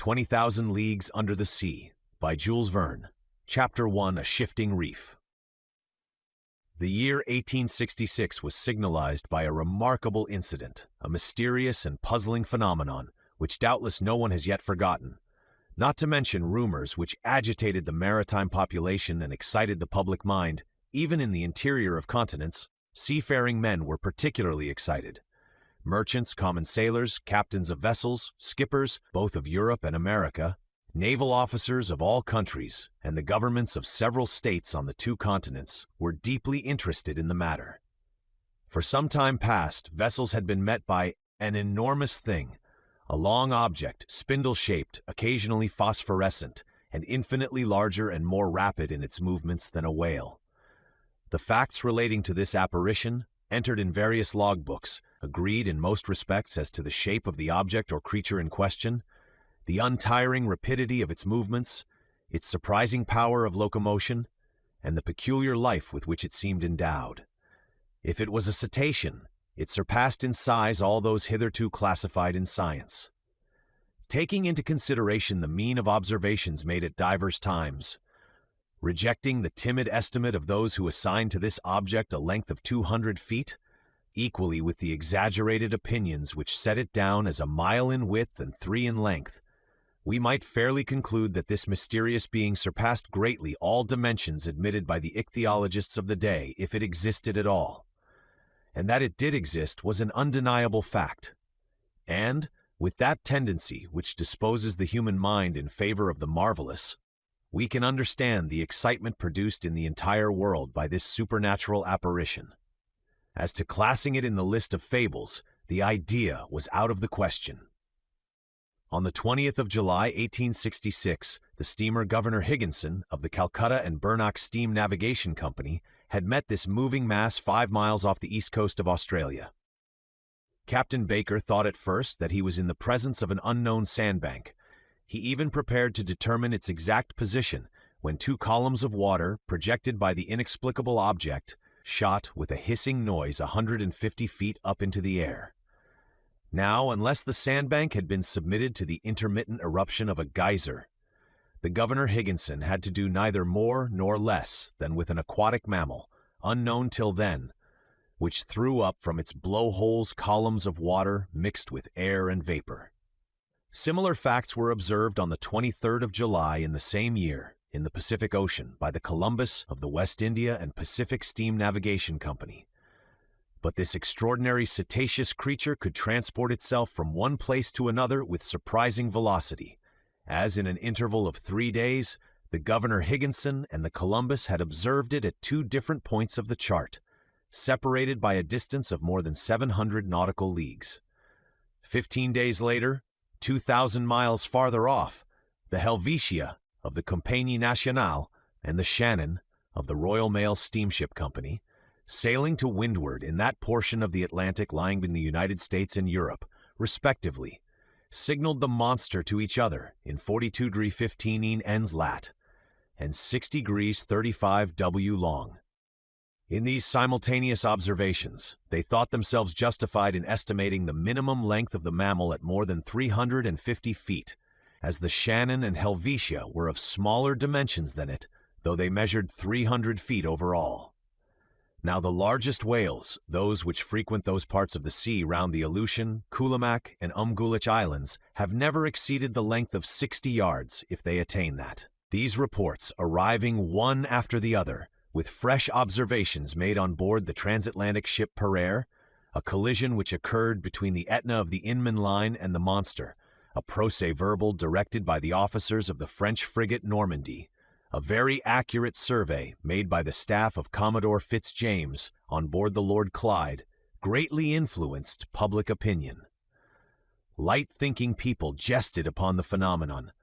20,000 Leagues Under the Sea by Jules Verne. Chapter 1, A Shifting Reef. The year 1866 was signalized by a remarkable incident, a mysterious and puzzling phenomenon, which doubtless no one has yet forgotten. Not to mention rumors which agitated the maritime population and excited the public mind, even in the interior of continents. Seafaring men were particularly excited. Merchants, common sailors, captains of vessels, skippers, both of Europe and America, naval officers of all countries, and the governments of several states on the two continents were deeply interested in the matter. For some time past, vessels had been met by an enormous thing, a long object, spindle-shaped, occasionally phosphorescent, and infinitely larger and more rapid in its movements than a whale. The facts relating to this apparition, entered in various logbooks, agreed in most respects as to the shape of the object or creature in question, the untiring rapidity of its movements, its surprising power of locomotion, and the peculiar life with which it seemed endowed. If it was a cetacean, it surpassed in size all those hitherto classified in science. Taking into consideration the mean of observations made at divers times, rejecting the timid estimate of those who assigned to this object a length of 200 feet, equally with the exaggerated opinions which set it down as a mile in width and 3 in length, we might fairly conclude that this mysterious being surpassed greatly all dimensions admitted by the ichthyologists of the day, if it existed at all. And that it did exist was an undeniable fact. And, with that tendency which disposes the human mind in favor of the marvelous, we can understand the excitement produced in the entire world by this supernatural apparition. As to classing it in the list of fables, the idea was out of the question. On the 20th of July, 1866, the steamer Governor Higginson of the Calcutta and Burnock Steam Navigation Company had met this moving mass 5 miles off the east coast of Australia. Captain Baker thought at first that he was in the presence of an unknown sandbank. He even prepared to determine its exact position when 2 columns of water, projected by the inexplicable object, shot with a hissing noise 150 feet up into the air. Now, unless the sandbank had been submitted to the intermittent eruption of a geyser, the Governor Higginson had to do neither more nor less than with an aquatic mammal, unknown till then, which threw up from its blowholes columns of water mixed with air and vapor. Similar facts were observed on the 23rd of July in the same year in the Pacific Ocean by the Columbus of the West India and Pacific Steam Navigation Company. But this extraordinary cetaceous creature could transport itself from one place to another with surprising velocity, as in an interval of 3 days, the Governor Higginson and the Columbus had observed it at 2 different points of the chart, separated by a distance of more than 700 nautical leagues. 15 days later, 2,000 miles farther off, the Helvetia of the Compagnie Nationale and the Shannon of the Royal Mail Steamship Company, sailing to windward in that portion of the Atlantic lying between the United States and Europe, respectively, signaled the monster to each other in 42° 15' ens lat and 60° 35' w long. In these simultaneous observations, they thought themselves justified in estimating the minimum length of the mammal at more than 350 feet, as the Shannon and Helvetia were of smaller dimensions than it, though they measured 300 feet overall. Now the largest whales, those which frequent those parts of the sea round the Aleutian, Kulamak, and Umgulich Islands, have never exceeded the length of 60 yards if they attain that. These reports, arriving one after the other, with fresh observations made on board the transatlantic ship Pereire, a collision which occurred between the Etna of the Inman line and the monster, a procès-verbal directed by the officers of the French frigate Normandy, a very accurate survey made by the staff of Commodore Fitzjames on board the Lord Clyde, greatly influenced public opinion. Light-thinking people jested upon the phenomenon,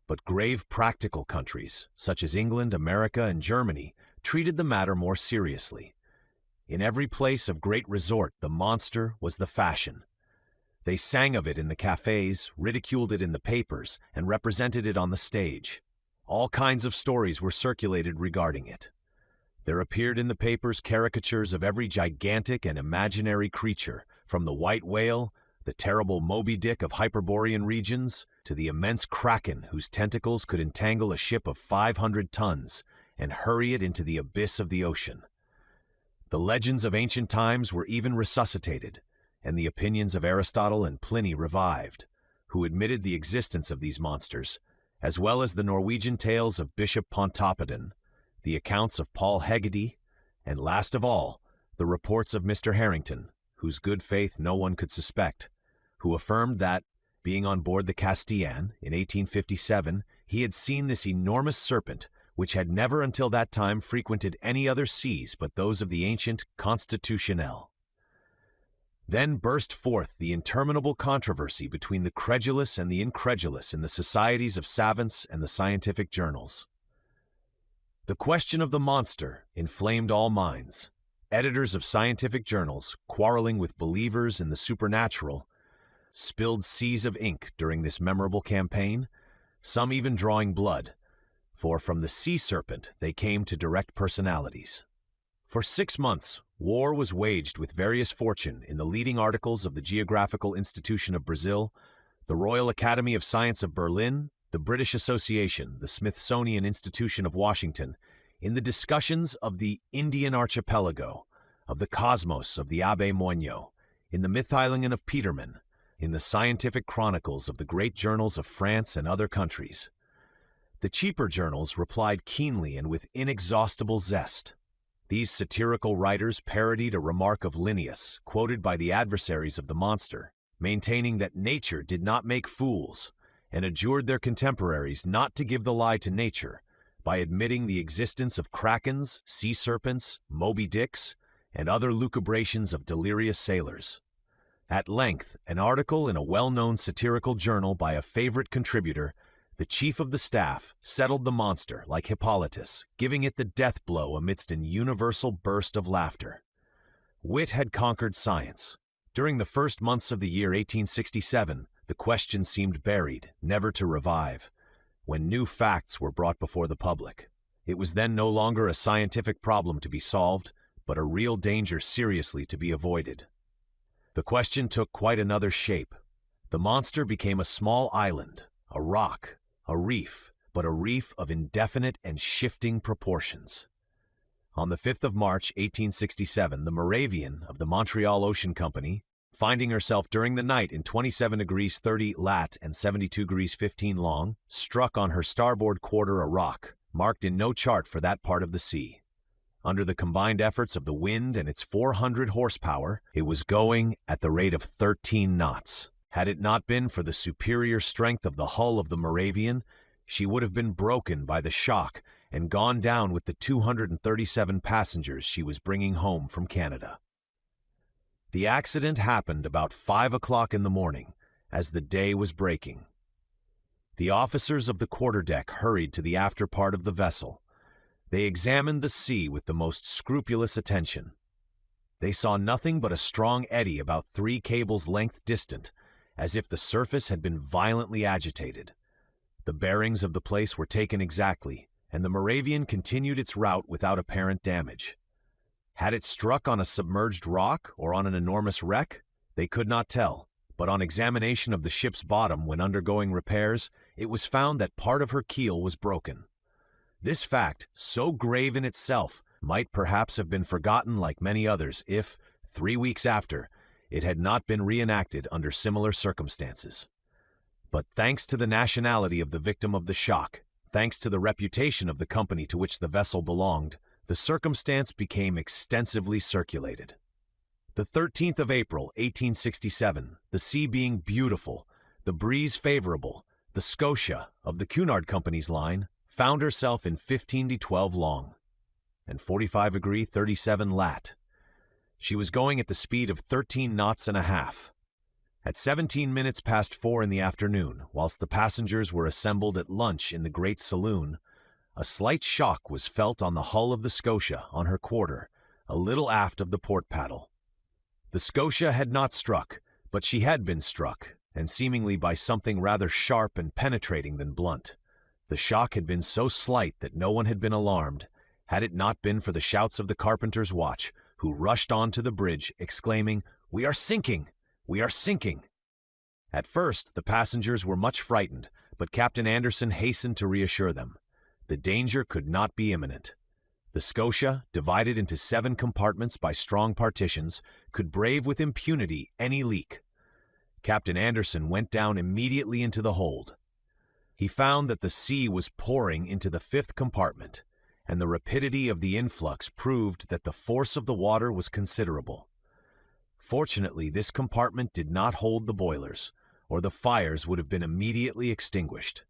but grave practical countries, such as England, America, and Germany, treated the matter more seriously. In every place of great resort, the monster was the fashion. They sang of it in the cafes, ridiculed it in the papers, and represented it on the stage. All kinds of stories were circulated regarding it. There appeared in the papers caricatures of every gigantic and imaginary creature, from the white whale, the terrible Moby Dick of Hyperborean regions, to the immense kraken whose tentacles could entangle a ship of 500 tons and hurry it into the abyss of the ocean. The legends of ancient times were even resuscitated, and the opinions of Aristotle and Pliny revived, who admitted the existence of these monsters, as well as the Norwegian tales of Bishop Pontoppidan, the accounts of Paul Hegede, and last of all, the reports of Mr. Harrington, whose good faith no one could suspect, who affirmed that, being on board the Castillane in 1857, he had seen this enormous serpent, which had never until that time frequented any other seas but those of the ancient Constitutionnel. Then burst forth the interminable controversy between the credulous and the incredulous in the societies of savants and the scientific journals. The question of the monster inflamed all minds. Editors of scientific journals, quarreling with believers in the supernatural, spilled seas of ink during this memorable campaign, some even drawing blood, for from the sea serpent they came to direct personalities. For 6 months, war was waged with various fortune in the leading articles of the Geographical Institution of Brazil, the Royal Academy of Science of Berlin, the British Association, the Smithsonian Institution of Washington, in the discussions of the Indian Archipelago, of the cosmos of the Abbé Moigno, in the Mythheilungen of Petermann, in the scientific chronicles of the great journals of France and other countries. The cheaper journals replied keenly and with inexhaustible zest. These satirical writers parodied a remark of Linnaeus, quoted by the adversaries of the monster, maintaining that nature did not make fools, and adjured their contemporaries not to give the lie to nature by admitting the existence of krakens, sea serpents, Moby Dicks, and other lucubrations of delirious sailors. At length, an article in a well-known satirical journal by a favorite contributor, the chief of the staff, settled the monster like Hippolytus, giving it the death blow amidst an universal burst of laughter. Wit had conquered science. During the first months of the year 1867, the question seemed buried, never to revive. When new facts were brought before the public, it was then no longer a scientific problem to be solved, but a real danger seriously to be avoided. The question took quite another shape. The monster became a small island, a rock, a reef, but a reef of indefinite and shifting proportions. On the 5th of March, 1867, the Moravian of the Montreal Ocean Company, finding herself during the night in 27 degrees 30 lat and 72 degrees 15 long, struck on her starboard quarter a rock, marked in no chart for that part of the sea. Under the combined efforts of the wind and its 400 horsepower, it was going at the rate of 13 knots. Had it not been for the superior strength of the hull of the Moravian, she would have been broken by the shock and gone down with the 237 passengers she was bringing home from Canada. The accident happened about 5 o'clock in the morning, as the day was breaking. The officers of the quarterdeck hurried to the after part of the vessel. They examined the sea with the most scrupulous attention. They saw nothing but a strong eddy about 3 cables' length distant, as if the surface had been violently agitated. The bearings of the place were taken exactly, and the Moravian continued its route without apparent damage. Had it struck on a submerged rock or on an enormous wreck? They could not tell, but on examination of the ship's bottom when undergoing repairs, it was found that part of her keel was broken. This fact, so grave in itself, might perhaps have been forgotten like many others if, 3 weeks after, it had not been reenacted under similar circumstances. But thanks to the nationality of the victim of the shock, thanks to the reputation of the company to which the vessel belonged, the circumstance became extensively circulated. The 13th of April, 1867, the sea being beautiful, the breeze favorable, the Scotia, of the Cunard Company's line, found herself in 15-12 long, and 45°37' lat. She was going at the speed of 13 knots and a half. At 17 minutes past 4 in the afternoon, whilst the passengers were assembled at lunch in the great saloon, a slight shock was felt on the hull of the Scotia on her quarter, a little aft of the port paddle. The Scotia had not struck, but she had been struck, and seemingly by something rather sharp and penetrating than blunt. The shock had been so slight that no one had been alarmed, had it not been for the shouts of the carpenter's watch, who rushed on to the bridge, exclaiming, "We are sinking! We are sinking!" At first, the passengers were much frightened, but Captain Anderson hastened to reassure them. The danger could not be imminent. The Scotia, divided into 7 compartments by strong partitions, could brave with impunity any leak. Captain Anderson went down immediately into the hold. He found that the sea was pouring into the 5th compartment, and the rapidity of the influx proved that the force of the water was considerable. Fortunately, this compartment did not hold the boilers, or the fires would have been immediately extinguished.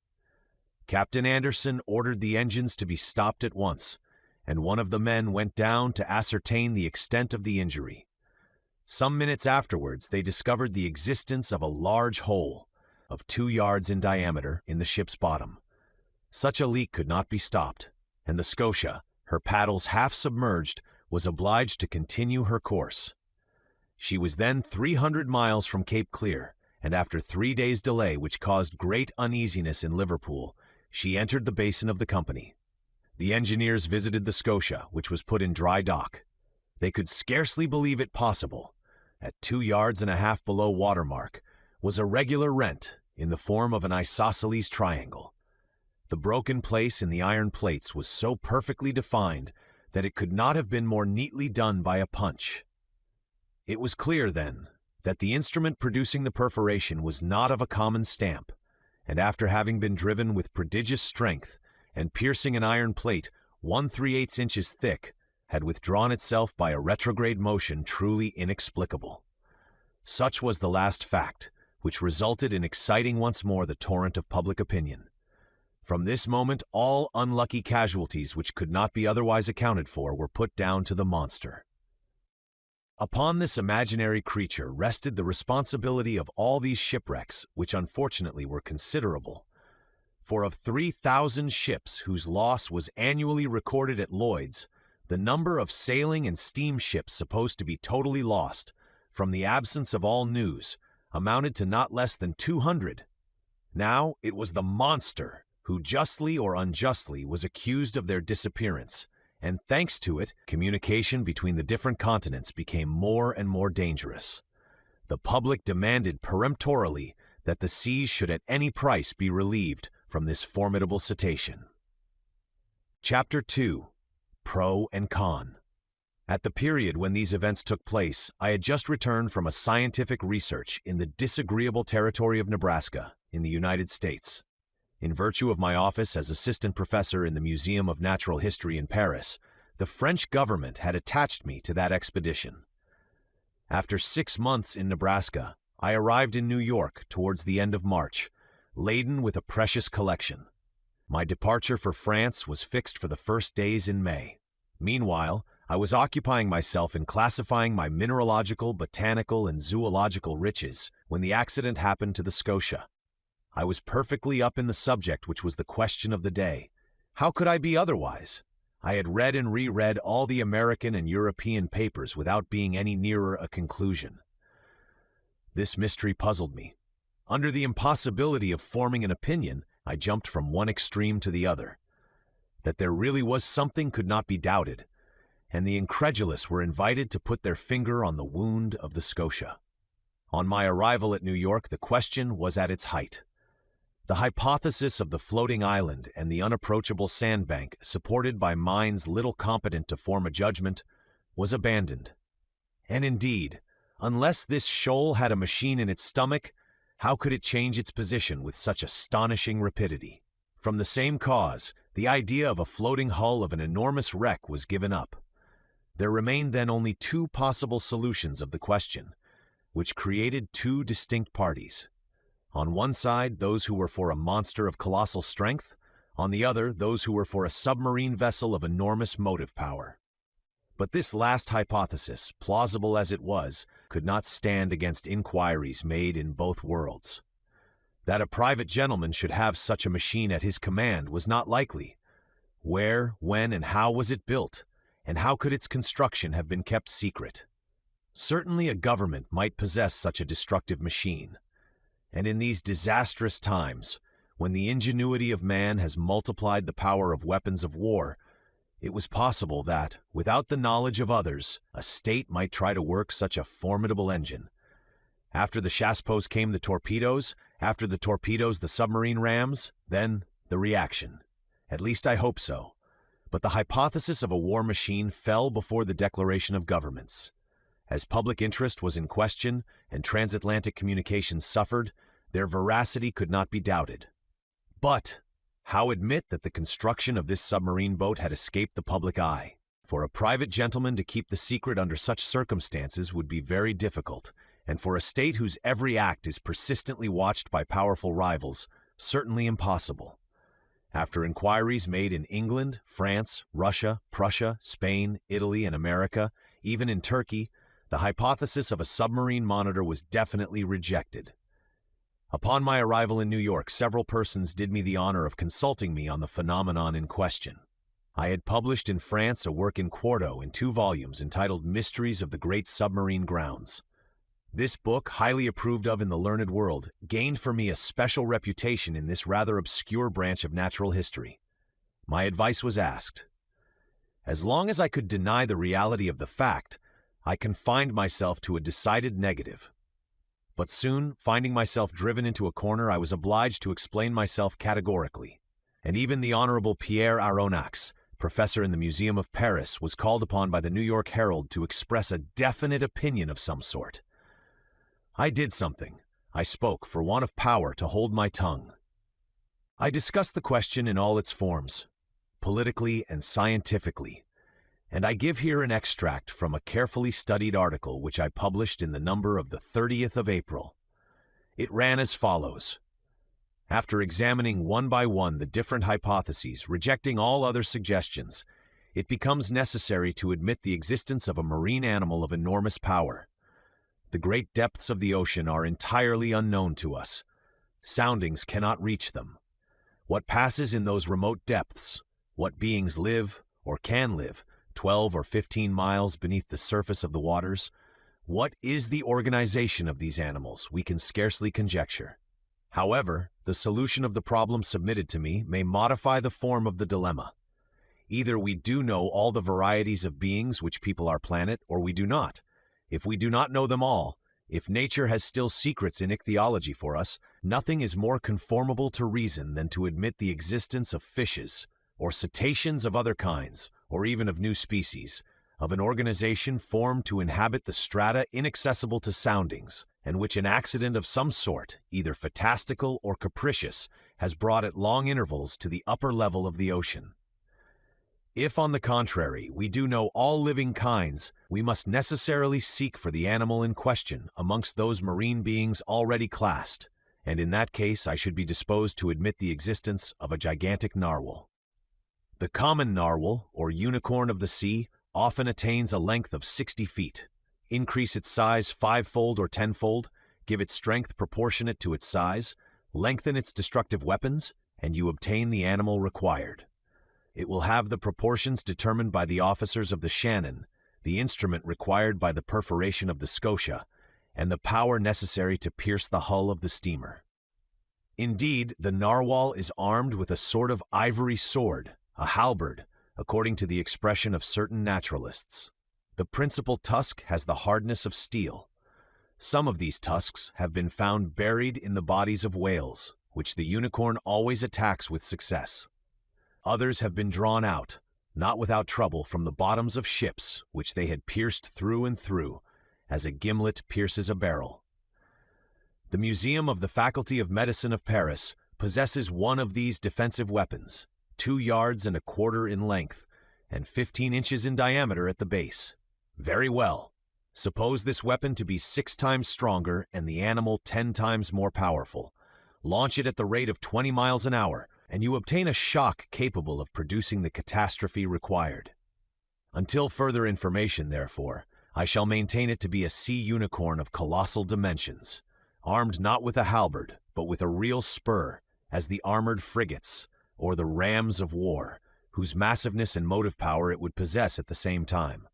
Captain Anderson ordered the engines to be stopped at once, and one of the men went down to ascertain the extent of the injury. Some minutes afterwards, they discovered the existence of a large hole, of 2 yards in diameter, in the ship's bottom. Such a leak could not be stopped, and the Scotia, her paddles half submerged, was obliged to continue her course. She was then 300 miles from Cape Clear, and after 3 days' delay, which caused great uneasiness in Liverpool, she entered the basin of the company. The engineers visited the Scotia, which was put in dry dock. They could scarcely believe it possible. At 2.5 yards below water mark was a regular rent in the form of an isosceles triangle. The broken place in the iron plates was so perfectly defined that it could not have been more neatly done by a punch. It was clear, then, that the instrument producing the perforation was not of a common stamp, and after having been driven with prodigious strength and piercing an iron plate 1/3 inches thick, had withdrawn itself by a retrograde motion truly inexplicable. Such was the last fact, which resulted in exciting once more the torrent of public opinion. From this moment, all unlucky casualties which could not be otherwise accounted for were put down to the monster. Upon this imaginary creature rested the responsibility of all these shipwrecks, which unfortunately were considerable. For of 3,000 ships whose loss was annually recorded at Lloyd's, the number of sailing and steamships supposed to be totally lost, from the absence of all news, amounted to not less than 200. Now it was the monster who, justly or unjustly, was accused of their disappearance, and thanks to it, communication between the different continents became more and more dangerous. The public demanded peremptorily that the seas should at any price be relieved from this formidable cetacean. Chapter 2. Pro and Con. At the period when these events took place, I had just returned from a scientific research in the disagreeable territory of Nebraska, in the United States. In virtue of my office as assistant professor in the Museum of Natural History in Paris, the French government had attached me to that expedition. After 6 months in Nebraska, I arrived in New York towards the end of March, laden with a precious collection. My departure for France was fixed for the first days in May. Meanwhile, I was occupying myself in classifying my mineralogical, botanical, and zoological riches when the accident happened to the Scotia. I was perfectly up in the subject, which was the question of the day. How could I be otherwise? I had read and reread all the American and European papers without being any nearer a conclusion. This mystery puzzled me. Under the impossibility of forming an opinion, I jumped from one extreme to the other. That there really was something could not be doubted, and the incredulous were invited to put their finger on the wound of the Scotia. On my arrival at New York, the question was at its height. The hypothesis of the floating island and the unapproachable sandbank, supported by minds little competent to form a judgment, was abandoned. And indeed, unless this shoal had a machine in its stomach, how could it change its position with such astonishing rapidity? From the same cause, the idea of a floating hull of an enormous wreck was given up. There remained then only 2 possible solutions of the question, which created 2 distinct parties. On one side, those who were for a monster of colossal strength, on the other, those who were for a submarine vessel of enormous motive power. But this last hypothesis, plausible as it was, could not stand against inquiries made in both worlds. That a private gentleman should have such a machine at his command was not likely. Where, when, and how was it built, and how could its construction have been kept secret? Certainly a government might possess such a destructive machine. And in these disastrous times, when the ingenuity of man has multiplied the power of weapons of war, it was possible that, without the knowledge of others, a state might try to work such a formidable engine. After the chassepos came the torpedoes, after the torpedoes the submarine rams, then the reaction. At least I hope so. But the hypothesis of a war machine fell before the declaration of governments. As public interest was in question and transatlantic communications suffered, their veracity could not be doubted. But how admit that the construction of this submarine boat had escaped the public eye? For a private gentleman to keep the secret under such circumstances would be very difficult, and for a state whose every act is persistently watched by powerful rivals, certainly impossible. After inquiries made in England, France, Russia, Prussia, Spain, Italy, and America, even in Turkey, the hypothesis of a submarine monitor was definitely rejected. Upon my arrival in New York, several persons did me the honor of consulting me on the phenomenon in question. I had published in France a work in quarto in 2 volumes entitled Mysteries of the Great Submarine Grounds. This book, highly approved of in the learned world, gained for me a special reputation in this rather obscure branch of natural history. My advice was asked. As long as I could deny the reality of the fact, I confined myself to a decided negative. But soon, finding myself driven into a corner, I was obliged to explain myself categorically. And even the Honorable Pierre Aronnax, professor in the Museum of Paris, was called upon by the New York Herald to express a definite opinion of some sort. I did something. I spoke, for want of power to hold my tongue. I discussed the question in all its forms, politically and scientifically, and I give here an extract from a carefully studied article which I published in the number of the 30th of April. It ran as follows. After examining one by one the different hypotheses, rejecting all other suggestions, it becomes necessary to admit the existence of a marine animal of enormous power. The great depths of the ocean are entirely unknown to us. Soundings cannot reach them. What passes in those remote depths, what beings live, or can live, 12 or 15 miles beneath the surface of the waters, what is the organization of these animals, we can scarcely conjecture. However, the solution of the problem submitted to me may modify the form of the dilemma. Either we do know all the varieties of beings which people our planet, or we do not. If we do not know them all, if nature has still secrets in ichthyology for us, nothing is more conformable to reason than to admit the existence of fishes, or cetaceans of other kinds, or even of new species, of an organization formed to inhabit the strata inaccessible to soundings, and which an accident of some sort, either fantastical or capricious, has brought at long intervals to the upper level of the ocean. If, on the contrary, we do know all living kinds, we must necessarily seek for the animal in question amongst those marine beings already classed, and in that case I should be disposed to admit the existence of a gigantic narwhal. The common narwhal, or unicorn of the sea, often attains a length of 60 feet. Increase its size 5-fold or 10-fold, give its strength proportionate to its size, lengthen its destructive weapons, and you obtain the animal required. It will have the proportions determined by the officers of the Shannon, the instrument required by the perforation of the Scotia, and the power necessary to pierce the hull of the steamer. Indeed, the narwhal is armed with a sort of ivory sword, a halberd, according to the expression of certain naturalists. The principal tusk has the hardness of steel. Some of these tusks have been found buried in the bodies of whales, which the unicorn always attacks with success. Others have been drawn out, not without trouble, from the bottoms of ships, which they had pierced through and through, as a gimlet pierces a barrel. The Museum of the Faculty of Medicine of Paris possesses one of these defensive weapons, 2 yards and a quarter in length, and 15 inches in diameter at the base. Very well. Suppose this weapon to be 6 times stronger and the animal 10 times more powerful. Launch it at the rate of 20 miles an hour, and you obtain a shock capable of producing the catastrophe required. Until further information, therefore, I shall maintain it to be a sea unicorn of colossal dimensions, armed not with a halberd, but with a real spur, as the armored frigates, or the rams of war, whose massiveness and motive power it would possess at the same time.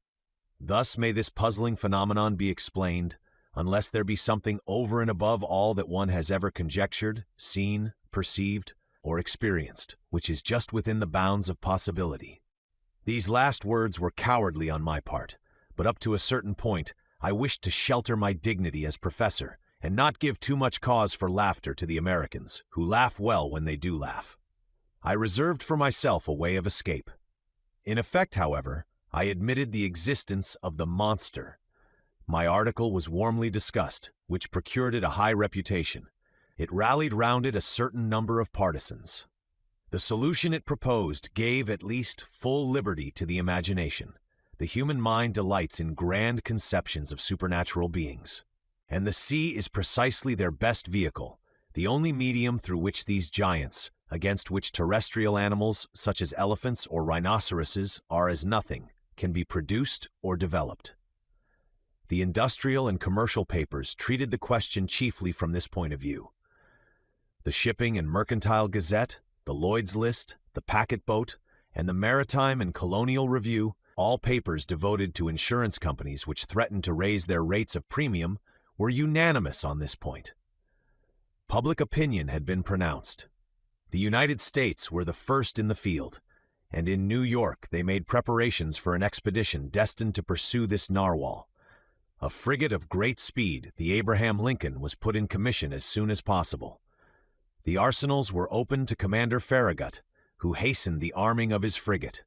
Thus may this puzzling phenomenon be explained, unless there be something over and above all that one has ever conjectured, seen, perceived, or experienced, which is just within the bounds of possibility. These last words were cowardly on my part, but up to a certain point I wished to shelter my dignity as professor, and not give too much cause for laughter to the Americans, who laugh well when they do laugh. I reserved for myself a way of escape. In effect, however, I admitted the existence of the monster. My article was warmly discussed, which procured it a high reputation. It rallied round it a certain number of partisans. The solution it proposed gave, at least, full liberty to the imagination. The human mind delights in grand conceptions of supernatural beings, and the sea is precisely their best vehicle, the only medium through which these giants, against which terrestrial animals such as elephants or rhinoceroses are as nothing, can be produced or developed. The industrial and commercial papers treated the question chiefly from this point of view. The Shipping and Mercantile Gazette, the Lloyd's List, the Packet Boat, and the Maritime and Colonial Review, all papers devoted to insurance companies which threatened to raise their rates of premium, were unanimous on this point. Public opinion had been pronounced. The United States were the first in the field, and in New York they made preparations for an expedition destined to pursue this narwhal. A frigate of great speed, the Abraham Lincoln, was put in commission as soon as possible. The arsenals were opened to Commander Farragut, who hastened the arming of his frigate.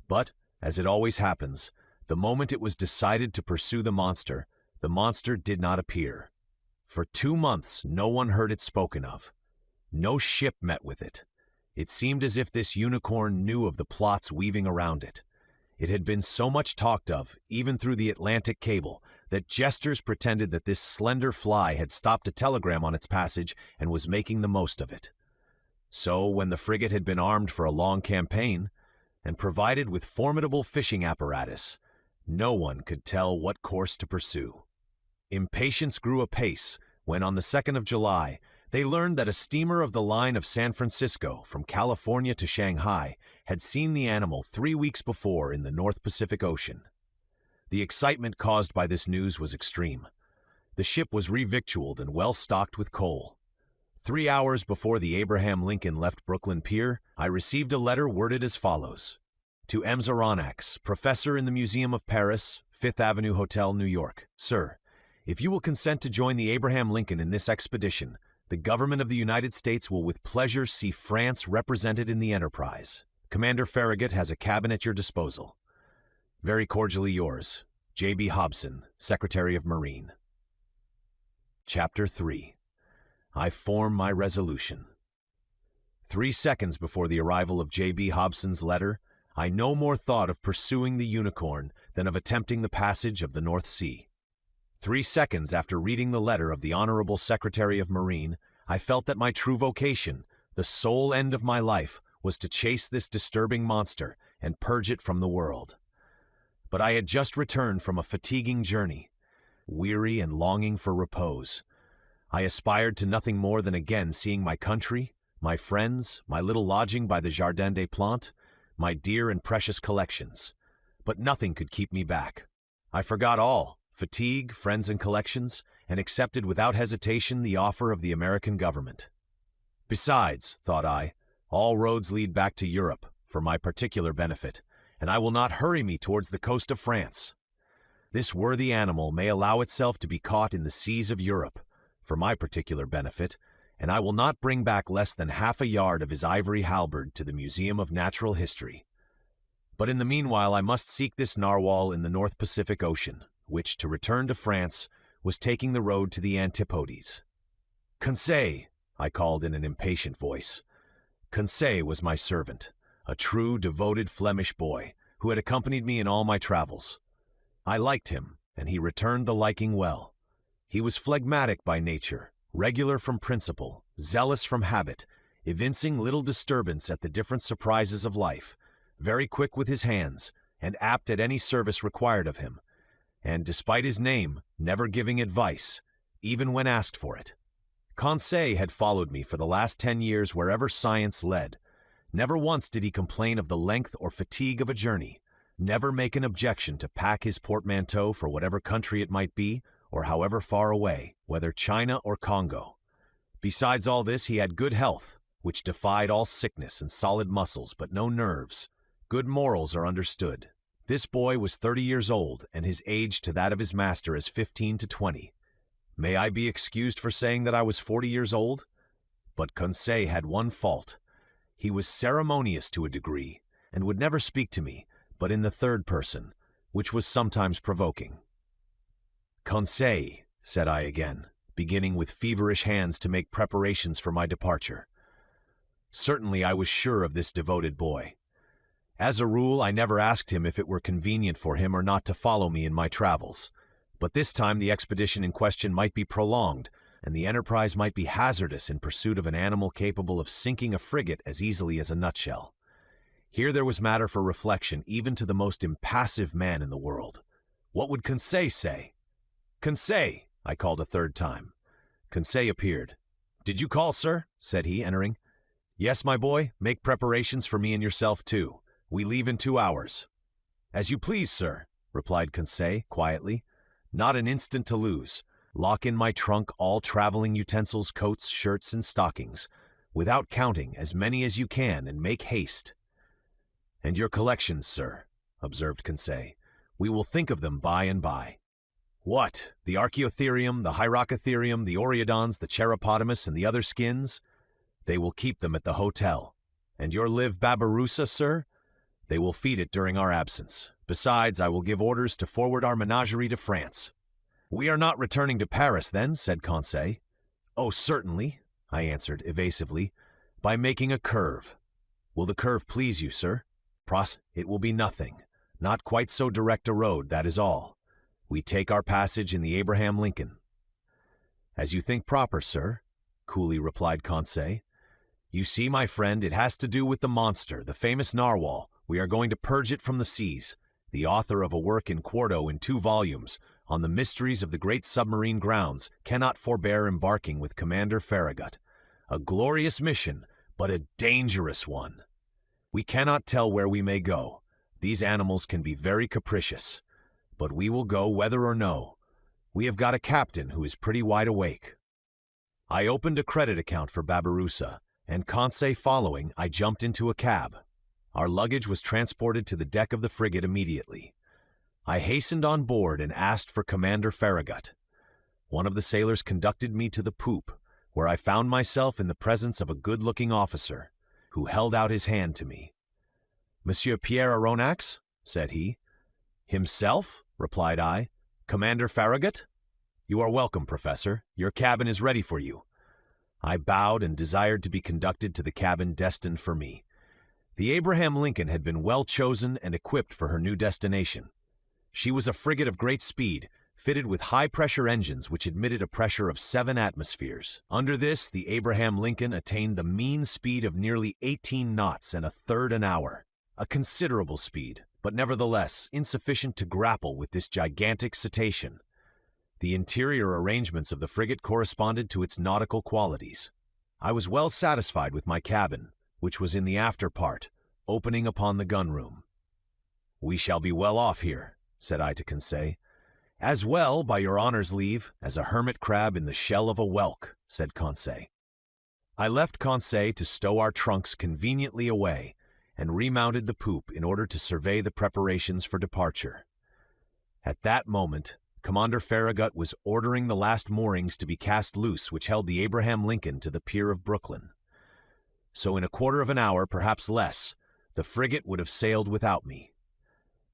But, as it always happens, the moment it was decided to pursue the monster did not appear. For 2 months no one heard it spoken of. No ship met with it. It seemed as if this unicorn knew of the plots weaving around it. It had been so much talked of, even through the Atlantic cable, that jesters pretended that this slender fly had stopped a telegram on its passage and was making the most of it. So, when the frigate had been armed for a long campaign, and provided with formidable fishing apparatus, no one could tell what course to pursue. Impatience grew apace when, on the 2nd of July, they learned that a steamer of the line of San Francisco, from California to Shanghai, had seen the animal 3 weeks before in the North Pacific Ocean. The excitement caused by this news was extreme. The ship was revictualled and well stocked with coal. 3 hours before the Abraham Lincoln left Brooklyn Pier, I received a letter worded as follows. To M. Aronnax, Professor in the Museum of Paris, 5th Avenue Hotel, New York. Sir, if you will consent to join the Abraham Lincoln in this expedition, the government of the United States will with pleasure see France represented in the enterprise. Commander Farragut has a cabin at your disposal. Very cordially yours, J.B. Hobson, Secretary of Marine. Chapter 3. I form my resolution. 3 seconds before the arrival of J.B. Hobson's letter, I no more thought of pursuing the unicorn than of attempting the passage of the North Sea. 3 seconds after reading the letter of the Honorable Secretary of Marine, I felt that my true vocation, the sole end of my life, was to chase this disturbing monster and purge it from the world. But I had just returned from a fatiguing journey, weary and longing for repose. I aspired to nothing more than again seeing my country, my friends, my little lodging by the Jardin des Plantes, my dear and precious collections. But nothing could keep me back. I forgot all, fatigue, friends and collections, and accepted without hesitation the offer of the American government. Besides, thought I, all roads lead back to Europe, for my particular benefit, and I will not hurry me towards the coast of France. This worthy animal may allow itself to be caught in the seas of Europe, for my particular benefit, and I will not bring back less than half a yard of his ivory halberd to the Museum of Natural History. But in the meanwhile I must seek this narwhal in the North Pacific Ocean, which, to return to France, was taking the road to the Antipodes. Conseil, I called in an impatient voice. Conseil was my servant, a true, devoted Flemish boy, who had accompanied me in all my travels. I liked him, and he returned the liking well. He was phlegmatic by nature, regular from principle, zealous from habit, evincing little disturbance at the different surprises of life, very quick with his hands, and apt at any service required of him, and, despite his name, never giving advice, even when asked for it. Conseil had followed me for the last 10 years wherever science led. Never once did he complain of the length or fatigue of a journey, never make an objection to pack his portmanteau for whatever country it might be, or however far away, whether China or Congo. Besides all this, he had good health, which defied all sickness, and solid muscles, but no nerves. Good morals are understood. This boy was 30 years old, and his age to that of his master as 15 to 20. May I be excused for saying that I was 40 years old? But Conseil had one fault. He was ceremonious to a degree, and would never speak to me, but in the third person, which was sometimes provoking. "Conseil," said I again, beginning with feverish hands to make preparations for my departure. Certainly I was sure of this devoted boy. As a rule, I never asked him if it were convenient for him or not to follow me in my travels, but this time the expedition in question might be prolonged, and the enterprise might be hazardous in pursuit of an animal capable of sinking a frigate as easily as a nutshell. Here there was matter for reflection even to the most impassive man in the world. What would Conseil say? "Conseil!" I called a third time. Conseil appeared. "Did you call, sir?" said he, entering. "Yes, my boy, make preparations for me and yourself too. We leave in 2 hours." "As you please, sir," replied Conseil quietly. "Not an instant to lose. Lock in my trunk all traveling utensils, coats, shirts, and stockings, without counting, as many as you can, and make haste." "And your collections, sir," observed Conseil. "We will think of them by and by." "What, the Archaeotherium, the Hyracotherium, the Oreodons, the Cheropotamus, and the other skins? They will keep them at the hotel. And your live Babirusa, sir? They will feed it during our absence. Besides, I will give orders to forward our menagerie to France." "We are not returning to Paris, then?" said Conseil. "Oh, certainly," I answered evasively, "by making a curve." "Will the curve please you, sir?" "It will be nothing. Not quite so direct a road, that is all. We take our passage in the Abraham Lincoln." "As you think proper, sir," coolly replied Conseil. "You see, my friend, it has to do with the monster, the famous narwhal. We are going to purge it from the seas. The author of a work in quarto in 2 volumes on the mysteries of the great submarine grounds cannot forbear embarking with Commander Farragut. A glorious mission, but a dangerous one. We cannot tell where we may go. These animals can be very capricious. But we will go whether or no. We have got a captain who is pretty wide awake." I opened a credit account for Babirusa, and Conseil following, I jumped into a cab. Our luggage was transported to the deck of the frigate immediately. I hastened on board and asked for Commander Farragut. One of the sailors conducted me to the poop, where I found myself in the presence of a good-looking officer, who held out his hand to me. "Monsieur Pierre Aronnax?" said he. "Himself?" replied I. "Commander Farragut? You are welcome, Professor. Your cabin is ready for you." I bowed and desired to be conducted to the cabin destined for me. The Abraham Lincoln had been well chosen and equipped for her new destination. She was a frigate of great speed, fitted with high-pressure engines which admitted a pressure of 7 atmospheres. Under this, the Abraham Lincoln attained the mean speed of nearly 18 knots and a third an hour. A considerable speed, but nevertheless insufficient to grapple with this gigantic cetacean. The interior arrangements of the frigate corresponded to its nautical qualities. I was well satisfied with my cabin, which was in the after part, opening upon the gunroom. "We shall be well off here," said I to Conseil. "As well, by your honor's leave, as a hermit crab in the shell of a whelk," said Conseil. I left Conseil to stow our trunks conveniently away, and remounted the poop in order to survey the preparations for departure. At that moment, Commander Farragut was ordering the last moorings to be cast loose which held the Abraham Lincoln to the pier of Brooklyn. So in a quarter of an hour, perhaps less, the frigate would have sailed without me.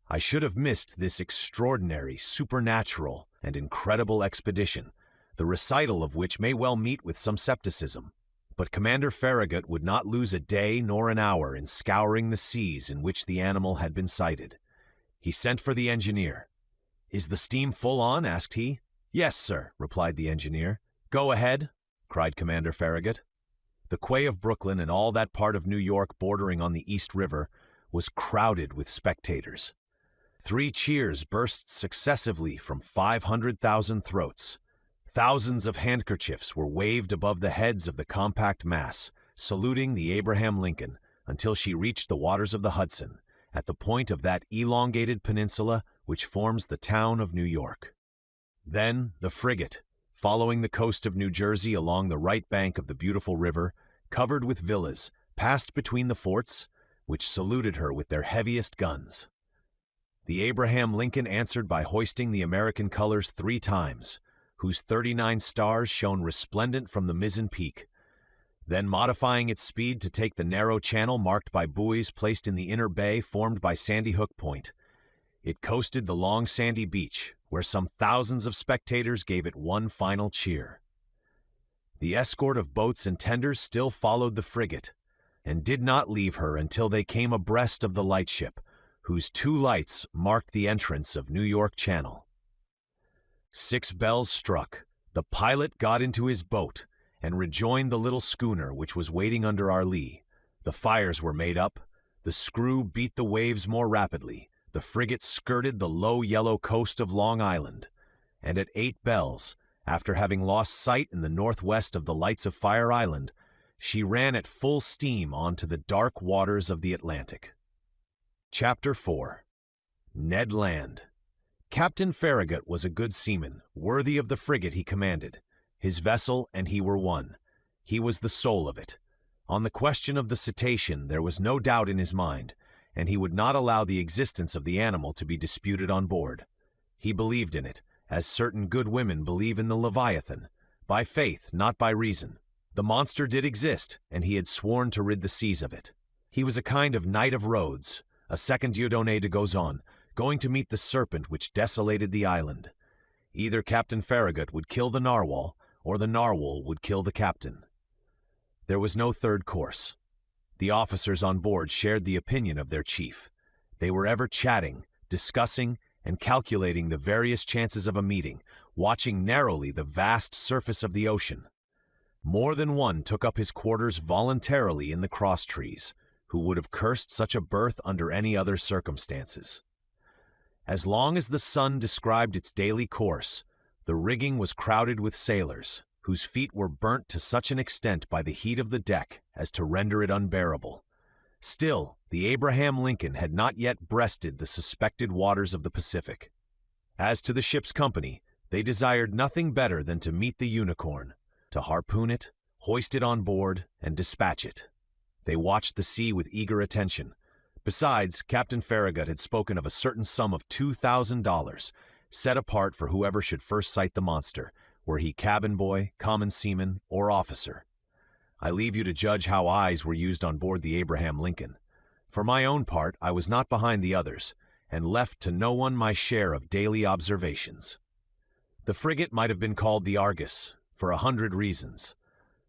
I should have missed this extraordinary, supernatural, and incredible expedition, the recital of which may well meet with some skepticism. But Commander Farragut would not lose a day nor an hour in scouring the seas in which the animal had been sighted. He sent for the engineer. "Is the steam full on?" asked he. "Yes, sir," replied the engineer. "Go ahead," cried Commander Farragut. The quay of Brooklyn and all that part of New York bordering on the East River was crowded with spectators. 3 cheers burst successively from 500,000 throats. Thousands of handkerchiefs were waved above the heads of the compact mass, saluting the Abraham Lincoln until she reached the waters of the Hudson, at the point of that elongated peninsula which forms the town of New York. Then the frigate, following the coast of New Jersey along the right bank of the beautiful river, covered with villas, passed between the forts, which saluted her with their heaviest guns. The Abraham Lincoln answered by hoisting the American colors 3 times, whose 39 stars shone resplendent from the mizzen peak. Then, modifying its speed to take the narrow channel marked by buoys placed in the inner bay formed by Sandy Hook Point, it coasted the long sandy beach, where some thousands of spectators gave it one final cheer. The escort of boats and tenders still followed the frigate, and did not leave her until they came abreast of the lightship, whose 2 lights marked the entrance of New York Channel. 6 bells struck, the pilot got into his boat, and rejoined the little schooner which was waiting under our lee. The fires were made up, the screw beat the waves more rapidly, the frigate skirted the low yellow coast of Long Island, and at 8 bells, after having lost sight in the northwest of the lights of Fire Island, she ran at full steam onto the dark waters of the Atlantic. Chapter 4. Ned Land. Captain Farragut was a good seaman, worthy of the frigate he commanded. His vessel and he were one. He was the soul of it. On the question of the cetacean there was no doubt in his mind, and he would not allow the existence of the animal to be disputed on board. He believed in it, as certain good women believe in the Leviathan, by faith, not by reason. The monster did exist, and he had sworn to rid the seas of it. He was a kind of Knight of Rhodes, a second Dieudonné de Gozon, going to meet the serpent which desolated the island. Either Captain Farragut would kill the narwhal, or the narwhal would kill the captain. There was no third course. The officers on board shared the opinion of their chief. They were ever chatting, discussing, and calculating the various chances of a meeting, watching narrowly the vast surface of the ocean. More than one took up his quarters voluntarily in the crosstrees, who would have cursed such a berth under any other circumstances. As long as the sun described its daily course, the rigging was crowded with sailors, whose feet were burnt to such an extent by the heat of the deck as to render it unbearable. Still, the Abraham Lincoln had not yet breasted the suspected waters of the Pacific. As to the ship's company, they desired nothing better than to meet the Unicorn, to harpoon it, hoist it on board, and dispatch it. They watched the sea with eager attention. Besides, Captain Farragut had spoken of a certain sum of $2,000, set apart for whoever should first sight the monster, were he cabin boy, common seaman, or officer. I leave you to judge how eyes were used on board the Abraham Lincoln. For my own part, I was not behind the others, and left to no one my share of daily observations. The frigate might have been called the Argus, for 100 reasons.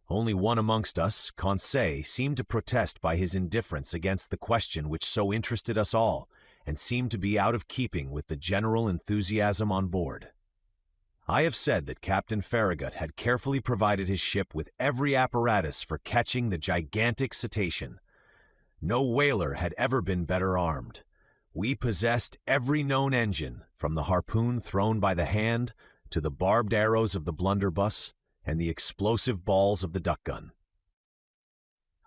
Only one amongst us, Conseil, seemed to protest by his indifference against the question which so interested us all, and seemed to be out of keeping with the general enthusiasm on board. I have said that Captain Farragut had carefully provided his ship with every apparatus for catching the gigantic cetacean. No whaler had ever been better armed. We possessed every known engine, from the harpoon thrown by the hand to the barbed arrows of the blunderbuss and the explosive balls of the duck gun.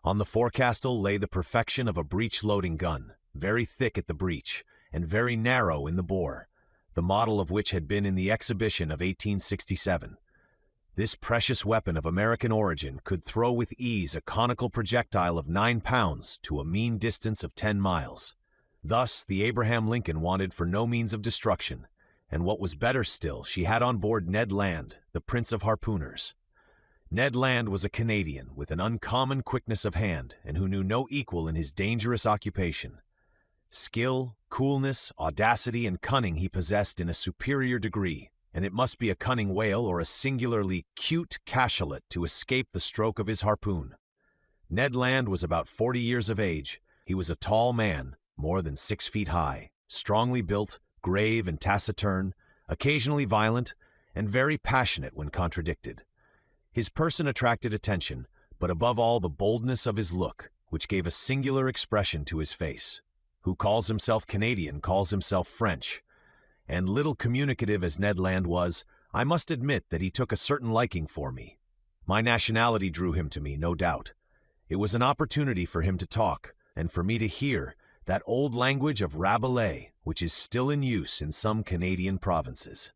On the forecastle lay the perfection of a breech-loading gun, very thick at the breech and very narrow in the bore, the model of which had been in the exhibition of 1867. This precious weapon of American origin could throw with ease a conical projectile of 9 pounds to a mean distance of 10 miles. Thus, the Abraham Lincoln wanted for no means of destruction, and what was better still, she had on board Ned Land, the Prince of Harpooners. Ned Land was a Canadian with an uncommon quickness of hand, and who knew no equal in his dangerous occupation. Skill, coolness, audacity, and cunning he possessed in a superior degree, and it must be a cunning whale or a singularly cute cachalot to escape the stroke of his harpoon. Ned Land was about 40 years of age. He was a tall man, more than 6 feet high, strongly built, grave and taciturn, occasionally violent, and very passionate when contradicted. His person attracted attention, but above all the boldness of his look, which gave a singular expression to his face. Who calls himself Canadian calls himself French, and little communicative as Ned Land was, I must admit that he took a certain liking for me. My nationality drew him to me, no doubt. It was an opportunity for him to talk, and for me to hear, that old language of Rabelais, which is still in use in some Canadian provinces.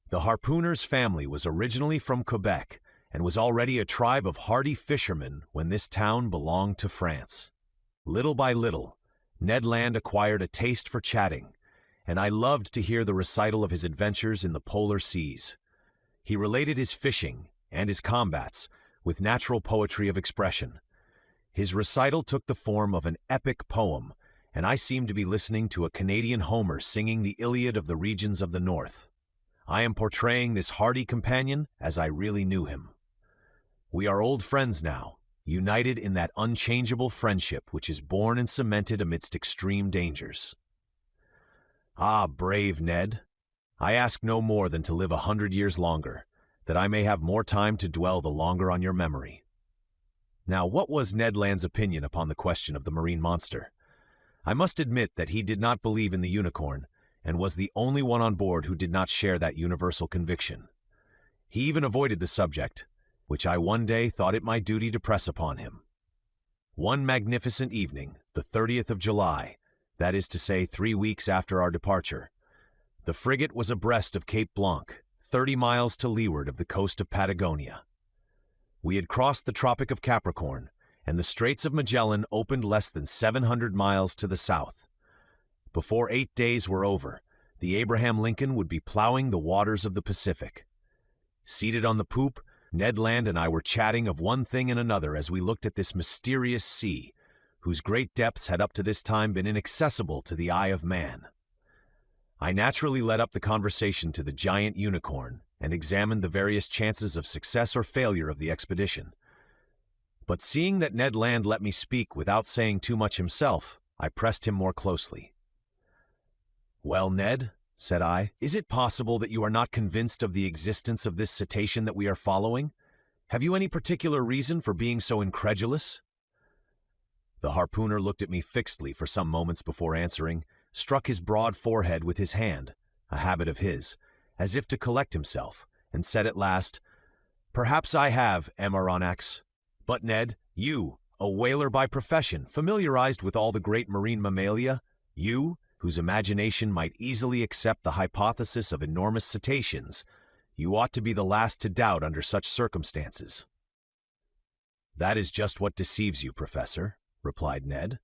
The harpooner's family was originally from Quebec, and was already a tribe of hardy fishermen when this town belonged to France. Little by little, Ned Land acquired a taste for chatting, and I loved to hear the recital of his adventures in the polar seas. He related his fishing and his combats with natural poetry of expression. His recital took the form of an epic poem, and I seemed to be listening to a Canadian Homer singing the Iliad of the regions of the North. I am portraying this hardy companion as I really knew him. We are old friends now, united in that unchangeable friendship which is born and cemented amidst extreme dangers. Ah, brave Ned! I ask no more than to live 100 years longer, that I may have more time to dwell the longer on your memory. Now, what was Ned Land's opinion upon the question of the marine monster? I must admit that he did not believe in the unicorn, and was the only one on board who did not share that universal conviction. He even avoided the subject, which I one day thought it my duty to press upon him. One magnificent evening, the 30th of July, that is to say 3 weeks after our departure, the frigate was abreast of Cape Blanc, 30 miles to leeward of the coast of Patagonia. We had crossed the Tropic of Capricorn, and the Straits of Magellan opened less than 700 miles to the south. Before 8 days were over, the Abraham Lincoln would be plowing the waters of the Pacific. Seated on the poop, Ned Land and I were chatting of one thing and another as we looked at this mysterious sea, whose great depths had up to this time been inaccessible to the eye of man. I naturally led up the conversation to the giant unicorn and examined the various chances of success or failure of the expedition. But seeing that Ned Land let me speak without saying too much himself, I pressed him more closely. "Well, Ned," said I, "is it possible that you are not convinced of the existence of this cetacean that we are following? Have you any particular reason for being so incredulous?" The harpooner looked at me fixedly for some moments before answering, struck his broad forehead with his hand, a habit of his, as if to collect himself, and said at last, "Perhaps I have, Aronnax. But Ned, you, a whaler by profession, familiarized with all the great marine mammalia, you, whose imagination might easily accept the hypothesis of enormous cetaceans, you ought to be the last to doubt under such circumstances." "That is just what deceives you, Professor," replied Ned.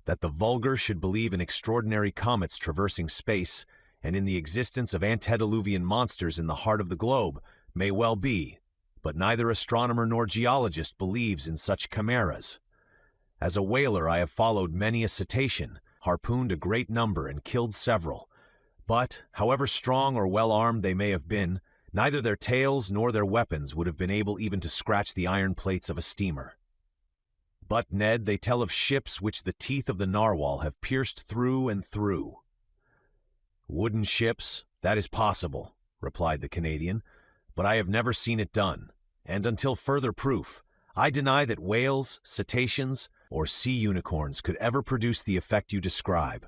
"That the vulgar should believe in extraordinary comets traversing space and in the existence of antediluvian monsters in the heart of the globe may well be, but neither astronomer nor geologist believes in such chimeras. As a whaler I have followed many a cetacean, harpooned a great number and killed several, but, however strong or well-armed they may have been, neither their tails nor their weapons would have been able even to scratch the iron plates of a steamer. But, Ned, they tell of ships which the teeth of the narwhal have pierced through and through." "Wooden ships, that is possible," replied the Canadian, "but I have never seen it done, and until further proof, I deny that whales, cetaceans, or sea unicorns could ever produce the effect you describe.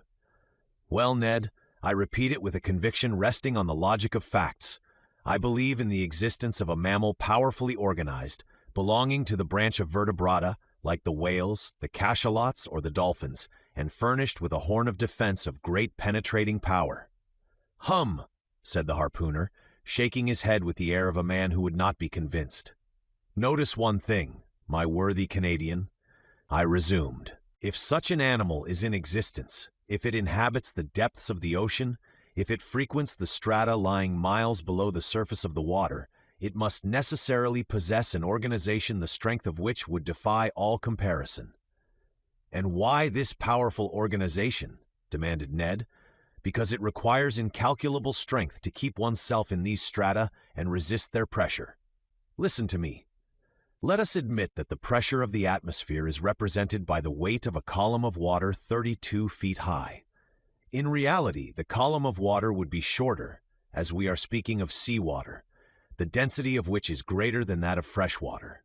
Well, Ned, I repeat it with a conviction resting on the logic of facts. I believe in the existence of a mammal powerfully organized, belonging to the branch of vertebrata, like the whales, the cachalots, or the dolphins, and furnished with a horn of defense of great penetrating power." "Hum," said the harpooner, shaking his head with the air of a man who would not be convinced. "Notice one thing, my worthy Canadian," I resumed. "If such an animal is in existence, if it inhabits the depths of the ocean, if it frequents the strata lying miles below the surface of the water, it must necessarily possess an organization the strength of which would defy all comparison." "And why this powerful organization?" demanded Ned. "Because it requires incalculable strength to keep oneself in these strata and resist their pressure. Listen to me. Let us admit that the pressure of the atmosphere is represented by the weight of a column of water 32 feet high. In reality, the column of water would be shorter, as we are speaking of seawater, the density of which is greater than that of fresh water.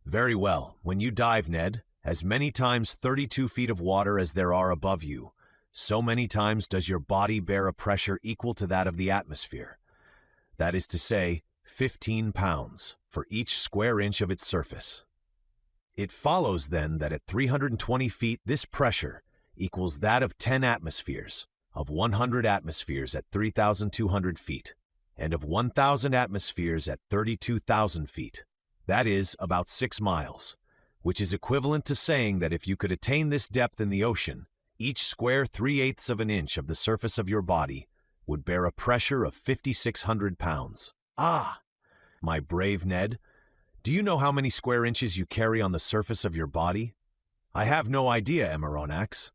Very well, when you dive, Ned, as many times 32 feet of water as there are above you, so many times does your body bear a pressure equal to that of the atmosphere. That is to say, 15 pounds for each square inch of its surface. It follows then that at 320 feet this pressure equals that of 10 atmospheres, of 100 atmospheres at 3,200 feet, and of 1,000 atmospheres at 32,000 feet. That is about 6 miles, which is equivalent to saying that if you could attain this depth in the ocean, each square 3/8 of an inch of the surface of your body would bear a pressure of 5,600 pounds. Ah! my brave Ned. Do you know how many square inches you carry on the surface of your body? I have no idea, Aronnax.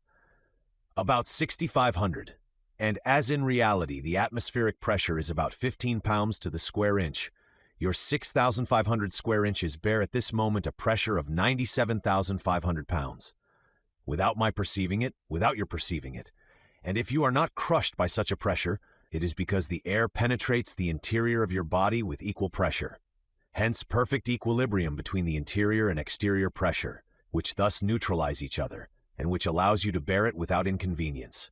About 6,500. And as in reality, the atmospheric pressure is about 15 pounds to the square inch, your 6,500 square inches bear at this moment a pressure of 97,500 pounds. Without your perceiving it, and if you are not crushed by such a pressure, it is because the air penetrates the interior of your body with equal pressure. Hence perfect equilibrium between the interior and exterior pressure, which thus neutralize each other, and which allows you to bear it without inconvenience.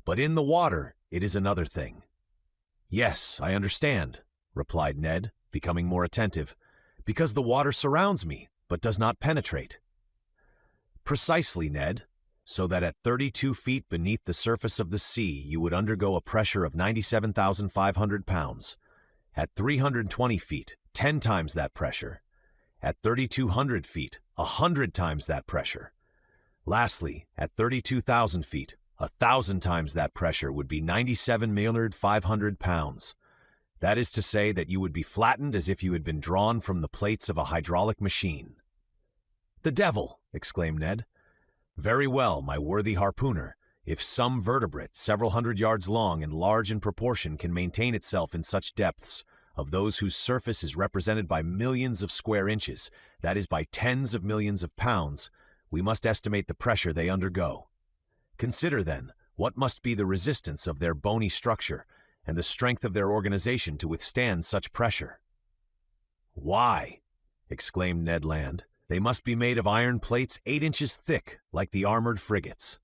But in the water, it is another thing. Yes, I understand, replied Ned, becoming more attentive, because the water surrounds me, but does not penetrate. Precisely, Ned, so that at 32 feet beneath the surface of the sea, you would undergo a pressure of 97,500 pounds. At 320 feet, 10 times that pressure. At 3,200 feet, 100 times that pressure. Lastly, at 32,000 feet, 1,000 times that pressure would be 97,500 pounds. That is to say that you would be flattened as if you had been drawn from the plates of a hydraulic machine. "The devil!" exclaimed Ned. "Very well, my worthy harpooner. If some vertebrate, several hundred yards long and large in proportion, can maintain itself in such depths, of those whose surface is represented by millions of square inches, that is by tens of millions of pounds, we must estimate the pressure they undergo. Consider, then, what must be the resistance of their bony structure, and the strength of their organization to withstand such pressure." "Why," exclaimed Ned Land, "they must be made of iron plates 8 inches thick, like the armored frigates.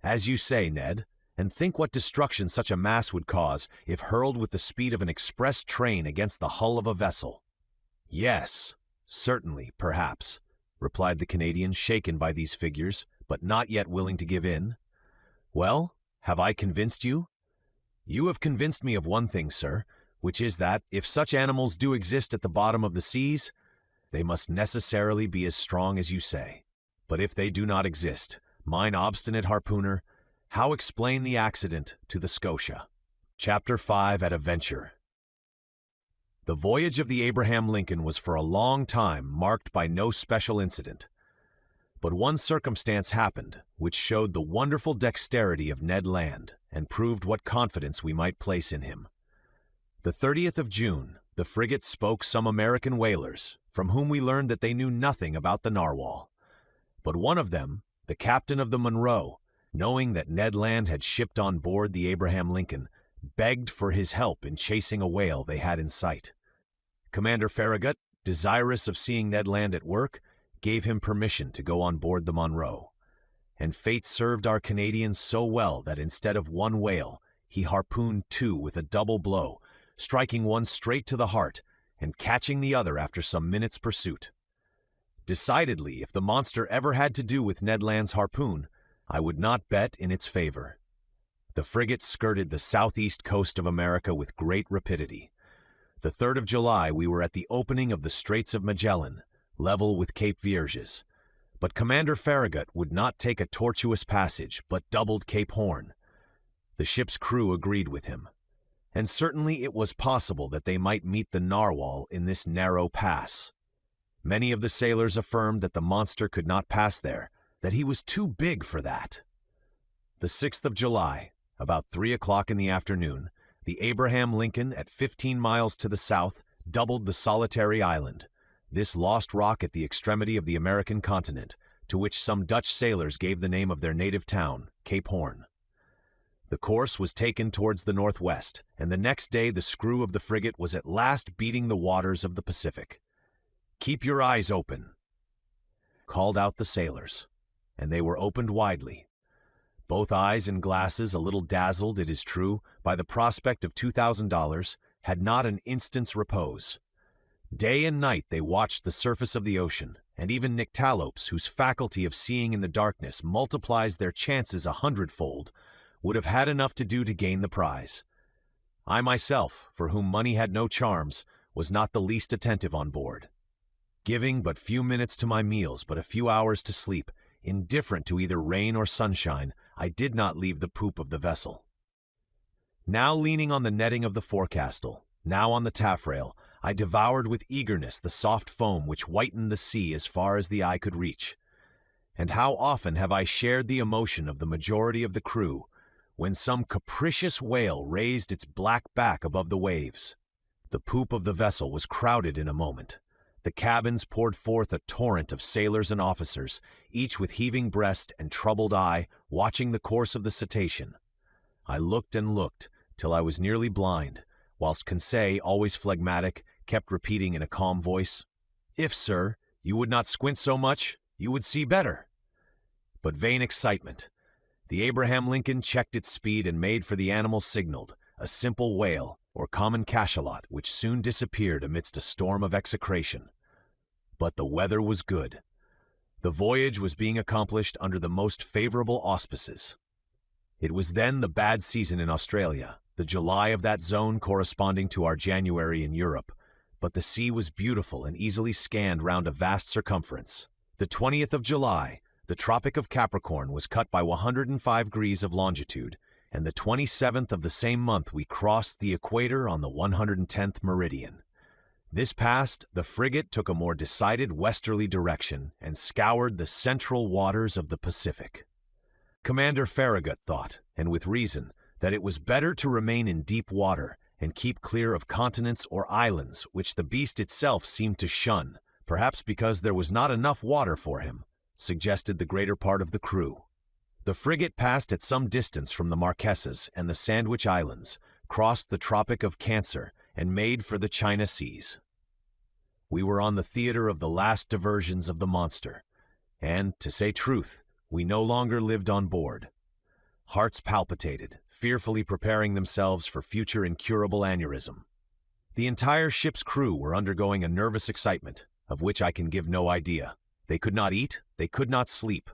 As you say, Ned, and think what destruction such a mass would cause if hurled with the speed of an express train against the hull of a vessel." "Yes, certainly, perhaps," replied the Canadian, shaken by these figures, but not yet willing to give in. "Well, have I convinced you?" "You have convinced me of one thing, sir, which is that, if such animals do exist at the bottom of the seas, they must necessarily be as strong as you say. But if they do not exist, mine obstinate harpooner, how explain the accident to the Scotia?" Chapter 5 at a Venture. The voyage of the Abraham Lincoln was for a long time marked by no special incident. But one circumstance happened which showed the wonderful dexterity of Ned Land and proved what confidence we might place in him. The 30th of June, the frigate spoke some American whalers, from whom we learned that they knew nothing about the narwhal. But one of them, the captain of the Monroe, knowing that Ned Land had shipped on board the Abraham Lincoln, begged for his help in chasing a whale they had in sight. Commander Farragut, desirous of seeing Ned Land at work, gave him permission to go on board the Monroe. And fate served our Canadian so well that instead of one whale, he harpooned 2 with a double blow, striking one straight to the heart and catching the other after some minutes' pursuit. Decidedly, if the monster ever had to do with Ned Land's harpoon, I would not bet in its favor. The frigate skirted the southeast coast of America with great rapidity. The 3rd of July we were at the opening of the Straits of Magellan, level with Cape Vierges. But Commander Farragut would not take a tortuous passage, but doubled Cape Horn. The ship's crew agreed with him. And certainly it was possible that they might meet the narwhal in this narrow pass. Many of the sailors affirmed that the monster could not pass there, that he was too big for that. The 6th of July, about 3 o'clock in the afternoon, the Abraham Lincoln, at 15 miles to the south, doubled the solitary island, this lost rock at the extremity of the American continent, to which some Dutch sailors gave the name of their native town, Cape Horn. The course was taken towards the northwest, and the next day the screw of the frigate was at last beating the waters of the Pacific. "Keep your eyes open," called out the sailors, and they were opened widely. Both eyes and glasses, a little dazzled, it is true, by the prospect of $2,000, had not an instant's repose. Day and night they watched the surface of the ocean, and even nyctalopes, whose faculty of seeing in the darkness multiplies their chances 100-fold, would have had enough to do to gain the prize. I myself, for whom money had no charms, was not the least attentive on board. Giving but few minutes to my meals, but a few hours to sleep, indifferent to either rain or sunshine, I did not leave the poop of the vessel. Now leaning on the netting of the forecastle, now on the taffrail, I devoured with eagerness the soft foam which whitened the sea as far as the eye could reach. And how often have I shared the emotion of the majority of the crew when some capricious whale raised its black back above the waves. The poop of the vessel was crowded in a moment. The cabins poured forth a torrent of sailors and officers, each with heaving breast and troubled eye, watching the course of the cetacean. I looked and looked till I was nearly blind, whilst Conseil, always phlegmatic, kept repeating in a calm voice, "If, sir, you would not squint so much, you would see better." But vain excitement. The Abraham Lincoln checked its speed and made for the animal signaled, a simple whale, or common cachalot, which soon disappeared amidst a storm of execration. But the weather was good. The voyage was being accomplished under the most favorable auspices. It was then the bad season in Australia, the July of that zone corresponding to our January in Europe, but the sea was beautiful and easily scanned round a vast circumference. The 20th of July, the Tropic of Capricorn was cut by 105 degrees of longitude, and the 27th of the same month we crossed the equator on the 110th meridian. This passed, the frigate took a more decided westerly direction and scoured the central waters of the Pacific. Commander Farragut thought, and with reason, that it was better to remain in deep water and keep clear of continents or islands which the beast itself seemed to shun, perhaps because there was not enough water for him, suggested the greater part of the crew. The frigate passed at some distance from the Marquesas and the Sandwich Islands, crossed the Tropic of Cancer, and made for the China Seas. We were on the theater of the last diversions of the monster, and, to say truth, we no longer lived on board. Hearts palpitated, fearfully preparing themselves for future incurable aneurysm. The entire ship's crew were undergoing a nervous excitement, of which I can give no idea. They could not eat, they could not sleep.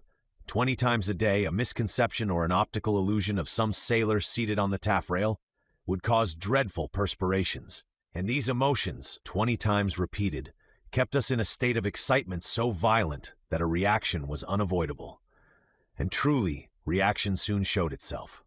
20 times a day, a misconception or an optical illusion of some sailor seated on the taffrail would cause dreadful perspirations, and these emotions, 20 times repeated, kept us in a state of excitement so violent that a reaction was unavoidable. And truly, reaction soon showed itself.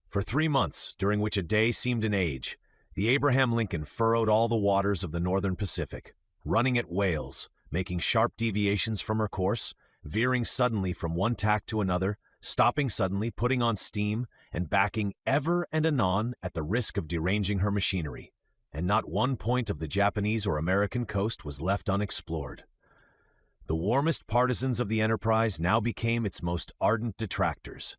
For 3 months, during which a day seemed an age, the Abraham Lincoln furrowed all the waters of the northern Pacific, running at whales, making sharp deviations from her course, veering suddenly from one tack to another, stopping suddenly, putting on steam, and backing ever and anon at the risk of deranging her machinery, and not one point of the Japanese or American coast was left unexplored. The warmest partisans of the enterprise now became its most ardent detractors.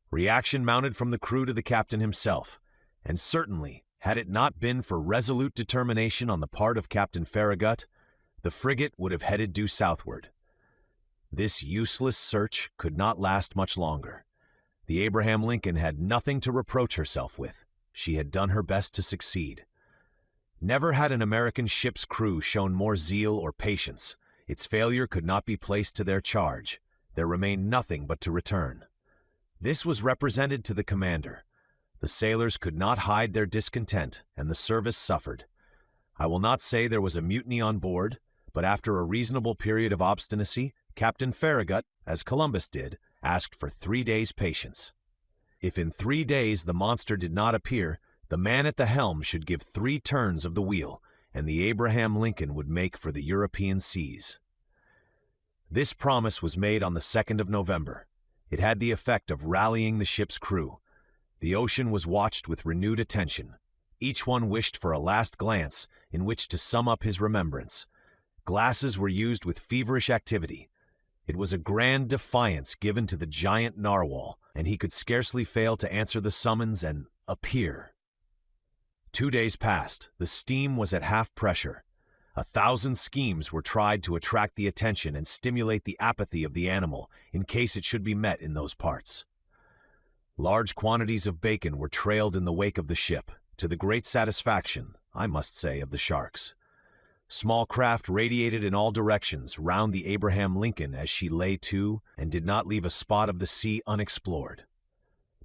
Reaction mounted from the crew to the captain himself, and certainly, had it not been for resolute determination on the part of Captain Farragut, the frigate would have headed due southward. This useless search could not last much longer. The Abraham Lincoln had nothing to reproach herself with. She had done her best to succeed. Never had an American ship's crew shown more zeal or patience. Its failure could not be placed to their charge. There remained nothing but to return. This was represented to the commander. The sailors could not hide their discontent, and the service suffered. I will not say there was a mutiny on board, but after a reasonable period of obstinacy, Captain Farragut, as Columbus did, asked for 3 days' patience. If in 3 days the monster did not appear, the man at the helm should give 3 turns of the wheel, and the Abraham Lincoln would make for the European seas. This promise was made on the 2nd of November. It had the effect of rallying the ship's crew. The ocean was watched with renewed attention. Each one wished for a last glance in which to sum up his remembrance. Glasses were used with feverish activity. It was a grand defiance given to the giant narwhal, and he could scarcely fail to answer the summons and appear. 2 days passed. The steam was at half pressure. 1,000 schemes were tried to attract the attention and stimulate the apathy of the animal in case it should be met in those parts. Large quantities of bacon were trailed in the wake of the ship, to the great satisfaction, I must say, of the sharks. Small craft radiated in all directions round the Abraham Lincoln as she lay to and did not leave a spot of the sea unexplored.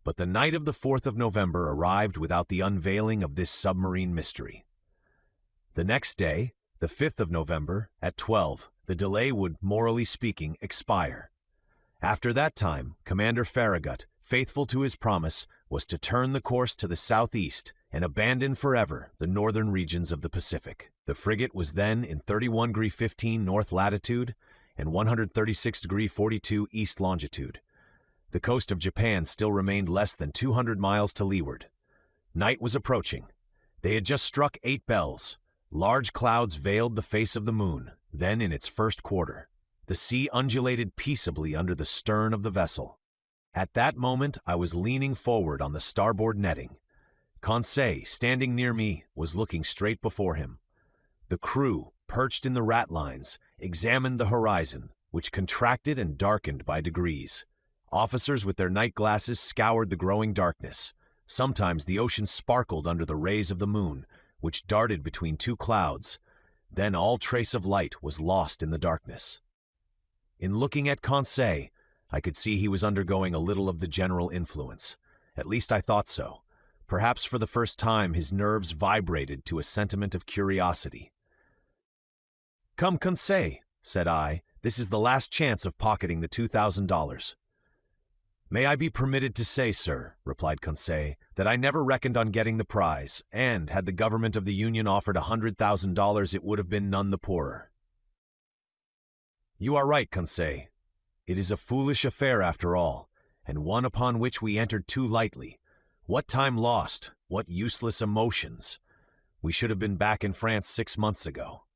But the night of the 4th of November arrived without the unveiling of this submarine mystery. The next day, the 5th of November, at 12, the delay would, morally speaking, expire. After that time, Commander Farragut, faithful to his promise, was to turn the course to the southeast and abandon forever the northern regions of the Pacific. The frigate was then in 31°15' north latitude and 136°42' east longitude. The coast of Japan still remained less than 200 miles to leeward. Night was approaching. They had just struck 8 bells. Large clouds veiled the face of the moon, then in its first quarter. The sea undulated peaceably under the stern of the vessel. At that moment, I was leaning forward on the starboard netting. Conseil, standing near me, was looking straight before him. The crew, perched in the ratlines, examined the horizon, which contracted and darkened by degrees. Officers with their night glasses scoured the growing darkness. Sometimes the ocean sparkled under the rays of the moon, which darted between 2 clouds. Then all trace of light was lost in the darkness. In looking at Conseil, I could see he was undergoing a little of the general influence. At least I thought so. Perhaps for the first time his nerves vibrated to a sentiment of curiosity. "Come, Conseil," said I, "this is the last chance of pocketing the $2,000. "May I be permitted to say, sir," replied Conseil, "that I never reckoned on getting the prize, and had the government of the Union offered $100,000 it would have been none the poorer." "You are right, Conseil. It is a foolish affair after all, and one upon which we entered too lightly. What time lost, what useless emotions. We should have been back in France 6 months ago."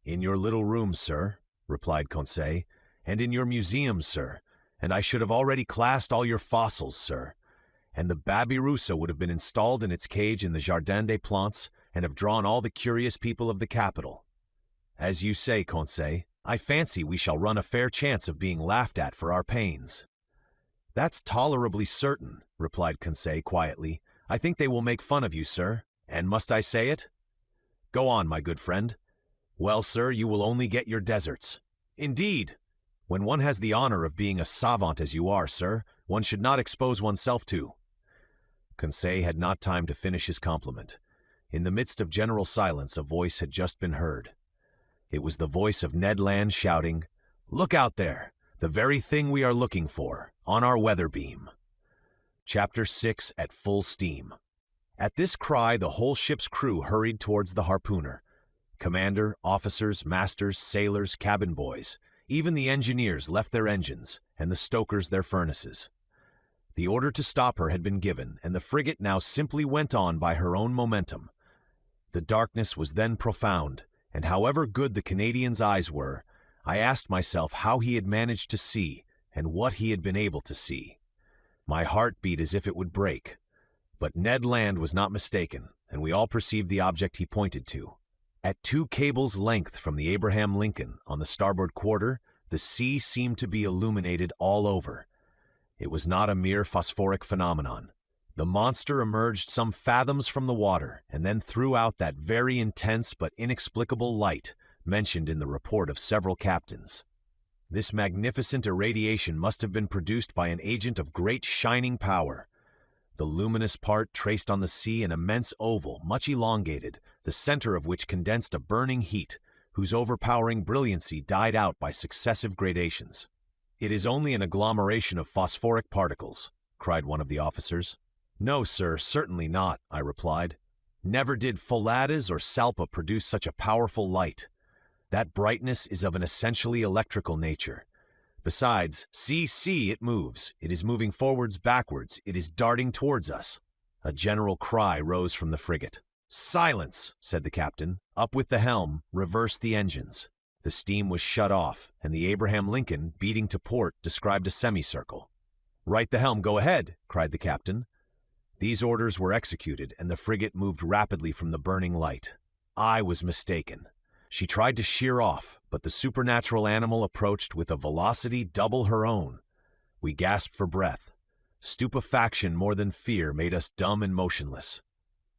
"In your little room, sir," replied Conseil, "and in your museum, sir, and I should have already classed all your fossils, sir, and the Babirusa would have been installed in its cage in the Jardin des Plantes and have drawn all the curious people of the capital. As you say, Conseil, I fancy we shall run a fair chance of being laughed at for our pains." "That's tolerably certain," replied Conseil quietly. "I think they will make fun of you, sir. And must I say it?" "Go on, my good friend." "Well, sir, you will only get your deserts." "Indeed! When one has the honor of being a savant as you are, sir, one should not expose oneself to—" Conseil had not time to finish his compliment. In the midst of general silence, a voice had just been heard. It was the voice of Ned Land shouting, "Look out there! The very thing we are looking for, on our weather beam." Chapter 6 at full steam. At this cry, the whole ship's crew hurried towards the harpooner. Commander, officers, masters, sailors, cabin boys, even the engineers left their engines, and the stokers their furnaces. The order to stop her had been given, and the frigate now simply went on by her own momentum. The darkness was then profound, and however good the Canadian's eyes were, I asked myself how he had managed to see, and what he had been able to see. My heart beat as if it would break. But Ned Land was not mistaken, and we all perceived the object he pointed to. At 2 cables' length from the Abraham Lincoln, on the starboard quarter, the sea seemed to be illuminated all over. It was not a mere phosphoric phenomenon. The monster emerged some fathoms from the water, and then threw out that very intense but inexplicable light mentioned in the report of several captains. This magnificent irradiation must have been produced by an agent of great shining power. The luminous part traced on the sea an immense oval, much elongated, the center of which condensed a burning heat, whose overpowering brilliancy died out by successive gradations. "It is only an agglomeration of phosphoric particles," cried one of the officers. "No, sir, certainly not," I replied. "Never did Phylades or Salpa produce such a powerful light. That brightness is of an essentially electrical nature. Besides, see, it moves. It is moving forwards, backwards. It is darting towards us." A general cry rose from the frigate. "Silence!" said the captain. "Up with the helm, reverse the engines." The steam was shut off, and the Abraham Lincoln, beating to port, described a semicircle. "Right the helm, go ahead!" cried the captain. These orders were executed, and the frigate moved rapidly from the burning light. I was mistaken. She tried to sheer off, but the supernatural animal approached with a velocity double her own. We gasped for breath. Stupefaction more than fear made us dumb and motionless.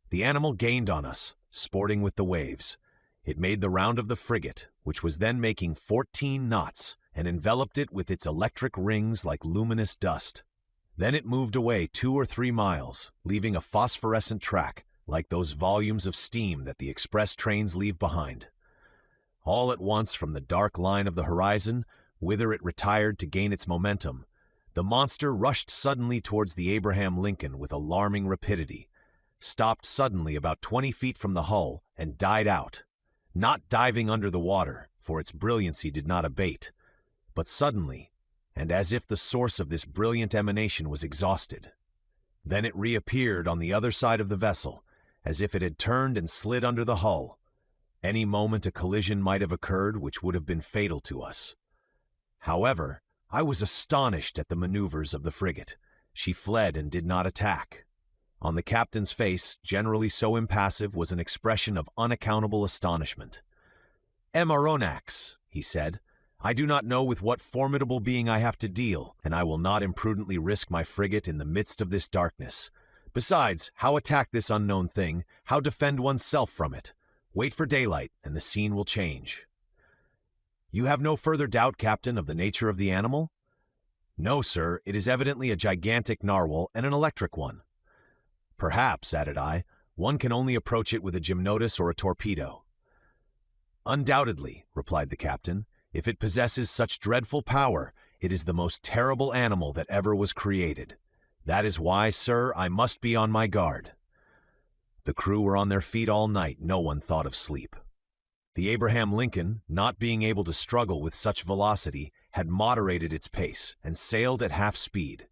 The animal gained on us, sporting with the waves. It made the round of the frigate, which was then making 14 knots, and enveloped it with its electric rings like luminous dust. Then it moved away 2 or 3 miles, leaving a phosphorescent track, like those volumes of steam that the express trains leave behind. All at once, from the dark line of the horizon, whither it retired to gain its momentum, the monster rushed suddenly towards the Abraham Lincoln with alarming rapidity. stopped suddenly about 20 feet from the hull and died out, not diving under the water, for its brilliancy did not abate, but suddenly, and as if the source of this brilliant emanation was exhausted. Then it reappeared on the other side of the vessel, as if it had turned and slid under the hull. Any moment a collision might have occurred which would have been fatal to us. However, I was astonished at the maneuvers of the frigate. She fled and did not attack. On the captain's face, generally so impassive, was an expression of unaccountable astonishment. "Pierre Aronnax," he said, "I do not know with what formidable being I have to deal, and I will not imprudently risk my frigate in the midst of this darkness. Besides, how attack this unknown thing? How defend oneself from it? Wait for daylight, and the scene will change." "You have no further doubt, Captain, of the nature of the animal?" "No, sir. It is evidently a gigantic narwhal and an electric one." "Perhaps," added I, "one can only approach it with a gymnotus or a torpedo." "Undoubtedly," replied the captain. "If it possesses such dreadful power, it is the most terrible animal that ever was created. That is why, sir, I must be on my guard." The crew were on their feet all night. No one thought of sleep. The Abraham Lincoln, not being able to struggle with such velocity, had moderated its pace and sailed at half speed.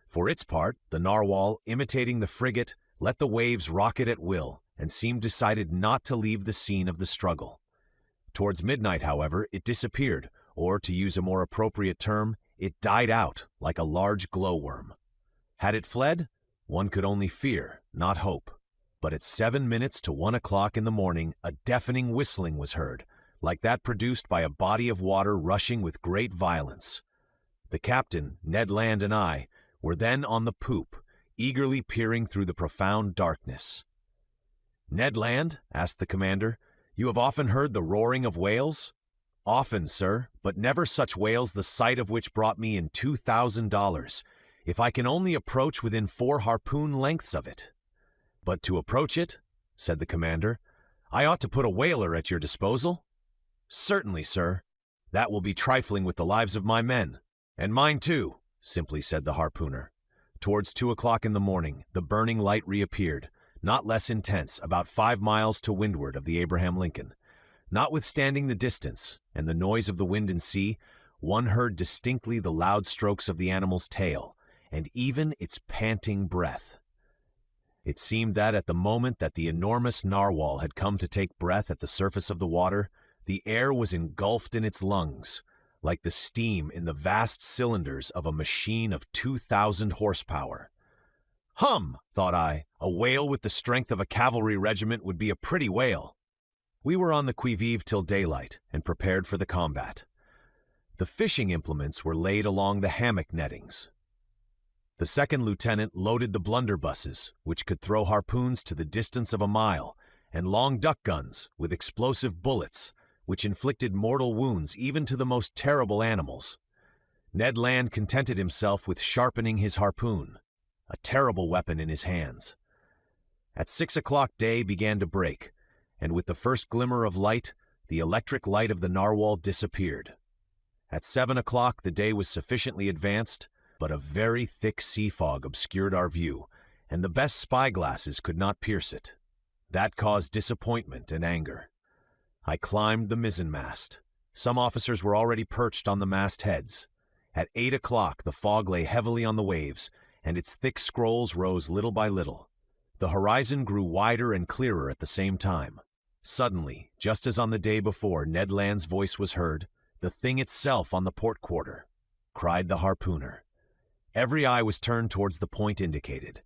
For its part, the narwhal, imitating the frigate, let the waves rock it at will and seemed decided not to leave the scene of the struggle. Towards midnight, however, it disappeared, or, to use a more appropriate term, it died out like a large glowworm. Had it fled? One could only fear, not hope. But at 7 minutes to 1 o'clock in the morning, a deafening whistling was heard, like that produced by a body of water rushing with great violence. The captain, Ned Land, and I were then on the poop, eagerly peering through the profound darkness. "Ned Land," asked the commander, "you have often heard the roaring of whales?" "Often, sir, but never such whales the sight of which brought me in $2,000, if I can only approach within 4 harpoon lengths of it." "But to approach it," said the commander, "I ought to put a whaler at your disposal?" "Certainly, sir. That will be trifling with the lives of my men." "And mine too," simply said the harpooner. Towards 2 o'clock in the morning, the burning light reappeared, not less intense, about 5 miles to windward of the Abraham Lincoln. Notwithstanding the distance and the noise of the wind and sea, one heard distinctly the loud strokes of the animal's tail, and even its panting breath. It seemed that at the moment that the enormous narwhal had come to take breath at the surface of the water, the air was engulfed in its lungs, like the steam in the vast cylinders of a machine of 2,000 horsepower. "Hum!" thought I, "a whale with the strength of a cavalry regiment would be a pretty whale." We were on the qui-vive till daylight and prepared for the combat. The fishing implements were laid along the hammock nettings. The second lieutenant loaded the blunderbusses, which could throw harpoons to the distance of a mile, and long duck guns with explosive bullets, which inflicted mortal wounds even to the most terrible animals. Ned Land contented himself with sharpening his harpoon, a terrible weapon in his hands. At 6 o'clock day began to break, and with the first glimmer of light, the electric light of the narwhal disappeared. At 7 o'clock the day was sufficiently advanced, but a very thick sea fog obscured our view, and the best spyglasses could not pierce it. That caused disappointment and anger. I climbed the mizzenmast. Some officers were already perched on the mastheads. At 8 o'clock the fog lay heavily on the waves, and its thick scrolls rose little by little. The horizon grew wider and clearer at the same time. Suddenly, just as on the day before, Ned Land's voice was heard. "The thing itself on the port quarter," cried the harpooner. Every eye was turned towards the point indicated.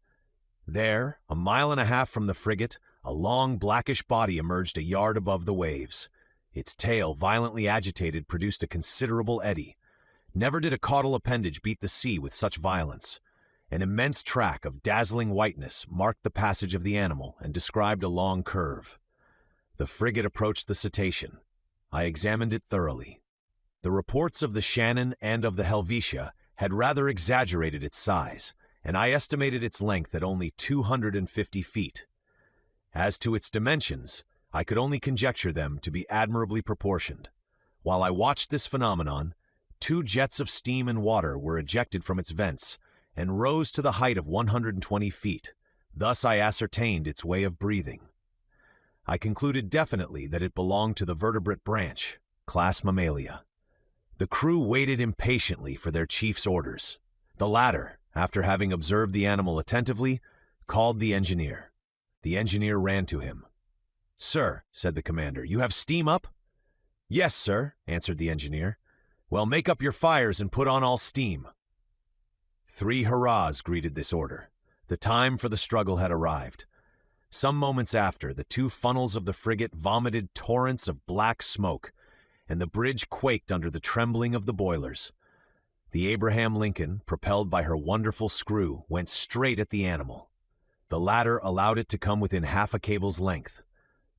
There, a mile and a half from the frigate, a long blackish body emerged a yard above the waves. Its tail, violently agitated, produced a considerable eddy. Never did a caudal appendage beat the sea with such violence. An immense track of dazzling whiteness marked the passage of the animal and described a long curve. The frigate approached the cetacean. I examined it thoroughly. The reports of the Shannon and of the Helvetia had rather exaggerated its size, and I estimated its length at only 250 feet. As to its dimensions, I could only conjecture them to be admirably proportioned. While I watched this phenomenon, 2 jets of steam and water were ejected from its vents and rose to the height of 120 feet, Thus I ascertained its way of breathing. I concluded definitely that it belonged to the vertebrate branch, class Mammalia. The crew waited impatiently for their chief's orders. The latter, after having observed the animal attentively, called the engineer. The engineer ran to him. "Sir," said the commander, "you have steam up?" "Yes, sir," answered the engineer. "Well, make up your fires and put on all steam." 3 hurrahs greeted this order. The time for the struggle had arrived. Some moments after, the 2 funnels of the frigate vomited torrents of black smoke, and the bridge quaked under the trembling of the boilers. The Abraham Lincoln, propelled by her wonderful screw, went straight at the animal. The latter allowed it to come within half a cable's length.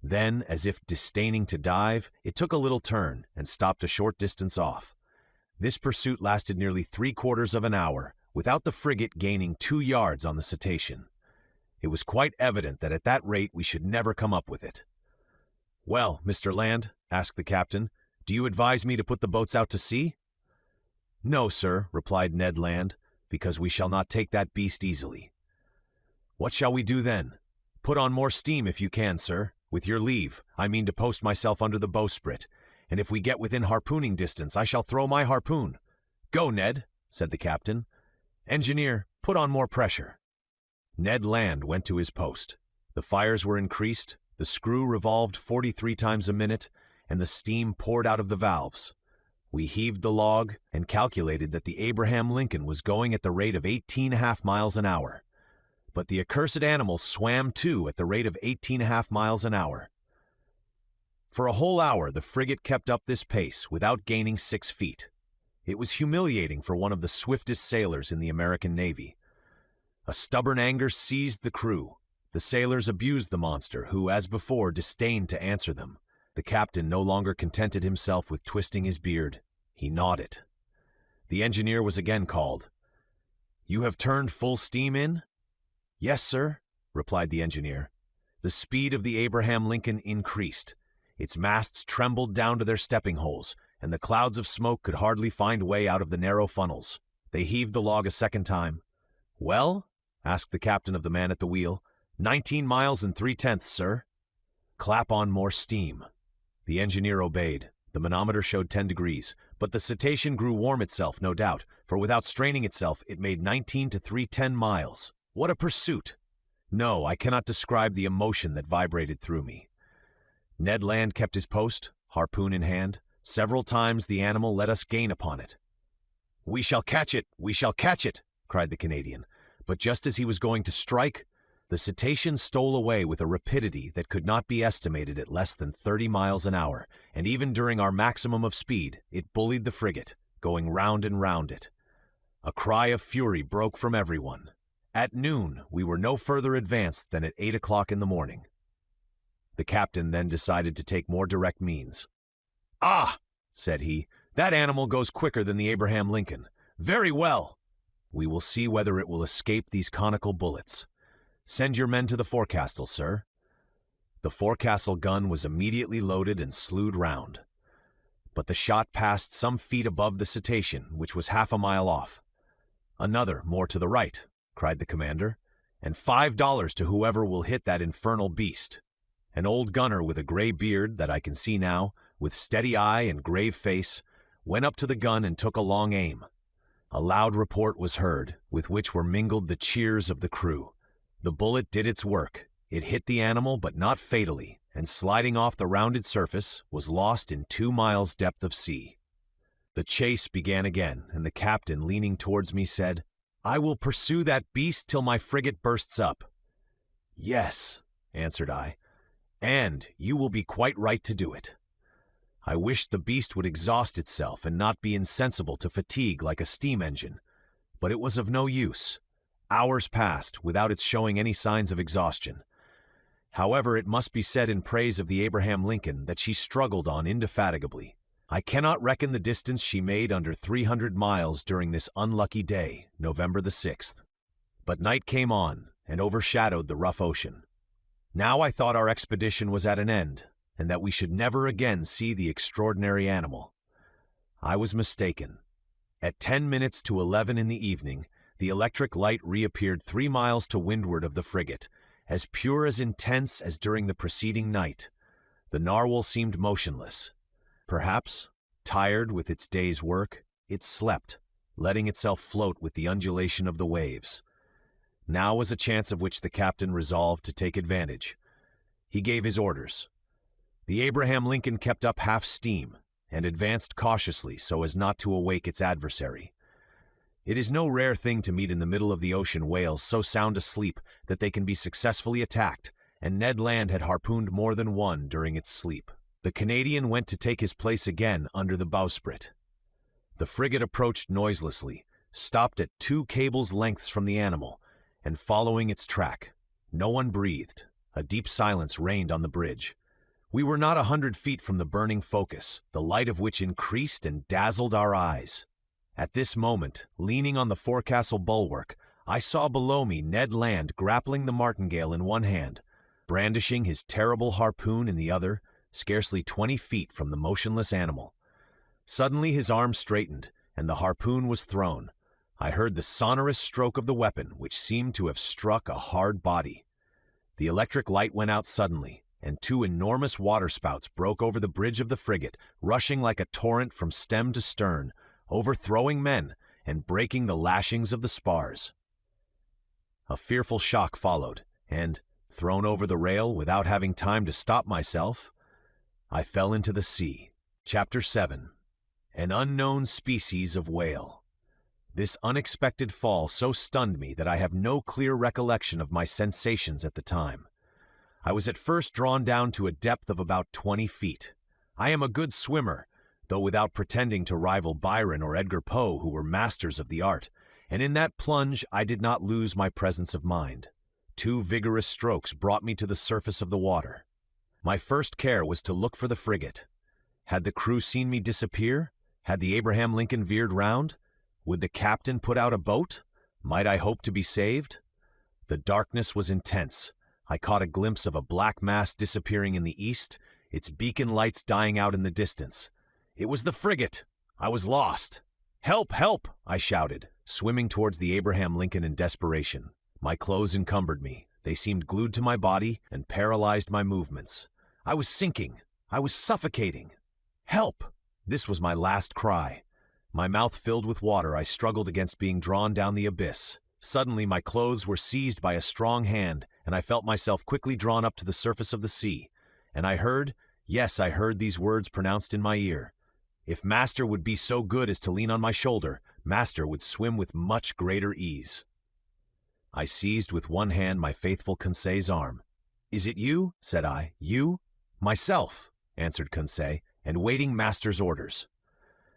Then, as if disdaining to dive, it took a little turn and stopped a short distance off. This pursuit lasted nearly 3/4 of an hour, without the frigate gaining 2 yards on the cetacean. It was quite evident that at that rate we should never come up with it. "Well, Mr. Land," asked the captain, "do you advise me to put the boats out to sea?" "No, sir," replied Ned Land, "because we shall not take that beast easily." "What shall we do then?" "Put on more steam if you can, sir. With your leave, I mean to post myself under the bowsprit, and if we get within harpooning distance, I shall throw my harpoon." "Go, Ned," said the captain. "Engineer, put on more pressure." Ned Land went to his post. The fires were increased, the screw revolved 43 times a minute, and the steam poured out of the valves. We heaved the log and calculated that the Abraham Lincoln was going at the rate of 18.5 miles an hour. But the accursed animal swam too at the rate of 18.5 miles an hour. For a whole hour the frigate kept up this pace without gaining 6 feet. It was humiliating for one of the swiftest sailors in the American Navy. A stubborn anger seized the crew. The sailors abused the monster, who, as before, disdained to answer them. The captain no longer contented himself with twisting his beard. He gnawed it. The engineer was again called. "You have turned full steam in?" "Yes, sir," replied the engineer. The speed of the Abraham Lincoln increased. Its masts trembled down to their stepping holes, and the clouds of smoke could hardly find way out of the narrow funnels. They heaved the log a second time. "Well?" asked the captain of the man at the wheel. 19 miles and 3/10, sir." "Clap on more steam." The engineer obeyed. The manometer showed 10 degrees, but the cetacean grew warm itself, no doubt, for without straining itself, it made 19 to 3/10 miles. What a pursuit! No, I cannot describe the emotion that vibrated through me. Ned Land kept his post, harpoon in hand. Several times the animal let us gain upon it. "We shall catch it! We shall catch it!" cried the Canadian. But just as he was going to strike, the cetacean stole away with a rapidity that could not be estimated at less than 30 miles an hour, and even during our maximum of speed, it bullied the frigate, going round and round it. A cry of fury broke from everyone. At noon, we were no further advanced than at 8 o'clock in the morning. The captain then decided to take more direct means. "Ah," said he, "that animal goes quicker than the Abraham Lincoln. Very well. We will see whether it will escape these conical bullets. Send your men to the forecastle, sir." The forecastle gun was immediately loaded and slewed round. But the shot passed some feet above the cetacean, which was half a mile off. "Another, more to the right," cried the commander, "and $5 to whoever will hit that infernal beast." An old gunner with a gray beard that I can see now, with steady eye and grave face, went up to the gun and took a long aim. A loud report was heard, with which were mingled the cheers of the crew. The bullet did its work. It hit the animal, but not fatally, and sliding off the rounded surface, was lost in 2 miles' depth of sea. The chase began again, and the captain, leaning towards me, said, "I will pursue that beast till my frigate bursts up." "Yes," answered I, "and you will be quite right to do it." I wished the beast would exhaust itself and not be insensible to fatigue like a steam engine, but it was of no use. Hours passed without its showing any signs of exhaustion. However, it must be said in praise of the Abraham Lincoln that she struggled on indefatigably. I cannot reckon the distance she made under 300 miles during this unlucky day, November the 6th. But night came on and overshadowed the rough ocean. Now I thought our expedition was at an end, and that we should never again see the extraordinary animal. I was mistaken. At 10 minutes to 11 in the evening, The electric light reappeared 3 miles to windward of the frigate, as pure as intense as during the preceding night. The narwhal seemed motionless. Perhaps, tired with its day's work, it slept, letting itself float with the undulation of the waves. Now was a chance of which the captain resolved to take advantage. He gave his orders. The Abraham Lincoln kept up half steam and advanced cautiously so as not to awake its adversary. It is no rare thing to meet in the middle of the ocean whales so sound asleep that they can be successfully attacked, and Ned Land had harpooned more than one during its sleep. The Canadian went to take his place again under the bowsprit. The frigate approached noiselessly, stopped at 2 cables' lengths from the animal, and following its track. No one breathed. A deep silence reigned on the bridge. We were not 100 feet from the burning focus, the light of which increased and dazzled our eyes. At this moment, leaning on the forecastle bulwark, I saw below me Ned Land grappling the martingale in one hand, brandishing his terrible harpoon in the other, scarcely 20 feet from the motionless animal. Suddenly his arm straightened, and the harpoon was thrown. I heard the sonorous stroke of the weapon, which seemed to have struck a hard body. The electric light went out suddenly, and 2 enormous waterspouts broke over the bridge of the frigate, rushing like a torrent from stem to stern, overthrowing men and breaking the lashings of the spars. A fearful shock followed, and, thrown over the rail without having time to stop myself, I fell into the sea. Chapter 7. An unknown species of whale. This unexpected fall so stunned me that I have no clear recollection of my sensations at the time. I was at first drawn down to a depth of about 20 feet. I am a good swimmer, though without pretending to rival Byron or Edgar Poe, who were masters of the art, and in that plunge I did not lose my presence of mind. 2 vigorous strokes brought me to the surface of the water. My first care was to look for the frigate. Had the crew seen me disappear? Had the Abraham Lincoln veered round? Would the captain put out a boat? Might I hope to be saved? The darkness was intense. I caught a glimpse of a black mass disappearing in the east, its beacon lights dying out in the distance. It was the frigate! I was lost! "Help! Help!" I shouted, swimming towards the Abraham Lincoln in desperation. My clothes encumbered me. They seemed glued to my body and paralyzed my movements. I was sinking. I was suffocating. "Help!" This was my last cry. My mouth filled with water, I struggled against being drawn down the abyss. Suddenly, my clothes were seized by a strong hand, and I felt myself quickly drawn up to the surface of the sea. And I heard, yes, I heard these words pronounced in my ear. If Master would be so good as to lean on my shoulder, Master would swim with much greater ease. I seized with one hand my faithful Conseil's arm. "Is it you?" said I. "You?" "Myself," answered Conseil, and waiting Master's orders.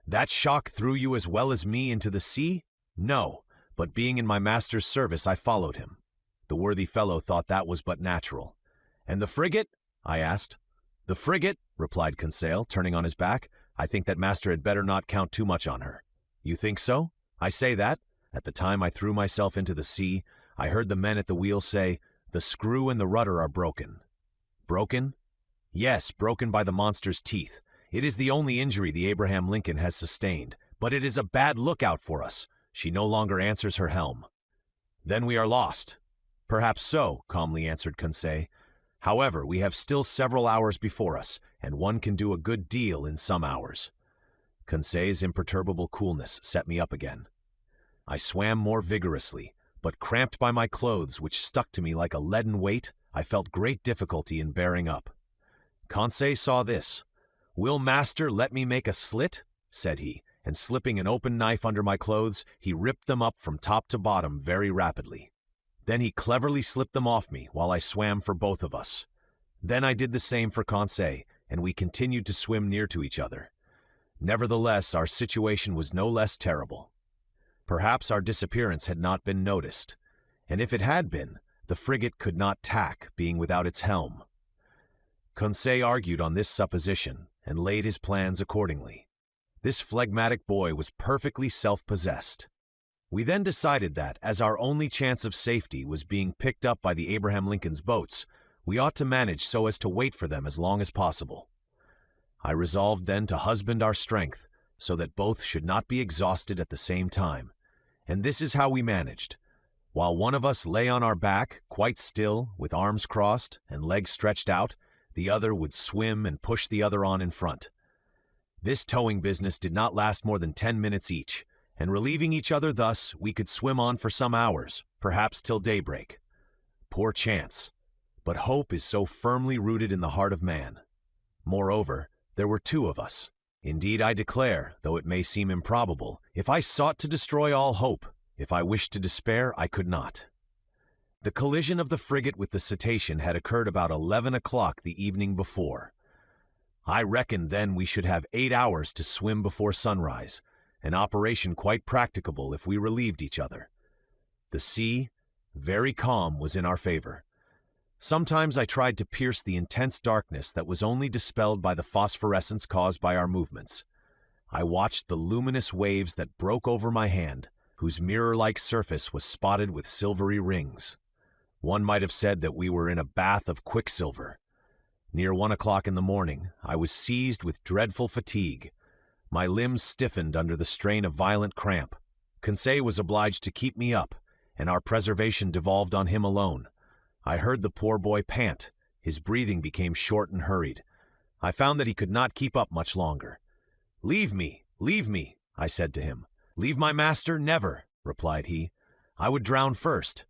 "That shock threw you as well as me into the sea?" "No, but being in my master's service, I followed him." The worthy fellow thought that was but natural. "And the frigate?" I asked. "The frigate," replied Conseil, turning on his back. "I think that Master had better not count too much on her." "You think so?" "I say that, at the time I threw myself into the sea, I heard the men at the wheel say, 'The screw and the rudder are broken.'" "Broken?" "Yes, broken by the monster's teeth. It is the only injury the Abraham Lincoln has sustained, but it is a bad lookout for us. She no longer answers her helm." "Then we are lost." "Perhaps so," calmly answered Conseil. "However, we have still several hours before us, and one can do a good deal in some hours." Conseil's imperturbable coolness set me up again. I swam more vigorously, but cramped by my clothes, which stuck to me like a leaden weight, I felt great difficulty in bearing up. Conseil saw this. "Will Master let me make a slit?" said he, and slipping an open knife under my clothes, he ripped them up from top to bottom very rapidly. Then he cleverly slipped them off me while I swam for both of us. Then I did the same for Conseil, and we continued to swim near to each other. Nevertheless, our situation was no less terrible. Perhaps our disappearance had not been noticed, and if it had been, the frigate could not tack, being without its helm. Conseil argued on this supposition, and laid his plans accordingly. This phlegmatic boy was perfectly self-possessed. We then decided that, as our only chance of safety was being picked up by the Abraham Lincoln's boats, we ought to manage so as to wait for them as long as possible. I resolved then to husband our strength, so that both should not be exhausted at the same time, And this is how we managed. While one of us lay on our back, quite still, with arms crossed and legs stretched out, the other would swim and push the other on in front. This towing business did not last more than 10 minutes each, and relieving each other thus, we could swim on for some hours, perhaps till daybreak. Poor chance. But hope is so firmly rooted in the heart of man. Moreover, there were two of us. Indeed, I declare, though it may seem improbable, if I sought to destroy all hope, if I wished to despair, I could not. The collision of the frigate with the cetacean had occurred about 11 o'clock the evening before. I reckoned then we should have 8 hours to swim before sunrise, an operation quite practicable if we relieved each other. The sea, very calm, was in our favor. Sometimes I tried to pierce the intense darkness that was only dispelled by the phosphorescence caused by our movements. I watched the luminous waves that broke over my hand, whose mirror-like surface was spotted with silvery rings. One might have said that we were in a bath of quicksilver. Near 1 o'clock in the morning, I was seized with dreadful fatigue. My limbs stiffened under the strain of violent cramp. Conseil was obliged to keep me up, and our preservation devolved on him alone. I heard the poor boy pant. His breathing became short and hurried. I found that he could not keep up much longer. Leave me, I said to him. Leave my master? Never, replied he. I would drown first.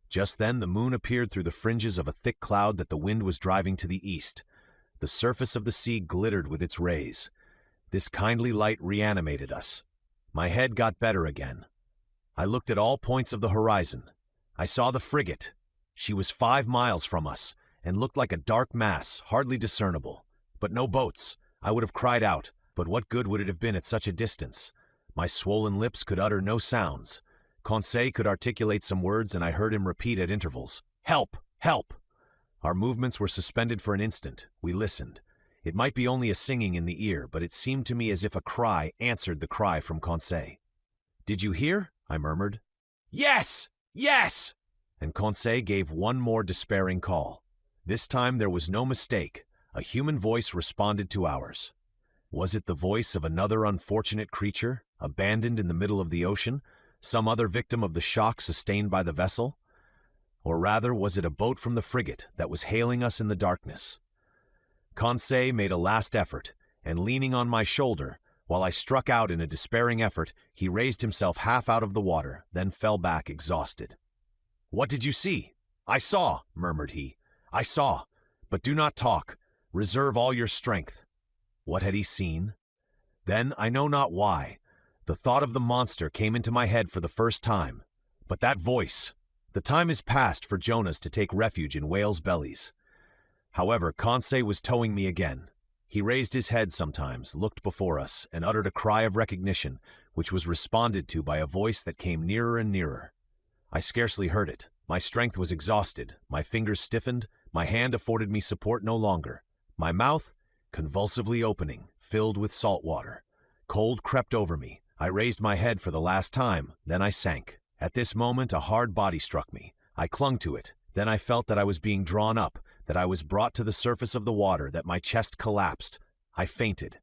Just then the moon appeared through the fringes of a thick cloud that the wind was driving to the east. The surface of the sea glittered with its rays. This kindly light reanimated us. My head got better again. I looked at all points of the horizon. I saw the frigate. She was 5 miles from us, and looked like a dark mass, hardly discernible. But no boats. I would have cried out, but what good would it have been at such a distance? My swollen lips could utter no sounds. Conseil could articulate some words, and I heard him repeat at intervals, "Help! Help!" Our movements were suspended for an instant. We listened. It might be only a singing in the ear, but it seemed to me as if a cry answered the cry from Conseil. "Did you hear?" I murmured. "Yes! Yes!" And Conseil gave one more despairing call. This time there was no mistake. A human voice responded to ours. Was it the voice of another unfortunate creature, abandoned in the middle of the ocean, some other victim of the shock sustained by the vessel? Or rather, was it a boat from the frigate that was hailing us in the darkness? Conseil made a last effort, and leaning on my shoulder, while I struck out in a despairing effort, he raised himself half out of the water, then fell back exhausted. "What did you see?" "I saw," murmured he. "I saw. But do not talk. Reserve all your strength." What had he seen? Then, I know not why, the thought of the monster came into my head for the first time. But that voice! The time is past for Jonahs to take refuge in whales' bellies. However, Conseil was towing me again. He raised his head sometimes, looked before us, and uttered a cry of recognition, which was responded to by a voice that came nearer and nearer. I scarcely heard it. My strength was exhausted, my fingers stiffened, my hand afforded me support no longer. My mouth, convulsively opening, filled with salt water. Cold crept over me. I raised my head for the last time, then I sank. At this moment a hard body struck me. I clung to it. Then I felt that I was being drawn up, that I was brought to the surface of the water, that my chest collapsed. I fainted.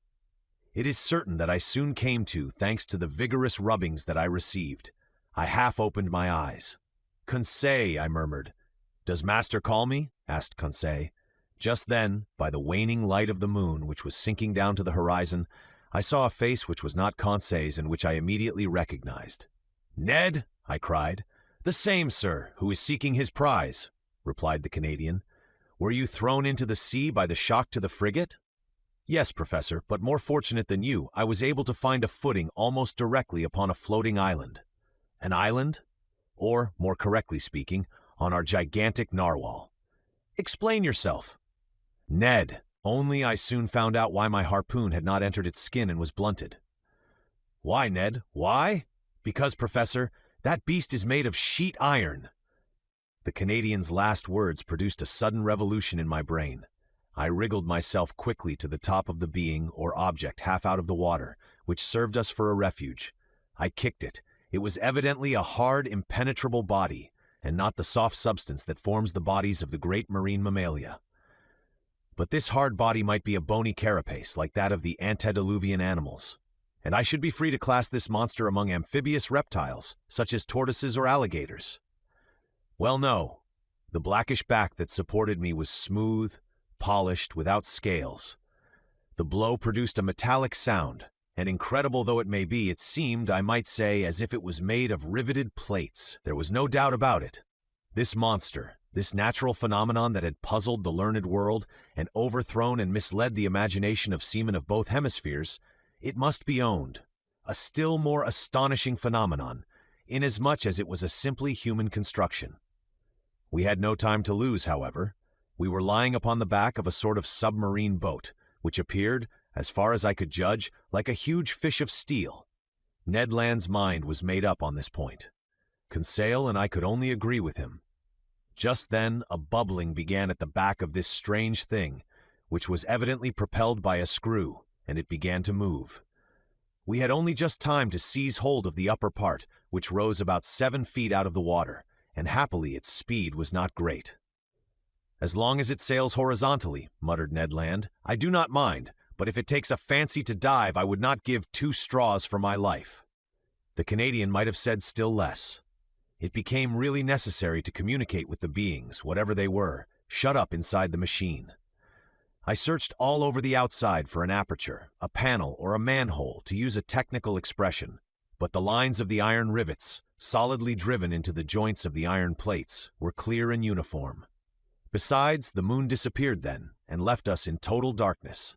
It is certain that I soon came to, thanks to the vigorous rubbings that I received. I half opened my eyes. "Conseil," I murmured. "Does master call me?" asked Conseil. Just then, by the waning light of the moon, which was sinking down to the horizon, I saw a face which was not Conseil's and which I immediately recognized. "Ned?" I cried. "The same, sir, who is seeking his prize," replied the Canadian. "Were you thrown into the sea by the shock to the frigate?" "Yes, Professor, but more fortunate than you, I was able to find a footing almost directly upon a floating island." "An island?" "Or, more correctly speaking, on our gigantic narwhal." "Explain yourself." "Ned, only I soon found out why my harpoon had not entered its skin and was blunted." "Why, Ned, why?" "Because, Professor, that beast is made of sheet iron." The Canadian's last words produced a sudden revolution in my brain. I wriggled myself quickly to the top of the being or object half out of the water, which served us for a refuge. I kicked it. It was evidently a hard, impenetrable body, and not the soft substance that forms the bodies of the great marine mammalia. But this hard body might be a bony carapace, like that of the antediluvian animals. and I should be free to class this monster among amphibious reptiles, such as tortoises or alligators. Well, no. The blackish back that supported me was smooth, polished, without scales. The blow produced a metallic sound, and incredible though it may be, it seemed, I might say, as if it was made of riveted plates. There was no doubt about it. This monster, this natural phenomenon that had puzzled the learned world and overthrown and misled the imagination of seamen of both hemispheres, it must be owned, a still more astonishing phenomenon, inasmuch as it was a simply human construction. We had no time to lose, however. We were lying upon the back of a sort of submarine boat, which appeared, as far as I could judge, like a huge fish of steel. Ned Land's mind was made up on this point. Conseil and I could only agree with him. Just then, a bubbling began at the back of this strange thing, which was evidently propelled by a screw, and it began to move. We had only just time to seize hold of the upper part, which rose about 7 feet out of the water, and happily its speed was not great. "As long as it sails horizontally," muttered Ned Land, "I do not mind, but if it takes a fancy to dive, I would not give 2 straws for my life." The Canadian might have said still less. It became really necessary to communicate with the beings, whatever they were, shut up inside the machine. I searched all over the outside for an aperture, a panel, or a manhole, to use a technical expression, but the lines of the iron rivets, solidly driven into the joints of the iron plates, were clear and uniform. Besides, the moon disappeared then, and left us in total darkness.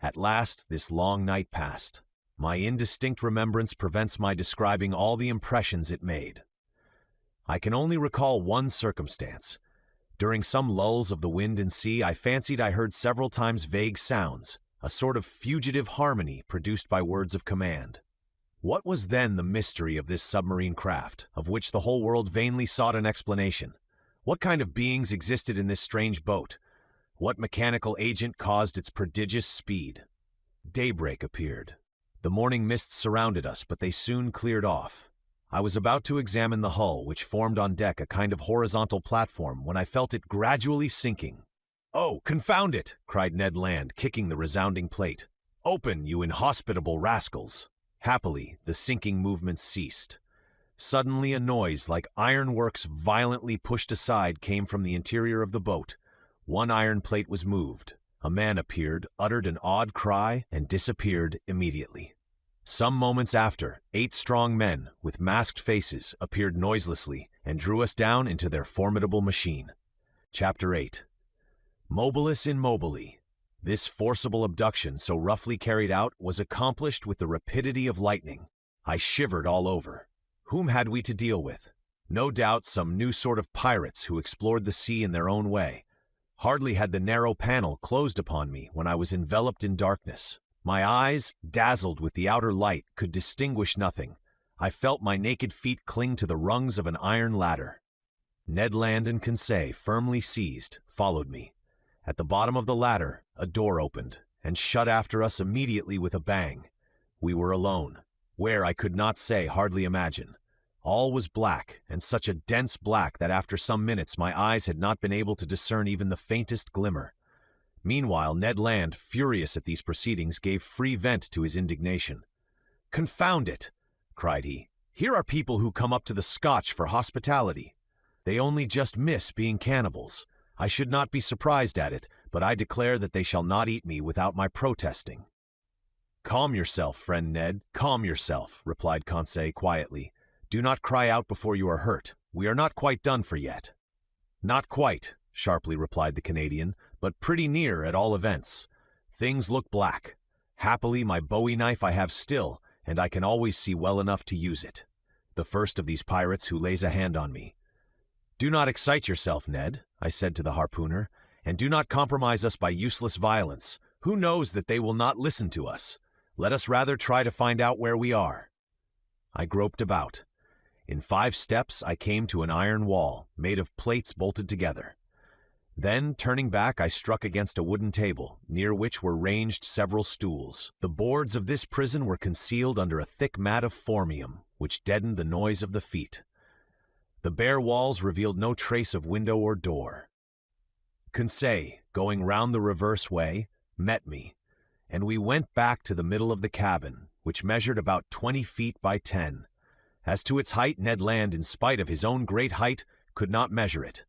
At last, this long night passed. My indistinct remembrance prevents my describing all the impressions it made. I can only recall one circumstance. During some lulls of the wind and sea, I fancied I heard several times vague sounds, a sort of fugitive harmony produced by words of command. What was then the mystery of this submarine craft, of which the whole world vainly sought an explanation? What kind of beings existed in this strange boat? What mechanical agent caused its prodigious speed? Daybreak appeared. The morning mists surrounded us, but they soon cleared off. I was about to examine the hull, which formed on deck a kind of horizontal platform, when I felt it gradually sinking. "Oh, confound it!" cried Ned Land, kicking the resounding plate. "Open, you inhospitable rascals!" Happily, the sinking movement ceased. Suddenly a noise like ironworks violently pushed aside came from the interior of the boat. One iron plate was moved. A man appeared, uttered an odd cry, and disappeared immediately. Some moments after, 8 strong men, with masked faces, appeared noiselessly and drew us down into their formidable machine. Chapter 8. Mobilis in mobili. This forcible abduction, so roughly carried out, was accomplished with the rapidity of lightning. I shivered all over. Whom had we to deal with? No doubt some new sort of pirates who explored the sea in their own way. Hardly had the narrow panel closed upon me when I was enveloped in darkness. My eyes, dazzled with the outer light, could distinguish nothing. I felt my naked feet cling to the rungs of an iron ladder. Ned Land and Conseil, firmly seized, followed me. At the bottom of the ladder, a door opened, and shut after us immediately with a bang. We were alone. Where, I could not say, hardly imagine. All was black, and such a dense black that after some minutes my eyes had not been able to discern even the faintest glimmer. Meanwhile, Ned Land, furious at these proceedings, gave free vent to his indignation. "Confound it!" cried he. "Here are people who come up to the Scotch for hospitality. They only just miss being cannibals. I should not be surprised at it, but I declare that they shall not eat me without my protesting." "Calm yourself, friend Ned, calm yourself," replied Conseil quietly. "Do not cry out before you are hurt. We are not quite done for yet." "Not quite," sharply replied the Canadian, "but pretty near at all events. Things look black. Happily, my bowie knife I have still, and I can always see well enough to use it. The first of these pirates who lays a hand on me." "Do not excite yourself, Ned," I said to the harpooner, "and do not compromise us by useless violence. Who knows that they will not listen to us? Let us rather try to find out where we are." I groped about. In 5 steps I came to an iron wall, made of plates bolted together. Then, turning back, I struck against a wooden table, near which were ranged several stools. The boards of this prison were concealed under a thick mat of formium, which deadened the noise of the feet. The bare walls revealed no trace of window or door. Conseil, going round the reverse way, met me, and we went back to the middle of the cabin, which measured about 20 feet by 10. As to its height, Ned Land, in spite of his own great height, could not measure it.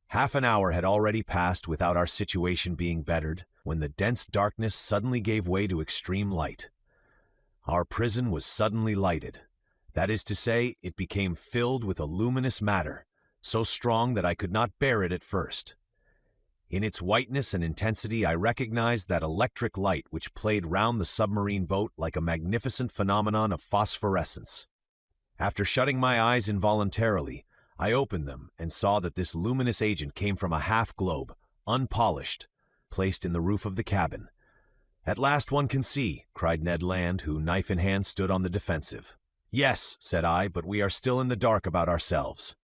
Half an hour had already passed without our situation being bettered, when the dense darkness suddenly gave way to extreme light. Our prison was suddenly lighted. That is to say, it became filled with a luminous matter, so strong that I could not bear it at first. In its whiteness and intensity, I recognized that electric light which played round the submarine boat like a magnificent phenomenon of phosphorescence. After shutting my eyes involuntarily, I opened them and saw that this luminous agent came from a half-globe, unpolished, placed in the roof of the cabin. "At last one can see," cried Ned Land, who, knife in hand, stood on the defensive. "Yes," said I, "but we are still in the dark about ourselves."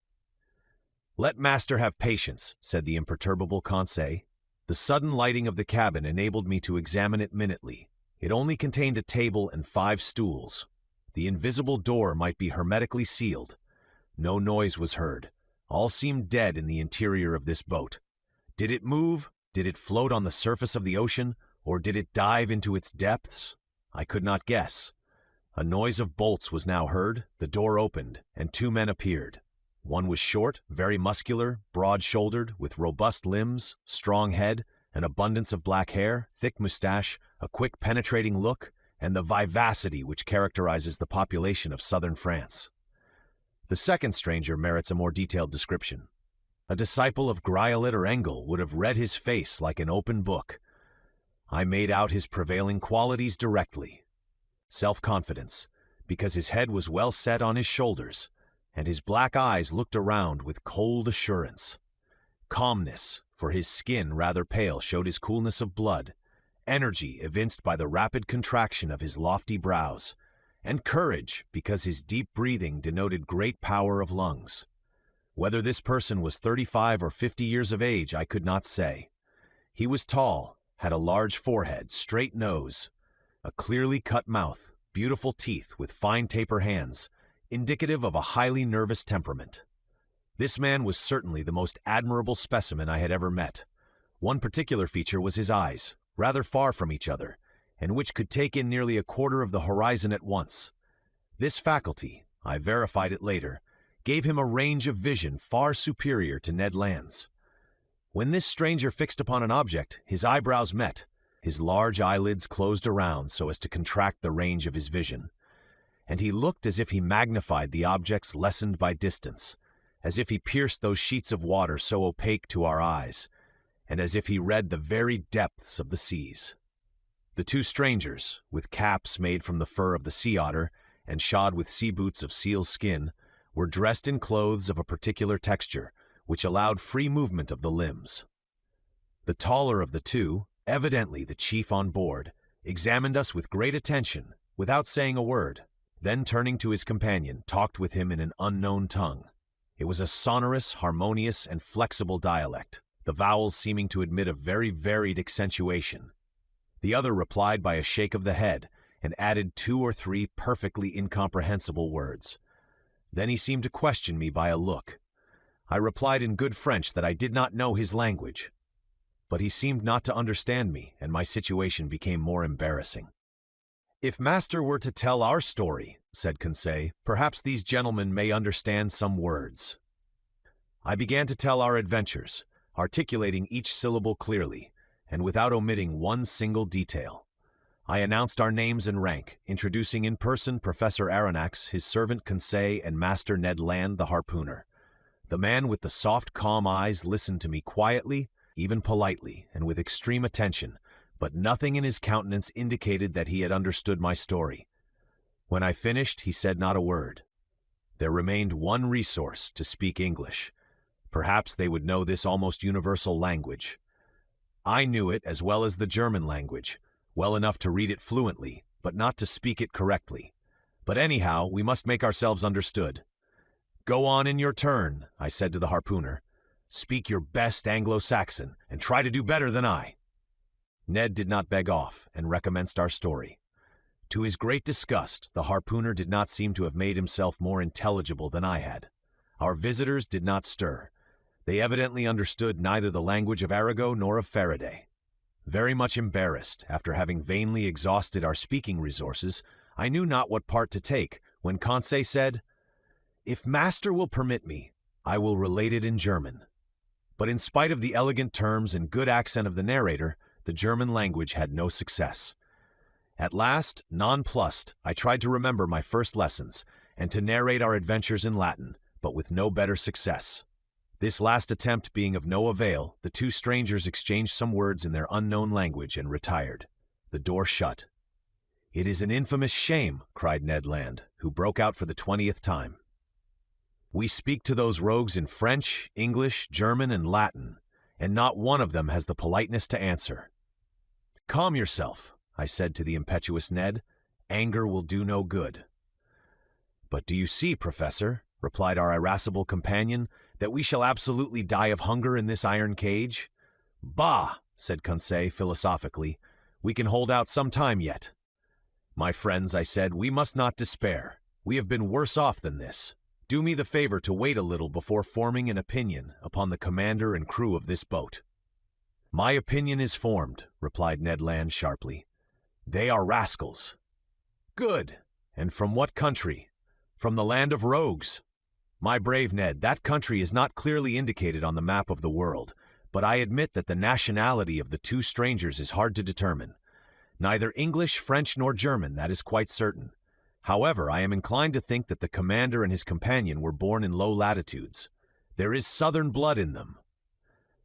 "Let master have patience," said the imperturbable Conseil. The sudden lighting of the cabin enabled me to examine it minutely. It only contained a table and 5 stools. The invisible door might be hermetically sealed. No noise was heard. All seemed dead in the interior of this boat. Did it move? Did it float on the surface of the ocean? Or did it dive into its depths? I could not guess. A noise of bolts was now heard, the door opened, and 2 men appeared. One was short, very muscular, broad-shouldered, with robust limbs, strong head, an abundance of black hair, thick mustache, a quick penetrating look, and the vivacity which characterizes the population of southern France. The second stranger merits a more detailed description. A disciple of Griolet or Engel would have read his face like an open book. I made out his prevailing qualities directly. Self-confidence, because his head was well set on his shoulders, and his black eyes looked around with cold assurance. Calmness, for his skin, rather pale, showed his coolness of blood. Energy, evinced by the rapid contraction of his lofty brows. And courage, because his deep breathing denoted great power of lungs. Whether this person was 35 or 50 years of age, I could not say. He was tall, had a large forehead, straight nose, a clearly cut mouth, beautiful teeth with fine taper hands, indicative of a highly nervous temperament. This man was certainly the most admirable specimen I had ever met. One particular feature was his eyes, rather far from each other, and which could take in nearly a quarter of the horizon at once. This faculty, I verified it later, gave him a range of vision far superior to Ned Land's. When this stranger fixed upon an object, his eyebrows met, his large eyelids closed around so as to contract the range of his vision, and he looked as if he magnified the objects lessened by distance, as if he pierced those sheets of water so opaque to our eyes, and as if he read the very depths of the seas. The 2 strangers, with caps made from the fur of the sea otter and shod with sea boots of seal's skin, were dressed in clothes of a particular texture, which allowed free movement of the limbs. The taller of the 2, evidently the chief on board, examined us with great attention, without saying a word, then turning to his companion, talked with him in an unknown tongue. It was a sonorous, harmonious, and flexible dialect, the vowels seeming to admit of very varied accentuation. The other replied by a shake of the head, and added 2 or 3 perfectly incomprehensible words. Then he seemed to question me by a look. I replied in good French that I did not know his language. But he seemed not to understand me, and my situation became more embarrassing. "If master were to tell our story," said Conseil, "perhaps these gentlemen may understand some words." I began to tell our adventures, articulating each syllable clearly, and without omitting one single detail. I announced our names and rank, introducing in person Professor Aronnax, his servant Conseil, and Master Ned Land, the harpooner. The man with the soft, calm eyes listened to me quietly, even politely, and with extreme attention, but nothing in his countenance indicated that he had understood my story. When I finished, he said not a word. There remained one resource: to speak English. Perhaps they would know this almost universal language. I knew it as well as the German language, well enough to read it fluently, but not to speak it correctly. But anyhow, we must make ourselves understood. "Go on in your turn," I said to the harpooner. "Speak your best Anglo-Saxon, and try to do better than I." Ned did not beg off, and recommenced our story. To his great disgust, the harpooner did not seem to have made himself more intelligible than I had. Our visitors did not stir. They evidently understood neither the language of Arago nor of Faraday. Very much embarrassed, after having vainly exhausted our speaking resources, I knew not what part to take, when Conseil said, "If master will permit me, I will relate it in German." But in spite of the elegant terms and good accent of the narrator, the German language had no success. At last, nonplussed, I tried to remember my first lessons and to narrate our adventures in Latin, but with no better success. This last attempt being of no avail, the two strangers exchanged some words in their unknown language and retired. The door shut. "It is an infamous shame," cried Ned Land, who broke out for the 20th time. "We speak to those rogues in French, English, German, and Latin, and not one of them has the politeness to answer." "Calm yourself," I said to the impetuous Ned. "Anger will do no good." "But do you see, Professor," replied our irascible companion, "that we shall absolutely die of hunger in this iron cage?" "Bah!" said Conseil philosophically. "We can hold out some time yet." "My friends," I said, "we must not despair. We have been worse off than this. Do me the favor to wait a little before forming an opinion upon the commander and crew of this boat." "My opinion is formed," replied Ned Land sharply. "They are rascals." "Good! And from what country?" "From the land of rogues." "My brave Ned, that country is not clearly indicated on the map of the world, but I admit that the nationality of the two strangers is hard to determine. Neither English, French, nor German, that is quite certain. However, I am inclined to think that the commander and his companion were born in low latitudes. There is southern blood in them.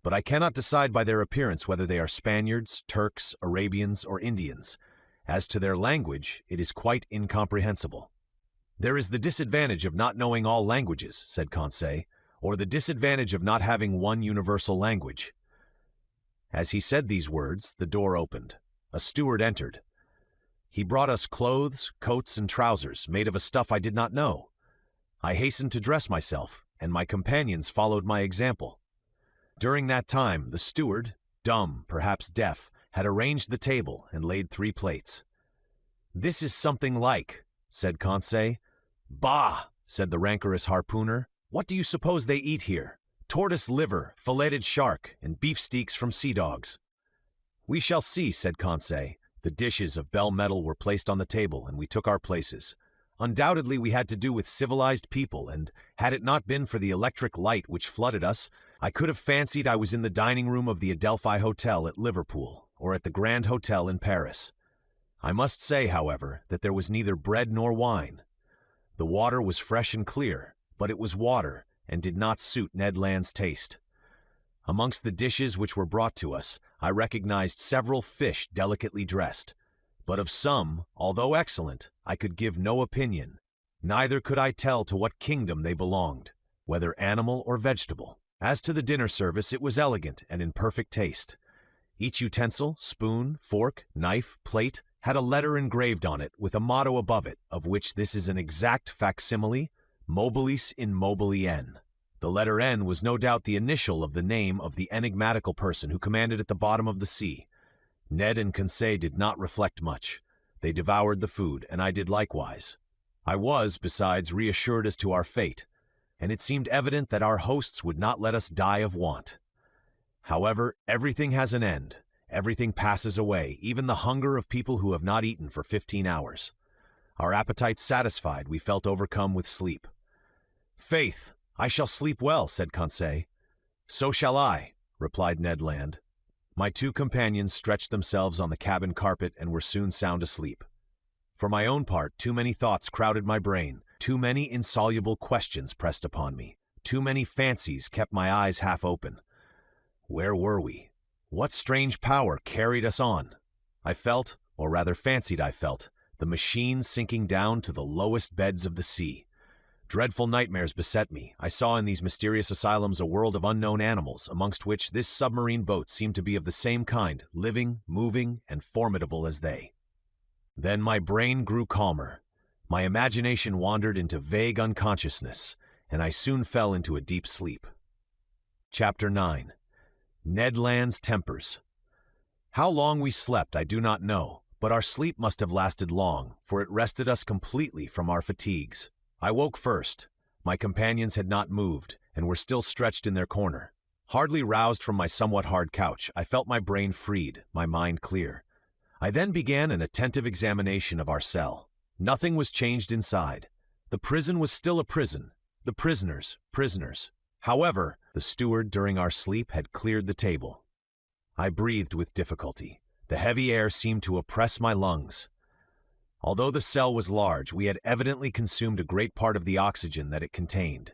But I cannot decide by their appearance whether they are Spaniards, Turks, Arabians, or Indians. As to their language, it is quite incomprehensible." "There is the disadvantage of not knowing all languages," said Conseil, "or the disadvantage of not having one universal language." As he said these words, the door opened. A steward entered. He brought us clothes, coats, and trousers made of a stuff I did not know. I hastened to dress myself, and my companions followed my example. During that time, the steward, dumb, perhaps deaf, had arranged the table and laid 3 plates. "This is something like," said Conseil. "Bah!" said the rancorous harpooner. "What do you suppose they eat here? Tortoise liver, filleted shark, and beefsteaks from sea dogs." "We shall see," said Conseil. The dishes of bell metal were placed on the table, and we took our places. Undoubtedly we had to do with civilized people, and had it not been for the electric light which flooded us, I could have fancied I was in the dining room of the Adelphi Hotel at Liverpool, or at the Grand Hotel in Paris. I must say, however, that there was neither bread nor wine. The water was fresh and clear, but it was water, and did not suit Ned Land's taste. Amongst the dishes which were brought to us, I recognized several fish delicately dressed, but of some, although excellent, I could give no opinion. Neither could I tell to what kingdom they belonged, whether animal or vegetable. As to the dinner service, it was elegant and in perfect taste. Each utensil, spoon, fork, knife, plate, had a letter engraved on it with a motto above it, of which this is an exact facsimile, Mobilis in mobili N. The letter N was no doubt the initial of the name of the enigmatical person who commanded at the bottom of the sea. Ned and Conseil did not reflect much. They devoured the food, and I did likewise. I was, besides, reassured as to our fate, and it seemed evident that our hosts would not let us die of want. However, everything has an end. Everything passes away, even the hunger of people who have not eaten for 15 hours. Our appetites satisfied, we felt overcome with sleep. "Faith, I shall sleep well," said Conseil. "So shall I," replied Ned Land. My two companions stretched themselves on the cabin carpet and were soon sound asleep. For my own part, too many thoughts crowded my brain, too many insoluble questions pressed upon me, too many fancies kept my eyes half open. Where were we? What strange power carried us on? I felt, or rather fancied I felt, the machine sinking down to the lowest beds of the sea. Dreadful nightmares beset me. I saw in these mysterious asylums a world of unknown animals, amongst which this submarine boat seemed to be of the same kind, living, moving, and formidable as they. Then my brain grew calmer. My imagination wandered into vague unconsciousness, and I soon fell into a deep sleep. Chapter 9. Ned Land's Tempers. How long we slept I do not know, but our sleep must have lasted long, for it rested us completely from our fatigues. I woke first. My companions had not moved, and were still stretched in their corner. Hardly roused from my somewhat hard couch, I felt my brain freed, my mind clear. I then began an attentive examination of our cell. Nothing was changed inside. The prison was still a prison. The prisoners, prisoners. However, the steward during our sleep had cleared the table. I breathed with difficulty. The heavy air seemed to oppress my lungs. Although the cell was large, we had evidently consumed a great part of the oxygen that it contained.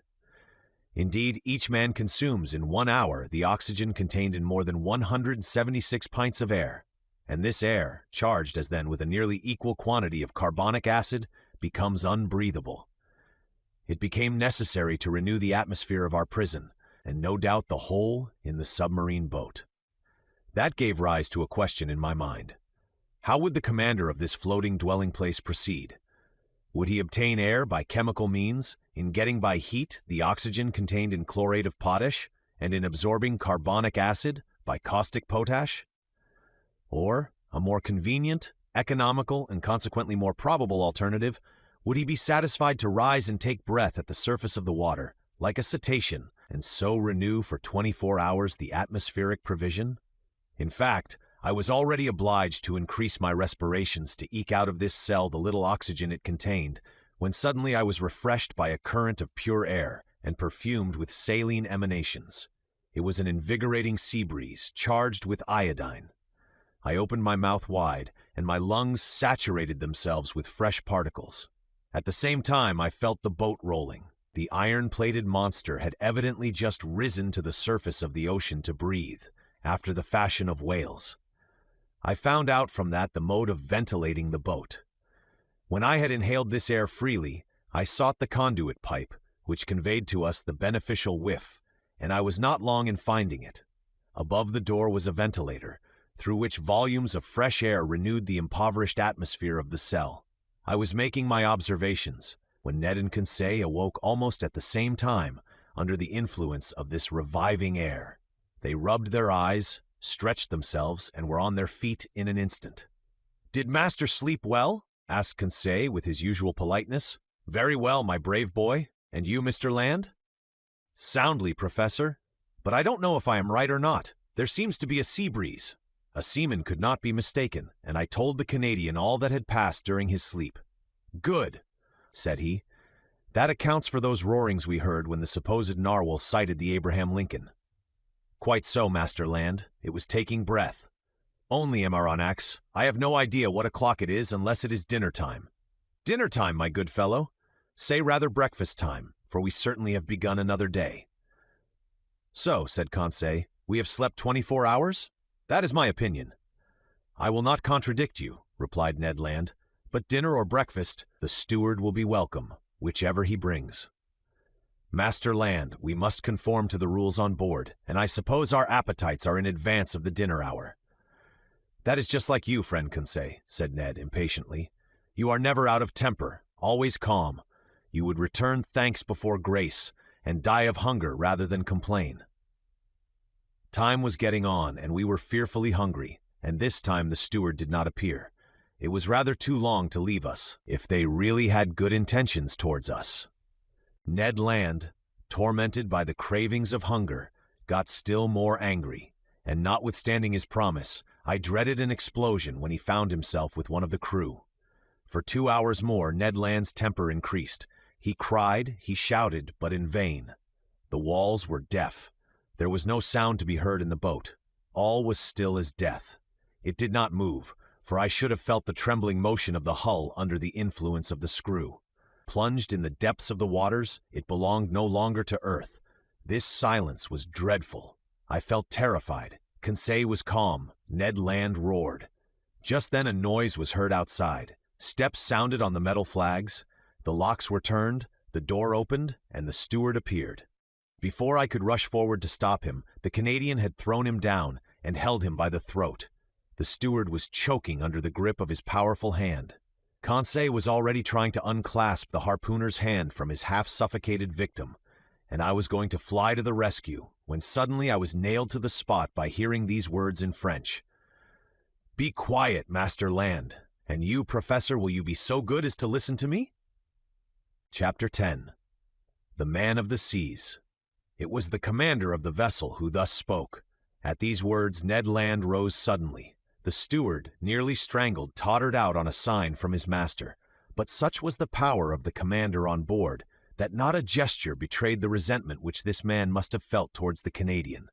Indeed, each man consumes in 1 hour the oxygen contained in more than 176 pints of air, and this air, charged as then with a nearly equal quantity of carbonic acid, becomes unbreathable. It became necessary to renew the atmosphere of our prison, and no doubt the hole in the submarine boat. That gave rise to a question in my mind. How would the commander of this floating dwelling place proceed? Would he obtain air by chemical means, in getting by heat the oxygen contained in chlorate of potash, and in absorbing carbonic acid by caustic potash? Or, a more convenient, economical, and consequently more probable alternative, would he be satisfied to rise and take breath at the surface of the water, like a cetacean, and so renew for 24 hours the atmospheric provision? In fact, I was already obliged to increase my respirations to eke out of this cell the little oxygen it contained, when suddenly I was refreshed by a current of pure air and perfumed with saline emanations. It was an invigorating sea breeze, charged with iodine. I opened my mouth wide, and my lungs saturated themselves with fresh particles. At the same time, I felt the boat rolling. The iron-plated monster had evidently just risen to the surface of the ocean to breathe, after the fashion of whales. I found out from that the mode of ventilating the boat. When I had inhaled this air freely, I sought the conduit pipe, which conveyed to us the beneficial whiff, and I was not long in finding it. Above the door was a ventilator, through which volumes of fresh air renewed the impoverished atmosphere of the cell. I was making my observations, when Ned and Conseil awoke almost at the same time, under the influence of this reviving air. They rubbed their eyes, stretched themselves, and were on their feet in an instant. "Did master sleep well?" asked Conseil with his usual politeness. "Very well, my brave boy. And you, Mr. Land?" "Soundly, Professor. But I don't know if I am right or not. There seems to be a sea breeze." A seaman could not be mistaken, and I told the Canadian all that had passed during his sleep. "Good," said he. "That accounts for those roarings we heard when the supposed narwhal sighted the Abraham Lincoln." "Quite so, Master Land. It was taking breath. Only, Aronnax, I have no idea what o'clock it is unless it is dinner time." "Dinner time, my good fellow. Say rather breakfast time, for we certainly have begun another day." "So," said Conseil, "we have slept 24 hours? That is my opinion." "I will not contradict you," replied Ned Land, "but dinner or breakfast, the steward will be welcome, whichever he brings." "Master Land, we must conform to the rules on board, and I suppose our appetites are in advance of the dinner hour." "That is just like you, friend Conseil," said Ned impatiently. "You are never out of temper, always calm. You would return thanks before grace, and die of hunger rather than complain." Time was getting on, and we were fearfully hungry, and this time the steward did not appear. It was rather too long to leave us, if they really had good intentions towards us. Ned Land, tormented by the cravings of hunger, got still more angry, and notwithstanding his promise, I dreaded an explosion when he found himself with one of the crew. For 2 hours more, Ned Land's temper increased. He cried, he shouted, but in vain. The walls were deaf. There was no sound to be heard in the boat. All was still as death. It did not move, for I should have felt the trembling motion of the hull under the influence of the screw. Plunged in the depths of the waters, it belonged no longer to earth. This silence was dreadful. I felt terrified. Conseil was calm. Ned Land roared. Just then a noise was heard outside. Steps sounded on the metal flags. The locks were turned, the door opened, and the steward appeared. Before I could rush forward to stop him, the Canadian had thrown him down and held him by the throat. The steward was choking under the grip of his powerful hand. Conseil was already trying to unclasp the harpooner's hand from his half-suffocated victim, and I was going to fly to the rescue, when suddenly I was nailed to the spot by hearing these words in French. "Be quiet, Master Land, and you, Professor, will you be so good as to listen to me?" Chapter 10. The Man of the Seas. It was the commander of the vessel who thus spoke. At these words, Ned Land rose suddenly. The steward, nearly strangled, tottered out on a sign from his master, But such was the power of the commander on board that not a gesture betrayed the resentment which this man must have felt towards the Canadian.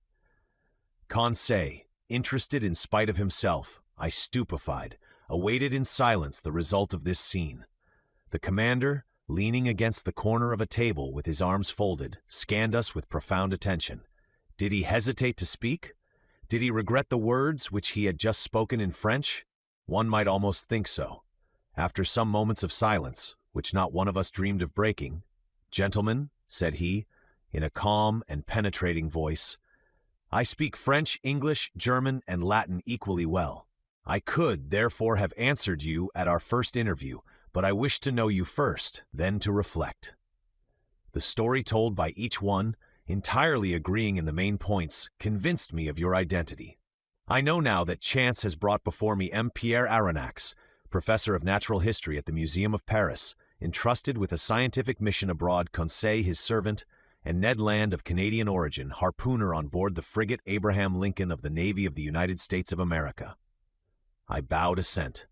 Conseil, interested in spite of himself, I stupefied, awaited in silence the result of this scene. The commander, leaning against the corner of a table with his arms folded, scanned us with profound attention. Did he hesitate to speak? Did he regret the words which he had just spoken in French? One might almost think so. After some moments of silence, which not one of us dreamed of breaking, "Gentlemen," said he, in a calm and penetrating voice, "I speak French, English, German, and Latin equally well. I could, therefore, have answered you at our first interview, but I wish to know you first, then to reflect." The story told by each one, entirely agreeing in the main points, convinced me of your identity. I know now that chance has brought before me Pierre Aronnax, professor of natural history at the Museum of Paris, entrusted with a scientific mission abroad, Conseil, his servant, and Ned Land, of Canadian origin, harpooner on board the frigate Abraham Lincoln of the Navy of the United States of America. I bowed assent.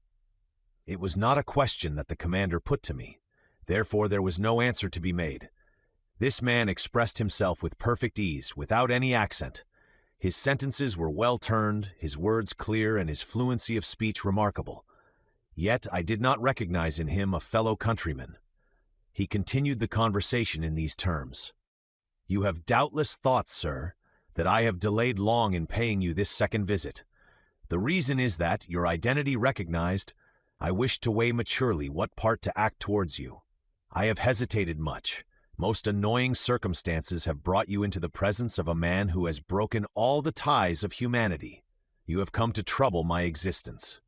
It was not a question that the commander put to me, therefore there was no answer to be made. This man expressed himself with perfect ease, without any accent. His sentences were well turned, his words clear, and his fluency of speech remarkable. Yet I did not recognize in him a fellow countryman. He continued the conversation in these terms. "You have doubtless thought, sir, that I have delayed long in paying you this second visit. The reason is that, your identity recognized, I wish to weigh maturely what part to act towards you. I have hesitated much. Most annoying circumstances have brought you into the presence of a man who has broken all the ties of humanity. You have come to trouble my existence."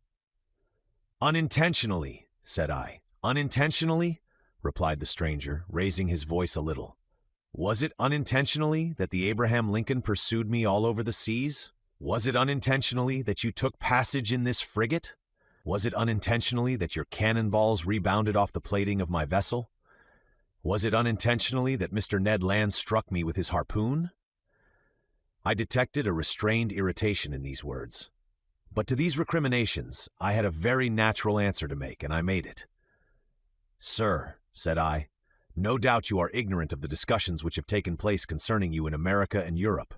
"Unintentionally," said I. "Unintentionally?" replied the stranger, raising his voice a little. "Was it unintentionally that the Abraham Lincoln pursued me all over the seas? Was it unintentionally that you took passage in this frigate? Was it unintentionally that your cannonballs rebounded off the plating of my vessel? Was it unintentionally that Mr. Ned Land struck me with his harpoon?" I detected a restrained irritation in these words. But to these recriminations, I had a very natural answer to make, and I made it. "Sir," said I, "no doubt you are ignorant of the discussions which have taken place concerning you in America and Europe.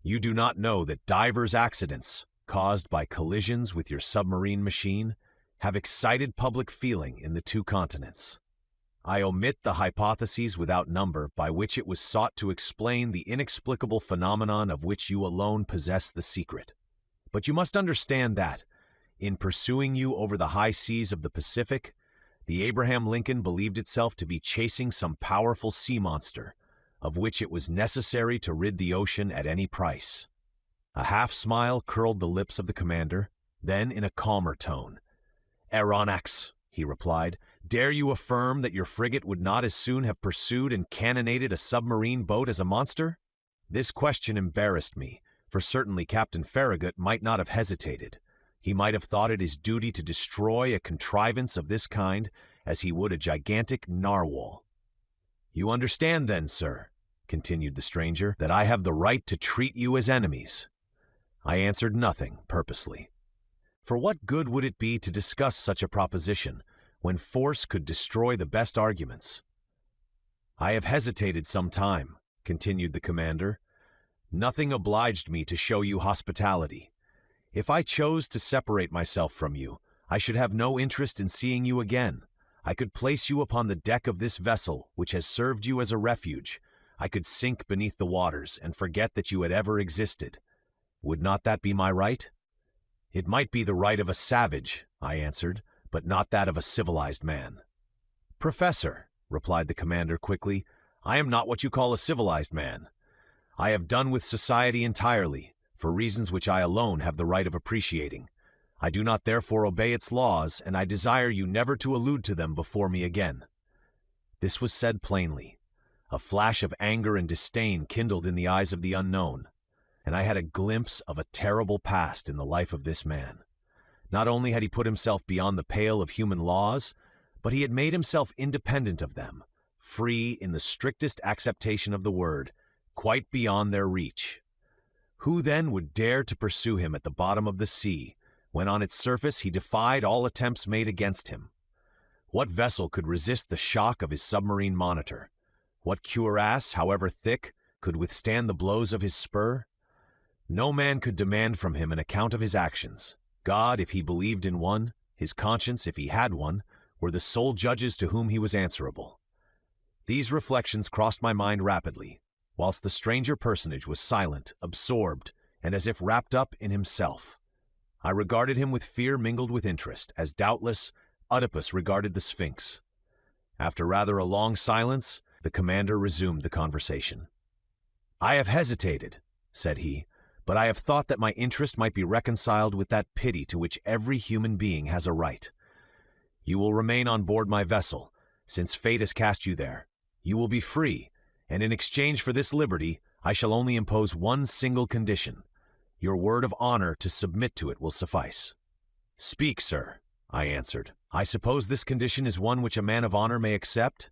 You do not know that divers accidents, caused by collisions with your submarine machine, have excited public feeling in the two continents. I omit the hypotheses without number by which it was sought to explain the inexplicable phenomenon of which you alone possess the secret. But you must understand that, in pursuing you over the high seas of the Pacific, the Abraham Lincoln believed itself to be chasing some powerful sea monster, of which it was necessary to rid the ocean at any price." A half-smile curled the lips of the commander, then in a calmer tone, "Aronnax," he replied, "dare you affirm that your frigate would not as soon have pursued and cannonaded a submarine boat as a monster?" This question embarrassed me, for certainly Captain Farragut might not have hesitated. He might have thought it his duty to destroy a contrivance of this kind as he would a gigantic narwhal. "You understand then, sir," continued the stranger, "that I have the right to treat you as enemies." I answered nothing, purposely. For what good would it be to discuss such a proposition, when force could destroy the best arguments? "I have hesitated some time," continued the commander. "Nothing obliged me to show you hospitality. If I chose to separate myself from you, I should have no interest in seeing you again. I could place you upon the deck of this vessel, which has served you as a refuge. I could sink beneath the waters and forget that you had ever existed. Would not that be my right?" "It might be the right of a savage," I answered, "but not that of a civilized man." "Professor," replied the commander quickly, "I am not what you call a civilized man. I have done with society entirely, for reasons which I alone have the right of appreciating. I do not therefore obey its laws, and I desire you never to allude to them before me again." This was said plainly. A flash of anger and disdain kindled in the eyes of the unknown, and I had a glimpse of a terrible past in the life of this man. Not only had he put himself beyond the pale of human laws, but he had made himself independent of them, free in the strictest acceptation of the word, quite beyond their reach. Who then would dare to pursue him at the bottom of the sea, when on its surface he defied all attempts made against him? What vessel could resist the shock of his submarine monitor? What cuirass, however thick, could withstand the blows of his spur? No man could demand from him an account of his actions. God, if he believed in one, his conscience, if he had one, were the sole judges to whom he was answerable. These reflections crossed my mind rapidly, whilst the stranger personage was silent, absorbed, and as if wrapped up in himself. I regarded him with fear mingled with interest, as doubtless Oedipus regarded the Sphinx. After rather a long silence, the commander resumed the conversation. "I have hesitated," said he, "but I have thought that my interest might be reconciled with that pity to which every human being has a right. You will remain on board my vessel, since fate has cast you there. You will be free, and in exchange for this liberty, I shall only impose one single condition. Your word of honor to submit to it will suffice." "Speak, sir," I answered. "I suppose this condition is one which a man of honor may accept?"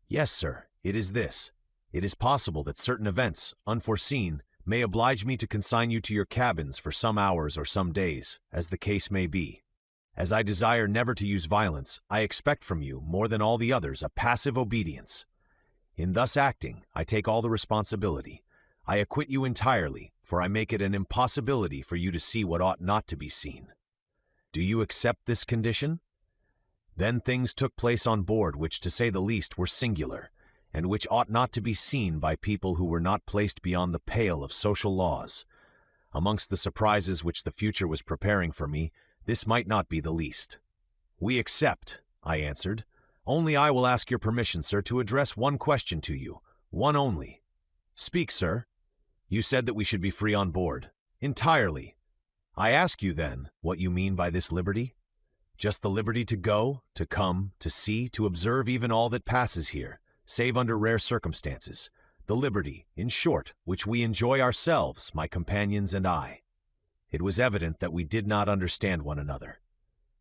"Yes, sir, it is this. It is possible that certain events, unforeseen, may oblige me to consign you to your cabins for some hours or some days, as the case may be. As I desire never to use violence, I expect from you, more than all the others, a passive obedience. In thus acting, I take all the responsibility. I acquit you entirely, for I make it an impossibility for you to see what ought not to be seen. Do you accept this condition?" Then things took place on board which, to say the least, were singular, and which ought not to be seen by people who were not placed beyond the pale of social laws. Amongst the surprises which the future was preparing for me, this might not be the least. "We accept," I answered. "Only I will ask your permission, sir, to address one question to you, one only." "Speak, sir." "You said that we should be free on board." "Entirely." "I ask you, then, what you mean by this liberty? Just the liberty to go, to come, to see, to observe even all that passes here, save under rare circumstances. The liberty, in short, which we enjoy ourselves, my companions and I." It was evident that we did not understand one another.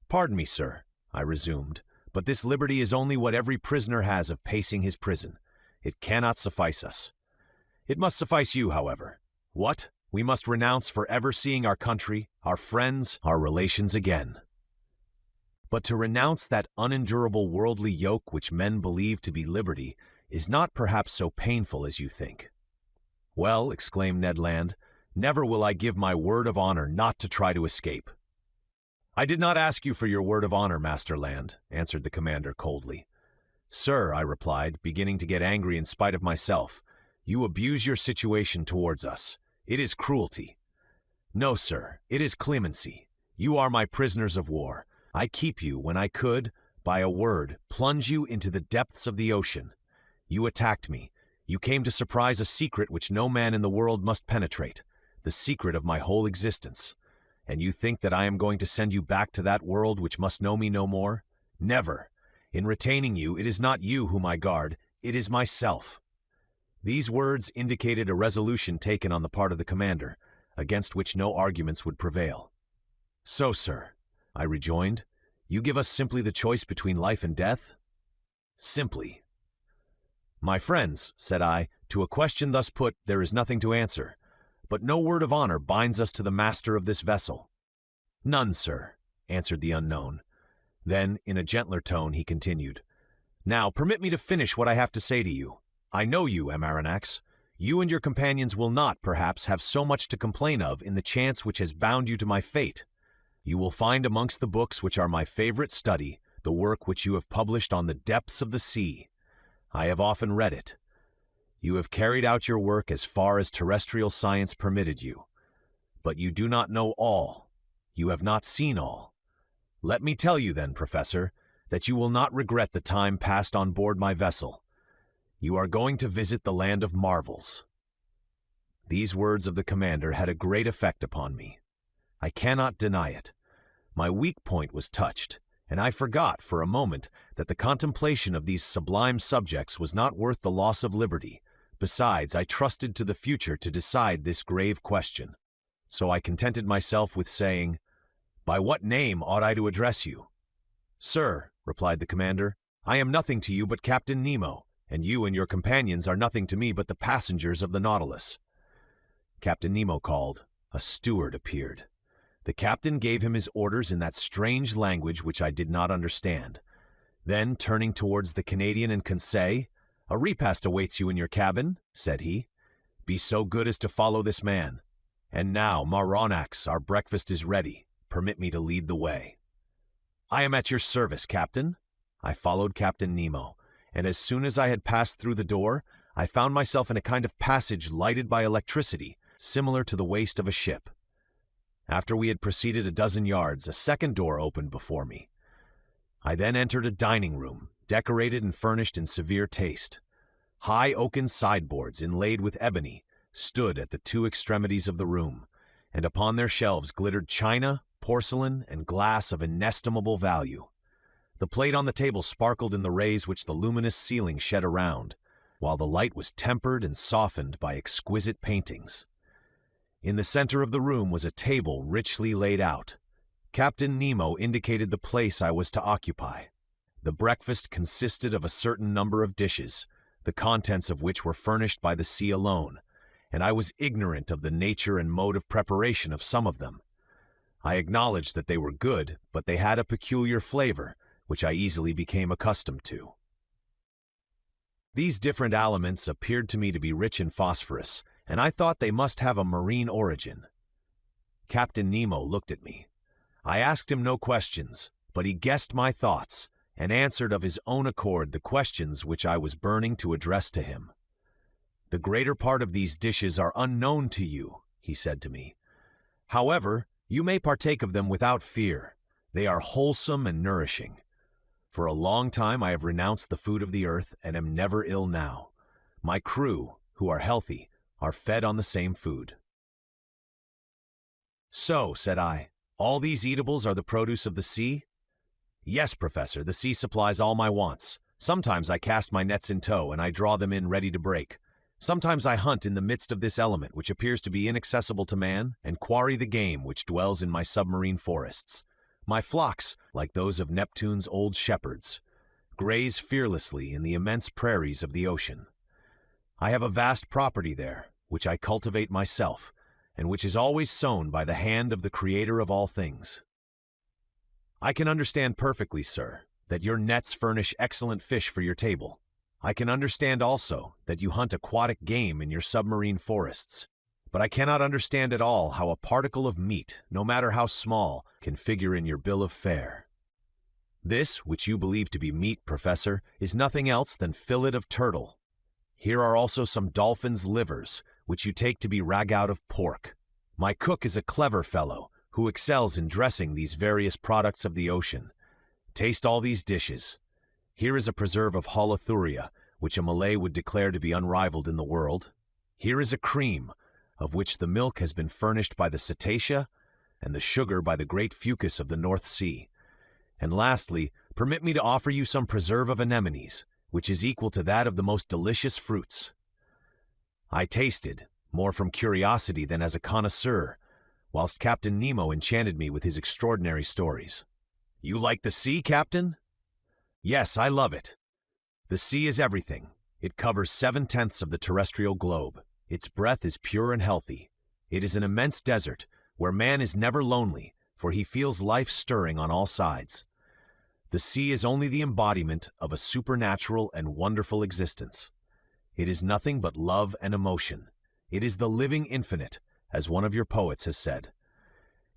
"Pardon me, sir," I resumed, "but this liberty is only what every prisoner has of pacing his prison. It cannot suffice us. It must suffice you, however. What? We must renounce forever seeing our country, our friends, our relations again. But to renounce that unendurable worldly yoke which men believe to be liberty is not perhaps so painful as you think." "Well," exclaimed Ned Land, "never will I give my word of honor not to try to escape." "I did not ask you for your word of honor, Master Land," answered the commander coldly. "Sir," I replied, beginning to get angry in spite of myself, "you abuse your situation towards us. It is cruelty." "No, sir, it is clemency. You are my prisoners of war. I keep you when I could, by a word, plunge you into the depths of the ocean. You attacked me. You came to surprise a secret which no man in the world must penetrate, the secret of my whole existence. And you think that I am going to send you back to that world which must know me no more? Never. In retaining you, it is not you whom I guard, it is myself." These words indicated a resolution taken on the part of the commander, against which no arguments would prevail. "So, sir," I rejoined, "you give us simply the choice between life and death?" "Simply." "My friends," said I, "to a question thus put, there is nothing to answer. But no word of honor binds us to the master of this vessel." "None, sir," answered the unknown. Then, in a gentler tone, he continued, "Now, permit me to finish what I have to say to you. I know you, Aronnax. You and your companions will not, perhaps, have so much to complain of in the chance which has bound you to my fate. You will find amongst the books which are my favorite study the work which you have published on the depths of the sea. I have often read it. You have carried out your work as far as terrestrial science permitted you. But you do not know all. You have not seen all. Let me tell you then, Professor, that you will not regret the time passed on board my vessel. You are going to visit the land of marvels." These words of the commander had a great effect upon me. I cannot deny it. My weak point was touched, and I forgot for a moment that the contemplation of these sublime subjects was not worth the loss of liberty. Besides, I trusted to the future to decide this grave question. So I contented myself with saying, "By what name ought I to address you?" "Sir," replied the commander, "I am nothing to you but Captain Nemo, and you and your companions are nothing to me but the passengers of the Nautilus." Captain Nemo called. A steward appeared. The captain gave him his orders in that strange language which I did not understand. Then, turning towards the Canadian and Conseil, "A repast awaits you in your cabin," said he. "Be so good as to follow this man. And now, Aronnax, our breakfast is ready. Permit me to lead the way." "I am at your service, Captain." I followed Captain Nemo, and as soon as I had passed through the door, I found myself in a kind of passage lighted by electricity, similar to the waist of a ship. After we had proceeded a dozen yards, a second door opened before me. I then entered a dining room, decorated and furnished in severe taste. High oaken sideboards, inlaid with ebony, stood at the two extremities of the room, and upon their shelves glittered china, porcelain, and glass of inestimable value. The plate on the table sparkled in the rays which the luminous ceiling shed around, while the light was tempered and softened by exquisite paintings. In the center of the room was a table richly laid out. Captain Nemo indicated the place I was to occupy. The breakfast consisted of a certain number of dishes, the contents of which were furnished by the sea alone, and I was ignorant of the nature and mode of preparation of some of them. I acknowledged that they were good, but they had a peculiar flavor, which I easily became accustomed to. These different aliments appeared to me to be rich in phosphorus, and I thought they must have a marine origin. Captain Nemo looked at me. I asked him no questions, but he guessed my thoughts, and answered of his own accord the questions which I was burning to address to him. "The greater part of these dishes are unknown to you," he said to me. "However, you may partake of them without fear. They are wholesome and nourishing. For a long time I have renounced the food of the earth and am never ill now. My crew, who are healthy, are fed on the same food." "So," said I, "all these eatables are the produce of the sea?" "Yes, Professor, the sea supplies all my wants. Sometimes I cast my nets in tow, and I draw them in ready to break. Sometimes I hunt in the midst of this element, which appears to be inaccessible to man, and quarry the game which dwells in my submarine forests. My flocks, like those of Neptune's old shepherds, graze fearlessly in the immense prairies of the ocean. I have a vast property there, which I cultivate myself, and which is always sown by the hand of the Creator of all things. I can understand perfectly, sir, that your nets furnish excellent fish for your table. I can understand also that you hunt aquatic game in your submarine forests. But I cannot understand at all how a particle of meat, no matter how small, can figure in your bill of fare. This, which you believe to be meat, Professor, is nothing else than fillet of turtle. Here are also some dolphins' livers, which you take to be ragout of pork. My cook is a clever fellow, who excels in dressing these various products of the ocean. Taste all these dishes. Here is a preserve of holothuria, which a Malay would declare to be unrivaled in the world. Here is a cream, of which the milk has been furnished by the cetacea, and the sugar by the great fucus of the North Sea. And lastly, permit me to offer you some preserve of anemones, which is equal to that of the most delicious fruits." I tasted, more from curiosity than as a connoisseur, whilst Captain Nemo enchanted me with his extraordinary stories. "You like the sea, Captain?" "Yes, I love it. The sea is everything. It covers 7/10 of the terrestrial globe. Its breath is pure and healthy. It is an immense desert, where man is never lonely, for he feels life stirring on all sides. The sea is only the embodiment of a supernatural and wonderful existence. It is nothing but love and emotion. It is the living infinite, as one of your poets has said.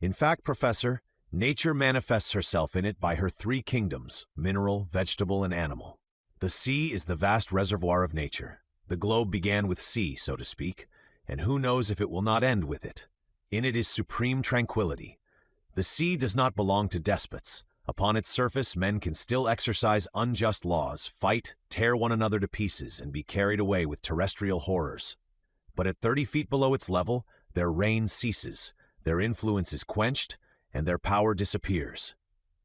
In fact, Professor, nature manifests herself in it by her three kingdoms, mineral, vegetable, and animal. The sea is the vast reservoir of nature. The globe began with sea, so to speak, and who knows if it will not end with it. In it is supreme tranquility. The sea does not belong to despots. Upon its surface, men can still exercise unjust laws, fight, tear one another to pieces, and be carried away with terrestrial horrors. But at 30 feet below its level, their reign ceases, their influence is quenched, and their power disappears.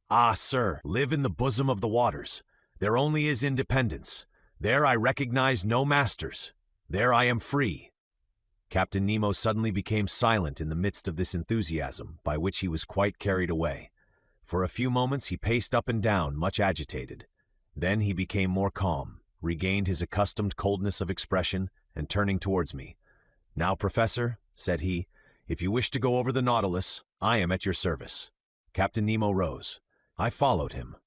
Ah, sir, live in the bosom of the waters. There only is independence. There I recognize no masters. There I am free." Captain Nemo suddenly became silent in the midst of this enthusiasm, by which he was quite carried away. For a few moments he paced up and down, much agitated. Then he became more calm, regained his accustomed coldness of expression, and turning towards me, "Now, Professor," said he, "if you wish to go over the Nautilus, I am at your service." Captain Nemo rose. I followed him.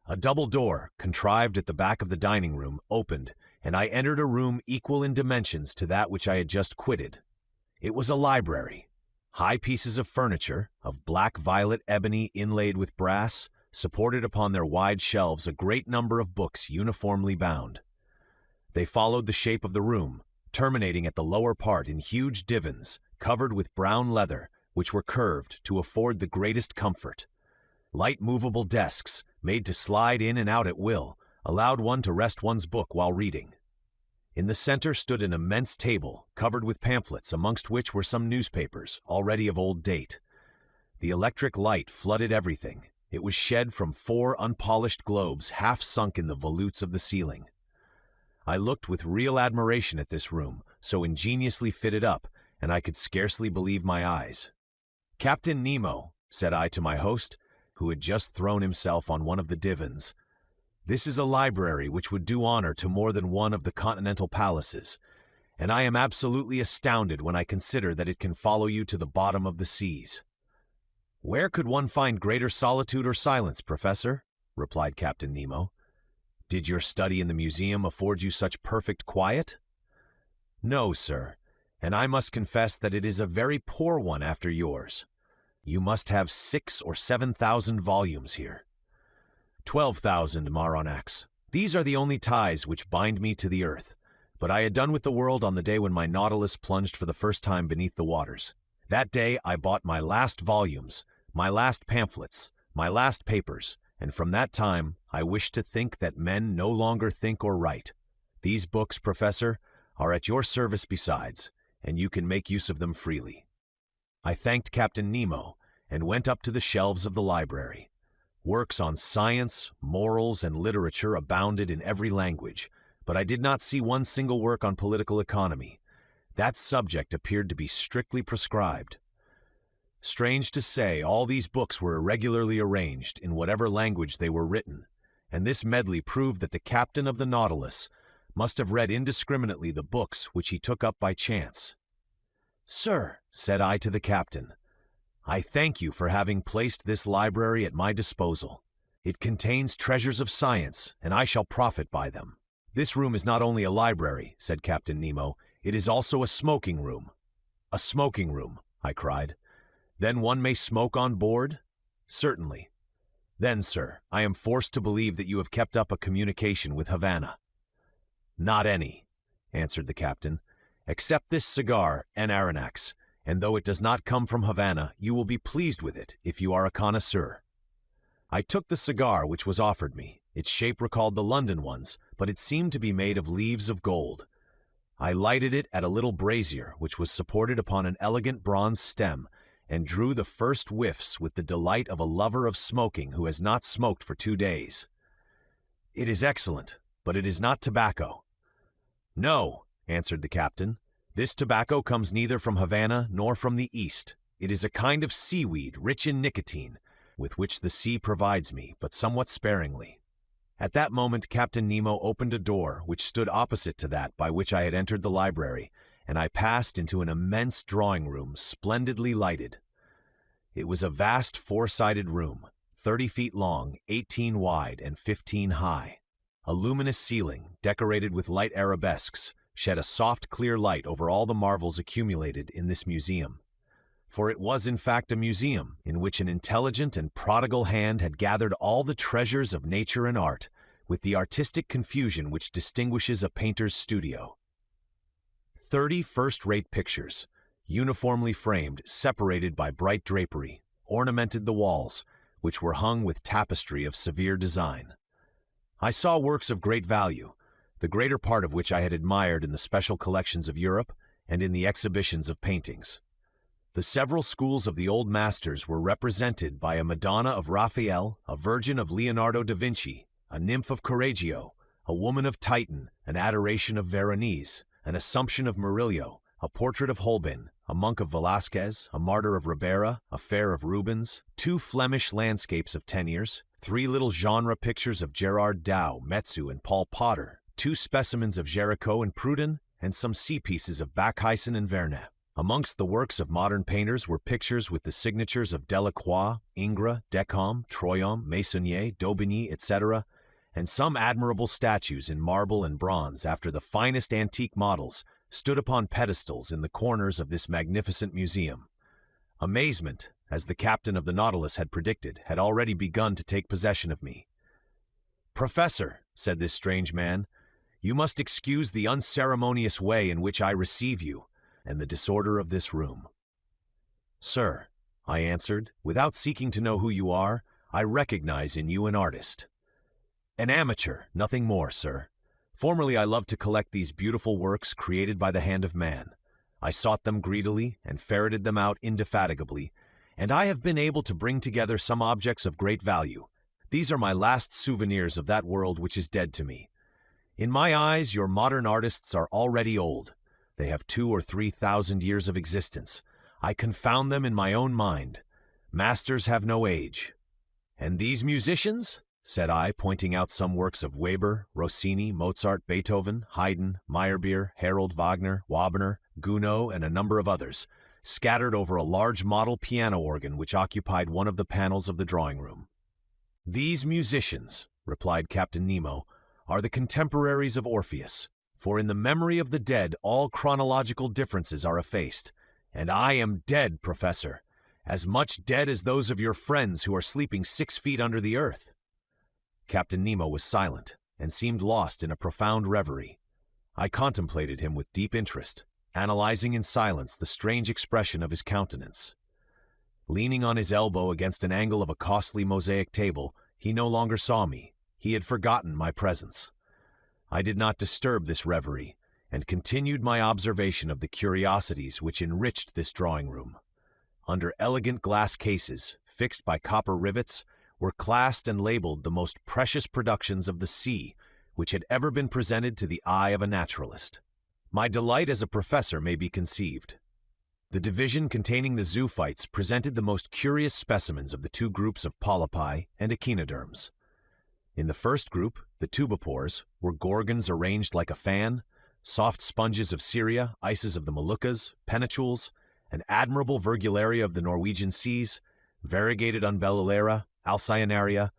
A double door, contrived at the back of the dining room, opened, and I entered a room equal in dimensions to that which I had just quitted. It was a library. High pieces of furniture, of black-violet ebony inlaid with brass, supported upon their wide shelves a great number of books uniformly bound. They followed the shape of the room, terminating at the lower part in huge divans, covered with brown leather, which were curved to afford the greatest comfort. Light movable desks, made to slide in and out at will, allowed one to rest one's book while reading. In the center stood an immense table, covered with pamphlets, amongst which were some newspapers, already of old date. The electric light flooded everything. It was shed from 4 unpolished globes half sunk in the volutes of the ceiling. I looked with real admiration at this room, so ingeniously fitted up, and I could scarcely believe my eyes. "Captain Nemo," said I to my host, who had just thrown himself on one of the divans, "this is a library which would do honor to more than one of the continental palaces, and I am absolutely astounded when I consider that it can follow you to the bottom of the seas." "Where could one find greater solitude or silence, Professor?" replied Captain Nemo. "Did your study in the museum afford you such perfect quiet?" "No, sir, and I must confess that it is a very poor one after yours. You must have 6,000 or 7,000 volumes here." 12,000, Aronnax. "These are the only ties which bind me to the earth, but I had done with the world on the day when my Nautilus plunged for the first time beneath the waters. That day I bought my last volumes, my last pamphlets, my last papers, and from that time I wish to think that men no longer think or write. These books, Professor, are at your service besides, and you can make use of them freely." I thanked Captain Nemo and went up to the shelves of the library. Works on science, morals, and literature abounded in every language, but I did not see one single work on political economy. That subject appeared to be strictly prescribed. Strange to say, all these books were irregularly arranged in whatever language they were written, and this medley proved that the captain of the Nautilus must have read indiscriminately the books which he took up by chance. "Sir," said I to the captain, "I thank you for having placed this library at my disposal. It contains treasures of science, and I shall profit by them." "This room is not only a library," said Captain Nemo, "it is also a smoking room." "A smoking room," I cried. "Then one may smoke on board?" "Certainly." "Then, sir, I am forced to believe that you have kept up a communication with Havana." "Not any," answered the captain, "except this cigar, Pierre Aronnax, and though it does not come from Havana, you will be pleased with it if you are a connoisseur." I took the cigar which was offered me. Its shape recalled the London ones, but it seemed to be made of leaves of gold. I lighted it at a little brazier which was supported upon an elegant bronze stem, and drew the first whiffs with the delight of a lover of smoking who has not smoked for 2 days. "It is excellent, but it is not tobacco." "No," answered the captain. "This tobacco comes neither from Havana nor from the East. It is a kind of seaweed rich in nicotine, with which the sea provides me, but somewhat sparingly." At that moment Captain Nemo opened a door which stood opposite to that by which I had entered the library, and I passed into an immense drawing room splendidly lighted. It was a vast 4-sided room, 30 feet long, 18 wide, and 15 high. A luminous ceiling, decorated with light arabesques, shed a soft, clear light over all the marvels accumulated in this museum. For it was in fact a museum in which an intelligent and prodigal hand had gathered all the treasures of nature and art, with the artistic confusion which distinguishes a painter's studio. 30 first-rate pictures, uniformly framed, separated by bright drapery, ornamented the walls, which were hung with tapestry of severe design. I saw works of great value, the greater part of which I had admired in the special collections of Europe and in the exhibitions of paintings. The several schools of the old masters were represented by a Madonna of Raphael, a Virgin of Leonardo da Vinci, a Nymph of Correggio, a Woman of Titan, an Adoration of Veronese, an Assumption of Murillo, a Portrait of Holbein, a Monk of Velasquez, a Martyr of Ribera, a Fair of Rubens, 2 Flemish landscapes of Teniers, 3 little genre pictures of Gerard Dow, Metzu, and Paul Potter, 2 specimens of Géricault and Prudhon, and some sea pieces of Bachyson and Vernet. Amongst the works of modern painters were pictures with the signatures of Delacroix, Ingres, Decombe, Troyon, Meissonier, Daubigny, etc., and some admirable statues in marble and bronze after the finest antique models stood upon pedestals in the corners of this magnificent museum. Amazement, as the captain of the Nautilus had predicted, had already begun to take possession of me. "Professor," said this strange man, "you must excuse the unceremonious way in which I receive you, and the disorder of this room." "Sir," I answered, "without seeking to know who you are, I recognize in you an artist." "An amateur, nothing more, sir. Formerly I loved to collect these beautiful works created by the hand of man. I sought them greedily and ferreted them out indefatigably, and I have been able to bring together some objects of great value. These are my last souvenirs of that world which is dead to me. In my eyes, your modern artists are already old. They have 2,000 or 3,000 years of existence. I confound them in my own mind. Masters have no age." "And these musicians?" said I, pointing out some works of Weber, Rossini, Mozart, Beethoven, Haydn, Meyerbeer, Harold Wagner, Wagner, Gounod, and a number of others, scattered over a large model piano organ which occupied one of the panels of the drawing room. "These musicians," replied Captain Nemo, "are the contemporaries of Orpheus, for in the memory of the dead all chronological differences are effaced. And I am dead, Professor, as much dead as those of your friends who are sleeping 6 feet under the earth." Captain Nemo was silent, and seemed lost in a profound reverie. I contemplated him with deep interest, analyzing in silence the strange expression of his countenance. Leaning on his elbow against an angle of a costly mosaic table, he no longer saw me. He had forgotten my presence. I did not disturb this reverie, and continued my observation of the curiosities which enriched this drawing room. Under elegant glass cases, fixed by copper rivets, were classed and labeled the most precious productions of the sea which had ever been presented to the eye of a naturalist. My delight as a professor may be conceived. The division containing the zoophytes presented the most curious specimens of the 2 groups of polypi and echinoderms. In the first group, the tubipores, were gorgons arranged like a fan, soft sponges of Syria, ices of the Moluccas, penetules, an admirable virgularia of the Norwegian seas, variegated umbellularia, alcyonaria,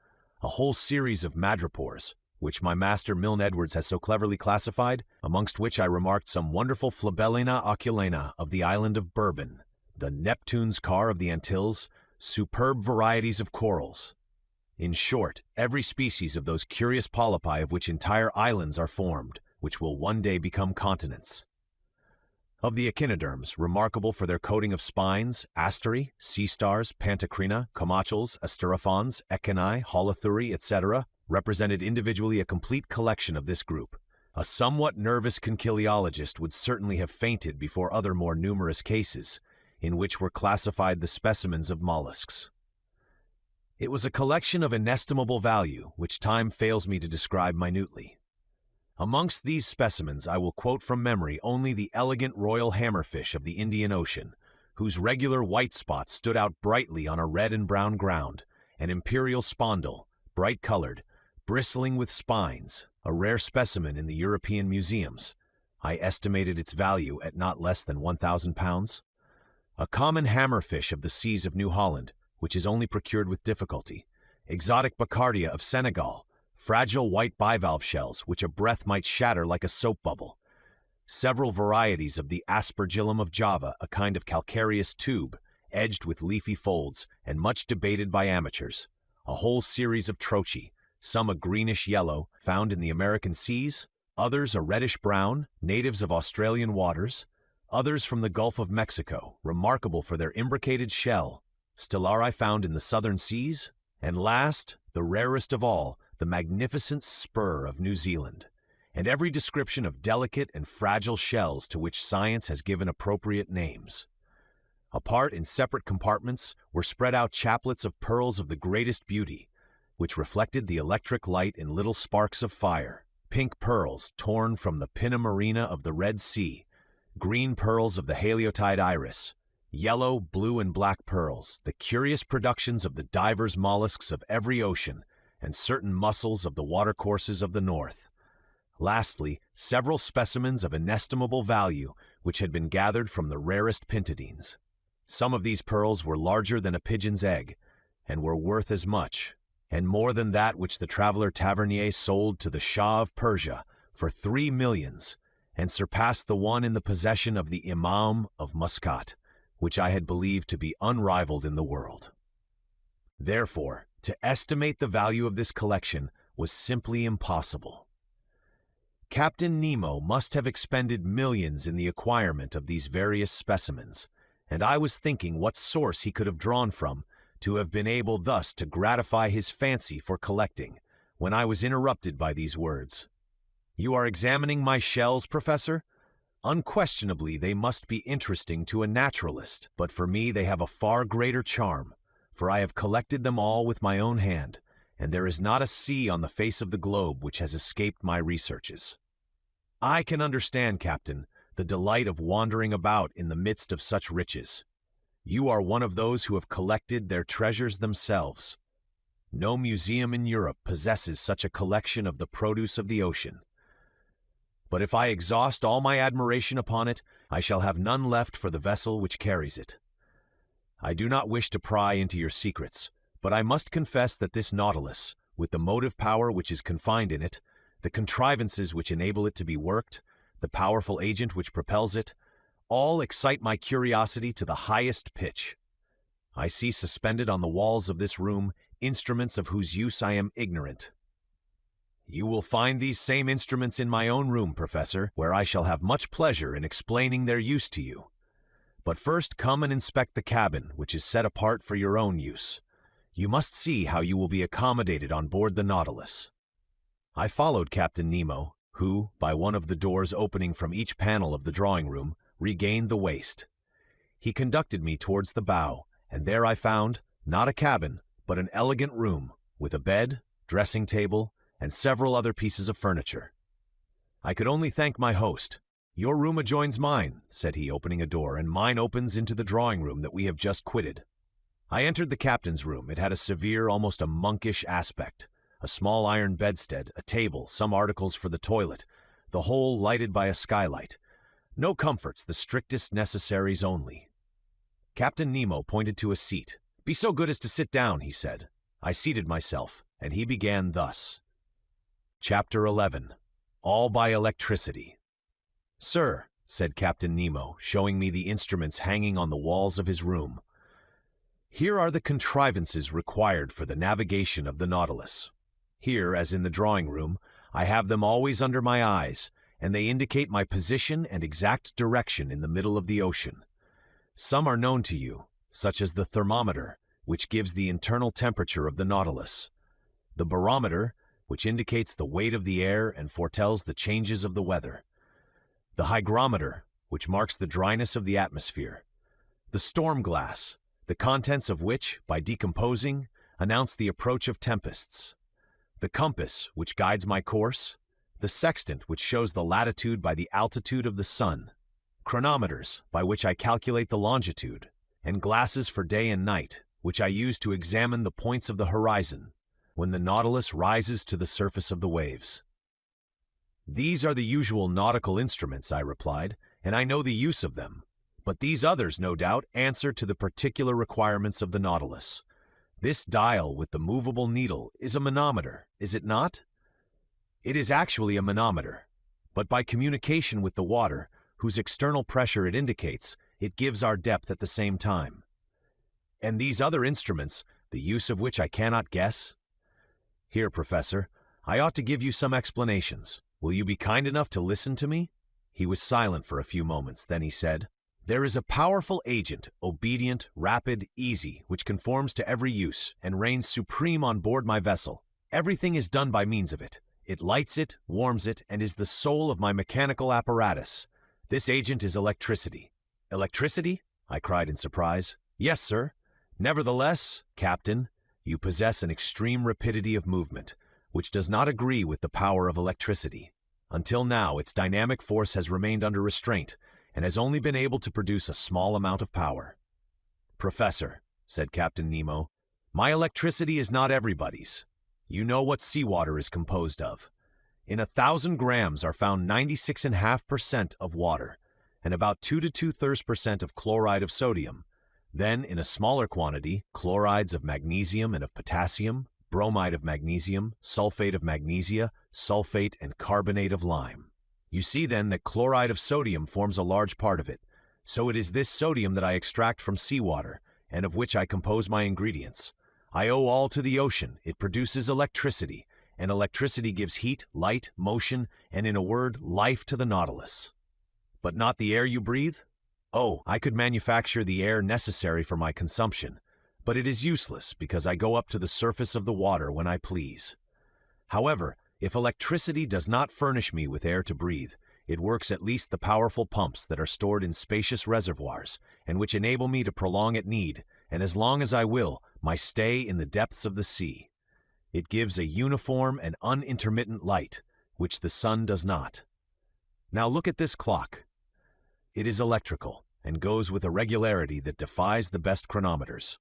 a whole series of madrepores, which my master Milne Edwards has so cleverly classified, amongst which I remarked some wonderful Flabellina oculana of the island of Bourbon, the Neptune's car of the Antilles, superb varieties of corals. In short, every species of those curious polypi of which entire islands are formed, which will one day become continents. Of the echinoderms, remarkable for their coating of spines, astery, sea stars, pantocrina, comachols, asterophons, echini, holothuri, etc., represented individually a complete collection of this group. A somewhat nervous conchiliologist would certainly have fainted before other more numerous cases, in which were classified the specimens of mollusks. It was a collection of inestimable value, which time fails me to describe minutely. Amongst these specimens I will quote from memory only the elegant royal hammerfish of the Indian Ocean, whose regular white spots stood out brightly on a red and brown ground, an imperial spondle, bright-colored, bristling with spines, a rare specimen in the European museums. I estimated its value at not less than £1,000. A common hammerfish of the seas of New Holland, which is only procured with difficulty, exotic Bacardia of Senegal, fragile white bivalve shells which a breath might shatter like a soap bubble, several varieties of the aspergillum of Java, a kind of calcareous tube, edged with leafy folds, and much debated by amateurs, a whole series of trochee, some a greenish yellow, found in the American seas, others a reddish brown, natives of Australian waters, others from the Gulf of Mexico, remarkable for their imbricated shell, stellari found in the southern seas, and last, the rarest of all, the magnificent spur of New Zealand, and every description of delicate and fragile shells to which science has given appropriate names. Apart in separate compartments were spread out chaplets of pearls of the greatest beauty, which reflected the electric light in little sparks of fire, pink pearls torn from the pinna marina of the Red Sea, green pearls of the haliotide iris, yellow, blue, and black pearls, the curious productions of the divers mollusks of every ocean, and certain mussels of the watercourses of the north. Lastly, several specimens of inestimable value, which had been gathered from the rarest pintadines. Some of these pearls were larger than a pigeon's egg, and were worth as much, and more than that which the traveler Tavernier sold to the Shah of Persia for 3 millions, and surpassed the one in the possession of the Imam of Muscat, which I had believed to be unrivaled in the world. Therefore, to estimate the value of this collection was simply impossible. Captain Nemo must have expended millions in the acquirement of these various specimens, and I was thinking what source he could have drawn from to have been able thus to gratify his fancy for collecting, when I was interrupted by these words. "You are examining my shells, Professor? Unquestionably, they must be interesting to a naturalist, but for me they have a far greater charm, for I have collected them all with my own hand, and there is not a sea on the face of the globe which has escaped my researches. I can understand, Captain, the delight of wandering about in the midst of such riches. You are one of those who have collected their treasures themselves. No museum in Europe possesses such a collection of the produce of the ocean. But if I exhaust all my admiration upon it, I shall have none left for the vessel which carries it. I do not wish to pry into your secrets, but I must confess that this Nautilus, with the motive power which is confined in it, the contrivances which enable it to be worked, the powerful agent which propels it, all excite my curiosity to the highest pitch. I see suspended on the walls of this room instruments of whose use I am ignorant. You will find these same instruments in my own room, Professor, where I shall have much pleasure in explaining their use to you. But first come and inspect the cabin, which is set apart for your own use. You must see how you will be accommodated on board the Nautilus." I followed Captain Nemo, who, by one of the doors opening from each panel of the drawing room, regained the waist. He conducted me towards the bow, and there I found, not a cabin, but an elegant room, with a bed, dressing table, and several other pieces of furniture. I could only thank my host. "Your room adjoins mine," said he, opening a door, "and mine opens into the drawing room that we have just quitted." I entered the captain's room. It had a severe, almost a monkish aspect. A small iron bedstead, a table, some articles for the toilet, the whole lighted by a skylight. No comforts, the strictest necessaries only. Captain Nemo pointed to a seat. "Be so good as to sit down," he said. I seated myself, and he began thus. Chapter 11. All by Electricity. "Sir," said Captain Nemo, showing me the instruments hanging on the walls of his room, "here are the contrivances required for the navigation of the Nautilus. Here, as in the drawing room, I have them always under my eyes, and they indicate my position and exact direction in the middle of the ocean. Some are known to you, such as the thermometer, which gives the internal temperature of the Nautilus; the barometer, which indicates the weight of the air and foretells the changes of the weather; the hygrometer, which marks the dryness of the atmosphere; the storm glass, the contents of which, by decomposing, announce the approach of tempests; the compass, which guides my course; the sextant, which shows the latitude by the altitude of the sun; chronometers, by which I calculate the longitude; and glasses for day and night, which I use to examine the points of the horizon, when the Nautilus rises to the surface of the waves." "These are the usual nautical instruments," I replied, "and I know the use of them. But these others, no doubt, answer to the particular requirements of the Nautilus. This dial with the movable needle is a manometer, is it not?" "It is actually a manometer, but by communication with the water, whose external pressure it indicates, it gives our depth at the same time." "And these other instruments, the use of which I cannot guess?" "Here, Professor, I ought to give you some explanations. Will you be kind enough to listen to me?" He was silent for a few moments, then he said, "There is a powerful agent, obedient, rapid, easy, which conforms to every use, and reigns supreme on board my vessel. Everything is done by means of it. It lights it, warms it, and is the soul of my mechanical apparatus. This agent is electricity." "Electricity?" I cried in surprise. "Yes, sir. Nevertheless, Captain, you possess an extreme rapidity of movement, which does not agree with the power of electricity. Until now, its dynamic force has remained under restraint, and has only been able to produce a small amount of power." "Professor," said Captain Nemo, "my electricity is not everybody's. You know what seawater is composed of. In 1,000 grams are found 96.5% of water, and about 2 to 2/3% of chloride of sodium. Then, in a smaller quantity, chlorides of magnesium and of potassium, bromide of magnesium, sulfate of magnesia, sulfate and carbonate of lime. You see then that chloride of sodium forms a large part of it. So it is this sodium that I extract from seawater, and of which I compose my ingredients. I owe all to the ocean. It produces electricity, and electricity gives heat, light, motion, and in a word, life to the Nautilus. But not the air you breathe? Oh, I could manufacture the air necessary for my consumption, but it is useless because I go up to the surface of the water when I please. However, if electricity does not furnish me with air to breathe, it works at least the powerful pumps that are stored in spacious reservoirs and which enable me to prolong at need, and as long as I will, my stay in the depths of the sea. It gives a uniform and unintermittent light, which the sun does not. Now look at this clock. It is electrical and goes with a regularity that defies the best chronometers.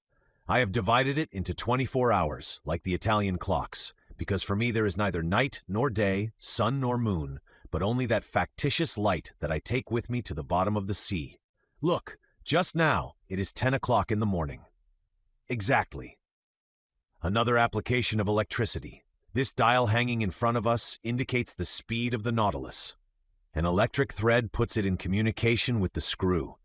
I have divided it into 24 hours, like the Italian clocks, because for me there is neither night nor day, sun nor moon, but only that factitious light that I take with me to the bottom of the sea. Look, just now it is 10 o'clock in the morning. Exactly. Another application of electricity. This dial hanging in front of us indicates the speed of the Nautilus. An electric thread puts it in communication with the screw,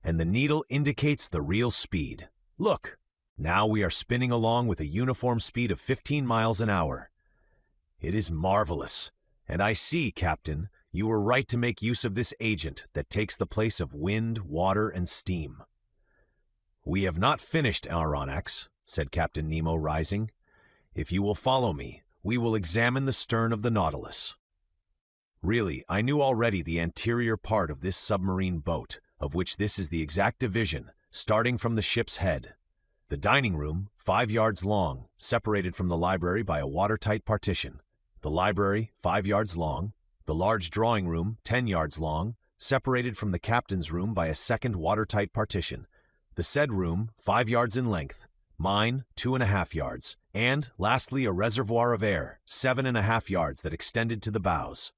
and the needle indicates the real speed. Look, now we are spinning along with a uniform speed of 15 miles an hour. It is marvelous, and I see, Captain, you were right to make use of this agent that takes the place of wind, water, and steam. We have not finished, Aronnax, said Captain Nemo, rising. If you will follow me, we will examine the stern of the Nautilus. Really, I knew already the anterior part of this submarine boat, of which this is the exact division, starting from the ship's head. The dining room, 5 yards long, separated from the library by a watertight partition. The library, 5 yards long. The large drawing room, 10 yards long, separated from the captain's room by a second watertight partition. The said room, 5 yards in length. Mine, 2.5 yards. And, lastly, a reservoir of air, 7.5 yards that extended to the bows.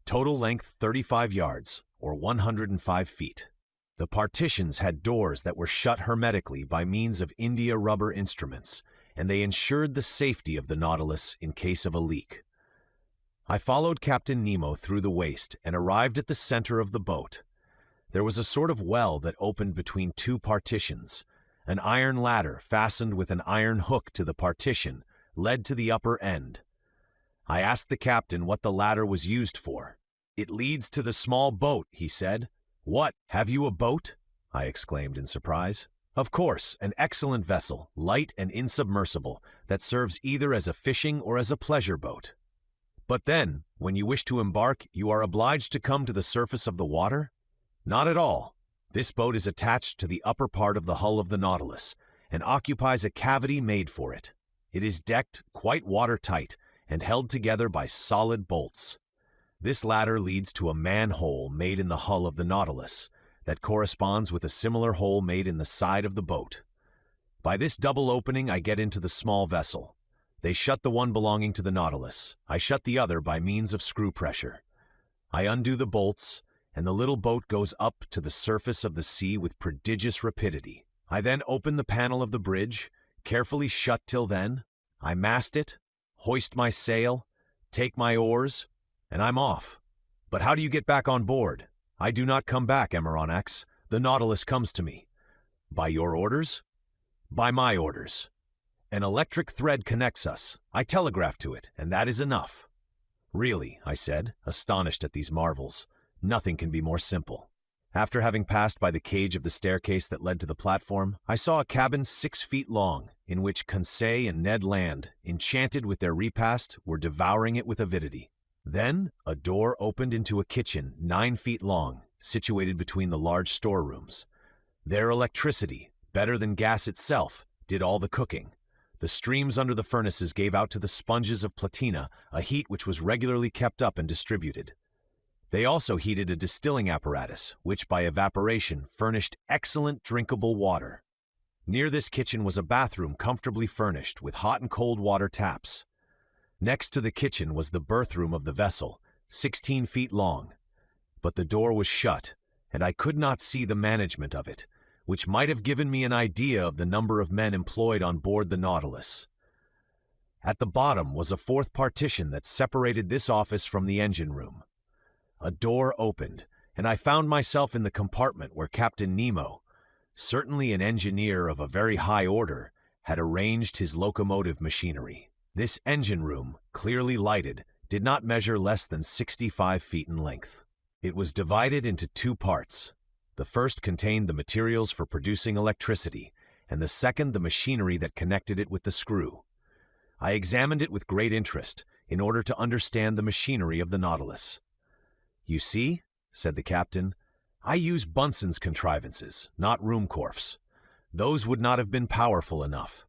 Total length 35 yards, or 105 feet. The partitions had doors that were shut hermetically by means of India rubber instruments, and they ensured the safety of the Nautilus in case of a leak. I followed Captain Nemo through the waist and arrived at the center of the boat. There was a sort of well that opened between two partitions. An iron ladder fastened with an iron hook to the partition led to the upper end. I asked the captain what the ladder was used for. "It leads to the small boat," he said. "What, have you a boat?" I exclaimed in surprise. "Of course, an excellent vessel, light and insubmersible, that serves either as a fishing or as a pleasure boat." "But then, when you wish to embark, you are obliged to come to the surface of the water?" "Not at all. This boat is attached to the upper part of the hull of the Nautilus, and occupies a cavity made for it. It is decked quite watertight, and held together by solid bolts. This ladder leads to a manhole made in the hull of the Nautilus that corresponds with a similar hole made in the side of the boat. By this double opening I get into the small vessel. They shut the one belonging to the Nautilus. I shut the other by means of screw pressure. I undo the bolts, and the little boat goes up to the surface of the sea with prodigious rapidity. I then open the panel of the bridge, carefully shut till then. I mast it, hoist my sail, take my oars, and I'm off. But how do you get back on board? I do not come back, Aronnax. The Nautilus comes to me. By your orders? By my orders. An electric thread connects us. I telegraph to it, and that is enough. Really, I said, astonished at these marvels. Nothing can be more simple. After having passed by the cage of the staircase that led to the platform, I saw a cabin 6 feet long, in which Conseil and Ned Land, enchanted with their repast, were devouring it with avidity. Then a door opened into a kitchen 9 feet long, situated between the large storerooms. Their electricity, better than gas itself, did all the cooking. The streams under the furnaces gave out to the sponges of platina a heat which was regularly kept up and distributed. They also heated a distilling apparatus, which by evaporation furnished excellent drinkable water. Near this kitchen was a bathroom comfortably furnished with hot and cold water taps. Next to the kitchen was the berth room of the vessel, 16 feet long. But the door was shut, and I could not see the management of it, which might have given me an idea of the number of men employed on board the Nautilus. At the bottom was a fourth partition that separated this office from the engine room. A door opened, and I found myself in the compartment where Captain Nemo, certainly an engineer of a very high order, had arranged his locomotive machinery. This engine room, clearly lighted, did not measure less than 65 feet in length. It was divided into two parts. The first contained the materials for producing electricity, and the second the machinery that connected it with the screw. I examined it with great interest, in order to understand the machinery of the Nautilus. "You see," said the captain, "I use Bunsen's contrivances, not Ruhmkorff's. Those would not have been powerful enough.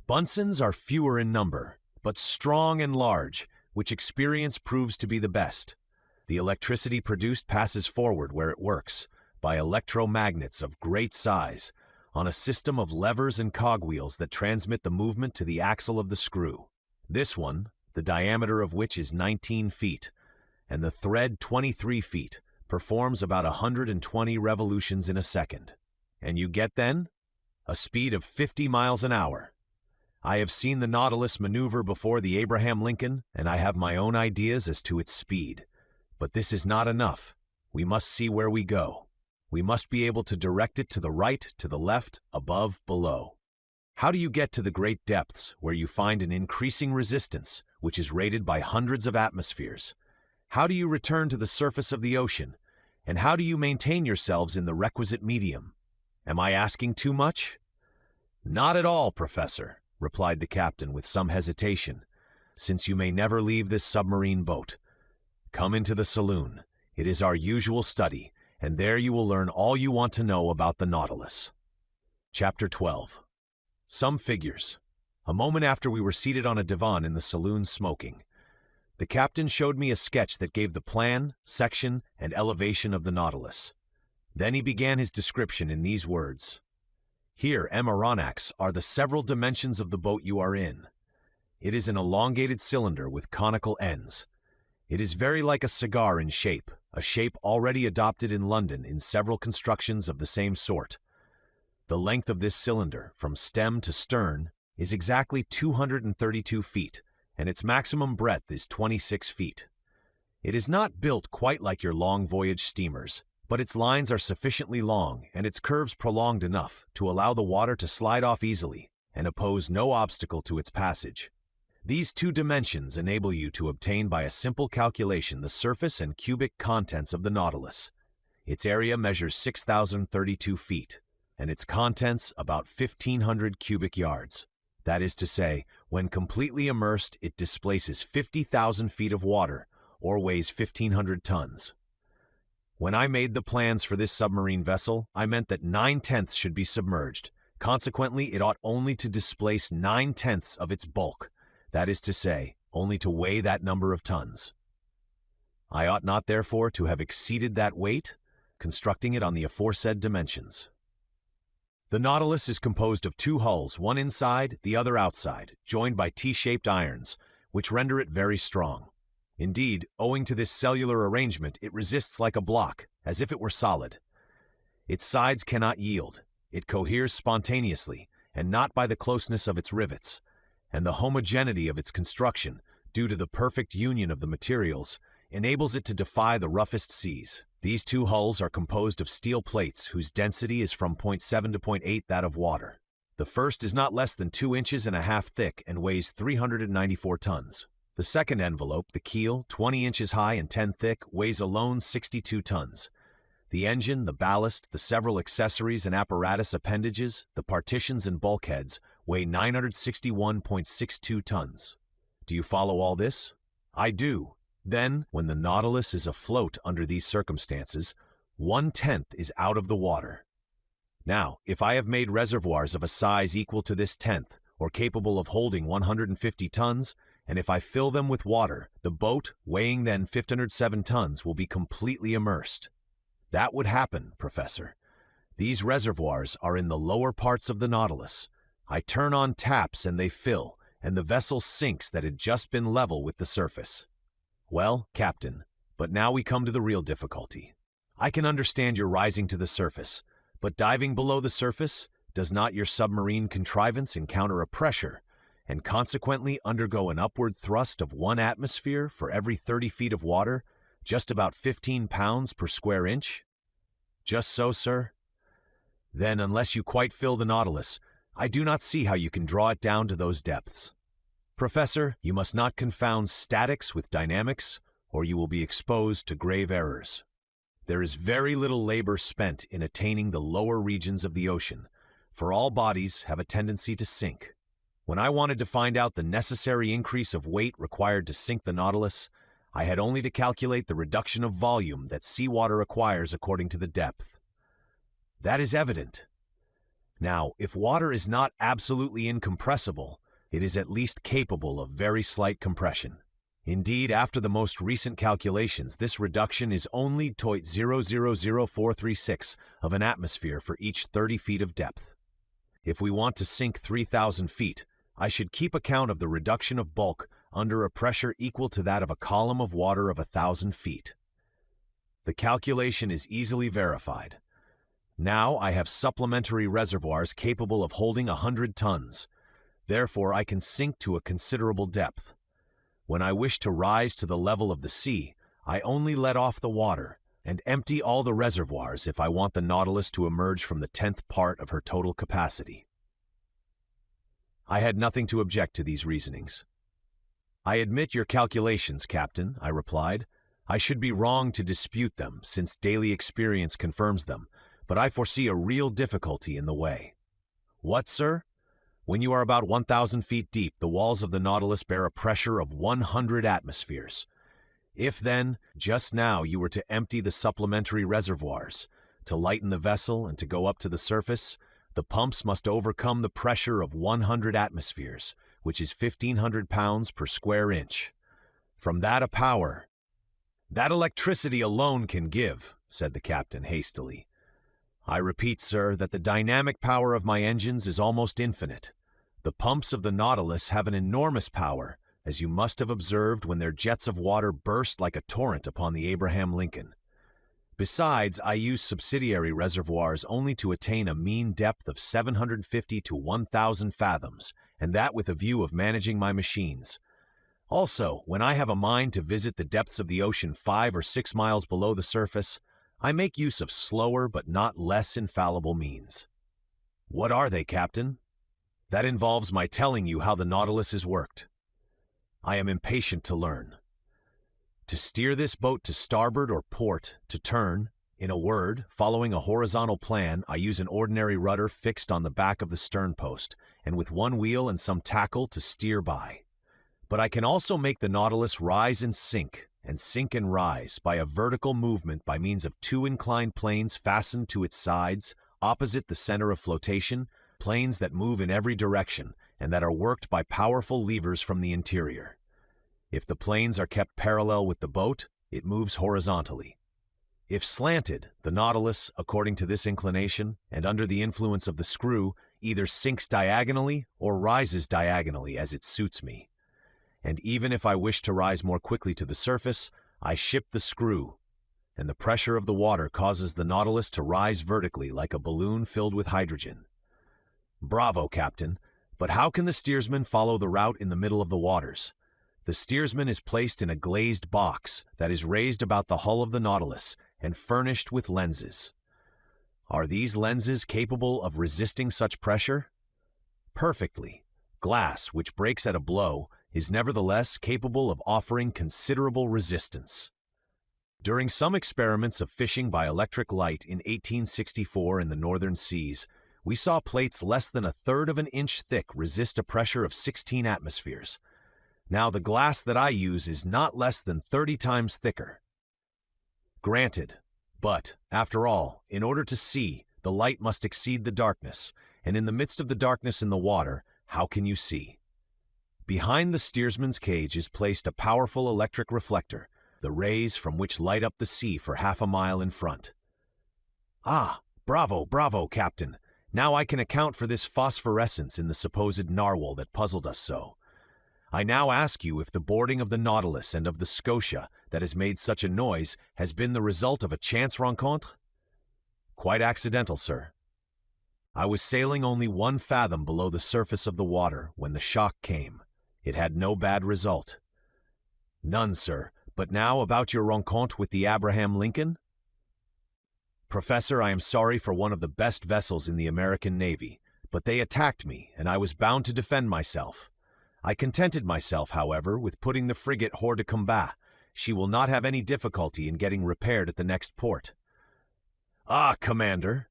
Bunsen's are fewer in number, but strong and large, which experience proves to be the best. The electricity produced passes forward where it works, by electromagnets of great size, on a system of levers and cogwheels that transmit the movement to the axle of the screw. This one, the diameter of which is 19 feet, and the thread 23 feet, performs about 120 revolutions in a second. And you get then a speed of 50 miles an hour. I have seen the Nautilus maneuver before the Abraham Lincoln, and I have my own ideas as to its speed. But this is not enough. We must see where we go. We must be able to direct it to the right, to the left, above, below. How do you get to the great depths, where you find an increasing resistance, which is rated by hundreds of atmospheres? How do you return to the surface of the ocean? And how do you maintain yourselves in the requisite medium? Am I asking too much?" "Not at all, Professor," replied the captain with some hesitation, "since you may never leave this submarine boat. Come into the saloon. It is our usual study, and there you will learn all you want to know about the Nautilus." Chapter 12. Some figures. A moment after we were seated on a divan in the saloon smoking, the captain showed me a sketch that gave the plan, section, and elevation of the Nautilus. Then he began his description in these words: "Here, Aronnax, are the several dimensions of the boat you are in. It is an elongated cylinder with conical ends. It is very like a cigar in shape, a shape already adopted in London in several constructions of the same sort. The length of this cylinder, from stem to stern, is exactly 232 feet, and its maximum breadth is 26 feet. It is not built quite like your long voyage steamers, but its lines are sufficiently long and its curves prolonged enough to allow the water to slide off easily and oppose no obstacle to its passage. These two dimensions enable you to obtain by a simple calculation the surface and cubic contents of the Nautilus. Its area measures 6,032 feet, and its contents about 1,500 cubic yards. That is to say, when completely immersed, it displaces 50,000 feet of water, or weighs 1,500 tons. When I made the plans for this submarine vessel, I meant that 9/10 should be submerged. Consequently, it ought only to displace 9/10 of its bulk, that is to say, only to weigh that number of tons. I ought not, therefore, to have exceeded that weight, constructing it on the aforesaid dimensions. The Nautilus is composed of two hulls, one inside, the other outside, joined by T-shaped irons, which render it very strong. Indeed, owing to this cellular arrangement, it resists like a block, as if it were solid. Its sides cannot yield. It coheres spontaneously, and not by the closeness of its rivets, and the homogeneity of its construction, due to the perfect union of the materials, enables it to defy the roughest seas. These two hulls are composed of steel plates whose density is from 0.7 to 0.8 that of water. The first is not less than 2.5 inches thick and weighs 394 tons. The second envelope, the keel, 20 inches high and 10 thick, weighs alone 62 tons. The engine, the ballast, the several accessories and apparatus appendages, the partitions and bulkheads, weigh 961.62 tons. Do you follow all this? I do. Then, when the Nautilus is afloat under these circumstances, 1/10 is out of the water. Now, if I have made reservoirs of a size equal to this tenth, or capable of holding 150 tons, and if I fill them with water, the boat, weighing then 507 tons, will be completely immersed. That would happen, Professor. These reservoirs are in the lower parts of the Nautilus. I turn on taps and they fill, and the vessel sinks that had just been level with the surface. Well, Captain, but now we come to the real difficulty. I can understand your rising to the surface, but diving below the surface, does not your submarine contrivance encounter a pressure and consequently undergo an upward thrust of 1 atmosphere for every 30 feet of water, just about 15 pounds per square inch? Just so, sir. Then, unless you quite fill the Nautilus, I do not see how you can draw it down to those depths. Professor, you must not confound statics with dynamics, or you will be exposed to grave errors. There is very little labor spent in attaining the lower regions of the ocean, for all bodies have a tendency to sink. When I wanted to find out the necessary increase of weight required to sink the Nautilus, I had only to calculate the reduction of volume that seawater acquires according to the depth. That is evident. Now, if water is not absolutely incompressible, it is at least capable of very slight compression. Indeed, after the most recent calculations, this reduction is only 0.000436 of an atmosphere for each 30 feet of depth. If we want to sink 3,000 feet, I should keep account of the reduction of bulk under a pressure equal to that of a column of water of 1,000 feet. The calculation is easily verified. Now I have supplementary reservoirs capable of holding 100 tons. Therefore, I can sink to a considerable depth. When I wish to rise to the level of the sea, I only let off the water and empty all the reservoirs if I want the Nautilus to emerge from the 10th part of her total capacity. I had nothing to object to these reasonings. I admit your calculations, Captain, I replied. I should be wrong to dispute them, since daily experience confirms them, but I foresee a real difficulty in the way. What, sir? When you are about 1,000 feet deep, the walls of the Nautilus bear a pressure of 100 atmospheres. If then, just now, you were to empty the supplementary reservoirs, to lighten the vessel and to go up to the surface, the pumps must overcome the pressure of 100 atmospheres, which is 1,500 pounds per square inch. From that a power that electricity alone can give, said the captain hastily. I repeat, sir, that the dynamic power of my engines is almost infinite. The pumps of the Nautilus have an enormous power, as you must have observed when their jets of water burst like a torrent upon the Abraham Lincoln. Besides, I use subsidiary reservoirs only to attain a mean depth of 750 to 1,000 fathoms, and that with a view of managing my machines. Also, when I have a mind to visit the depths of the ocean 5 or 6 miles below the surface, I make use of slower but not less infallible means. What are they, Captain? That involves my telling you how the Nautilus is worked. I am impatient to learn. To steer this boat to starboard or port, to turn, in a word, following a horizontal plan, I use an ordinary rudder fixed on the back of the stern post, and with one wheel and some tackle to steer by. But I can also make the Nautilus rise and sink and rise by a vertical movement by means of 2 inclined planes fastened to its sides, opposite the center of flotation, planes that move in every direction and that are worked by powerful levers from the interior. If the planes are kept parallel with the boat, it moves horizontally. If slanted, the Nautilus, according to this inclination and under the influence of the screw, either sinks diagonally or rises diagonally as it suits me. And even if I wish to rise more quickly to the surface, I shift the screw, and the pressure of the water causes the Nautilus to rise vertically like a balloon filled with hydrogen. Bravo, Captain, but how can the steersman follow the route in the middle of the waters? The steersman is placed in a glazed box that is raised about the hull of the Nautilus and furnished with lenses. Are these lenses capable of resisting such pressure? Perfectly. Glass, which breaks at a blow, is nevertheless capable of offering considerable resistance. During some experiments of fishing by electric light in 1864 in the northern seas, we saw plates less than 1/3 of an inch thick resist a pressure of 16 atmospheres. Now, the glass that I use is not less than 30 times thicker. Granted, but, after all, in order to see, the light must exceed the darkness, and in the midst of the darkness in the water, how can you see? Behind the steersman's cage is placed a powerful electric reflector, the rays from which light up the sea for half a mile in front. Ah, bravo, bravo, Captain! Now I can account for this phosphorescence in the supposed narwhal that puzzled us so. I now ask you if the boarding of the Nautilus and of the Scotia that has made such a noise has been the result of a chance rencontre? Quite accidental, sir. I was sailing only 1 fathom below the surface of the water when the shock came. It had no bad result. None, sir. But now about your rencontre with the Abraham Lincoln? Professor, I am sorry for one of the best vessels in the American Navy, but they attacked me, and I was bound to defend myself. I contented myself, however, with putting the frigate hors de combat. She will not have any difficulty in getting repaired at the next port. Ah, Commander!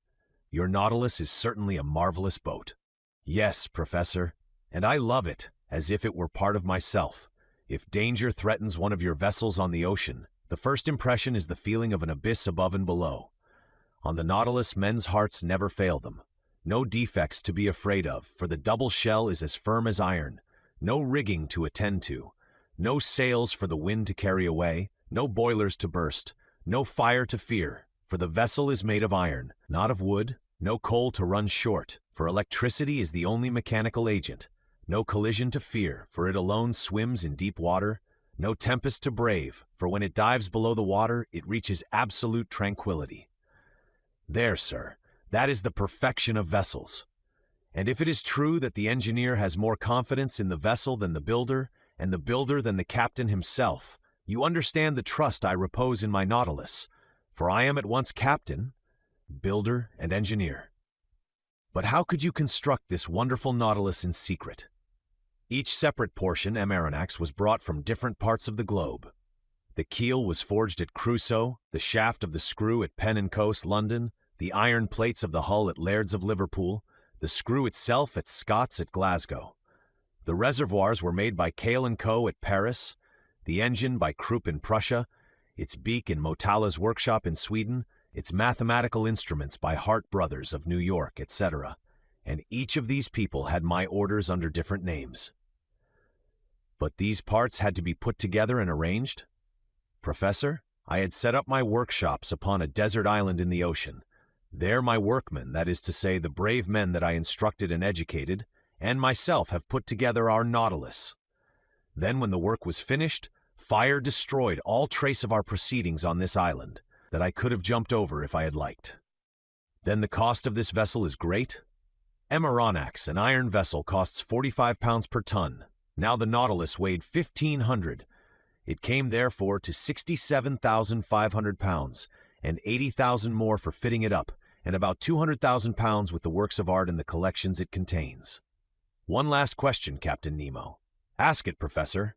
Your Nautilus is certainly a marvelous boat. Yes, Professor, and I love it, as if it were part of myself. If danger threatens one of your vessels on the ocean, the first impression is the feeling of an abyss above and below. On the Nautilus, men's hearts never fail them. No defects to be afraid of, for the double shell is as firm as iron. No rigging to attend to. No sails for the wind to carry away. No boilers to burst. No fire to fear, for the vessel is made of iron, not of wood. No coal to run short, for electricity is the only mechanical agent. No collision to fear, for it alone swims in deep water. No tempest to brave, for when it dives below the water, it reaches absolute tranquility. There, sir, that is the perfection of vessels. And if it is true that the engineer has more confidence in the vessel than the builder, and the builder than the captain himself, you understand the trust I repose in my Nautilus, for I am at once captain, builder, and engineer. But how could you construct this wonderful Nautilus in secret? Each separate portion, Pierre Aronnax, was brought from different parts of the globe. The keel was forged at Crusoe, the shaft of the screw at Pen & Coast, London, the iron plates of the hull at Laird's of Liverpool, the screw itself at Scott's at Glasgow. The reservoirs were made by Cale & Co. at Paris, the engine by Krupp in Prussia, its beak in Motala's workshop in Sweden, its mathematical instruments by Hart Brothers of New York, etc. And each of these people had my orders under different names. But these parts had to be put together and arranged? Professor, I had set up my workshops upon a desert island in the ocean. There my workmen, that is to say, the brave men that I instructed and educated, and myself have put together our Nautilus. Then when the work was finished, fire destroyed all trace of our proceedings on this island, that I could have jumped over if I had liked. Then the cost of this vessel is great? Pierre Aronnax, an iron vessel, costs 45 pounds per ton. Now the Nautilus weighed 1,500. It came therefore to 67,500 pounds, and 80,000 more for fitting it up, and about 200,000 pounds with the works of art and the collections it contains. One last question, Captain Nemo. Ask it, Professor.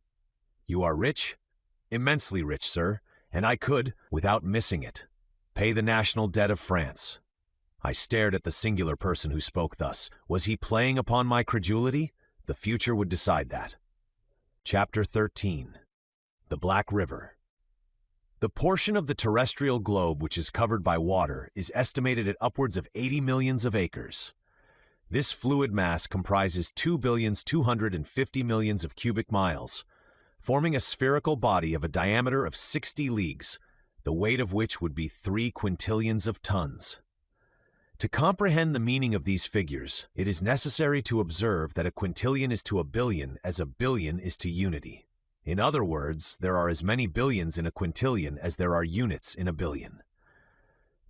You are rich? Immensely rich, sir, and I could, without missing it, pay the national debt of France. I stared at the singular person who spoke thus. Was he playing upon my credulity? The future would decide that. Chapter 13. The Black River. The portion of the terrestrial globe which is covered by water is estimated at upwards of 80 millions of acres. This fluid mass comprises 2,250 millions of cubic miles, forming a spherical body of a diameter of 60 leagues, the weight of which would be 3 quintillions of tons. To comprehend the meaning of these figures, it is necessary to observe that a quintillion is to a billion as a billion is to unity. In other words, there are as many billions in a quintillion as there are units in a billion.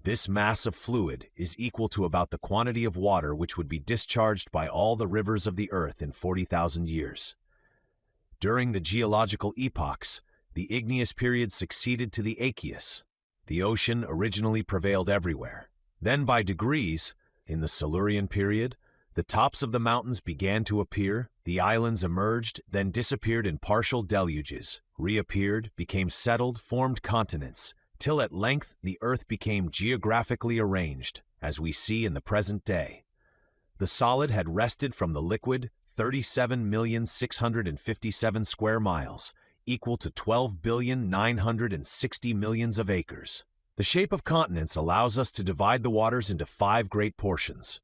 This mass of fluid is equal to about the quantity of water which would be discharged by all the rivers of the earth in 40,000 years. During the geological epochs, the igneous period succeeded to the aqueous. The ocean originally prevailed everywhere. Then by degrees, in the Silurian period, the tops of the mountains began to appear, the islands emerged, then disappeared in partial deluges, reappeared, became settled, formed continents, till at length the earth became geographically arranged, as we see in the present day. The solid had wrested from the liquid 37,657,000 square miles, equal to 12,960,000,000 of acres. The shape of continents allows us to divide the waters into 5 great portions: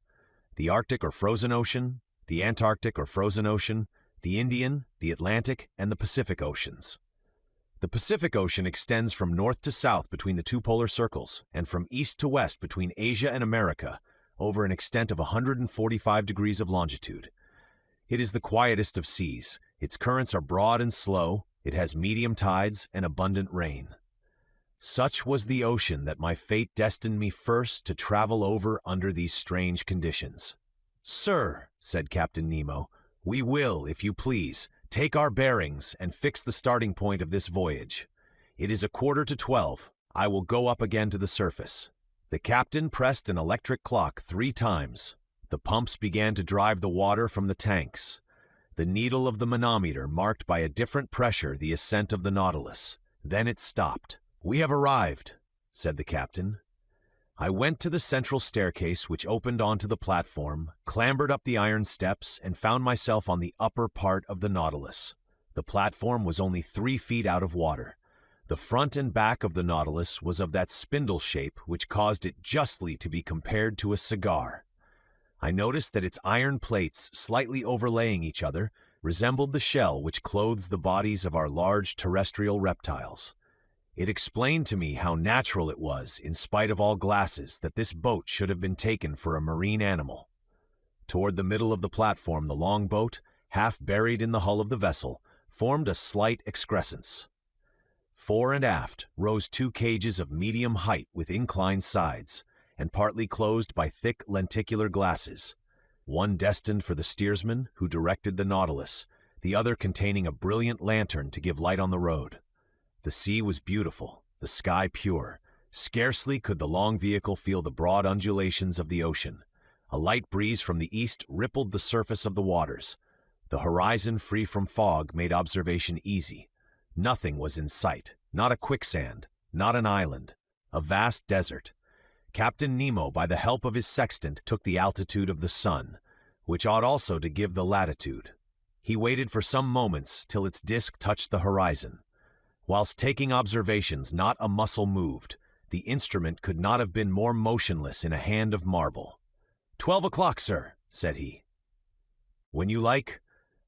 the Arctic or frozen ocean, the Antarctic or frozen ocean, the Indian, the Atlantic, and the Pacific Oceans. The Pacific Ocean extends from north to south between the 2 polar circles, and from east to west between Asia and America, over an extent of 145 degrees of longitude. It is the quietest of seas. Its currents are broad and slow, it has medium tides and abundant rain. Such was the ocean that my fate destined me first to travel over under these strange conditions. "Sir," said Captain Nemo, "we will, if you please, take our bearings and fix the starting point of this voyage. It is 11:45. I will go up again to the surface." The captain pressed an electric clock 3 times. The pumps began to drive the water from the tanks. The needle of the manometer marked by a different pressure the ascent of the Nautilus. Then it stopped. "We have arrived," said the captain. I went to the central staircase which opened onto the platform, clambered up the iron steps, and found myself on the upper part of the Nautilus. The platform was only 3 feet out of water. The front and back of the Nautilus was of that spindle shape which caused it justly to be compared to a cigar. I noticed that its iron plates, slightly overlaying each other, resembled the shell which clothes the bodies of our large terrestrial reptiles. It explained to me how natural it was, in spite of all glasses, that this boat should have been taken for a marine animal. Toward the middle of the platform, the long boat, half buried in the hull of the vessel, formed a slight excrescence. Fore and aft rose 2 cages of medium height with inclined sides, and partly closed by thick lenticular glasses, one destined for the steersman who directed the Nautilus, the other containing a brilliant lantern to give light on the road. The sea was beautiful, the sky pure. Scarcely could the long vehicle feel the broad undulations of the ocean. A light breeze from the east rippled the surface of the waters. The horizon, free from fog, made observation easy. Nothing was in sight, not a quicksand, not an island, a vast desert. Captain Nemo, by the help of his sextant, took the altitude of the sun, which ought also to give the latitude. He waited for some moments till its disk touched the horizon. Whilst taking observations, not a muscle moved. The instrument could not have been more motionless in a hand of marble. 12 o'clock, sir," said he. "When you like."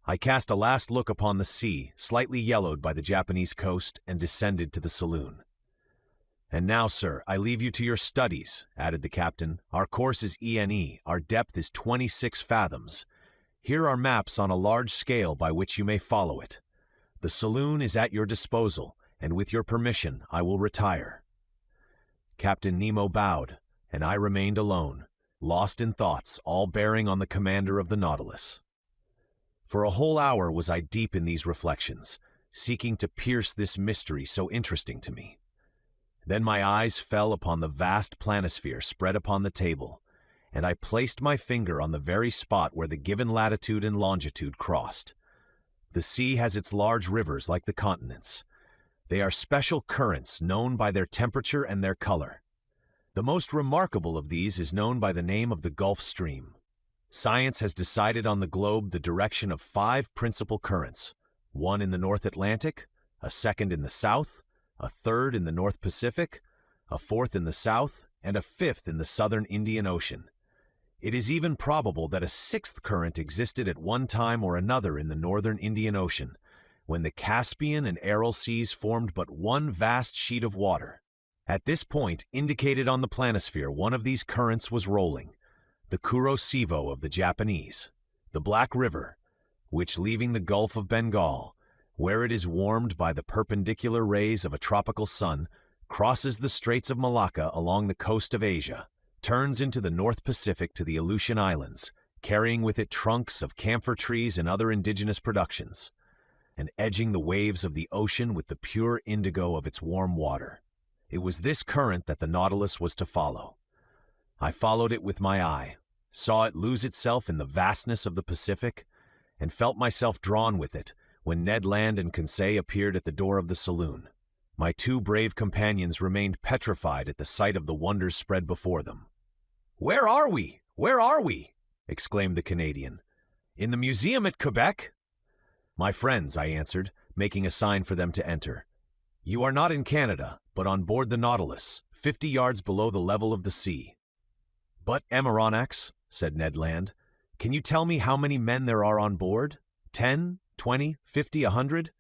I cast a last look upon the sea, slightly yellowed by the Japanese coast, and descended to the saloon. "And now, sir, I leave you to your studies," added the captain. "Our course is ENE, our depth is 26 fathoms. Here are maps on a large scale by which you may follow it. The saloon is at your disposal, and with your permission, I will retire." Captain Nemo bowed, and I remained alone, lost in thoughts all bearing on the commander of the Nautilus. For a whole hour was I deep in these reflections, seeking to pierce this mystery so interesting to me. Then my eyes fell upon the vast planisphere spread upon the table, and I placed my finger on the very spot where the given latitude and longitude crossed. The sea has its large rivers like the continents. They are special currents known by their temperature and their color. The most remarkable of these is known by the name of the Gulf Stream. Science has decided on the globe the direction of 5 principal currents, one in the North Atlantic, a second in the South, a third in the North Pacific, a fourth in the South, and a fifth in the Southern Indian Ocean. It is even probable that a 6th current existed at one time or another in the Northern Indian Ocean, when the Caspian and Aral seas formed but one vast sheet of water. At this point, indicated on the planisphere, one of these currents was rolling, the Kurosivo of the Japanese, the Black River, which, leaving the Gulf of Bengal, where it is warmed by the perpendicular rays of a tropical sun, crosses the Straits of Malacca along the coast of Asia, turns into the North Pacific to the Aleutian Islands, carrying with it trunks of camphor trees and other indigenous productions, and edging the waves of the ocean with the pure indigo of its warm water. It was this current that the Nautilus was to follow. I followed it with my eye, saw it lose itself in the vastness of the Pacific, and felt myself drawn with it when Ned Land and Conseil appeared at the door of the saloon. My 2 brave companions remained petrified at the sight of the wonders spread before them. "Where are we? Where are we?" exclaimed the Canadian. "In the museum at Quebec?" "My friends," I answered, making a sign for them to enter, "you are not in Canada, but on board the Nautilus, 50 yards below the level of the sea." "But, Aronnax," said Ned Land, "can you tell me how many men there are on board? 10, 20, 50, 100?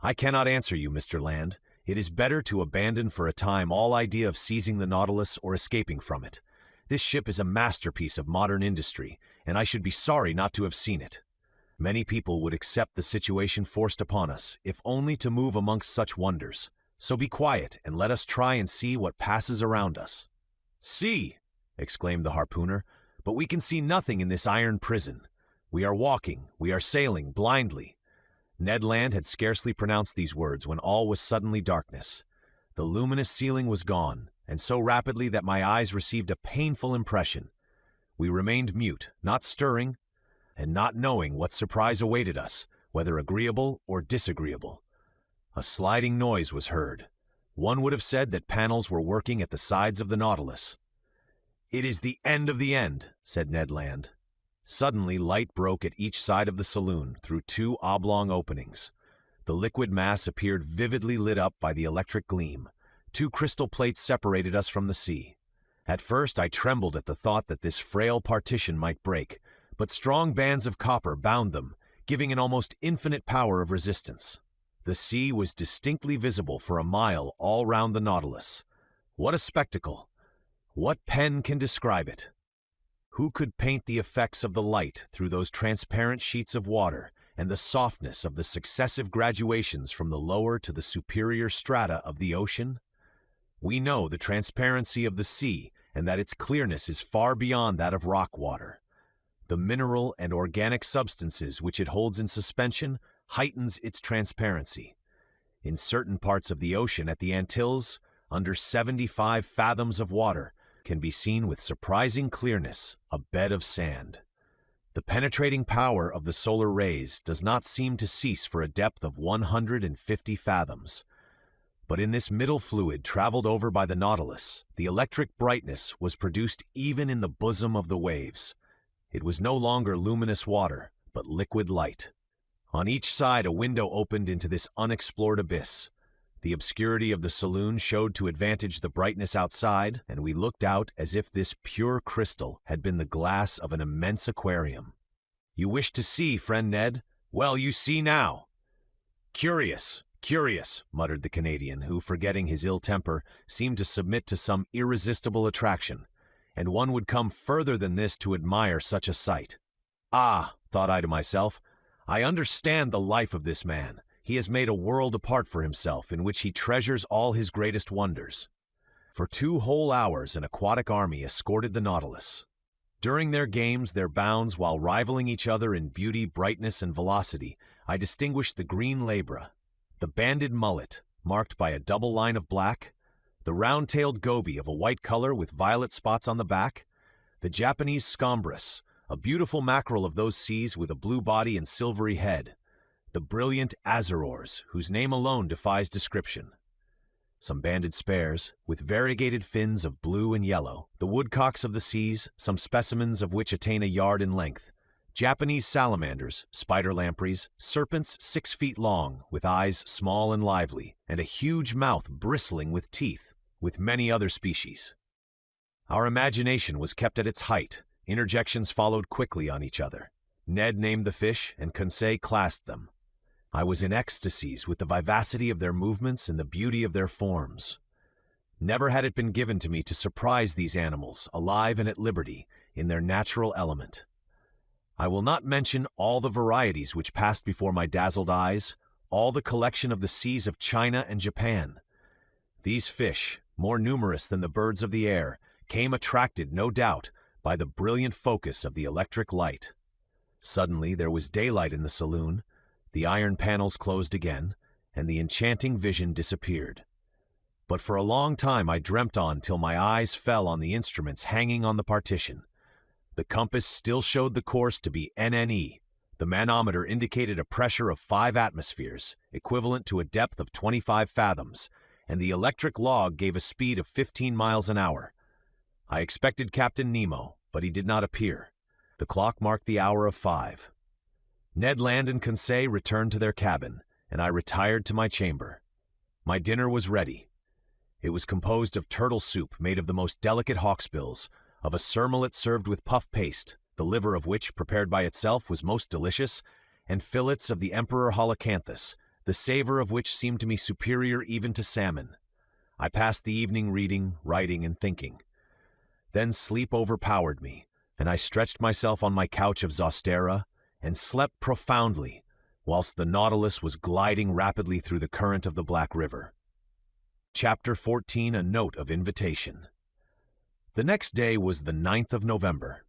"I cannot answer you, Mr. Land. It is better to abandon for a time all idea of seizing the Nautilus or escaping from it. This ship is a masterpiece of modern industry, and I should be sorry not to have seen it. Many people would accept the situation forced upon us, if only to move amongst such wonders. So be quiet and let us try and see what passes around us." "See!" exclaimed the harpooner, "but we can see nothing in this iron prison. We are walking, we are sailing blindly." Ned Land had scarcely pronounced these words when all was suddenly darkness. The luminous ceiling was gone, and so rapidly that my eyes received a painful impression. We remained mute, not stirring, and not knowing what surprise awaited us, whether agreeable or disagreeable. A sliding noise was heard. One would have said that panels were working at the sides of the Nautilus. "It is the end of the end," said Ned Land. Suddenly, light broke at each side of the saloon through two oblong openings. The liquid mass appeared vividly lit up by the electric gleam. Two crystal plates separated us from the sea. At first, I trembled at the thought that this frail partition might break, but strong bands of copper bound them, giving an almost infinite power of resistance. The sea was distinctly visible for a mile all round the Nautilus. What a spectacle! What pen can describe it? Who could paint the effects of the light through those transparent sheets of water and the softness of the successive graduations from the lower to the superior strata of the ocean? We know the transparency of the sea and that its clearness is far beyond that of rock water. The mineral and organic substances which it holds in suspension heightens its transparency. In certain parts of the ocean at the Antilles, under 75 fathoms of water, can be seen with surprising clearness a bed of sand. The penetrating power of the solar rays does not seem to cease for a depth of 150 fathoms. But in this middle fluid traveled over by the Nautilus, the electric brightness was produced even in the bosom of the waves. It was no longer luminous water, but liquid light. On each side a window opened into this unexplored abyss. The obscurity of the saloon showed to advantage the brightness outside, and we looked out as if this pure crystal had been the glass of an immense aquarium. "You wish to see, friend Ned? Well, you see now." "Curious, curious," muttered the Canadian, who, forgetting his ill temper, seemed to submit to some irresistible attraction. And one would come further than this to admire such a sight. "Ah," thought I to myself, "I understand the life of this man. He has made a world apart for himself in which he treasures all his greatest wonders." For 2 whole hours an aquatic army escorted the Nautilus. During their games, their bounds, while rivaling each other in beauty, brightness, and velocity, I distinguished the green labra, the banded mullet, marked by a double line of black, the round-tailed goby of a white color with violet spots on the back, the Japanese scombros, a beautiful mackerel of those seas with a blue body and silvery head, the brilliant azurors, whose name alone defies description, some banded spares, with variegated fins of blue and yellow, the woodcocks of the seas, some specimens of which attain a yard in length, Japanese salamanders, spider lampreys, serpents 6 feet long, with eyes small and lively, and a huge mouth bristling with teeth, with many other species. Our imagination was kept at its height. Interjections followed quickly on each other. Ned named the fish, and Conseil classed them. I was in ecstasies with the vivacity of their movements and the beauty of their forms. Never had it been given to me to surprise these animals, alive and at liberty, in their natural element. I will not mention all the varieties which passed before my dazzled eyes, all the collection of the seas of China and Japan. These fish, more numerous than the birds of the air, came attracted, no doubt, by the brilliant focus of the electric light. Suddenly there was daylight in the saloon, the iron panels closed again, and the enchanting vision disappeared. But for a long time I dreamt on till my eyes fell on the instruments hanging on the partition. The compass still showed the course to be NNE. The manometer indicated a pressure of 5 atmospheres, equivalent to a depth of 25 fathoms, and the electric log gave a speed of 15 miles an hour. I expected Captain Nemo, but he did not appear. The clock marked the hour of 5. Ned Land and Conseil returned to their cabin, and I retired to my chamber. My dinner was ready. It was composed of turtle soup made of the most delicate hawksbills, of a surmullet served with puff paste, the liver of which, prepared by itself, was most delicious, and fillets of the emperor holocanthus, the savor of which seemed to me superior even to salmon. I passed the evening reading, writing, and thinking. Then sleep overpowered me, and I stretched myself on my couch of zostera and slept profoundly, whilst the Nautilus was gliding rapidly through the current of the Black River. Chapter 14: A Note of Invitation. The next day was the 9th of November.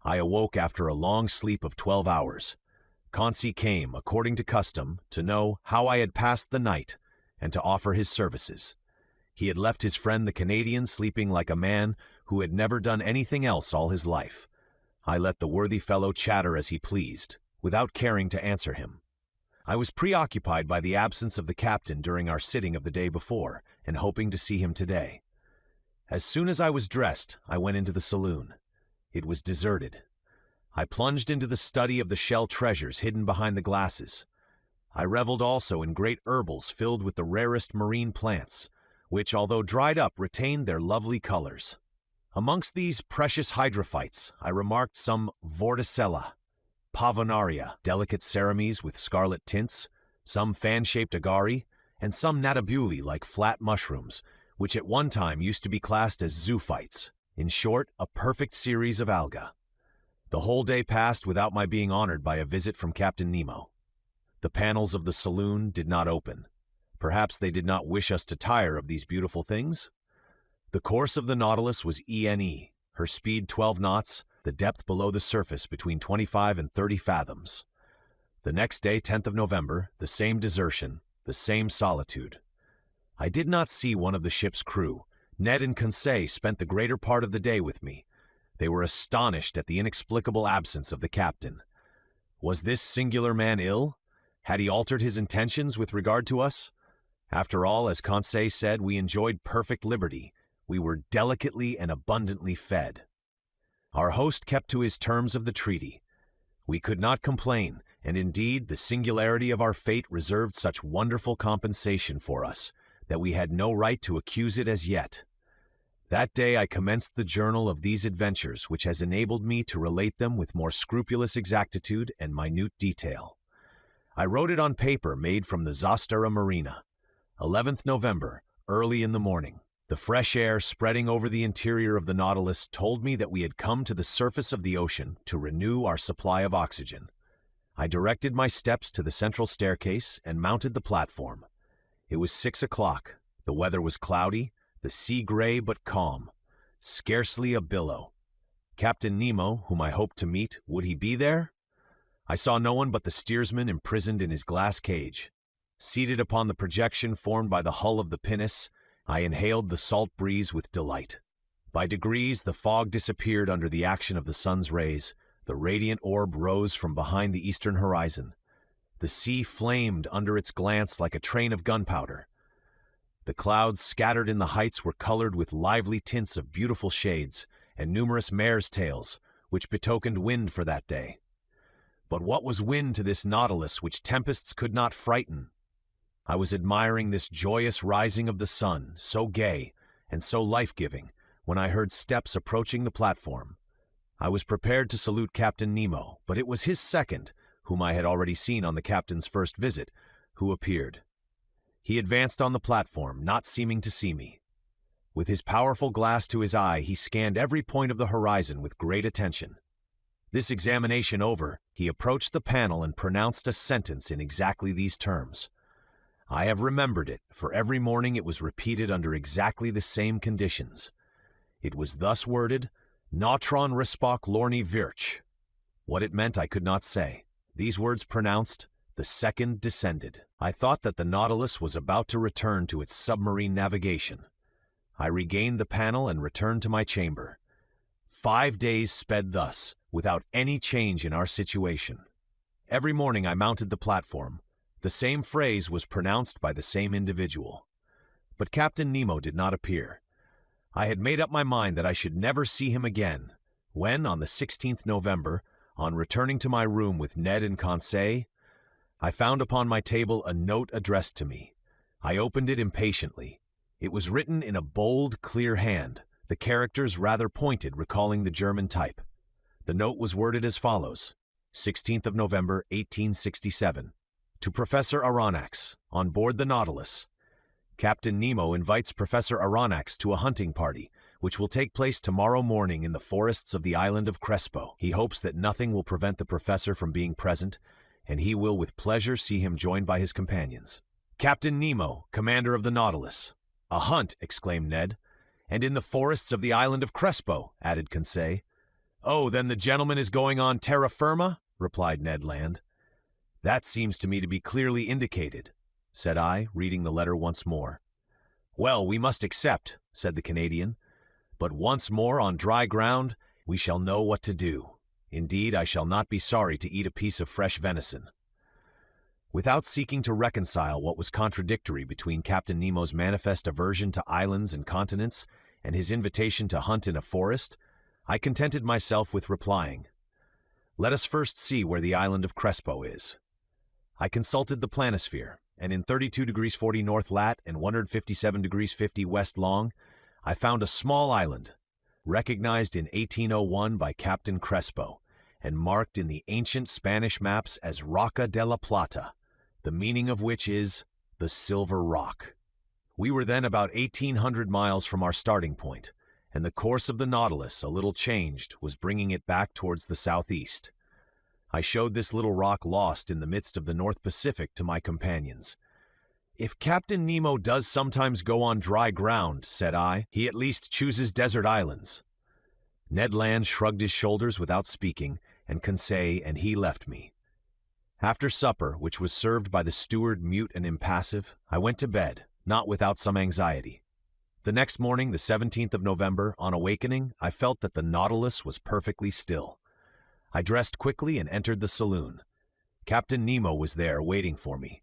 I awoke after a long sleep of 12 hours. Conseil came, according to custom, to know how I had passed the night and to offer his services. He had left his friend the Canadian sleeping like a man who had never done anything else all his life. I let the worthy fellow chatter as he pleased, without caring to answer him. I was preoccupied by the absence of the captain during our sitting of the day before, and hoping to see him today. As soon as I was dressed, I went into the saloon. It was deserted. I plunged into the study of the shell treasures hidden behind the glasses. I reveled also in great herbals filled with the rarest marine plants, which, although dried up, retained their lovely colors. Amongst these precious hydrophytes, I remarked some vorticella, pavonaria, delicate cerames with scarlet tints, some fan-shaped agari, and some natabuli like flat mushrooms, which at one time used to be classed as zoophytes. In short, a perfect series of alga. The whole day passed without my being honored by a visit from Captain Nemo. The panels of the saloon did not open. Perhaps they did not wish us to tire of these beautiful things? The course of the Nautilus was ENE, her speed 12 knots, the depth below the surface between 25 and 30 fathoms. The next day, 10th of November, the same desertion, the same solitude. I did not see one of the ship's crew. Ned and Conseil spent the greater part of the day with me. They were astonished at the inexplicable absence of the captain. Was this singular man ill? Had he altered his intentions with regard to us? After all, as Conseil said, we enjoyed perfect liberty. We were delicately and abundantly fed. Our host kept to his terms of the treaty. We could not complain, and indeed the singularity of our fate reserved such wonderful compensation for us that we had no right to accuse it as yet. That day I commenced the journal of these adventures, which has enabled me to relate them with more scrupulous exactitude and minute detail. I wrote it on paper made from the Zostera marina. 11th November, early in the morning. The fresh air spreading over the interior of the Nautilus told me that we had come to the surface of the ocean to renew our supply of oxygen. I directed my steps to the central staircase and mounted the platform. It was 6 o'clock. The weather was cloudy, the sea gray but calm. Scarcely a billow. Captain Nemo, whom I hoped to meet, would he be there? I saw no one but the steersman imprisoned in his glass cage. Seated upon the projection formed by the hull of the pinnace, I inhaled the salt breeze with delight. By degrees, the fog disappeared under the action of the sun's rays. The radiant orb rose from behind the eastern horizon. The sea flamed under its glance like a train of gunpowder. The clouds scattered in the heights were colored with lively tints of beautiful shades and numerous mare's tails, which betokened wind for that day. But what was wind to this Nautilus which tempests could not frighten? I was admiring this joyous rising of the sun, so gay and so life-giving, when I heard steps approaching the platform. I was prepared to salute Captain Nemo, but it was his second, whom I had already seen on the captain's first visit, who appeared. He advanced on the platform, not seeming to see me. With his powerful glass to his eye, he scanned every point of the horizon with great attention. This examination over, he approached the panel and pronounced a sentence in exactly these terms. I have remembered it, for every morning it was repeated under exactly the same conditions. It was thus worded, Nautron respoc lorni virch. What it meant I could not say. These words pronounced, the second descended. I thought that the Nautilus was about to return to its submarine navigation. I regained the panel and returned to my chamber. 5 days sped thus, without any change in our situation. Every morning I mounted the platform. The same phrase was pronounced by the same individual. But Captain Nemo did not appear. I had made up my mind that I should never see him again, when, on the 16th November, on returning to my room with Ned and Conseil, I found upon my table a note addressed to me. I opened it impatiently. It was written in a bold, clear hand, the characters rather pointed, recalling the German type. The note was worded as follows: 16th of November, 1867. To Professor Aronnax, on board the Nautilus. Captain Nemo invites Professor Aronnax to a hunting party, which will take place tomorrow morning in the forests of the island of Crespo. He hopes that nothing will prevent the professor from being present, and he will with pleasure see him joined by his companions. Captain Nemo, commander of the Nautilus. A hunt, exclaimed Ned. And in the forests of the island of Crespo, added Conseil. Oh, then the gentleman is going on terra firma? Replied Ned Land. That seems to me to be clearly indicated, said I, reading the letter once more. Well, we must accept, said the Canadian. But once more on dry ground, we shall know what to do. Indeed, I shall not be sorry to eat a piece of fresh venison. Without seeking to reconcile what was contradictory between Captain Nemo's manifest aversion to islands and continents and his invitation to hunt in a forest, I contented myself with replying, "Let us first see where the island of Crespo is." I consulted the planisphere, and in 32 degrees 40 north lat and 157 degrees 50 west long, I found a small island, recognized in 1801 by Captain Crespo, and marked in the ancient Spanish maps as Roca de la Plata, the meaning of which is the Silver Rock. We were then about 1,800 miles from our starting point, and the course of the Nautilus, a little changed, was bringing it back towards the southeast. I showed this little rock lost in the midst of the North Pacific to my companions. "If Captain Nemo does sometimes go on dry ground," said I, "he at least chooses desert islands." Ned Land shrugged his shoulders without speaking, and Conseil and he left me. After supper, which was served by the steward mute and impassive, I went to bed, not without some anxiety. The next morning, the 17th of November, on awakening, I felt that the Nautilus was perfectly still. I dressed quickly and entered the saloon. Captain Nemo was there waiting for me.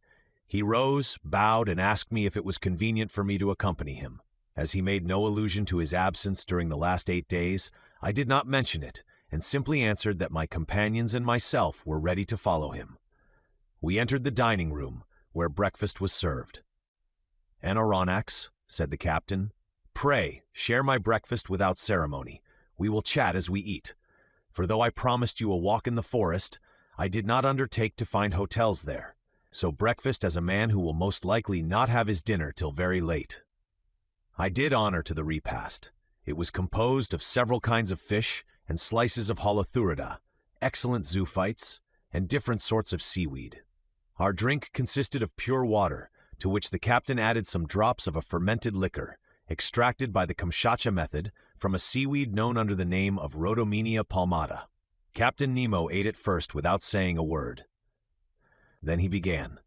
He rose, bowed, and asked me if it was convenient for me to accompany him. As he made no allusion to his absence during the last 8 days, I did not mention it, and simply answered that my companions and myself were ready to follow him. We entered the dining room, where breakfast was served. "Aronnax," said the captain, "pray, share my breakfast without ceremony. We will chat as we eat. For though I promised you a walk in the forest, I did not undertake to find hotels there. So breakfast as a man who will most likely not have his dinner till very late." I did honor to the repast. It was composed of several kinds of fish and slices of holothurida, excellent zoophytes, and different sorts of seaweed. Our drink consisted of pure water, to which the captain added some drops of a fermented liquor, extracted by the Kamchatka method from a seaweed known under the name of Rhodomenia palmata. Captain Nemo ate it first without saying a word. Then he began.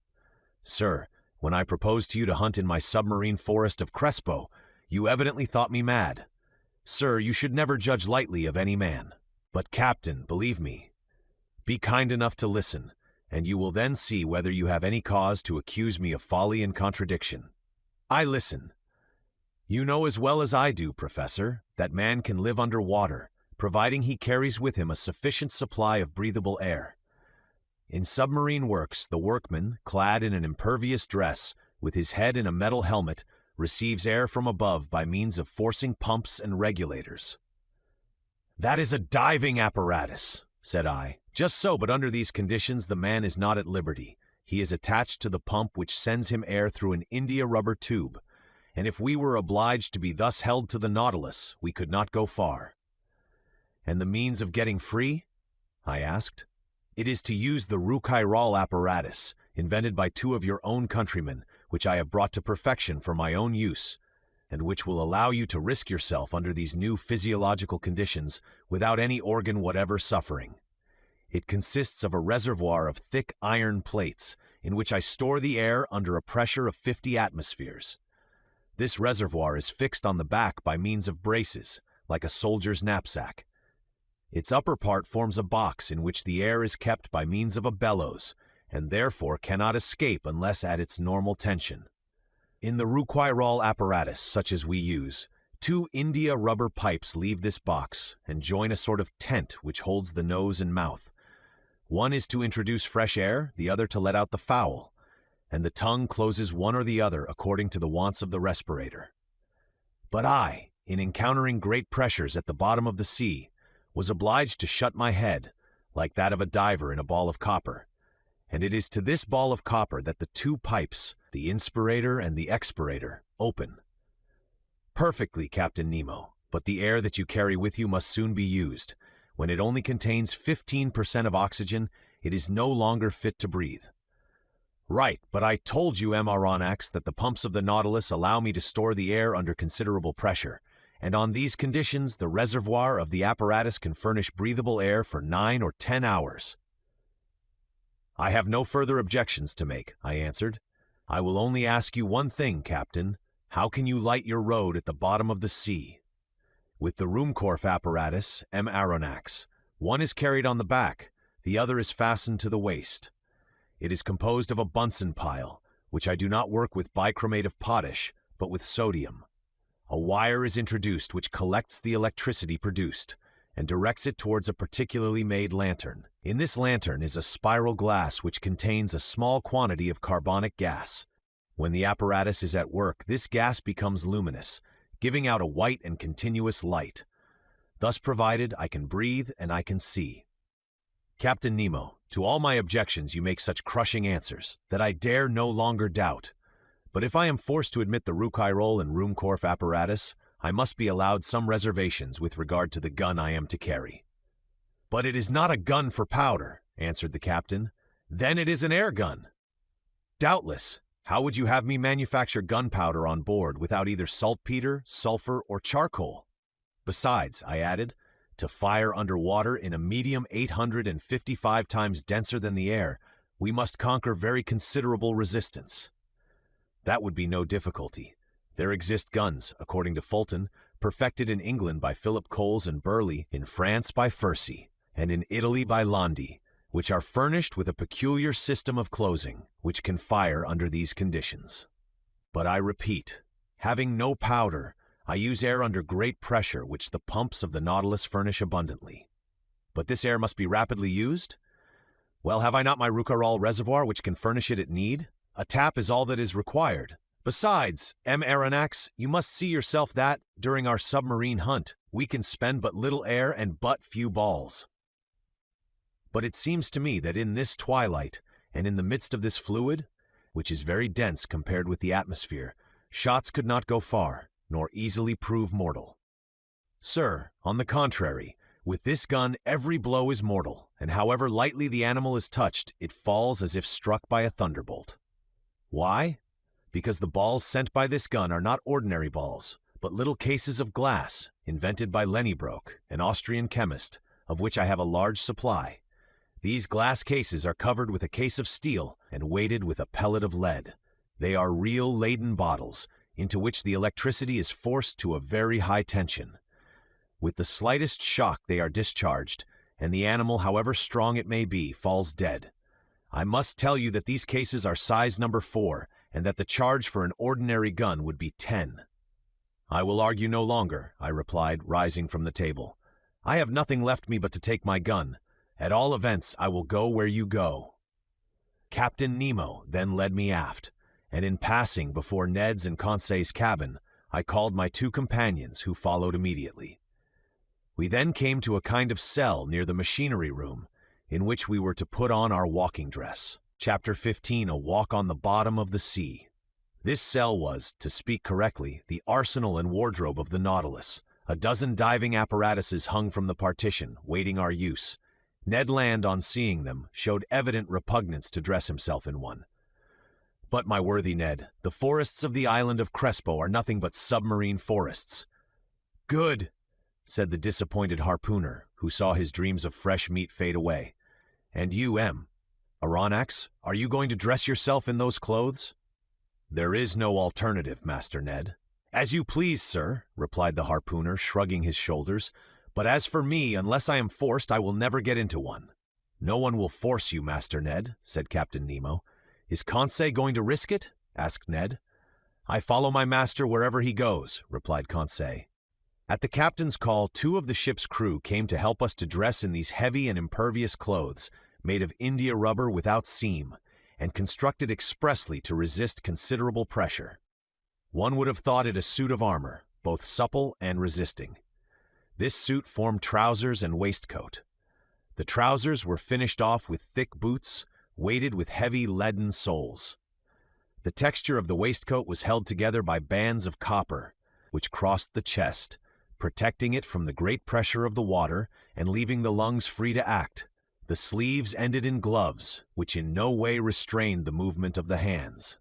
"Sir, when I proposed to you to hunt in my submarine forest of Crespo, you evidently thought me mad. Sir, you should never judge lightly of any man. But, Captain, believe me, be kind enough to listen, and you will then see whether you have any cause to accuse me of folly and contradiction. I listen. You know as well as I do, Professor, that man can live under water, providing he carries with him a sufficient supply of breathable air. In submarine works, the workman, clad in an impervious dress, with his head in a metal helmet, receives air from above by means of forcing pumps and regulators." "That is a diving apparatus," said I. "Just so, but under these conditions the man is not at liberty. He is attached to the pump which sends him air through an India rubber tube, and if we were obliged to be thus held to the Nautilus, we could not go far." "And the means of getting free?" I asked. "It is to use the Rouquayrol apparatus, invented by 2 of your own countrymen, which I have brought to perfection for my own use, and which will allow you to risk yourself under these new physiological conditions without any organ whatever suffering. It consists of a reservoir of thick iron plates, in which I store the air under a pressure of 50 atmospheres. This reservoir is fixed on the back by means of braces, like a soldier's knapsack. Its upper part forms a box in which the air is kept by means of a bellows, and therefore cannot escape unless at its normal tension. In the Rouquayrol apparatus, such as we use, 2 India rubber pipes leave this box and join a sort of tent which holds the nose and mouth. One is to introduce fresh air, the other to let out the foul, and the tongue closes one or the other according to the wants of the respirator. But I, in encountering great pressures at the bottom of the sea, was obliged to shut my head, like that of a diver in a ball of copper, and it is to this ball of copper that the 2 pipes, the inspirator and the expirator, open. Perfectly, Captain Nemo, but the air that you carry with you must soon be used. When it only contains 15% of oxygen, it is no longer fit to breathe. Right, but I told you, M. Aronnax, that the pumps of the Nautilus allow me to store the air under considerable pressure, and on these conditions, the reservoir of the apparatus can furnish breathable air for 9 or 10 hours. I have no further objections to make, I answered. I will only ask you one thing, Captain. How can you light your road at the bottom of the sea? With the Ruhmkorff apparatus, M. Aronnax, one is carried on the back, the other is fastened to the waist. It is composed of a Bunsen pile, which I do not work with bichromate of potash, but with sodium. A wire is introduced which collects the electricity produced and directs it towards a particularly made lantern. In this lantern is a spiral glass which contains a small quantity of carbonic gas. When the apparatus is at work, this gas becomes luminous, giving out a white and continuous light. Thus provided, I can breathe and I can see. Captain Nemo, to all my objections you make such crushing answers that I dare no longer doubt. But if I am forced to admit the Rouquayrol and Ruhmkorff apparatus, I must be allowed some reservations with regard to the gun I am to carry. But it is not a gun for powder, answered the captain. Then it is an air gun. Doubtless. How would you have me manufacture gunpowder on board without either saltpeter, sulfur, or charcoal? Besides, I added, to fire underwater in a medium 855 times denser than the air, we must conquer very considerable resistance. That would be no difficulty. There exist guns, according to Fulton, perfected in England by Philip Coles and Burley, in France by Fursey, and in Italy by Landi, which are furnished with a peculiar system of closing, which can fire under these conditions. But I repeat, having no powder, I use air under great pressure which the pumps of the Nautilus furnish abundantly. But this air must be rapidly used? Well, have I not my Rouquayrol reservoir which can furnish it at need? A tap is all that is required. Besides, M. Aronnax, you must see yourself that, during our submarine hunt, we can spend but little air and but few balls. But it seems to me that in this twilight, and in the midst of this fluid, which is very dense compared with the atmosphere, shots could not go far, nor easily prove mortal. Sir, on the contrary, with this gun every blow is mortal, and however lightly the animal is touched, it falls as if struck by a thunderbolt. Why? Because the balls sent by this gun are not ordinary balls, but little cases of glass, invented by Leniebroek, an Austrian chemist, of which I have a large supply. These glass cases are covered with a case of steel and weighted with a pellet of lead. They are real Leyden bottles, into which the electricity is forced to a very high tension. With the slightest shock they are discharged, and the animal, however strong it may be, falls dead. I must tell you that these cases are size number 4, and that the charge for an ordinary gun would be 10. I will argue no longer, I replied, rising from the table. I have nothing left me but to take my gun. At all events, I will go where you go. Captain Nemo then led me aft, and in passing before Ned's and Conseil's cabin, I called my 2 companions, who followed immediately. We then came to a kind of cell near the machinery room, in which we were to put on our walking dress. Chapter 15, A Walk on the Bottom of the Sea. This cell was, to speak correctly, the arsenal and wardrobe of the Nautilus. A dozen diving apparatuses hung from the partition, waiting our use. Ned Land, on seeing them, showed evident repugnance to dress himself in one. But, my worthy Ned, the forests of the island of Crespo are nothing but submarine forests. Good, said the disappointed harpooner, who saw his dreams of fresh meat fade away. And you, M. Aronnax, are you going to dress yourself in those clothes? There is no alternative, Master Ned. As you please, sir, replied the harpooner, shrugging his shoulders. But as for me, unless I am forced, I will never get into one. No one will force you, Master Ned, said Captain Nemo. Is Conseil going to risk it? asked Ned. I follow my master wherever he goes, replied Conseil. At the captain's call, 2 of the ship's crew came to help us to dress in these heavy and impervious clothes, made of India rubber without seam, and constructed expressly to resist considerable pressure. One would have thought it a suit of armor, both supple and resisting. This suit formed trousers and waistcoat. The trousers were finished off with thick boots, weighted with heavy leaden soles. The texture of the waistcoat was held together by bands of copper, which crossed the chest, protecting it from the great pressure of the water and leaving the lungs free to act. The sleeves ended in gloves, which in no way restrained the movement of the hands.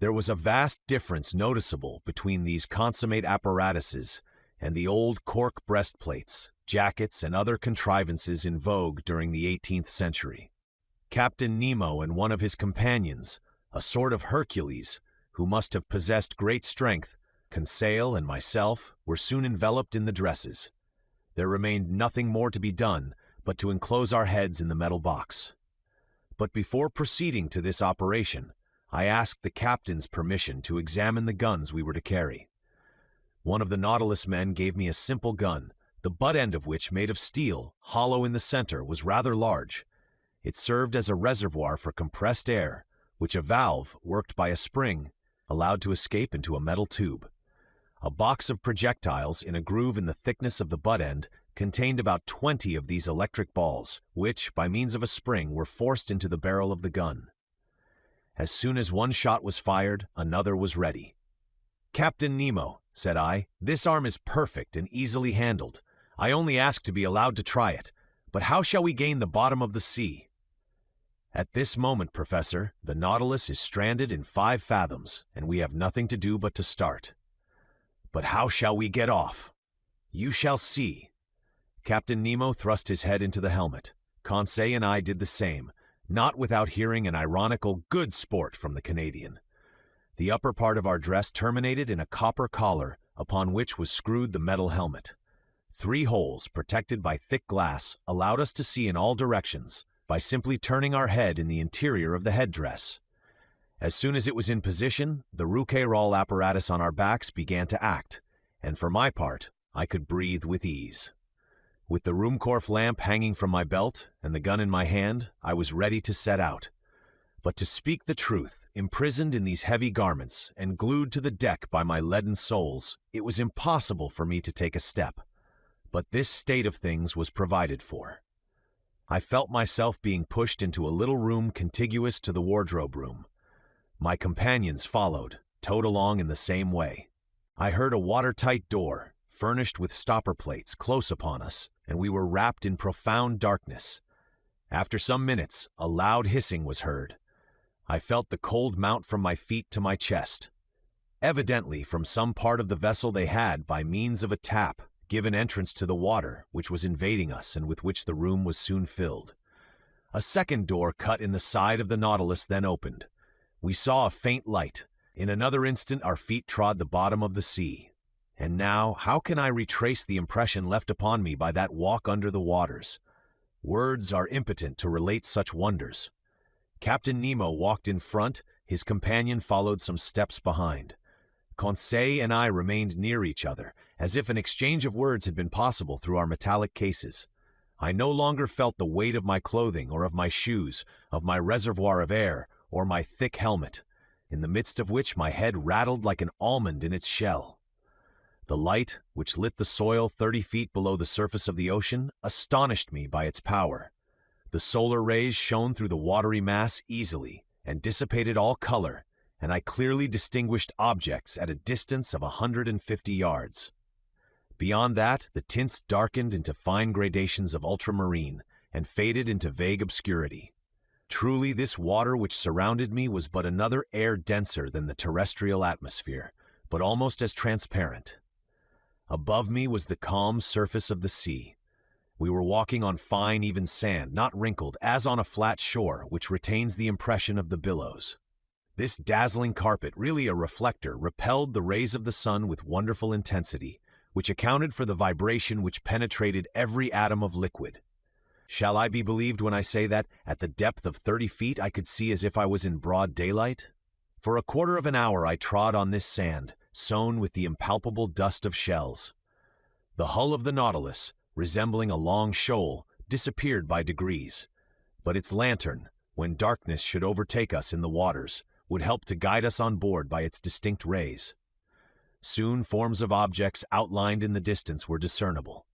There was a vast difference noticeable between these consummate apparatuses and the old cork breastplates, jackets, and other contrivances in vogue during the 18th century. Captain Nemo and one of his companions, a sort of Hercules, who must have possessed great strength, Conseil and myself, were soon enveloped in the dresses. There remained nothing more to be done but to enclose our heads in the metal box. But before proceeding to this operation, I asked the captain's permission to examine the guns we were to carry. One of the Nautilus men gave me a simple gun, the butt end of which, made of steel, hollow in the center, was rather large. It served as a reservoir for compressed air, which a valve, worked by a spring, allowed to escape into a metal tube. A box of projectiles in a groove in the thickness of the butt end contained about 20 of these electric balls, which, by means of a spring, were forced into the barrel of the gun. As soon as one shot was fired, another was ready. "Captain Nemo," said I, "this arm is perfect and easily handled. I only ask to be allowed to try it. But how shall we gain the bottom of the sea?" "At this moment, Professor, the Nautilus is stranded in 5 fathoms, and we have nothing to do but to start." "But how shall we get off?" "You shall see." Captain Nemo thrust his head into the helmet. Conseil and I did the same, not without hearing an ironical "good sport" from the Canadian. The upper part of our dress terminated in a copper collar, upon which was screwed the metal helmet. 3 holes, protected by thick glass, allowed us to see in all directions by simply turning our head in the interior of the headdress. As soon as it was in position, the Rouquayrol apparatus on our backs began to act, and for my part, I could breathe with ease. With the Ruhmkorff lamp hanging from my belt and the gun in my hand, I was ready to set out. But to speak the truth, imprisoned in these heavy garments and glued to the deck by my leaden soles, it was impossible for me to take a step. But this state of things was provided for. I felt myself being pushed into a little room contiguous to the wardrobe room. My companions followed, towed along in the same way. I heard a watertight door, furnished with stopper plates, close upon us, and we were wrapped in profound darkness. After some minutes, a loud hissing was heard. I felt the cold mount from my feet to my chest. Evidently, from some part of the vessel they had, by means of a tap, given entrance to the water, which was invading us and with which the room was soon filled. A second door cut in the side of the Nautilus then opened. We saw a faint light. In another instant our feet trod the bottom of the sea. And now, how can I retrace the impression left upon me by that walk under the waters? Words are impotent to relate such wonders. Captain Nemo walked in front, his companion followed some steps behind. Conseil and I remained near each other, as if an exchange of words had been possible through our metallic cases. I no longer felt the weight of my clothing or of my shoes, of my reservoir of air, or my thick helmet, in the midst of which my head rattled like an almond in its shell. The light, which lit the soil 30 feet below the surface of the ocean, astonished me by its power. The solar rays shone through the watery mass easily and dissipated all color, and I clearly distinguished objects at a distance of 150 yards. Beyond that, the tints darkened into fine gradations of ultramarine and faded into vague obscurity. Truly, this water which surrounded me was but another air denser than the terrestrial atmosphere, but almost as transparent. Above me was the calm surface of the sea. We were walking on fine, even sand, not wrinkled, as on a flat shore, which retains the impression of the billows. This dazzling carpet, really a reflector, repelled the rays of the sun with wonderful intensity, which accounted for the vibration which penetrated every atom of liquid. Shall I be believed when I say that, at the depth of 30 feet, I could see as if I was in broad daylight? For a quarter of an hour I trod on this sand, sown with the impalpable dust of shells. The hull of the Nautilus, resembling a long shoal, disappeared by degrees, but its lantern, when darkness should overtake us in the waters, would help to guide us on board by its distinct rays. Soon forms of objects outlined in the distance were discernible.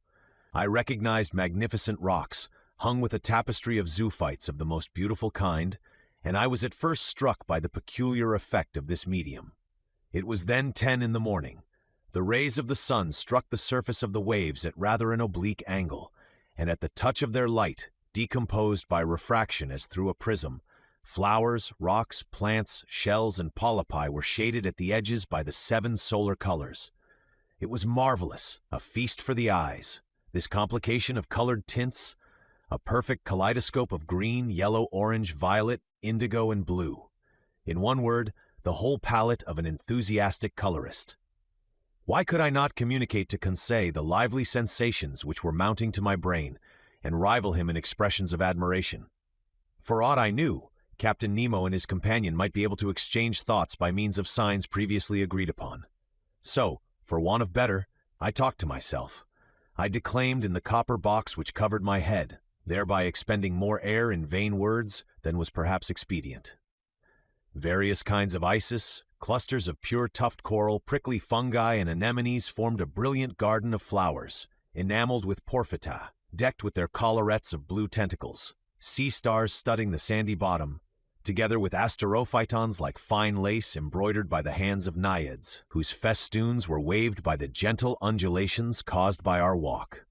I recognized magnificent rocks, hung with a tapestry of zoophytes of the most beautiful kind, and I was at first struck by the peculiar effect of this medium. It was then 10 in the morning. The rays of the sun struck the surface of the waves at rather an oblique angle, and at the touch of their light, decomposed by refraction as through a prism, flowers, rocks, plants, shells, and polypi were shaded at the edges by the 7 solar colors. It was marvelous, a feast for the eyes. This complication of colored tints, a perfect kaleidoscope of green, yellow, orange, violet, indigo, and blue. In one word, the whole palette of an enthusiastic colorist. Why could I not communicate to Conseil the lively sensations which were mounting to my brain, and rival him in expressions of admiration? For aught I knew, Captain Nemo and his companion might be able to exchange thoughts by means of signs previously agreed upon. So, for want of better, I talked to myself. I declaimed in the copper box which covered my head, thereby expending more air in vain words than was perhaps expedient. Various kinds of isis, clusters of pure tuft coral, prickly fungi, and anemones formed a brilliant garden of flowers, enameled with porphyta, decked with their collarettes of blue tentacles, sea stars studding the sandy bottom, together with asterophytons like fine lace embroidered by the hands of naiads, whose festoons were waved by the gentle undulations caused by our walk.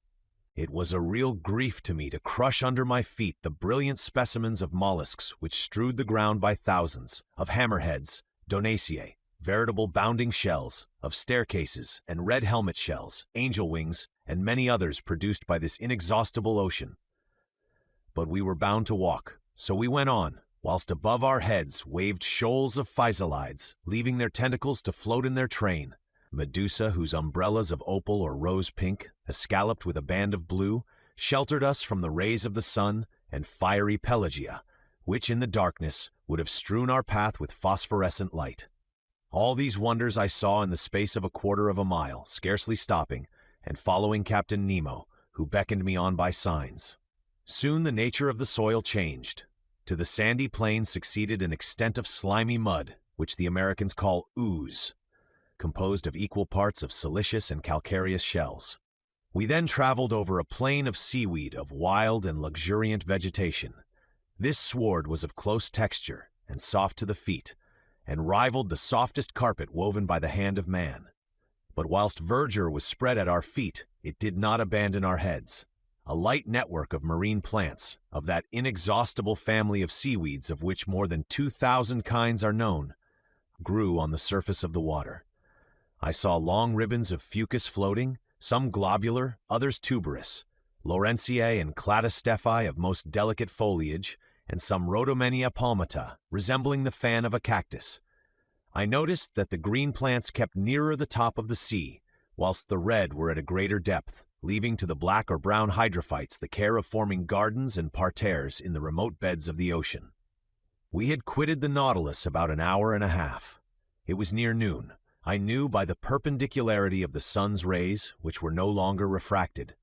It was a real grief to me to crush under my feet the brilliant specimens of mollusks which strewed the ground by thousands, of hammerheads, donaceae, veritable bounding shells, of staircases and red helmet shells, angel wings, and many others produced by this inexhaustible ocean. But we were bound to walk, so we went on, whilst above our heads waved shoals of physalides, leaving their tentacles to float in their train. Medusa, whose umbrellas of opal or rose pink, escalloped with a band of blue, sheltered us from the rays of the sun, and fiery Pelagia, which in the darkness would have strewn our path with phosphorescent light. All these wonders I saw in the space of a quarter of a mile, scarcely stopping, and following Captain Nemo, who beckoned me on by signs. Soon the nature of the soil changed. To the sandy plain succeeded an extent of slimy mud, which the Americans call ooze, composed of equal parts of silicious and calcareous shells. We then traveled over a plain of seaweed of wild and luxuriant vegetation. This sward was of close texture and soft to the feet, and rivaled the softest carpet woven by the hand of man. But whilst verdure was spread at our feet, it did not abandon our heads. A light network of marine plants, of that inexhaustible family of seaweeds of which more than 2,000 kinds are known, grew on the surface of the water. I saw long ribbons of fucus floating, some globular, others tuberous, Lawrenceae and Cladostephae of most delicate foliage, and some Rhodomenia palmata, resembling the fan of a cactus. I noticed that the green plants kept nearer the top of the sea, whilst the red were at a greater depth, leaving to the black or brown hydrophytes the care of forming gardens and parterres in the remote beds of the ocean. We had quitted the Nautilus about an hour and a half. It was near noon. I knew by the perpendicularity of the sun's rays, which were no longer refracted.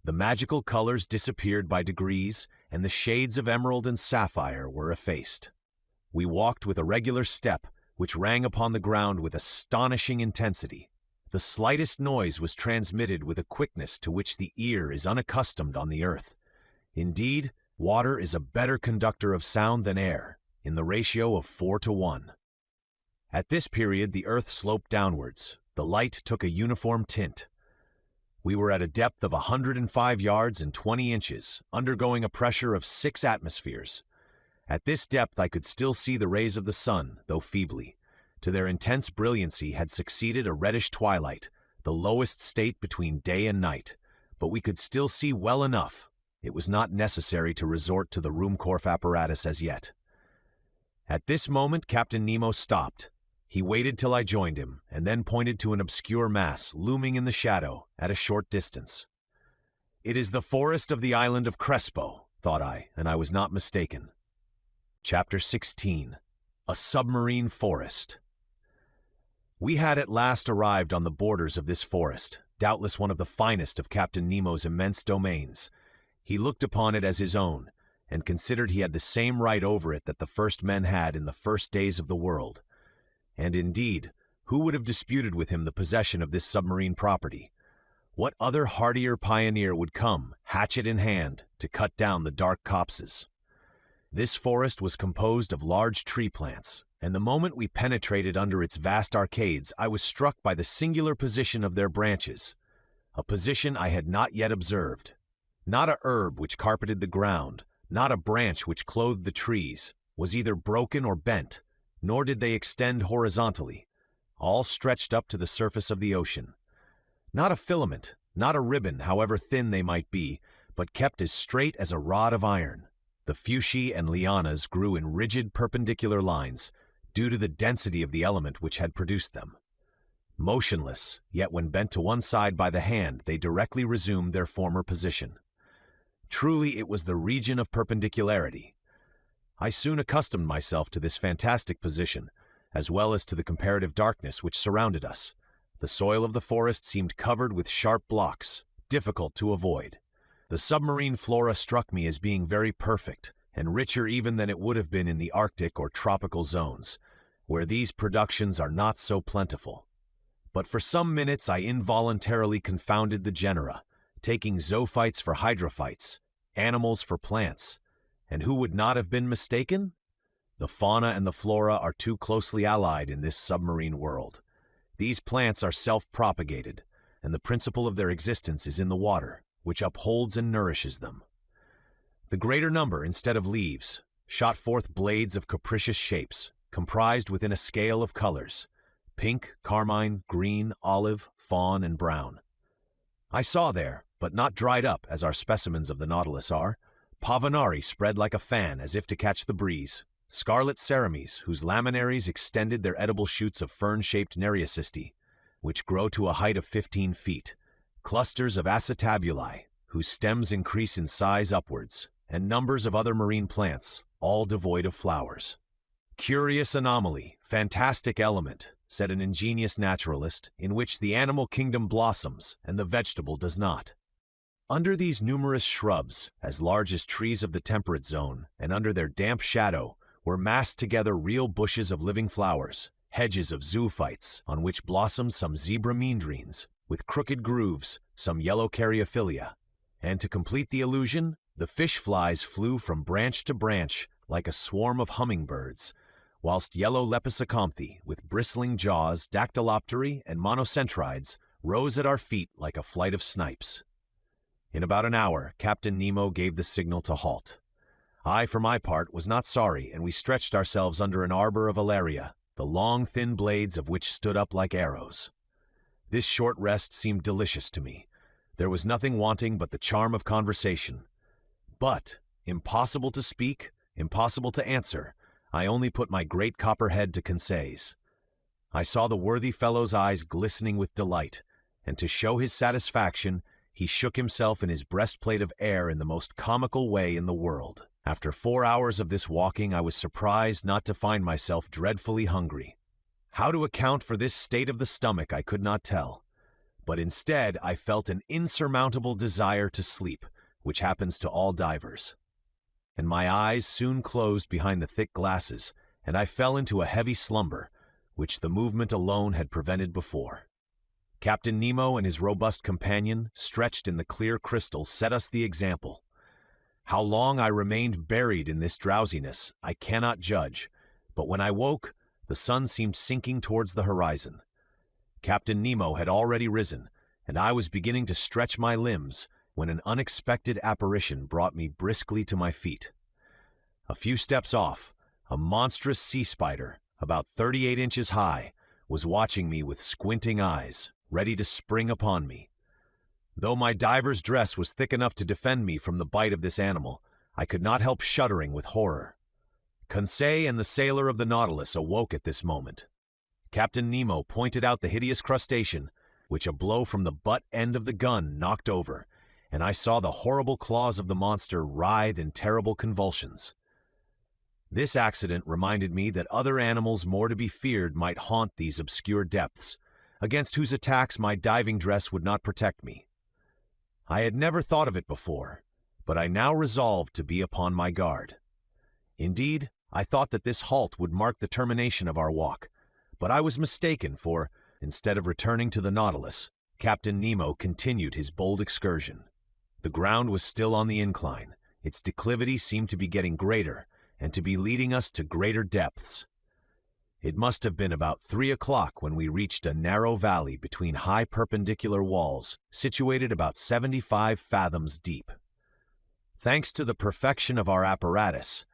The magical colors disappeared by degrees, and the shades of emerald and sapphire were effaced. We walked with a regular step, which rang upon the ground with astonishing intensity. The slightest noise was transmitted with a quickness to which the ear is unaccustomed on the earth. Indeed, water is a better conductor of sound than air, in the ratio of 4:1. At this period the earth sloped downwards. The light took a uniform tint. We were at a depth of 105 yards and 20 inches, undergoing a pressure of 6 atmospheres. At this depth I could still see the rays of the sun, though feebly. To their intense brilliancy had succeeded a reddish twilight, the lowest state between day and night, but we could still see well enough. It was not necessary to resort to the Ruhmkorff apparatus as yet. At this moment Captain Nemo stopped. He waited till I joined him, and then pointed to an obscure mass looming in the shadow at a short distance. It is the forest of the island of Crespo, thought I, and I was not mistaken. Chapter 16. A Submarine Forest. We had at last arrived on the borders of this forest, doubtless one of the finest of Captain Nemo's immense domains. He looked upon it as his own, and considered he had the same right over it that the first men had in the first days of the world. And indeed, who would have disputed with him the possession of this submarine property? What other hardier pioneer would come, hatchet in hand, to cut down the dark copses? This forest was composed of large tree plants, and the moment we penetrated under its vast arcades, I was struck by the singular position of their branches, a position I had not yet observed. Not a herb which carpeted the ground, not a branch which clothed the trees, was either broken or bent, nor did they extend horizontally, all stretched up to the surface of the ocean. Not a filament, not a ribbon, however thin they might be, but kept as straight as a rod of iron. The fuchsiae and lianas grew in rigid perpendicular lines, due to the density of the element which had produced them. Motionless, yet when bent to one side by the hand, they directly resumed their former position. Truly, it was the region of perpendicularity. I soon accustomed myself to this fantastic position, as well as to the comparative darkness which surrounded us. The soil of the forest seemed covered with sharp blocks, difficult to avoid. The submarine flora struck me as being very perfect, and richer even than it would have been in the Arctic or tropical zones, where these productions are not so plentiful. But for some minutes I involuntarily confounded the genera, taking zoophytes for hydrophytes, animals for plants, and who would not have been mistaken? The fauna and the flora are too closely allied in this submarine world. These plants are self-propagated, and the principle of their existence is in the water, which upholds and nourishes them. The greater number, instead of leaves, shot forth blades of capricious shapes, comprised within a scale of colors: pink, carmine, green, olive, fawn, and brown. I saw there, but not dried up as our specimens of the Nautilus are, Pavanari spread like a fan as if to catch the breeze, scarlet cerames whose laminaries extended their edible shoots of fern-shaped nereocysty, which grow to a height of 15 feet, clusters of acetabuli, whose stems increase in size upwards, and numbers of other marine plants, all devoid of flowers. Curious anomaly, fantastic element, said an ingenious naturalist, in which the animal kingdom blossoms and the vegetable does not. Under these numerous shrubs, as large as trees of the temperate zone, and under their damp shadow, were massed together real bushes of living flowers, hedges of zoophytes, on which blossomed some zebra meandrines, with crooked grooves, some yellow caryophylla, and to complete the illusion, the fish flies flew from branch to branch like a swarm of hummingbirds, whilst yellow lepidocanthe, with bristling jaws, dactylopteri, and monocentrides, rose at our feet like a flight of snipes. In about an hour, Captain Nemo gave the signal to halt. I, for my part, was not sorry, and we stretched ourselves under an arbor of alaria, the long, thin blades of which stood up like arrows. This short rest seemed delicious to me. There was nothing wanting but the charm of conversation. But, impossible to speak, impossible to answer, I only put my great copper head to Conseil's. I saw the worthy fellow's eyes glistening with delight, and to show his satisfaction, he shook himself in his breastplate of air in the most comical way in the world. After 4 hours of this walking, I was surprised not to find myself dreadfully hungry. How to account for this state of the stomach I could not tell, but instead I felt an insurmountable desire to sleep, which happens to all divers. And my eyes soon closed behind the thick glasses, and I fell into a heavy slumber, which the movement alone had prevented before. Captain Nemo and his robust companion, stretched in the clear crystal, set us the example. How long I remained buried in this drowsiness, I cannot judge, but when I woke, the sun seemed sinking towards the horizon. Captain Nemo had already risen, and I was beginning to stretch my limbs when an unexpected apparition brought me briskly to my feet. A few steps off, a monstrous sea spider, about 38 inches high, was watching me with squinting eyes, ready to spring upon me. Though my diver's dress was thick enough to defend me from the bite of this animal, I could not help shuddering with horror. Conseil and the sailor of the Nautilus awoke at this moment. Captain Nemo pointed out the hideous crustacean, which a blow from the butt end of the gun knocked over, and I saw the horrible claws of the monster writhe in terrible convulsions. This accident reminded me that other animals more to be feared might haunt these obscure depths, against whose attacks my diving dress would not protect me. I had never thought of it before, but I now resolved to be upon my guard. Indeed, I thought that this halt would mark the termination of our walk, but I was mistaken, for, instead of returning to the Nautilus, Captain Nemo continued his bold excursion. The ground was still on the incline, its declivity seemed to be getting greater, and to be leading us to greater depths. It must have been about 3 o'clock when we reached a narrow valley between high perpendicular walls, situated about 75 fathoms deep. Thanks to the perfection of our apparatus,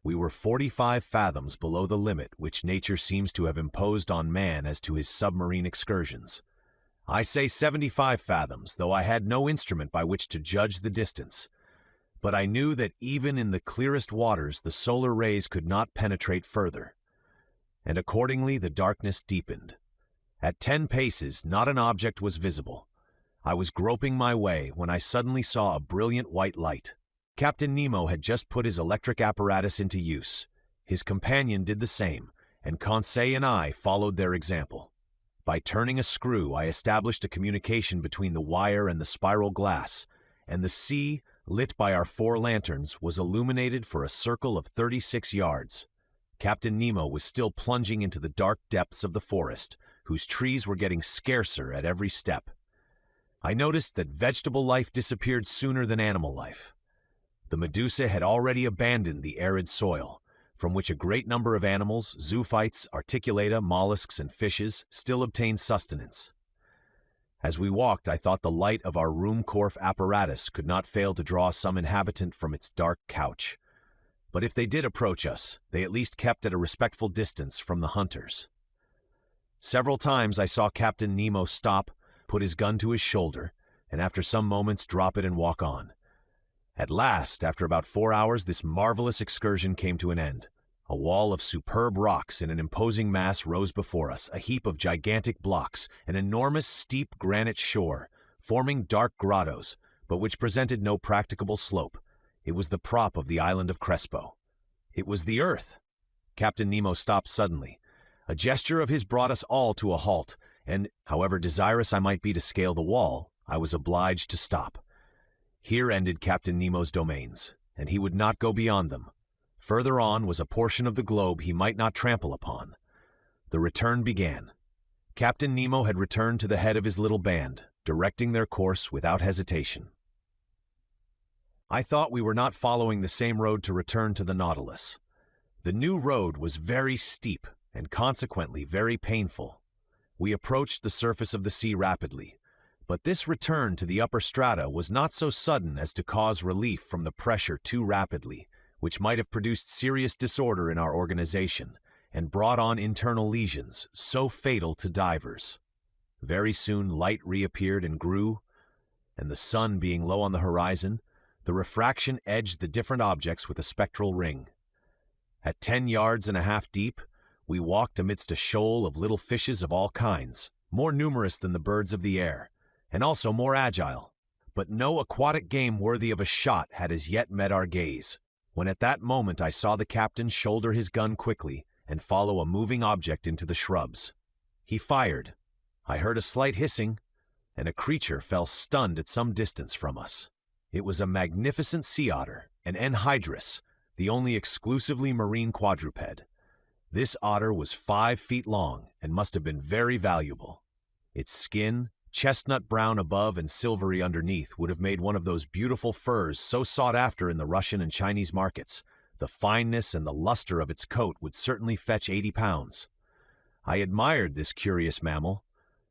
we were 45 fathoms below the limit which nature seems to have imposed on man as to his submarine excursions. I say 75 fathoms, though I had no instrument by which to judge the distance. But I knew that even in the clearest waters the solar rays could not penetrate further. And accordingly the darkness deepened. At 10 paces not an object was visible. I was groping my way when I suddenly saw a brilliant white light. Captain Nemo had just put his electric apparatus into use. His companion did the same, and Conseil and I followed their example. By turning a screw, I established a communication between the wire and the spiral glass, and the sea, lit by our 4 lanterns, was illuminated for a circle of 36 yards. Captain Nemo was still plunging into the dark depths of the forest, whose trees were getting scarcer at every step. I noticed that vegetable life disappeared sooner than animal life. The Medusa had already abandoned the arid soil, from which a great number of animals, zoophytes, articulata, mollusks, and fishes, still obtained sustenance. As we walked, I thought the light of our Ruhmkorff apparatus could not fail to draw some inhabitant from its dark couch. But if they did approach us, they at least kept at a respectful distance from the hunters. Several times I saw Captain Nemo stop, put his gun to his shoulder, and after some moments drop it and walk on. At last, after about 4 hours, this marvelous excursion came to an end. A wall of superb rocks in an imposing mass rose before us, a heap of gigantic blocks, an enormous steep granite shore, forming dark grottos, but which presented no practicable slope. It was the prop of the island of Crespo. It was the Earth. Captain Nemo stopped suddenly. A gesture of his brought us all to a halt, and, however desirous I might be to scale the wall, I was obliged to stop. Here ended Captain Nemo's domains, and he would not go beyond them. Further on was a portion of the globe he might not trample upon. The return began. Captain Nemo had returned to the head of his little band, directing their course without hesitation. I thought we were not following the same road to return to the Nautilus. The new road was very steep and consequently very painful. We approached the surface of the sea rapidly, but this return to the upper strata was not so sudden as to cause relief from the pressure too rapidly, which might have produced serious disorder in our organization and brought on internal lesions so fatal to divers. Very soon light reappeared and grew, and the sun being low on the horizon, the refraction edged the different objects with a spectral ring. At 10 yards and a half deep, we walked amidst a shoal of little fishes of all kinds, more numerous than the birds of the air, and also more agile. But no aquatic game worthy of a shot had as yet met our gaze, when at that moment I saw the captain shoulder his gun quickly and follow a moving object into the shrubs. He fired. I heard a slight hissing, and a creature fell stunned at some distance from us. It was a magnificent sea otter, an enhydrus, the only exclusively marine quadruped. This otter was 5 feet long and must have been very valuable. Its skin, chestnut brown above and silvery underneath, would have made one of those beautiful furs so sought after in the Russian and Chinese markets. The fineness and the luster of its coat would certainly fetch 80 pounds. I admired this curious mammal,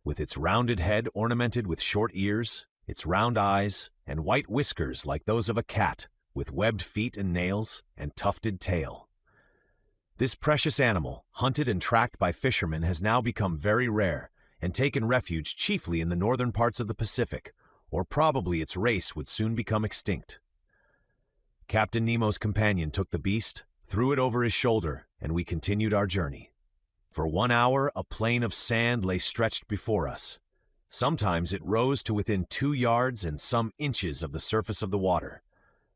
with its rounded head ornamented with short ears, its round eyes, and white whiskers like those of a cat, with webbed feet and nails, and tufted tail. This precious animal, hunted and tracked by fishermen, has now become very rare, and taken refuge chiefly in the northern parts of the Pacific, or probably its race would soon become extinct. Captain Nemo's companion took the beast, threw it over his shoulder, and we continued our journey. For 1 hour, a plain of sand lay stretched before us. Sometimes it rose to within 2 yards and some inches of the surface of the water.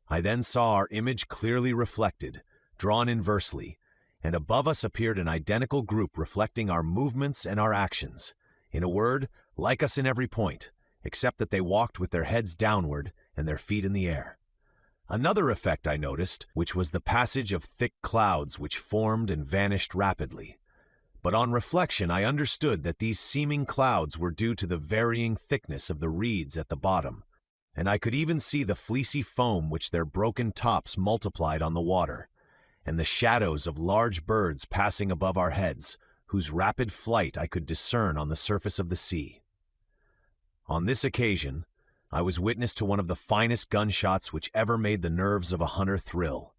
I then saw our image clearly reflected, drawn inversely, and above us appeared an identical group reflecting our movements and our actions. In a word, like us in every point, except that they walked with their heads downward and their feet in the air. Another effect I noticed, which was the passage of thick clouds which formed and vanished rapidly. But on reflection I understood that these seeming clouds were due to the varying thickness of the reeds at the bottom, and I could even see the fleecy foam which their broken tops multiplied on the water, and the shadows of large birds passing above our heads, whose rapid flight I could discern on the surface of the sea. On this occasion, I was witness to one of the finest gunshots which ever made the nerves of a hunter thrill.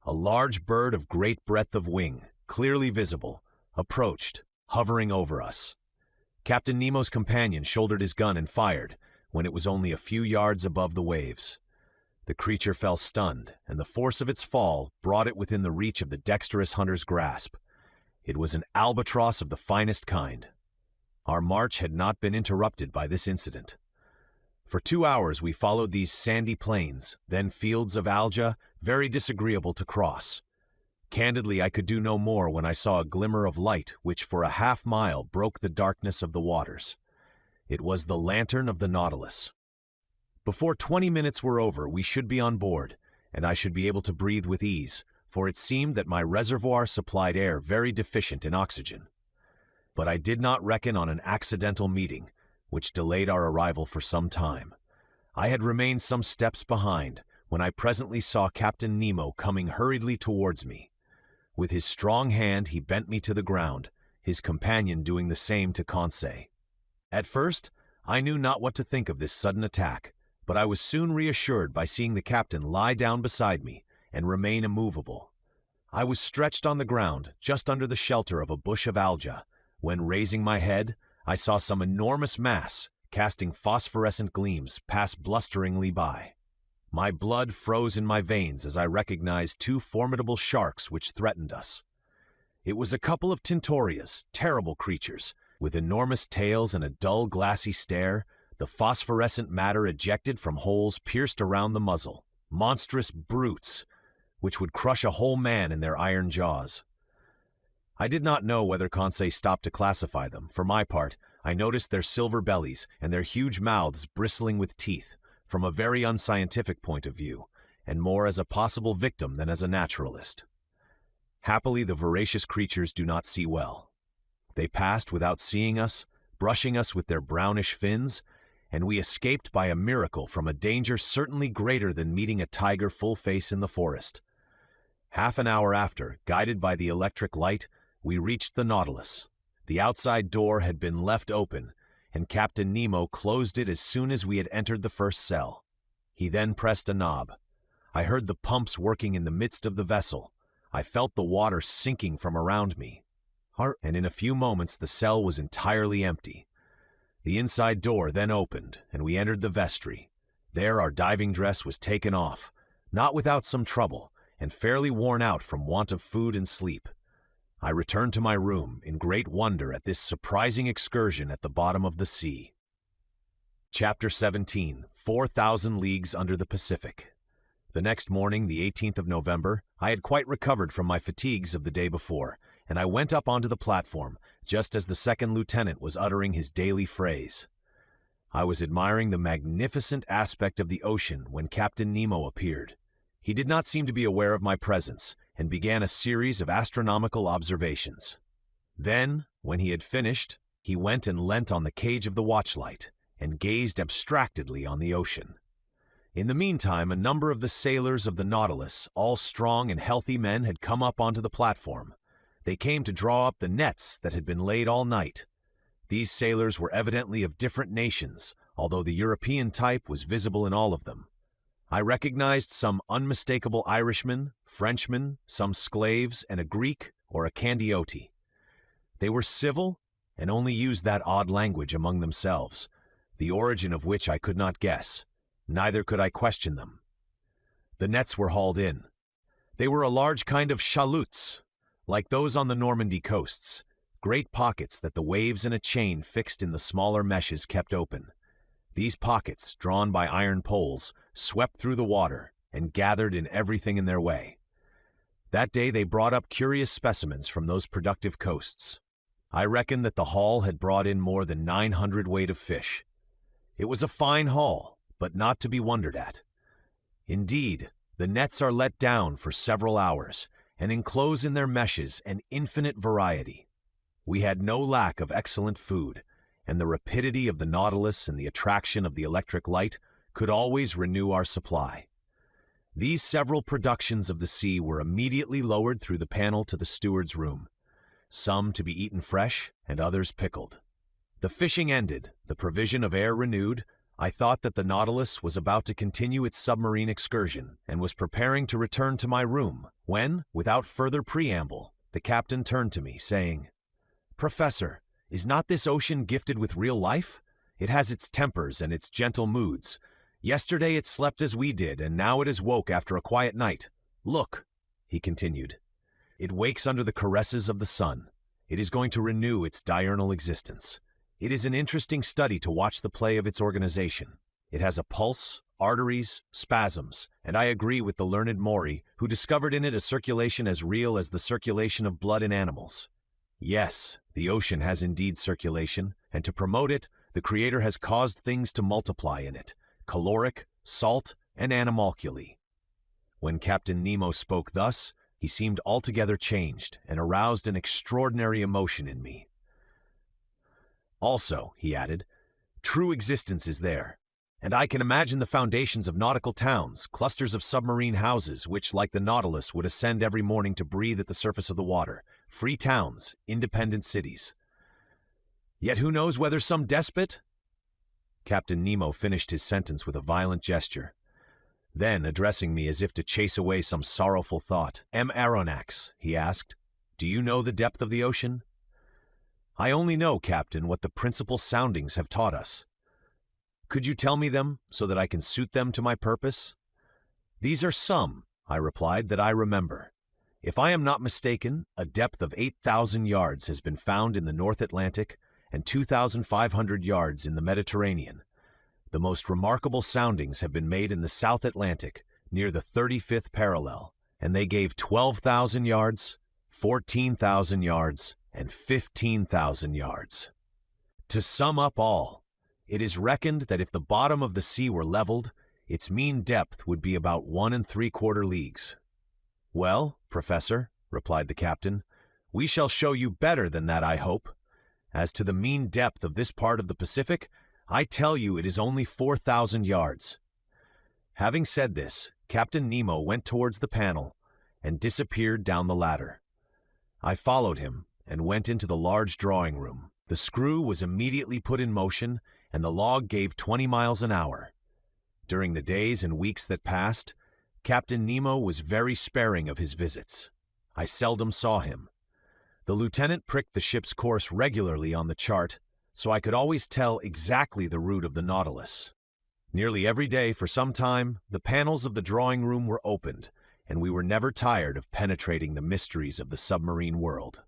A large bird of great breadth of wing, clearly visible, approached, hovering over us. Captain Nemo's companion shouldered his gun and fired when it was only a few yards above the waves. The creature fell stunned, and the force of its fall brought it within the reach of the dexterous hunter's grasp. It was an albatross of the finest kind. Our march had not been interrupted by this incident. For 2 hours we followed these sandy plains, then fields of alga, very disagreeable to cross. Candidly, I could do no more when I saw a glimmer of light which for a half-mile broke the darkness of the waters. It was the lantern of the Nautilus. Before 20 minutes were over, we should be on board, and I should be able to breathe with ease, for it seemed that my reservoir supplied air very deficient in oxygen. But I did not reckon on an accidental meeting, which delayed our arrival for some time. I had remained some steps behind, when I presently saw Captain Nemo coming hurriedly towards me. With his strong hand he bent me to the ground, his companion doing the same to Conseil. At first, I knew not what to think of this sudden attack, but I was soon reassured by seeing the captain lie down beside me and remain immovable. I was stretched on the ground, just under the shelter of a bush of alga, when, raising my head, I saw some enormous mass, casting phosphorescent gleams, pass blusteringly by. My blood froze in my veins as I recognized 2 formidable sharks which threatened us. It was a couple of tintorias, terrible creatures, with enormous tails and a dull glassy stare, the phosphorescent matter ejected from holes pierced around the muzzle. Monstrous brutes, which would crush a whole man in their iron jaws. I did not know whether Conseil stopped to classify them. For my part, I noticed their silver bellies and their huge mouths bristling with teeth, from a very unscientific point of view, and more as a possible victim than as a naturalist. Happily, the voracious creatures do not see well. They passed without seeing us, brushing us with their brownish fins, and we escaped by a miracle from a danger certainly greater than meeting a tiger full face in the forest. Half an hour after, guided by the electric light, we reached the Nautilus. The outside door had been left open, and Captain Nemo closed it as soon as we had entered the first cell. He then pressed a knob. I heard the pumps working in the midst of the vessel. I felt the water sinking from around me. And in a few moments the cell was entirely empty. The inside door then opened, and we entered the vestry. There our diving dress was taken off, not without some trouble, and fairly worn out from want of food and sleep. I returned to my room in great wonder at this surprising excursion at the bottom of the sea. Chapter 17. 4,000 Leagues Under the Pacific. The next morning, the 18th of November, I had quite recovered from my fatigues of the day before, and I went up onto the platform, just as the second lieutenant was uttering his daily phrase. I was admiring the magnificent aspect of the ocean when Captain Nemo appeared. He did not seem to be aware of my presence, and began a series of astronomical observations. Then, when he had finished, he went and leant on the cage of the watchlight, and gazed abstractedly on the ocean. In the meantime, a number of the sailors of the Nautilus, all strong and healthy men, had come up onto the platform. They came to draw up the nets that had been laid all night. These sailors were evidently of different nations, although the European type was visible in all of them. I recognized some unmistakable Irishmen, Frenchmen, some Sclaves, and a Greek or a Candioti. They were civil and only used that odd language among themselves, the origin of which I could not guess, neither could I question them. The nets were hauled in. They were a large kind of chalutes, like those on the Normandy coasts, great pockets that the waves in a chain fixed in the smaller meshes kept open. These pockets, drawn by iron poles, swept through the water and gathered in everything in their way. That day they brought up curious specimens from those productive coasts. I reckon that the haul had brought in more than 900 weight of fish. It was a fine haul, but not to be wondered at. Indeed, the nets are let down for several hours and enclose in their meshes an infinite variety. We had no lack of excellent food, and the rapidity of the Nautilus and the attraction of the electric light could always renew our supply. These several productions of the sea were immediately lowered through the panel to the steward's room. some to be eaten fresh and others pickled. The fishing ended, the provision of air renewed. I thought that the Nautilus was about to continue its submarine excursion and was preparing to return to my room when, without further preamble, the captain turned to me, saying, "Professor, is not this ocean gifted with real life? It has its tempers and its gentle moods. Yesterday it slept as we did, and now it is woke after a quiet night. Look," he continued. "It wakes under the caresses of the sun. It is going to renew its diurnal existence. It is an interesting study to watch the play of its organization. It has a pulse, arteries, spasms, and I agree with the learned Maury, who discovered in it a circulation as real as the circulation of blood in animals. Yes, the ocean has indeed circulation, and to promote it, the Creator has caused things to multiply in it, caloric, salt, and animalculae." When Captain Nemo spoke thus, he seemed altogether changed and aroused an extraordinary emotion in me. "Also," he added, "true existence is there, and I can imagine the foundations of nautical towns, clusters of submarine houses which, like the Nautilus, would ascend every morning to breathe at the surface of the water, free towns, independent cities. Yet who knows whether some despot—" Captain Nemo finished his sentence with a violent gesture. Then, addressing me as if to chase away some sorrowful thought, "M. Aronnax," he asked, "do you know the depth of the ocean?" "I only know, Captain, what the principal soundings have taught us." "Could you tell me them, so that I can suit them to my purpose?" "These are some," I replied, "that I remember. If I am not mistaken, a depth of 8,000 yards has been found in the North Atlantic and 2,500 yards in the Mediterranean. The most remarkable soundings have been made in the South Atlantic, near the 35th parallel, and they gave 12,000 yards, 14,000 yards, and 15,000 yards. To sum up all, it is reckoned that if the bottom of the sea were leveled, its mean depth would be about 1 3/4 leagues. "Well, Professor," replied the captain, "we shall show you better than that, I hope. As to the mean depth of this part of the Pacific, I tell you it is only 4,000 yards. Having said this, Captain Nemo went towards the panel and disappeared down the ladder. I followed him and went into the large drawing room. The screw was immediately put in motion, and the log gave 20 miles an hour. During the days and weeks that passed, Captain Nemo was very sparing of his visits. I seldom saw him. The lieutenant pricked the ship's course regularly on the chart, so I could always tell exactly the route of the Nautilus. Nearly every day for some time, the panels of the drawing room were opened, and we were never tired of penetrating the mysteries of the submarine world.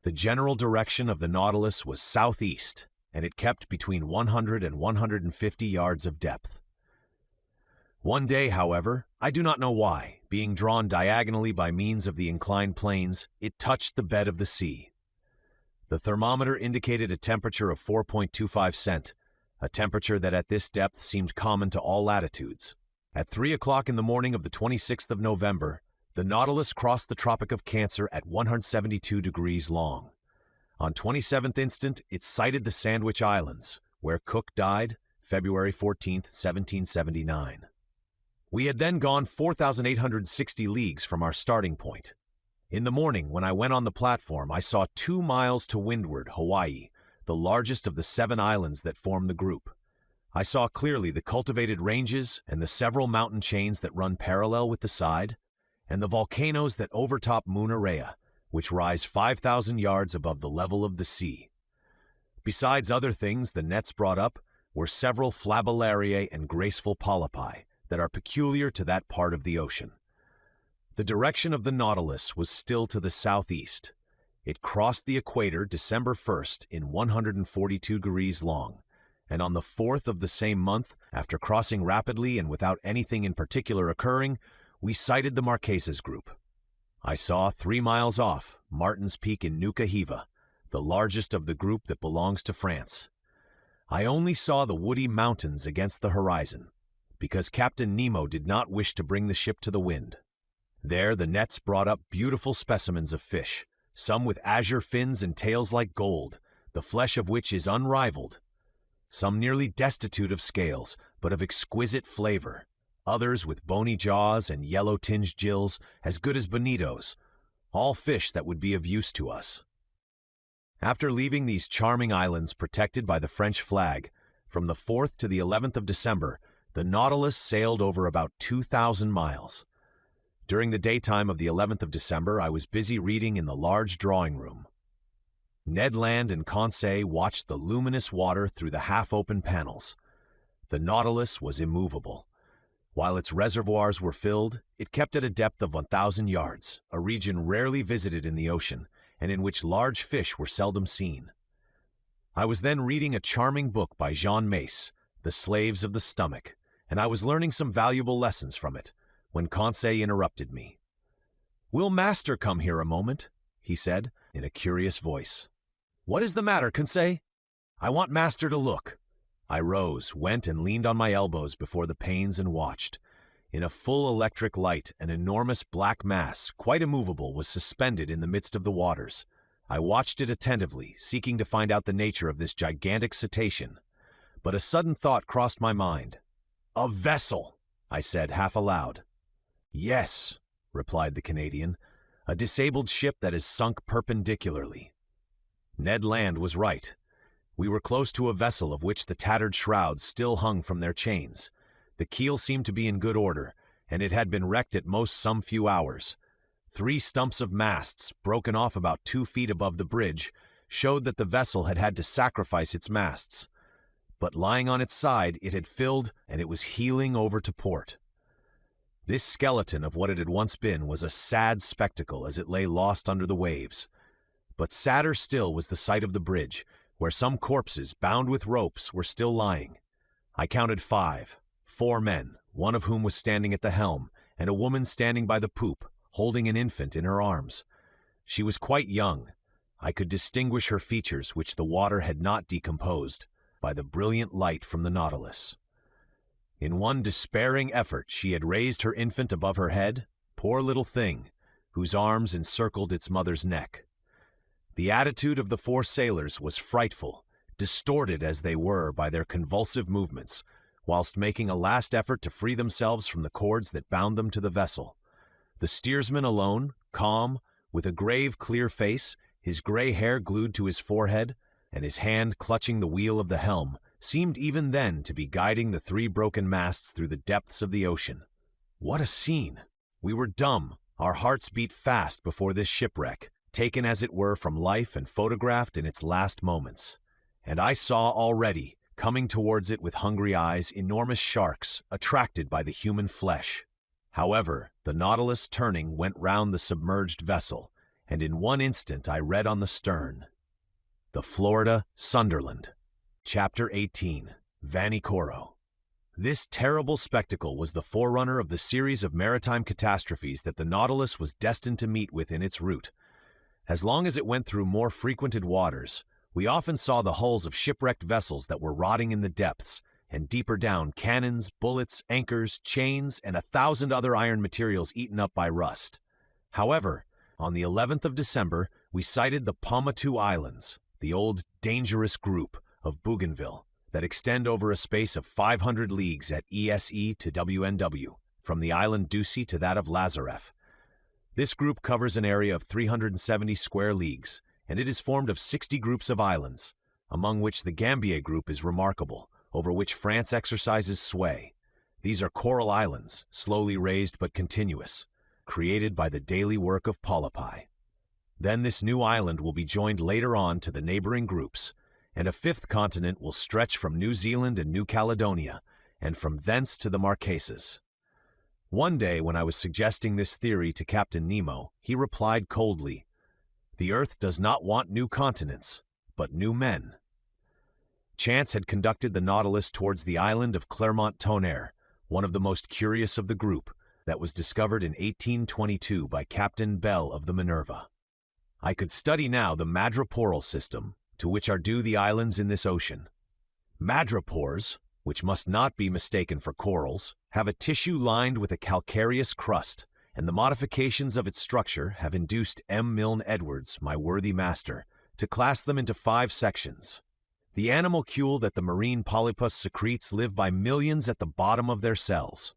The general direction of the Nautilus was southeast, and it kept between 100 and 150 yards of depth. One day, however, I do not know why, being drawn diagonally by means of the inclined planes, it touched the bed of the sea. The thermometer indicated a temperature of 4.25 cent, a temperature that at this depth seemed common to all latitudes. At 3 o'clock in the morning of the 26th of November, the Nautilus crossed the Tropic of Cancer at 172 degrees long. On 27th instant, it sighted the Sandwich Islands, where Cook died, February 14, 1779. We had then gone 4,860 leagues from our starting point. In the morning, when I went on the platform, I saw 2 miles to windward Hawaii, the largest of the 7 islands that form the group. I saw clearly the cultivated ranges and the several mountain chains that run parallel with the side, and the volcanoes that overtop Moonarea, which rise 5,000 yards above the level of the sea. Besides other things the nets brought up were several flabellariae and graceful polypi that are peculiar to that part of the ocean. The direction of the Nautilus was still to the southeast. It crossed the equator December 1st in 142 degrees long, and on the 4th of the same month, after crossing rapidly and without anything in particular occurring, we sighted the Marquesas group. I saw 3 miles off Martin's Peak in Nuka Hiva, the largest of the group that belongs to France. I only saw the woody mountains against the horizon, because Captain Nemo did not wish to bring the ship to the wind. There the nets brought up beautiful specimens of fish, some with azure fins and tails like gold, the flesh of which is unrivaled, some nearly destitute of scales, but of exquisite flavor, others with bony jaws and yellow-tinged gills as good as bonitos, all fish that would be of use to us. After leaving these charming islands protected by the French flag, from the 4th to the 11th of December, the Nautilus sailed over about 2,000 miles. During the daytime of the 11th of December, I was busy reading in the large drawing room. Ned Land and Conseil watched the luminous water through the half-open panels. The Nautilus was immovable. While its reservoirs were filled, it kept at a depth of 1,000 yards, a region rarely visited in the ocean, and in which large fish were seldom seen. I was then reading a charming book by Jean Mace, The Slaves of the Stomach, and I was learning some valuable lessons from it, when Conseil interrupted me. "Will Master come here a moment?" he said, in a curious voice. "What is the matter, Conseil?" "I want Master to look." I rose, went and leaned on my elbows before the panes and watched. In a full electric light, an enormous black mass, quite immovable, was suspended in the midst of the waters. I watched it attentively, seeking to find out the nature of this gigantic cetacean. But a sudden thought crossed my mind. "A vessel!" I said half aloud. "Yes," replied the Canadian, "a disabled ship that is sunk perpendicularly." Ned Land was right. We were close to a vessel of which the tattered shrouds still hung from their chains. The keel seemed to be in good order, and it had been wrecked at most some few hours. 3 stumps of masts, broken off about 2 feet above the bridge, showed that the vessel had had to sacrifice its masts. But lying on its side, it had filled, and it was heeling over to port. This skeleton of what it had once been was a sad spectacle as it lay lost under the waves. But sadder still was the sight of the bridge, where some corpses, bound with ropes, were still lying. I counted 5, 4 men, one of whom was standing at the helm, and a woman standing by the poop, holding an infant in her arms. She was quite young. I could distinguish her features, which the water had not decomposed, by the brilliant light from the Nautilus. In one despairing effort, she had raised her infant above her head, poor little thing, whose arms encircled its mother's neck. The attitude of the 4 sailors was frightful, distorted as they were by their convulsive movements, whilst making a last effort to free themselves from the cords that bound them to the vessel. The steersman alone, calm, with a grave, clear face, his gray hair glued to his forehead, and his hand clutching the wheel of the helm, seemed even then to be guiding the 3 broken masts through the depths of the ocean. What a scene! We were dumb, our hearts beat fast before this shipwreck, taken as it were from life and photographed in its last moments. And I saw already, coming towards it with hungry eyes, enormous sharks, attracted by the human flesh. However, the Nautilus, turning, went round the submerged vessel, and in one instant I read on the stern, "The Florida Sunderland." Chapter 18, Vanikoro. This terrible spectacle was the forerunner of the series of maritime catastrophes that the Nautilus was destined to meet with in its route. As long as it went through more frequented waters, we often saw the hulls of shipwrecked vessels that were rotting in the depths, and deeper down cannons, bullets, anchors, chains, and 1,000 other iron materials eaten up by rust. However, on the 11th of December, we sighted the Paumotu Islands, the old dangerous group of Bougainville, that extend over a space of 500 leagues at ESE to WNW, from the island Ducie to that of Lazareff. This group covers an area of 370 square leagues, and it is formed of 60 groups of islands, among which the Gambier group is remarkable, over which France exercises sway. These are coral islands, slowly raised but continuous, created by the daily work of polypi. Then this new island will be joined later on to the neighboring groups, and a 5th continent will stretch from New Zealand and New Caledonia, and from thence to the Marquesas. One day, when I was suggesting this theory to Captain Nemo, he replied coldly, "The Earth does not want new continents, but new men." Chance had conducted the Nautilus towards the island of Clermont-Tonnerre, one of the most curious of the group, that was discovered in 1822 by Captain Bell of the Minerva. I could study now the madreporal system, to which are due the islands in this ocean. Madrepores, which must not be mistaken for corals, have a tissue lined with a calcareous crust, and the modifications of its structure have induced M. Milne Edwards, my worthy master, to class them into 5 sections. The animalcule that the marine polypus secretes live by millions at the bottom of their cells.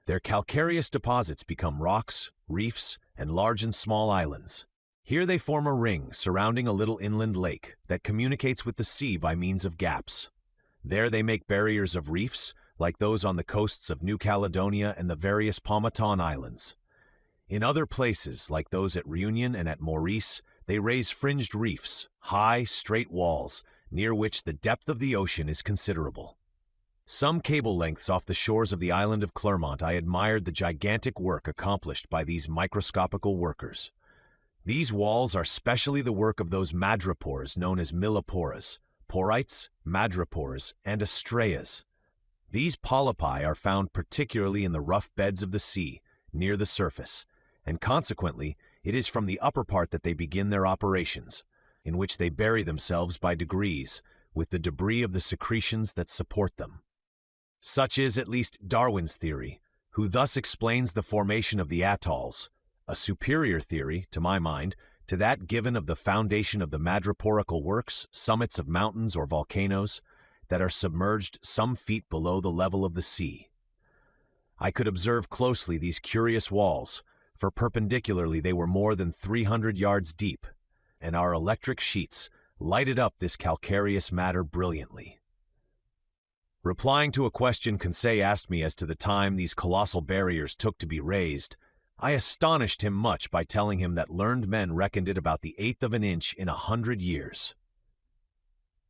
Their calcareous deposits become rocks, reefs, and large and small islands. Here they form a ring surrounding a little inland lake that communicates with the sea by means of gaps. There they make barriers of reefs, like those on the coasts of New Caledonia and the various Pomoton Islands. In other places, like those at Reunion and at Maurice, they raise fringed reefs, high, straight walls, near which the depth of the ocean is considerable. Some cable lengths off the shores of the island of Clermont, I admired the gigantic work accomplished by these microscopical workers. These walls are specially the work of those madrepores known as millepores, porites, madrepores, and astraeas. These polypi are found particularly in the rough beds of the sea, near the surface, and consequently, it is from the upper part that they begin their operations, in which they bury themselves by degrees with the debris of the secretions that support them. Such is at least Darwin's theory, who thus explains the formation of the atolls, a superior theory, to my mind, to that given of the foundation of the madreporical works, summits of mountains or volcanoes, that are submerged some feet below the level of the sea. I could observe closely these curious walls, for perpendicularly they were more than 300 yards deep, and our electric sheets lighted up this calcareous matter brilliantly. Replying to a question Conseil asked me as to the time these colossal barriers took to be raised, I astonished him much by telling him that learned men reckoned it about the 1/8 of an inch in 100 years.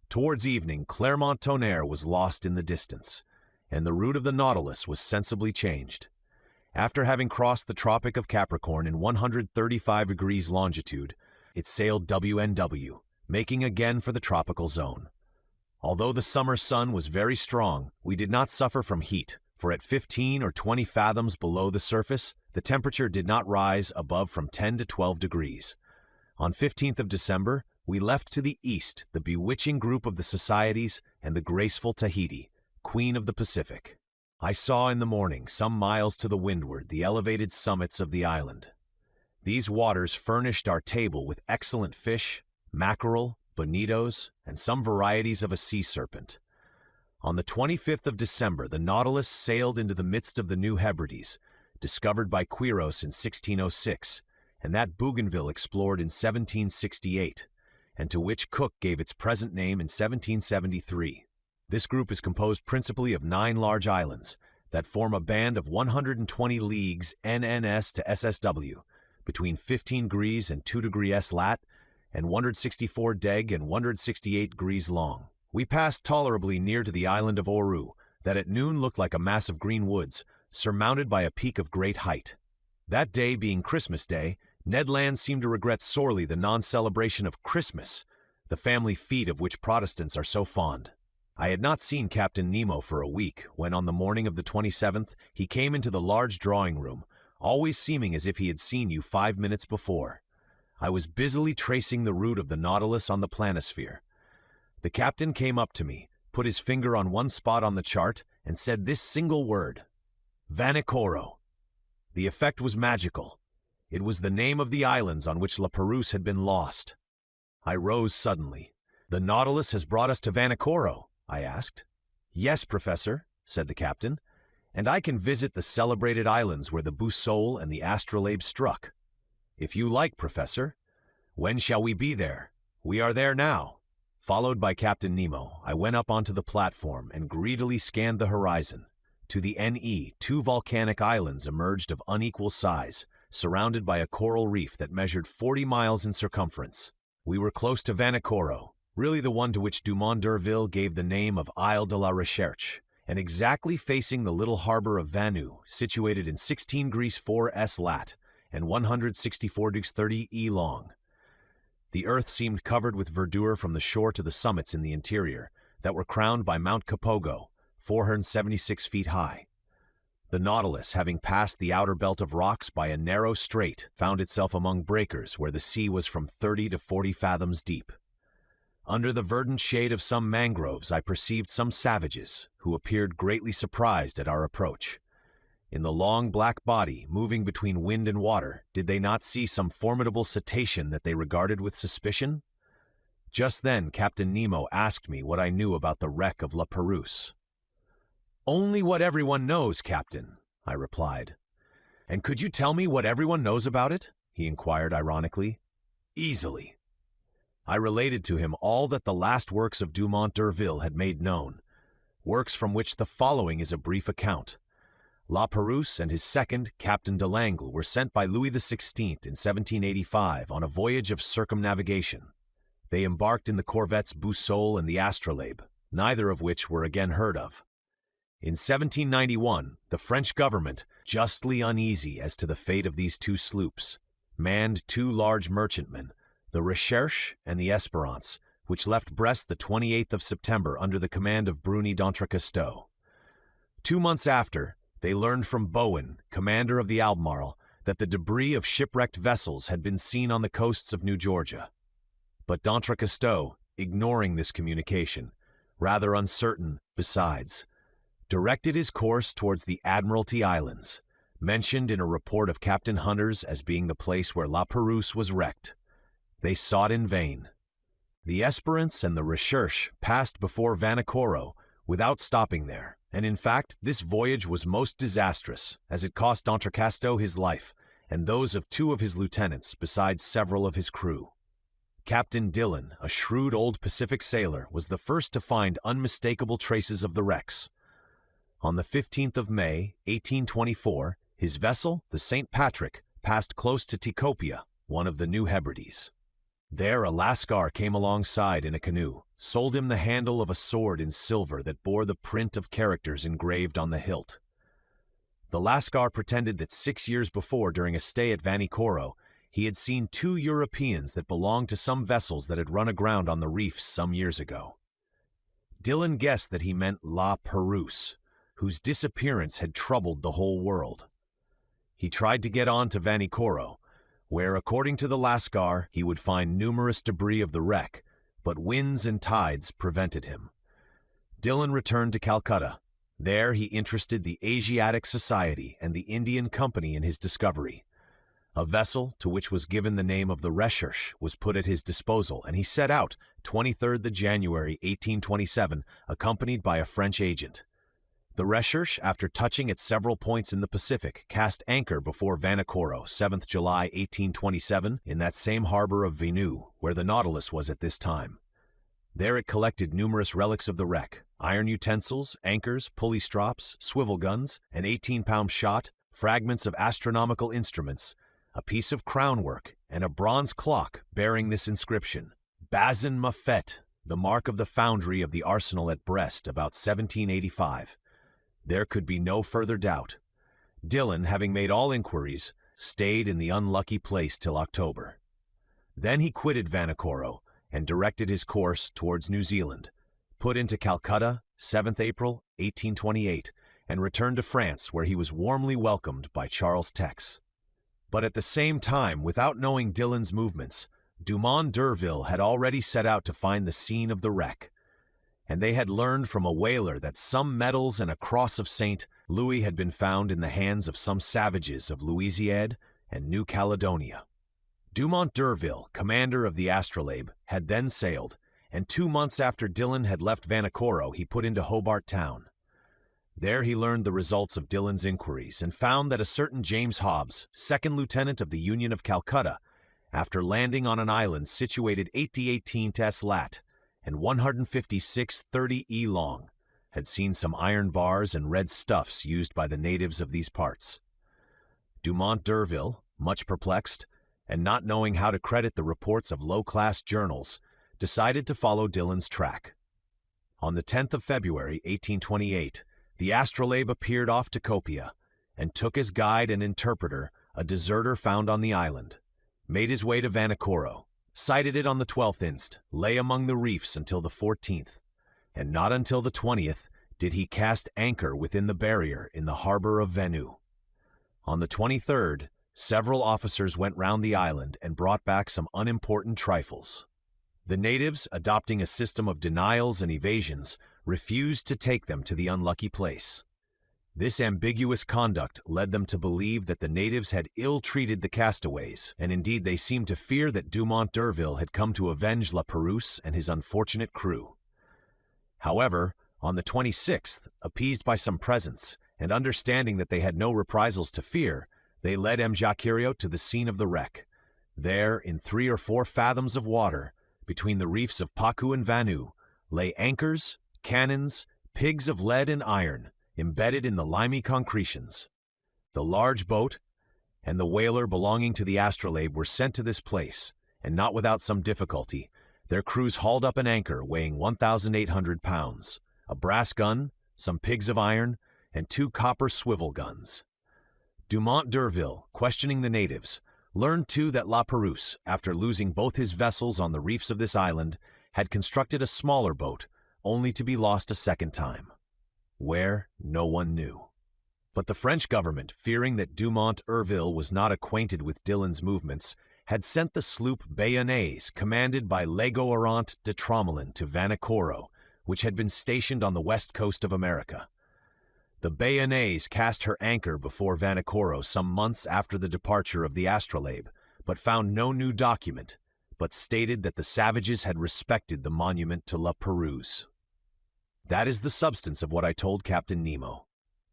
Towards evening, Clermont-Tonnerre was lost in the distance, and the route of the Nautilus was sensibly changed. After having crossed the Tropic of Capricorn in 135 degrees longitude, it sailed WNW, making again for the tropical zone. Although the summer sun was very strong, we did not suffer from heat, for at 15 or 20 fathoms below the surface, the temperature did not rise above from 10 to 12 degrees. On 15th of December, we left to the east the bewitching group of the Societies and the graceful Tahiti, Queen of the Pacific. I saw in the morning, some miles to the windward, the elevated summits of the island. These waters furnished our table with excellent fish, mackerel, bonitos, and some varieties of a sea serpent. On the 25th of December, the Nautilus sailed into the midst of the New Hebrides, discovered by Quiros in 1606, and that Bougainville explored in 1768, and to which Cook gave its present name in 1773. This group is composed principally of 9 large islands that form a band of 120 leagues NNS to SSW, between 15 degrees and 2 degrees S lat, and 164 deg and 168 degrees long. We passed tolerably near to the island of Oru, that at noon looked like a mass of green woods, surmounted by a peak of great height. That day being Christmas Day, Ned Land seemed to regret sorely the non-celebration of Christmas, the family feast of which Protestants are so fond. I had not seen Captain Nemo for a week, when on the morning of the 27th he came into the large drawing room, always seeming as if he had seen you 5 minutes before. I was busily tracing the route of the Nautilus on the planisphere. The captain came up to me, put his finger on one spot on the chart, and said this single word: Vanikoro. The effect was magical. It was the name of the islands on which La Perouse had been lost. I rose suddenly. "The Nautilus has brought us to Vanikoro?" I asked. "Yes, Professor," said the captain, "and I can visit the celebrated islands where the Boussole and the Astrolabe struck." "If you like, Professor." "When shall we be there?" "We are there now." Followed by Captain Nemo, I went up onto the platform and greedily scanned the horizon. To the NE, 2 volcanic islands emerged of unequal size, surrounded by a coral reef that measured 40 miles in circumference. We were close to Vanikoro, really the one to which Dumont d'Urville gave the name of Isle de la Recherche, and exactly facing the little harbor of Vanu, situated in 16 degrees 4 S lat and 164 degrees 30 E long. The earth seemed covered with verdure from the shore to the summits in the interior, that were crowned by Mount Capogo, 476 feet high. The Nautilus, having passed the outer belt of rocks by a narrow strait, found itself among breakers where the sea was from 30 to 40 fathoms deep. Under the verdant shade of some mangroves I perceived some savages, who appeared greatly surprised at our approach. In the long black body, moving between wind and water, did they not see some formidable cetacean that they regarded with suspicion? Just then Captain Nemo asked me what I knew about the wreck of La Perouse. "Only what everyone knows, Captain," I replied. "And could you tell me what everyone knows about it?" he inquired ironically. Easily. I related to him all that the last works of Dumont d'Urville had made known, works from which the following is a brief account. La Pérouse and his second, Captain de Langle, were sent by Louis XVI in 1785 on a voyage of circumnavigation. They embarked in the corvettes Boussole and the Astrolabe, neither of which were again heard of. In 1791, the French government, justly uneasy as to the fate of these two sloops, manned two large merchantmen, the Recherche and the Espérance, which left Brest the 28th of September under the command of Bruni d'Entrecasteaux. 2 months after, they learned from Bowen, commander of the Albemarle, that the debris of shipwrecked vessels had been seen on the coasts of New Georgia. But d'Entrecasteaux, ignoring this communication, rather uncertain, besides, directed his course towards the Admiralty Islands, mentioned in a report of Captain Hunter's as being the place where La Pérouse was wrecked. They sought in vain. The Espérance and the Recherche passed before Vanikoro without stopping there, and in fact, this voyage was most disastrous, as it cost d'Entrecasteaux his life, and those of 2 of his lieutenants, besides several of his crew. Captain Dillon, a shrewd old Pacific sailor, was the first to find unmistakable traces of the wrecks. On the 15th of May, 1824, his vessel, the St. Patrick, passed close to Tikopia, one of the New Hebrides. There a Lascar came alongside in a canoe, sold him the handle of a sword in silver that bore the print of characters engraved on the hilt. The Lascar pretended that 6 years before, during a stay at Vanikoro, he had seen 2 Europeans that belonged to some vessels that had run aground on the reefs some years ago. Dillon guessed that he meant La Pérouse, whose disappearance had troubled the whole world. He tried to get on to Vanikoro, where, according to the Lascar, he would find numerous debris of the wreck, but winds and tides prevented him. Dillon returned to Calcutta. There he interested the Asiatic Society and the Indian Company in his discovery. A vessel, to which was given the name of the Recherche, was put at his disposal, and he set out, 23rd January 1827, accompanied by a French agent. The Recherche, after touching at several points in the Pacific, cast anchor before Vanikoro, 7th July 1827, in that same harbor of Venu, where the Nautilus was at this time. There it collected numerous relics of the wreck: iron utensils, anchors, pulley strops, swivel guns, an 18-pound shot, fragments of astronomical instruments, a piece of crownwork, and a bronze clock bearing this inscription: Bazin Mafet, the mark of the foundry of the arsenal at Brest, about 1785. There could be no further doubt. Dillon, having made all inquiries, stayed in the unlucky place till October. Then he quitted Vanikoro and directed his course towards New Zealand, put into Calcutta, 7th April, 1828, and returned to France, where he was warmly welcomed by Charles Tex. But at the same time, without knowing Dillon's movements, Dumont d'Urville had already set out to find the scene of the wreck, and they had learned from a whaler that some medals and a cross of St. Louis had been found in the hands of some savages of Louisiade and New Caledonia. Dumont d'Urville, commander of the Astrolabe, had then sailed, and 2 months after Dillon had left Vanikoro, he put into Hobart Town. There he learned the results of Dillon's inquiries and found that a certain James Hobbs, second lieutenant of the Union of Calcutta, after landing on an island situated 80-18 tes lat and 156-30 e long, had seen some iron bars and red stuffs used by the natives of these parts. Dumont d'Urville, much perplexed, and not knowing how to credit the reports of low-class journals, decided to follow Dillon's track. On the 10th of February, 1828, the Astrolabe appeared off Tikopia and took as guide and interpreter a deserter found on the island, made his way to Vanikoro, sighted it on the 12th inst, lay among the reefs until the 14th, and not until the 20th did he cast anchor within the barrier in the harbor of Venu. On the 23rd, several officers went round the island and brought back some unimportant trifles. The natives, adopting a system of denials and evasions, refused to take them to the unlucky place. This ambiguous conduct led them to believe that the natives had ill-treated the castaways, and indeed they seemed to fear that Dumont d'Urville had come to avenge La Pérouse and his unfortunate crew. However, on the 26th, appeased by some presents, and understanding that they had no reprisals to fear, They led M. Jacquerio to the scene of the wreck. There, in 3 or 4 fathoms of water, between the reefs of Pacu and Vanu, lay anchors, cannons, pigs of lead and iron, embedded in the limy concretions. The large boat and the whaler belonging to the astrolabe were sent to this place, and not without some difficulty. Their crews hauled up an anchor weighing 1,800 pounds, a brass gun, some pigs of iron, and 2 copper swivel guns. Dumont d'Urville, questioning the natives, learned too that La Perouse, after losing both his vessels on the reefs of this island, had constructed a smaller boat, only to be lost a second time. Where, no one knew. But the French government, fearing that Dumont d'Urville was not acquainted with Dillon's movements, had sent the sloop Bayonnaise, commanded by Legoarant de Tromelin, to Vanikoro, which had been stationed on the west coast of America. The Bayonnaise cast her anchor before Vanikoro some months after the departure of the astrolabe, but found no new document, but stated that the savages had respected the monument to La Perouse. That is the substance of what I told Captain Nemo.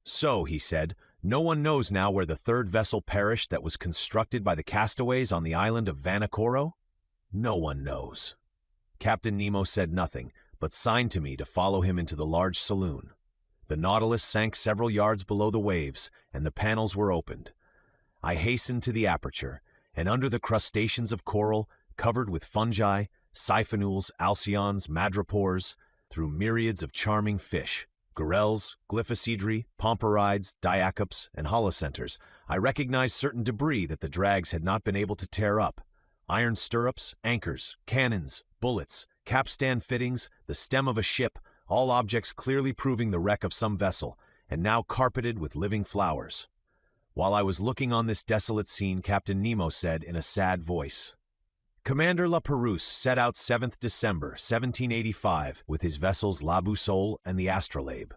So, he said, no one knows now where the 3rd vessel perished that was constructed by the castaways on the island of Vanikoro? No one knows. Captain Nemo said nothing, but signed to me to follow him into the large saloon. The Nautilus sank several yards below the waves, and the panels were opened. I hastened to the aperture, and under the crustaceans of coral, covered with fungi, siphonules, alcyons, madrepores, through myriads of charming fish, gorels, glyphocidri, pomperides, diacops, and holocenters, I recognized certain debris that the drags had not been able to tear up. Iron stirrups, anchors, cannons, bullets, capstan fittings, the stem of a ship, all objects clearly proving the wreck of some vessel, and now carpeted with living flowers. While I was looking on this desolate scene, Captain Nemo said in a sad voice, "Commander La Perouse set out 7th December, 1785, with his vessels La Boussole and the Astrolabe.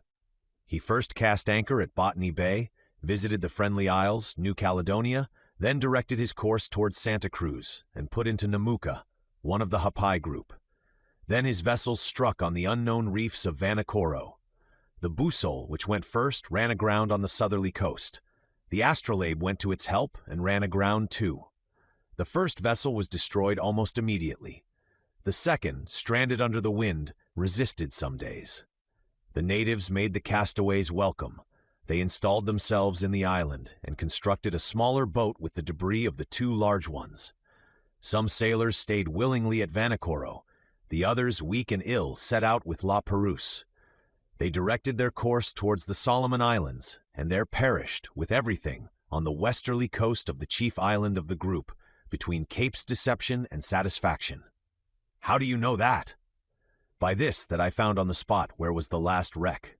He first cast anchor at Botany Bay, visited the Friendly Isles, New Caledonia, then directed his course towards Santa Cruz, and put into Namuka, one of the Hapai group. Then his vessels struck on the unknown reefs of Vanikoro. The Boussole, which went first, ran aground on the southerly coast. The Astrolabe went to its help and ran aground too. The first vessel was destroyed almost immediately. The second, stranded under the wind, resisted some days. The natives made the castaways welcome. They installed themselves in the island and constructed a smaller boat with the debris of the 2 large ones. Some sailors stayed willingly at Vanikoro. The others, weak and ill, set out with La Perouse. They directed their course towards the Solomon Islands, and there perished, with everything, on the westerly coast of the chief island of the group, between Capes Deception and Satisfaction. How do you know that? By this that I found on the spot where was the last wreck.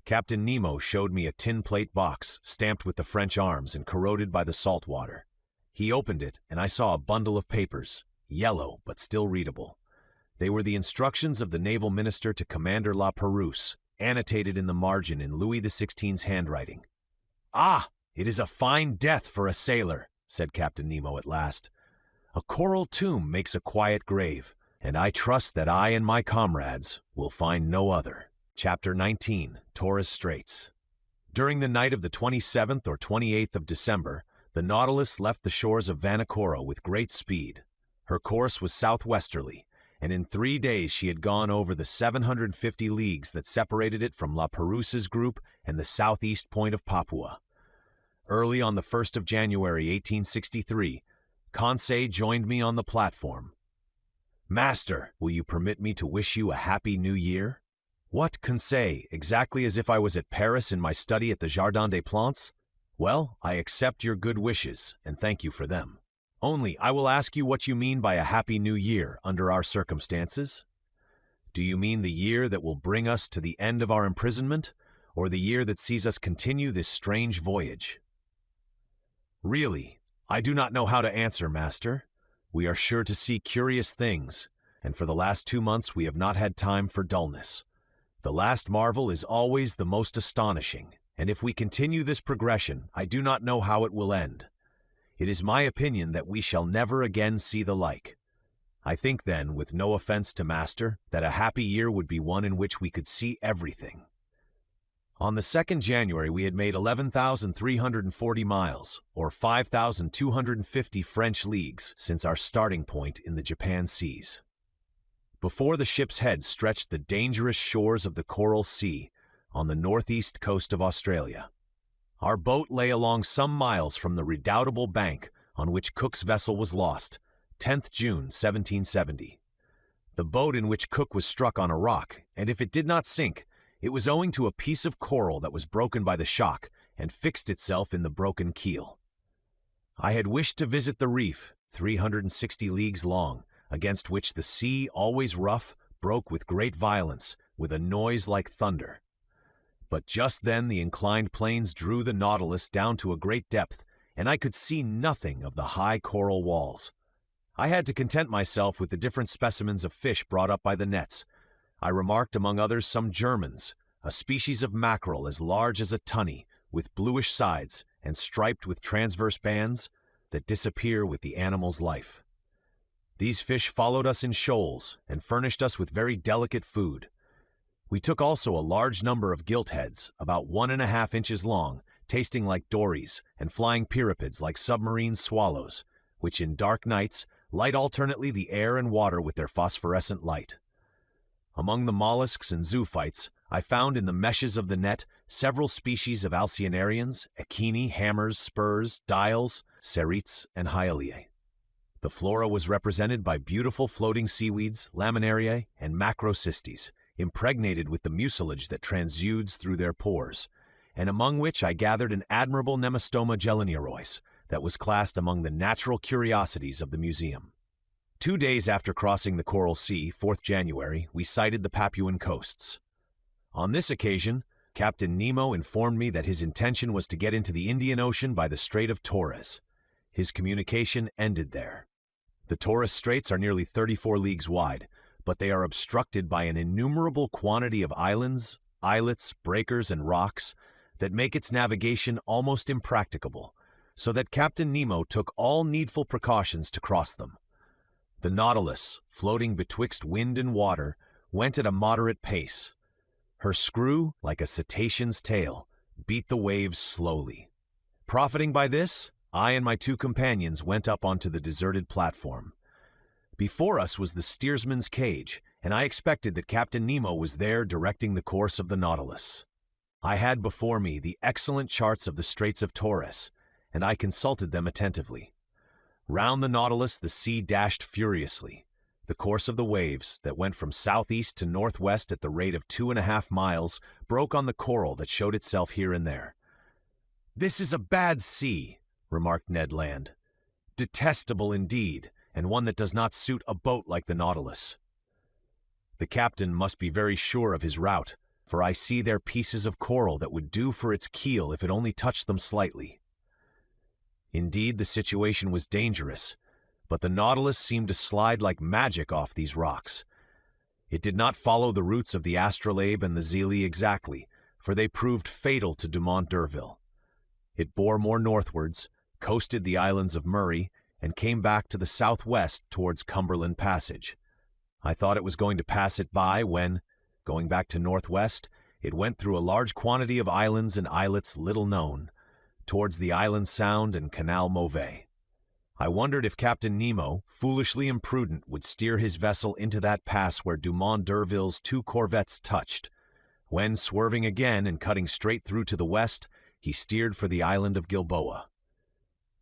Captain Nemo showed me a tin plate box, stamped with the French arms and corroded by the salt water. He opened it, and I saw a bundle of papers, yellow but still readable. They were the instructions of the naval minister to Commander La Perouse, annotated in the margin in Louis XVI's handwriting. "Ah, it is a fine death for a sailor," said Captain Nemo at last. "A coral tomb makes a quiet grave, and I trust that I and my comrades will find no other." Chapter 19, Torres Straits. During the night of the 27th or 28th of December, the Nautilus left the shores of Vanikoro with great speed. Her course was southwesterly, and in 3 days she had gone over the 750 leagues that separated it from La Perouse's group and the southeast point of Papua. Early on the 1st of January, 1863, Conseil joined me on the platform. "Master, will you permit me to wish you a happy new year?" "What, Conseil, exactly as if I was at Paris in my study at the Jardin des Plantes? Well, I accept your good wishes, and thank you for them. Only, I will ask you what you mean by a happy new year under our circumstances. Do you mean the year that will bring us to the end of our imprisonment, or the year that sees us continue this strange voyage?" "Really, I do not know how to answer, master. We are sure to see curious things, and for the last 2 months we have not had time for dullness. The last marvel is always the most astonishing, and if we continue this progression, I do not know how it will end. It is my opinion that we shall never again see the like. I think then, with no offense to master, that a happy year would be one in which we could see everything." On the 2nd January, we had made 11,340 miles, or 5,250 French leagues, since our starting point in the Japan seas. Before the ship's head stretched the dangerous shores of the Coral Sea on the northeast coast of Australia. Our boat lay along some miles from the redoubtable bank on which Cook's vessel was lost, 10th June 1770. The boat in which Cook was struck on a rock, and if it did not sink, it was owing to a piece of coral that was broken by the shock and fixed itself in the broken keel. I had wished to visit the reef, 360 leagues long, against which the sea, always rough, broke with great violence, with a noise like thunder. But just then the inclined planes drew the Nautilus down to a great depth, and I could see nothing of the high coral walls. I had to content myself with the different specimens of fish brought up by the nets. I remarked among others some Germans, a species of mackerel as large as a tunny, with bluish sides and striped with transverse bands that disappear with the animal's life. These fish followed us in shoals and furnished us with very delicate food. We took also a large number of giltheads, about 1½ inches long, tasting like dories, and flying pyramids like submarine swallows, which in dark nights light alternately the air and water with their phosphorescent light. Among the mollusks and zoophytes, I found in the meshes of the net several species of alcynarians, echini, hammers, spurs, dials, cerites, and hyaliae. The flora was represented by beautiful floating seaweeds, laminariae, and macrocystes, impregnated with the mucilage that transudes through their pores, and among which I gathered an admirable Nemostoma gelenierois that was classed among the natural curiosities of the museum. 2 days after crossing the Coral Sea, 4th January, we sighted the Papuan coasts. On this occasion, Captain Nemo informed me that his intention was to get into the Indian Ocean by the Strait of Torres. His communication ended there. The Torres Straits are nearly 34 leagues wide, but they are obstructed by an innumerable quantity of islands, islets, breakers, and rocks that make its navigation almost impracticable, so that Captain Nemo took all needful precautions to cross them. The Nautilus, floating betwixt wind and water, went at a moderate pace. Her screw, like a cetacean's tail, beat the waves slowly. Profiting by this, I and my 2 companions went up onto the deserted platform. Before us was the steersman's cage, and I expected that Captain Nemo was there directing the course of the Nautilus. I had before me the excellent charts of the Straits of Torres, and I consulted them attentively. Round the Nautilus the sea dashed furiously. The course of the waves, that went from southeast to northwest at the rate of 2½ miles, broke on the coral that showed itself here and there. "This is a bad sea," remarked Ned Land. "Detestable indeed, and one that does not suit a boat like the Nautilus. The captain must be very sure of his route, for I see there pieces of coral that would do for its keel if it only touched them slightly." Indeed, the situation was dangerous, but the Nautilus seemed to slide like magic off these rocks. It did not follow the routes of the astrolabe and the Zélé exactly, for they proved fatal to Dumont d'Urville. It bore more northwards, coasted the islands of Murray, and came back to the southwest towards Cumberland Passage. I thought it was going to pass it by when, going back to northwest, it went through a large quantity of islands and islets little known, towards the Island Sound and Canal Mauvais. I wondered if Captain Nemo, foolishly imprudent, would steer his vessel into that pass where Dumont d'Urville's 2 corvettes touched, when, swerving again and cutting straight through to the west, he steered for the island of Gilboa.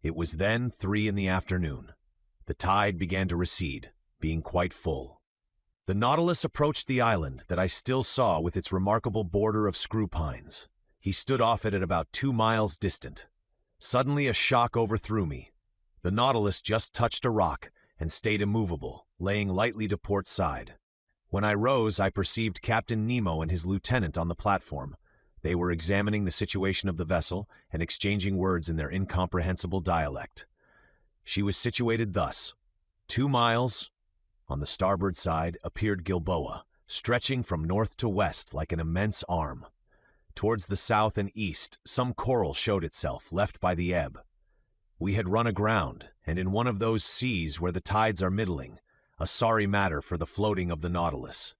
It was then 3 in the afternoon. The tide began to recede, being quite full. The Nautilus approached the island that I still saw with its remarkable border of screw pines. He stood off it at about 2 miles distant. Suddenly a shock overthrew me. The Nautilus just touched a rock and stayed immovable, laying lightly to port side. When I rose, I perceived Captain Nemo and his lieutenant on the platform. They were examining the situation of the vessel and exchanging words in their incomprehensible dialect. She was situated thus. 2 miles on the starboard side appeared Gilboa, stretching from north to west like an immense arm. Towards the south and east, some coral showed itself, left by the ebb. We had run aground, and in one of those seas where the tides are middling, a sorry matter for the floating of the Nautilus.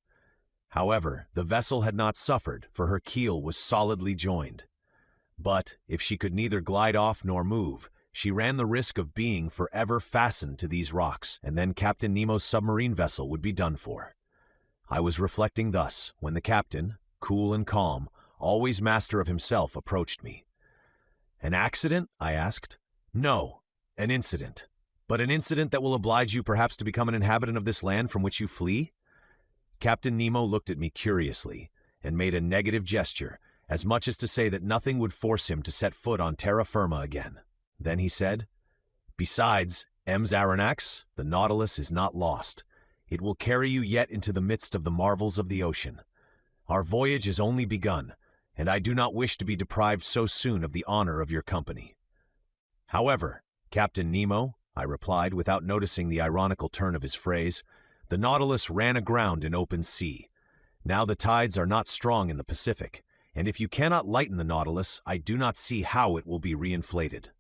However, the vessel had not suffered, for her keel was solidly joined. But, if she could neither glide off nor move, she ran the risk of being forever fastened to these rocks, and then Captain Nemo's submarine vessel would be done for. I was reflecting thus, when the captain, cool and calm, always master of himself, approached me. "An accident?" I asked. "No, an incident. But an incident that will oblige you perhaps to become an inhabitant of this land from which you flee?" Captain Nemo looked at me curiously, and made a negative gesture, as much as to say that nothing would force him to set foot on terra firma again. Then he said, "Besides, Ms. Aronnax, the Nautilus is not lost. It will carry you yet into the midst of the marvels of the ocean. Our voyage is only begun, and I do not wish to be deprived so soon of the honor of your company." "However, Captain Nemo," I replied without noticing the ironical turn of his phrase, "the Nautilus ran aground in open sea. Now the tides are not strong in the Pacific, and if you cannot lighten the Nautilus, I do not see how it will be reinflated."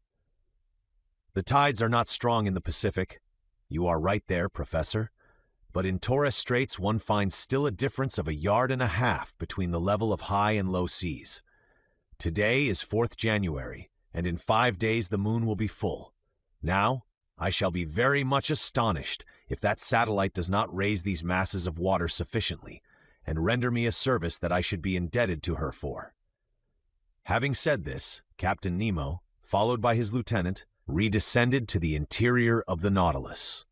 "The tides are not strong in the Pacific. You are right there, Professor. But in Torres Straits one finds still a difference of 1.5 yards between the level of high and low seas. Today is 4th January, and in 5 days the moon will be full. Now, I shall be very much astonished if that satellite does not raise these masses of water sufficiently, and render me a service that I should be indebted to her for." Having said this, Captain Nemo, followed by his lieutenant, redescended to the interior of the Nautilus.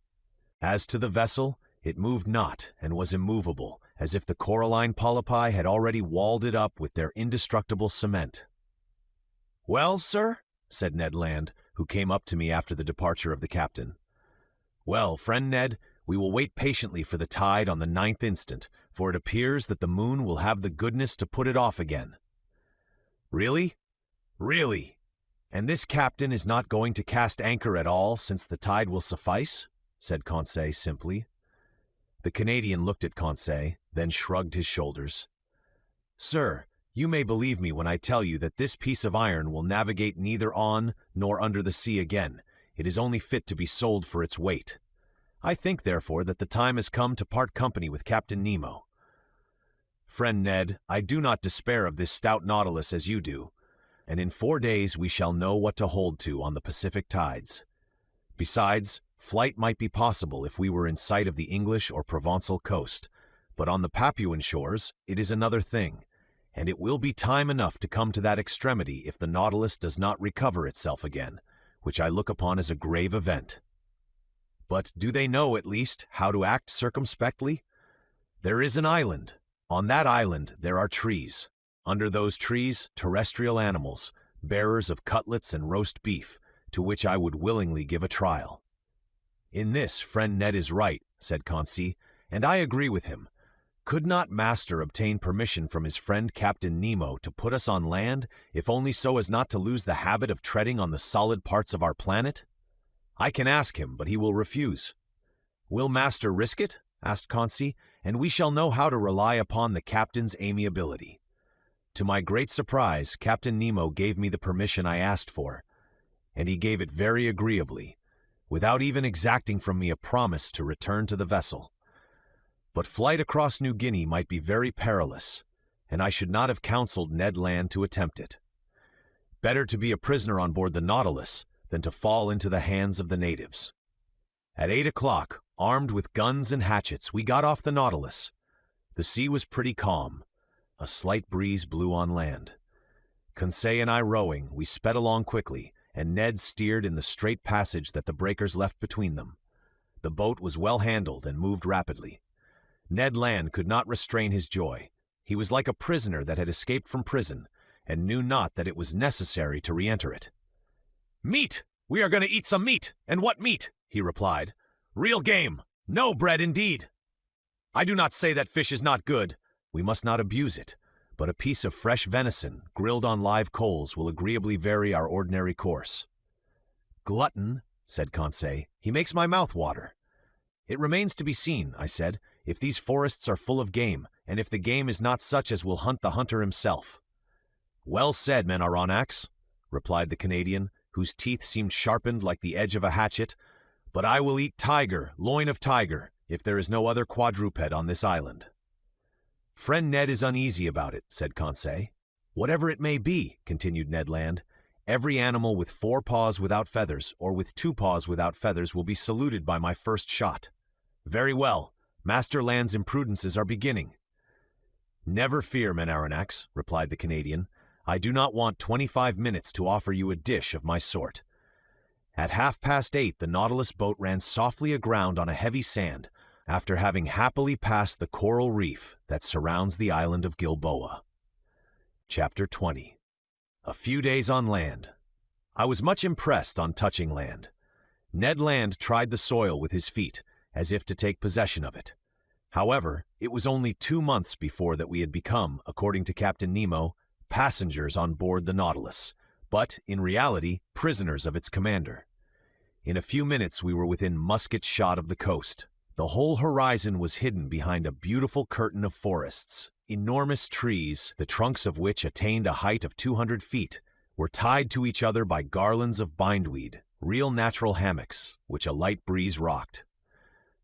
As to the vessel, it moved not and was immovable, as if the coralline polypi had already walled it up with their indestructible cement. "Well, sir?" said Ned Land, who came up to me after the departure of the captain. "Well, friend Ned, we will wait patiently for the tide on the 9th instant, for it appears that the moon will have the goodness to put it off again." "Really? Really? And this captain is not going to cast anchor at all, since the tide will suffice?" said Conseil simply. The Canadian looked at Conseil, then shrugged his shoulders. "Sir, you may believe me when I tell you that this piece of iron will navigate neither on nor under the sea again. It is only fit to be sold for its weight. I think, therefore, that the time has come to part company with Captain Nemo. Friend Ned, I do not despair of this stout Nautilus as you do, and in 4 days we shall know what to hold to on the Pacific tides. Besides, flight might be possible if we were in sight of the English or Provençal coast, but on the Papuan shores it is another thing, and it will be time enough to come to that extremity if the Nautilus does not recover itself again, which I look upon as a grave event. But do they know, at least, how to act circumspectly? There is an island. On that island there are trees. Under those trees, terrestrial animals, bearers of cutlets and roast beef, to which I would willingly give a trial." "In this, friend Ned is right," said Conseil, "and I agree with him. Could not master obtain permission from his friend Captain Nemo to put us on land, if only so as not to lose the habit of treading on the solid parts of our planet? I can ask him, but he will refuse." "Will master risk it?" asked Conseil, "and we shall know how to rely upon the captain's amiability." To my great surprise, Captain Nemo gave me the permission I asked for, and he gave it very agreeably, without even exacting from me a promise to return to the vessel. But flight across New Guinea might be very perilous, and I should not have counseled Ned Land to attempt it. Better to be a prisoner on board the Nautilus than to fall into the hands of the natives. At 8 o'clock, armed with guns and hatchets, we got off the Nautilus. The sea was pretty calm. A slight breeze blew on land. Conseil and I rowing, we sped along quickly, and Ned steered in the straight passage that the breakers left between them. The boat was well handled and moved rapidly. Ned Land could not restrain his joy. He was like a prisoner that had escaped from prison, and knew not that it was necessary to re-enter it. "Meat! We are going to eat some meat! And what meat?" he replied. "Real game! No bread, indeed! I do not say that fish is not good. We must not abuse it, but a piece of fresh venison, grilled on live coals, will agreeably vary our ordinary course." "Glutton," said Conseil, "he makes my mouth water." "It remains to be seen," I said, "if these forests are full of game, and if the game is not such as will hunt the hunter himself." "Well said, men Aronnax," replied the Canadian, whose teeth seemed sharpened like the edge of a hatchet, "but I will eat tiger, loin of tiger, if there is no other quadruped on this island." Friend Ned is uneasy about it, said Conseil. Whatever it may be, continued Ned Land, every animal with 4 paws without feathers or with 2 paws without feathers will be saluted by my first shot. Very well. Master Land's imprudences are beginning. Never fear, men Aronnax, replied the Canadian. I do not want 25 minutes to offer you a dish of my sort. At 8:30, the Nautilus boat ran softly aground on a heavy sand after having happily passed the coral reef that surrounds the island of Gilboa. Chapter 20. A few days on land. I was much impressed on touching land. Ned Land tried the soil with his feet, as if to take possession of it. However, it was only 2 months before that we had become, according to Captain Nemo, passengers on board the Nautilus, but, in reality, prisoners of its commander. In a few minutes we were within musket shot of the coast. The whole horizon was hidden behind a beautiful curtain of forests. Enormous trees, the trunks of which attained a height of 200 feet, were tied to each other by garlands of bindweed, real natural hammocks, which a light breeze rocked.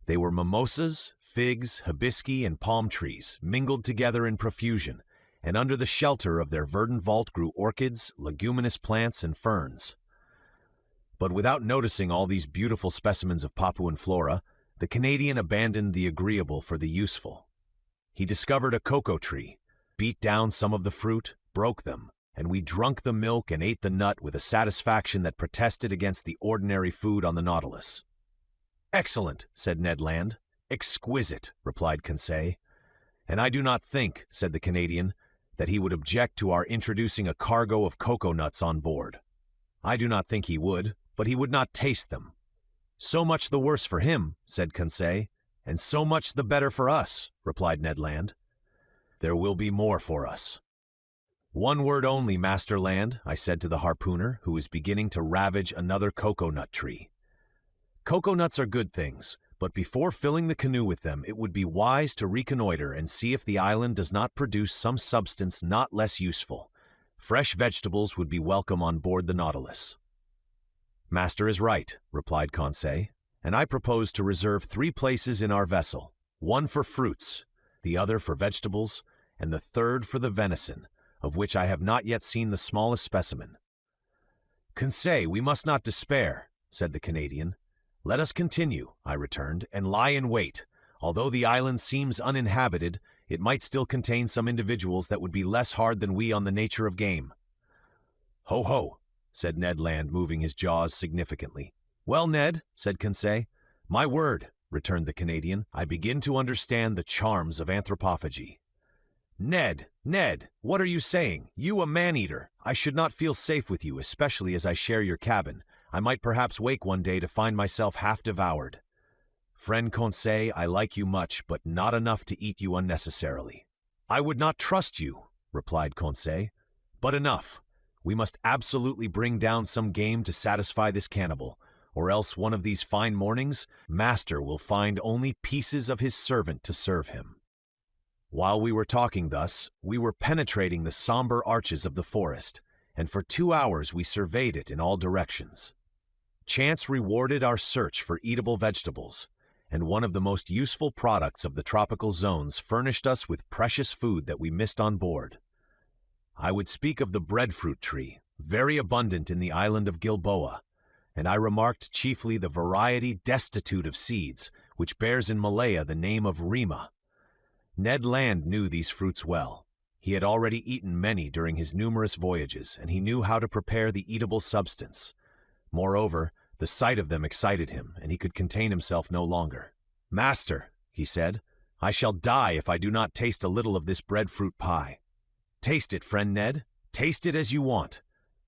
They were mimosas, figs, hibisci, and palm trees, mingled together in profusion, and under the shelter of their verdant vault grew orchids, leguminous plants, and ferns. But without noticing all these beautiful specimens of Papuan flora, the Canadian abandoned the agreeable for the useful. He discovered a cocoa tree, beat down some of the fruit, broke them, and we drunk the milk and ate the nut with a satisfaction that protested against the ordinary food on the Nautilus. Excellent, said Ned Land. Exquisite, replied Conseil. And I do not think, said the Canadian, that he would object to our introducing a cargo of cocoa nuts on board. I do not think he would, but he would not taste them. So much the worse for him, said Conseil, and so much the better for us, replied Ned Land. There will be more for us. One word only, Master Land, I said to the harpooner, who was beginning to ravage another cocoa nut tree. Cocoa nuts are good things, but before filling the canoe with them, it would be wise to reconnoiter and see if the island does not produce some substance not less useful. Fresh vegetables would be welcome on board the Nautilus. Master is right, replied Conseil, and I propose to reserve 3 places in our vessel, one for fruits, the other for vegetables, and the third for the venison, of which I have not yet seen the smallest specimen. Conseil, we must not despair, said the Canadian. Let us continue, I returned, and lie in wait. Although the island seems uninhabited, it might still contain some individuals that would be less hard than we on the nature of game. Ho ho, said Ned Land, moving his jaws significantly. Well, Ned, said Conseil. My word, returned the Canadian, I begin to understand the charms of anthropophagy. Ned, what are you saying? You a man-eater. I should not feel safe with you, especially as I share your cabin. I might perhaps wake one day to find myself half devoured. Friend Conseil, I like you much, but not enough to eat you unnecessarily. I would not trust you, replied Conseil. But enough. We must absolutely bring down some game to satisfy this cannibal, or else one of these fine mornings, Master will find only pieces of his servant to serve him. While we were talking thus, we were penetrating the somber arches of the forest, and for 2 hours we surveyed it in all directions. Chance rewarded our search for eatable vegetables, and one of the most useful products of the tropical zones furnished us with precious food that we missed on board. I would speak of the breadfruit tree, very abundant in the island of Gilboa, and I remarked chiefly the variety destitute of seeds, which bears in Malaya the name of rima. Ned Land knew these fruits well. He had already eaten many during his numerous voyages, and he knew how to prepare the eatable substance. Moreover, the sight of them excited him, and he could contain himself no longer. Master, he said, I shall die if I do not taste a little of this breadfruit pie. Taste it, friend Ned. Taste it as you want.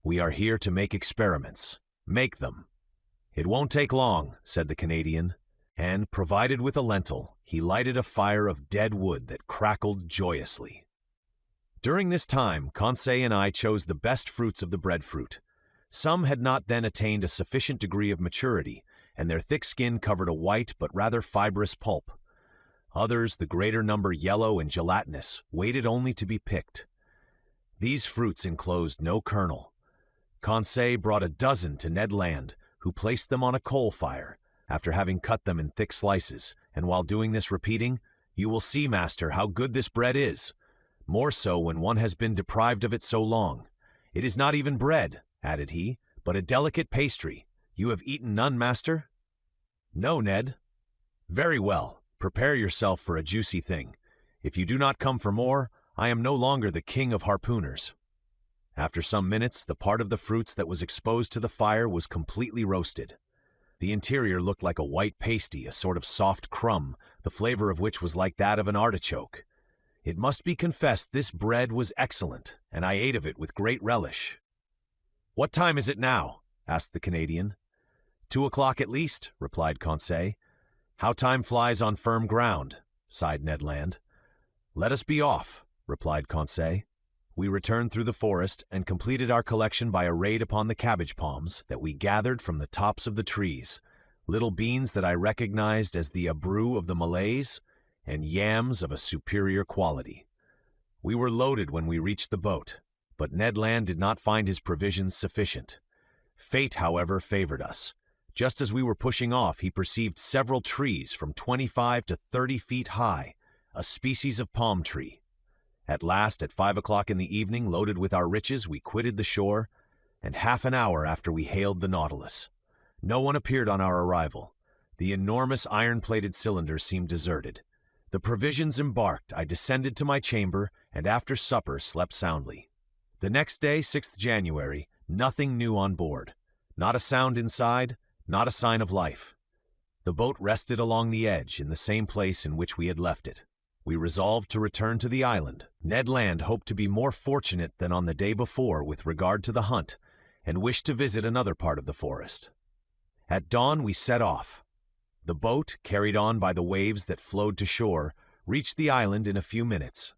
We are here to make experiments. Make them. It won't take long, said the Canadian, and, provided with a lentil, he lighted a fire of dead wood that crackled joyously. During this time, Conseil and I chose the best fruits of the breadfruit. Some had not then attained a sufficient degree of maturity, and their thick skin covered a white but rather fibrous pulp. Others, the greater number yellow and gelatinous, waited only to be picked. These fruits enclosed no kernel. Conseil brought a dozen to Ned Land, who placed them on a coal fire, after having cut them in thick slices, and while doing this repeating, You will see, master, how good this bread is. More so when one has been deprived of it so long. It is not even bread, added he, but a delicate pastry. You have eaten none, master? No, Ned. Very well. Prepare yourself for a juicy thing. If you do not come for more, I am no longer the king of harpooners. After some minutes, the part of the fruits that was exposed to the fire was completely roasted. The interior looked like a white pasty, a sort of soft crumb, the flavor of which was like that of an artichoke. It must be confessed this bread was excellent, and I ate of it with great relish. "What time is it now?" asked the Canadian. 2 o'clock at least, replied Conseil. "How time flies on firm ground," sighed Ned Land. "Let us be off," replied Conseil. We returned through the forest and completed our collection by a raid upon the cabbage palms that we gathered from the tops of the trees, little beans that I recognized as the abrou of the Malays, and yams of a superior quality. We were loaded when we reached the boat, but Ned Land did not find his provisions sufficient. Fate, however, favored us. Just as we were pushing off, he perceived several trees from 25 to 30 feet high, a species of palm tree. At last, at 5 o'clock in the evening, loaded with our riches, we quitted the shore, and half an hour after we hailed the Nautilus. No one appeared on our arrival. The enormous iron-plated cylinder seemed deserted. The provisions embarked, I descended to my chamber, and after supper slept soundly. The next day, 6th January, nothing new on board. Not a sound inside, not a sign of life. The boat rested along the edge, in the same place in which we had left it. We resolved to return to the island. Ned Land hoped to be more fortunate than on the day before with regard to the hunt, and wished to visit another part of the forest. At dawn we set off. The boat, carried on by the waves that flowed to shore, reached the island in a few minutes.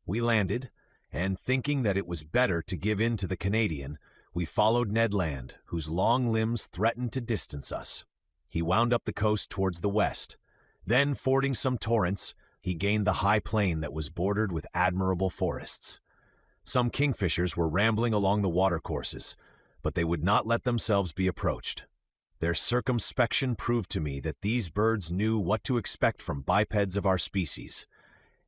We landed, and thinking that it was better to give in to the Canadian, we followed Ned Land, whose long limbs threatened to distance us. He wound up the coast towards the west. Then, fording some torrents, he gained the high plain that was bordered with admirable forests. Some kingfishers were rambling along the watercourses, but they would not let themselves be approached. Their circumspection proved to me that these birds knew what to expect from bipeds of our species,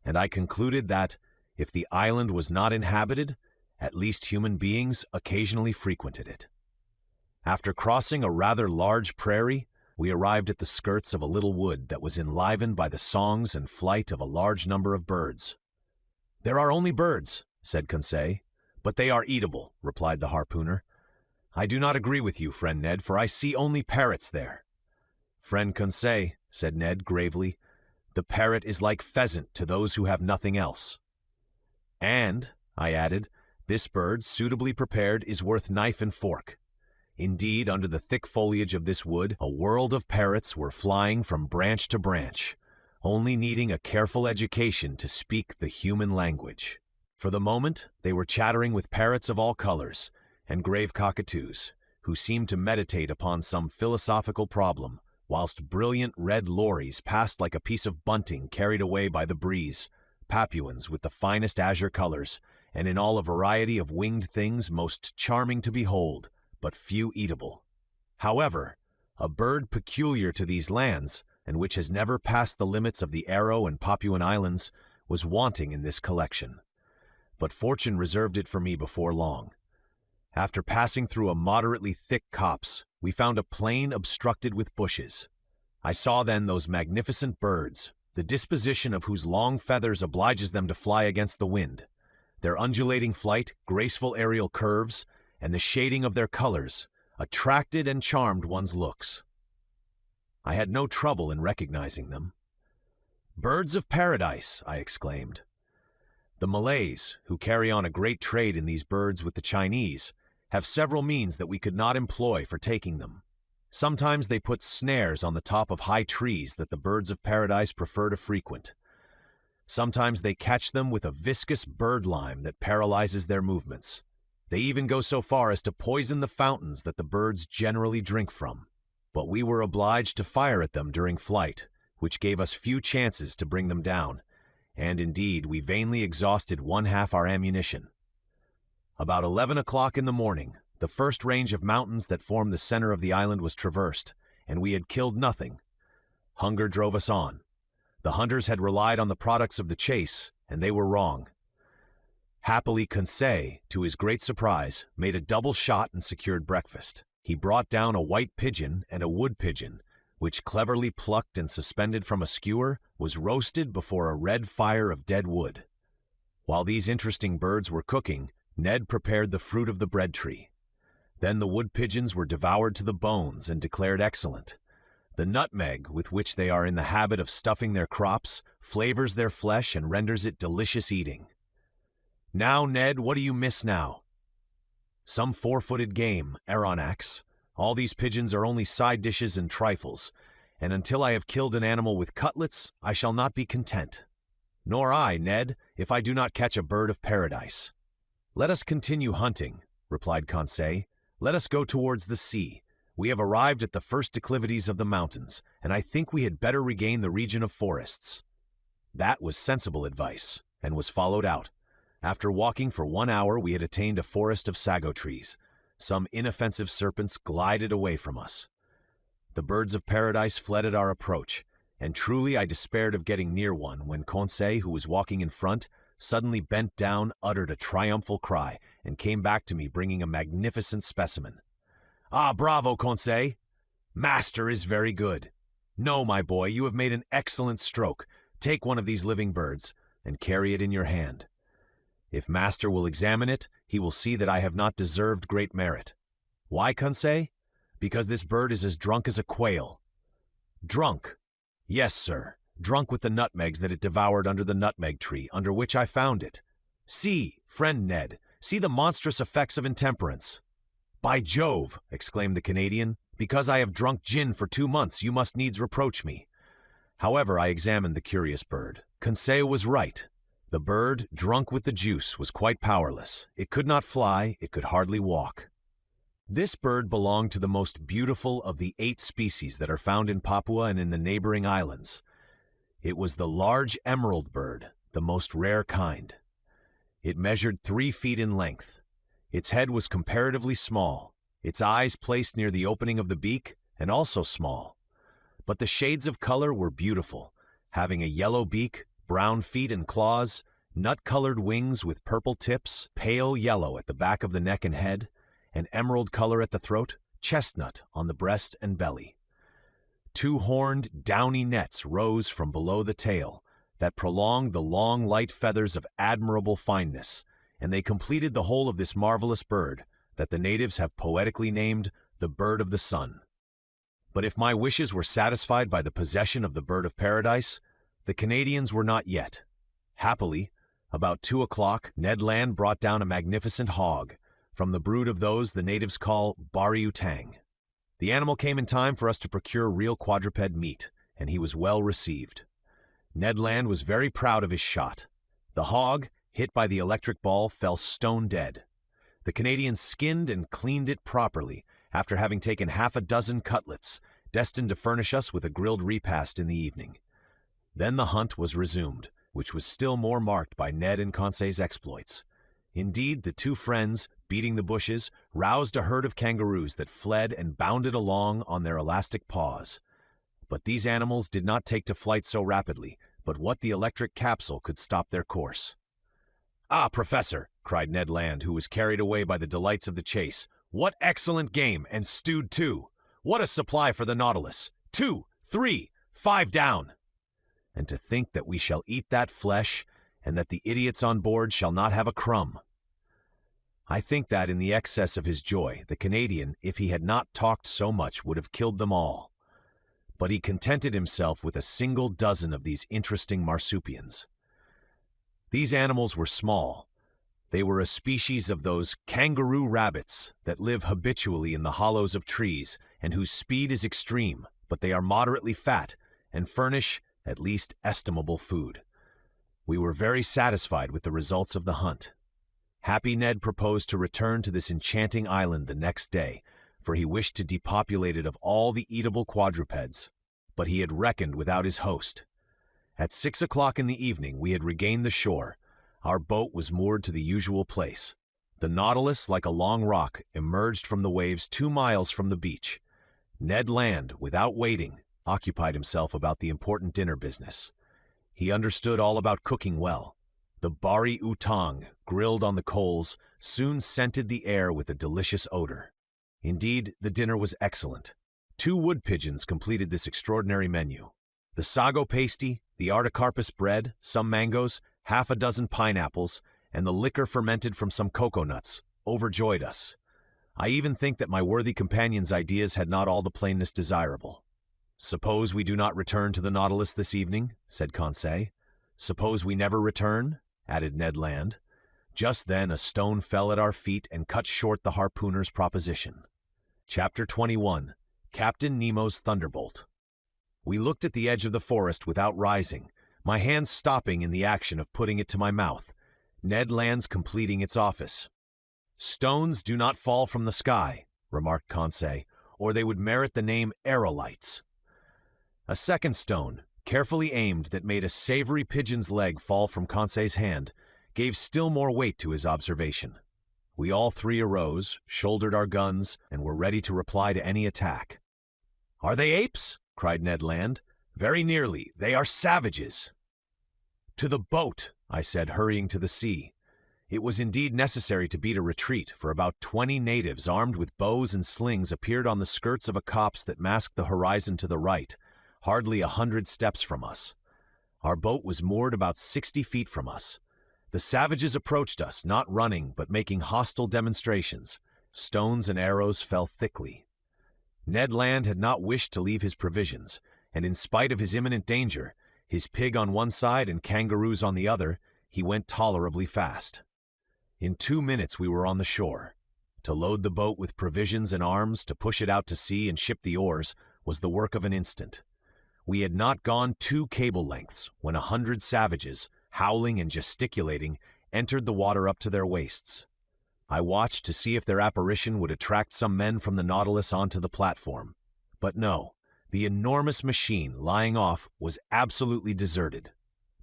and I concluded that, if the island was not inhabited, at least human beings occasionally frequented it. After crossing a rather large prairie, we arrived at the skirts of a little wood that was enlivened by the songs and flight of a large number of birds. "There are only birds," said Conseil. "But they are eatable," replied the harpooner. "I do not agree with you, friend Ned, for I see only parrots there." "Friend Conseil," said Ned gravely, "the parrot is like pheasant to those who have nothing else." "And," I added, "this bird, suitably prepared, is worth knife and fork." Indeed, under the thick foliage of this wood, a world of parrots were flying from branch to branch, only needing a careful education to speak the human language. For the moment, they were chattering with parrots of all colors, and grave cockatoos, who seemed to meditate upon some philosophical problem, whilst brilliant red lories passed like a piece of bunting carried away by the breeze, Papuans with the finest azure colors, and in all a variety of winged things most charming to behold, but few eatable. However, a bird peculiar to these lands, and which has never passed the limits of the Aru and Papuan Islands, was wanting in this collection. But fortune reserved it for me before long. After passing through a moderately thick copse, we found a plain obstructed with bushes. I saw then those magnificent birds, the disposition of whose long feathers obliges them to fly against the wind. Their undulating flight, graceful aerial curves, and the shading of their colors attracted and charmed one's looks. I had no trouble in recognizing them. "Birds of paradise!" I exclaimed. The Malays, who carry on a great trade in these birds with the Chinese, have several means that we could not employ for taking them. Sometimes they put snares on the top of high trees that the birds of paradise prefer to frequent. Sometimes they catch them with a viscous bird lime that paralyzes their movements. They even go so far as to poison the fountains that the birds generally drink from. But we were obliged to fire at them during flight, which gave us few chances to bring them down, and indeed we vainly exhausted one half our ammunition. About 11 o'clock in the morning, the first range of mountains that formed the center of the island was traversed, and we had killed nothing. Hunger drove us on. The hunters had relied on the products of the chase, and they were wrong. Happily, Conseil, to his great surprise, made a double shot and secured breakfast. He brought down a white pigeon and a wood pigeon, which, cleverly plucked and suspended from a skewer, was roasted before a red fire of dead wood. While these interesting birds were cooking, Ned prepared the fruit of the bread tree. Then the wood pigeons were devoured to the bones and declared excellent. The nutmeg, with which they are in the habit of stuffing their crops, flavors their flesh and renders it delicious eating. Now, Ned, what do you miss now? Some four-footed game, Aronnax. All these pigeons are only side dishes and trifles, and until I have killed an animal with cutlets, I shall not be content. Nor I, Ned, if I do not catch a bird of paradise. Let us continue hunting, replied Conseil. Let us go towards the sea. We have arrived at the first declivities of the mountains, and I think we had better regain the region of forests. That was sensible advice, and was followed out. After walking for 1 hour, we had attained a forest of sago trees. Some inoffensive serpents glided away from us. The birds of paradise fled at our approach, and truly I despaired of getting near one when Conseil, who was walking in front, suddenly bent down, uttered a triumphal cry, and came back to me bringing a magnificent specimen. Ah, bravo, Conseil! Master is very good. No, my boy, you have made an excellent stroke. Take one of these living birds, and carry it in your hand. If master will examine it, he will see that I have not deserved great merit. Why, Conseil? Because this bird is as drunk as a quail. Drunk? Yes, sir, drunk with the nutmegs that it devoured under the nutmeg tree, under which I found it. See, friend Ned, see the monstrous effects of intemperance. By Jove, exclaimed the Canadian, because I have drunk gin for 2 months, you must needs reproach me. However, I examined the curious bird. Conseil was right. The bird, drunk with the juice, was quite powerless. It could not fly, it could hardly walk. This bird belonged to the most beautiful of the 8 species that are found in Papua and in the neighboring islands. It was the large emerald bird, the most rare kind. It measured 3 feet in length. Its head was comparatively small, its eyes placed near the opening of the beak, and also small. But the shades of color were beautiful, having a yellow beak, brown feet and claws, nut-colored wings with purple tips, pale yellow at the back of the neck and head, an emerald color at the throat, chestnut on the breast and belly. 2 horned, downy nets rose from below the tail that prolonged the long, light feathers of admirable fineness, and they completed the whole of this marvelous bird that the natives have poetically named the bird of the sun. But if my wishes were satisfied by the possession of the bird of paradise, the Canadians were not yet. Happily, about 2 o'clock, Ned Land brought down a magnificent hog, from the brood of those the natives call bari-utang. The animal came in time for us to procure real quadruped meat, and he was well received. Ned Land was very proud of his shot. The hog, hit by the electric ball, fell stone dead. The Canadians skinned and cleaned it properly, after having taken half a dozen cutlets, destined to furnish us with a grilled repast in the evening. Then the hunt was resumed, which was still more marked by Ned and Conseil's exploits. Indeed, the 2 friends, beating the bushes, roused a herd of kangaroos that fled and bounded along on their elastic paws. But these animals did not take to flight so rapidly, but what the electric capsule could stop their course. Ah, Professor, cried Ned Land, who was carried away by the delights of the chase. What excellent game, and stewed too! What a supply for the Nautilus! 2, 3, 5 down! And to think that we shall eat that flesh, and that the idiots on board shall not have a crumb. I think that in the excess of his joy, the Canadian, if he had not talked so much, would have killed them all. But he contented himself with a single dozen of these interesting marsupials. These animals were small. They were a species of those kangaroo rabbits that live habitually in the hollows of trees and whose speed is extreme, but they are moderately fat and furnish at least estimable food. We were very satisfied with the results of the hunt. Happy Ned proposed to return to this enchanting island the next day, for he wished to depopulate it of all the eatable quadrupeds, but he had reckoned without his host. At 6 o'clock in the evening we had regained the shore. Our boat was moored to the usual place. The Nautilus, like a long rock, emerged from the waves 2 miles from the beach. Ned Land, without waiting, occupied himself about the important dinner business. He understood all about cooking well. The bari utang, grilled on the coals, soon scented the air with a delicious odor. Indeed, the dinner was excellent. 2 wood pigeons completed this extraordinary menu. The sago pasty, the artocarpus bread, some mangoes, half a dozen pineapples, and the liquor fermented from some cocoa nuts overjoyed us. I even think that my worthy companion's ideas had not all the plainness desirable. "Suppose we do not return to the Nautilus this evening," said Conseil. "Suppose we never return," added Ned Land. Just then a stone fell at our feet and cut short the harpooner's proposition. Chapter 21. Captain Nemo's Thunderbolt. We looked at the edge of the forest without rising, my hands stopping in the action of putting it to my mouth, Ned Land's completing its office. "Stones do not fall from the sky," remarked Conseil, "or they would merit the name aerolites." A second stone, carefully aimed that made a savory pigeon's leg fall from Conseil's hand, gave still more weight to his observation. We all 3 arose, shouldered our guns, and were ready to reply to any attack. "Are they apes?" cried Ned Land. "Very nearly. They are savages." "To the boat," I said, hurrying to the sea. It was indeed necessary to beat a retreat, for about 20 natives armed with bows and slings appeared on the skirts of a copse that masked the horizon to the right, hardly 100 steps from us. Our boat was moored about 60 feet from us. The savages approached us, not running, but making hostile demonstrations. Stones and arrows fell thickly. Ned Land had not wished to leave his provisions, and in spite of his imminent danger, his pig on one side and kangaroos on the other, he went tolerably fast. In 2 minutes we were on the shore. To load the boat with provisions and arms, to push it out to sea and ship the oars, was the work of an instant. We had not gone 2 cable lengths when 100 savages, howling and gesticulating, entered the water up to their waists. I watched to see if their apparition would attract some men from the Nautilus onto the platform. But no, the enormous machine lying off was absolutely deserted.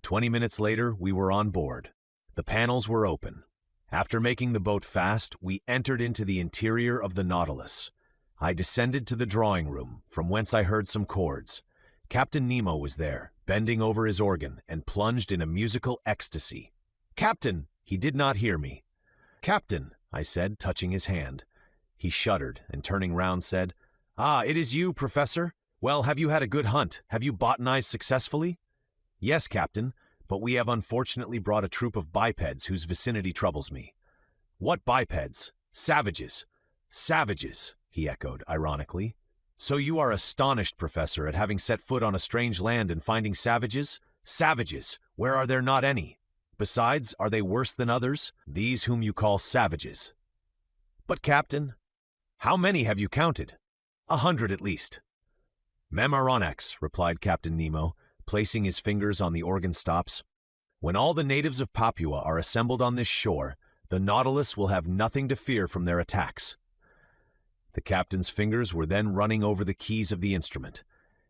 20 minutes later, we were on board. The panels were open. After making the boat fast, we entered into the interior of the Nautilus. I descended to the drawing room, from whence I heard some chords. Captain Nemo was there, bending over his organ, and plunged in a musical ecstasy. "Captain!" He did not hear me. "Captain!" I said, touching his hand. He shuddered, and turning round said, "Ah, it is you, Professor. Well, have you had a good hunt? Have you botanized successfully?" "Yes, Captain, but we have unfortunately brought a troop of bipeds whose vicinity troubles me." "What bipeds?" "Savages." "Savages," he echoed, ironically. "So you are astonished, Professor, at having set foot on a strange land and finding savages? Savages, where are there not any? Besides, are they worse than others, these whom you call savages?" "But, Captain—" "How many have you counted?" 100 at least." "Mem Aronnax," replied Captain Nemo, placing his fingers on the organ stops. "When all the natives of Papua are assembled on this shore, the Nautilus will have nothing to fear from their attacks." The captain's fingers were then running over the keys of the instrument,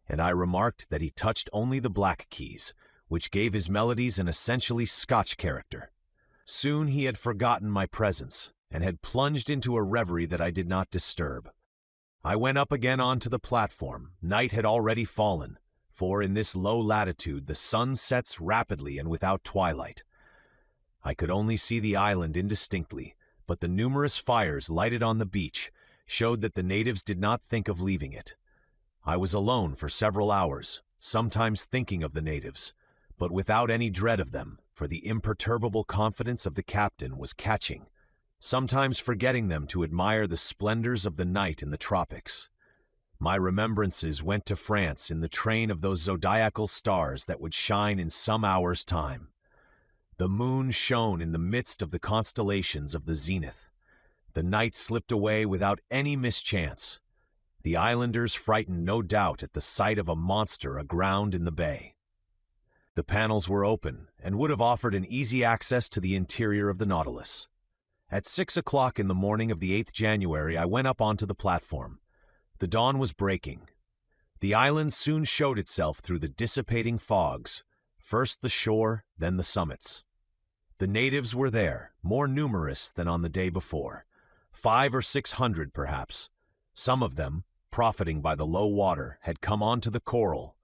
and I remarked that he touched only the black keys, which gave his melodies an essentially Scotch character. Soon he had forgotten my presence, and had plunged into a reverie that I did not disturb. I went up again onto the platform. Night had already fallen, for in this low latitude the sun sets rapidly and without twilight. I could only see the island indistinctly, but the numerous fires lighted on the beach showed that the natives did not think of leaving it. I was alone for several hours, sometimes thinking of the natives, but without any dread of them, for the imperturbable confidence of the captain was catching, sometimes forgetting them to admire the splendors of the night in the tropics. My remembrances went to France in the train of those zodiacal stars that would shine in some hour's time. The moon shone in the midst of the constellations of the zenith. The night slipped away without any mischance. The islanders frightened no doubt at the sight of a monster aground in the bay. The panels were open and would have offered an easy access to the interior of the Nautilus. At 6 o'clock in the morning of the 8th January, I went up onto the platform. The dawn was breaking. The island soon showed itself through the dissipating fogs, first the shore, then the summits. The natives were there, more numerous than on the day before. 500 or 600 perhaps. Some of them, profiting by the low water, had come onto the coral.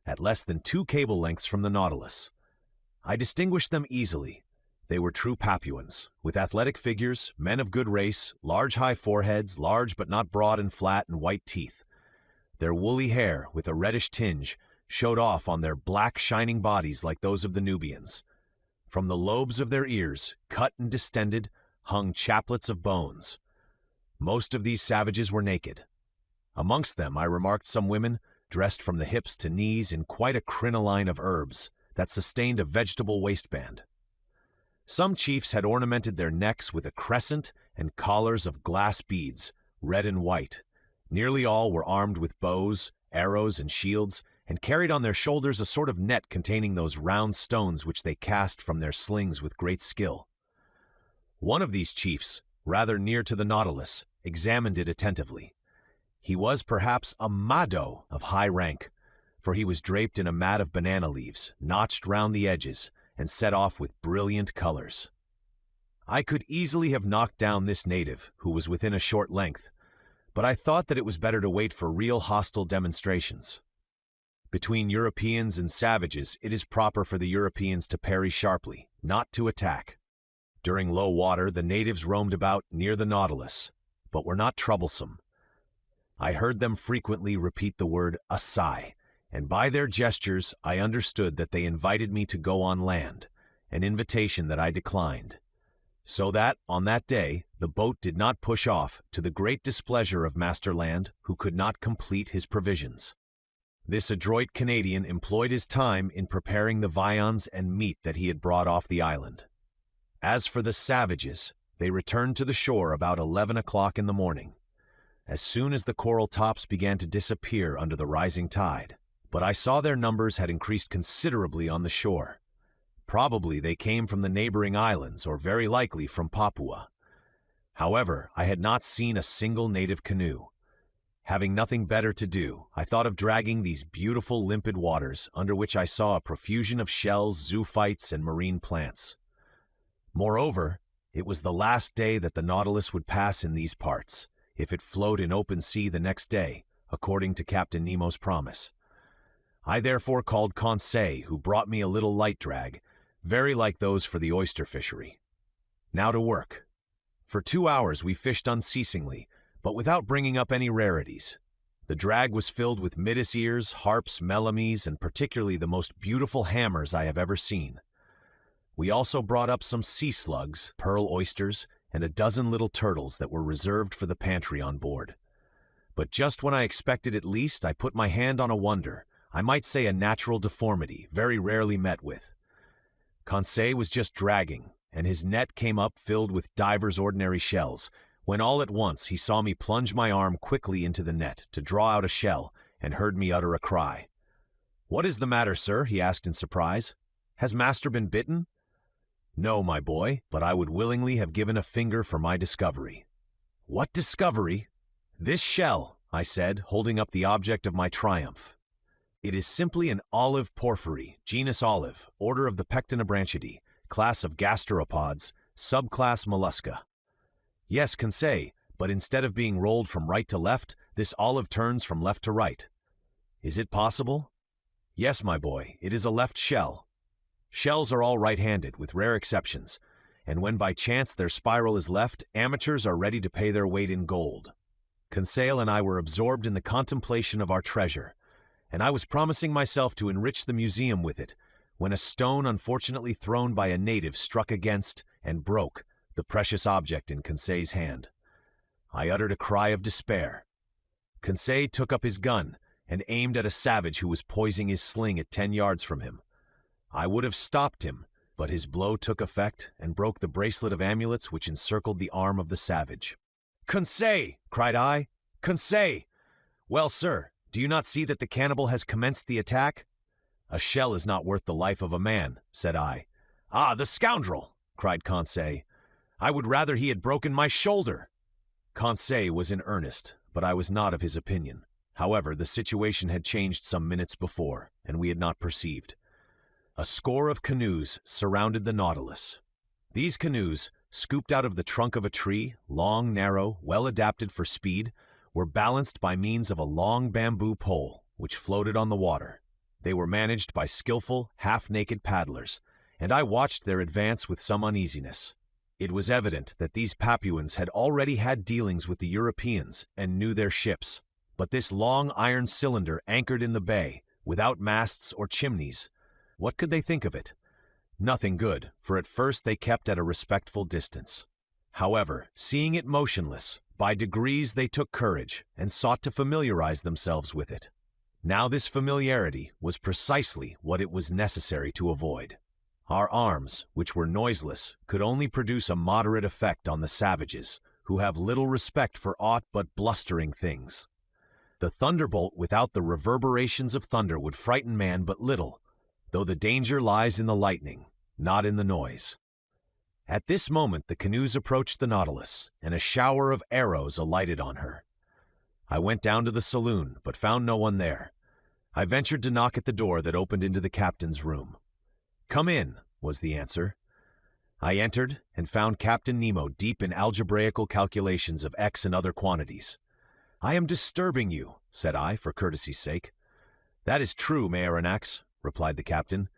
at less than 2 cable lengths from the Nautilus. I distinguished them easily. They were true Papuans, with athletic figures, men of good race, large high foreheads, large but not broad and flat, and white teeth. Their woolly hair, with a reddish tinge, showed off on their black, shining bodies like those of the Nubians. From the lobes of their ears, cut and distended, hung chaplets of bones. Most of these savages were naked. Amongst them I remarked some women, dressed from the hips to knees in quite a crinoline of herbs that sustained a vegetable waistband. Some chiefs had ornamented their necks with a crescent and collars of glass beads, red and white. Nearly all were armed with bows, arrows, and shields, and carried on their shoulders a sort of net containing those round stones which they cast from their slings with great skill. One of these chiefs, rather near to the Nautilus, examined it attentively. He was perhaps a Mado of high rank, for he was draped in a mat of banana leaves, notched round the edges, and set off with brilliant colors. I could easily have knocked down this native, who was within a short length, but I thought that it was better to wait for real hostile demonstrations. Between Europeans and savages, it is proper for the Europeans to parry sharply, not to attack. During low water, the natives roamed about near the Nautilus, but were not troublesome. I heard them frequently repeat the word "asai," and by their gestures I understood that they invited me to go on land, an invitation that I declined. So that, on that day, the boat did not push off, to the great displeasure of Master Land, who could not complete his provisions. This adroit Canadian employed his time in preparing the viands and meat that he had brought off the island. As for the savages, they returned to the shore about 11 o'clock in the morning, as soon as the coral tops began to disappear under the rising tide. But I saw their numbers had increased considerably on the shore. Probably they came from the neighboring islands, or very likely from Papua. However, I had not seen a single native canoe. Having nothing better to do, I thought of dragging these beautiful limpid waters, under which I saw a profusion of shells, zoophytes, and marine plants. Moreover, it was the last day that the Nautilus would pass in these parts, if it flowed in open sea the next day, according to Captain Nemo's promise. I therefore called Conseil, who brought me a little light drag, very like those for the oyster fishery. Now to work. For 2 hours we fished unceasingly, but without bringing up any rarities. The drag was filled with midis ears, harps, melamies, and particularly the most beautiful hammers I have ever seen. We also brought up some sea slugs, pearl oysters, and a dozen little turtles that were reserved for the pantry on board. But just when I expected it least, I put my hand on a wonder, I might say a natural deformity, very rarely met with. Conseil was just dragging, and his net came up filled with divers ordinary shells, when all at once he saw me plunge my arm quickly into the net to draw out a shell, and heard me utter a cry. "What is the matter, sir?" he asked in surprise. "Has master been bitten?" "No, my boy, but I would willingly have given a finger for my discovery." "What discovery?" "This shell," I said, holding up the object of my triumph. "It is simply an olive porphyry, genus olive, order of the Pectinobranchidae, class of gasteropods, subclass mollusca." "Yes, Conseil, but instead of being rolled from right to left, this olive turns from left to right." "Is it possible?" "Yes, my boy, it is a left shell. Shells are all right-handed, with rare exceptions, and when by chance their spiral is left, amateurs are ready to pay their weight in gold." Conseil and I were absorbed in the contemplation of our treasure, and I was promising myself to enrich the museum with it, when a stone unfortunately thrown by a native struck against and broke the precious object in Conseil's hand. I uttered a cry of despair. Conseil took up his gun and aimed at a savage who was poising his sling at 10 yards from him. I would have stopped him, but his blow took effect and broke the bracelet of amulets which encircled the arm of the savage. "Conseil!" cried I. "Conseil!" "Well, sir, do you not see that the cannibal has commenced the attack?" "A shell is not worth the life of a man," said I. "Ah, the scoundrel!" cried Conseil. "I would rather he had broken my shoulder." Conseil was in earnest, but I was not of his opinion. However, the situation had changed some minutes before, and we had not perceived. A score of canoes surrounded the Nautilus. These canoes, scooped out of the trunk of a tree, long, narrow, well adapted for speed, were balanced by means of a long bamboo pole, which floated on the water. They were managed by skillful, half-naked paddlers, and I watched their advance with some uneasiness. It was evident that these Papuans had already had dealings with the Europeans and knew their ships. But this long iron cylinder anchored in the bay, without masts or chimneys, what could they think of it? Nothing good, for at first they kept at a respectful distance. However, seeing it motionless, by degrees they took courage and sought to familiarize themselves with it. Now this familiarity was precisely what it was necessary to avoid. Our arms, which were noiseless, could only produce a moderate effect on the savages, who have little respect for aught but blustering things. The thunderbolt without the reverberations of thunder would frighten man but little, though the danger lies in the lightning, not in the noise. At this moment the canoes approached the Nautilus, and a shower of arrows alighted on her. I went down to the saloon, but found no one there. I ventured to knock at the door that opened into the captain's room. "Come in," was the answer. I entered and found Captain Nemo deep in algebraical calculations of x and other quantities. "I am disturbing you," said I, for courtesy's sake. "That is true, Pierre Aronnax," replied the captain,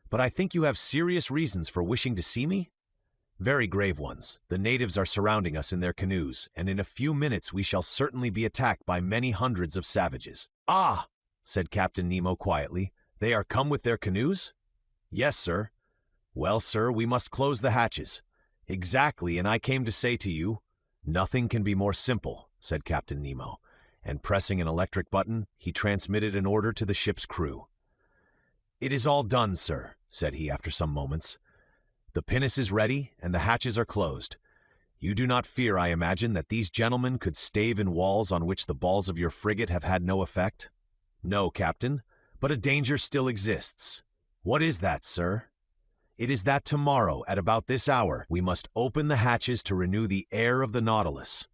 "but I think you have serious reasons for wishing to see me?" "Very grave ones. The natives are surrounding us in their canoes, and in a few minutes we shall certainly be attacked by many hundreds of savages." "Ah!" said Captain Nemo quietly. "They are come with their canoes?" "Yes, sir." "Well, sir, we must close the hatches." "Exactly, and I came to say to you—" "Nothing can be more simple," said Captain Nemo, and pressing an electric button, he transmitted an order to the ship's crew. "It is all done, sir," said he after some moments. "The pinnace is ready, and the hatches are closed. You do not fear, I imagine, that these gentlemen could stave in walls on which the balls of your frigate have had no effect?" "No, Captain, but a danger still exists." "What is that, sir?" "It is that tomorrow, at about this hour, we must open the hatches to renew the air of the Nautilus.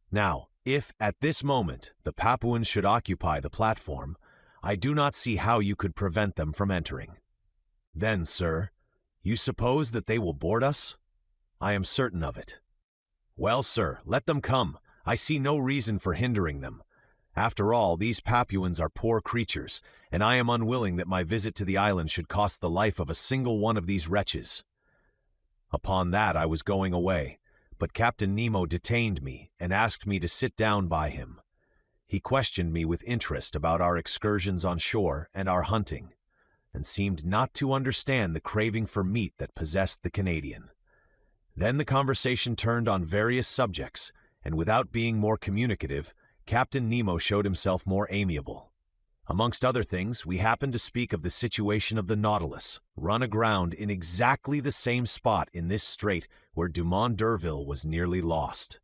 Now, if, at this moment, the Papuans should occupy the platform, I do not see how you could prevent them from entering." "Then, sir, you suppose that they will board us?" "I am certain of it." "Well, sir, let them come. I see no reason for hindering them. After all, these Papuans are poor creatures, and I am unwilling that my visit to the island should cost the life of a single one of these wretches." Upon that I was going away, but Captain Nemo detained me and asked me to sit down by him. He questioned me with interest about our excursions on shore and our hunting, and seemed not to understand the craving for meat that possessed the Canadian. Then the conversation turned on various subjects, and without being more communicative, Captain Nemo showed himself more amiable. Amongst other things, we happened to speak of the situation of the Nautilus, run aground in exactly the same spot in this strait where Dumont d'Urville was nearly lost.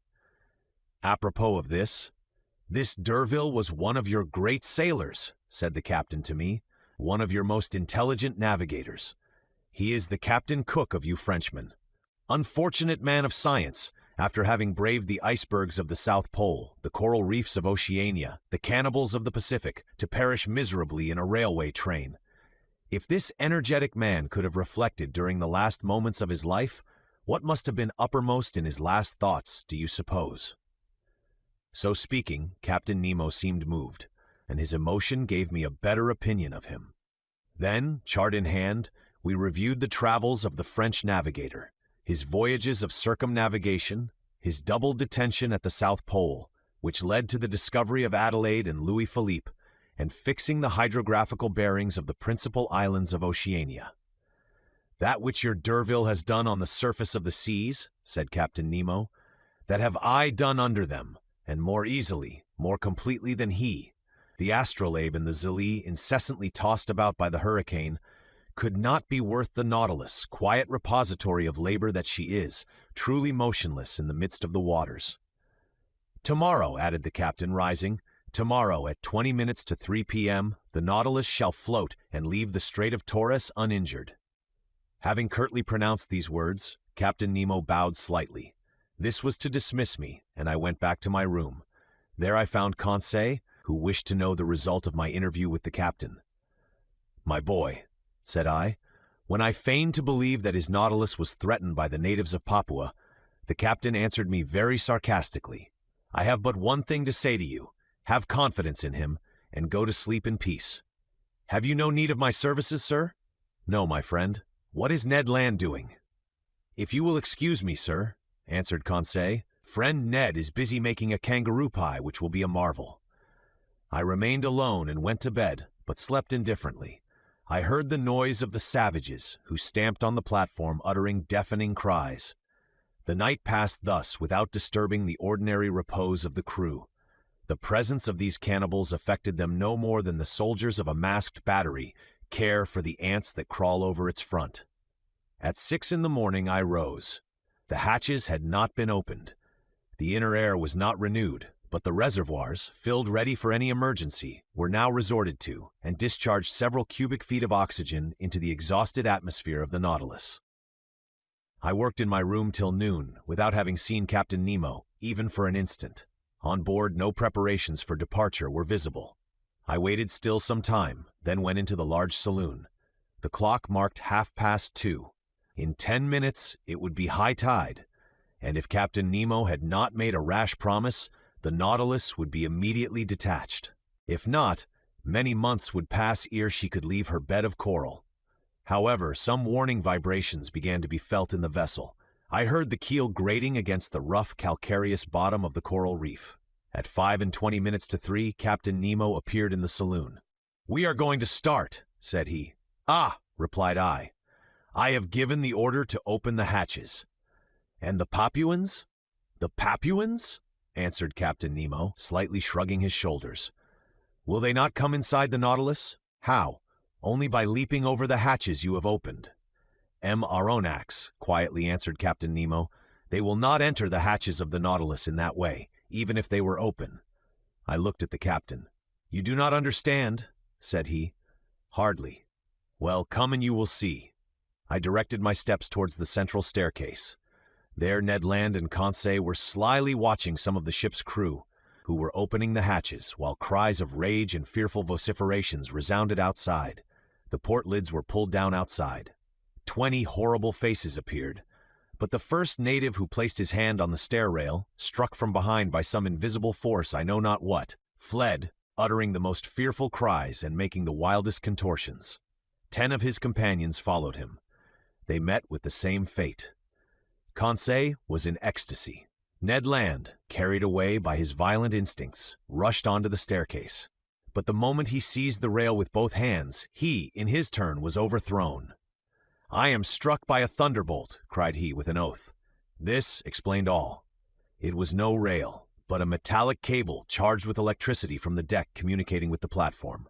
"Apropos of this d'Urville was one of your great sailors," said the captain to me, "one of your most intelligent navigators. He is the Captain Cook of you Frenchmen. Unfortunate man of science, after having braved the icebergs of the South Pole, the coral reefs of Oceania, the cannibals of the Pacific, to perish miserably in a railway train. If this energetic man could have reflected during the last moments of his life, what must have been uppermost in his last thoughts, do you suppose?" So speaking, Captain Nemo seemed moved, and his emotion gave me a better opinion of him. Then, chart in hand, we reviewed the travels of the French navigator, his voyages of circumnavigation, his double detention at the South Pole, which led to the discovery of Adelaide and Louis Philippe, and fixing the hydrographical bearings of the principal islands of Oceania. "That which your d'Urville has done on the surface of the seas," said Captain Nemo, "that have I done under them, and more easily, more completely than he. The Astrolabe and the Zélie, incessantly tossed about by the hurricane, could not be worth the Nautilus, quiet repository of labor that she is, truly motionless in the midst of the waters. "Tomorrow," added the captain, rising, "tomorrow at 20 minutes to 3 p.m., the Nautilus shall float and leave the Strait of Torres uninjured." Having curtly pronounced these words, Captain Nemo bowed slightly. This was to dismiss me, and I went back to my room. There I found Conseil, who wished to know the result of my interview with the captain. "My boy," said I, "when I feigned to believe that his Nautilus was threatened by the natives of Papua, the captain answered me very sarcastically, 'I have but one thing to say to you. Have confidence in him, and go to sleep in peace.' Have you no need of my services, sir? No, my friend. What is Ned Land doing? If you will excuse me, sir, answered Conseil, friend Ned is busy making a kangaroo pie which will be a marvel. I remained alone and went to bed, but slept indifferently. I heard the noise of the savages, who stamped on the platform uttering deafening cries. The night passed thus without disturbing the ordinary repose of the crew. The presence of these cannibals affected them no more than the soldiers of a masked battery care for the ants that crawl over its front. At 6 in the morning I rose. The hatches had not been opened. The inner air was not renewed, but the reservoirs, filled ready for any emergency, were now resorted to and discharged several cubic feet of oxygen into the exhausted atmosphere of the Nautilus. I worked in my room till noon without having seen Captain Nemo, even for an instant. On board, no preparations for departure were visible. I waited still some time, then went into the large saloon. The clock marked 2:30. In 10 minutes, it would be high tide, and if Captain Nemo had not made a rash promise, the Nautilus would be immediately detached. If not, many months would pass ere she could leave her bed of coral. However, some warning vibrations began to be felt in the vessel. I heard the keel grating against the rough, calcareous bottom of the coral reef. At 3:20, Captain Nemo appeared in the saloon. "We are going to start," said he. "Ah," replied I have given the order to open the hatches." "And the Papuans?" "The Papuans?" answered Captain Nemo, slightly shrugging his shoulders. "Will they not come inside the Nautilus? How? Only by leaping over the hatches you have opened." Aronnax, quietly answered Captain Nemo. "They will not enter the hatches of the Nautilus in that way, even if they were open." I looked at the captain. "You do not understand," said he. "Hardly. Well, come and you will see." I directed my steps towards the central staircase. There Ned Land and Conseil were slyly watching some of the ship's crew, who were opening the hatches, while cries of rage and fearful vociferations resounded outside. The port lids were pulled down outside. 20 horrible faces appeared, but the first native who placed his hand on the stair rail, struck from behind by some invisible force I know not what, fled, uttering the most fearful cries and making the wildest contortions. 10 of his companions followed him. They met with the same fate. Conseil was in ecstasy. Ned Land, carried away by his violent instincts, rushed onto the staircase. But the moment he seized the rail with both hands, he, in his turn, was overthrown. "I am struck by a thunderbolt," cried he with an oath. This explained all. It was no rail, but a metallic cable charged with electricity from the deck communicating with the platform.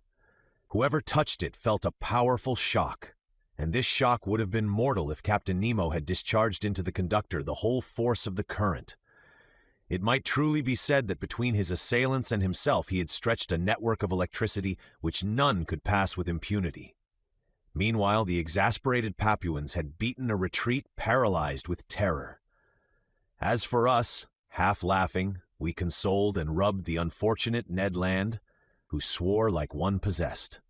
Whoever touched it felt a powerful shock, and this shock would have been mortal if Captain Nemo had discharged into the conductor the whole force of the current. It might truly be said that between his assailants and himself he had stretched a network of electricity which none could pass with impunity. Meanwhile, the exasperated Papuans had beaten a retreat paralyzed with terror. As for us, half laughing, we consoled and rubbed the unfortunate Ned Land, who swore like one possessed.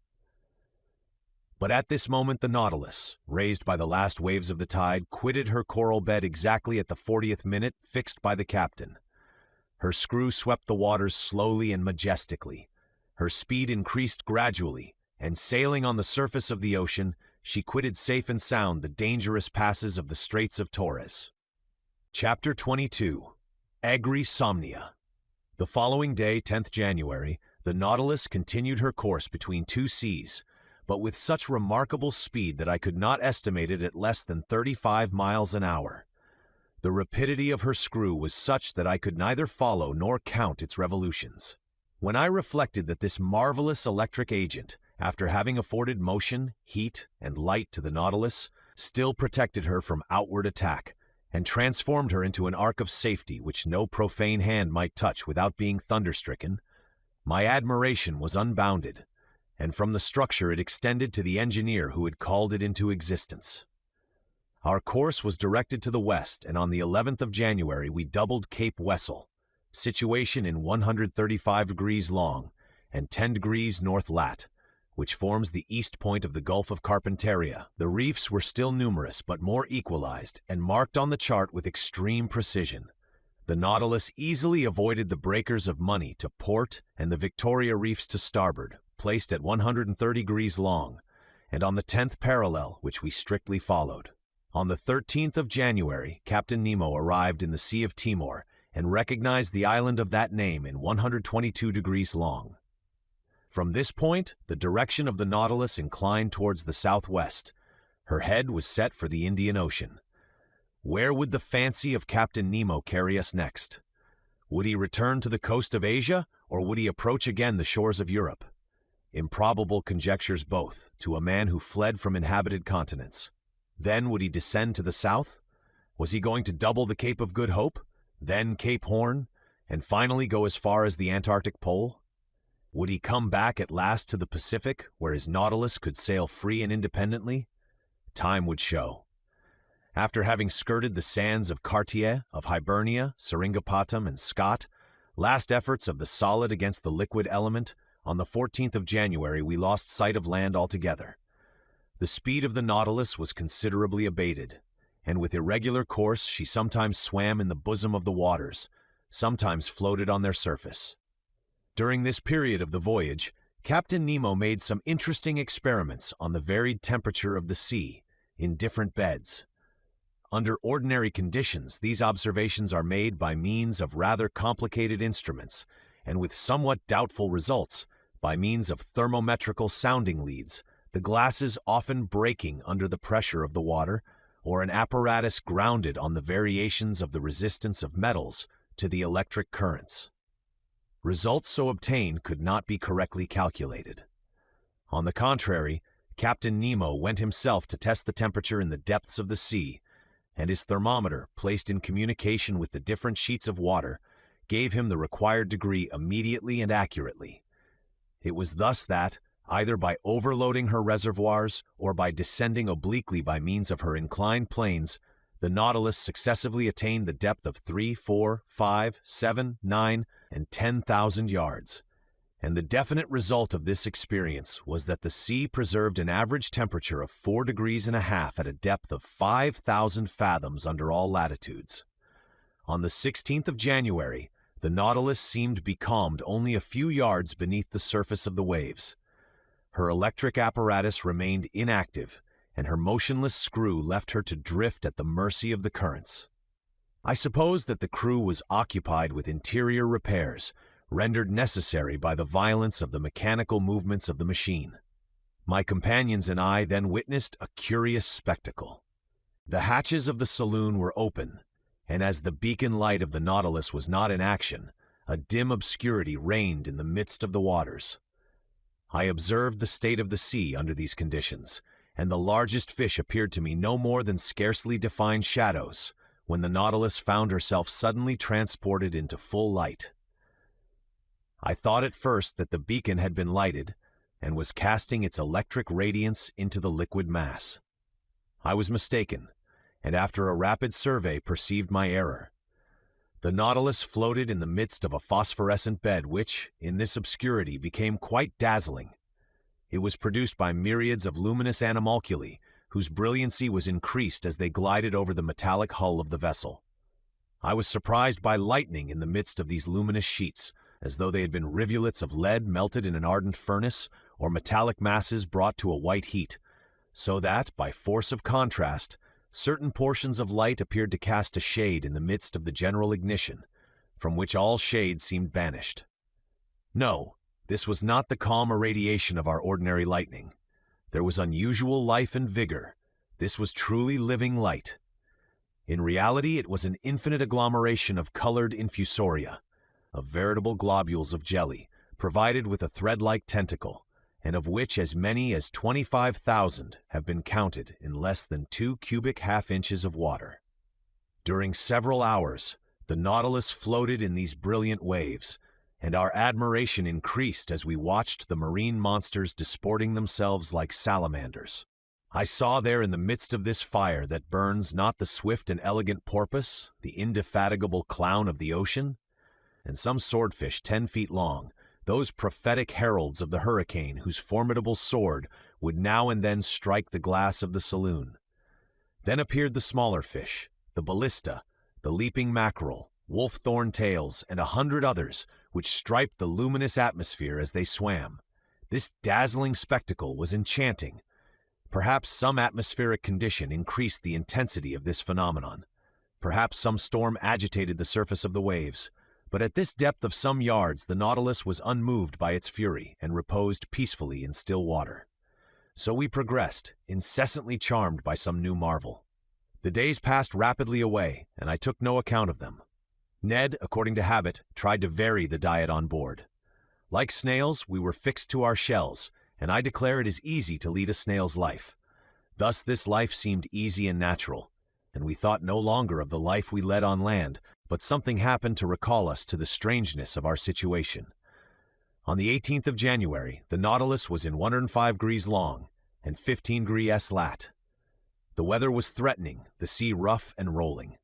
But at this moment the Nautilus, raised by the last waves of the tide, quitted her coral bed exactly at the 40th minute fixed by the captain. Her screw swept the waters slowly and majestically. Her speed increased gradually, and sailing on the surface of the ocean, she quitted safe and sound the dangerous passes of the Straits of Torres. Chapter 22. Agri-Somnia. The following day, 10th January, the Nautilus continued her course between two seas, but with such remarkable speed that I could not estimate it at less than 35 miles an hour. The rapidity of her screw was such that I could neither follow nor count its revolutions. When I reflected that this marvelous electric agent, after having afforded motion, heat, and light to the Nautilus, still protected her from outward attack, and transformed her into an ark of safety which no profane hand might touch without being thunderstricken, my admiration was unbounded, and from the structure it extended to the engineer who had called it into existence. Our course was directed to the west, and on the 11th of January we doubled Cape Wessel, situation in 135 degrees long and 10 degrees north lat, which forms the east point of the Gulf of Carpentaria. The reefs were still numerous but more equalized and marked on the chart with extreme precision. The Nautilus easily avoided the breakers of Money to port and the Victoria reefs to starboard, placed at 130 degrees long, and on the 10th parallel, which we strictly followed. On the 13th of January, Captain Nemo arrived in the Sea of Timor and recognized the island of that name in 122 degrees long. From this point, the direction of the Nautilus inclined towards the southwest. Her head was set for the Indian Ocean. Where would the fancy of Captain Nemo carry us next? Would he return to the coast of Asia, or would he approach again the shores of Europe? Improbable conjectures both, to a man who fled from inhabited continents. Then would he descend to the south? Was he going to double the Cape of Good Hope, then Cape Horn, and finally go as far as the Antarctic Pole? Would he come back at last to the Pacific, where his Nautilus could sail free and independently? Time would show. After having skirted the sands of Cartier, of Hibernia, Seringapatam, and Scott, last efforts of the solid against the liquid element, on the 14th of January we lost sight of land altogether. The speed of the Nautilus was considerably abated, and with irregular course she sometimes swam in the bosom of the waters, sometimes floated on their surface. During this period of the voyage, Captain Nemo made some interesting experiments on the varied temperature of the sea, in different beds. Under ordinary conditions, these observations are made by means of rather complicated instruments, and with somewhat doubtful results, by means of thermometrical sounding leads, the glasses often breaking under the pressure of the water, or an apparatus grounded on the variations of the resistance of metals to the electric currents. Results so obtained could not be correctly calculated. On the contrary, Captain Nemo went himself to test the temperature in the depths of the sea, and his thermometer, placed in communication with the different sheets of water, gave him the required degree immediately and accurately. It was thus that, either by overloading her reservoirs or by descending obliquely by means of her inclined planes, the Nautilus successively attained the depth of 3, 4, 5, 7, 9, and 10,000 yards. And the definite result of this experience was that the sea preserved an average temperature of 4.5 degrees at a depth of 5,000 fathoms under all latitudes. On the 16th of January, the Nautilus seemed becalmed only a few yards beneath the surface of the waves. Her electric apparatus remained inactive, and her motionless screw left her to drift at the mercy of the currents. I suppose that the crew was occupied with interior repairs, rendered necessary by the violence of the mechanical movements of the machine. My companions and I then witnessed a curious spectacle. The hatches of the saloon were open, and as the beacon light of the Nautilus was not in action, a dim obscurity reigned in the midst of the waters. I observed the state of the sea under these conditions, and the largest fish appeared to me no more than scarcely defined shadows, when the Nautilus found herself suddenly transported into full light. I thought at first that the beacon had been lighted and was casting its electric radiance into the liquid mass. I was mistaken, and after a rapid survey perceived my error. The Nautilus floated in the midst of a phosphorescent bed which, in this obscurity, became quite dazzling. It was produced by myriads of luminous animalculae, whose brilliancy was increased as they glided over the metallic hull of the vessel. I was surprised by lightning in the midst of these luminous sheets, as though they had been rivulets of lead melted in an ardent furnace, or metallic masses brought to a white heat, so that, by force of contrast, certain portions of light appeared to cast a shade in the midst of the general ignition, from which all shade seemed banished. No, this was not the calm irradiation of our ordinary lightning. There was unusual life and vigor. This was truly living light. In reality, it was an infinite agglomeration of colored infusoria, of veritable globules of jelly, provided with a thread-like tentacle, and of which as many as 25,000 have been counted in less than 2 cubic half-inches of water. During several hours, the Nautilus floated in these brilliant waves, and our admiration increased as we watched the marine monsters disporting themselves like salamanders. I saw there in the midst of this fire that burns not the swift and elegant porpoise, the indefatigable clown of the ocean, and some swordfish 10 feet long, those prophetic heralds of the hurricane whose formidable sword would now and then strike the glass of the saloon. Then appeared the smaller fish, the ballista, the leaping mackerel, wolf-thorn tails, and 100 others which striped the luminous atmosphere as they swam. This dazzling spectacle was enchanting. Perhaps some atmospheric condition increased the intensity of this phenomenon. Perhaps some storm agitated the surface of the waves. But at this depth of some yards, the Nautilus was unmoved by its fury and reposed peacefully in still water. So we progressed, incessantly charmed by some new marvel. The days passed rapidly away, and I took no account of them. Ned, according to habit, tried to vary the diet on board. Like snails, we were fixed to our shells, and I declare it is easy to lead a snail's life. Thus this life seemed easy and natural, and we thought no longer of the life we led on land, but something happened to recall us to the strangeness of our situation. On the 18th of January, the Nautilus was in 105 degrees long and 15 degrees S lat. The weather was threatening, the sea rough and rolling.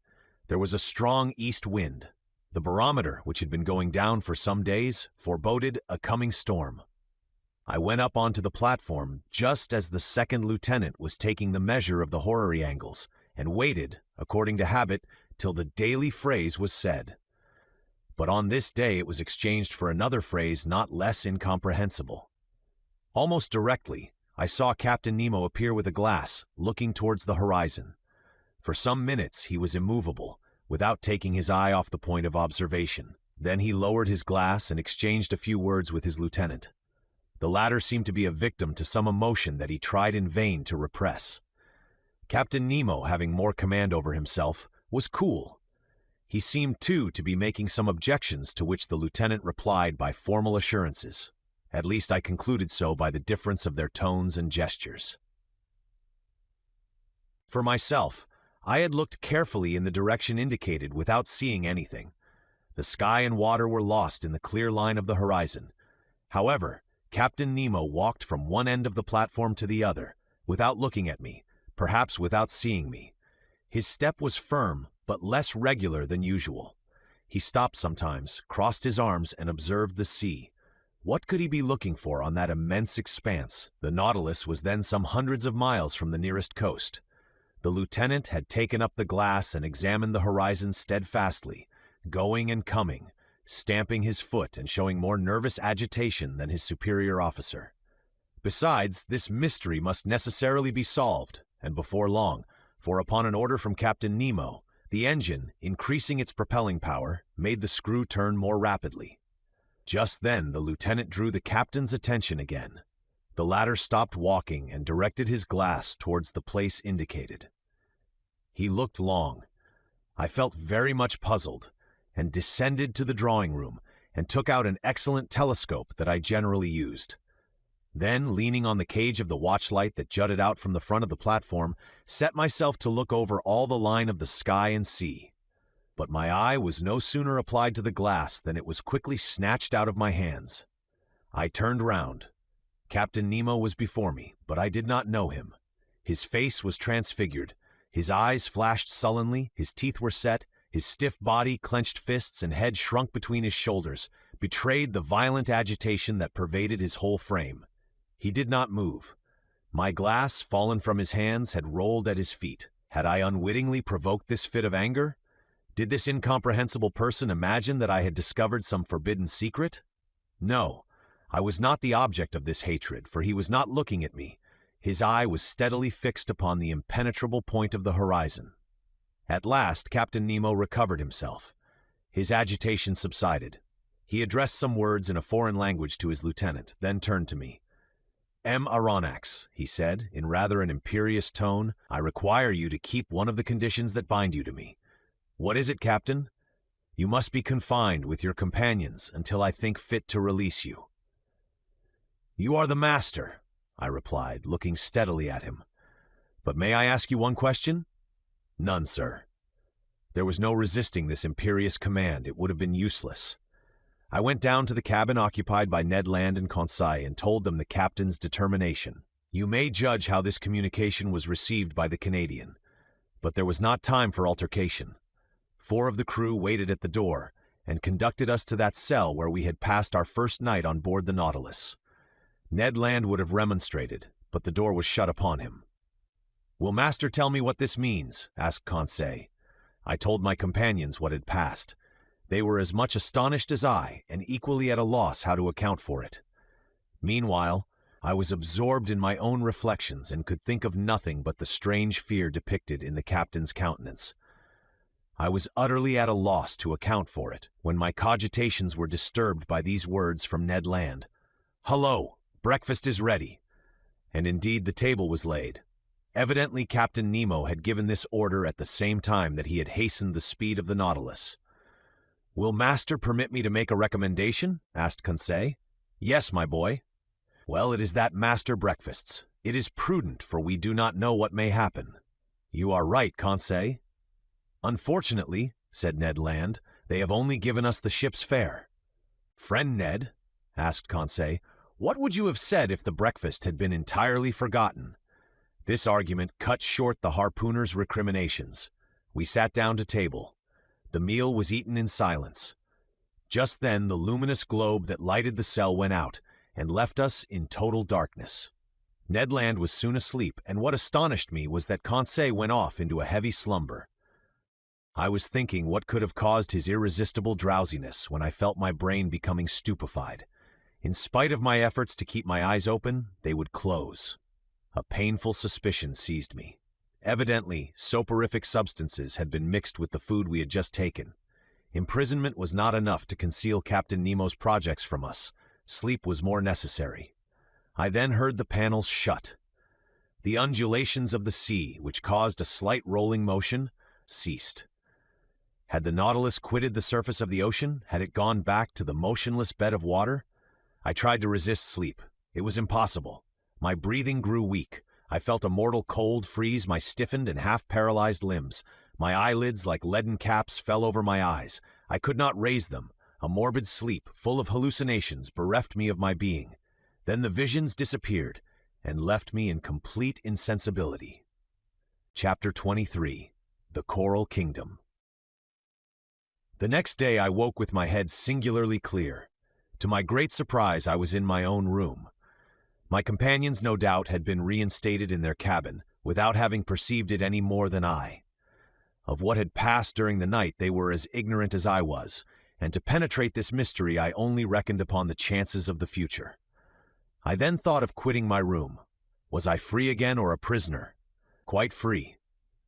There was a strong east wind. The barometer, which had been going down for some days, foreboded a coming storm. I went up onto the platform just as the second lieutenant was taking the measure of the horary angles and waited, according to habit, till the daily phrase was said. But on this day it was exchanged for another phrase not less incomprehensible. Almost directly, I saw Captain Nemo appear with a glass, looking towards the horizon. For some minutes he was immovable, without taking his eye off the point of observation. Then he lowered his glass and exchanged a few words with his lieutenant. The latter seemed to be a victim to some emotion that he tried in vain to repress. Captain Nemo, having more command over himself, was cool. He seemed, too, to be making some objections to which the lieutenant replied by formal assurances. At least I concluded so by the difference of their tones and gestures. For myself, I had looked carefully in the direction indicated without seeing anything. The sky and water were lost in the clear line of the horizon. However, Captain Nemo walked from one end of the platform to the other, without looking at me, perhaps without seeing me. His step was firm, but less regular than usual. He stopped sometimes, crossed his arms, and observed the sea. What could he be looking for on that immense expanse? The Nautilus was then some hundreds of miles from the nearest coast. The lieutenant had taken up the glass and examined the horizon steadfastly, going and coming, stamping his foot and showing more nervous agitation than his superior officer. Besides, this mystery must necessarily be solved, and before long, for upon an order from Captain Nemo, the engine, increasing its propelling power, made the screw turn more rapidly. Just then the lieutenant drew the captain's attention again. The latter stopped walking and directed his glass towards the place indicated. He looked long. I felt very much puzzled, and descended to the drawing room and took out an excellent telescope that I generally used. Then, leaning on the cage of the watchlight that jutted out from the front of the platform, set myself to look over all the line of the sky and sea. But my eye was no sooner applied to the glass than it was quickly snatched out of my hands. I turned round. Captain Nemo was before me, but I did not know him. His face was transfigured. His eyes flashed sullenly, his teeth were set, his stiff body, clenched fists, and head shrunk between his shoulders, betrayed the violent agitation that pervaded his whole frame. He did not move. My glass, fallen from his hands, had rolled at his feet. Had I unwittingly provoked this fit of anger? Did this incomprehensible person imagine that I had discovered some forbidden secret? No, I was not the object of this hatred, for he was not looking at me. His eye was steadily fixed upon the impenetrable point of the horizon. At last, Captain Nemo recovered himself. His agitation subsided. He addressed some words in a foreign language to his lieutenant, then turned to me. "M. Aronnax," he said, in rather an imperious tone, "I require you to keep one of the conditions that bind you to me. What is it, Captain? You must be confined with your companions until I think fit to release you." "You are the master," I replied, looking steadily at him. "But may I ask you one question?" "None, sir." There was no resisting this imperious command. It would have been useless. I went down to the cabin occupied by Ned Land and Conseil and told them the captain's determination. You may judge how this communication was received by the Canadian. But there was not time for altercation. 4 of the crew waited at the door and conducted us to that cell where we had passed our first night on board the Nautilus. Ned Land would have remonstrated, but the door was shut upon him. "Will master tell me what this means?" asked Conseil. I told my companions what had passed. They were as much astonished as I, and equally at a loss how to account for it. Meanwhile, I was absorbed in my own reflections and could think of nothing but the strange fear depicted in the captain's countenance. I was utterly at a loss to account for it when my cogitations were disturbed by these words from Ned Land. "Hello, breakfast is ready." And indeed the table was laid. Evidently Captain Nemo had given this order at the same time that he had hastened the speed of the Nautilus. "Will master permit me to make a recommendation?" asked Conseil. "Yes, my boy." "Well, it is that master breakfasts. It is prudent, for we do not know what may happen." "You are right, Conseil." "Unfortunately," said Ned Land, "they have only given us the ship's fare." "Friend Ned," asked Conseil, "what would you have said if the breakfast had been entirely forgotten?" This argument cut short the harpooner's recriminations. We sat down to table. The meal was eaten in silence. Just then the luminous globe that lighted the cell went out and left us in total darkness. Ned Land was soon asleep, and what astonished me was that Conseil went off into a heavy slumber. I was thinking what could have caused his irresistible drowsiness when I felt my brain becoming stupefied. In spite of my efforts to keep my eyes open, they would close. A painful suspicion seized me. Evidently, soporific substances had been mixed with the food we had just taken. Imprisonment was not enough to conceal Captain Nemo's projects from us. Sleep was more necessary. I then heard the panels shut. The undulations of the sea, which caused a slight rolling motion, ceased. Had the Nautilus quitted the surface of the ocean? Had it gone back to the motionless bed of water? I tried to resist sleep. It was impossible. My breathing grew weak. I felt a mortal cold freeze my stiffened and half-paralyzed limbs. My eyelids, like leaden caps, fell over my eyes. I could not raise them. A morbid sleep, full of hallucinations, bereft me of my being. Then the visions disappeared and left me in complete insensibility. Chapter 23. The Coral Kingdom. The next day I woke with my head singularly clear. To my great surprise, I was in my own room. My companions, no doubt, had been reinstated in their cabin, without having perceived it any more than I. Of what had passed during the night they were as ignorant as I was, and to penetrate this mystery I only reckoned upon the chances of the future. I then thought of quitting my room. Was I free again or a prisoner? Quite free.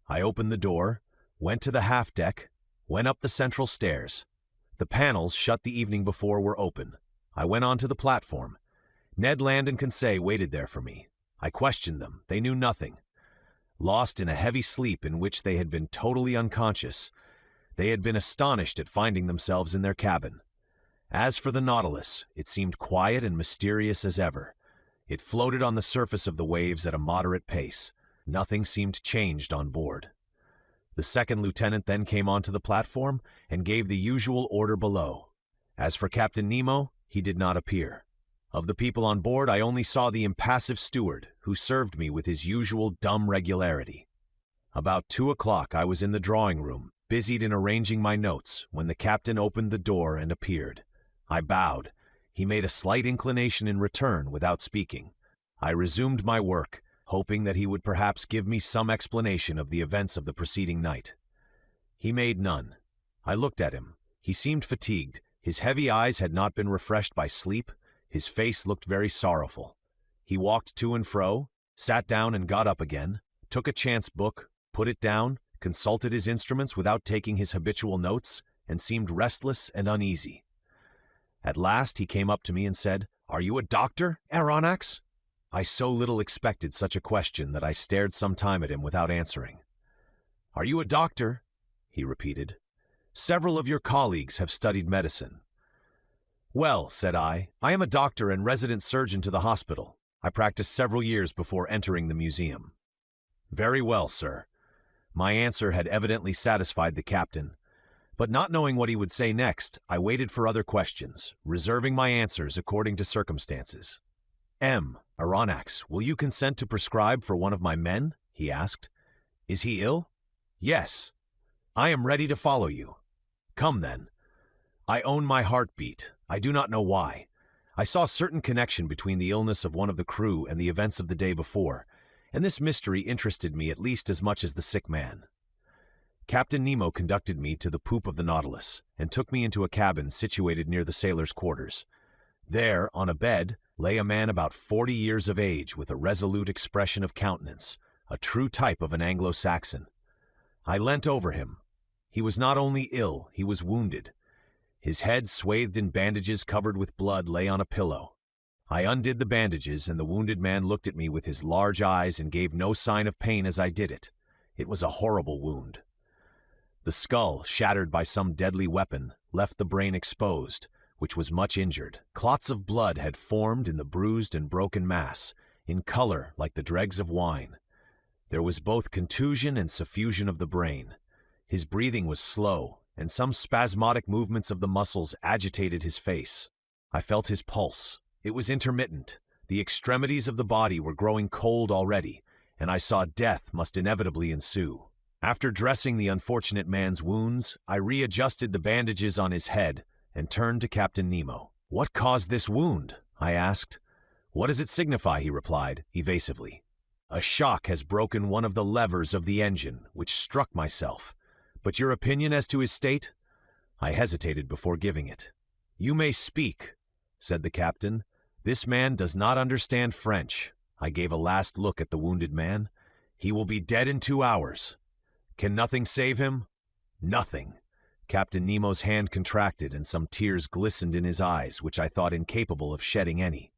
I opened the door, went to the half-deck, went up the central stairs. The panels, shut the evening before, were open. I went on to the platform. Ned Land and Conseil waited there for me. I questioned them. They knew nothing. Lost in a heavy sleep in which they had been totally unconscious, they had been astonished at finding themselves in their cabin. As for the Nautilus, it seemed quiet and mysterious as ever. It floated on the surface of the waves at a moderate pace. Nothing seemed changed on board. The second lieutenant then came onto the platform and gave the usual order below. As for Captain Nemo, he did not appear. Of the people on board, I only saw the impassive steward, who served me with his usual dumb regularity. About 2 o'clock I was in the drawing room, busied in arranging my notes, when the captain opened the door and appeared. I bowed. He made a slight inclination in return without speaking. I resumed my work, hoping that he would perhaps give me some explanation of the events of the preceding night. He made none. I looked at him. He seemed fatigued. His heavy eyes had not been refreshed by sleep. His face looked very sorrowful. He walked to and fro, sat down and got up again, took a chance book, put it down, consulted his instruments without taking his habitual notes, and seemed restless and uneasy. At last he came up to me and said, "Are you a doctor, Aronnax?" I so little expected such a question that I stared some time at him without answering. "Are you a doctor?" he repeated. "Several of your colleagues have studied medicine." "Well," said I am a doctor and resident surgeon to the hospital. I practiced several years before entering the museum." "Very well, sir." My answer had evidently satisfied the captain, but not knowing what he would say next, I waited for other questions, reserving my answers according to circumstances. "Aronnax, will you consent to prescribe for one of my men?" he asked. "Is he ill?" "Yes." "I am ready to follow you." "Come then." I own my heartbeat. I do not know why. I saw certain connection between the illness of one of the crew and the events of the day before, and this mystery interested me at least as much as the sick man. Captain Nemo conducted me to the poop of the Nautilus and took me into a cabin situated near the sailors' quarters. There, on a bed, lay a man about 40 years of age with a resolute expression of countenance, a true type of an Anglo-Saxon. I leant over him. He was not only ill, he was wounded. His head, swathed in bandages covered with blood, lay on a pillow. I undid the bandages, and the wounded man looked at me with his large eyes and gave no sign of pain as I did it. It was a horrible wound. The skull, shattered by some deadly weapon, left the brain exposed, which was much injured. Clots of blood had formed in the bruised and broken mass, in color like the dregs of wine. There was both contusion and suffusion of the brain. His breathing was slow, and some spasmodic movements of the muscles agitated his face. I felt his pulse. It was intermittent. The extremities of the body were growing cold already, and I saw death must inevitably ensue. After dressing the unfortunate man's wounds, I readjusted the bandages on his head and turned to Captain Nemo. "What caused this wound?" I asked. "What does it signify?" he replied, evasively. "A shock has broken one of the levers of the engine, which struck myself. But your opinion as to his state?" I hesitated before giving it. "You may speak," said the captain. "This man does not understand French." I gave a last look at the wounded man. "He will be dead in 2 hours. Can nothing save him?" "Nothing." Captain Nemo's hand contracted and some tears glistened in his eyes, which I thought incapable of shedding any.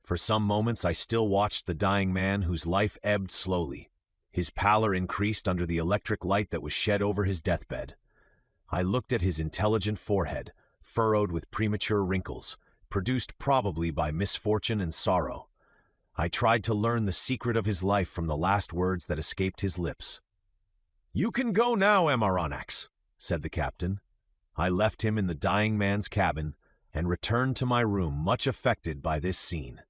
For some moments I still watched the dying man, whose life ebbed slowly. His pallor increased under the electric light that was shed over his deathbed. I looked at his intelligent forehead, furrowed with premature wrinkles, produced probably by misfortune and sorrow. I tried to learn the secret of his life from the last words that escaped his lips. "You can go now, Aronnax," said the captain. I left him in the dying man's cabin and returned to my room much affected by this scene.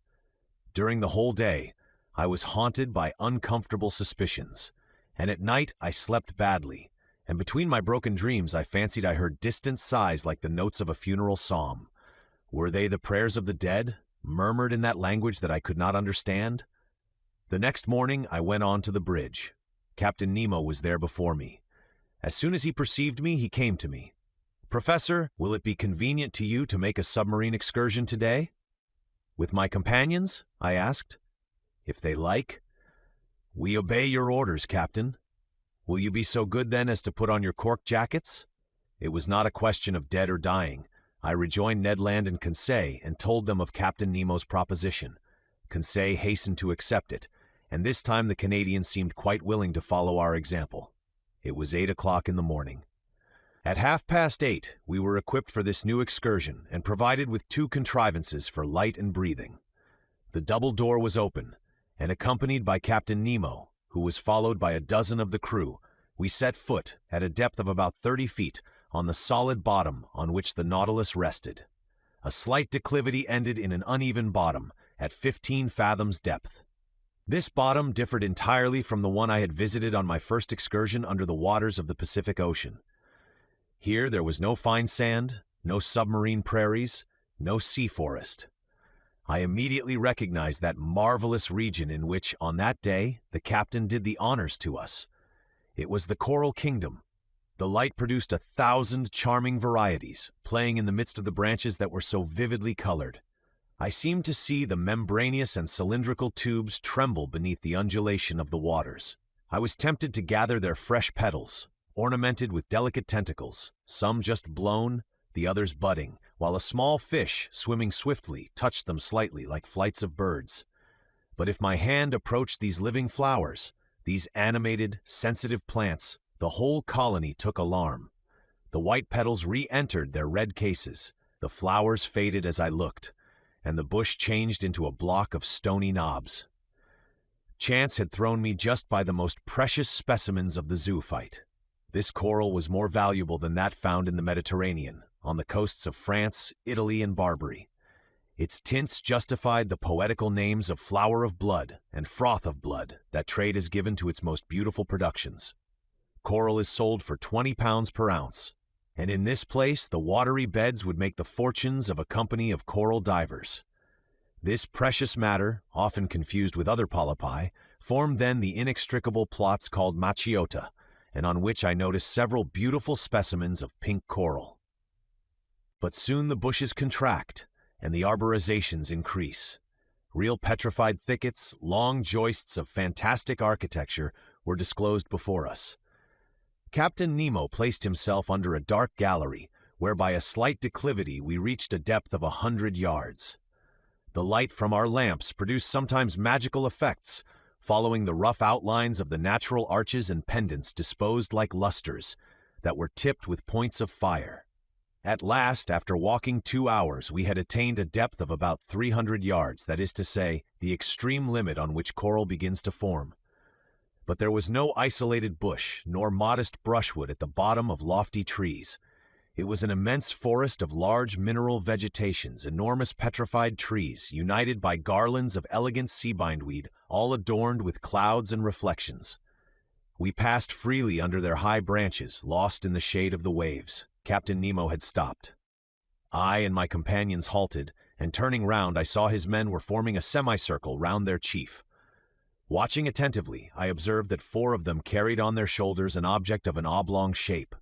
During the whole day, I was haunted by uncomfortable suspicions, and at night I slept badly, and between my broken dreams I fancied I heard distant sighs like the notes of a funeral psalm. Were they the prayers of the dead, murmured in that language that I could not understand? The next morning I went on to the bridge. Captain Nemo was there before me. As soon as he perceived me, he came to me. "Professor, will it be convenient to you to make a submarine excursion today?" "With my companions?" I asked. "If they like." "We obey your orders, Captain." "Will you be so good then as to put on your cork jackets?" It was not a question of dead or dying. I rejoined Ned Land and Conseil and told them of Captain Nemo's proposition. Conseil hastened to accept it, and this time the Canadian seemed quite willing to follow our example. It was 8 o'clock in the morning. At 8:30, we were equipped for this new excursion and provided with 2 contrivances for light and breathing. The double door was open, and accompanied by Captain Nemo, who was followed by a dozen of the crew, we set foot, at a depth of about 30 feet, on the solid bottom on which the Nautilus rested. A slight declivity ended in an uneven bottom, at 15 fathoms depth. This bottom differed entirely from the one I had visited on my first excursion under the waters of the Pacific Ocean. Here there was no fine sand, no submarine prairies, no sea forest. I immediately recognized that marvelous region in which, on that day, the captain did the honors to us. It was the Coral Kingdom. The light produced 1,000 charming varieties, playing in the midst of the branches that were so vividly colored. I seemed to see the membranous and cylindrical tubes tremble beneath the undulation of the waters. I was tempted to gather their fresh petals, ornamented with delicate tentacles, some just blown, the others budding, while a small fish, swimming swiftly, touched them slightly like flights of birds. But if my hand approached these living flowers, these animated, sensitive plants, the whole colony took alarm. The white petals re-entered their red cases, the flowers faded as I looked, and the bush changed into a block of stony knobs. Chance had thrown me just by the most precious specimens of the zoophyte. This coral was more valuable than that found in the Mediterranean, on the coasts of France, Italy, and Barbary. Its tints justified the poetical names of flower of blood and froth of blood that trade has given to its most beautiful productions. Coral is sold for 20 pounds per ounce, and in this place the watery beds would make the fortunes of a company of coral divers. This precious matter, often confused with other polypi, formed then the inextricable plots called macchiota, and on which I noticed several beautiful specimens of pink coral. But soon the bushes contract, and the arborizations increase. Real petrified thickets, long joists of fantastic architecture were disclosed before us. Captain Nemo placed himself under a dark gallery, where by a slight declivity we reached a depth of 100 yards. The light from our lamps produced sometimes magical effects, following the rough outlines of the natural arches and pendants disposed like lustres that were tipped with points of fire. At last, after walking 2 hours, we had attained a depth of about 300 yards, that is to say, the extreme limit on which coral begins to form. But there was no isolated bush, nor modest brushwood at the bottom of lofty trees. It was an immense forest of large mineral vegetations, enormous petrified trees, united by garlands of elegant sea bindweed, all adorned with clouds and reflections. We passed freely under their high branches, lost in the shade of the waves. Captain Nemo had stopped. I and my companions halted, and turning round I saw his men were forming a semicircle round their chief. Watching attentively, I observed that 4 of them carried on their shoulders an object of an oblong shape.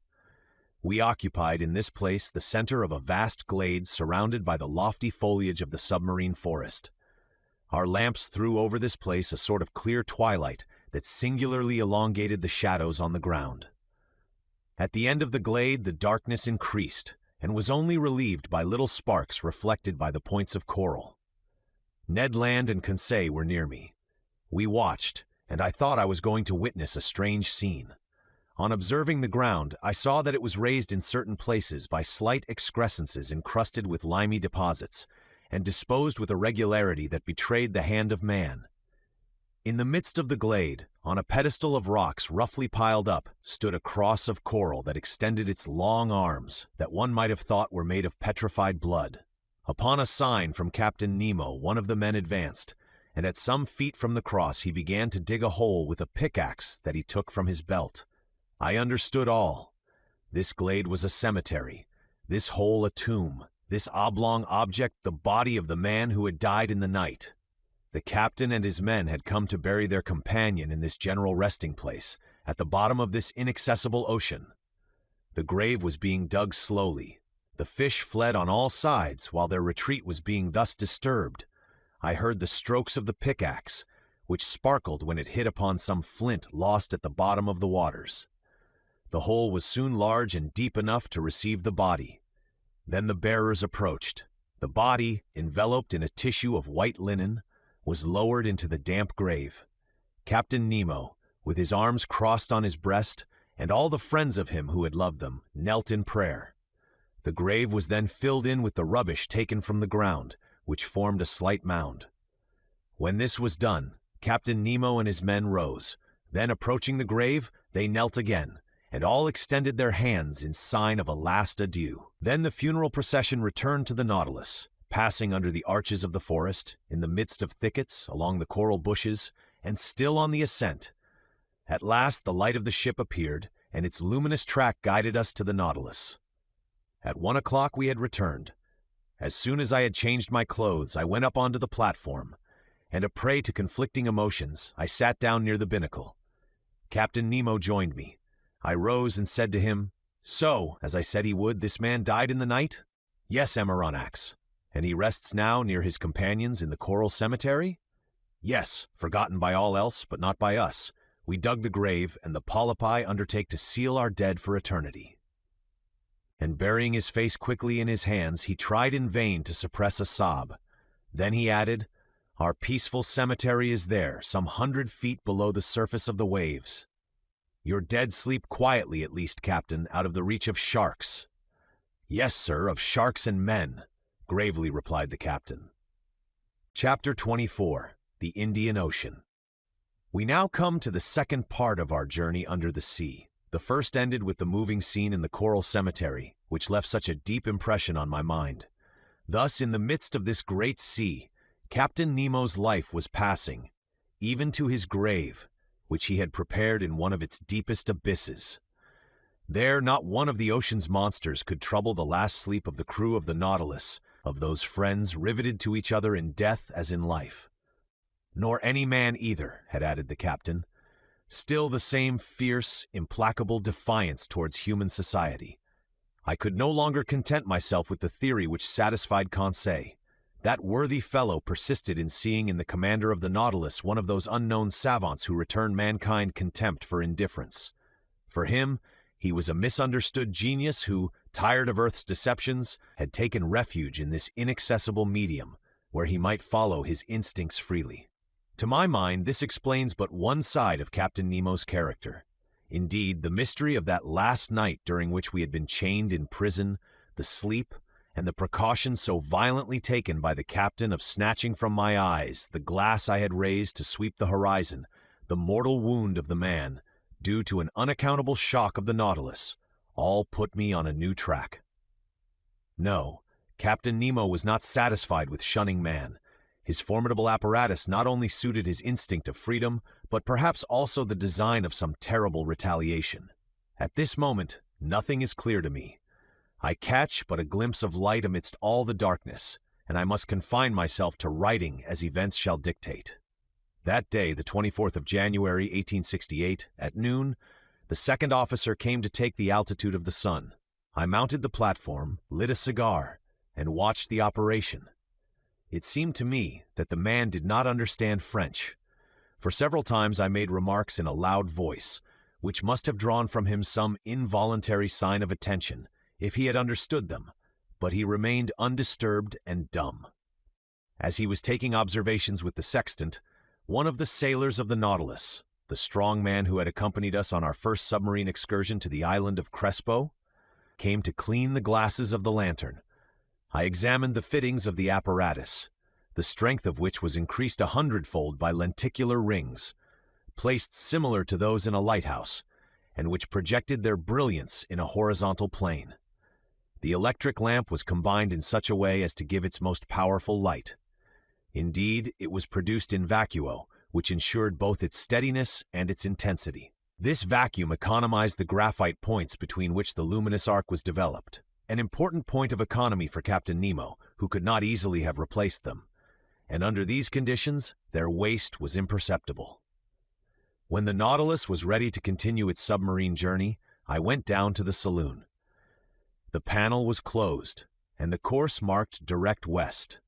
We occupied in this place the center of a vast glade surrounded by the lofty foliage of the submarine forest. Our lamps threw over this place a sort of clear twilight that singularly elongated the shadows on the ground. At the end of the glade the darkness increased, and was only relieved by little sparks reflected by the points of coral. Ned Land and Conseil were near me. We watched, and I thought I was going to witness a strange scene. On observing the ground, I saw that it was raised in certain places by slight excrescences encrusted with limy deposits, and disposed with a regularity that betrayed the hand of man. In the midst of the glade, on a pedestal of rocks roughly piled up, stood a cross of coral that extended its long arms, that one might have thought were made of petrified blood. Upon a sign from Captain Nemo, one of the men advanced, and at some feet from the cross he began to dig a hole with a pickaxe that he took from his belt. I understood all. This glade was a cemetery, this hole a tomb, this oblong object the body of the man who had died in the night. The captain and his men had come to bury their companion in this general resting place, at the bottom of this inaccessible ocean. The grave was being dug slowly. The fish fled on all sides while their retreat was being thus disturbed. I heard the strokes of the pickaxe, which sparkled when it hit upon some flint lost at the bottom of the waters. The hole was soon large and deep enough to receive the body. Then the bearers approached. The body, enveloped in a tissue of white linen, was lowered into the damp grave. Captain Nemo, with his arms crossed on his breast, and all the friends of him who had loved them, knelt in prayer. The grave was then filled in with the rubbish taken from the ground, which formed a slight mound. When this was done, Captain Nemo and his men rose. Then, approaching the grave, they knelt again, and all extended their hands in sign of a last adieu. Then the funeral procession returned to the Nautilus, passing under the arches of the forest, in the midst of thickets, along the coral bushes, and still on the ascent. At last the light of the ship appeared, and its luminous track guided us to the Nautilus. At 1 o'clock we had returned. As soon as I had changed my clothes, I went up onto the platform, and a prey to conflicting emotions, I sat down near the binnacle. Captain Nemo joined me. I rose and said to him, "So, as I said he would, this man died in the night?" "Yes, Aronnax." "And he rests now near his companions in the coral cemetery?" "Yes, forgotten by all else, but not by us. We dug the grave, and the polypi undertake to seal our dead for eternity." And burying his face quickly in his hands, he tried in vain to suppress a sob. Then he added, "Our peaceful cemetery is there, some 100 feet below the surface of the waves. Your dead sleep quietly, at least, Captain, out of the reach of sharks." "Yes, sir, of sharks and men," gravely replied the captain. Chapter 24. The Indian Ocean. We now come to the second part of our journey under the sea. The first ended with the moving scene in the coral cemetery, which left such a deep impression on my mind. Thus, in the midst of this great sea, Captain Nemo's life was passing, even to his grave, which he had prepared in one of its deepest abysses. There, not one of the ocean's monsters could trouble the last sleep of the crew of the Nautilus, of those friends riveted to each other in death as in life. Nor any man either, had added the captain. Still the same fierce, implacable defiance towards human society. I could no longer content myself with the theory which satisfied Conseil. That worthy fellow persisted in seeing in the commander of the Nautilus one of those unknown savants who return mankind contempt for indifference. For him, he was a misunderstood genius who, tired of Earth's deceptions, had taken refuge in this inaccessible medium, where he might follow his instincts freely. To my mind, this explains but one side of Captain Nemo's character. Indeed, the mystery of that last night during which we had been chained in prison, the sleep, and the precaution so violently taken by the captain of snatching from my eyes the glass I had raised to sweep the horizon, the mortal wound of the man, due to an unaccountable shock of the Nautilus, all put me on a new track. No, Captain Nemo was not satisfied with shunning man. His formidable apparatus not only suited his instinct of freedom, but perhaps also the design of some terrible retaliation. At this moment, nothing is clear to me. I catch but a glimpse of light amidst all the darkness, and I must confine myself to writing as events shall dictate. That day, the 24th of January, 1868, at noon, the second officer came to take the altitude of the sun. I mounted the platform, lit a cigar, and watched the operation. It seemed to me that the man did not understand French. For several times I made remarks in a loud voice, which must have drawn from him some involuntary sign of attention, if he had understood them, but he remained undisturbed and dumb. As he was taking observations with the sextant, one of the sailors of the Nautilus, the strong man who had accompanied us on our first submarine excursion to the island of Crespo, came to clean the glasses of the lantern. I examined the fittings of the apparatus, the strength of which was increased 100-fold by lenticular rings, placed similar to those in a lighthouse, and which projected their brilliance in a horizontal plane. The electric lamp was combined in such a way as to give its most powerful light. Indeed, it was produced in vacuo, which ensured both its steadiness and its intensity. This vacuum economized the graphite points between which the luminous arc was developed, an important point of economy for Captain Nemo, who could not easily have replaced them, and under these conditions, their waste was imperceptible. When the Nautilus was ready to continue its submarine journey, I went down to the saloon. The panel was closed, and the course marked direct west.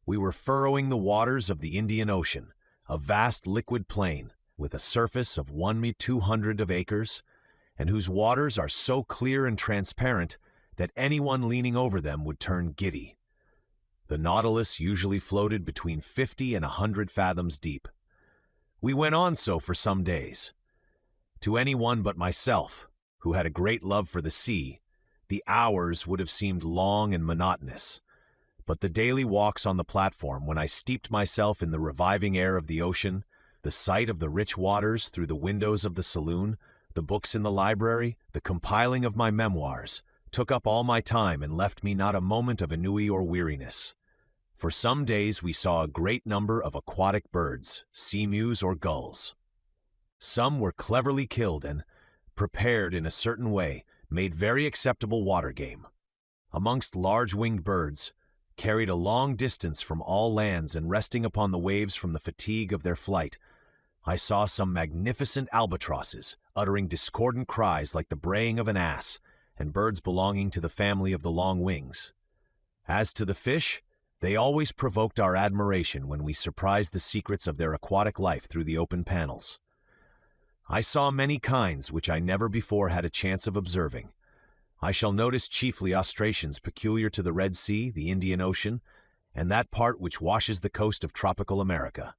We were furrowing the waters of the Indian Ocean, a vast liquid plain with a surface of 1,200 of acres, and whose waters are so clear and transparent that anyone leaning over them would turn giddy. The Nautilus usually floated between 50 and 100 fathoms deep. We went on so for some days. To anyone but myself, who had a great love for the sea, the hours would have seemed long and monotonous. But the daily walks on the platform, when I steeped myself in the reviving air of the ocean, the sight of the rich waters through the windows of the saloon, the books in the library, the compiling of my memoirs, took up all my time and left me not a moment of ennui or weariness. For some days we saw a great number of aquatic birds, seamews or gulls. Some were cleverly killed and, prepared in a certain way, made very acceptable water game. Amongst large-winged birds, carried a long distance from all lands and resting upon the waves from the fatigue of their flight, I saw some magnificent albatrosses, uttering discordant cries like the braying of an ass, and birds belonging to the family of the long wings. As to the fish, they always provoked our admiration when we surprised the secrets of their aquatic life through the open panels. I saw many kinds which I never before had a chance of observing. I shall notice chiefly ostracions peculiar to the Red Sea, the Indian Ocean, and that part which washes the coast of tropical America.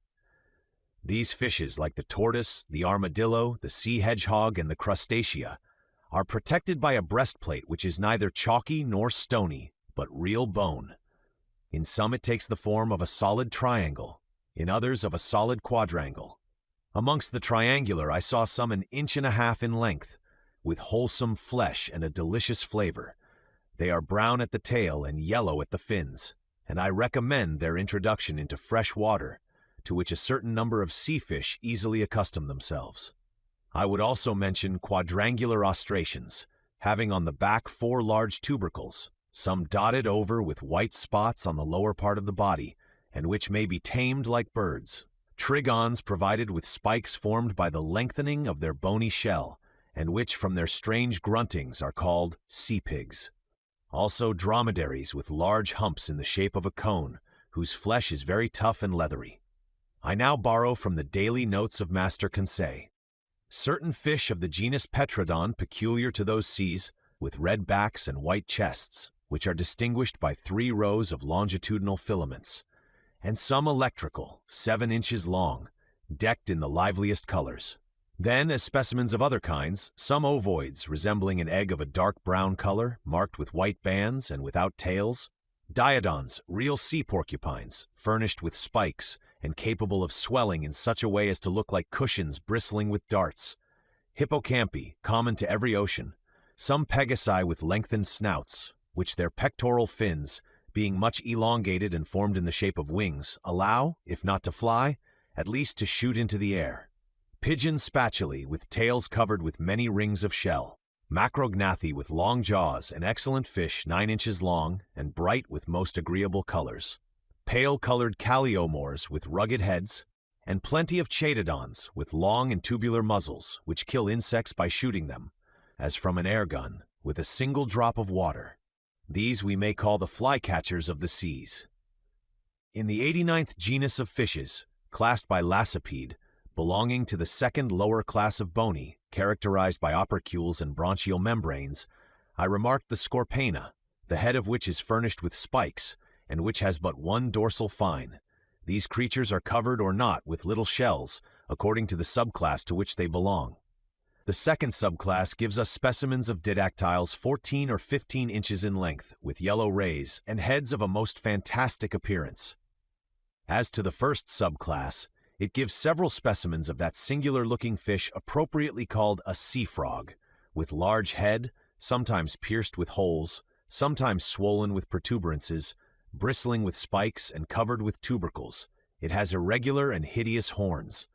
These fishes, like the tortoise, the armadillo, the sea hedgehog, and the crustacea, are protected by a breastplate which is neither chalky nor stony, but real bone. In some it takes the form of a solid triangle, in others of a solid quadrangle. Amongst the triangular I saw some 1.5 inches in length, with wholesome flesh and a delicious flavor. They are brown at the tail and yellow at the fins, and I recommend their introduction into fresh water, to which a certain number of sea fish easily accustom themselves. I would also mention quadrangular ostracions, having on the back 4 large tubercles, some dotted over with white spots on the lower part of the body, and which may be tamed like birds. Trigons provided with spikes formed by the lengthening of their bony shell, and which from their strange gruntings are called sea pigs. Also dromedaries with large humps in the shape of a cone, whose flesh is very tough and leathery. I now borrow from the daily notes of Master Conseil. Certain fish of the genus Petrodon peculiar to those seas, with red backs and white chests, which are distinguished by 3 rows of longitudinal filaments, and some electrical, 7 inches long, decked in the liveliest colors. Then, as specimens of other kinds, some ovoids resembling an egg of a dark brown color, marked with white bands and without tails, diodons, real sea porcupines, furnished with spikes and capable of swelling in such a way as to look like cushions bristling with darts, hippocampi, common to every ocean, some pegasi with lengthened snouts, which their pectoral fins, being much elongated and formed in the shape of wings, allow, if not to fly, at least to shoot into the air. Pigeon spatulae with tails covered with many rings of shell. Macrognathi with long jaws, an excellent fish 9 inches long and bright with most agreeable colors. Pale-colored calliomores with rugged heads, and plenty of chaetodons with long and tubular muzzles which kill insects by shooting them, as from an air gun, with a single drop of water. These we may call the flycatchers of the seas. In the 89th genus of fishes, classed by Lacipede, belonging to the second lower class of boni, characterized by opercules and bronchial membranes, I remarked the Scorpaena, the head of which is furnished with spikes, and which has but 1 dorsal fine. These creatures are covered or not with little shells, according to the subclass to which they belong. The second subclass gives us specimens of didactyls 14 or 15 inches in length, with yellow rays and heads of a most fantastic appearance. As to the first subclass, it gives several specimens of that singular-looking fish appropriately called a sea frog, with large head, sometimes pierced with holes, sometimes swollen with protuberances, bristling with spikes and covered with tubercles. It has irregular and hideous horns.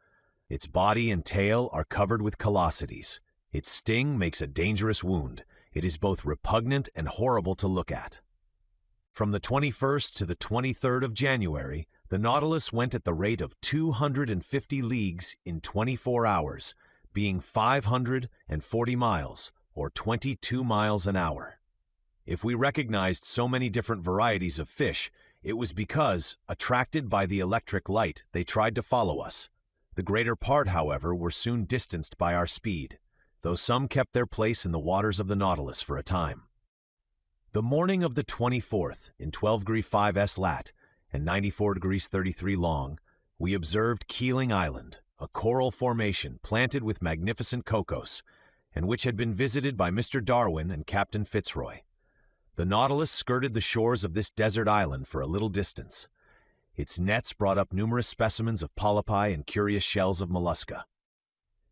Its body and tail are covered with callosities. Its sting makes a dangerous wound. It is both repugnant and horrible to look at. From the 21st to the 23rd of January, the Nautilus went at the rate of 250 leagues in 24 hours, being 540 miles, or 22 miles an hour. If we recognized so many different varieties of fish, it was because, attracted by the electric light, they tried to follow us. The greater part, however, were soon distanced by our speed, though some kept their place in the waters of the Nautilus for a time. The morning of the 24th, in 12°5' lat. And 94°33' long, we observed Keeling Island, a coral formation planted with magnificent cocos, and which had been visited by Mr. Darwin and Captain Fitzroy. The Nautilus skirted the shores of this desert island for a little distance. Its nets brought up numerous specimens of polypi and curious shells of mollusca.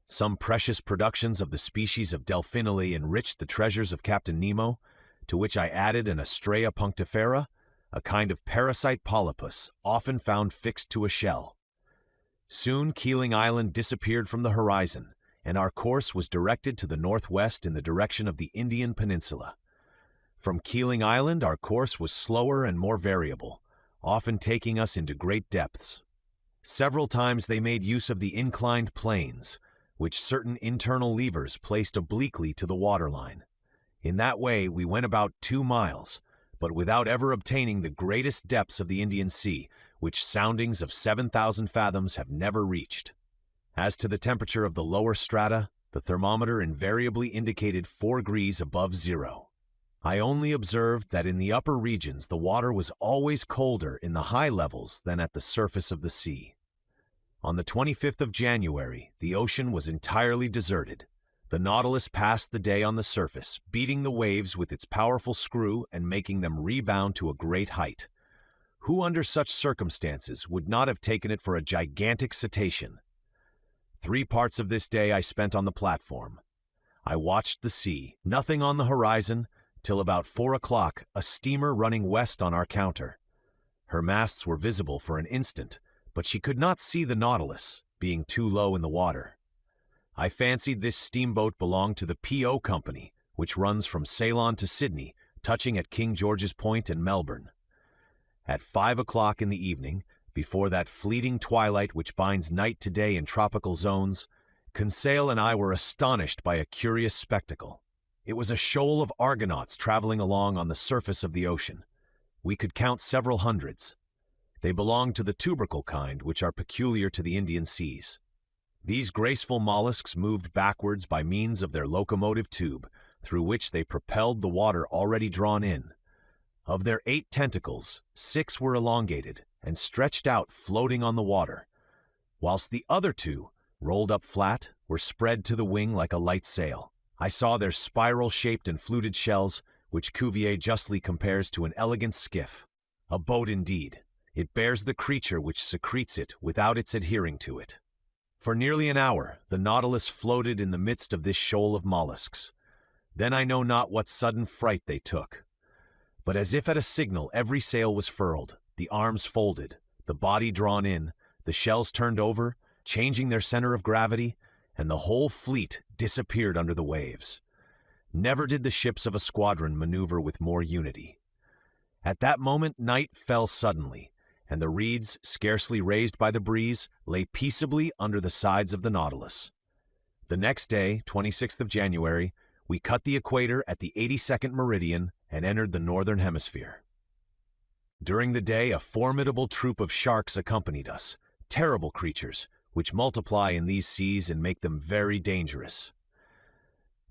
Some precious productions of the species of Delphinulae enriched the treasures of Captain Nemo, to which I added an Astraea punctifera, a kind of parasite polypus often found fixed to a shell. Soon Keeling Island disappeared from the horizon, and our course was directed to the northwest in the direction of the Indian Peninsula. From Keeling Island our course was slower and more variable, often taking us into great depths. Several times they made use of the inclined planes, which certain internal levers placed obliquely to the waterline. In that way we went about 2 miles, but without ever obtaining the greatest depths of the Indian Sea, which soundings of 7,000 fathoms have never reached. As to the temperature of the lower strata, the thermometer invariably indicated 4 degrees above zero. I only observed that in the upper regions the water was always colder in the high levels than at the surface of the sea. On the 25th of January, the ocean was entirely deserted. The Nautilus passed the day on the surface, beating the waves with its powerful screw and making them rebound to a great height. Who under such circumstances would not have taken it for a gigantic cetacean? 3 parts of this day I spent on the platform. I watched the sea, nothing on the horizon, till about 4 o'clock, a steamer running west on our counter. Her masts were visible for an instant, but she could not see the Nautilus, being too low in the water. I fancied this steamboat belonged to the P.O. Company, which runs from Ceylon to Sydney, touching at King George's Point and Melbourne. At 5 o'clock in the evening, before that fleeting twilight which binds night to day in tropical zones, Conseil and I were astonished by a curious spectacle. It was a shoal of Argonauts traveling along on the surface of the ocean. We could count several hundreds. They belong to the tubercle kind, which are peculiar to the Indian seas. These graceful mollusks moved backwards by means of their locomotive tube, through which they propelled the water already drawn in. Of their 8 tentacles, 6 were elongated and stretched out, floating on the water, whilst the other 2, rolled up flat, were spread to the wing like a light sail. I saw their spiral-shaped and fluted shells, which Cuvier justly compares to an elegant skiff. A boat indeed. It bears the creature which secretes it without its adhering to it. For nearly an hour, the Nautilus floated in the midst of this shoal of mollusks. Then I know not what sudden fright they took. But as if at a signal, every sail was furled, the arms folded, the body drawn in, the shells turned over, changing their center of gravity, and the whole fleet disappeared under the waves. Never did the ships of a squadron maneuver with more unity. At that moment night fell suddenly, and the reeds, scarcely raised by the breeze, lay peaceably under the sides of the Nautilus. The next day, 26th of January, we cut the equator at the 82nd meridian and entered the northern hemisphere. During the day, a formidable troop of sharks accompanied us, terrible creatures, which multiply in these seas and make them very dangerous.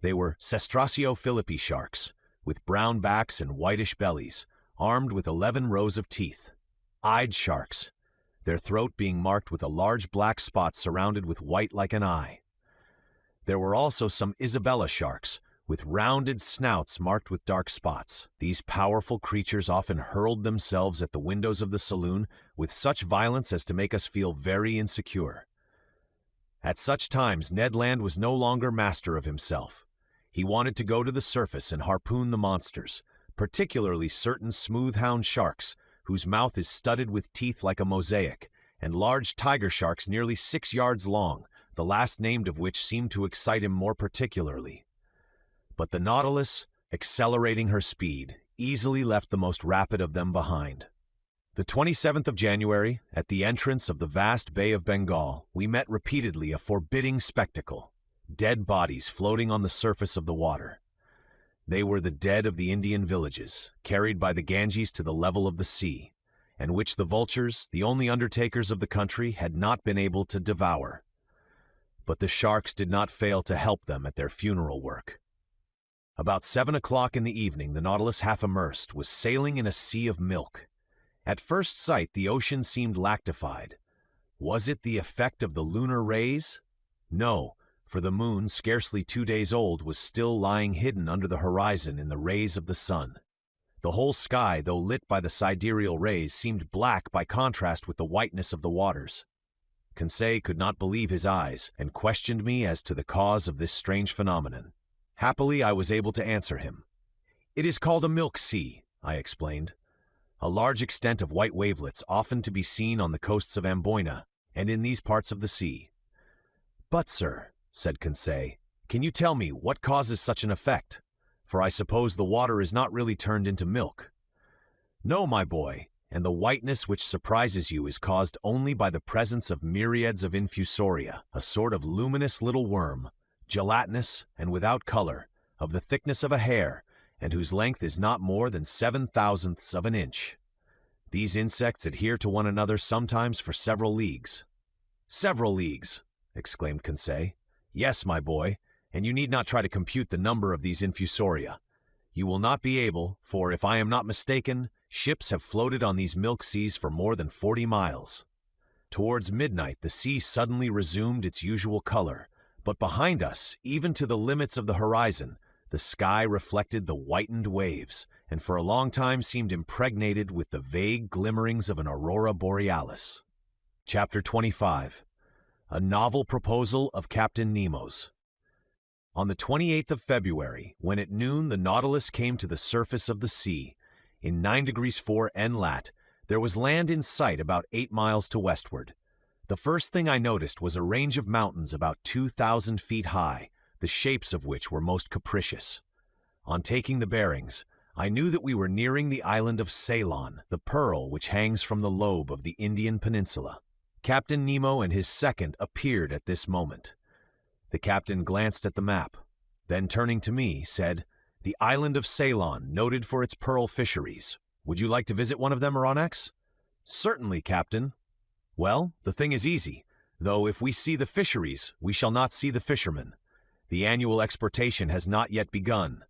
They were Cestraceo philippi sharks, with brown backs and whitish bellies, armed with 11 rows of teeth. Eyed sharks, their throat being marked with a large black spot surrounded with white like an eye. There were also some Isabella sharks, with rounded snouts marked with dark spots. These powerful creatures often hurled themselves at the windows of the saloon with such violence as to make us feel very insecure. At such times, Ned Land was no longer master of himself. He wanted to go to the surface and harpoon the monsters, particularly certain smooth-hound sharks, whose mouth is studded with teeth like a mosaic, and large tiger sharks nearly 6 yards long, the last named of which seemed to excite him more particularly. But the Nautilus, accelerating her speed, easily left the most rapid of them behind. The 27th of January, at the entrance of the vast Bay of Bengal, we met repeatedly a forbidding spectacle: dead bodies floating on the surface of the water. They were the dead of the Indian villages, carried by the Ganges to the level of the sea, and which the vultures, the only undertakers of the country, had not been able to devour. But the sharks did not fail to help them at their funeral work. About 7 o'clock in the evening, the Nautilus, half immersed, was sailing in a sea of milk. At first sight, the ocean seemed lactified. Was it the effect of the lunar rays? No, for the moon, scarcely 2 days old, was still lying hidden under the horizon in the rays of the sun. The whole sky, though lit by the sidereal rays, seemed black by contrast with the whiteness of the waters. Conseil could not believe his eyes, and questioned me as to the cause of this strange phenomenon. Happily, I was able to answer him. "It is called a milk sea," I explained. "A large extent of white wavelets often to be seen on the coasts of Amboyna and in these parts of the sea." "But, sir," said Conseil, "can you tell me what causes such an effect? For I suppose the water is not really turned into milk." "No, my boy, and the whiteness which surprises you is caused only by the presence of myriads of infusoria, a sort of luminous little worm, gelatinous and without color, of the thickness of a hair, and whose length is not more than 7/1000ths of an inch. These insects adhere to one another sometimes for several leagues." "Several leagues!" exclaimed Conseil. "Yes, my boy, and you need not try to compute the number of these infusoria. You will not be able, for, if I am not mistaken, ships have floated on these milk seas for more than 40 miles. Towards midnight, the sea suddenly resumed its usual color, but behind us, even to the limits of the horizon, the sky reflected the whitened waves, and for a long time seemed impregnated with the vague glimmerings of an aurora borealis. Chapter 25. A Novel Proposal of Captain Nemo's. On the 28th of February, when at noon the Nautilus came to the surface of the sea, in 9° 4' N lat, there was land in sight about 8 miles to westward. The first thing I noticed was a range of mountains about 2,000 feet high, the shapes of which were most capricious. On taking the bearings, I knew that we were nearing the island of Ceylon, the pearl which hangs from the lobe of the Indian peninsula. Captain Nemo and his second appeared at this moment. The captain glanced at the map, then turning to me, said, "The island of Ceylon, noted for its pearl fisheries. Would you like to visit one of them, Aronnax?" Certainly, Captain. Well, the thing is easy, though if we see the fisheries, we shall not see the fishermen. The annual exportation has not yet begun.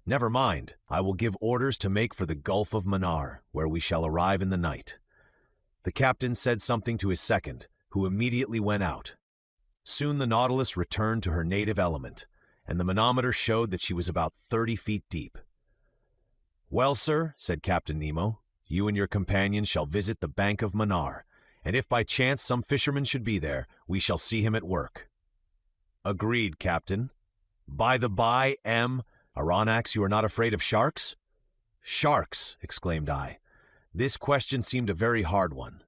Never mind, I will give orders to make for the Gulf of Mannar, where we shall arrive in the night. The captain said something to his second, who immediately went out. Soon the Nautilus returned to her native element, and the manometer showed that she was about 30 feet deep. "Well, sir," said Captain Nemo, "you and your companions shall visit the Bank of Mannar, and if by chance some fisherman should be there, we shall see him at work." "Agreed, Captain. By the by, Aronnax, you are not afraid of sharks?" "Sharks!" exclaimed I. This question seemed a very hard one.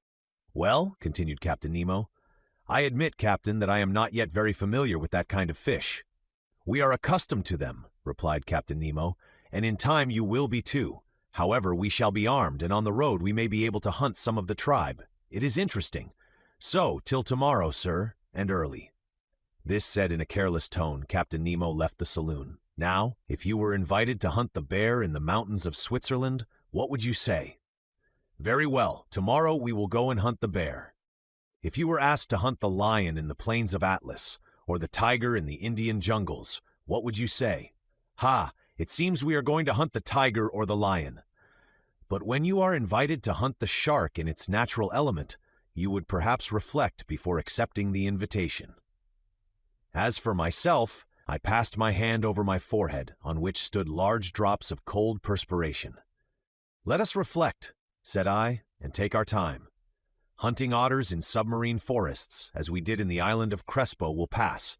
"Well," continued Captain Nemo, "I admit, Captain, that I am not yet very familiar with that kind of fish." "We are accustomed to them," replied Captain Nemo, "and in time you will be too. However, we shall be armed, and on the road we may be able to hunt some of the tribe. It is interesting. So, till tomorrow, sir, and early." This said in a careless tone, Captain Nemo left the saloon. "Now, if you were invited to hunt the bear in the mountains of Switzerland, what would you say?" "Very well, tomorrow we will go and hunt the bear." "If you were asked to hunt the lion in the plains of Atlas, or the tiger in the Indian jungles, what would you say?" "Ha! It seems we are going to hunt the tiger or the lion." "But when you are invited to hunt the shark in its natural element, you would perhaps reflect before accepting the invitation." As for myself, I passed my hand over my forehead, on which stood large drops of cold perspiration. "Let us reflect," said I, "and take our time. Hunting otters in submarine forests, as we did in the island of Crespo, will pass.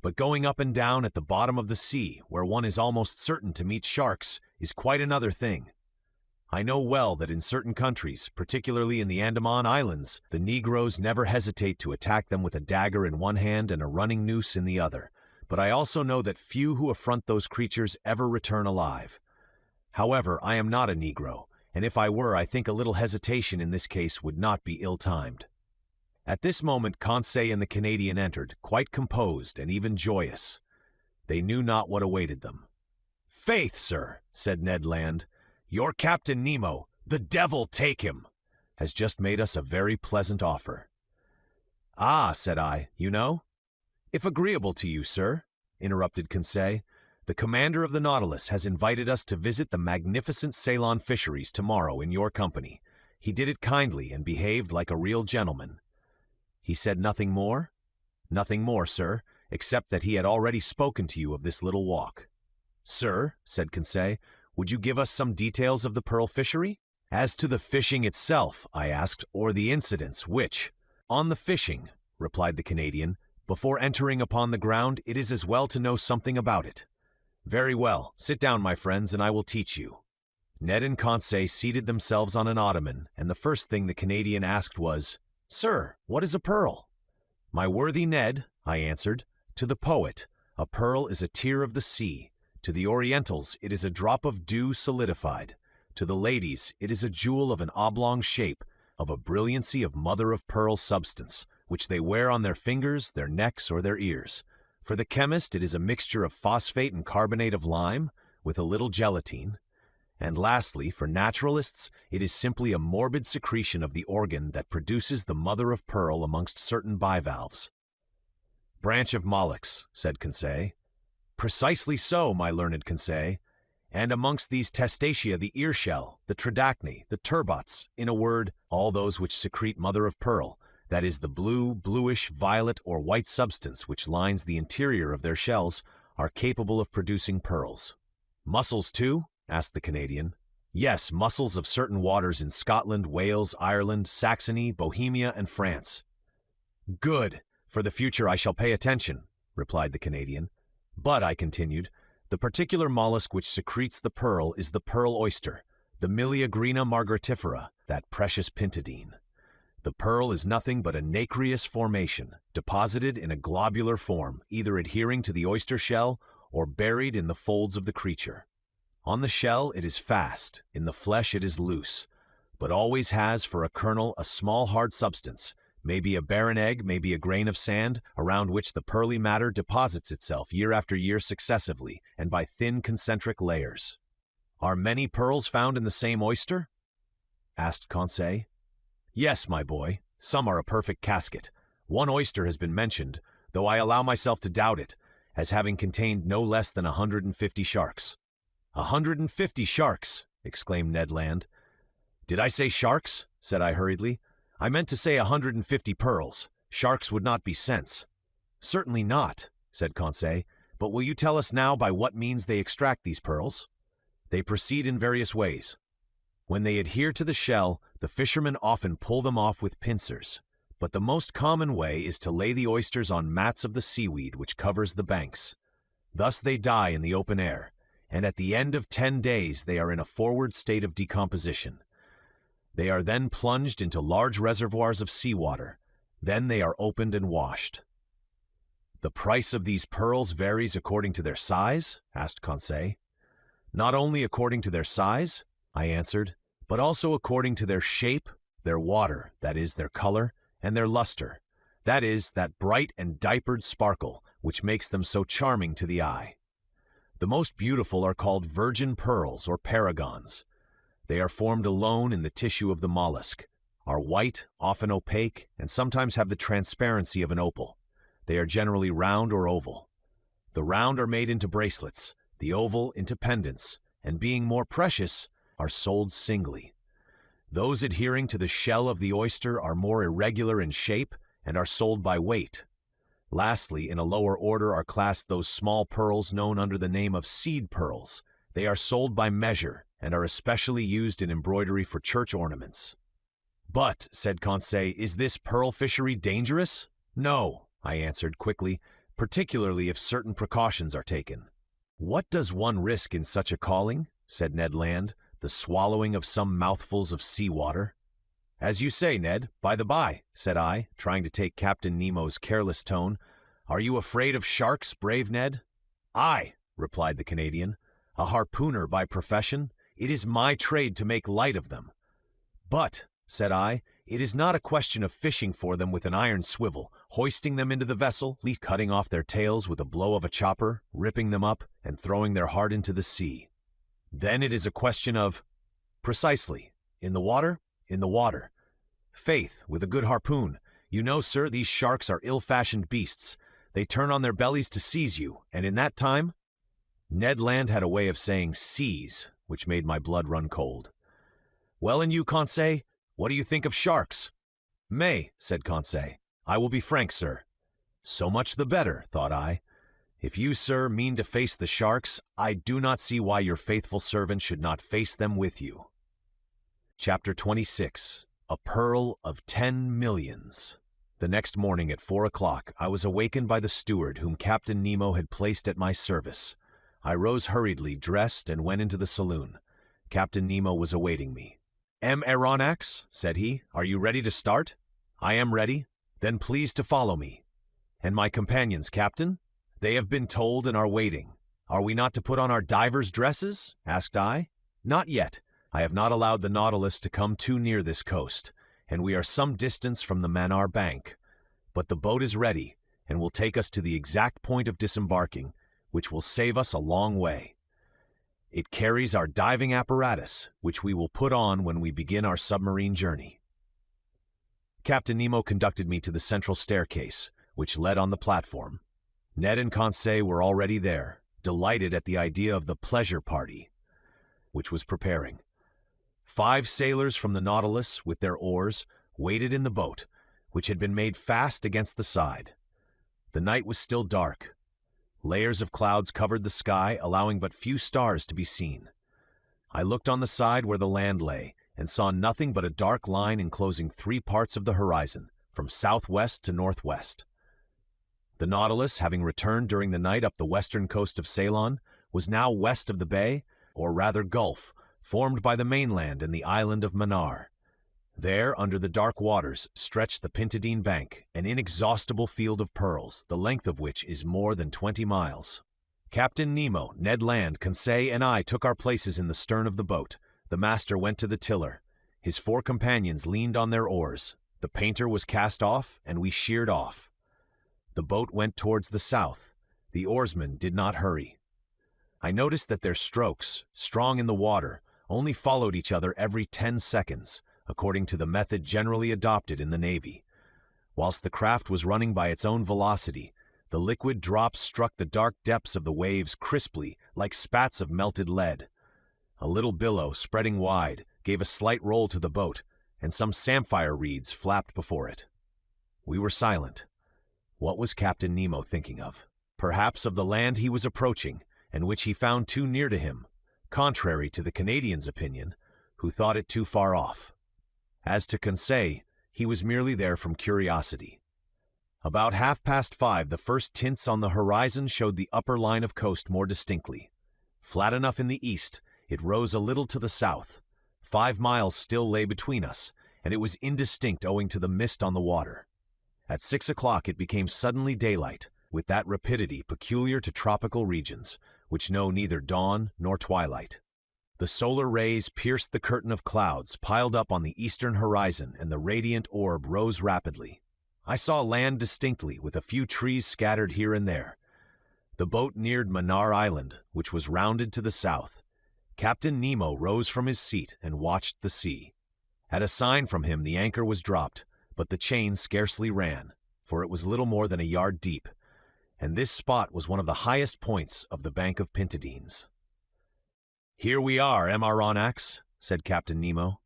But going up and down at the bottom of the sea, where one is almost certain to meet sharks, is quite another thing. I know well that in certain countries, particularly in the Andaman Islands, the Negroes never hesitate to attack them with a dagger in one hand and a running noose in the other, but I also know that few who affront those creatures ever return alive. However, I am not a Negro, and if I were, I think a little hesitation in this case would not be ill-timed." At this moment Conseil and the Canadian entered, quite composed and even joyous. They knew not what awaited them. "Faith, sir," said Ned Land, "your Captain Nemo, the devil take him, has just made us a very pleasant offer." "Ah," said I, "you know?" "If agreeable to you, sir," interrupted Conseil, "the commander of the Nautilus has invited us to visit the magnificent Ceylon fisheries tomorrow in your company. He did it kindly and behaved like a real gentleman." "He said nothing more?" "Nothing more, sir, except that he had already spoken to you of this little walk." "Sir," said Conseil, "would you give us some details of the pearl fishery?" "As to the fishing itself," I asked, "or the incidents, which?" "On the fishing," replied the Canadian. "Before entering upon the ground, it is as well to know something about it." "Very well. Sit down, my friends, and I will teach you." Ned and Conseil seated themselves on an ottoman, and the first thing the Canadian asked was, "Sir, what is a pearl?" "My worthy Ned," I answered, "to the poet, a pearl is a tear of the sea. To the Orientals, it is a drop of dew solidified. To the ladies, it is a jewel of an oblong shape, of a brilliancy of mother-of-pearl substance, which they wear on their fingers, their necks, or their ears. For the chemist, it is a mixture of phosphate and carbonate of lime, with a little gelatine. And lastly, for naturalists, it is simply a morbid secretion of the organ that produces the mother-of-pearl amongst certain bivalves." "Branch of molluscs," said Conseil. "Precisely so, my learned Conseil. And amongst these testacea the earshell, the tridacne, the turbots, in a word, all those which secrete mother-of-pearl, that is the blue, bluish, violet, or white substance which lines the interior of their shells, are capable of producing pearls." "Mussels too?" asked the Canadian. "Yes, mussels of certain waters in Scotland, Wales, Ireland, Saxony, Bohemia, and France." "Good! For the future I shall pay attention," replied the Canadian. "But," I continued, "the particular mollusk which secretes the pearl is the pearl oyster, the Miliagrina margaritifera, that precious pintadine. The pearl is nothing but a nacreous formation, deposited in a globular form, either adhering to the oyster shell or buried in the folds of the creature. On the shell it is fast, in the flesh it is loose, but always has for a kernel a small hard substance, maybe a barren egg, maybe a grain of sand, around which the pearly matter deposits itself year after year successively, and by thin concentric layers." "Are many pearls found in the same oyster?" asked Conseil. Yes, my boy, some are a perfect casket. One oyster has been mentioned, though I allow myself to doubt it, as having contained no less than 150 sharks. 150 sharks, exclaimed Ned Land. Did I say sharks? Said I hurriedly. I meant to say 150 pearls. Sharks would not be cents. Certainly not, said Conseil, but will you tell us now by what means they extract these pearls? They proceed in various ways. When they adhere to the shell, the fishermen often pull them off with pincers, but the most common way is to lay the oysters on mats of the seaweed which covers the banks. Thus they die in the open air, and at the end of 10 days they are in a forward state of decomposition. They are then plunged into large reservoirs of seawater. Then they are opened and washed. The price of these pearls varies according to their size? Asked Conseil. Not only according to their size, I answered, but also according to their shape, their water, that is, their color, and their luster, that is, that bright and diapered sparkle which makes them so charming to the eye. The most beautiful are called virgin pearls or paragons. They are formed alone in the tissue of the mollusk, are white, often opaque, and sometimes have the transparency of an opal. They are generally round or oval. The round are made into bracelets, the oval into pendants, and being more precious, are sold singly. Those adhering to the shell of the oyster are more irregular in shape and are sold by weight. Lastly, in a lower order are classed those small pearls known under the name of seed pearls. They are sold by measure and are especially used in embroidery for church ornaments. But, said Conseil, is this pearl fishery dangerous? No, I answered quickly, particularly if certain precautions are taken. What does one risk in such a calling? Said Ned Land. The swallowing of some mouthfuls of seawater? As you say, Ned. By the by, said I, trying to take Captain Nemo's careless tone, are you afraid of sharks, brave Ned? Aye, replied the Canadian. A harpooner by profession, it is my trade to make light of them. But, said I, it is not a question of fishing for them with an iron swivel, hoisting them into the vessel, cutting off their tails with a blow of a chopper, ripping them up, and throwing their heart into the sea. Then it is a question of... Precisely. In the water? In the water. Faith, with a good harpoon. You know, sir, these sharks are ill-fashioned beasts. They turn on their bellies to seize you, and in that time... Ned Land had a way of saying seize, which made my blood run cold. Well, and you, Conseil, what do you think of sharks? Mais, said Conseil, I will be frank, sir. So much the better, thought I. If you, sir, mean to face the sharks, I do not see why your faithful servant should not face them with you. Chapter 26. A Pearl of 10 Millions. The next morning at 4 o'clock, I was awakened by the steward whom Captain Nemo had placed at my service. I rose hurriedly, dressed, and went into the saloon. Captain Nemo was awaiting me. "M. Aronnax," said he, "are you ready to start?" "I am ready." "Then please to follow me." "And my companions, Captain?" "They have been told and are waiting." "Are we not to put on our divers' dresses?" asked I. "Not yet. I have not allowed the Nautilus to come too near this coast, and we are some distance from the Manar bank. But the boat is ready, and will take us to the exact point of disembarking, which will save us a long way. It carries our diving apparatus, which we will put on when we begin our submarine journey. Captain Nemo conducted me to the central staircase, which led on the platform. Ned and Conseil were already there, delighted at the idea of the pleasure party, which was preparing. 5 sailors from the Nautilus, with their oars, waited in the boat, which had been made fast against the side. The night was still dark. Layers of clouds covered the sky, allowing but few stars to be seen. I looked on the side where the land lay, and saw nothing but a dark line enclosing 3 parts of the horizon, from southwest to northwest. The Nautilus, having returned during the night up the western coast of Ceylon, was now west of the bay, or rather gulf, formed by the mainland and the island of Manar. There, under the dark waters, stretched the Pintadine Bank, an inexhaustible field of pearls, the length of which is more than 20 miles. Captain Nemo, Ned Land, Conseil, and I took our places in the stern of the boat. The master went to the tiller. His 4 companions leaned on their oars. The painter was cast off, and we sheered off. The boat went towards the south. The oarsmen did not hurry. I noticed that their strokes, strong in the water, only followed each other every 10 seconds, according to the method generally adopted in the Navy. Whilst the craft was running by its own velocity, the liquid drops struck the dark depths of the waves crisply, like spats of melted lead. A little billow, spreading wide, gave a slight roll to the boat, and some samphire reeds flapped before it. We were silent. What was Captain Nemo thinking of? Perhaps of the land he was approaching, and which he found too near to him, contrary to the Canadian's opinion, who thought it too far off. As to Conseil, he was merely there from curiosity. About 5:30, the first tints on the horizon showed the upper line of coast more distinctly. Flat enough in the east, it rose a little to the south. 5 miles still lay between us, and it was indistinct owing to the mist on the water. At 6 o'clock it became suddenly daylight, with that rapidity peculiar to tropical regions, which know neither dawn nor twilight. The solar rays pierced the curtain of clouds piled up on the eastern horizon, and the radiant orb rose rapidly. I saw land distinctly, with a few trees scattered here and there. The boat neared Manar Island, which was rounded to the south. Captain Nemo rose from his seat and watched the sea. At a sign from him, the anchor was dropped, but the chain scarcely ran, for it was little more than a yard deep, and this spot was one of the highest points of the bank of Pintadines. "Here we are, M. Aronnax," said Captain Nemo.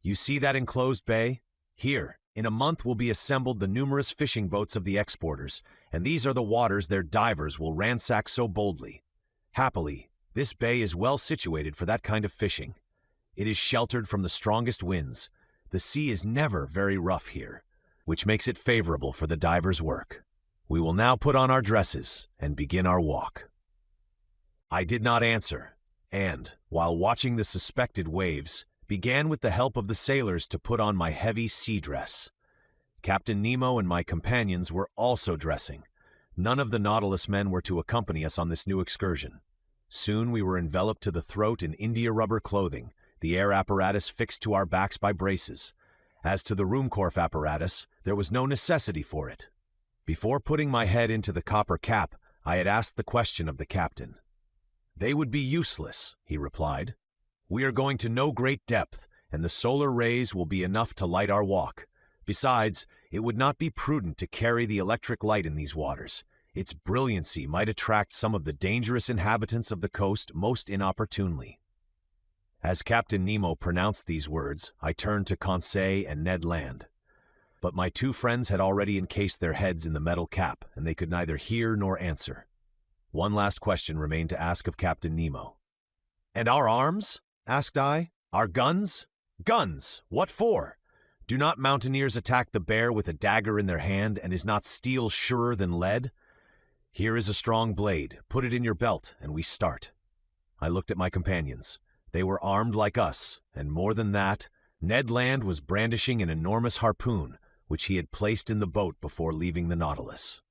"You see that enclosed bay? Here, in a month will be assembled the numerous fishing boats of the exporters, and these are the waters their divers will ransack so boldly. Happily, this bay is well situated for that kind of fishing. It is sheltered from the strongest winds. The sea is never very rough here, which makes it favorable for the divers' work. We will now put on our dresses and begin our walk." I did not answer, and, while watching the suspected waves, began with the help of the sailors to put on my heavy sea dress. Captain Nemo and my companions were also dressing. None of the Nautilus men were to accompany us on this new excursion. Soon we were enveloped to the throat in india-rubber clothing, the air apparatus fixed to our backs by braces. As to the Ruhmkorff apparatus, there was no necessity for it. Before putting my head into the copper cap, I had asked the question of the captain. "They would be useless," he replied. "We are going to no great depth, and the solar rays will be enough to light our walk. Besides, it would not be prudent to carry the electric light in these waters. Its brilliancy might attract some of the dangerous inhabitants of the coast most inopportunely." As Captain Nemo pronounced these words, I turned to Conseil and Ned Land. But my two friends had already encased their heads in the metal cap, and they could neither hear nor answer. One last question remained to ask of Captain Nemo. "And our arms?" asked I. "Our guns?" "Guns! What for? Do not mountaineers attack the bear with a dagger in their hand, and is not steel surer than lead? Here is a strong blade. Put it in your belt, and we start." I looked at my companions. They were armed like us, and more than that, Ned Land was brandishing an enormous harpoon, which he had placed in the boat before leaving the Nautilus.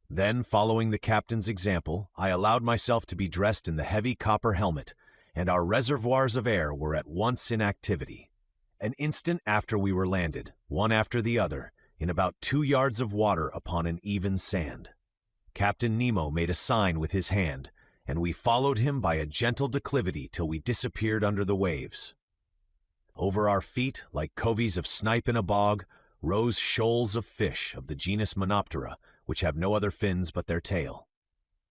Then, following the captain's example, I allowed myself to be dressed in the heavy copper helmet, and our reservoirs of air were at once in activity. An instant after we were landed, one after the other, in about 2 yards of water upon an even sand. Captain Nemo made a sign with his hand, and we followed him by a gentle declivity till we disappeared under the waves. Over our feet, like coveys of snipe in a bog, rose shoals of fish of the genus Monoptera, which have no other fins but their tail.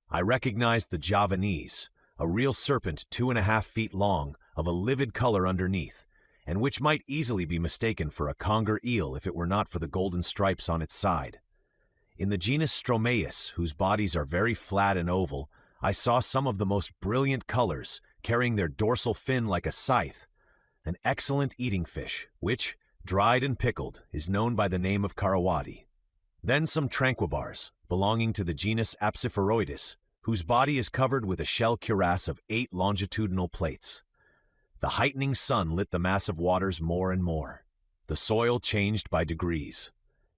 I recognized the Javanese, a real serpent 2.5 feet long, of a livid color underneath, and which might easily be mistaken for a conger eel if it were not for the golden stripes on its side. In the genus Stromaeus, whose bodies are very flat and oval, I saw some of the most brilliant colors, carrying their dorsal fin like a scythe, an excellent eating fish, which, dried and pickled, is known by the name of carawati. Then some tranquibars, belonging to the genus Apsipharoidus, whose body is covered with a shell cuirass of 8 longitudinal plates. The heightening sun lit the mass of waters more and more. The soil changed by degrees.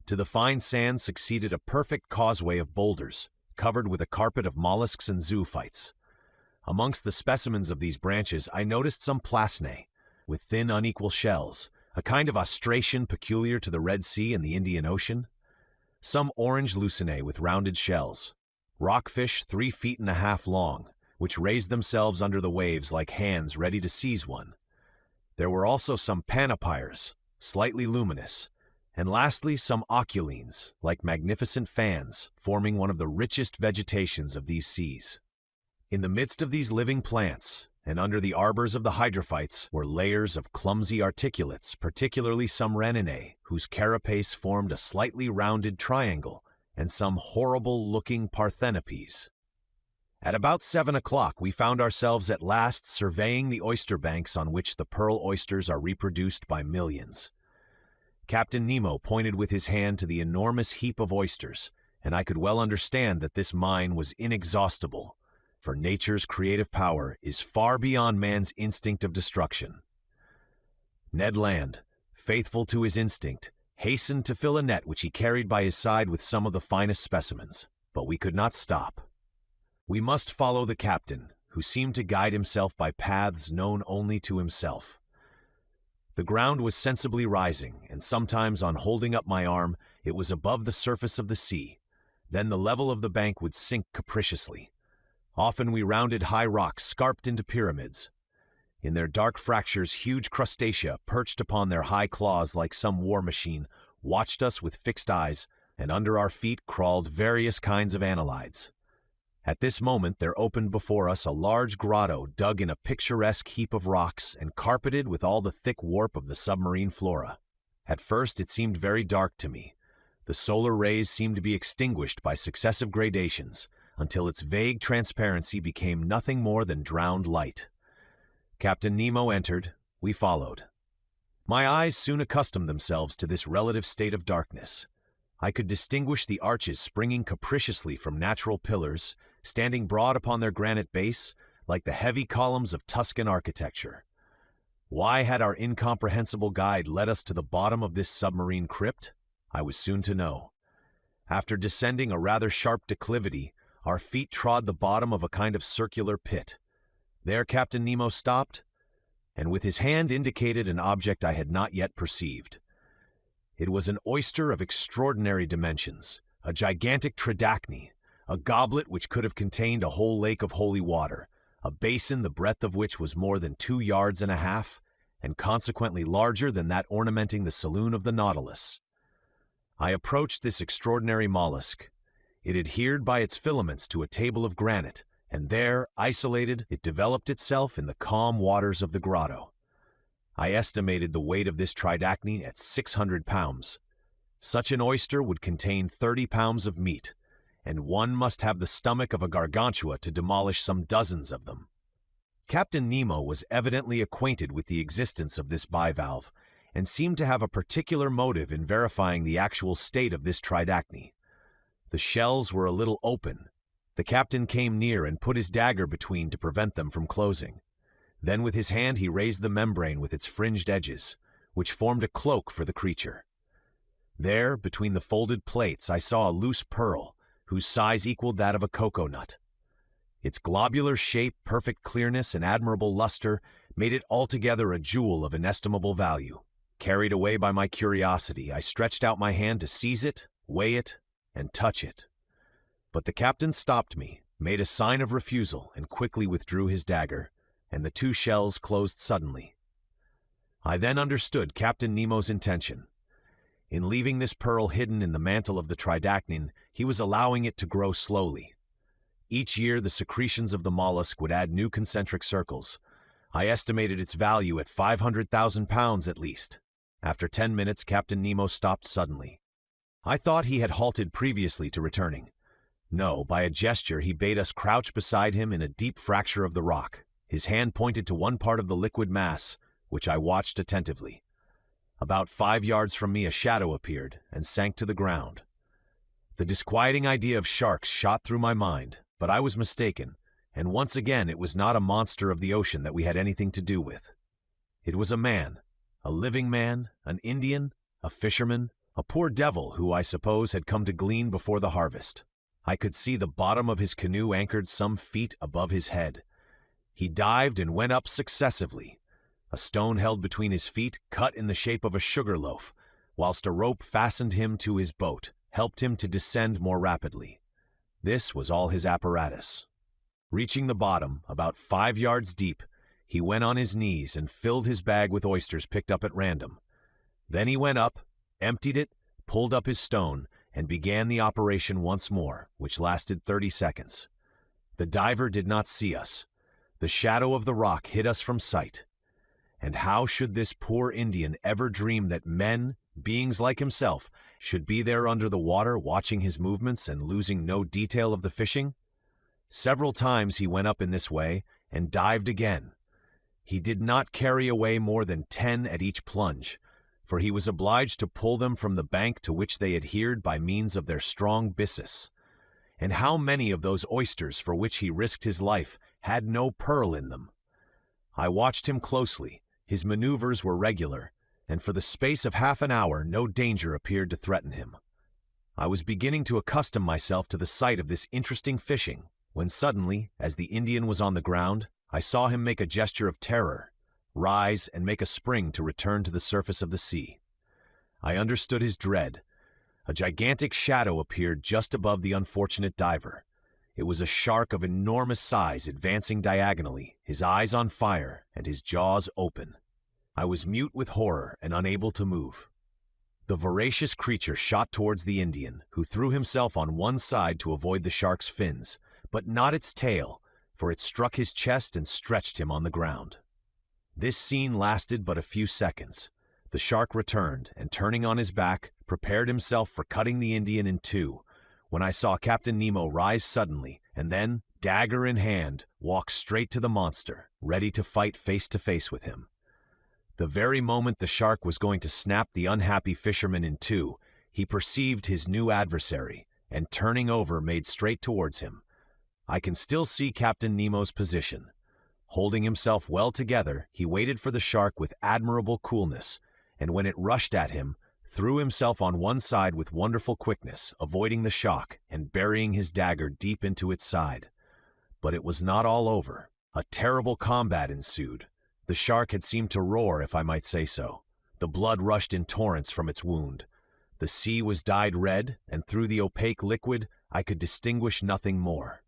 To the fine sand succeeded a perfect causeway of boulders, covered with a carpet of mollusks and zoophytes. Amongst the specimens of these branches I noticed some plasinae, with thin unequal shells, a kind of ostration peculiar to the Red Sea and the Indian Ocean. Some orange lucinae with rounded shells. Rockfish 3.5 feet long, which raised themselves under the waves like hands ready to seize one. There were also some panopyres, slightly luminous, and lastly some oculines, like magnificent fans, forming one of the richest vegetations of these seas. In the midst of these living plants, and under the arbors of the hydrophytes, were layers of clumsy articulates, particularly some reninae, whose carapace formed a slightly rounded triangle, and some horrible-looking parthenopes. At about 7 o'clock, we found ourselves at last surveying the oyster banks on which the pearl oysters are reproduced by millions. Captain Nemo pointed with his hand to the enormous heap of oysters, and I could well understand that this mine was inexhaustible, for nature's creative power is far beyond man's instinct of destruction. Ned Land, faithful to his instinct, hastened to fill a net which he carried by his side with some of the finest specimens, but we could not stop. We must follow the captain, who seemed to guide himself by paths known only to himself. The ground was sensibly rising, and sometimes on holding up my arm, it was above the surface of the sea. Then the level of the bank would sink capriciously. Often we rounded high rocks scarped into pyramids. In their dark fractures, huge crustacea, perched upon their high claws like some war machine, watched us with fixed eyes, and under our feet crawled various kinds of annelides. At this moment there opened before us a large grotto dug in a picturesque heap of rocks and carpeted with all the thick warp of the submarine flora. At first it seemed very dark to me. The solar rays seemed to be extinguished by successive gradations, until its vague transparency became nothing more than drowned light. Captain Nemo entered. We followed. My eyes soon accustomed themselves to this relative state of darkness. I could distinguish the arches springing capriciously from natural pillars, standing broad upon their granite base, like the heavy columns of Tuscan architecture. Why had our incomprehensible guide led us to the bottom of this submarine crypt? I was soon to know. After descending a rather sharp declivity, our feet trod the bottom of a kind of circular pit. There Captain Nemo stopped, and with his hand indicated an object I had not yet perceived. It was an oyster of extraordinary dimensions, a gigantic tridacny, a goblet which could have contained a whole lake of holy water, a basin the breadth of which was more than 2 yards and a half, and consequently larger than that ornamenting the saloon of the Nautilus. I approached this extraordinary mollusk. It adhered by its filaments to a table of granite, and there, isolated, it developed itself in the calm waters of the grotto. I estimated the weight of this tridacny at 600 pounds. Such an oyster would contain 30 pounds of meat, and one must have the stomach of a gargantua to demolish some dozens of them. Captain Nemo was evidently acquainted with the existence of this bivalve, and seemed to have a particular motive in verifying the actual state of this tridacny. The shells were a little open. The captain came near and put his dagger between to prevent them from closing. Then with his hand he raised the membrane with its fringed edges, which formed a cloak for the creature. There, between the folded plates, I saw a loose pearl, whose size equaled that of a cocoa nut. Its globular shape, perfect clearness, and admirable luster made it altogether a jewel of inestimable value. Carried away by my curiosity, I stretched out my hand to seize it, weigh it, and touch it. But the captain stopped me, made a sign of refusal, and quickly withdrew his dagger, and the 2 shells closed suddenly. I then understood Captain Nemo's intention. In leaving this pearl hidden in the mantle of the tridacnyn, he was allowing it to grow slowly. Each year the secretions of the mollusk would add new concentric circles. I estimated its value at 500,000 pounds at least. After 10 minutes, Captain Nemo stopped suddenly. I thought he had halted previously to returning. No, by a gesture he bade us crouch beside him in a deep fracture of the rock. His hand pointed to one part of the liquid mass, which I watched attentively. About 5 yards from me a shadow appeared and sank to the ground. The disquieting idea of sharks shot through my mind, but I was mistaken, and once again it was not a monster of the ocean that we had anything to do with. It was a man, a living man, an Indian, a fisherman, a poor devil who, I suppose, had come to glean before the harvest. I could see the bottom of his canoe anchored some feet above his head. He dived and went up successively. A stone held between his feet, cut in the shape of a sugar loaf, whilst a rope fastened him to his boat, helped him to descend more rapidly. This was all his apparatus. Reaching the bottom, about 5 yards deep, he went on his knees and filled his bag with oysters picked up at random. Then he went up, emptied it, pulled up his stone, and began the operation once more, which lasted 30 seconds. The diver did not see us. The shadow of the rock hid us from sight. And how should this poor Indian ever dream that men, beings like himself, should be there under the water watching his movements and losing no detail of the fishing? Several times he went up in this way and dived again. He did not carry away more than 10 at each plunge, for he was obliged to pull them from the bank to which they adhered by means of their strong byssus. And how many of those oysters for which he risked his life had no pearl in them? I watched him closely. His maneuvers were regular, and for the space of half an hour no danger appeared to threaten him. I was beginning to accustom myself to the sight of this interesting fishing, when suddenly, as the Indian was on the ground, I saw him make a gesture of terror, rise and make a spring to return to the surface of the sea. I understood his dread. A gigantic shadow appeared just above the unfortunate diver. It was a shark of enormous size advancing diagonally, his eyes on fire and his jaws open. I was mute with horror and unable to move. The voracious creature shot towards the Indian, who threw himself on one side to avoid the shark's fins, but not its tail, for it struck his chest and stretched him on the ground. This scene lasted but a few seconds. The shark returned and, turning on his back, prepared himself for cutting the Indian in two, when I saw Captain Nemo rise suddenly and then, dagger in hand, walk straight to the monster, ready to fight face to face with him. The very moment the shark was going to snap the unhappy fisherman in two, he perceived his new adversary, and turning over made straight towards him. I can still see Captain Nemo's position. Holding himself well together, he waited for the shark with admirable coolness, and when it rushed at him, threw himself on one side with wonderful quickness, avoiding the shock and burying his dagger deep into its side. But it was not all over. A terrible combat ensued. The shark had seemed to roar, if I might say so. The blood rushed in torrents from its wound. The sea was dyed red, and through the opaque liquid I could distinguish nothing more.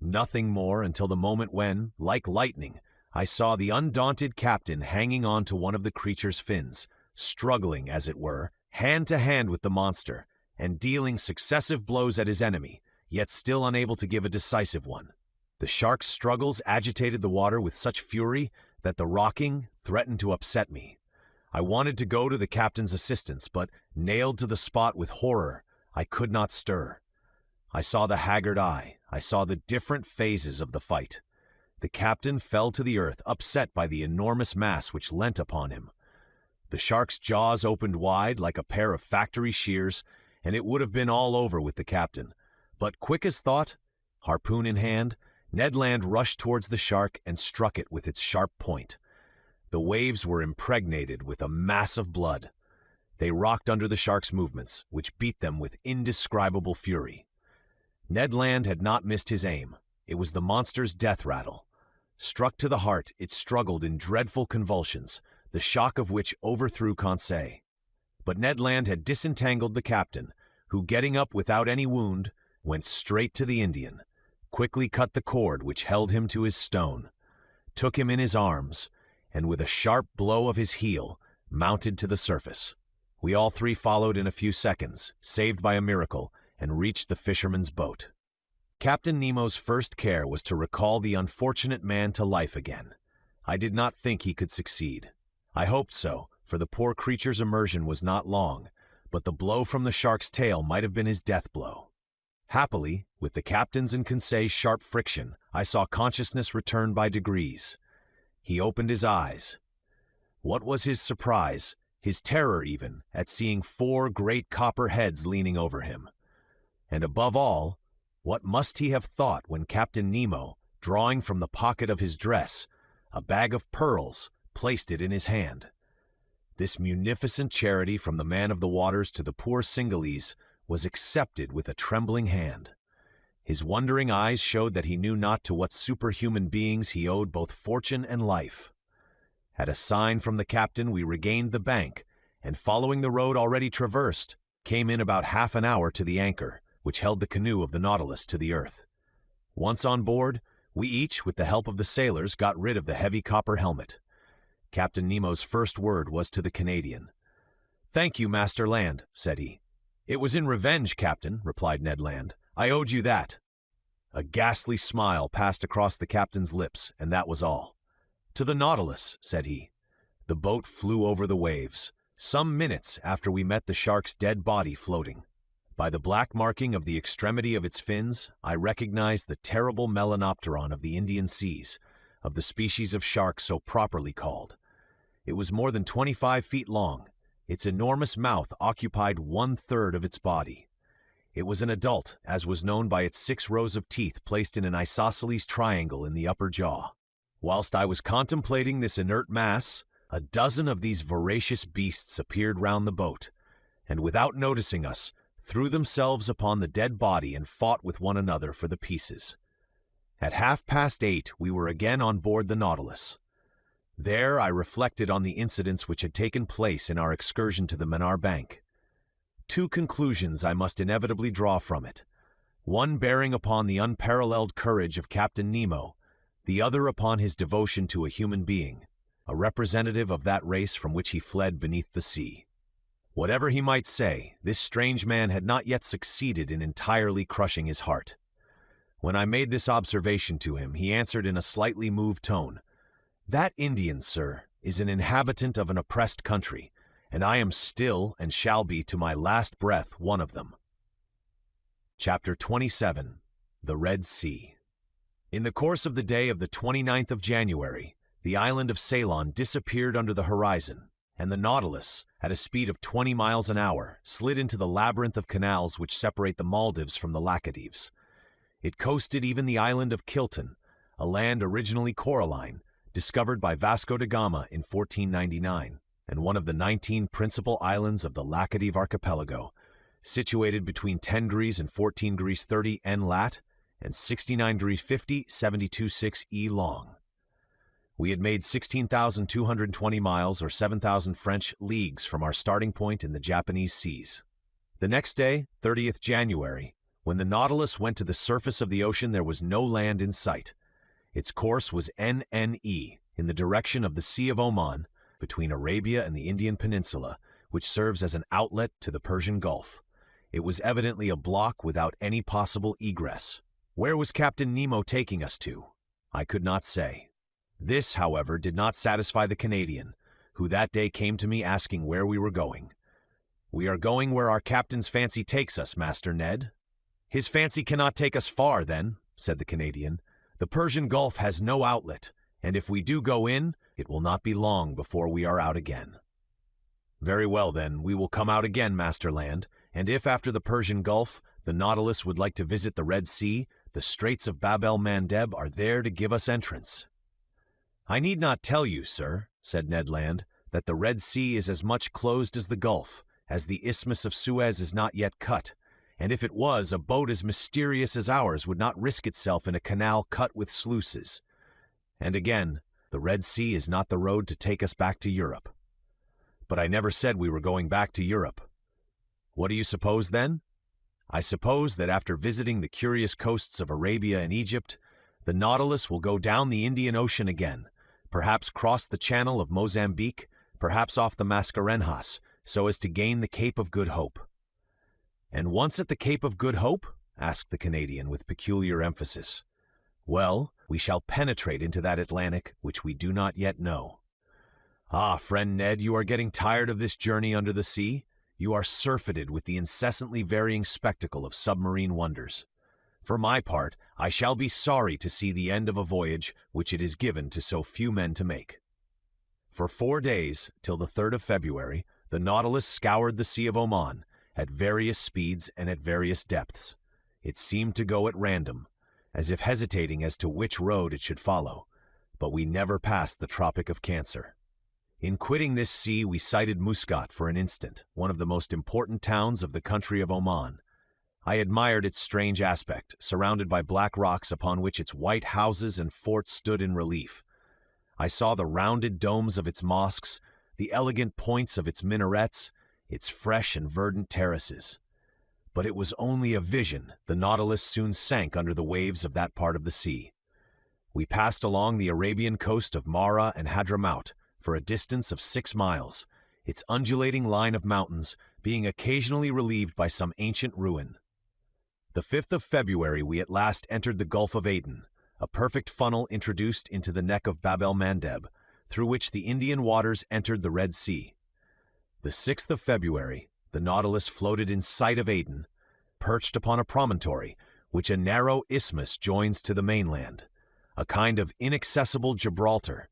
Nothing more until the moment when, like lightning, I saw the undaunted captain hanging on to one of the creature's fins, struggling, as it were, hand to hand with the monster, and dealing successive blows at his enemy, yet still unable to give a decisive one. The shark's struggles agitated the water with such fury that the rocking threatened to upset me. I wanted to go to the captain's assistance, but, nailed to the spot with horror, I could not stir. I saw the haggard eye. I saw the different phases of the fight. The captain fell to the earth, upset by the enormous mass which leant upon him. The shark's jaws opened wide like a pair of factory shears, and it would have been all over with the captain. But quick as thought, harpoon in hand, Ned Land rushed towards the shark and struck it with its sharp point. The waves were impregnated with a mass of blood. They rocked under the shark's movements, which beat them with indescribable fury. Ned Land had not missed his aim. It was the monster's death rattle. Struck to the heart, it struggled in dreadful convulsions, the shock of which overthrew Conseil. But Ned Land had disentangled the captain, who, getting up without any wound, went straight to the Indian, quickly cut the cord which held him to his stone, took him in his arms, and with a sharp blow of his heel, mounted to the surface. We all three followed in a few seconds, saved by a miracle, and reached the fisherman's boat. Captain Nemo's first care was to recall the unfortunate man to life again. I did not think he could succeed. I hoped so, for the poor creature's immersion was not long, but the blow from the shark's tail might have been his death blow. Happily, with the captain's and Conseil's sharp friction, I saw consciousness return by degrees. He opened his eyes. What was his surprise, his terror even, at seeing 4 great copper heads leaning over him? And above all, what must he have thought when Captain Nemo, drawing from the pocket of his dress a bag of pearls, placed it in his hand? This munificent charity from the man of the waters to the poor Cingalese was accepted with a trembling hand. His wondering eyes showed that he knew not to what superhuman beings he owed both fortune and life. At a sign from the captain, we regained the bank, and following the road already traversed, came in about half an hour to the anchor, which held the canoe of the Nautilus to the earth. Once on board, we each, with the help of the sailors, got rid of the heavy copper helmet. Captain Nemo's first word was to the Canadian, "Thank you, Master Land," said he. "It was in revenge, Captain," replied Ned Land. "I owed you that." A ghastly smile passed across the captain's lips, and that was all. "To the Nautilus," said he. The boat flew over the waves, some minutes after we met the shark's dead body floating. By the black marking of the extremity of its fins, I recognized the terrible melanopteron of the Indian seas, of the species of shark so properly called. It was more than 25 feet long. Its enormous mouth occupied 1/3 of its body. It was an adult, as was known by its 6 rows of teeth placed in an isosceles triangle in the upper jaw. Whilst I was contemplating this inert mass, a dozen of these voracious beasts appeared round the boat, and without noticing us, threw themselves upon the dead body and fought with one another for the pieces. At 8:30 we were again on board the Nautilus. There I reflected on the incidents which had taken place in our excursion to the Manar Bank. 2 conclusions I must inevitably draw from it, one bearing upon the unparalleled courage of Captain Nemo, the other upon his devotion to a human being, a representative of that race from which he fled beneath the sea. Whatever he might say, this strange man had not yet succeeded in entirely crushing his heart. When I made this observation to him, he answered in a slightly moved tone, "That Indian, sir, is an inhabitant of an oppressed country, and I am still and shall be to my last breath one of them." Chapter 27. The Red Sea. In the course of the day of the 29th of January, the island of Ceylon disappeared under the horizon, and the Nautilus, at a speed of 20 miles an hour, slid into the labyrinth of canals which separate the Maldives from the Laccadives. It coasted even the island of Kilton, a land originally coralline, discovered by Vasco da Gama in 1499, and one of the 19 principal islands of the Laccadive archipelago, situated between 10 degrees and 14 degrees 30 N lat and 69 degrees 50, 72.6 E long. We had made 16,220 miles or 7,000 French leagues from our starting point in the Japanese seas. The next day, 30th January, when the Nautilus went to the surface of the ocean, there was no land in sight. Its course was NNE, in the direction of the Sea of Oman, between Arabia and the Indian Peninsula, which serves as an outlet to the Persian Gulf. It was evidently a block without any possible egress. Where was Captain Nemo taking us to? I could not say. This, however, did not satisfy the Canadian, who that day came to me asking where we were going. "We are going where our captain's fancy takes us, Master Ned." "His fancy cannot take us far, then," said the Canadian. "The Persian Gulf has no outlet, and if we do go in, it will not be long before we are out again." "Very well, then, we will come out again, Master Land, and if after the Persian Gulf the Nautilus would like to visit the Red Sea, the Straits of Bab el-Mandeb are there to give us entrance." "I need not tell you, sir," said Ned Land, "that the Red Sea is as much closed as the Gulf, as the Isthmus of Suez is not yet cut, and if it was, a boat as mysterious as ours would not risk itself in a canal cut with sluices. And again, the Red Sea is not the road to take us back to Europe." "But I never said we were going back to Europe." "What do you suppose, then?" "I suppose that after visiting the curious coasts of Arabia and Egypt, the Nautilus will go down the Indian Ocean again, perhaps cross the channel of Mozambique, perhaps off the Mascarenhas, so as to gain the Cape of Good Hope." "And once at the Cape of Good Hope?" asked the Canadian with peculiar emphasis. "Well, we shall penetrate into that Atlantic which we do not yet know." "Ah, friend Ned, you are getting tired of this journey under the sea? You are surfeited with the incessantly varying spectacle of submarine wonders. For my part, I shall be sorry to see the end of a voyage which it is given to so few men to make." For 4 days, till the 3rd of February, the Nautilus scoured the Sea of Oman, at various speeds and at various depths. It seemed to go at random, as if hesitating as to which road it should follow, but we never passed the Tropic of Cancer. In quitting this sea, we sighted Muscat for an instant, one of the most important towns of the country of Oman. I admired its strange aspect, surrounded by black rocks upon which its white houses and forts stood in relief. I saw the rounded domes of its mosques, the elegant points of its minarets, its fresh and verdant terraces. But it was only a vision. The Nautilus soon sank under the waves of that part of the sea. We passed along the Arabian coast of Mara and Hadramaut for a distance of 6 miles, its undulating line of mountains being occasionally relieved by some ancient ruin. The 5th of February we at last entered the Gulf of Aden, a perfect funnel introduced into the neck of Bab el-Mandeb, through which the Indian waters entered the Red Sea. The 6th of February, the Nautilus floated in sight of Aden, perched upon a promontory which a narrow isthmus joins to the mainland, a kind of inaccessible Gibraltar,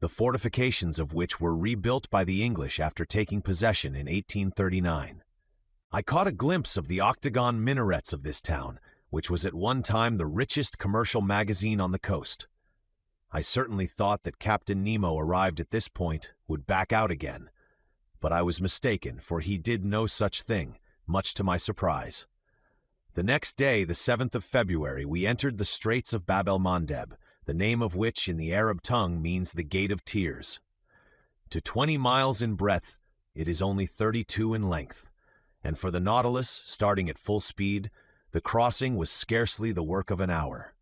the fortifications of which were rebuilt by the English after taking possession in 1839. I caught a glimpse of the octagon minarets of this town, which was at one time the richest commercial magazine on the coast. I certainly thought that Captain Nemo arrived at this point would back out again, but I was mistaken, for he did no such thing, much to my surprise. The next day, the 7th of February, we entered the Straits of Bab el-Mandeb, the name of which in the Arab tongue means the Gate of Tears. To 20 miles in breadth, it is only 32 in length, and for the Nautilus, starting at full speed, the crossing was scarcely the work of an hour.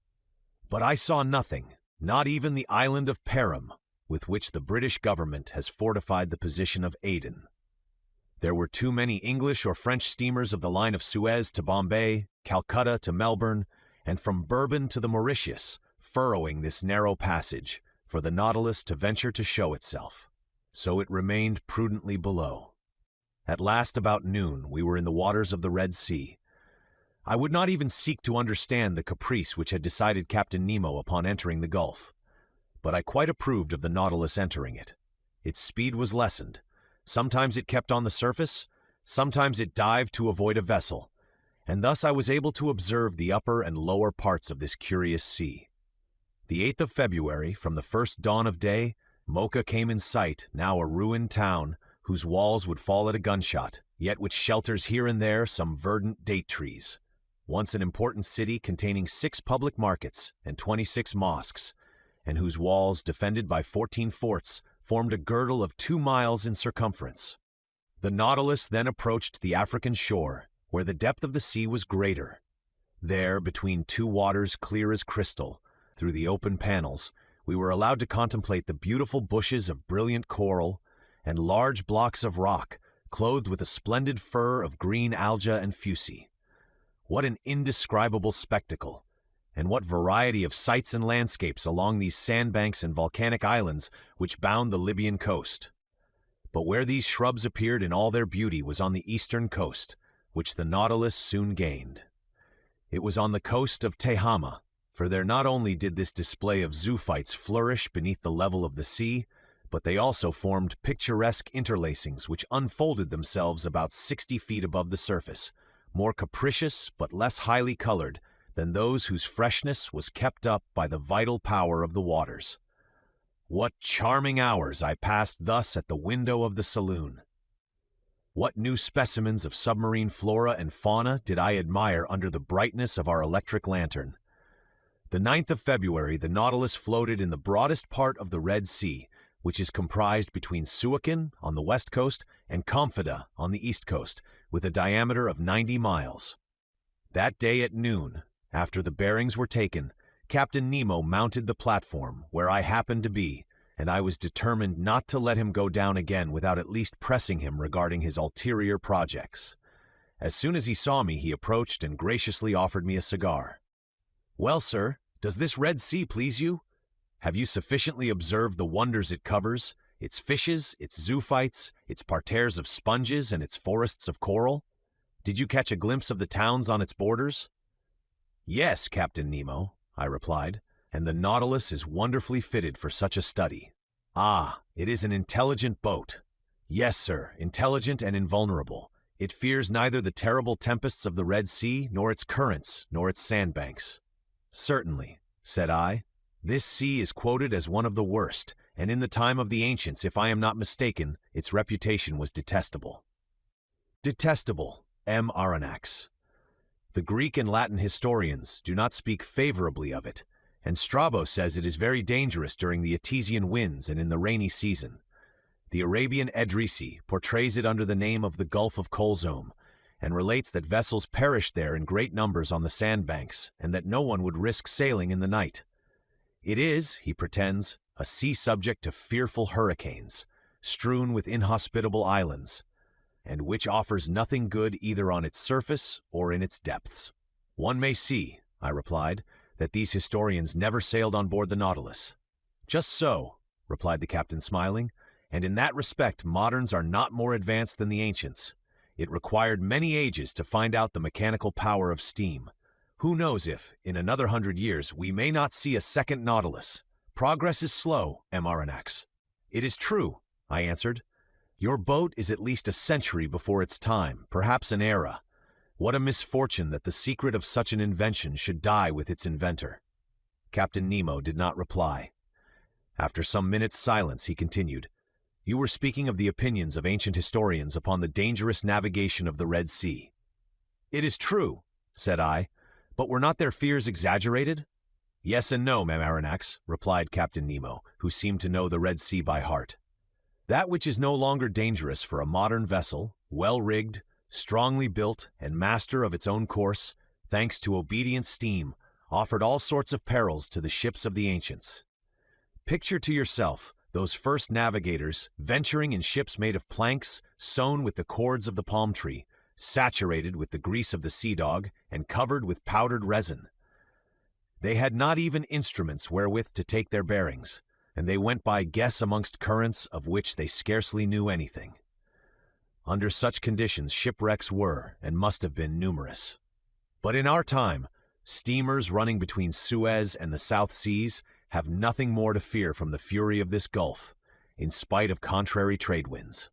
But I saw nothing, not even the island of Perim, with which the British government has fortified the position of Aden. There were too many English or French steamers of the line of Suez to Bombay, Calcutta to Melbourne, and from Bourbon to the Mauritius, furrowing this narrow passage, for the Nautilus to venture to show itself. So it remained prudently below. At last, about noon, we were in the waters of the Red Sea. I would not even seek to understand the caprice which had decided Captain Nemo upon entering the Gulf, but I quite approved of the Nautilus entering it. Its speed was lessened. Sometimes it kept on the surface, sometimes it dived to avoid a vessel, and thus I was able to observe the upper and lower parts of this curious sea. The 8th of February, from the first dawn of day, Mocha came in sight, now a ruined town, whose walls would fall at a gunshot, yet which shelters here and there some verdant date trees. Once an important city containing 6 public markets and 26 mosques, and whose walls, defended by 14 forts, formed a girdle of 2 miles in circumference. The Nautilus then approached the African shore, where the depth of the sea was greater. There, between 2 waters clear as crystal, through the open panels, we were allowed to contemplate the beautiful bushes of brilliant coral and large blocks of rock, clothed with a splendid fur of green alga and fuci. What an indescribable spectacle! And what variety of sights and landscapes along these sandbanks and volcanic islands which bound the Libyan coast. But where these shrubs appeared in all their beauty was on the eastern coast, which the Nautilus soon gained. It was on the coast of Tehama, for there not only did this display of zoophytes flourish beneath the level of the sea, but they also formed picturesque interlacings which unfolded themselves about 60 feet above the surface, more capricious but less highly colored than those whose freshness was kept up by the vital power of the waters. What charming hours I passed thus at the window of the saloon! What new specimens of submarine flora and fauna did I admire under the brightness of our electric lantern! The 9th of February, the Nautilus floated in the broadest part of the Red Sea, which is comprised between Suakin on the west coast and Komfada on the east coast, with a diameter of 90 miles. That day at noon, after the bearings were taken, Captain Nemo mounted the platform where I happened to be, and I was determined not to let him go down again without at least pressing him regarding his ulterior projects. As soon as he saw me, he approached and graciously offered me a cigar. "Well, sir, does this Red Sea please you? Have you sufficiently observed the wonders it covers, its fishes, its zoophytes, its parterres of sponges, and its forests of coral? Did you catch a glimpse of the towns on its borders?" "Yes, Captain Nemo," I replied, "and the Nautilus is wonderfully fitted for such a study." "Ah, it is an intelligent boat." "Yes, sir, intelligent and invulnerable. It fears neither the terrible tempests of the Red Sea, nor its currents, nor its sandbanks." "Certainly," said I. "This sea is quoted as one of the worst, and in the time of the ancients, if I am not mistaken, its reputation was detestable." Detestable, M. Aronnax. The Greek and Latin historians do not speak favorably of it, and Strabo says it is very dangerous during the Etesian winds and in the rainy season. The Arabian Edrisi portrays it under the name of the Gulf of Colzom, and relates that vessels perished there in great numbers on the sandbanks, and that no one would risk sailing in the night. It is, he pretends, a sea subject to fearful hurricanes, strewn with inhospitable islands, and which offers nothing good either on its surface or in its depths. One may see, I replied, that these historians never sailed on board the Nautilus. Just so, replied the captain smiling, and in that respect moderns are not more advanced than the ancients. It required many ages to find out the mechanical power of steam. Who knows if, in another 100 years, we may not see a second Nautilus. Progress is slow, M. Aronnax. It is true, I answered. Your boat is at least a century before its time, perhaps an era. What a misfortune that the secret of such an invention should die with its inventor. Captain Nemo did not reply. After some minutes' silence, he continued, You were speaking of the opinions of ancient historians upon the dangerous navigation of the Red Sea. It is true, said I, but were not their fears exaggerated? Yes and no, Mem Aronnax, replied Captain Nemo, who seemed to know the Red Sea by heart. That which is no longer dangerous for a modern vessel, well-rigged, strongly built, and master of its own course, thanks to obedient steam, offered all sorts of perils to the ships of the ancients. Picture to yourself those first navigators venturing in ships made of planks sewn with the cords of the palm tree, saturated with the grease of the sea dog, and covered with powdered resin. They had not even instruments wherewith to take their bearings, and they went by guess amongst currents of which they scarcely knew anything. Under such conditions, shipwrecks were and must have been numerous. But in our time, steamers running between Suez and the South Seas have nothing more to fear from the fury of this gulf, in spite of contrary trade winds.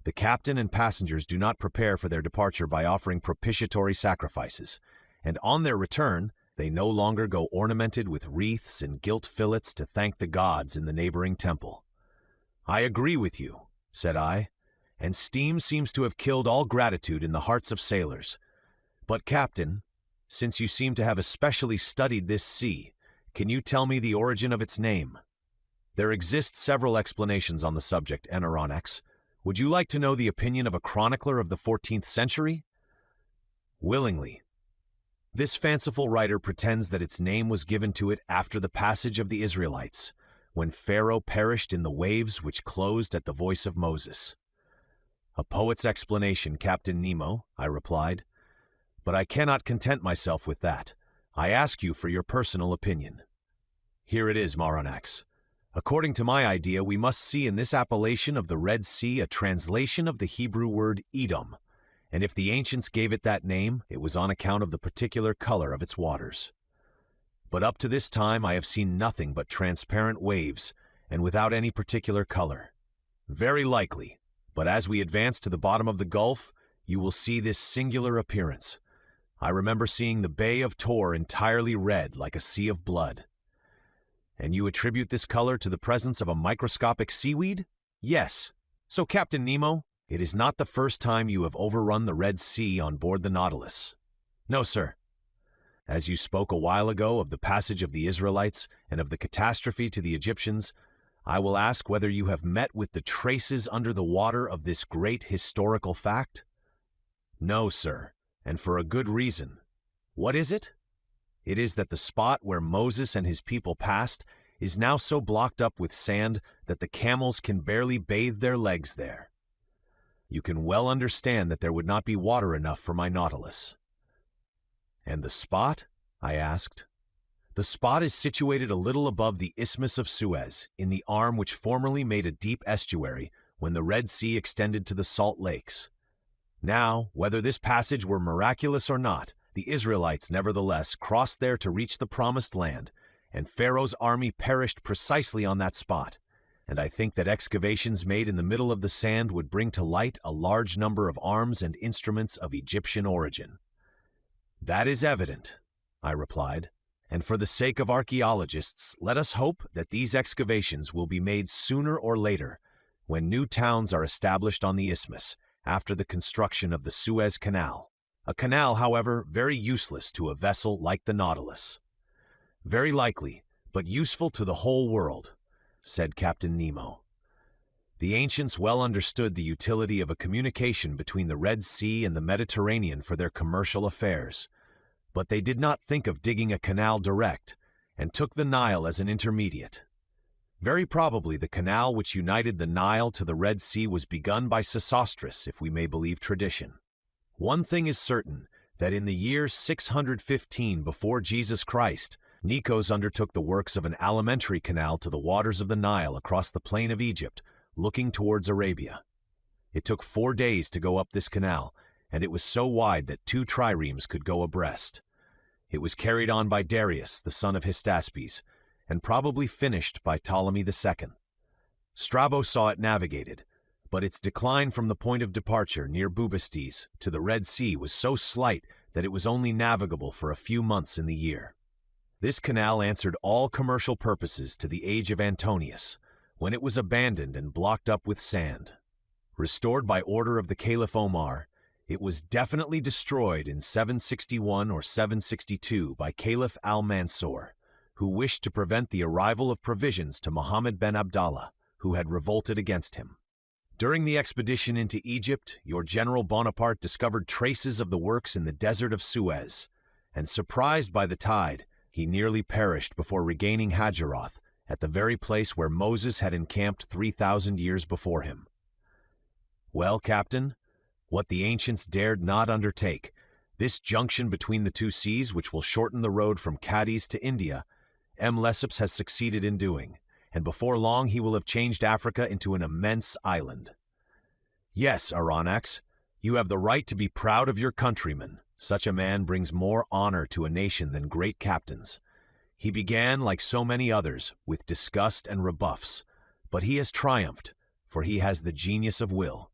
The captain and passengers do not prepare for their departure by offering propitiatory sacrifices, and on their return, they no longer go ornamented with wreaths and gilt fillets to thank the gods in the neighboring temple. I agree with you, said I, and steam seems to have killed all gratitude in the hearts of sailors. But, Captain, since you seem to have especially studied this sea, can you tell me the origin of its name? There exist several explanations on the subject, M. Aronnax. Would you like to know the opinion of a chronicler of the 14th century? Willingly. This fanciful writer pretends that its name was given to it after the passage of the Israelites, when Pharaoh perished in the waves which closed at the voice of Moses. A poet's explanation, Captain Nemo, I replied. But I cannot content myself with that. I ask you for your personal opinion. Here it is, Aronnax. According to my idea, we must see in this appellation of the Red Sea a translation of the Hebrew word Edom, and if the ancients gave it that name, it was on account of the particular color of its waters. But up to this time I have seen nothing but transparent waves, and without any particular color. Very likely, but as we advance to the bottom of the Gulf, you will see this singular appearance. I remember seeing the Bay of Tor entirely red like a sea of blood. And you attribute this color to the presence of a microscopic seaweed? Yes. So, Captain Nemo, it is not the first time you have overrun the Red Sea on board the Nautilus. No, sir. As you spoke a while ago of the passage of the Israelites and of the catastrophe to the Egyptians, I will ask whether you have met with the traces under the water of this great historical fact? No, sir, and for a good reason. What is it? It is that the spot where Moses and his people passed is now so blocked up with sand that the camels can barely bathe their legs there. You can well understand that there would not be water enough for my Nautilus. And the spot? I asked. The spot is situated a little above the Isthmus of Suez, in the arm which formerly made a deep estuary when the Red Sea extended to the Salt Lakes. Now, whether this passage were miraculous or not, the Israelites nevertheless crossed there to reach the Promised Land, and Pharaoh's army perished precisely on that spot, and I think that excavations made in the middle of the sand would bring to light a large number of arms and instruments of Egyptian origin. That is evident, I replied, and for the sake of archaeologists, let us hope that these excavations will be made sooner or later, when new towns are established on the isthmus, after the construction of the Suez Canal. A canal, however, very useless to a vessel like the Nautilus. Very likely, but useful to the whole world, said Captain Nemo. The ancients well understood the utility of a communication between the Red Sea and the Mediterranean for their commercial affairs, but they did not think of digging a canal direct, and took the Nile as an intermediate. Very probably the canal which united the Nile to the Red Sea was begun by Sesostris, if we may believe tradition. One thing is certain, that in the year 615 before Jesus Christ, Nikos undertook the works of an alimentary canal to the waters of the Nile across the plain of Egypt, looking towards Arabia. It took 4 days to go up this canal, and it was so wide that 2 triremes could go abreast. It was carried on by Darius, the son of Hystaspes, and probably finished by Ptolemy II. Strabo saw it navigated, but its decline from the point of departure near Bubastes to the Red Sea was so slight that it was only navigable for a few months in the year. This canal answered all commercial purposes to the age of Antonius, when it was abandoned and blocked up with sand. Restored by order of the Caliph Omar, it was definitely destroyed in 761 or 762 by Caliph al-Mansur, who wished to prevent the arrival of provisions to Muhammad ben Abdallah, who had revolted against him. During the expedition into Egypt, your General Bonaparte discovered traces of the works in the desert of Suez, and surprised by the tide, he nearly perished before regaining Hajeroth, at the very place where Moses had encamped 3,000 years before him. Well, Captain, what the ancients dared not undertake, this junction between the 2 seas which will shorten the road from Cadiz to India, M. Lesseps has succeeded in doing, and before long he will have changed Africa into an immense island. Yes, Aronnax, you have the right to be proud of your countrymen. Such a man brings more honor to a nation than great captains. He began, like so many others, with disgust and rebuffs, but he has triumphed, for he has the genius of will.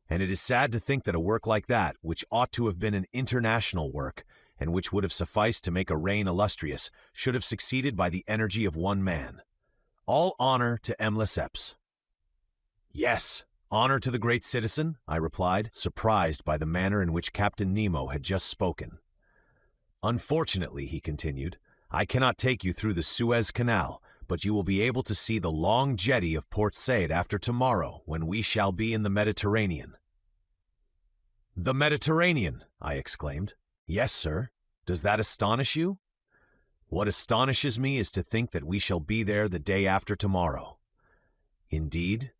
And it is sad to think that a work like that, which ought to have been an international work, and which would have sufficed to make a reign illustrious, should have succeeded by the energy of one man. All honor to M. Lesseps. Yes, honor to the great citizen, I replied, surprised by the manner in which Captain Nemo had just spoken. Unfortunately, he continued, I cannot take you through the Suez Canal, but you will be able to see the long jetty of Port Said after tomorrow, when we shall be in the Mediterranean. The Mediterranean, I exclaimed. Yes, sir. Does that astonish you? What astonishes me is to think that we shall be there the day after tomorrow. Indeed?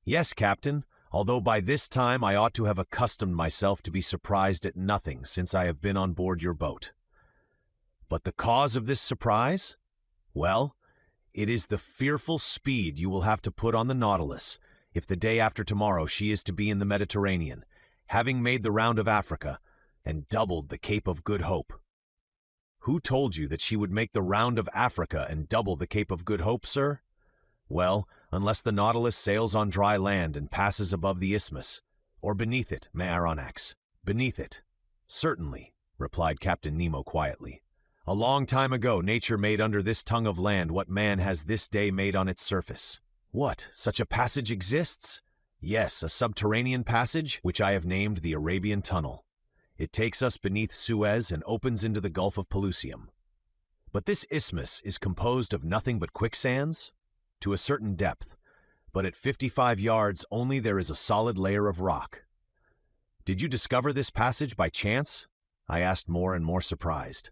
Yes, Captain, although by this time I ought to have accustomed myself to be surprised at nothing since I have been on board your boat. But the cause of this surprise? Well, it is the fearful speed you will have to put on the Nautilus, if the day after tomorrow she is to be in the Mediterranean, having made the round of Africa, and doubled the Cape of Good Hope. Who told you that she would make the round of Africa and double the Cape of Good Hope, sir? Well, unless the Nautilus sails on dry land and passes above the isthmus, or beneath it, Pierre Aronnax. Beneath it. Certainly, replied Captain Nemo quietly. A long time ago nature made under this tongue of land what man has this day made on its surface. What, such a passage exists? Yes, a subterranean passage, which I have named the Arabian Tunnel. It takes us beneath Suez and opens into the Gulf of Pelusium. But this isthmus is composed of nothing but quicksands? To a certain depth, but at 55 yards only there is a solid layer of rock. Did you discover this passage by chance? I asked, more and more surprised.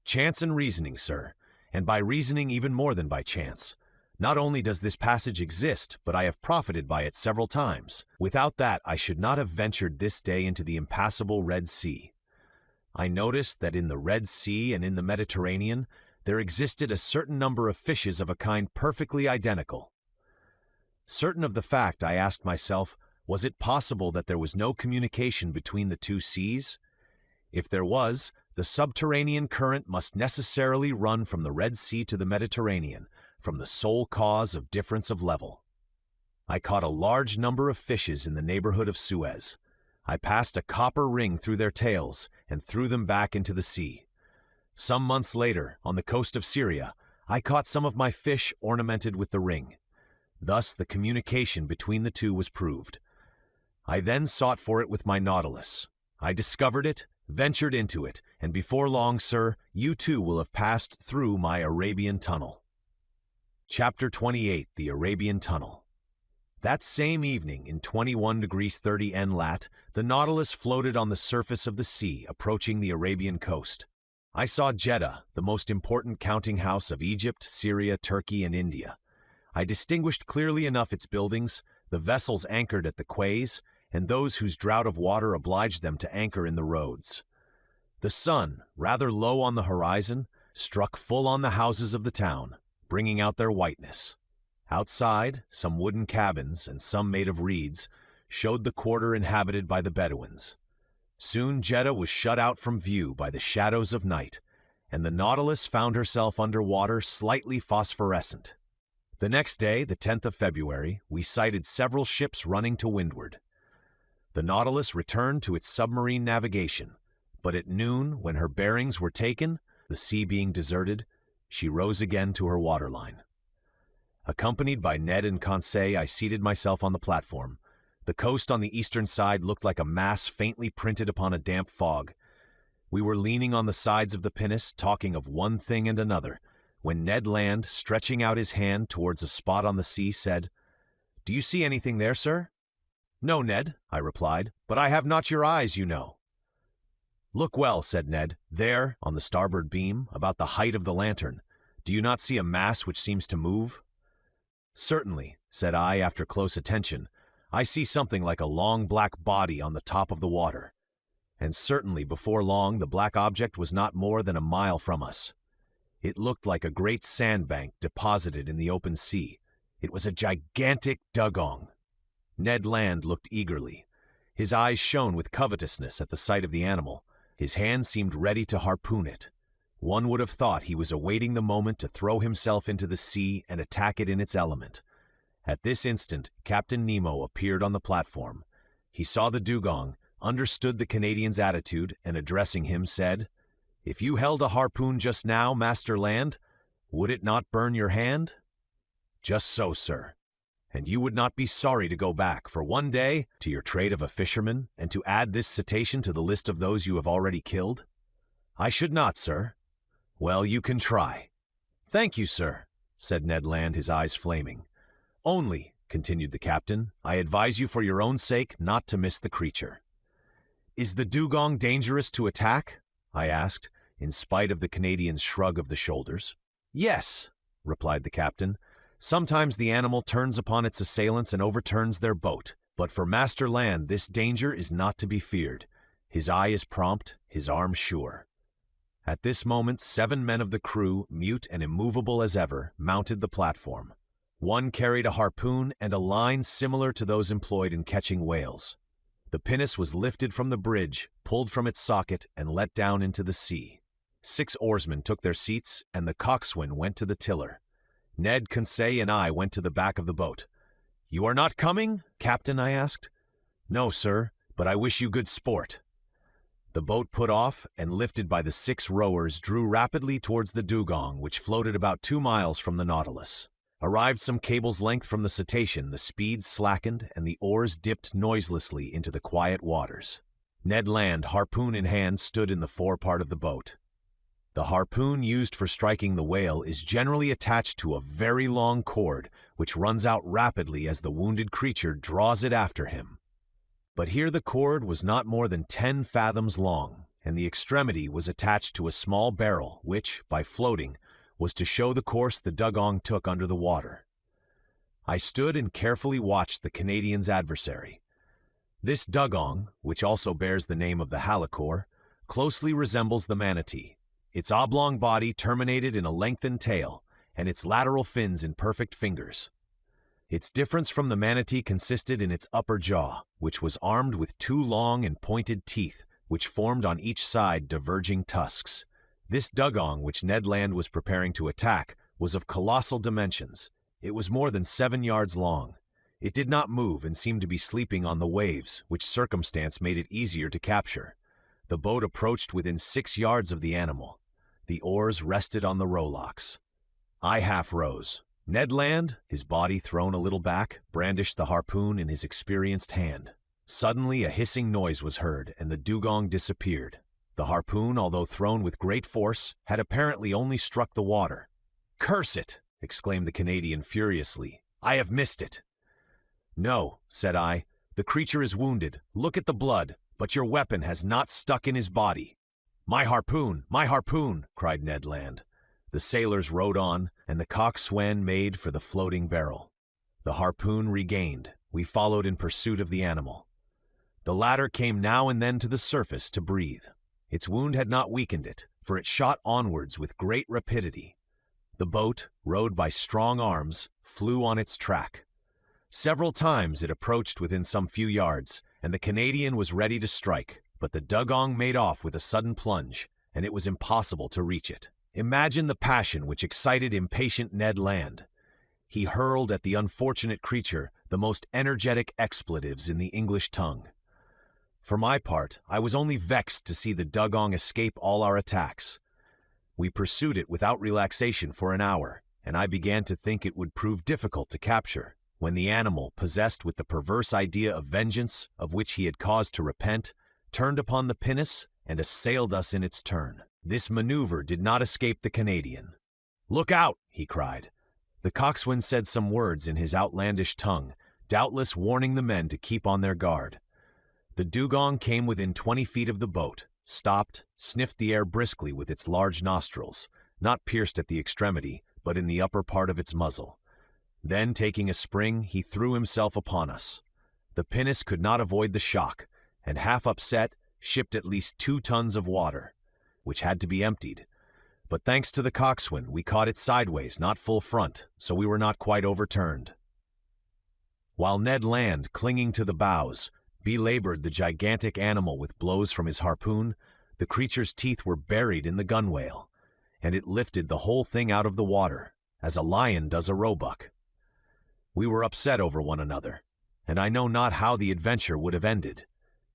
Chance and reasoning, sir, and by reasoning even more than by chance. Not only does this passage exist, but I have profited by it several times. Without that, I should not have ventured this day into the impassable Red Sea. I noticed that in the Red Sea and in the Mediterranean, there existed a certain number of fishes of a kind perfectly identical. Certain of the fact, I asked myself, was it possible that there was no communication between the 2 seas? If there was, the subterranean current must necessarily run from the Red Sea to the Mediterranean, from the sole cause of difference of level. I caught a large number of fishes in the neighborhood of Suez. I passed a copper ring through their tails and threw them back into the sea. Some months later, on the coast of Syria, I caught some of my fish ornamented with the ring. Thus the communication between the 2 was proved. I then sought for it with my Nautilus. I discovered it, ventured into it, and before long, sir, you too will have passed through my Arabian Tunnel. Chapter 28, The Arabian Tunnel. That same evening, in 21 degrees 30 N lat, the Nautilus floated on the surface of the sea, approaching the Arabian coast. I saw Jeddah, the most important counting house of Egypt, Syria, Turkey, and India. I distinguished clearly enough its buildings, the vessels anchored at the quays, and those whose drought of water obliged them to anchor in the roads. The sun, rather low on the horizon, struck full on the houses of the town, bringing out their whiteness. Outside, some wooden cabins, and some made of reeds, showed the quarter inhabited by the Bedouins. Soon Jeddah was shut out from view by the shadows of night, and the Nautilus found herself under water slightly phosphorescent. The next day, the 10th of February, we sighted several ships running to windward. The Nautilus returned to its submarine navigation, but at noon, when her bearings were taken, the sea being deserted, she rose again to her waterline. Accompanied by Ned and Conseil, I seated myself on the platform. The coast on the eastern side looked like a mass faintly printed upon a damp fog. We were leaning on the sides of the pinnace, talking of one thing and another, when Ned Land, stretching out his hand towards a spot on the sea, said, "Do you see anything there, sir?" "No, Ned," I replied, "but I have not your eyes, you know." "Look well," said Ned. "There, on the starboard beam, about the height of the lantern, do you not see a mass which seems to move?" "Certainly," said I after close attention. "I see something like a long black body on the top of the water." And certainly before long the black object was not more than a mile from us. It looked like a great sandbank deposited in the open sea. It was a gigantic dugong. Ned Land looked eagerly. His eyes shone with covetousness at the sight of the animal. His hand seemed ready to harpoon it. One would have thought he was awaiting the moment to throw himself into the sea and attack it in its element. At this instant, Captain Nemo appeared on the platform. He saw the dugong, understood the Canadian's attitude, and addressing him said, "If you held a harpoon just now, Master Land, would it not burn your hand?" "Just so, sir. And you would not be sorry to go back, for one day, to your trade of a fisherman, and to add this cetacean to the list of those you have already killed?" "I should not, sir." "Well, you can try." "Thank you, sir," said Ned Land, his eyes flaming. "Only," continued the captain, "I advise you for your own sake not to miss the creature." "Is the dugong dangerous to attack?" I asked, in spite of the Canadian's shrug of the shoulders. "Yes," replied the captain. "Sometimes the animal turns upon its assailants and overturns their boat, but for Master Land this danger is not to be feared. His eye is prompt, his arm sure." At this moment 7 men of the crew, mute and immovable as ever, mounted the platform. One carried a harpoon and a line similar to those employed in catching whales. The pinnace was lifted from the bridge, pulled from its socket, and let down into the sea. 6 oarsmen took their seats, and the coxswain went to the tiller. Ned, Conseil, and I went to the back of the boat. "You are not coming, Captain?" I asked. "No, sir, but I wish you good sport." The boat put off, and lifted by the 6 rowers, drew rapidly towards the dugong, which floated about 2 miles from the Nautilus. Arrived some cable's length from the cetacean, the speed slackened, and the oars dipped noiselessly into the quiet waters. Ned Land, harpoon in hand, stood in the forepart of the boat. The harpoon used for striking the whale is generally attached to a very long cord, which runs out rapidly as the wounded creature draws it after him. But here the cord was not more than 10 fathoms long, and the extremity was attached to a small barrel, which, by floating, was to show the course the dugong took under the water. I stood and carefully watched the Canadian's adversary. This dugong, which also bears the name of the halicore, closely resembles the manatee, its oblong body terminated in a lengthened tail, and its lateral fins in perfect fingers. Its difference from the manatee consisted in its upper jaw, which was armed with 2 long and pointed teeth, which formed on each side diverging tusks. This dugong, which Ned Land was preparing to attack, was of colossal dimensions. It was more than 7 yards long. It did not move and seemed to be sleeping on the waves, which circumstance made it easier to capture. The boat approached within 6 yards of the animal. The oars rested on the rowlocks. I half rose. Ned Land, his body thrown a little back, brandished the harpoon in his experienced hand. Suddenly a hissing noise was heard, and the dugong disappeared. The harpoon, although thrown with great force, had apparently only struck the water. "Curse it!" exclaimed the Canadian furiously. "I have missed it." "No," said I. "The creature is wounded. Look at the blood, but your weapon has not stuck in his body." "My harpoon! My harpoon!" cried Ned Land. The sailors rowed on. and the coxswain made for the floating barrel. The harpoon regained, we followed in pursuit of the animal. The latter came now and then to the surface to breathe. Its wound had not weakened it, for it shot onwards with great rapidity. The boat, rowed by strong arms, flew on its track. Several times it approached within some few yards, and the Canadian was ready to strike, but the dugong made off with a sudden plunge, and it was impossible to reach it. Imagine the passion which excited impatient Ned Land. He hurled at the unfortunate creature the most energetic expletives in the English tongue. For my part, I was only vexed to see the dugong escape all our attacks. We pursued it without relaxation for an hour, and I began to think it would prove difficult to capture, when the animal, possessed with the perverse idea of vengeance, of which he had cause to repent, turned upon the pinnace and assailed us in its turn. This maneuver did not escape the Canadian. "Look out!" he cried. The coxswain said some words in his outlandish tongue, doubtless warning the men to keep on their guard. The dugong came within 20 feet of the boat, stopped, sniffed the air briskly with its large nostrils, not pierced at the extremity, but in the upper part of its muzzle. Then, taking a spring, he threw himself upon us. The pinnace could not avoid the shock, and half upset, shipped at least 2 tons of water, which had to be emptied. But thanks to the coxswain, we caught it sideways, not full front, so we were not quite overturned. While Ned Land, clinging to the bows, belabored the gigantic animal with blows from his harpoon, the creature's teeth were buried in the gunwale, and it lifted the whole thing out of the water, as a lion does a roebuck. We were upset over one another, and I know not how the adventure would have ended,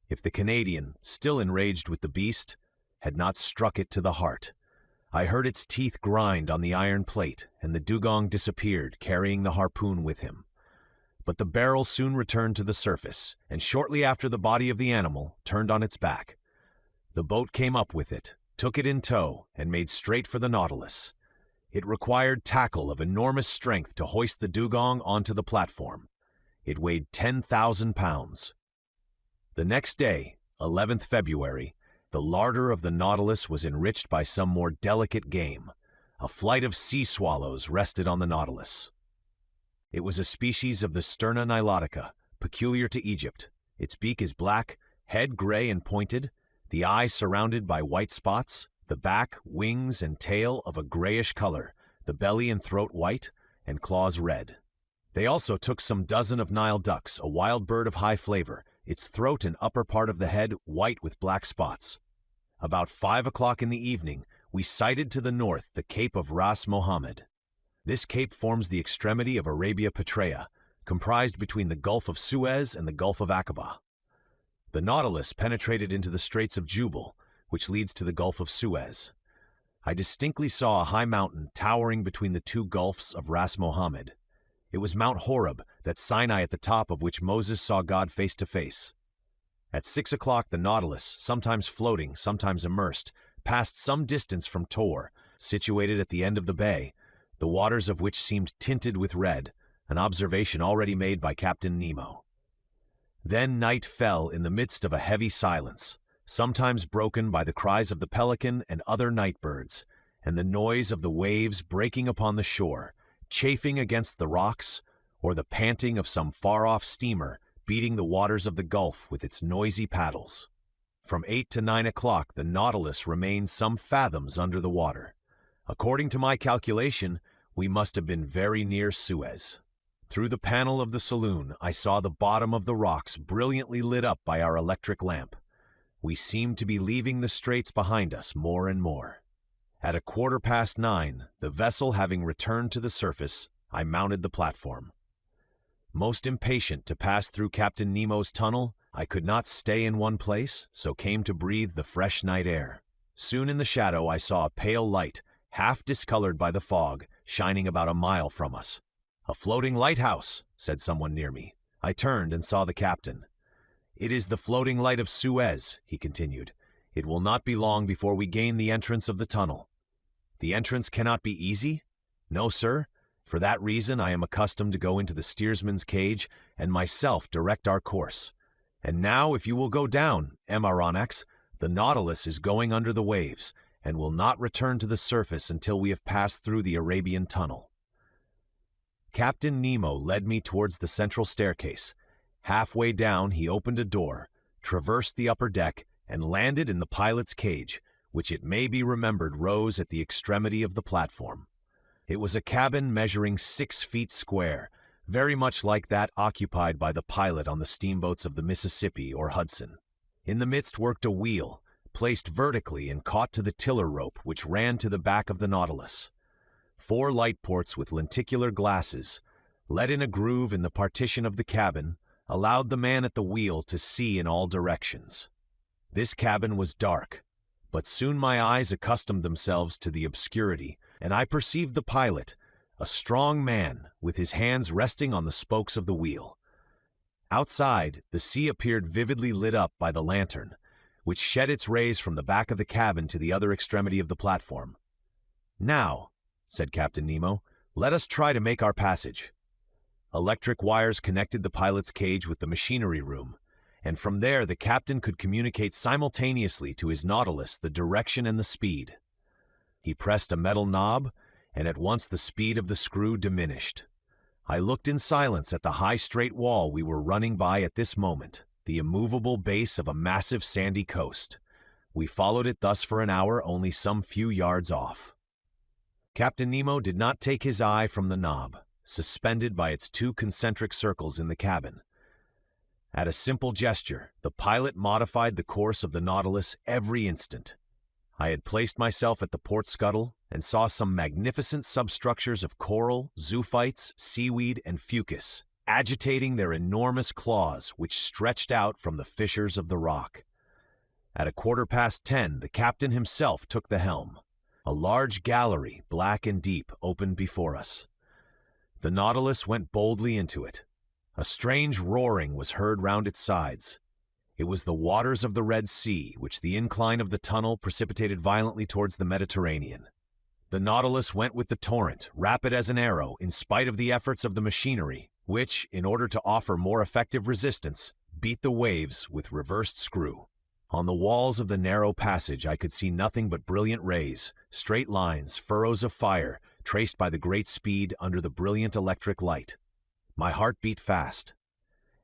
if the Canadian, still enraged with the beast, had not struck it to the heart. I heard its teeth grind on the iron plate, and the dugong disappeared, carrying the harpoon with him. But the barrel soon returned to the surface, and shortly after the body of the animal turned on its back. The boat came up with it, took it in tow, and made straight for the Nautilus. It required tackle of enormous strength to hoist the dugong onto the platform. It weighed 10,000 pounds. The next day, 11th February, the larder of the Nautilus was enriched by some more delicate game. A flight of sea swallows rested on the Nautilus. It was a species of the Sterna nilotica, peculiar to Egypt. Its beak is black, head gray and pointed, the eye surrounded by white spots, the back, wings, and tail of a grayish color, the belly and throat white, and claws red. They also took some dozen of Nile ducks, a wild bird of high flavor, its throat and upper part of the head white with black spots. About 5 o'clock in the evening, we sighted to the north the Cape of Ras Mohammed. This cape forms the extremity of Arabia Petraea, comprised between the Gulf of Suez and the Gulf of Aqaba. The Nautilus penetrated into the Straits of Jubal, which leads to the Gulf of Suez. I distinctly saw a high mountain towering between the 2 gulfs of Ras Mohammed. It was Mount Horeb, that Sinai at the top of which Moses saw God face to face. At 6 o'clock the Nautilus, sometimes floating, sometimes immersed, passed some distance from Tor, situated at the end of the bay, the waters of which seemed tinted with red, an observation already made by Captain Nemo. Then night fell in the midst of a heavy silence, sometimes broken by the cries of the pelican and other night birds, and the noise of the waves breaking upon the shore, chafing against the rocks, or the panting of some far-off steamer beating the waters of the Gulf with its noisy paddles. From 8 to 9 o'clock the Nautilus remained some fathoms under the water. According to my calculation, we must have been very near Suez. Through the panel of the saloon, I saw the bottom of the rocks brilliantly lit up by our electric lamp. We seemed to be leaving the straits behind us more and more. At 9:15, the vessel having returned to the surface, I mounted the platform. Most impatient to pass through Captain Nemo's tunnel, I could not stay in one place, so came to breathe the fresh night air. Soon in the shadow I saw a pale light, half discolored by the fog, shining about a mile from us. "A floating lighthouse," said someone near me. I turned and saw the captain. "It is the floating light of Suez," he continued. "It will not be long before we gain the entrance of the tunnel." "The entrance cannot be easy?" "No, sir. For that reason I am accustomed to go into the steersman's cage and myself direct our course. And now, if you will go down, Aronnax, the Nautilus is going under the waves, and will not return to the surface until we have passed through the Arabian Tunnel. Captain Nemo led me towards the central staircase. Halfway down, he opened a door, traversed the upper deck, and landed in the pilot's cage, which it may be remembered rose at the extremity of the platform. It was a cabin measuring 6 feet square, very much like that occupied by the pilot on the steamboats of the Mississippi or Hudson. In the midst worked a wheel, placed vertically and caught to the tiller rope which ran to the back of the Nautilus. 4 light ports with lenticular glasses, let in a groove in the partition of the cabin, allowed the man at the wheel to see in all directions. This cabin was dark, but soon my eyes accustomed themselves to the obscurity, and I perceived the pilot, a strong man with his hands resting on the spokes of the wheel. Outside, the sea appeared vividly lit up by the lantern, which shed its rays from the back of the cabin to the other extremity of the platform. "Now," said Captain Nemo, "let us try to make our passage." Electric wires connected the pilot's cage with the machinery room, and from there the captain could communicate simultaneously to his Nautilus the direction and the speed. He pressed a metal knob, and at once the speed of the screw diminished. I looked in silence at the high straight wall we were running by at this moment, the immovable base of a massive sandy coast. We followed it thus for an hour, only some few yards off. Captain Nemo did not take his eye from the knob, suspended by its 2 concentric circles in the cabin. At a simple gesture, the pilot modified the course of the Nautilus every instant. I had placed myself at the port scuttle and saw some magnificent substructures of coral, zoophytes, seaweed, and fucus, agitating their enormous claws which stretched out from the fissures of the rock. At 10:15, the captain himself took the helm. A large gallery, black and deep, opened before us. The Nautilus went boldly into it. A strange roaring was heard round its sides. It was the waters of the Red Sea, which the incline of the tunnel precipitated violently towards the Mediterranean. The Nautilus went with the torrent, rapid as an arrow, in spite of the efforts of the machinery, which, in order to offer more effective resistance, beat the waves with reversed screw. On the walls of the narrow passage I could see nothing but brilliant rays, straight lines, furrows of fire, traced by the great speed under the brilliant electric light. My heart beat fast.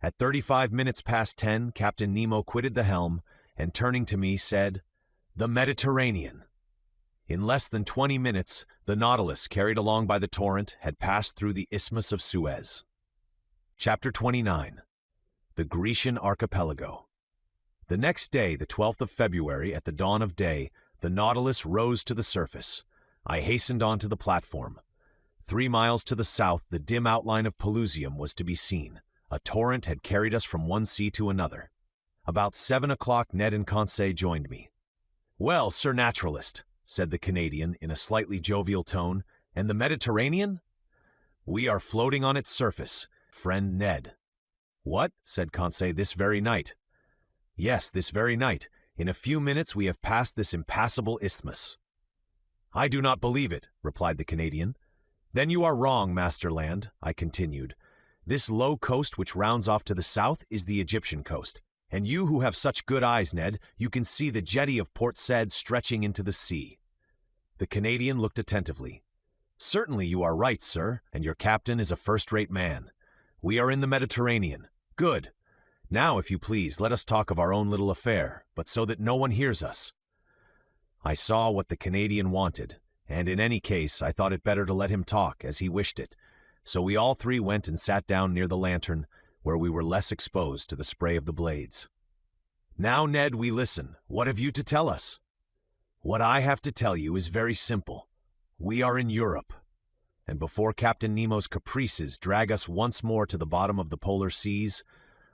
At 10:35, Captain Nemo quitted the helm and, turning to me, said, "The Mediterranean." In less than 20 minutes, the Nautilus, carried along by the torrent, had passed through the Isthmus of Suez. Chapter 29. The Grecian Archipelago. The next day, the 12th of February, at the dawn of day, the Nautilus rose to the surface. I hastened onto the platform. 3 miles to the south, the dim outline of Pelusium was to be seen. A torrent had carried us from one sea to another. About 7 o'clock, Ned and Conseil joined me. "Well, Sir Naturalist," said the Canadian in a slightly jovial tone, "and the Mediterranean?" "We are floating on its surface, friend Ned." "What?" said Conseil, "this very night?" "Yes, this very night. In a few minutes we have passed this impassable isthmus." "I do not believe it," replied the Canadian. "Then you are wrong, Master Land," I continued. "This low coast which rounds off to the south is the Egyptian coast, and you who have such good eyes, Ned, you can see the jetty of Port Said stretching into the sea." The Canadian looked attentively. "Certainly you are right, sir, and your captain is a first-rate man. We are in the Mediterranean. Good. Now, if you please, let us talk of our own little affair, but so that no one hears us." I saw what the Canadian wanted, and in any case I thought it better to let him talk as he wished it, so we all 3 went and sat down near the lantern, where we were less exposed to the spray of the blades. "Now, Ned, we listen. What have you to tell us?" "What I have to tell you is very simple. We are in Europe, and before Captain Nemo's caprices drag us once more to the bottom of the polar seas,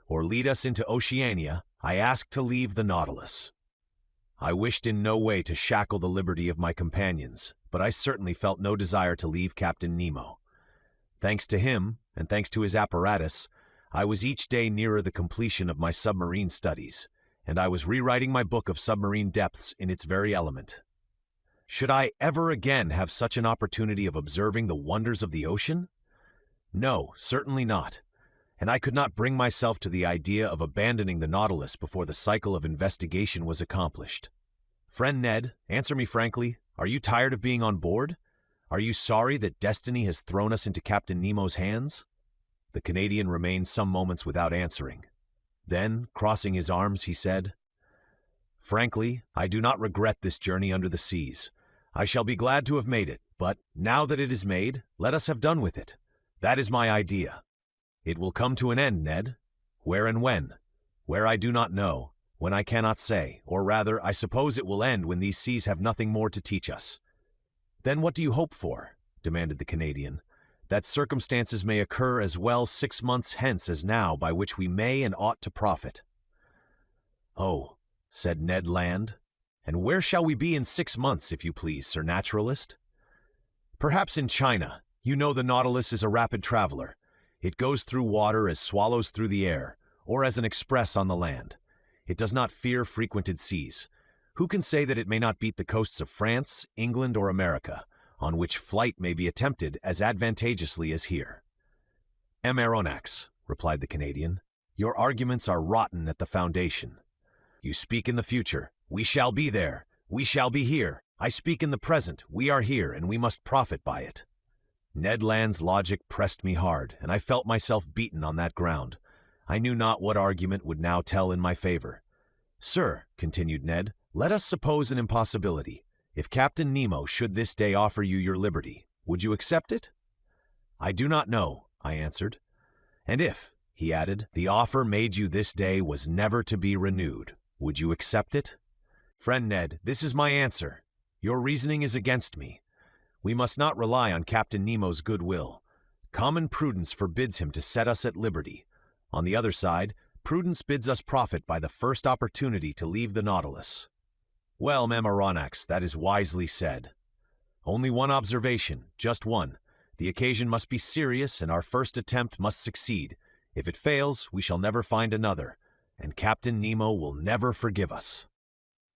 or lead us into Oceania, I ask to leave the Nautilus." I wished in no way to shackle the liberty of my companions, but I certainly felt no desire to leave Captain Nemo. Thanks to him, and thanks to his apparatus, I was each day nearer the completion of my submarine studies, and I was rewriting my book of submarine depths in its very element. Should I ever again have such an opportunity of observing the wonders of the ocean? No, certainly not, and I could not bring myself to the idea of abandoning the Nautilus before the cycle of investigation was accomplished. Friend Ned, answer me frankly, are you tired of being on board? Are you sorry that destiny has thrown us into Captain Nemo's hands?" The Canadian remained some moments without answering. Then, crossing his arms, he said, "Frankly, I do not regret this journey under the seas. I shall be glad to have made it, but now that it is made, let us have done with it. That is my idea. It will come to an end, Ned. Where and when? Where I do not know, when I cannot say, or rather, I suppose it will end when these seas have nothing more to teach us." "Then what do you hope for?" demanded the Canadian. "That circumstances may occur as well 6 months hence as now by which we may and ought to profit." "Oh," said Ned Land, "and where shall we be in 6 months, if you please, Sir Naturalist?" "Perhaps in China. You know the Nautilus is a rapid traveler. It goes through water as swallows through the air, or as an express on the land. It does not fear frequented seas. Who can say that it may not beat the coasts of France, England, or America, on which flight may be attempted as advantageously as here?" "M. Aronnax," replied the Canadian, "your arguments are rotten at the foundation. You speak in the future. We shall be there. We shall be here. I speak in the present. We are here, and we must profit by it." Ned Land's logic pressed me hard, and I felt myself beaten on that ground. I knew not what argument would now tell in my favor. "Sir," continued Ned, "let us suppose an impossibility. If Captain Nemo should this day offer you your liberty, would you accept it?" "I do not know," I answered. "And if," he added, "the offer made you this day was never to be renewed, would you accept it?" "Friend Ned, this is my answer. Your reasoning is against me. We must not rely on Captain Nemo's goodwill. Common prudence forbids him to set us at liberty. On the other side, prudence bids us profit by the first opportunity to leave the Nautilus." "Well, Mem Aronnax, that is wisely said. Only one observation, just one. The occasion must be serious, and our first attempt must succeed. If it fails, we shall never find another, and Captain Nemo will never forgive us."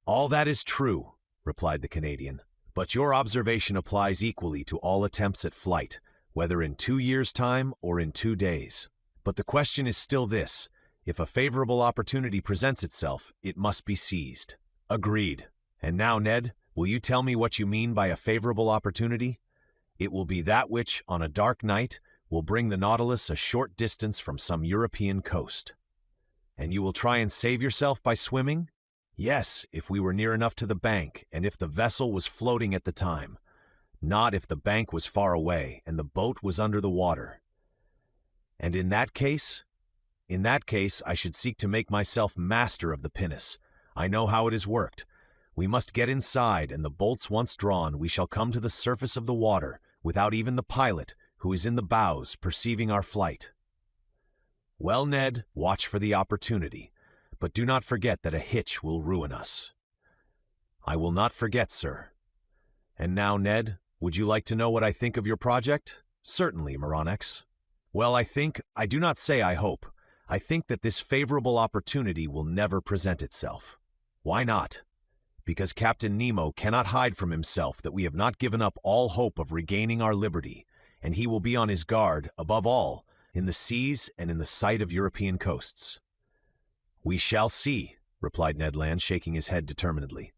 "All that is true," replied the Canadian. "But your observation applies equally to all attempts at flight, whether in 2 years' time or in 2 days. But the question is still this: if a favorable opportunity presents itself, it must be seized." "Agreed. And now, Ned, will you tell me what you mean by a favorable opportunity?" "It will be that which, on a dark night, will bring the Nautilus a short distance from some European coast." "And you will try and save yourself by swimming?" "Yes, if we were near enough to the bank, and if the vessel was floating at the time. Not if the bank was far away, and the boat was under the water." "And in that case?" "In that case, I should seek to make myself master of the pinnace. I know how it is worked. We must get inside, and the bolts once drawn, we shall come to the surface of the water, without even the pilot, who is in the bows, perceiving our flight." "Well, Ned, watch for the opportunity. But do not forget that a hitch will ruin us." "I will not forget, sir." "And now, Ned, would you like to know what I think of your project?" "Certainly, Aronnax." "Well, I do not say I hope. I think that this favorable opportunity will never present itself." "Why not?" "Because Captain Nemo cannot hide from himself that we have not given up all hope of regaining our liberty, and he will be on his guard, above all, in the seas and in the sight of European coasts." "We shall see," replied Ned Land, shaking his head determinedly.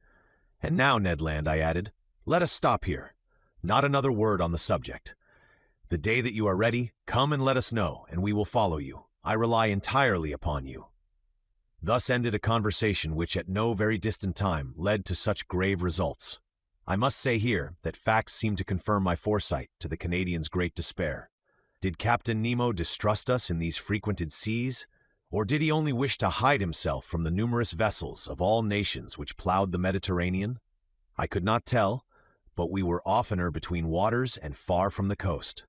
"And now, Ned Land," I added, "let us stop here. Not another word on the subject. The day that you are ready, come and let us know, and we will follow you. I rely entirely upon you." Thus ended a conversation which at no very distant time led to such grave results. I must say here that facts seem to confirm my foresight, to the Canadian's great despair. Did Captain Nemo distrust us in these frequented seas? Or did he only wish to hide himself from the numerous vessels of all nations which plowed the Mediterranean? I could not tell, but we were oftener between waters and far from the coast.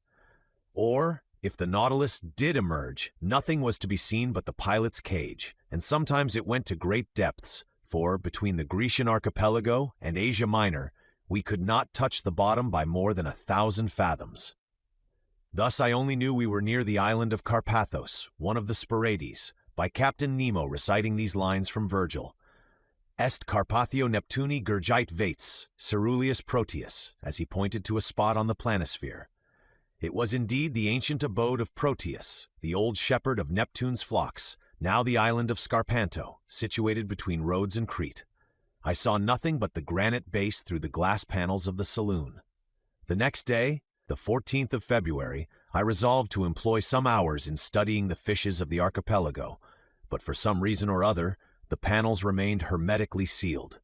Or, if the Nautilus did emerge, nothing was to be seen but the pilot's cage, and sometimes it went to great depths, for between the Grecian archipelago and Asia Minor, we could not touch the bottom by more than 1,000 fathoms. Thus I only knew we were near the island of Carpathos, one of the Sporades, by Captain Nemo reciting these lines from Virgil: "Est Carpathio Neptuni gurgite vates, ceruleus Proteus," as he pointed to a spot on the planisphere. It was indeed the ancient abode of Proteus, the old shepherd of Neptune's flocks, now the island of Scarpanto, situated between Rhodes and Crete. I saw nothing but the granite base through the glass panels of the saloon. The next day, the 14th of February, I resolved to employ some hours in studying the fishes of the archipelago, but for some reason or other, the panels remained hermetically sealed.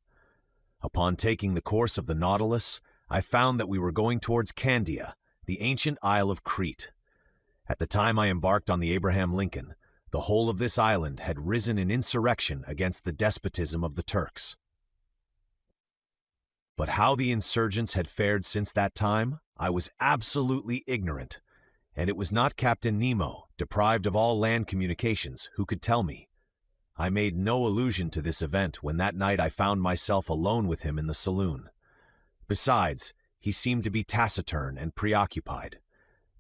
Upon taking the course of the Nautilus, I found that we were going towards Candia, the ancient isle of Crete. At the time I embarked on the Abraham Lincoln, the whole of this island had risen in insurrection against the despotism of the Turks. But how the insurgents had fared since that time, I was absolutely ignorant, and it was not Captain Nemo, deprived of all land communications, who could tell me. I made no allusion to this event when that night I found myself alone with him in the saloon. Besides, he seemed to be taciturn and preoccupied.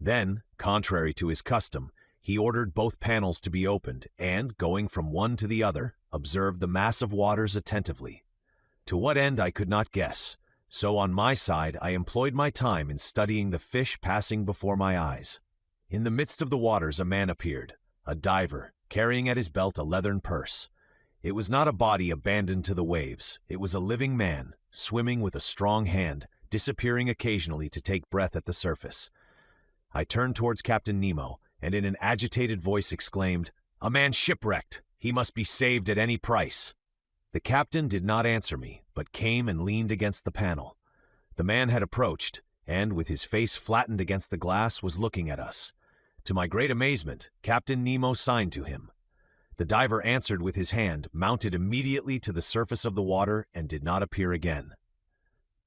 Then, contrary to his custom, he ordered both panels to be opened and, going from one to the other, observed the mass of waters attentively. To what end I could not guess, so on my side I employed my time in studying the fish passing before my eyes. In the midst of the waters a man appeared, a diver, carrying at his belt a leathern purse. It was not a body abandoned to the waves, it was a living man, swimming with a strong hand, disappearing occasionally to take breath at the surface. I turned towards Captain Nemo, and in an agitated voice exclaimed, "A man shipwrecked! He must be saved at any price!" The captain did not answer me, but came and leaned against the panel. The man had approached, and, with his face flattened against the glass, was looking at us. To my great amazement, Captain Nemo signed to him. The diver answered with his hand, mounted immediately to the surface of the water, and did not appear again.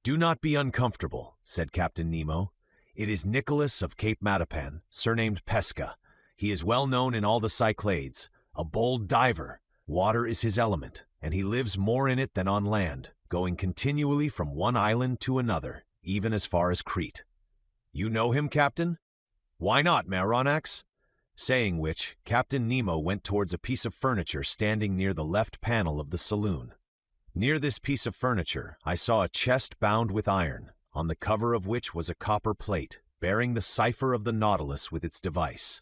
"Do not be uncomfortable," said Captain Nemo. "It is Nicholas of Cape Matapan, surnamed Pesca. He is well known in all the Cyclades, a bold diver. Water is his element, and he lives more in it than on land, going continually from one island to another, even as far as Crete. You know him, Captain? Why not, Aronnax?" Saying which, Captain Nemo went towards a piece of furniture standing near the left panel of the saloon. Near this piece of furniture, I saw a chest bound with iron, on the cover of which was a copper plate, bearing the cipher of the Nautilus with its device.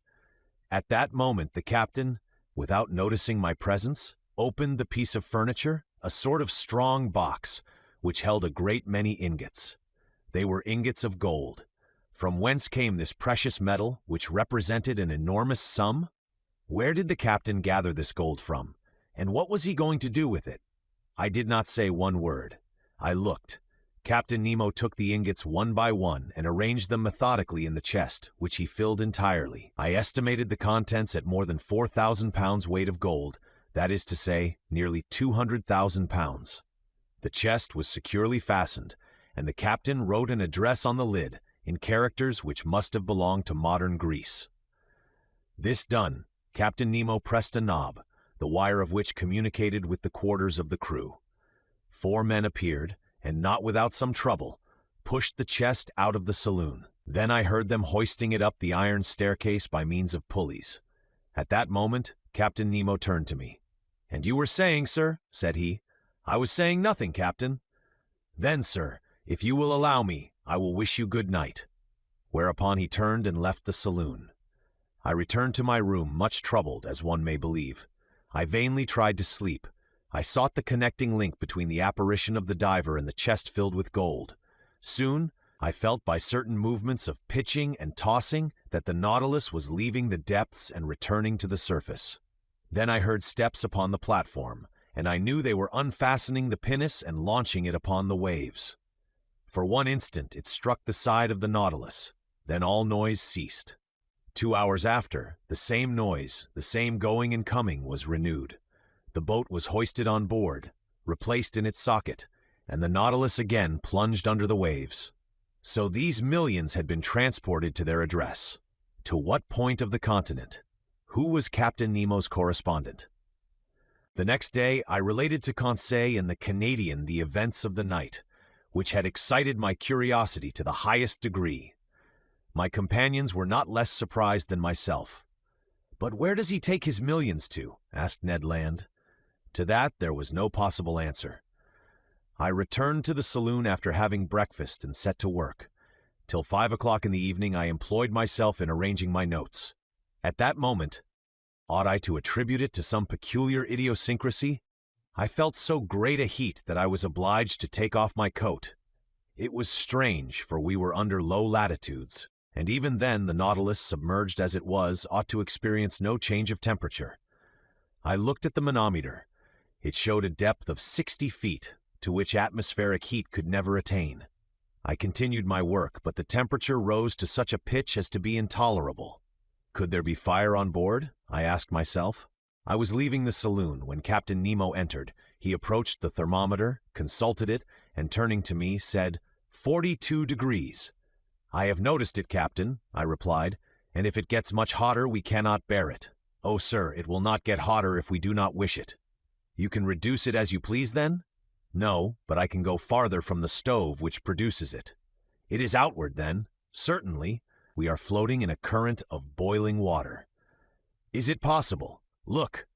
At that moment the captain, without noticing my presence, opened the piece of furniture, a sort of strong box, which held a great many ingots. They were ingots of gold. From whence came this precious metal, which represented an enormous sum? Where did the captain gather this gold from, and what was he going to do with it? I did not say one word. I looked. Captain Nemo took the ingots one by one and arranged them methodically in the chest, which he filled entirely. I estimated the contents at more than 4,000 pounds weight of gold, that is to say, nearly 200,000 pounds. The chest was securely fastened, and the captain wrote an address on the lid, in characters which must have belonged to modern Greece. This done, Captain Nemo pressed a knob, the wire of which communicated with the quarters of the crew. 4 men appeared, and not without some trouble, pushed the chest out of the saloon. Then I heard them hoisting it up the iron staircase by means of pulleys. At that moment, Captain Nemo turned to me. "And you were saying, sir?" said he. "I was saying nothing, Captain." "Then, sir, if you will allow me, I will wish you good night." Whereupon he turned and left the saloon. I returned to my room much troubled, as one may believe. I vainly tried to sleep. I sought the connecting link between the apparition of the diver and the chest filled with gold. Soon, I felt by certain movements of pitching and tossing that the Nautilus was leaving the depths and returning to the surface. Then I heard steps upon the platform, and I knew they were unfastening the pinnace and launching it upon the waves. For one instant it struck the side of the Nautilus, then all noise ceased. 2 hours after, the same noise, the same going and coming was renewed. The boat was hoisted on board, replaced in its socket, and the Nautilus again plunged under the waves. So these millions had been transported to their address. To what point of the continent? Who was Captain Nemo's correspondent? The next day, I related to Conseil and the Canadian the events of the night, which had excited my curiosity to the highest degree. My companions were not less surprised than myself. "But where does he take his millions to?" asked Ned Land. To that there was no possible answer. I returned to the saloon after having breakfast and set to work. Till 5 o'clock in the evening I employed myself in arranging my notes. At that moment, ought I to attribute it to some peculiar idiosyncrasy? I felt so great a heat that I was obliged to take off my coat. It was strange, for we were under low latitudes, and even then the Nautilus, submerged as it was, ought to experience no change of temperature. I looked at the manometer. It showed a depth of 60 feet, to which atmospheric heat could never attain. I continued my work, but the temperature rose to such a pitch as to be intolerable. Could there be fire on board? I asked myself. I was leaving the saloon when Captain Nemo entered. He approached the thermometer, consulted it, and turning to me, said, 42 degrees. I have noticed it, Captain, I replied, and if it gets much hotter, we cannot bear it. Oh, sir, it will not get hotter if we do not wish it. You can reduce it as you please, then? No, but I can go farther from the stove which produces it. It is outward, then? Certainly. We are floating in a current of boiling water. Is it possible? Look!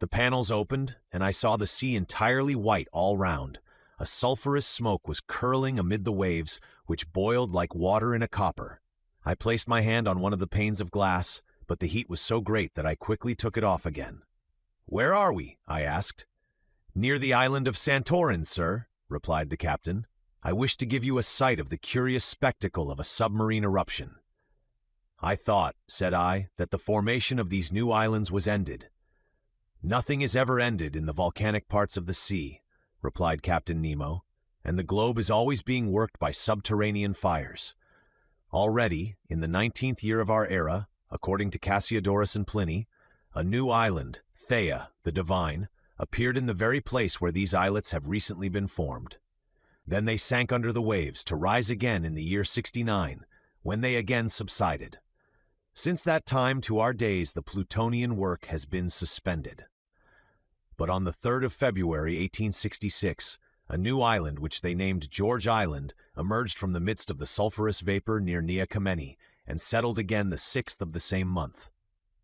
The panels opened, and I saw the sea entirely white all round. A sulphurous smoke was curling amid the waves, which boiled like water in a copper. I placed my hand on one of the panes of glass, but the heat was so great that I quickly took it off again. "Where are we?" I asked. "Near the island of Santorin, sir," replied the captain. "I wish to give you a sight of the curious spectacle of a submarine eruption." "I thought," said I, "that the formation of these new islands was ended." "Nothing is ever ended in the volcanic parts of the sea," replied Captain Nemo, "and the globe is always being worked by subterranean fires. Already, in the 19th year of our era, according to Cassiodorus and Pliny, a new island, Theia, the Divine, appeared in the very place where these islets have recently been formed. Then they sank under the waves, to rise again in the year 69, when they again subsided. Since that time to our days the Plutonian work has been suspended. But on the 3rd of February 1866, a new island which they named George Island emerged from the midst of the sulphurous vapor near Nea Kamenni and settled again the 6th of the same month.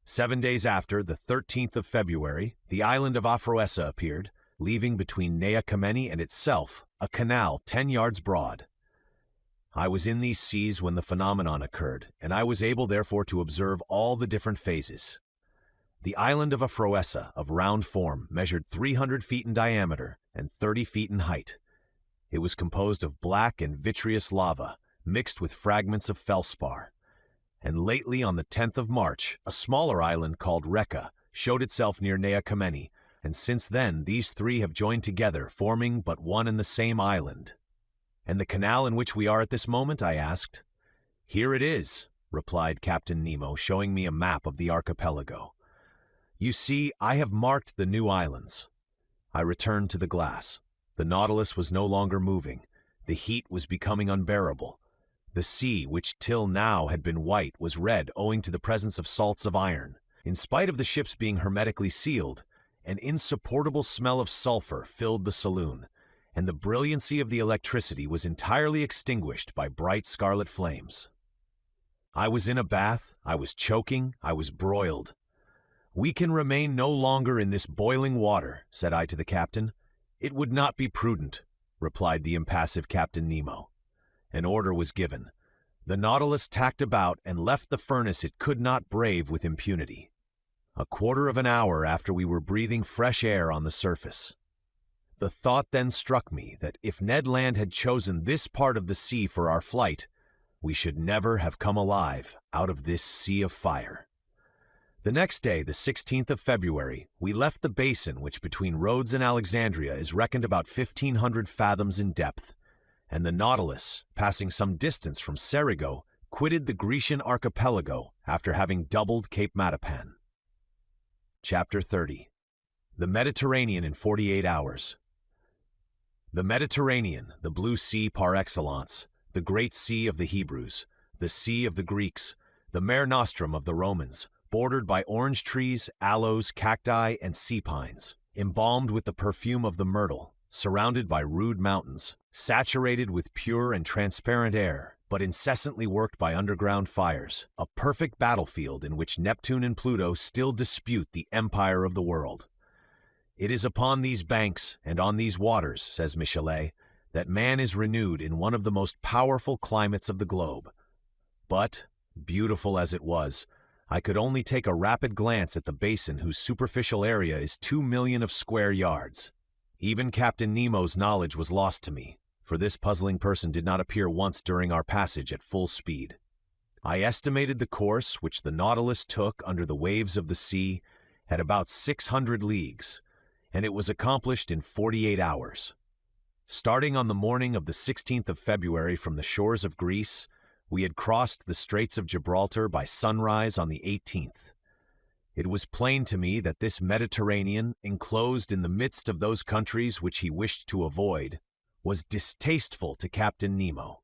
7 days after, the 13th of February, the island of Aphroessa appeared, leaving between Nea Kamenni and itself a canal 10 yards broad. I was in these seas when the phenomenon occurred, and I was able therefore to observe all the different phases. The island of Aphroessa, of round form, measured 300 feet in diameter and 30 feet in height. It was composed of black and vitreous lava, mixed with fragments of felspar. And lately, on the 10th of March, a smaller island called Rekka showed itself near Nea Kamenni, and since then these three have joined together, forming but one and the same island. "And the canal in which we are at this moment?" I asked. "Here it is," replied Captain Nemo, showing me a map of the archipelago. "You see, I have marked the new islands." I returned to the glass. The Nautilus was no longer moving. The heat was becoming unbearable. The sea, which till now had been white, was red owing to the presence of salts of iron. In spite of the ships being hermetically sealed, an insupportable smell of sulfur filled the saloon, and the brilliancy of the electricity was entirely extinguished by bright scarlet flames. I was in a bath, I was choking, I was broiled. "We can remain no longer in this boiling water," said I to the captain. "It would not be prudent," replied the impassive Captain Nemo. An order was given. The Nautilus tacked about and left the furnace it could not brave with impunity. A quarter of an hour after we were breathing fresh air on the surface. The thought then struck me that if Ned Land had chosen this part of the sea for our flight, we should never have come alive out of this sea of fire. The next day, the 16th of February, we left the basin which between Rhodes and Alexandria is reckoned about 1,500 fathoms in depth, and the Nautilus, passing some distance from Cerigo, quitted the Grecian archipelago after having doubled Cape Matapan. Chapter 30. The Mediterranean in 48 hours. The Mediterranean, the blue sea par excellence, the great sea of the Hebrews, the sea of the Greeks, the Mare Nostrum of the Romans, bordered by orange trees, aloes, cacti, and sea pines, embalmed with the perfume of the myrtle, surrounded by rude mountains, saturated with pure and transparent air, but incessantly worked by underground fires, a perfect battlefield in which Neptune and Pluto still dispute the empire of the world. "It is upon these banks and on these waters," says Michelet, "that man is renewed in one of the most powerful climates of the globe." But, beautiful as it was, I could only take a rapid glance at the basin whose superficial area is 2 million of square yards. Even Captain Nemo's knowledge was lost to me, for this puzzling person did not appear once during our passage at full speed. I estimated the course which the Nautilus took under the waves of the sea at about 600 leagues, and it was accomplished in 48 hours. Starting on the morning of the 16th of February from the shores of Greece, we had crossed the Straits of Gibraltar by sunrise on the 18th. It was plain to me that this Mediterranean, enclosed in the midst of those countries which he wished to avoid, was distasteful to Captain Nemo.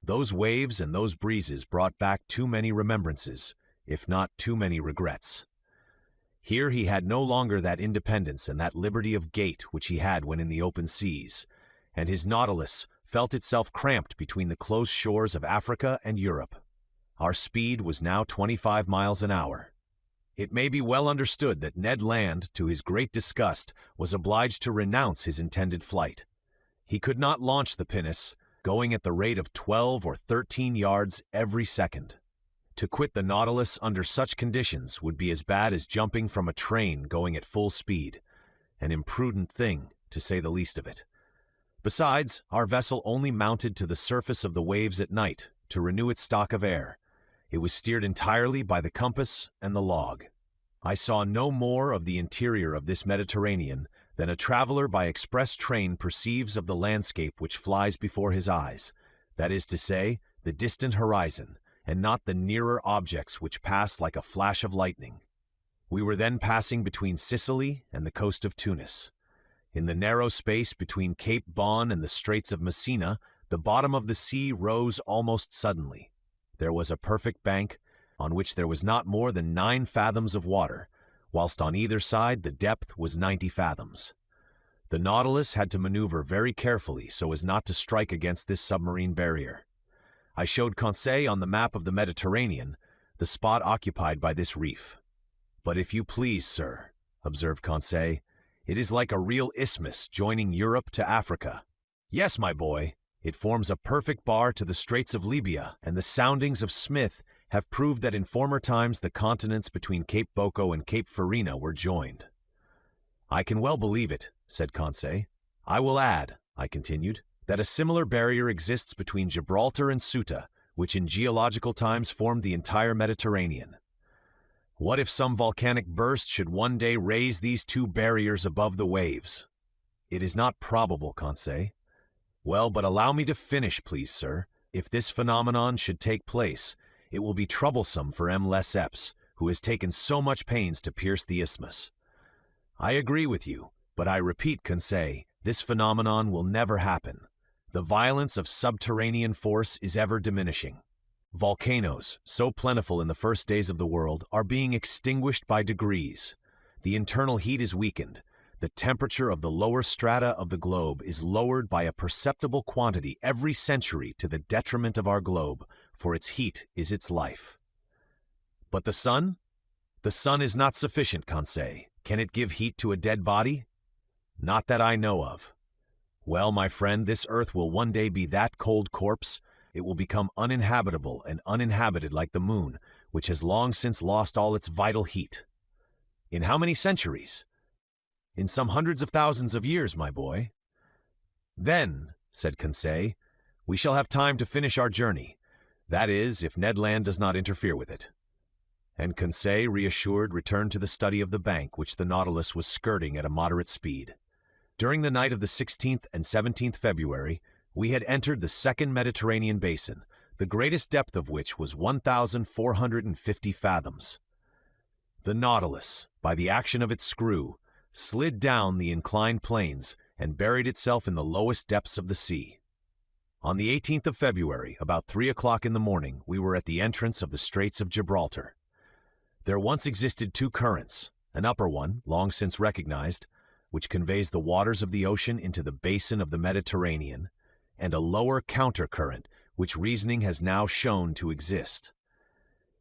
Those waves and those breezes brought back too many remembrances, if not too many regrets. Here he had no longer that independence and that liberty of gait which he had when in the open seas, and his Nautilus felt itself cramped between the close shores of Africa and Europe. Our speed was now 25 miles an hour. It may be well understood that Ned Land, to his great disgust, was obliged to renounce his intended flight. He could not launch the pinnace, going at the rate of 12 or 13 yards every second. To quit the Nautilus under such conditions would be as bad as jumping from a train going at full speed, an imprudent thing, to say the least of it. Besides, our vessel only mounted to the surface of the waves at night to renew its stock of air. It was steered entirely by the compass and the log. I saw no more of the interior of this Mediterranean than a traveler by express train perceives of the landscape which flies before his eyes, that is to say, the distant horizon, and not the nearer objects which pass like a flash of lightning. We were then passing between Sicily and the coast of Tunis. In the narrow space between Cape Bon and the Straits of Messina, the bottom of the sea rose almost suddenly. There was a perfect bank, on which there was not more than 9 fathoms of water, whilst on either side the depth was 90 fathoms. The Nautilus had to maneuver very carefully so as not to strike against this submarine barrier. I showed Conseil on the map of the Mediterranean the spot occupied by this reef. "But if you please, sir," observed Conseil, "it is like a real isthmus joining Europe to Africa." "Yes, my boy. It forms a perfect bar to the Straits of Libya, and the soundings of Smith have proved that in former times the continents between Cape Boko and Cape Farina were joined." "I can well believe it," said Conseil. "I will add," I continued, "that a similar barrier exists between Gibraltar and Ceuta, which in geological times formed the entire Mediterranean. What if some volcanic burst should one day raise these 2 barriers above the waves?" "It is not probable, Conseil." "Well, but allow me to finish, please, sir. If this phenomenon should take place, it will be troublesome for M. Lesseps, who has taken so much pains to pierce the isthmus." "I agree with you, but I repeat, Conseil, this phenomenon will never happen. The violence of subterranean force is ever diminishing. Volcanoes, so plentiful in the first days of the world, are being extinguished by degrees. The internal heat is weakened. The temperature of the lower strata of the globe is lowered by a perceptible quantity every century to the detriment of our globe, for its heat is its life." "But the sun? The sun is not sufficient, Conseil. Can it give heat to a dead body?" "Not that I know of." "Well, my friend, this earth will one day be that cold corpse. It will become uninhabitable and uninhabited like the moon, which has long since lost all its vital heat." "In how many centuries?" "In some hundreds of thousands of years, my boy." "Then," said Conseil, "we shall have time to finish our journey. That is, if Ned Land does not interfere with it." And Conseil, reassured, returned to the study of the bank which the Nautilus was skirting at a moderate speed. During the night of the 16th and 17th February, we had entered the second Mediterranean basin, the greatest depth of which was 1,450 fathoms. The Nautilus, by the action of its screw, slid down the inclined planes and buried itself in the lowest depths of the sea. On the 18th of February, about 3 o'clock in the morning, we were at the entrance of the Straits of Gibraltar. There once existed 2 currents, an upper one, long since recognized, which conveys the waters of the ocean into the basin of the Mediterranean, and a lower countercurrent, which reasoning has now shown to exist.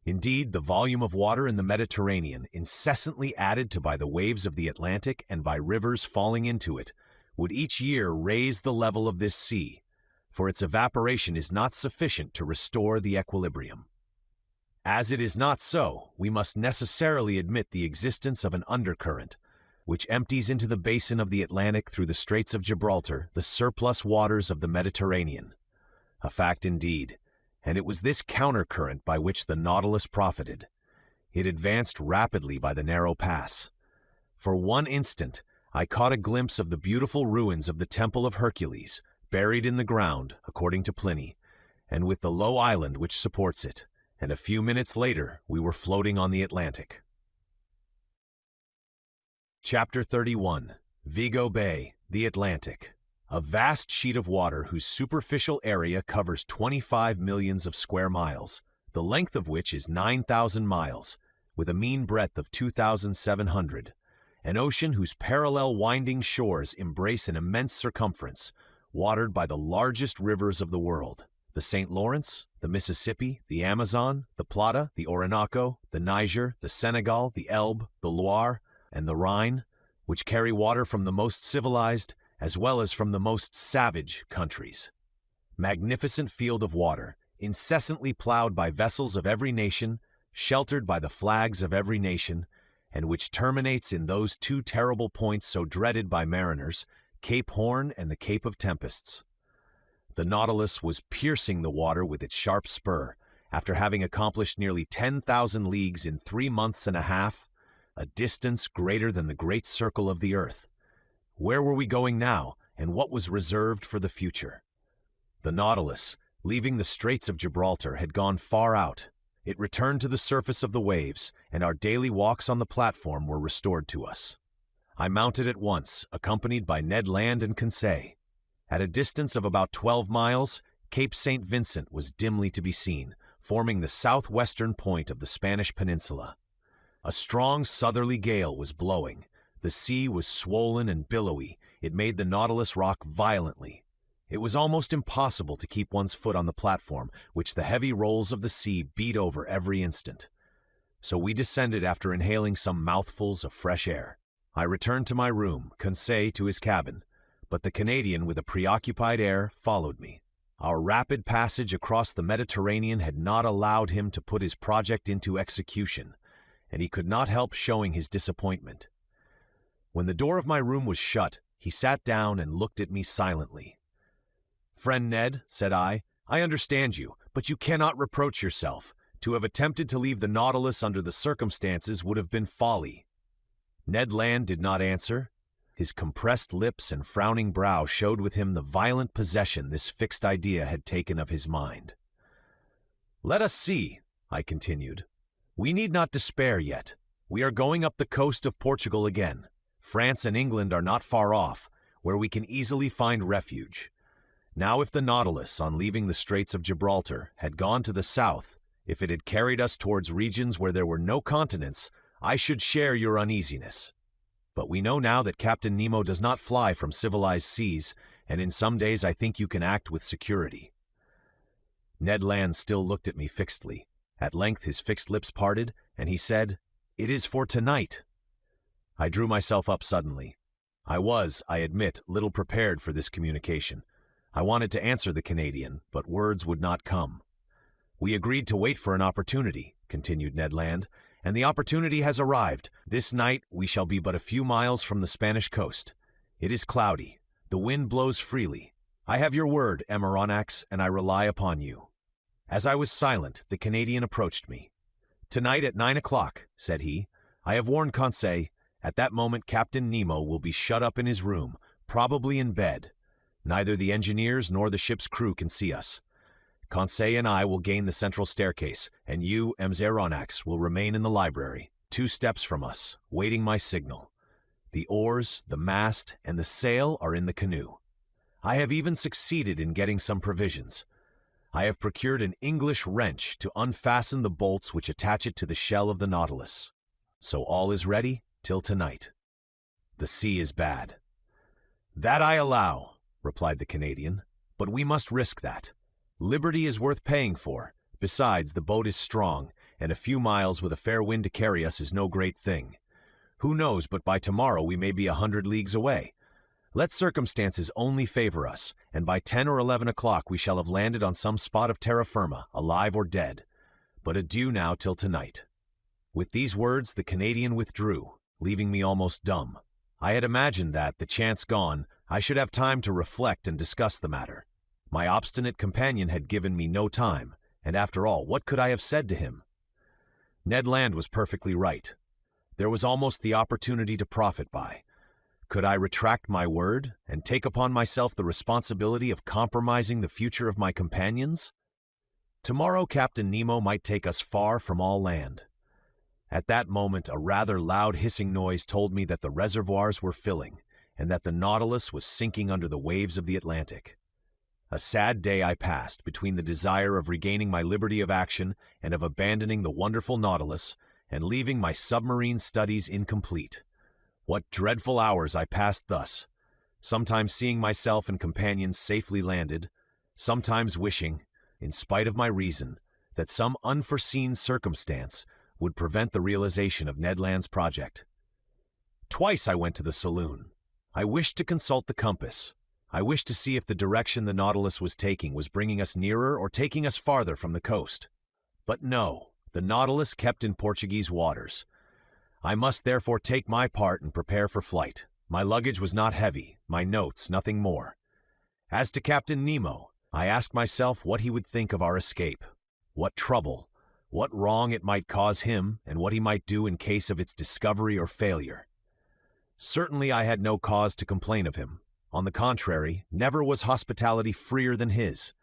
Indeed, the volume of water in the Mediterranean, incessantly added to by the waves of the Atlantic and by rivers falling into it, would each year raise the level of this sea, for its evaporation is not sufficient to restore the equilibrium. As it is not so, we must necessarily admit the existence of an undercurrent, which empties into the basin of the Atlantic through the Straits of Gibraltar, the surplus waters of the Mediterranean. A fact indeed, and it was this countercurrent by which the Nautilus profited. It advanced rapidly by the narrow pass. For one instant, I caught a glimpse of the beautiful ruins of the Temple of Hercules, buried in the ground, according to Pliny, and with the low island which supports it, and a few minutes later we were floating on the Atlantic. Chapter 31. Vigo Bay, the Atlantic. A vast sheet of water whose superficial area covers 25 millions of square miles, the length of which is 9,000 miles, with a mean breadth of 2,700. An ocean whose parallel winding shores embrace an immense circumference, watered by the largest rivers of the world: the St. Lawrence, the Mississippi, the Amazon, the Plata, the Orinoco, the Niger, the Senegal, the Elbe, the Loire, and the Rhine, which carry water from the most civilized as well as from the most savage countries. Magnificent field of water, incessantly plowed by vessels of every nation, sheltered by the flags of every nation, and which terminates in those two terrible points so dreaded by mariners, Cape Horn and the Cape of Tempests. The Nautilus was piercing the water with its sharp spur, after having accomplished nearly 10,000 leagues in 3 months and a half, a distance greater than the great circle of the earth. Where were we going now, and what was reserved for the future? The Nautilus, leaving the Straits of Gibraltar, had gone far out. It returned to the surface of the waves, and our daily walks on the platform were restored to us. I mounted at once, accompanied by Ned Land and Conseil. At a distance of about 12 miles, Cape St. Vincent was dimly to be seen, forming the southwestern point of the Spanish peninsula. A strong southerly gale was blowing. The sea was swollen and billowy. It made the Nautilus rock violently. It was almost impossible to keep one's foot on the platform, which the heavy rolls of the sea beat over every instant. So we descended after inhaling some mouthfuls of fresh air. I returned to my room, Conseil to his cabin, but the Canadian, with a preoccupied air, followed me. Our rapid passage across the Mediterranean had not allowed him to put his project into execution, and he could not help showing his disappointment. When the door of my room was shut, he sat down and looked at me silently. "Friend Ned," said I understand you, but you cannot reproach yourself. To have attempted to leave the Nautilus under the circumstances would have been folly." Ned Land did not answer. His compressed lips and frowning brow showed with him the violent possession this fixed idea had taken of his mind. "Let us see," I continued. "We need not despair yet. We are going up the coast of Portugal again. France and England are not far off, where we can easily find refuge. Now, if the Nautilus, on leaving the Straits of Gibraltar, had gone to the south, if it had carried us towards regions where there were no continents, I should share your uneasiness. But we know now that Captain Nemo does not fly from civilized seas, and in some days I think you can act with security." Ned Land still looked at me fixedly. At length his fixed lips parted, and he said, "It is for tonight." I drew myself up suddenly. I was, I admit, little prepared for this communication. I wanted to answer the Canadian, but words would not come. "We agreed to wait for an opportunity," continued Ned Land, "and the opportunity has arrived. This night we shall be but a few miles from the Spanish coast. It is cloudy. The wind blows freely. I have your word, Aronnax, and I rely upon you." As I was silent, the Canadian approached me. "Tonight at 9 o'clock, said he. "I have warned Conseil. At that moment Captain Nemo will be shut up in his room, probably in bed. Neither the engineers nor the ship's crew can see us. Conseil and I will gain the central staircase, and you, Aronnax, will remain in the library, 2 steps from us, waiting my signal. The oars, the mast, and the sail are in the canoe. I have even succeeded in getting some provisions. I have procured an English wrench to unfasten the bolts which attach it to the shell of the Nautilus. So all is ready till tonight. The sea is bad." "That I allow," replied the Canadian, "but we must risk that. Liberty is worth paying for. Besides, the boat is strong, and a few miles with a fair wind to carry us is no great thing. Who knows but by tomorrow we may be 100 leagues away? Let circumstances only favor us, and by 10 or 11 o'clock we shall have landed on some spot of terra firma, alive or dead. But adieu now till tonight." With these words the Canadian withdrew, leaving me almost dumb. I had imagined that, the chance gone, I should have time to reflect and discuss the matter. My obstinate companion had given me no time, and after all, what could I have said to him? Ned Land was perfectly right. There was almost the opportunity to profit by. Could I retract my word and take upon myself the responsibility of compromising the future of my companions? Tomorrow Captain Nemo might take us far from all land. At that moment, a rather loud hissing noise told me that the reservoirs were filling and that the Nautilus was sinking under the waves of the Atlantic. A sad day I passed between the desire of regaining my liberty of action and of abandoning the wonderful Nautilus and leaving my submarine studies incomplete. What dreadful hours I passed thus, sometimes seeing myself and companions safely landed, sometimes wishing, in spite of my reason, that some unforeseen circumstance would prevent the realization of Ned Land's project. Twice I went to the saloon. I wished to consult the compass. I wished to see if the direction the Nautilus was taking was bringing us nearer or taking us farther from the coast. But no, the Nautilus kept in Portuguese waters. I must therefore take my part and prepare for flight. My luggage was not heavy, my notes nothing more. As to Captain Nemo, I asked myself what he would think of our escape, what trouble, what wrong it might cause him, and what he might do in case of its discovery or failure. Certainly I had no cause to complain of him. On the contrary, never was hospitality freer than his.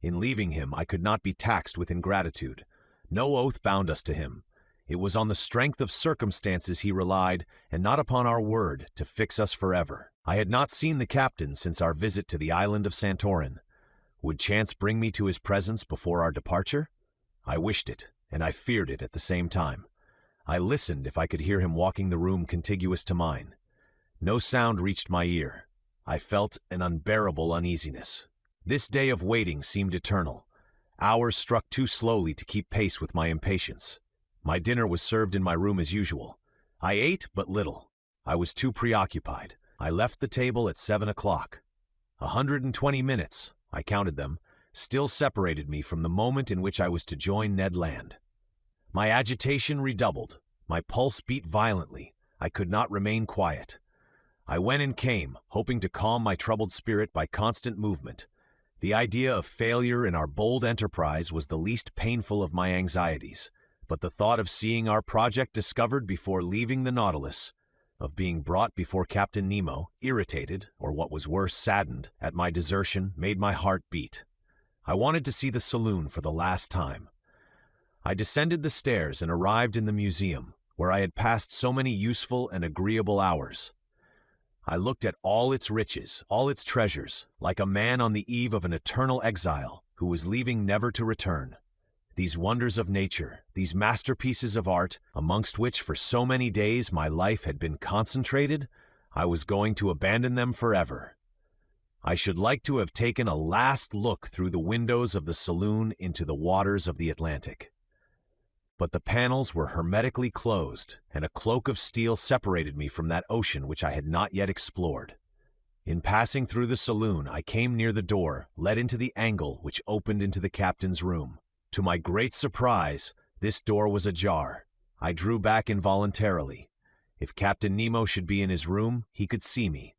In leaving him, I could not be taxed with ingratitude. No oath bound us to him. It was on the strength of circumstances he relied, and not upon our word, to fix us forever. I had not seen the captain since our visit to the island of Santorin. Would chance bring me to his presence before our departure? I wished it, and I feared it at the same time. I listened if I could hear him walking the room contiguous to mine. No sound reached my ear. I felt an unbearable uneasiness. This day of waiting seemed eternal. Hours struck too slowly to keep pace with my impatience. My dinner was served in my room as usual. I ate but little. I was too preoccupied. I left the table at 7 o'clock. 120 minutes, I counted them, still separated me from the moment in which I was to join Ned Land. My agitation redoubled. My pulse beat violently. I could not remain quiet. I went and came, hoping to calm my troubled spirit by constant movement. The idea of failure in our bold enterprise was the least painful of my anxieties, but the thought of seeing our project discovered before leaving the Nautilus, of being brought before Captain Nemo, irritated, or what was worse, saddened, at my desertion, made my heart beat. I wanted to see the saloon for the last time. I descended the stairs and arrived in the museum, where I had passed so many useful and agreeable hours. I looked at all its riches, all its treasures, like a man on the eve of an eternal exile who was leaving never to return. These wonders of nature, these masterpieces of art, amongst which for so many days my life had been concentrated, I was going to abandon them forever. I should like to have taken a last look through the windows of the saloon into the waters of the Atlantic. But the panels were hermetically closed, and a cloak of steel separated me from that ocean which I had not yet explored. In passing through the saloon, I came near the door, led into the angle which opened into the captain's room. To my great surprise, this door was ajar. I drew back involuntarily. If Captain Nemo should be in his room, he could see me.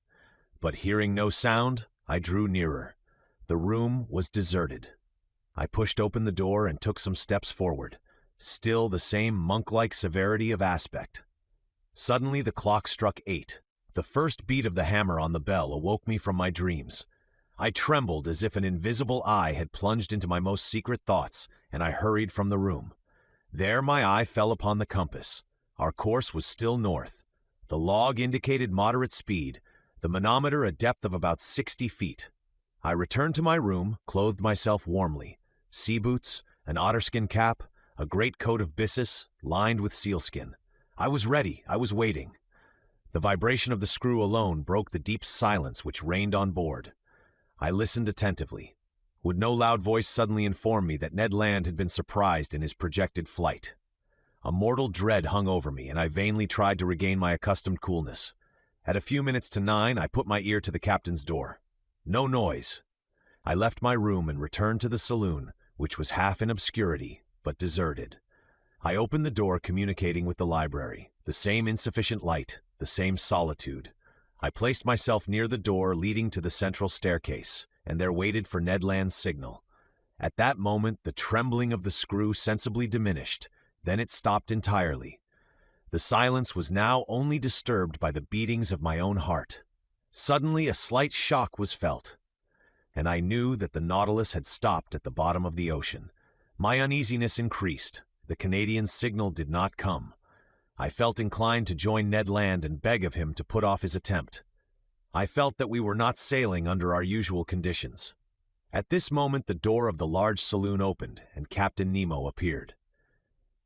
But hearing no sound, I drew nearer. The room was deserted. I pushed open the door and took some steps forward. Still the same monk-like severity of aspect. Suddenly the clock struck 8. The first beat of the hammer on the bell awoke me from my dreams. I trembled as if an invisible eye had plunged into my most secret thoughts, and I hurried from the room. There my eye fell upon the compass. Our course was still north. The log indicated moderate speed, the manometer a depth of about 60 feet. I returned to my room, clothed myself warmly. Sea boots, an otterskin cap, a great coat of byssus, lined with sealskin. I was ready, I was waiting. The vibration of the screw alone broke the deep silence which reigned on board. I listened attentively. Would no loud voice suddenly inform me that Ned Land had been surprised in his projected flight? A mortal dread hung over me, and I vainly tried to regain my accustomed coolness. At a few minutes to 9, I put my ear to the captain's door. No noise. I left my room and returned to the saloon, which was half in obscurity, but deserted. I opened the door communicating with the library. The same insufficient light, the same solitude. I placed myself near the door leading to the central staircase, and there waited for Ned Land's signal. At that moment, the trembling of the screw sensibly diminished, then it stopped entirely. The silence was now only disturbed by the beatings of my own heart. Suddenly, a slight shock was felt, and I knew that the Nautilus had stopped at the bottom of the ocean. My uneasiness increased. The Canadian's signal did not come. I felt inclined to join Ned Land and beg of him to put off his attempt. I felt that we were not sailing under our usual conditions. At this moment, the door of the large saloon opened, and Captain Nemo appeared.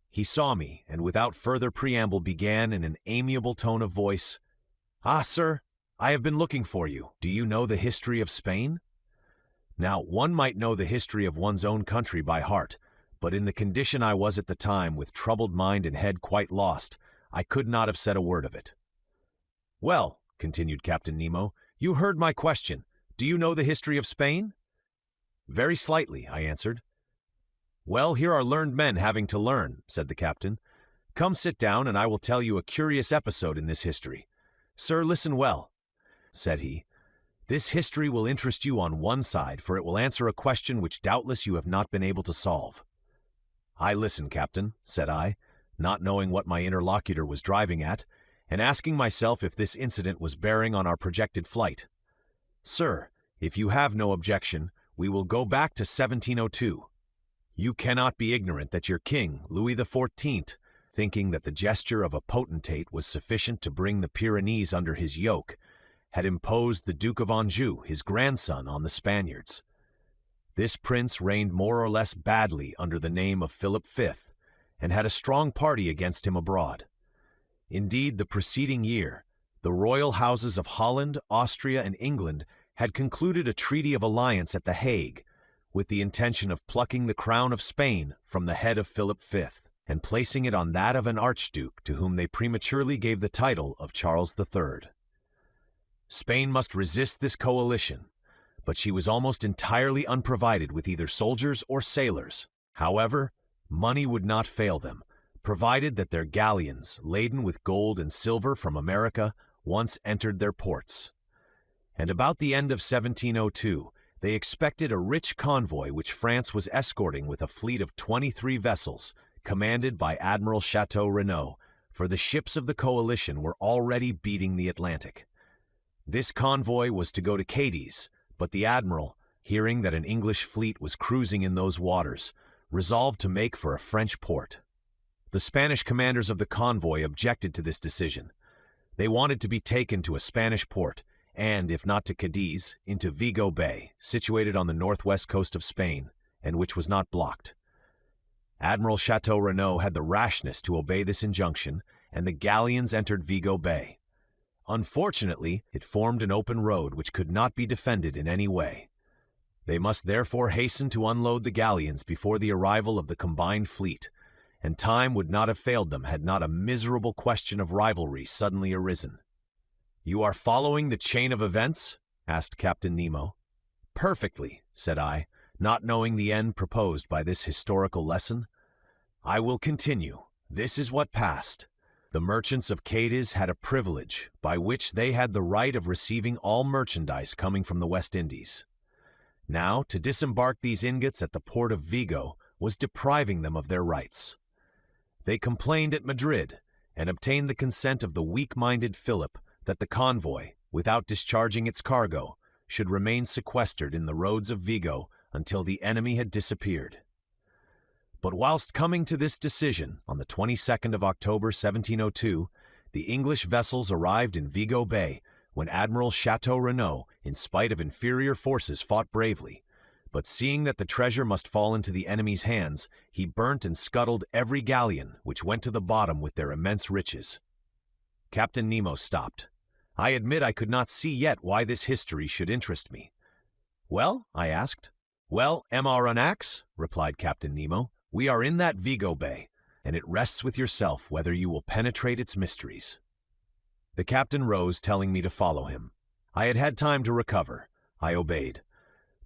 He saw me, and without further preamble began in an amiable tone of voice, "Ah, sir, I have been looking for you. Do you know the history of Spain?" Now, one might know the history of one's own country by heart, but in the condition I was at the time, with troubled mind and head quite lost, I could not have said a word of it. "Well," continued Captain Nemo, "you heard my question. Do you know the history of Spain?" "Very slightly," I answered. "Well, here are learned men having to learn," said the captain. "Come sit down, and I will tell you a curious episode in this history. Sir, listen well," said he. "This history will interest you on one side, for it will answer a question which doubtless you have not been able to solve." "I listen, Captain," said I, not knowing what my interlocutor was driving at, and asking myself if this incident was bearing on our projected flight. "Sir, if you have no objection, we will go back to 1702. You cannot be ignorant that your king, Louis XIV, thinking that the gesture of a potentate was sufficient to bring the Pyrenees under his yoke, had imposed the Duke of Anjou, his grandson, on the Spaniards. This prince reigned more or less badly under the name of Philip V, and had a strong party against him abroad. Indeed, the preceding year, the royal houses of Holland, Austria, and England had concluded a treaty of alliance at The Hague, with the intention of plucking the crown of Spain from the head of Philip V, and placing it on that of an archduke to whom they prematurely gave the title of Charles III. Spain must resist this coalition, but she was almost entirely unprovided with either soldiers or sailors. However, money would not fail them, provided that their galleons, laden with gold and silver from America, once entered their ports. And about the end of 1702, they expected a rich convoy which France was escorting with a fleet of 23 vessels, commanded by Admiral Chateau Renaud, for the ships of the coalition were already beating the Atlantic. This convoy was to go to Cadiz, but the admiral, hearing that an English fleet was cruising in those waters, resolved to make for a French port. The Spanish commanders of the convoy objected to this decision. They wanted to be taken to a Spanish port, and, if not to Cadiz, into Vigo Bay, situated on the northwest coast of Spain, and which was not blocked. Admiral Chateau Renaud had the rashness to obey this injunction, and the galleons entered Vigo Bay. Unfortunately, it formed an open road which could not be defended in any way. They must therefore hasten to unload the galleons before the arrival of the combined fleet, and time would not have failed them had not a miserable question of rivalry suddenly arisen. "You are following the chain of events?" asked Captain Nemo. "Perfectly," said I, not knowing the end proposed by this historical lesson. "I will continue. This is what passed. The merchants of Cadiz had a privilege by which they had the right of receiving all merchandise coming from the West Indies. Now, to disembark these ingots at the port of Vigo was depriving them of their rights. They complained at Madrid, and obtained the consent of the weak-minded Philip that the convoy, without discharging its cargo, should remain sequestered in the roads of Vigo until the enemy had disappeared. But whilst coming to this decision, on the 22nd of October 1702, the English vessels arrived in Vigo Bay, when Admiral Chateau Renaud, in spite of inferior forces, fought bravely. But seeing that the treasure must fall into the enemy's hands, he burnt and scuttled every galleon which went to the bottom with their immense riches. Captain Nemo stopped. I admit I could not see yet why this history should interest me. "Well?" I asked. "Well, Pierre Aronnax," replied Captain Nemo, "we are in that Vigo Bay, and it rests with yourself whether you will penetrate its mysteries." The captain rose, telling me to follow him. I had had time to recover. I obeyed.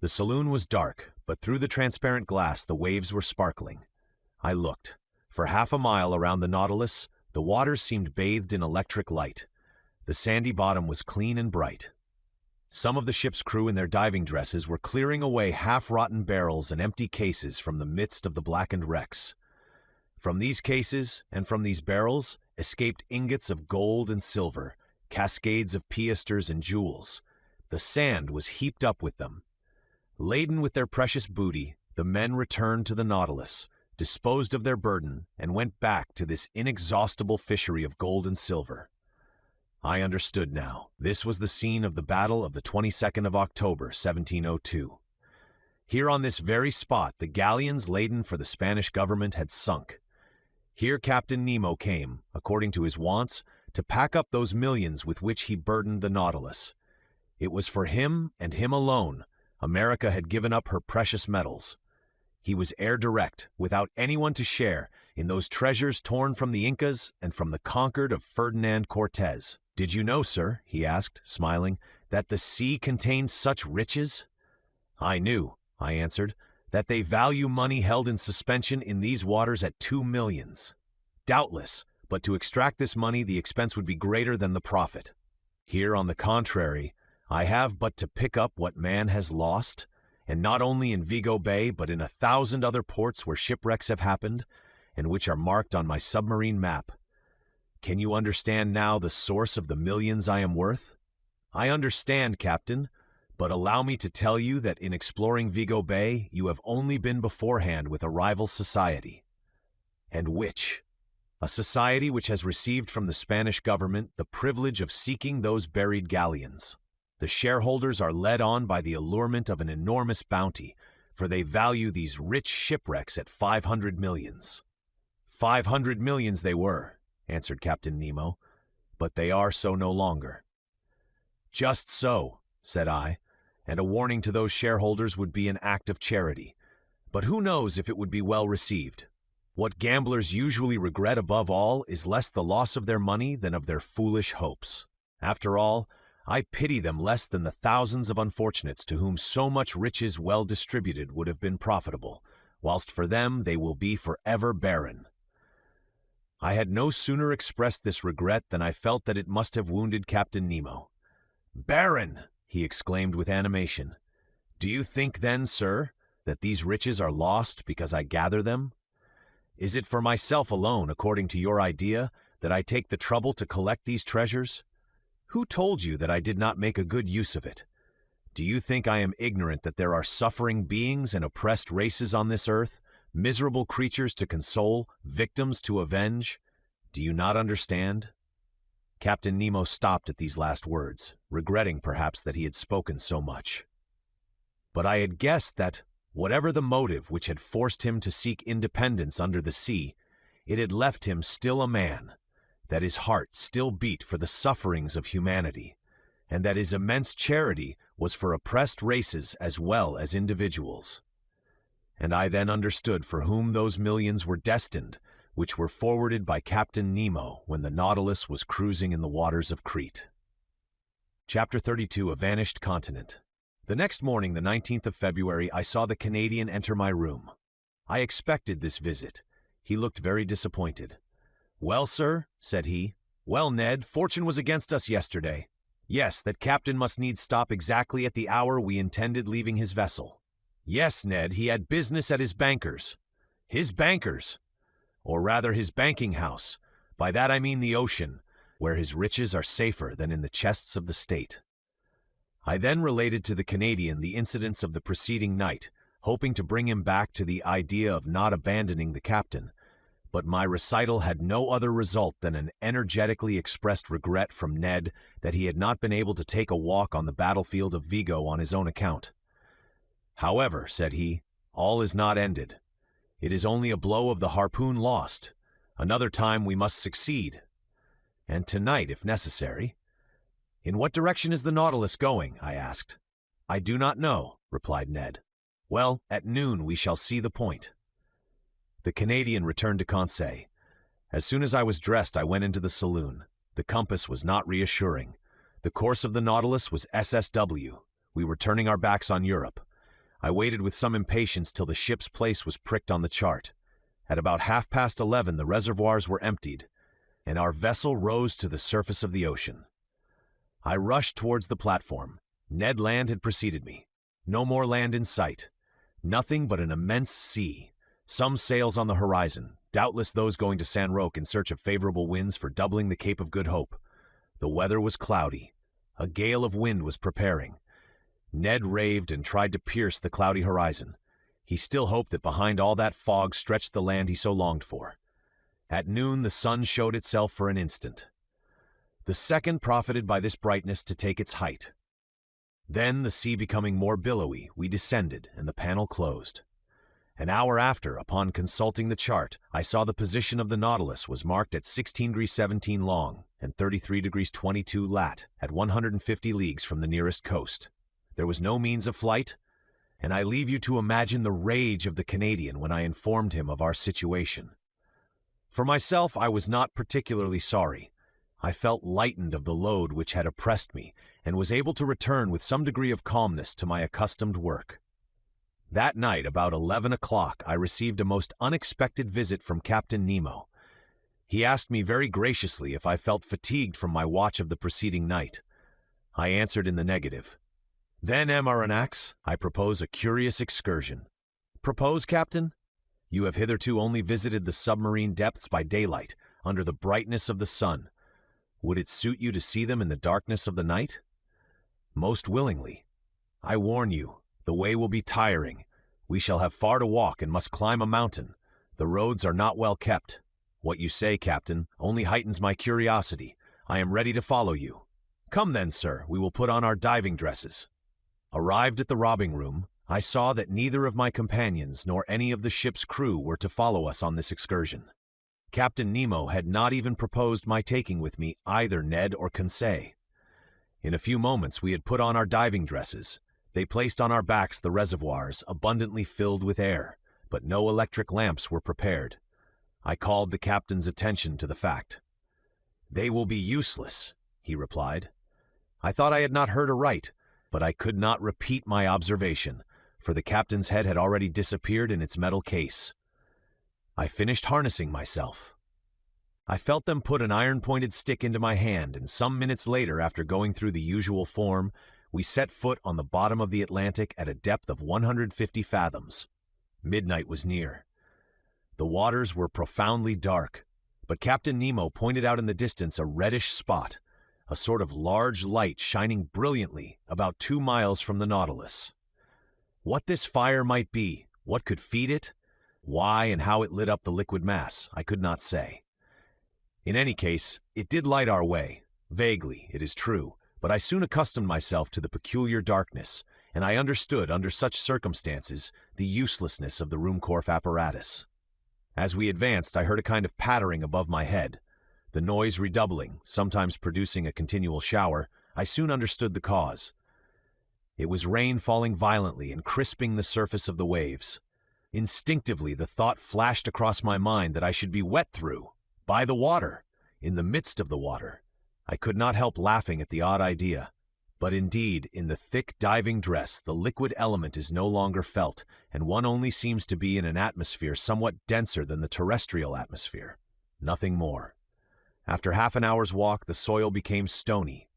The saloon was dark, but through the transparent glass the waves were sparkling. I looked. For half a mile around the Nautilus, the waters seemed bathed in electric light. The sandy bottom was clean and bright. Some of the ship's crew in their diving dresses were clearing away half-rotten barrels and empty cases from the midst of the blackened wrecks. From these cases and from these barrels escaped ingots of gold and silver, cascades of piastres and jewels. The sand was heaped up with them. Laden with their precious booty, the men returned to the Nautilus, disposed of their burden, and went back to this inexhaustible fishery of gold and silver. I understood now. This was the scene of the battle of the 22nd of October, 1702. Here on this very spot, the galleons laden for the Spanish government had sunk. Here Captain Nemo came, according to his wants, to pack up those millions with which he burdened the Nautilus. It was for him and him alone America had given up her precious metals. He was heir direct, without anyone to share, in those treasures torn from the Incas and from the conquered of Ferdinand Cortez. "Did you know, sir," he asked, smiling, "that the sea contained such riches?" "I knew," I answered, "that they value money held in suspension in these waters at 2 millions. Doubtless, but to extract this money the expense would be greater than the profit. Here, on the contrary, I have but to pick up what man has lost, and not only in Vigo Bay but in 1,000 other ports where shipwrecks have happened, and which are marked on my submarine map. Can you understand now the source of the millions I am worth?" "I understand, Captain, but allow me to tell you that in exploring Vigo Bay you have only been beforehand with a rival society." "And which?" "A society which has received from the Spanish government the privilege of seeking those buried galleons. The shareholders are led on by the allurement of an enormous bounty, for they value these rich shipwrecks at 500 millions. 500 millions they were," answered Captain Nemo, "but they are so no longer." "Just so," said I, "and a warning to those shareholders would be an act of charity. But who knows if it would be well received? What gamblers usually regret above all is less the loss of their money than of their foolish hopes. After all, I pity them less than the thousands of unfortunates to whom so much riches well distributed would have been profitable, whilst for them they will be forever barren." I had no sooner expressed this regret than I felt that it must have wounded Captain Nemo. "Barren!" he exclaimed with animation. "Do you think then, sir, that these riches are lost because I gather them? Is it for myself alone, according to your idea, that I take the trouble to collect these treasures? Who told you that I did not make a good use of it? Do you think I am ignorant that there are suffering beings and oppressed races on this earth, miserable creatures to console, victims to avenge? Do you not understand?" Captain Nemo stopped at these last words, regretting perhaps that he had spoken so much. But I had guessed that, whatever the motive which had forced him to seek independence under the sea, it had left him still a man, that his heart still beat for the sufferings of humanity, and that his immense charity was for oppressed races as well as individuals. And I then understood for whom those millions were destined, which were forwarded by Captain Nemo when the Nautilus was cruising in the waters of Crete. Chapter 32: A Vanished Continent. The next morning, the 19th of February, I saw the Canadian enter my room. I expected this visit. He looked very disappointed. "Well, sir," said he. "Well, Ned, fortune was against us yesterday. Yes, that captain must needs stop exactly at the hour we intended leaving his vessel. Yes, Ned, he had business at his bankers." "His bankers?" "Or rather his banking house. By that I mean the ocean, where his riches are safer than in the chests of the state." I then related to the Canadian the incidents of the preceding night, hoping to bring him back to the idea of not abandoning the captain. But my recital had no other result than an energetically expressed regret from Ned that he had not been able to take a walk on the battlefield of Vigo on his own account. "However," said he, "all is not ended. It is only a blow of the harpoon lost. Another time we must succeed. And tonight, if necessary." "In what direction is the Nautilus going?" I asked. "I do not know," replied Ned. "Well, at noon we shall see the point." The Canadian returned to Conseil. As soon as I was dressed, I went into the saloon. The compass was not reassuring. The course of the Nautilus was SSW. We were turning our backs on Europe. I waited with some impatience till the ship's place was pricked on the chart. At about 11:30, the reservoirs were emptied, and our vessel rose to the surface of the ocean. I rushed towards the platform. Ned Land had preceded me. No more land in sight. Nothing but an immense sea. Some sails on the horizon, doubtless those going to San Roque in search of favorable winds for doubling the Cape of Good Hope. The weather was cloudy. A gale of wind was preparing. Ned raved and tried to pierce the cloudy horizon. He still hoped that behind all that fog stretched the land he so longed for. At noon, the sun showed itself for an instant. The second profited by this brightness to take its height. Then, the sea becoming more billowy, we descended and the panel closed. An hour after, upon consulting the chart, I saw the position of the Nautilus was marked at 16 degrees 17 long and 33 degrees 22 lat at 150 leagues from the nearest coast. There was no means of flight, and I leave you to imagine the rage of the Canadian when I informed him of our situation. For myself, I was not particularly sorry. I felt lightened of the load which had oppressed me and was able to return with some degree of calmness to my accustomed work. That night, about 11 o'clock, I received a most unexpected visit from Captain Nemo. He asked me very graciously if I felt fatigued from my watch of the preceding night. I answered in the negative. Then, Aronnax, I propose a curious excursion. Propose, Captain? You have hitherto only visited the submarine depths by daylight, under the brightness of the sun. Would it suit you to see them in the darkness of the night? Most willingly. I warn you, the way will be tiring. We shall have far to walk and must climb a mountain. The roads are not well kept. What you say, Captain, only heightens my curiosity. I am ready to follow you. Come then, sir, we will put on our diving dresses. Arrived at the robbing room, I saw that neither of my companions nor any of the ship's crew were to follow us on this excursion. Captain Nemo had not even proposed my taking with me either Ned or Conseil. In a few moments we had put on our diving dresses. They placed on our backs the reservoirs, abundantly filled with air, but no electric lamps were prepared. I called the captain's attention to the fact. "They will be useless," he replied. I thought I had not heard aright, but I could not repeat my observation, for the captain's head had already disappeared in its metal case. I finished harnessing myself. I felt them put an iron-pointed stick into my hand, and some minutes later, after going through the usual form, we set foot on the bottom of the Atlantic at a depth of 150 fathoms. Midnight was near. The waters were profoundly dark, but Captain Nemo pointed out in the distance a reddish spot, a sort of large light shining brilliantly about 2 miles from the Nautilus. What this fire might be, what could feed it, why and how it lit up the liquid mass, I could not say. In any case, it did light our way, vaguely, it is true, but I soon accustomed myself to the peculiar darkness, and I understood, under such circumstances, the uselessness of the Ruhmkorff apparatus. As we advanced, I heard a kind of pattering above my head. The noise redoubling, sometimes producing a continual shower, I soon understood the cause. It was rain falling violently and crisping the surface of the waves. Instinctively, the thought flashed across my mind that I should be wet through, by the water, in the midst of the water. I could not help laughing at the odd idea. But indeed, in the thick diving dress, the liquid element is no longer felt, and one only seems to be in an atmosphere somewhat denser than the terrestrial atmosphere. Nothing more. After half an hour's walk, the soil became stony.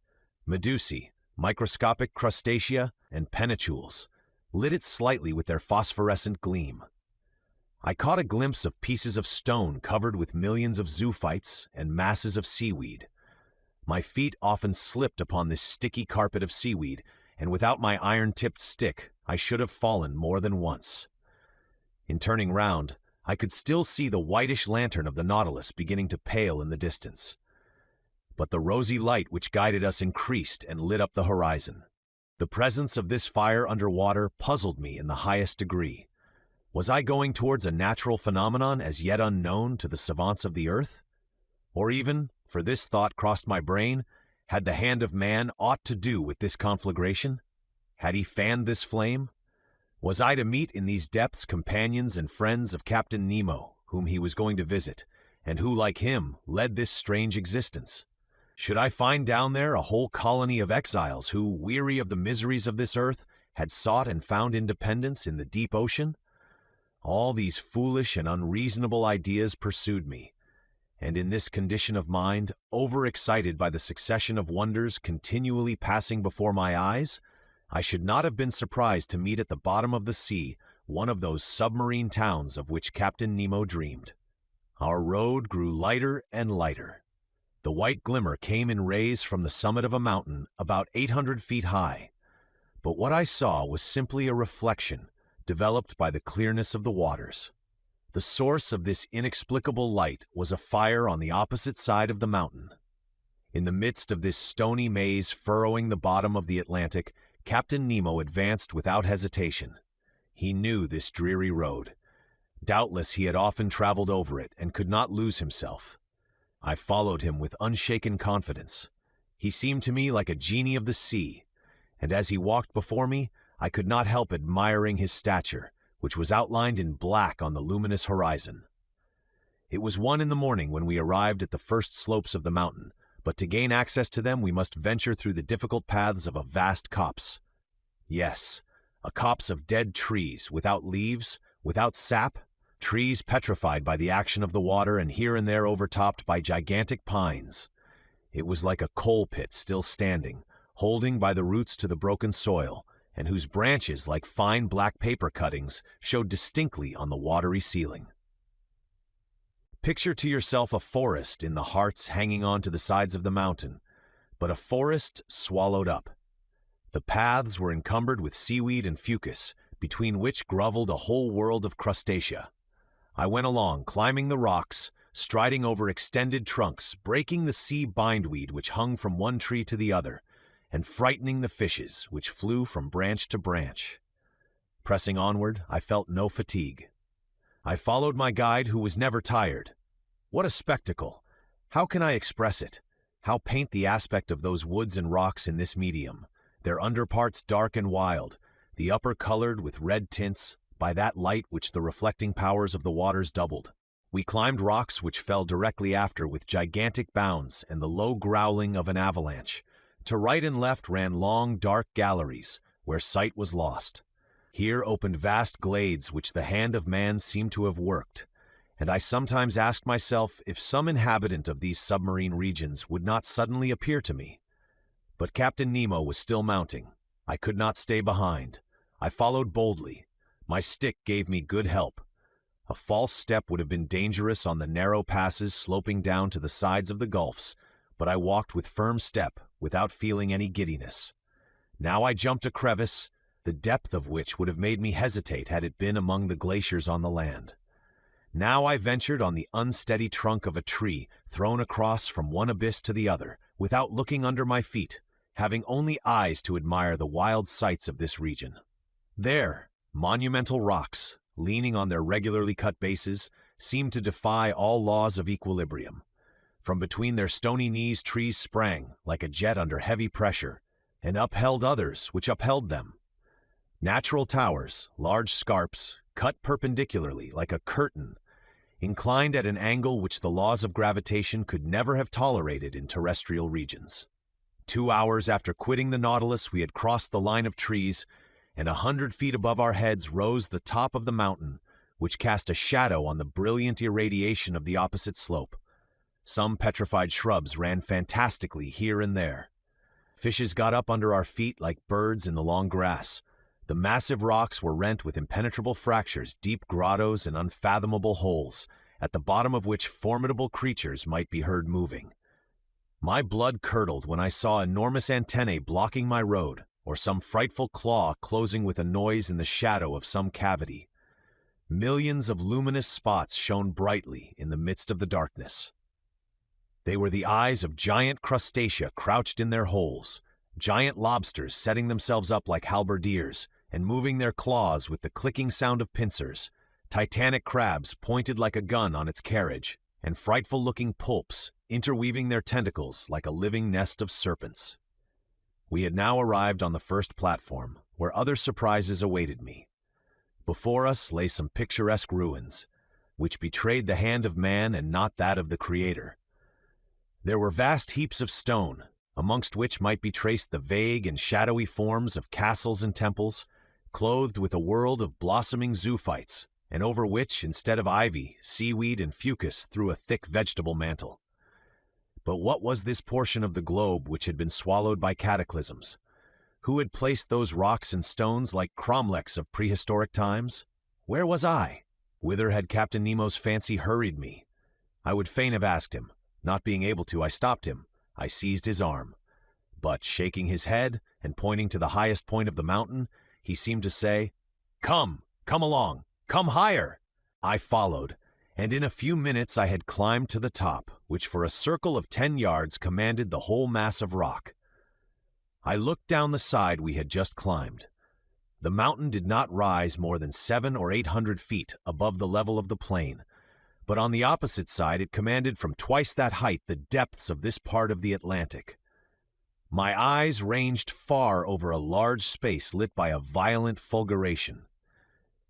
Medusae, microscopic crustacea, and pennicules lit it slightly with their phosphorescent gleam. I caught a glimpse of pieces of stone covered with millions of zoophytes and masses of seaweed. My feet often slipped upon this sticky carpet of seaweed, and without my iron-tipped stick, I should have fallen more than once. In turning round, I could still see the whitish lantern of the Nautilus beginning to pale in the distance. But the rosy light which guided us increased and lit up the horizon. The presence of this fire underwater puzzled me in the highest degree. Was I going towards a natural phenomenon as yet unknown to the savants of the earth? Or even, for this thought crossed my brain, had the hand of man aught to do with this conflagration? Had he fanned this flame? Was I to meet in these depths companions and friends of Captain Nemo, whom he was going to visit, and who, like him, led this strange existence? Should I find down there a whole colony of exiles who, weary of the miseries of this earth, had sought and found independence in the deep ocean? All these foolish and unreasonable ideas pursued me, And in this condition of mind, overexcited by the succession of wonders continually passing before my eyes, I should not have been surprised to meet at the bottom of the sea one of those submarine towns of which Captain Nemo dreamed. Our road grew lighter and lighter. The white glimmer came in rays from the summit of a mountain about 800 feet high. But what I saw was simply a reflection developed by the clearness of the waters. The source of this inexplicable light was a fire on the opposite side of the mountain. In the midst of this stony maze furrowing the bottom of the Atlantic, Captain Nemo advanced without hesitation. He knew this dreary road. Doubtless he had often traveled over it and could not lose himself. I followed him with unshaken confidence. He seemed to me like a genie of the sea, and as he walked before me, I could not help admiring his stature, which was outlined in black on the luminous horizon. It was 1 in the morning when we arrived at the first slopes of the mountain, but to gain access to them we must venture through the difficult paths of a vast copse. Yes, a copse of dead trees, without leaves, without sap, trees petrified by the action of the water and here and there overtopped by gigantic pines. It was like a coal pit still standing, holding by the roots to the broken soil, and whose branches, like fine black paper cuttings, showed distinctly on the watery ceiling. Picture to yourself a forest in the hearts hanging on to the sides of the mountain, but a forest swallowed up. The paths were encumbered with seaweed and fucus, between which groveled a whole world of crustacea. I went along, climbing the rocks, striding over extended trunks, breaking the sea bindweed which hung from one tree to the other, and frightening the fishes which flew from branch to branch. Pressing onward, I felt no fatigue. I followed my guide, who was never tired. What a spectacle! How can I express it? How paint the aspect of those woods and rocks in this medium, their underparts dark and wild, the upper colored with red tints, by that light which the reflecting powers of the waters doubled. We climbed rocks which fell directly after with gigantic bounds and the low growling of an avalanche. To right and left ran long, dark galleries, where sight was lost. Here opened vast glades which the hand of man seemed to have worked, and I sometimes asked myself if some inhabitant of these submarine regions would not suddenly appear to me. But Captain Nemo was still mounting. I could not stay behind. I followed boldly. My stick gave me good help. A false step would have been dangerous on the narrow passes sloping down to the sides of the gulfs, but I walked with firm step, without feeling any giddiness. Now I jumped a crevice, the depth of which would have made me hesitate had it been among the glaciers on the land. Now I ventured on the unsteady trunk of a tree, thrown across from one abyss to the other, without looking under my feet, having only eyes to admire the wild sights of this region. There, monumental rocks, leaning on their regularly cut bases, seemed to defy all laws of equilibrium. From between their stony knees trees sprang, like a jet under heavy pressure, and upheld others which upheld them. Natural towers, large scarps, cut perpendicularly like a curtain, inclined at an angle which the laws of gravitation could never have tolerated in terrestrial regions. 2 hours after quitting the Nautilus, we had crossed the line of trees, and 100 feet above our heads rose the top of the mountain, which cast a shadow on the brilliant irradiation of the opposite slope. Some petrified shrubs ran fantastically here and there. Fishes got up under our feet like birds in the long grass. The massive rocks were rent with impenetrable fractures, deep grottos and unfathomable holes, at the bottom of which formidable creatures might be heard moving. My blood curdled when I saw enormous antennae blocking my road, or some frightful claw closing with a noise in the shadow of some cavity. Millions of luminous spots shone brightly in the midst of the darkness. They were the eyes of giant crustacea crouched in their holes, giant lobsters setting themselves up like halberdiers and moving their claws with the clicking sound of pincers, titanic crabs pointed like a gun on its carriage, and frightful-looking pulps interweaving their tentacles like a living nest of serpents. We had now arrived on the first platform, where other surprises awaited me. Before us lay some picturesque ruins, which betrayed the hand of man and not that of the Creator. There were vast heaps of stone, amongst which might be traced the vague and shadowy forms of castles and temples, clothed with a world of blossoming zoophytes, and over which, instead of ivy, seaweed and fucus threw a thick vegetable mantle. But what was this portion of the globe which had been swallowed by cataclysms? Who had placed those rocks and stones like cromlechs of prehistoric times? Where was I? Whither had Captain Nemo's fancy hurried me? I would fain have asked him. Not being able to, I stopped him. I seized his arm. But, shaking his head and pointing to the highest point of the mountain, he seemed to say, "Come, come along, come higher." I followed, and in a few minutes I had climbed to the top, which for a circle of 10 yards commanded the whole mass of rock. I looked down the side we had just climbed. The mountain did not rise more than 700 or 800 feet above the level of the plain, but on the opposite side it commanded from twice that height the depths of this part of the Atlantic. My eyes ranged far over a large space lit by a violent fulguration.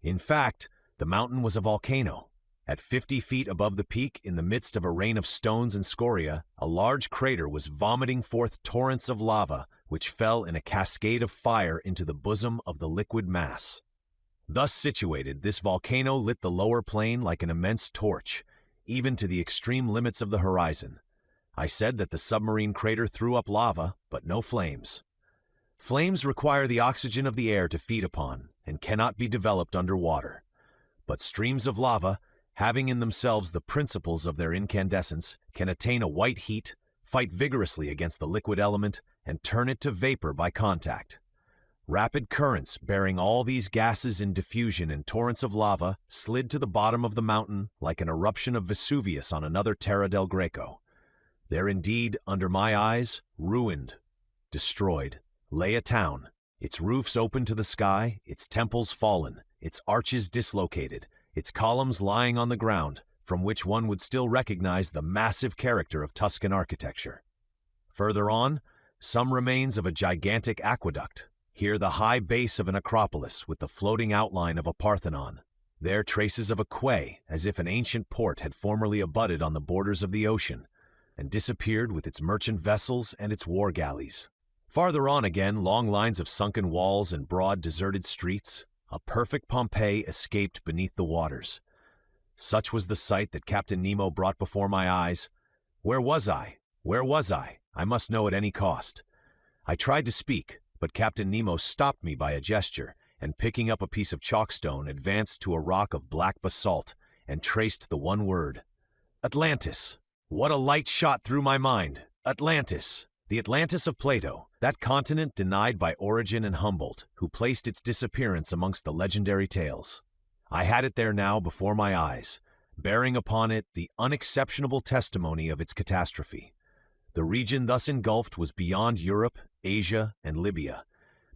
In fact, the mountain was a volcano. At 50 feet above the peak, in the midst of a rain of stones and scoria, a large crater was vomiting forth torrents of lava, which fell in a cascade of fire into the bosom of the liquid mass. Thus situated, this volcano lit the lower plain like an immense torch, even to the extreme limits of the horizon. I said that the submarine crater threw up lava, but no flames. Flames require the oxygen of the air to feed upon, and cannot be developed under water. But streams of lava, having in themselves the principles of their incandescence, can attain a white heat, fight vigorously against the liquid element, and turn it to vapor by contact. Rapid currents bearing all these gases in diffusion and torrents of lava slid to the bottom of the mountain like an eruption of Vesuvius on another Terra del Greco. There indeed, under my eyes, ruined, destroyed, lay a town, its roofs open to the sky, its temples fallen, its arches dislocated, its columns lying on the ground, from which one would still recognize the massive character of Tuscan architecture. Further on, some remains of a gigantic aqueduct. Here the high base of an acropolis with the floating outline of a Parthenon. There traces of a quay, as if an ancient port had formerly abutted on the borders of the ocean, and disappeared with its merchant vessels and its war galleys. Farther on again, long lines of sunken walls and broad deserted streets. A perfect Pompeii escaped beneath the waters. Such was the sight that Captain Nemo brought before my eyes. Where was I? Where was I? I must know at any cost. I tried to speak, but Captain Nemo stopped me by a gesture, and picking up a piece of chalkstone, advanced to a rock of black basalt, and traced the one word, Atlantis. What a light shot through my mind! Atlantis! The Atlantis of Plato, that continent denied by Origen and Humboldt, who placed its disappearance amongst the legendary tales. I had it there now before my eyes, bearing upon it the unexceptionable testimony of its catastrophe. The region thus engulfed was beyond Europe, Asia, and Libya,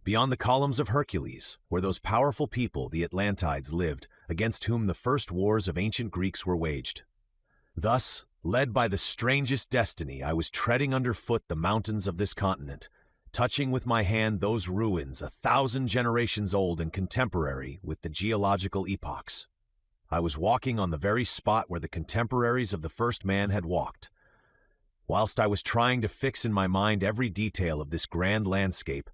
beyond the columns of Hercules, where those powerful people, the Atlantides, lived, against whom the first wars of ancient Greeks were waged. Thus, led by the strangest destiny, I was treading underfoot the mountains of this continent, touching with my hand those ruins 1,000 generations old and contemporary with the geological epochs. I was walking on the very spot where the contemporaries of the first man had walked. Whilst I was trying to fix in my mind every detail of this grand landscape,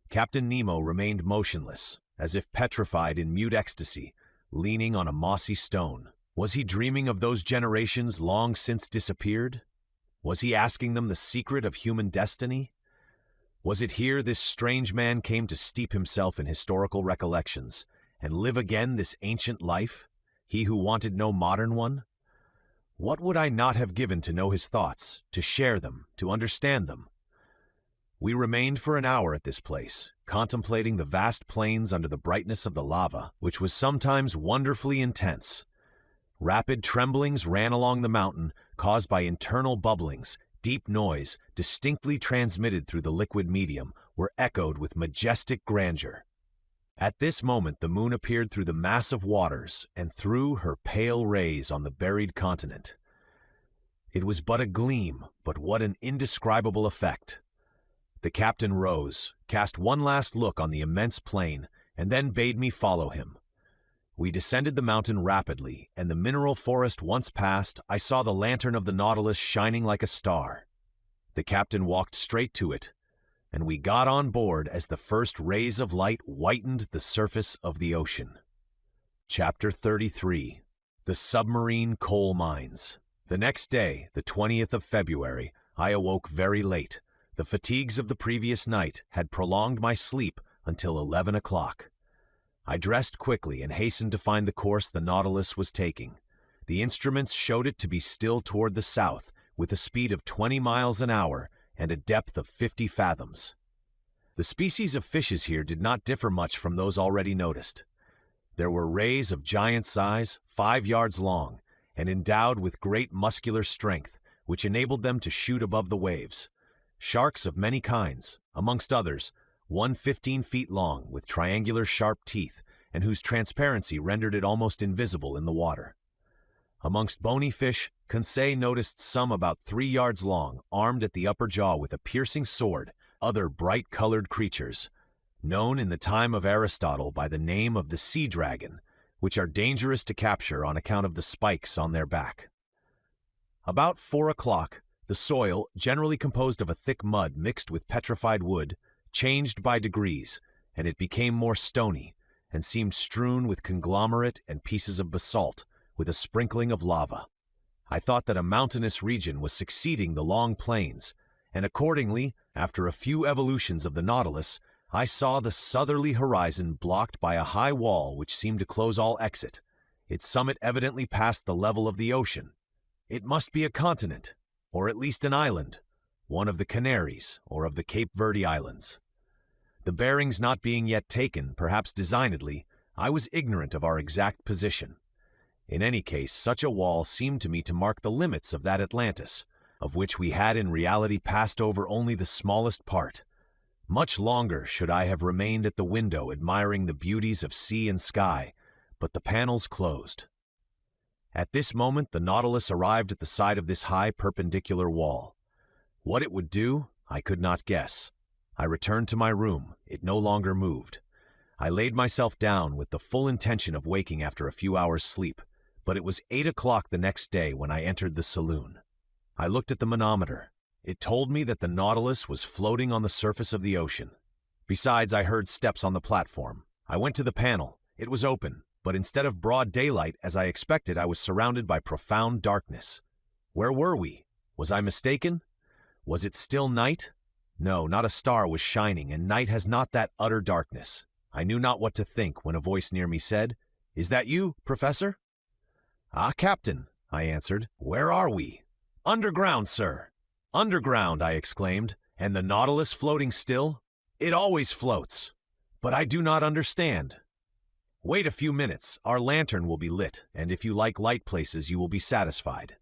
Captain Nemo remained motionless, as if petrified in mute ecstasy, leaning on a mossy stone. Was he dreaming of those generations long since disappeared? Was he asking them the secret of human destiny? Was it here this strange man came to steep himself in historical recollections, and live again this ancient life, he who wanted no modern one? What would I not have given to know his thoughts, to share them, to understand them? We remained for an hour at this place, contemplating the vast plains under the brightness of the lava, which was sometimes wonderfully intense. Rapid tremblings ran along the mountain, caused by internal bubblings. Deep noise, distinctly transmitted through the liquid medium, were echoed with majestic grandeur. At this moment the moon appeared through the mass of waters and threw her pale rays on the buried continent. It was but a gleam, but what an indescribable effect! The captain rose, cast one last look on the immense plain, and then bade me follow him. We descended the mountain rapidly, and the mineral forest once passed, I saw the lantern of the Nautilus shining like a star. The captain walked straight to it, and we got on board as the first rays of light whitened the surface of the ocean. Chapter 33. The Submarine Coal Mines. The next day, the 20th of February, I awoke very late. The fatigues of the previous night had prolonged my sleep until 11 o'clock. I dressed quickly and hastened to find the course the Nautilus was taking. The instruments showed it to be still toward the south, with a speed of 20 miles an hour and a depth of 50 fathoms. The species of fishes here did not differ much from those already noticed. There were rays of giant size, 5 yards long, and endowed with great muscular strength, which enabled them to shoot above the waves. Sharks of many kinds, amongst others, one 15 feet long with triangular sharp teeth, and whose transparency rendered it almost invisible in the water. Amongst bony fish, Conseil noticed some about 3 yards long, armed at the upper jaw with a piercing sword, other bright-colored creatures, known in the time of Aristotle by the name of the sea dragon, which are dangerous to capture on account of the spikes on their back. About 4 o'clock, the soil, generally composed of a thick mud mixed with petrified wood, changed by degrees, and it became more stony, and seemed strewn with conglomerate and pieces of basalt, with a sprinkling of lava. I thought that a mountainous region was succeeding the long plains, and accordingly, after a few evolutions of the Nautilus, I saw the southerly horizon blocked by a high wall which seemed to close all exit. Its summit evidently passed the level of the ocean. It must be a continent, or at least an island, one of the Canaries or of the Cape Verde Islands. The bearings not being yet taken, perhaps designedly, I was ignorant of our exact position. In any case, such a wall seemed to me to mark the limits of that Atlantis, of which we had in reality passed over only the smallest part. Much longer should I have remained at the window admiring the beauties of sea and sky, but the panels closed. At this moment the Nautilus arrived at the side of this high perpendicular wall. What it would do, I could not guess. I returned to my room. It no longer moved. I laid myself down with the full intention of waking after a few hours' sleep, but it was 8 o'clock the next day when I entered the saloon. I looked at the manometer. It told me that the Nautilus was floating on the surface of the ocean. Besides, I heard steps on the platform. I went to the panel. It was open, but instead of broad daylight, as I expected, I was surrounded by profound darkness. Where were we? Was I mistaken? Was it still night? No, not a star was shining, and night has not that utter darkness. I knew not what to think when a voice near me said, "Is that you, Professor?" "Ah, Captain," I answered. "Where are we?" "Underground, sir." "Underground," I exclaimed, "and the Nautilus floating still?" "It always floats." "But I do not understand." "Wait a few minutes, our lantern will be lit, and if you like light places you will be satisfied."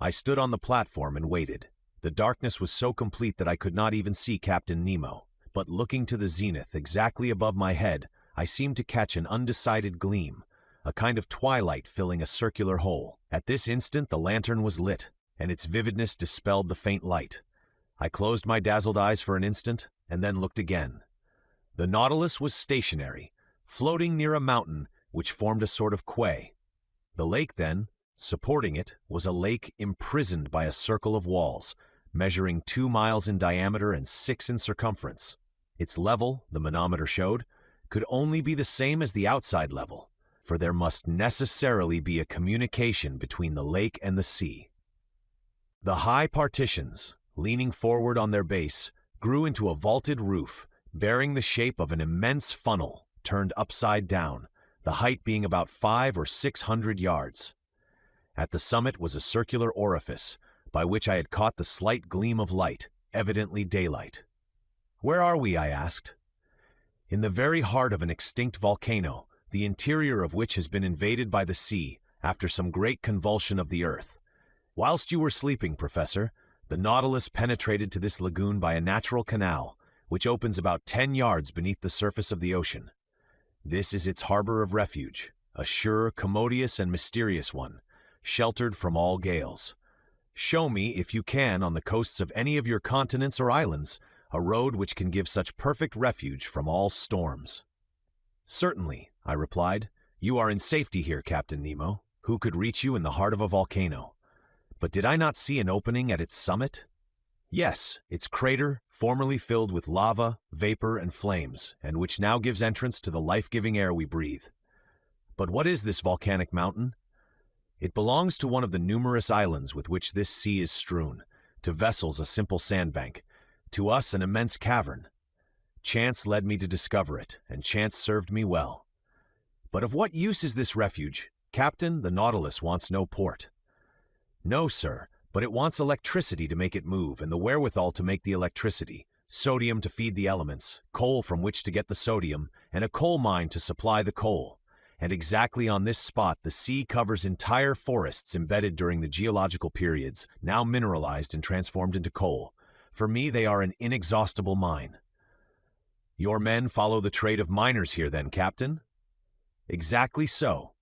I stood on the platform and waited. The darkness was so complete that I could not even see Captain Nemo, but looking to the zenith exactly above my head, I seemed to catch an undecided gleam, a kind of twilight filling a circular hole. At this instant the lantern was lit, and its vividness dispelled the faint light. I closed my dazzled eyes for an instant, and then looked again. The Nautilus was stationary, floating near a mountain which formed a sort of quay. The lake then, supporting it, was a lake imprisoned by a circle of walls, measuring 2 miles in diameter and 6 in circumference. Its level, the manometer showed, could only be the same as the outside level, for there must necessarily be a communication between the lake and the sea. The high partitions, leaning forward on their base, grew into a vaulted roof, bearing the shape of an immense funnel, turned upside down, the height being about 500 or 600 yards. At the summit was a circular orifice, by which I had caught the slight gleam of light, evidently daylight. "Where are we?" I asked. "In the very heart of an extinct volcano, the interior of which has been invaded by the sea, after some great convulsion of the earth. Whilst you were sleeping, Professor, the Nautilus penetrated to this lagoon by a natural canal, which opens about 10 yards beneath the surface of the ocean. This is its harbor of refuge, a sure, commodious, and mysterious one, sheltered from all gales. Show me, if you can, on the coasts of any of your continents or islands, a road which can give such perfect refuge from all storms." "Certainly," I replied. "You are in safety here, Captain Nemo. Who could reach you in the heart of a volcano? But did I not see an opening at its summit?" "Yes, its crater, formerly filled with lava, vapor, and flames, and which now gives entrance to the life-giving air we breathe." But what is this volcanic mountain? It belongs to one of the numerous islands with which this sea is strewn. To vessels, a simple sandbank. To us, an immense cavern. Chance led me to discover it, and chance served me well. But of what use is this refuge? Captain, the Nautilus wants no port. No, sir, but it wants electricity to make it move, and the wherewithal to make the electricity, sodium to feed the elements, coal from which to get the sodium, and a coal mine to supply the coal. And exactly on this spot, the sea covers entire forests embedded during the geological periods, now mineralized and transformed into coal. For me, they are an inexhaustible mine. Your men follow the trade of miners here then, Captain? Exactly so.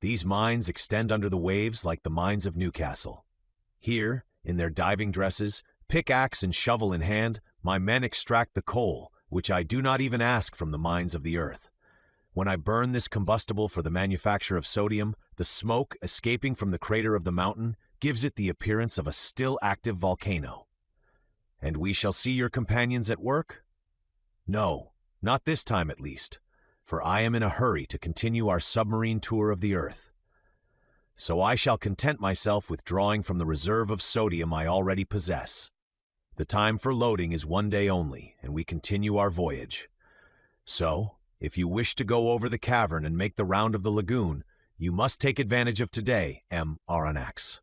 These mines extend under the waves like the mines of Newcastle. Here, in their diving dresses, pickaxe and shovel in hand, my men extract the coal, which I do not even ask from the mines of the earth. When I burn this combustible for the manufacture of sodium, the smoke escaping from the crater of the mountain gives it the appearance of a still active volcano. And we shall see your companions at work? No, not this time at least, for I am in a hurry to continue our submarine tour of the earth. So I shall content myself with drawing from the reserve of sodium I already possess. The time for loading is 1 day only, and we continue our voyage. So, if you wish to go over the cavern and make the round of the lagoon, you must take advantage of today, M. Aronnax.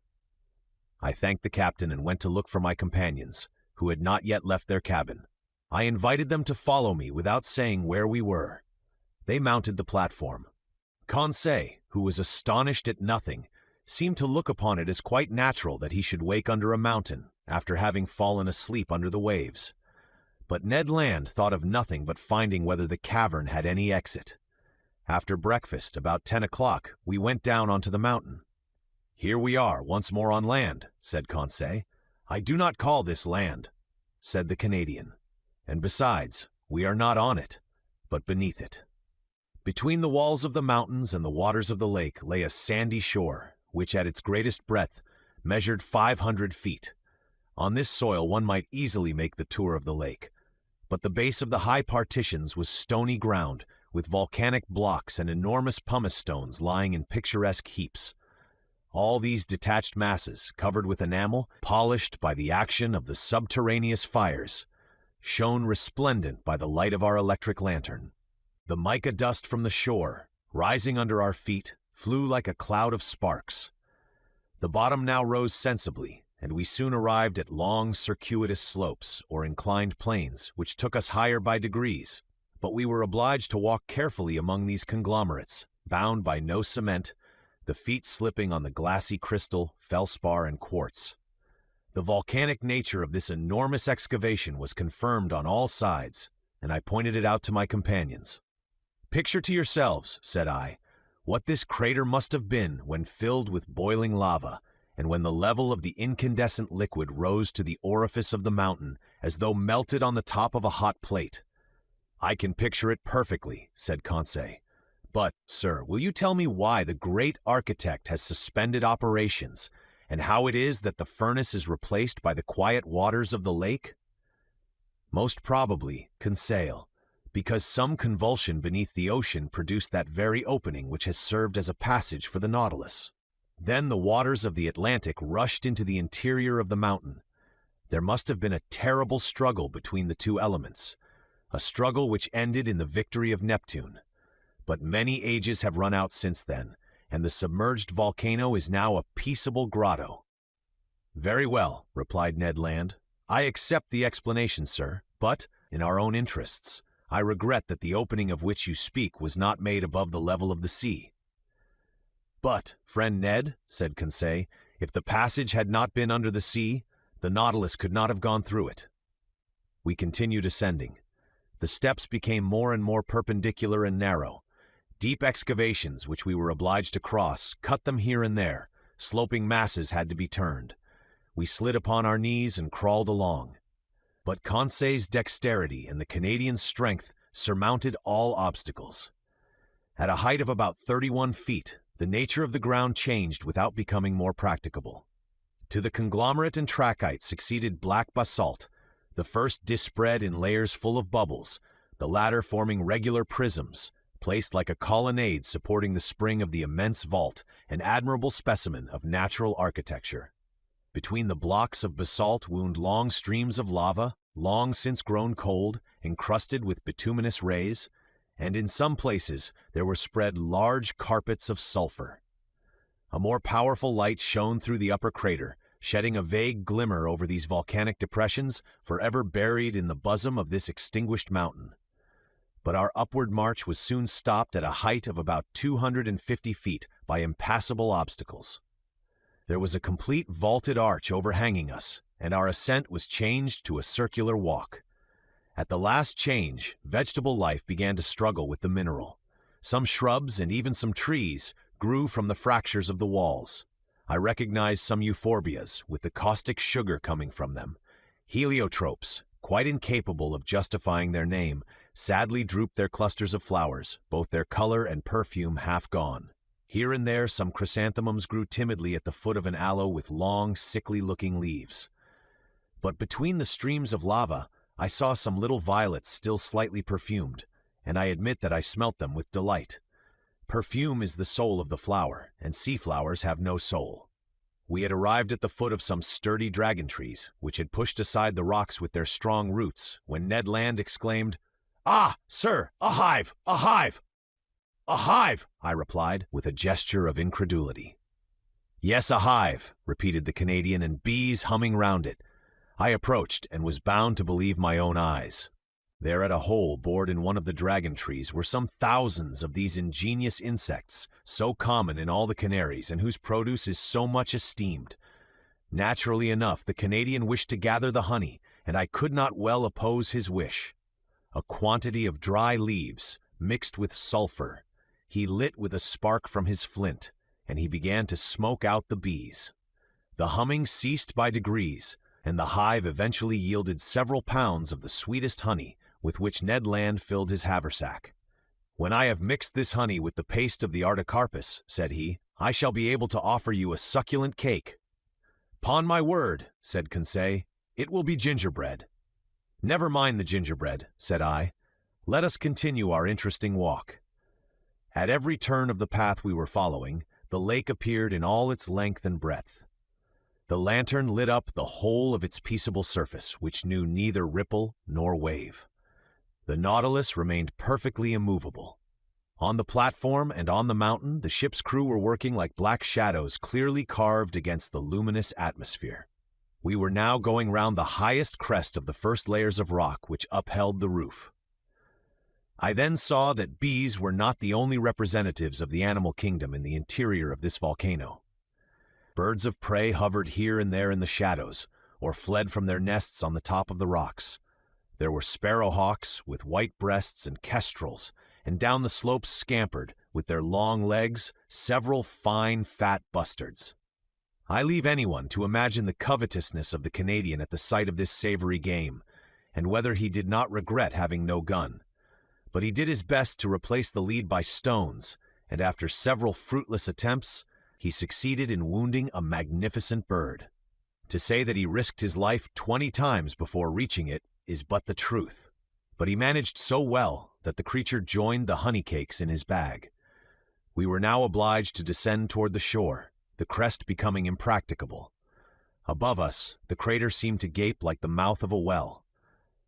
I thanked the captain and went to look for my companions, who had not yet left their cabin. I invited them to follow me without saying where we were. They mounted the platform. Conseil, who was astonished at nothing, seemed to look upon it as quite natural that he should wake under a mountain after having fallen asleep under the waves. But Ned Land thought of nothing but finding whether the cavern had any exit. After breakfast, about 10 o'clock, we went down onto the mountain. "Here we are, once more on land," said Conseil. "I do not call this land," said the Canadian. "And besides, we are not on it, but beneath it." Between the walls of the mountains and the waters of the lake lay a sandy shore, which at its greatest breadth measured 500 feet. On this soil one might easily make the tour of the lake, but the base of the high partitions was stony ground, with volcanic blocks and enormous pumice stones lying in picturesque heaps. All these detached masses, covered with enamel, polished by the action of the subterraneous fires, shone resplendent by the light of our electric lantern. The mica dust from the shore, rising under our feet, flew like a cloud of sparks. The bottom now rose sensibly, and we soon arrived at long, circuitous slopes or inclined planes, which took us higher by degrees. But we were obliged to walk carefully among these conglomerates, bound by no cement, the feet slipping on the glassy crystal, felspar, and quartz. The volcanic nature of this enormous excavation was confirmed on all sides, and I pointed it out to my companions. "Picture to yourselves," said I, "what this crater must have been when filled with boiling lava, and when the level of the incandescent liquid rose to the orifice of the mountain as though melted on the top of a hot plate." "I can picture it perfectly," said Conseil. "But, sir, will you tell me why the great architect has suspended operations, and how it is that the furnace is replaced by the quiet waters of the lake?" "Most probably, Conseil, because some convulsion beneath the ocean produced that very opening which has served as a passage for the Nautilus. Then the waters of the Atlantic rushed into the interior of the mountain. There must have been a terrible struggle between the two elements, a struggle which ended in the victory of Neptune. But many ages have run out since then, and the submerged volcano is now a peaceable grotto." "Very well," replied Ned Land. "I accept the explanation, sir, but, in our own interests, I regret that the opening of which you speak was not made above the level of the sea." "But, friend Ned," said Conseil, "if the passage had not been under the sea, the Nautilus could not have gone through it." We continued ascending. The steps became more and more perpendicular and narrow. Deep excavations, which we were obliged to cross, cut them here and there. Sloping masses had to be turned. We slid upon our knees and crawled along. But Conseil's dexterity and the Canadian's strength surmounted all obstacles. At a height of about 31 feet, the nature of the ground changed without becoming more practicable. To the conglomerate and trachyte succeeded black basalt, the first dispread in layers full of bubbles, the latter forming regular prisms, placed like a colonnade supporting the spring of the immense vault, an admirable specimen of natural architecture. Between the blocks of basalt wound long streams of lava, long since grown cold, encrusted with bituminous rays, and in some places there were spread large carpets of sulfur. A more powerful light shone through the upper crater, shedding a vague glimmer over these volcanic depressions forever buried in the bosom of this extinguished mountain. But our upward march was soon stopped at a height of about 250 feet by impassable obstacles. There was a complete vaulted arch overhanging us, and our ascent was changed to a circular walk. At the last change, vegetable life began to struggle with the mineral. Some shrubs and even some trees grew from the fractures of the walls. I recognized some euphorbias, with the caustic sugar coming from them. Heliotropes, quite incapable of justifying their name, sadly drooped their clusters of flowers, both their color and perfume half gone. Here and there some chrysanthemums grew timidly at the foot of an aloe with long, sickly-looking leaves. But between the streams of lava, I saw some little violets still slightly perfumed, and I admit that I smelt them with delight. Perfume is the soul of the flower, and sea flowers have no soul. We had arrived at the foot of some sturdy dragon trees, which had pushed aside the rocks with their strong roots, when Ned Land exclaimed, "Ah, sir, a hive! A hive!" "A hive!" I replied, with a gesture of incredulity. "Yes, a hive," repeated the Canadian, "and bees humming round it." I approached and was bound to believe my own eyes. There at a hole bored in one of the dragon trees were some thousands of these ingenious insects, so common in all the Canaries and whose produce is so much esteemed. Naturally enough, the Canadian wished to gather the honey, and I could not well oppose his wish. A quantity of dry leaves, mixed with sulfur, he lit with a spark from his flint, and he began to smoke out the bees. The humming ceased by degrees, and the hive eventually yielded several pounds of the sweetest honey, with which Ned Land filled his haversack. "When I have mixed this honey with the paste of the artocarpus," said he, "I shall be able to offer you a succulent cake." "'Pon my word," said Conseil, "it will be gingerbread." "Never mind the gingerbread," said I. "Let us continue our interesting walk." At every turn of the path we were following, the lake appeared in all its length and breadth. The lantern lit up the whole of its peaceable surface, which knew neither ripple nor wave. The Nautilus remained perfectly immovable. On the platform and on the mountain, the ship's crew were working like black shadows clearly carved against the luminous atmosphere. We were now going round the highest crest of the first layers of rock which upheld the roof. I then saw that bees were not the only representatives of the animal kingdom in the interior of this volcano. Birds of prey hovered here and there in the shadows, or fled from their nests on the top of the rocks. There were sparrowhawks with white breasts and kestrels, and down the slopes scampered, with their long legs, several fine, fat bustards. I leave anyone to imagine the covetousness of the Canadian at the sight of this savory game, and whether he did not regret having no gun. But he did his best to replace the lead by stones, and after several fruitless attempts, he succeeded in wounding a magnificent bird. To say that he risked his life 20 times before reaching it is but the truth. But he managed so well that the creature joined the honey cakes in his bag. We were now obliged to descend toward the shore, the crest becoming impracticable. Above us, the crater seemed to gape like the mouth of a well.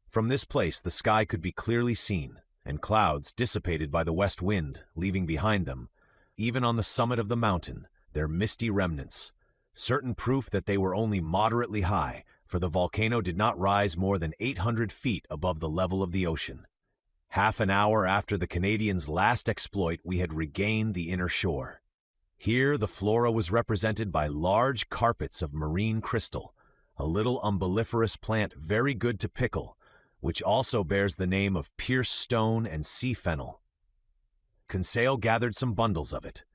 From this place the sky could be clearly seen, and clouds dissipated by the west wind, leaving behind them, even on the summit of the mountain, their misty remnants, certain proof that they were only moderately high, for the volcano did not rise more than 800 feet above the level of the ocean. Half an hour after the Canadian's last exploit, we had regained the inner shore. Here the flora was represented by large carpets of marine crystal, a little umbelliferous plant very good to pickle, which also bears the name of pierced stone and sea fennel. Conseil gathered some bundles of it.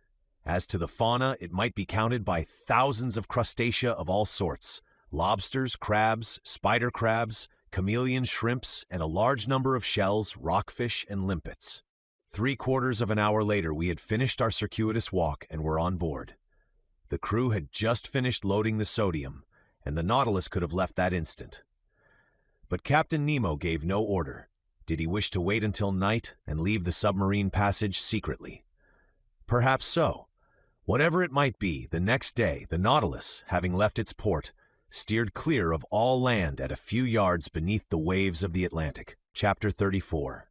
As to the fauna, it might be counted by thousands of crustacea of all sorts, lobsters, crabs, spider crabs, chameleon shrimps, and a large number of shells, rockfish, and limpets. 3/4 of an hour later, we had finished our circuitous walk and were on board. The crew had just finished loading the sodium, and the Nautilus could have left that instant. But Captain Nemo gave no order. Did he wish to wait until night and leave the submarine passage secretly? Perhaps so. Whatever it might be, the next day, the Nautilus, having left its port, steered clear of all land at a few yards beneath the waves of the Atlantic. Chapter 34.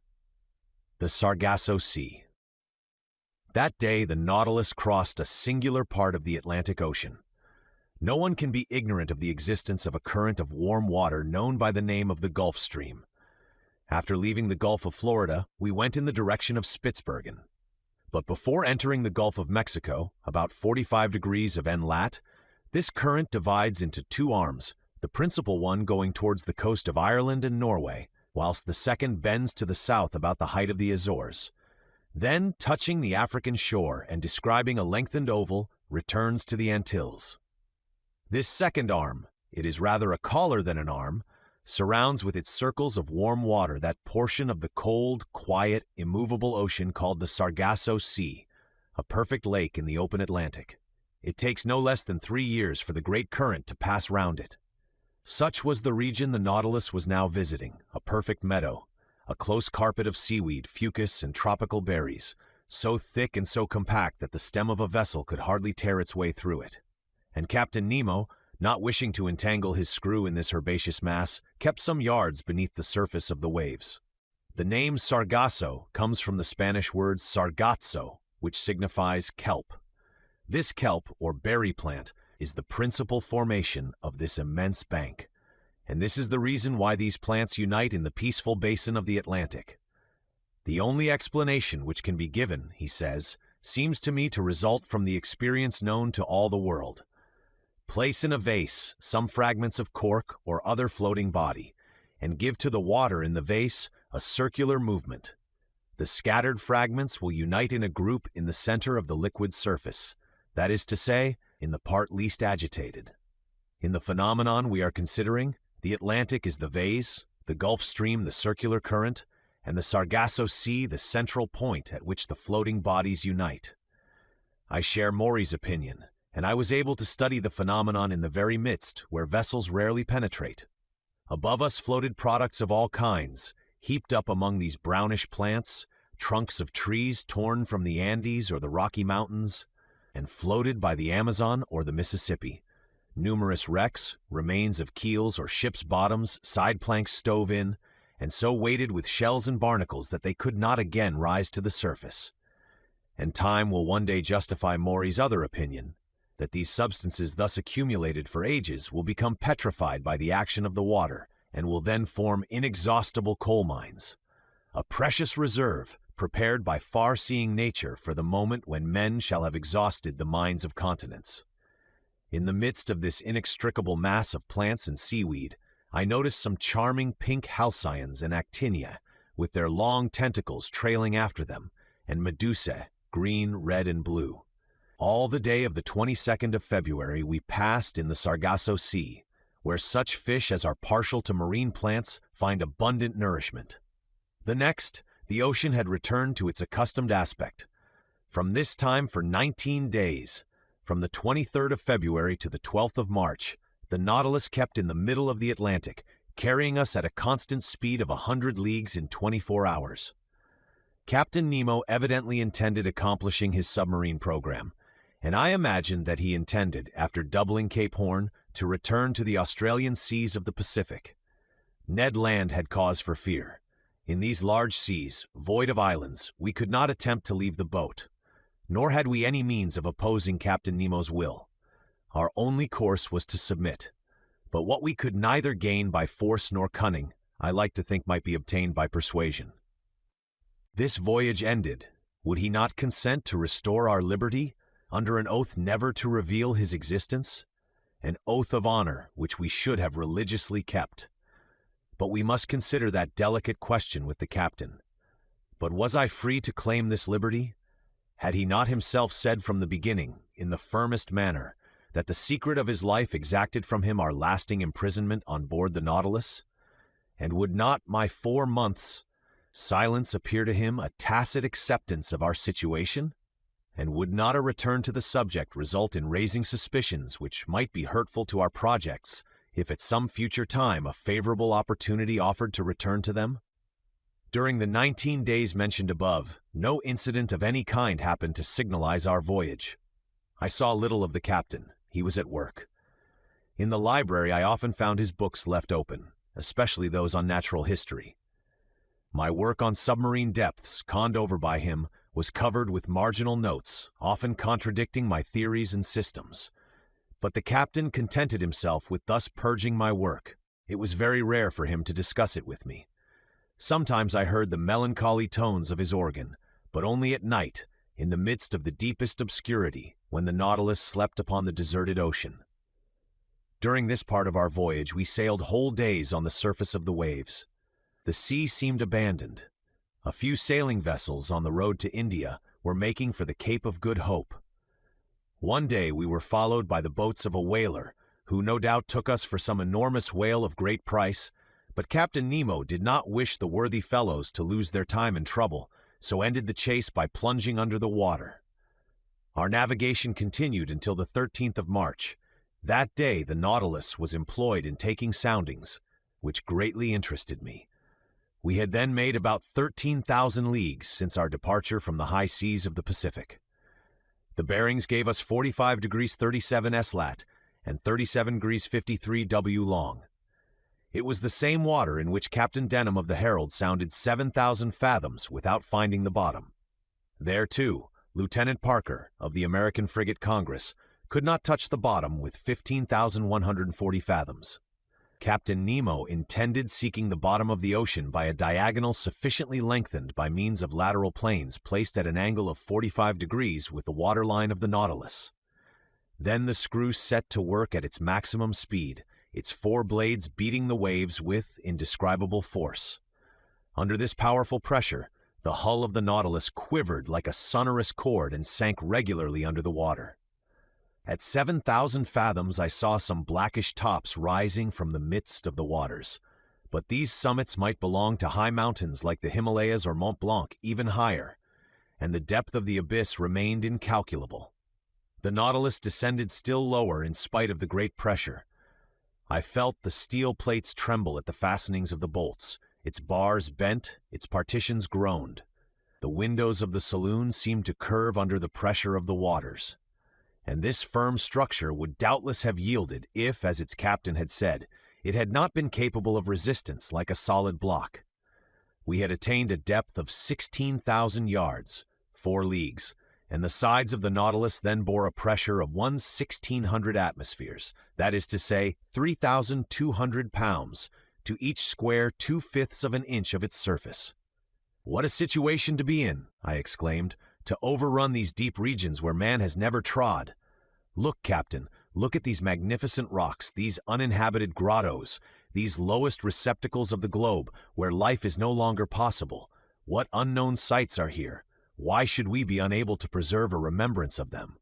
The Sargasso Sea. That day, the Nautilus crossed a singular part of the Atlantic Ocean. No one can be ignorant of the existence of a current of warm water known by the name of the Gulf Stream. After leaving the Gulf of Florida, we went in the direction of Spitzbergen. But before entering the Gulf of Mexico, about 45 degrees of N-lat, this current divides into two arms, the principal one going towards the coast of Ireland and Norway, whilst the second bends to the south about the height of the Azores. Then, touching the African shore and describing a lengthened oval, returns to the Antilles. This second arm, it is rather a collar than an arm, surrounds with its circles of warm water that portion of the cold, quiet, immovable ocean called the Sargasso Sea, a perfect lake in the open Atlantic. It takes no less than 3 years for the great current to pass round it. Such was the region the Nautilus was now visiting, a perfect meadow, a close carpet of seaweed, fucus, and tropical berries, so thick and so compact that the stem of a vessel could hardly tear its way through it. And Captain Nemo, not wishing to entangle his screw in this herbaceous mass, kept some yards beneath the surface of the waves. The name Sargasso comes from the Spanish word sargazo, which signifies kelp. This kelp, or berry plant, is the principal formation of this immense bank, and this is the reason why these plants unite in the peaceful basin of the Atlantic. The only explanation which can be given, he says, seems to me to result from the experience known to all the world. Place in a vase some fragments of cork or other floating body, and give to the water in the vase a circular movement. The scattered fragments will unite in a group in the center of the liquid surface, that is to say, in the part least agitated. In the phenomenon we are considering, the Atlantic is the vase, the Gulf Stream the circular current, and the Sargasso Sea the central point at which the floating bodies unite. I share Maury's opinion, and I was able to study the phenomenon in the very midst where vessels rarely penetrate. Above us floated products of all kinds, heaped up among these brownish plants, trunks of trees torn from the Andes or the Rocky Mountains, and floated by the Amazon or the Mississippi. Numerous wrecks, remains of keels or ships' bottoms, side planks stove in, and so weighted with shells and barnacles that they could not again rise to the surface. And time will one day justify Maury's other opinion, that these substances thus accumulated for ages will become petrified by the action of the water and will then form inexhaustible coal mines, a precious reserve prepared by far-seeing nature for the moment when men shall have exhausted the mines of continents. In the midst of this inextricable mass of plants and seaweed, I noticed some charming pink halcyons and actinia, with their long tentacles trailing after them, and medusae, green, red, and blue. All the day of the 22nd of February we passed in the Sargasso Sea, where such fish as are partial to marine plants find abundant nourishment. The next, the ocean had returned to its accustomed aspect. From this time for 19 days, from the 23rd of February to the 12th of March, the Nautilus kept in the middle of the Atlantic, carrying us at a constant speed of 100 leagues in 24 hours. Captain Nemo evidently intended accomplishing his submarine program, and I imagined that he intended, after doubling Cape Horn, to return to the Australian seas of the Pacific. Ned Land had cause for fear. In these large seas, void of islands, we could not attempt to leave the boat, nor had we any means of opposing Captain Nemo's will. Our only course was to submit, but what we could neither gain by force nor cunning, I like to think might be obtained by persuasion. This voyage ended, would he not consent to restore our liberty, under an oath never to reveal his existence, an oath of honor which we should have religiously kept? But we must consider that delicate question with the captain. But was I free to claim this liberty? Had he not himself said from the beginning, in the firmest manner, that the secret of his life exacted from him our lasting imprisonment on board the Nautilus? And would not my 4 months' silence appear to him a tacit acceptance of our situation? And would not a return to the subject result in raising suspicions which might be hurtful to our projects, if at some future time a favorable opportunity offered to return to them? During the 19 days mentioned above, no incident of any kind happened to signalize our voyage. I saw little of the captain. He was at work. In the library, I often found his books left open, especially those on natural history. My work on submarine depths, conned over by him, was covered with marginal notes, often contradicting my theories and systems. But the captain contented himself with thus purging my work. It was very rare for him to discuss it with me. Sometimes I heard the melancholy tones of his organ, but only at night, in the midst of the deepest obscurity, when the Nautilus slept upon the deserted ocean. During this part of our voyage, we sailed whole days on the surface of the waves. The sea seemed abandoned. A few sailing vessels on the road to India were making for the Cape of Good Hope. One day we were followed by the boats of a whaler, who no doubt took us for some enormous whale of great price, but Captain Nemo did not wish the worthy fellows to lose their time and trouble, so ended the chase by plunging under the water. Our navigation continued until the 13th of March. That day the Nautilus was employed in taking soundings, which greatly interested me. We had then made about 13,000 leagues since our departure from the high seas of the Pacific. The bearings gave us 45 degrees 37 S lat and 37 degrees 53 W long. It was the same water in which Captain Denham of the Herald sounded 7,000 fathoms without finding the bottom. There, too, Lieutenant Parker, of the American frigate Congress, could not touch the bottom with 15,140 fathoms. Captain Nemo intended seeking the bottom of the ocean by a diagonal sufficiently lengthened by means of lateral planes placed at an angle of 45 degrees with the waterline of the Nautilus. Then the screw set to work at its maximum speed, its four blades beating the waves with indescribable force. Under this powerful pressure, the hull of the Nautilus quivered like a sonorous cord and sank regularly under the water. At 7,000 fathoms I saw some blackish tops rising from the midst of the waters, but these summits might belong to high mountains like the Himalayas or Mont Blanc, even higher, and the depth of the abyss remained incalculable. The Nautilus descended still lower in spite of the great pressure. I felt the steel plates tremble at the fastenings of the bolts, its bars bent, its partitions groaned. The windows of the saloon seemed to curve under the pressure of the waters. And this firm structure would doubtless have yielded if, as its captain had said, it had not been capable of resistance like a solid block. We had attained a depth of 16,000 yards, 4 leagues, and the sides of the Nautilus then bore a pressure of 1,600 atmospheres, that is to say, 3,200 pounds, to each square 2/5 of an inch of its surface. "What a situation to be in," I exclaimed, "to overrun these deep regions where man has never trod. Look, Captain, look at these magnificent rocks, these uninhabited grottos, these lowest receptacles of the globe, where life is no longer possible. What unknown sights are here? Why should we be unable to preserve a remembrance of them?"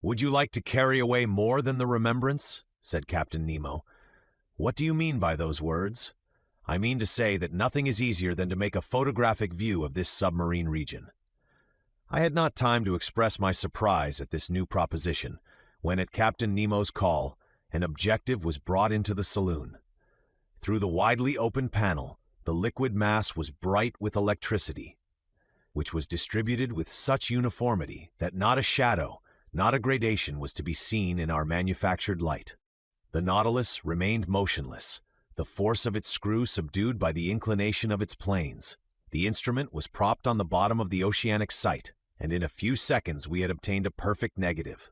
"Would you like to carry away more than the remembrance?" said Captain Nemo. "What do you mean by those words?" "I mean to say that nothing is easier than to make a photographic view of this submarine region." I had not time to express my surprise at this new proposition, when at Captain Nemo's call, an objective was brought into the saloon. Through the widely opened panel, the liquid mass was bright with electricity, which was distributed with such uniformity that not a shadow, not a gradation was to be seen in our manufactured light. The Nautilus remained motionless, the force of its screw subdued by the inclination of its planes. The instrument was propped on the bottom of the oceanic sight, and in a few seconds we had obtained a perfect negative.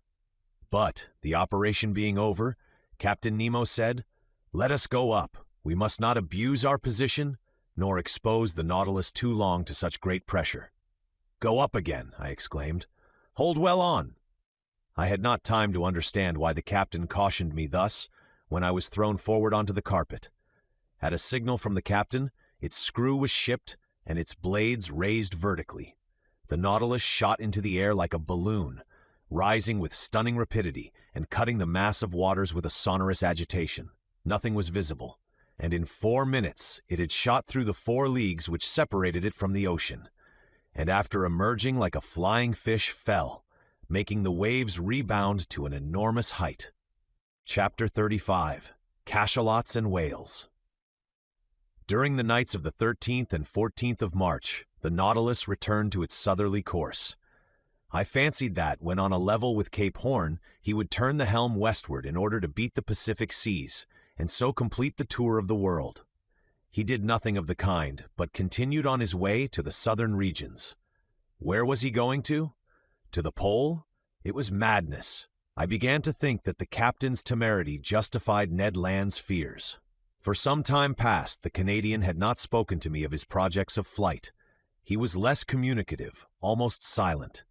But, the operation being over, Captain Nemo said, "Let us go up. We must not abuse our position, nor expose the Nautilus too long to such great pressure." "Go up again," I exclaimed. "Hold well on." I had not time to understand why the captain cautioned me thus, when I was thrown forward onto the carpet. At a signal from the captain, its screw was shipped and its blades raised vertically. The Nautilus shot into the air like a balloon, rising with stunning rapidity and cutting the mass of waters with a sonorous agitation. Nothing was visible, and in 4 minutes it had shot through the 4 leagues which separated it from the ocean, and after emerging like a flying fish fell, making the waves rebound to an enormous height. Chapter 35. Cachalots and Whales. During the nights of the 13th and 14th of March, the Nautilus returned to its southerly course. I fancied that, when on a level with Cape Horn, he would turn the helm westward in order to beat the Pacific seas, and so complete the tour of the world. He did nothing of the kind, but continued on his way to the southern regions. Where was he going to? To the pole? It was madness. I began to think that the captain's temerity justified Ned Land's fears. For some time past, the Canadian had not spoken to me of his projects of flight. He was less communicative, almost silent.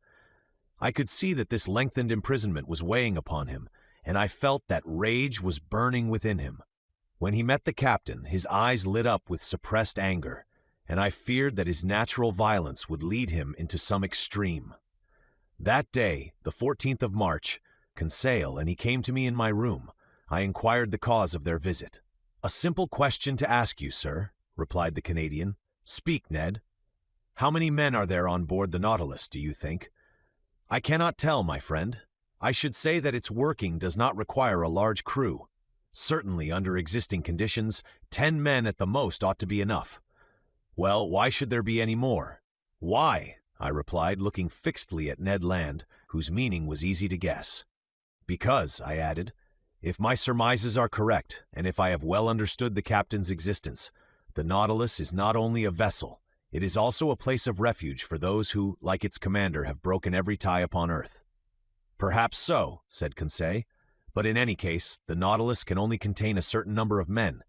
I could see that this lengthened imprisonment was weighing upon him, and I felt that rage was burning within him. When he met the captain, his eyes lit up with suppressed anger, and I feared that his natural violence would lead him into some extreme. That day, the 14th of March, Conseil and he came to me in my room. I inquired the cause of their visit. "A simple question to ask you, sir," replied the Canadian. "Speak, Ned. How many men are there on board the Nautilus, do you think?" "I cannot tell, my friend. I should say that its working does not require a large crew. Certainly, under existing conditions, 10 men at the most ought to be enough." "Well, why should there be any more?" "Why?" I replied, looking fixedly at Ned Land, whose meaning was easy to guess. "Because," I added, "if my surmises are correct, and if I have well understood the captain's existence, the Nautilus is not only a vessel, it is also a place of refuge for those who, like its commander, have broken every tie upon earth." "Perhaps so," said Conseil, "but in any case, the Nautilus can only contain a certain number of men.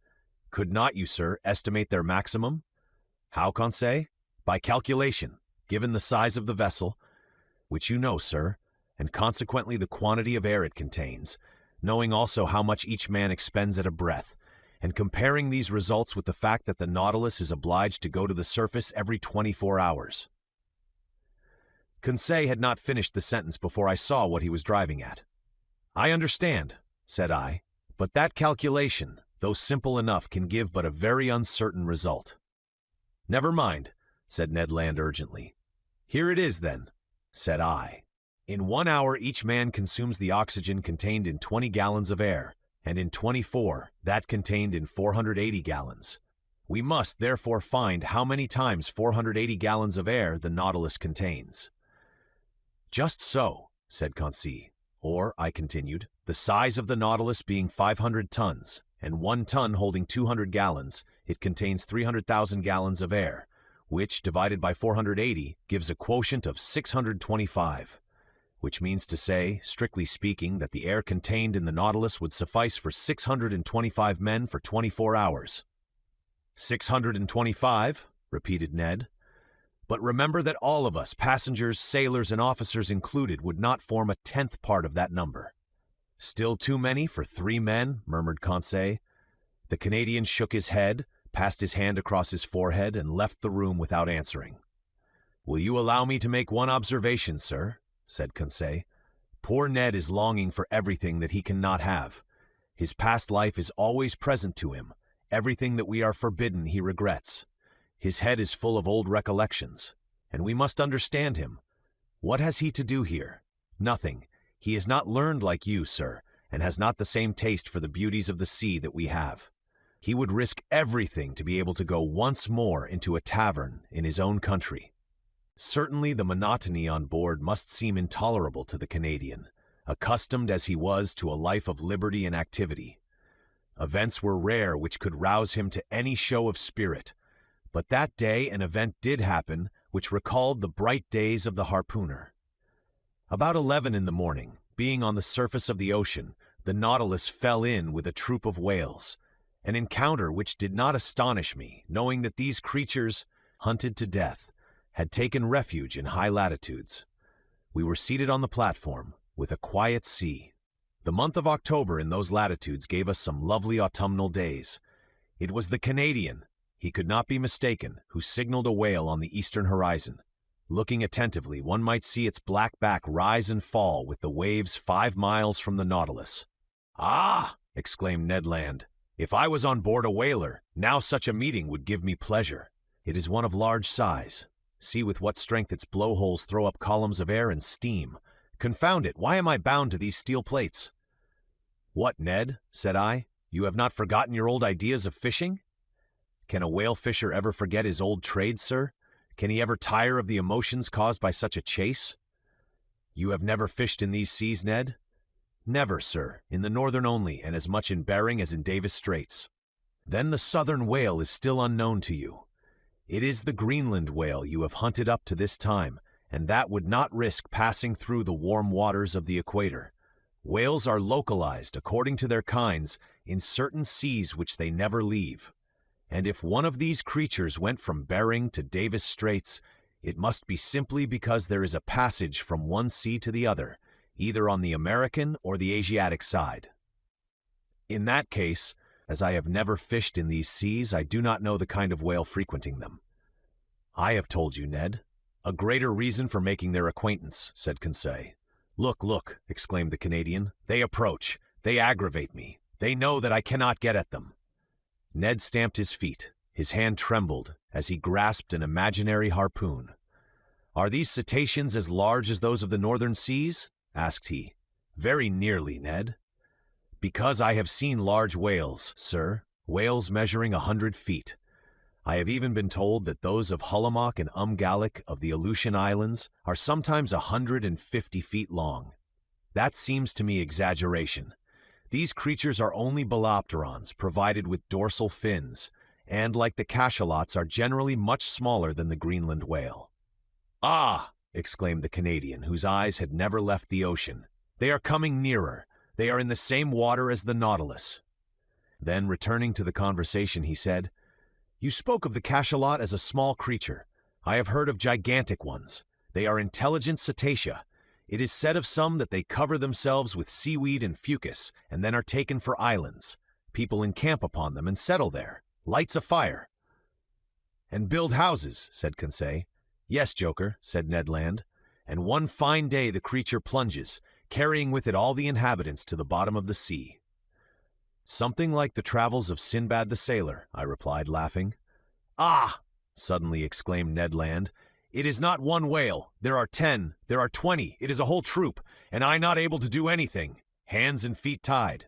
Could not you, sir, estimate their maximum?" "How, Conseil?" "By calculation, given the size of the vessel, which you know, sir, and consequently the quantity of air it contains, knowing also how much each man expends at a breath, and comparing these results with the fact that the Nautilus is obliged to go to the surface every 24 hours. Conseil had not finished the sentence before I saw what he was driving at. "I understand," said I, "but that calculation, though simple enough, can give but a very uncertain result." "Never mind," said Ned Land urgently. "Here it is, then," said I. "In 1 hour each man consumes the oxygen contained in 20 gallons of air, and in 24, that contained in 480 gallons. We must therefore find how many times 480 gallons of air the Nautilus contains." "Just so," said Conseil. "Or," I continued, "the size of the Nautilus being 500 tons, and 1 ton holding 200 gallons, it contains 300,000 gallons of air, which, divided by 480, gives a quotient of 625. Which means to say, strictly speaking, that the air contained in the Nautilus would suffice for 625 men for 24 hours. 625, repeated Ned. "But remember that all of us, passengers, sailors, and officers included, would not form a 10th part of that number." "Still too many for 3 men, murmured Conseil. The Canadian shook his head, passed his hand across his forehead, and left the room without answering. "Will you allow me to make one observation, sir?" said Conseil. "Poor Ned is longing for everything that he cannot have. His past life is always present to him. Everything that we are forbidden he regrets. His head is full of old recollections, and we must understand him. What has he to do here? Nothing. He is not learned like you, sir, and has not the same taste for the beauties of the sea that we have. He would risk everything to be able to go once more into a tavern in his own country." Certainly the monotony on board must seem intolerable to the Canadian, accustomed as he was to a life of liberty and activity. Events were rare which could rouse him to any show of spirit, but that day an event did happen which recalled the bright days of the harpooner. About 11 in the morning, being on the surface of the ocean, the Nautilus fell in with a troop of whales, an encounter which did not astonish me, knowing that these creatures, hunted to death, had taken refuge in high latitudes. We were seated on the platform, with a quiet sea. The month of October in those latitudes gave us some lovely autumnal days. It was the Canadian, he could not be mistaken, who signaled a whale on the eastern horizon. Looking attentively, one might see its black back rise and fall with the waves 5 miles from the Nautilus. "Ah!" exclaimed Ned Land. "If I was on board a whaler, now such a meeting would give me pleasure. It is one of large size. See with what strength its blowholes throw up columns of air and steam. Confound it, why am I bound to these steel plates?" "What, Ned?" said I. "You have not forgotten your old ideas of fishing?" Can a whale fisher ever forget his old trade, sir? Can he ever tire of the emotions caused by such a chase? You have never fished in these seas, Ned? Never, sir. In the northern only, and as much in Bering as in Davis Straits. Then the southern whale is still unknown to you. It is the Greenland whale you have hunted up to this time, and that would not risk passing through the warm waters of the equator. Whales are localized, according to their kinds, in certain seas which they never leave. And if one of these creatures went from Bering to Davis Straits, it must be simply because there is a passage from one sea to the other, either on the American or the Asiatic side. In that case, as I have never fished in these seas, I do not know the kind of whale frequenting them. I have told you, Ned. A greater reason for making their acquaintance, said Conseil. Look, look, exclaimed the Canadian. They approach. They aggravate me. They know that I cannot get at them. Ned stamped his feet. His hand trembled as he grasped an imaginary harpoon. Are these cetaceans as large as those of the northern seas? Asked he. Very nearly, Ned. Because I have seen large whales, sir, whales measuring 100 feet. I have even been told that those of Hullamock and Umgallick of the Aleutian Islands are sometimes 150 feet long. That seems to me exaggeration. These creatures are only belopterons provided with dorsal fins, and like the cachalots are generally much smaller than the Greenland whale. Ah! Exclaimed the Canadian, whose eyes had never left the ocean. They are coming nearer. They are in the same water as the Nautilus. Then, returning to the conversation, he said, You spoke of the cachalot as a small creature. I have heard of gigantic ones. They are intelligent cetacea. It is said of some that they cover themselves with seaweed and fucus, and then are taken for islands. People encamp upon them and settle there, lights a fire. And build houses, said Conseil. Yes, Joker, said Ned Land, and one fine day the creature plunges, carrying with it all the inhabitants to the bottom of the sea. Something like the travels of Sinbad the Sailor, I replied, laughing. Ah! Suddenly exclaimed Ned Land. It is not one whale. There are 10, there are 20, it is a whole troop, and I not able to do anything, hands and feet tied.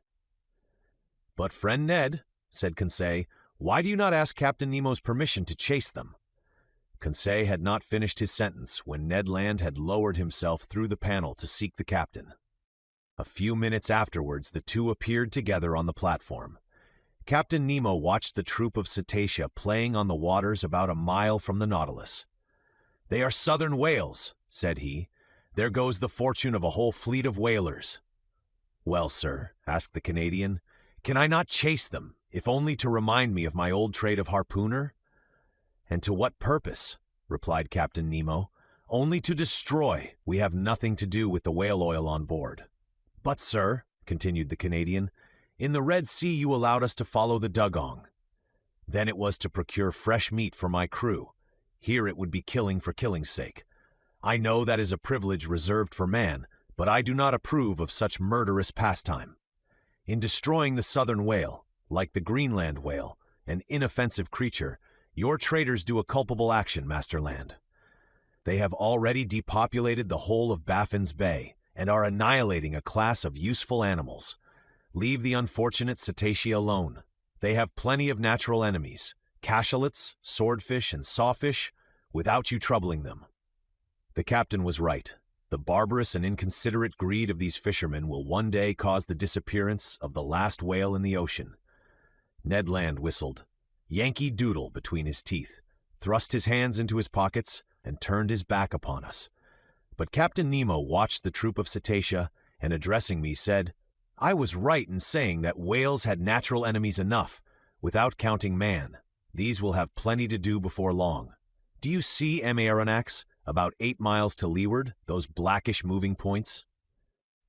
But friend Ned, said Conseil, why do you not ask Captain Nemo's permission to chase them? Conseil had not finished his sentence when Ned Land had lowered himself through the panel to seek the captain. A few minutes afterwards, the two appeared together on the platform. Captain Nemo watched the troop of cetacea playing on the waters about a mile from the Nautilus. They are southern whales, said he. There goes the fortune of a whole fleet of whalers. Well, sir, asked the Canadian, can I not chase them, if only to remind me of my old trade of harpooner? And to what purpose? Replied Captain Nemo. Only to destroy. We have nothing to do with the whale oil on board. But, sir, continued the Canadian, in the Red Sea you allowed us to follow the dugong. Then it was to procure fresh meat for my crew. Here it would be killing for killing's sake. I know that is a privilege reserved for man, but I do not approve of such murderous pastime. In destroying the southern whale, like the Greenland whale, an inoffensive creature, your traders do a culpable action, Master Land. They have already depopulated the whole of Baffin's Bay and are annihilating a class of useful animals. Leave the unfortunate cetacea alone. They have plenty of natural enemies, cachalots, swordfish, and sawfish, without you troubling them. The captain was right. The barbarous and inconsiderate greed of these fishermen will one day cause the disappearance of the last whale in the ocean. Ned Land whistled, Yankee Doodle between his teeth, thrust his hands into his pockets, and turned his back upon us. But Captain Nemo watched the troop of cetacea, and addressing me said, I was right in saying that whales had natural enemies enough, without counting man. These will have plenty to do before long. Do you see, M. Aronnax, about 8 miles to leeward, those blackish moving points?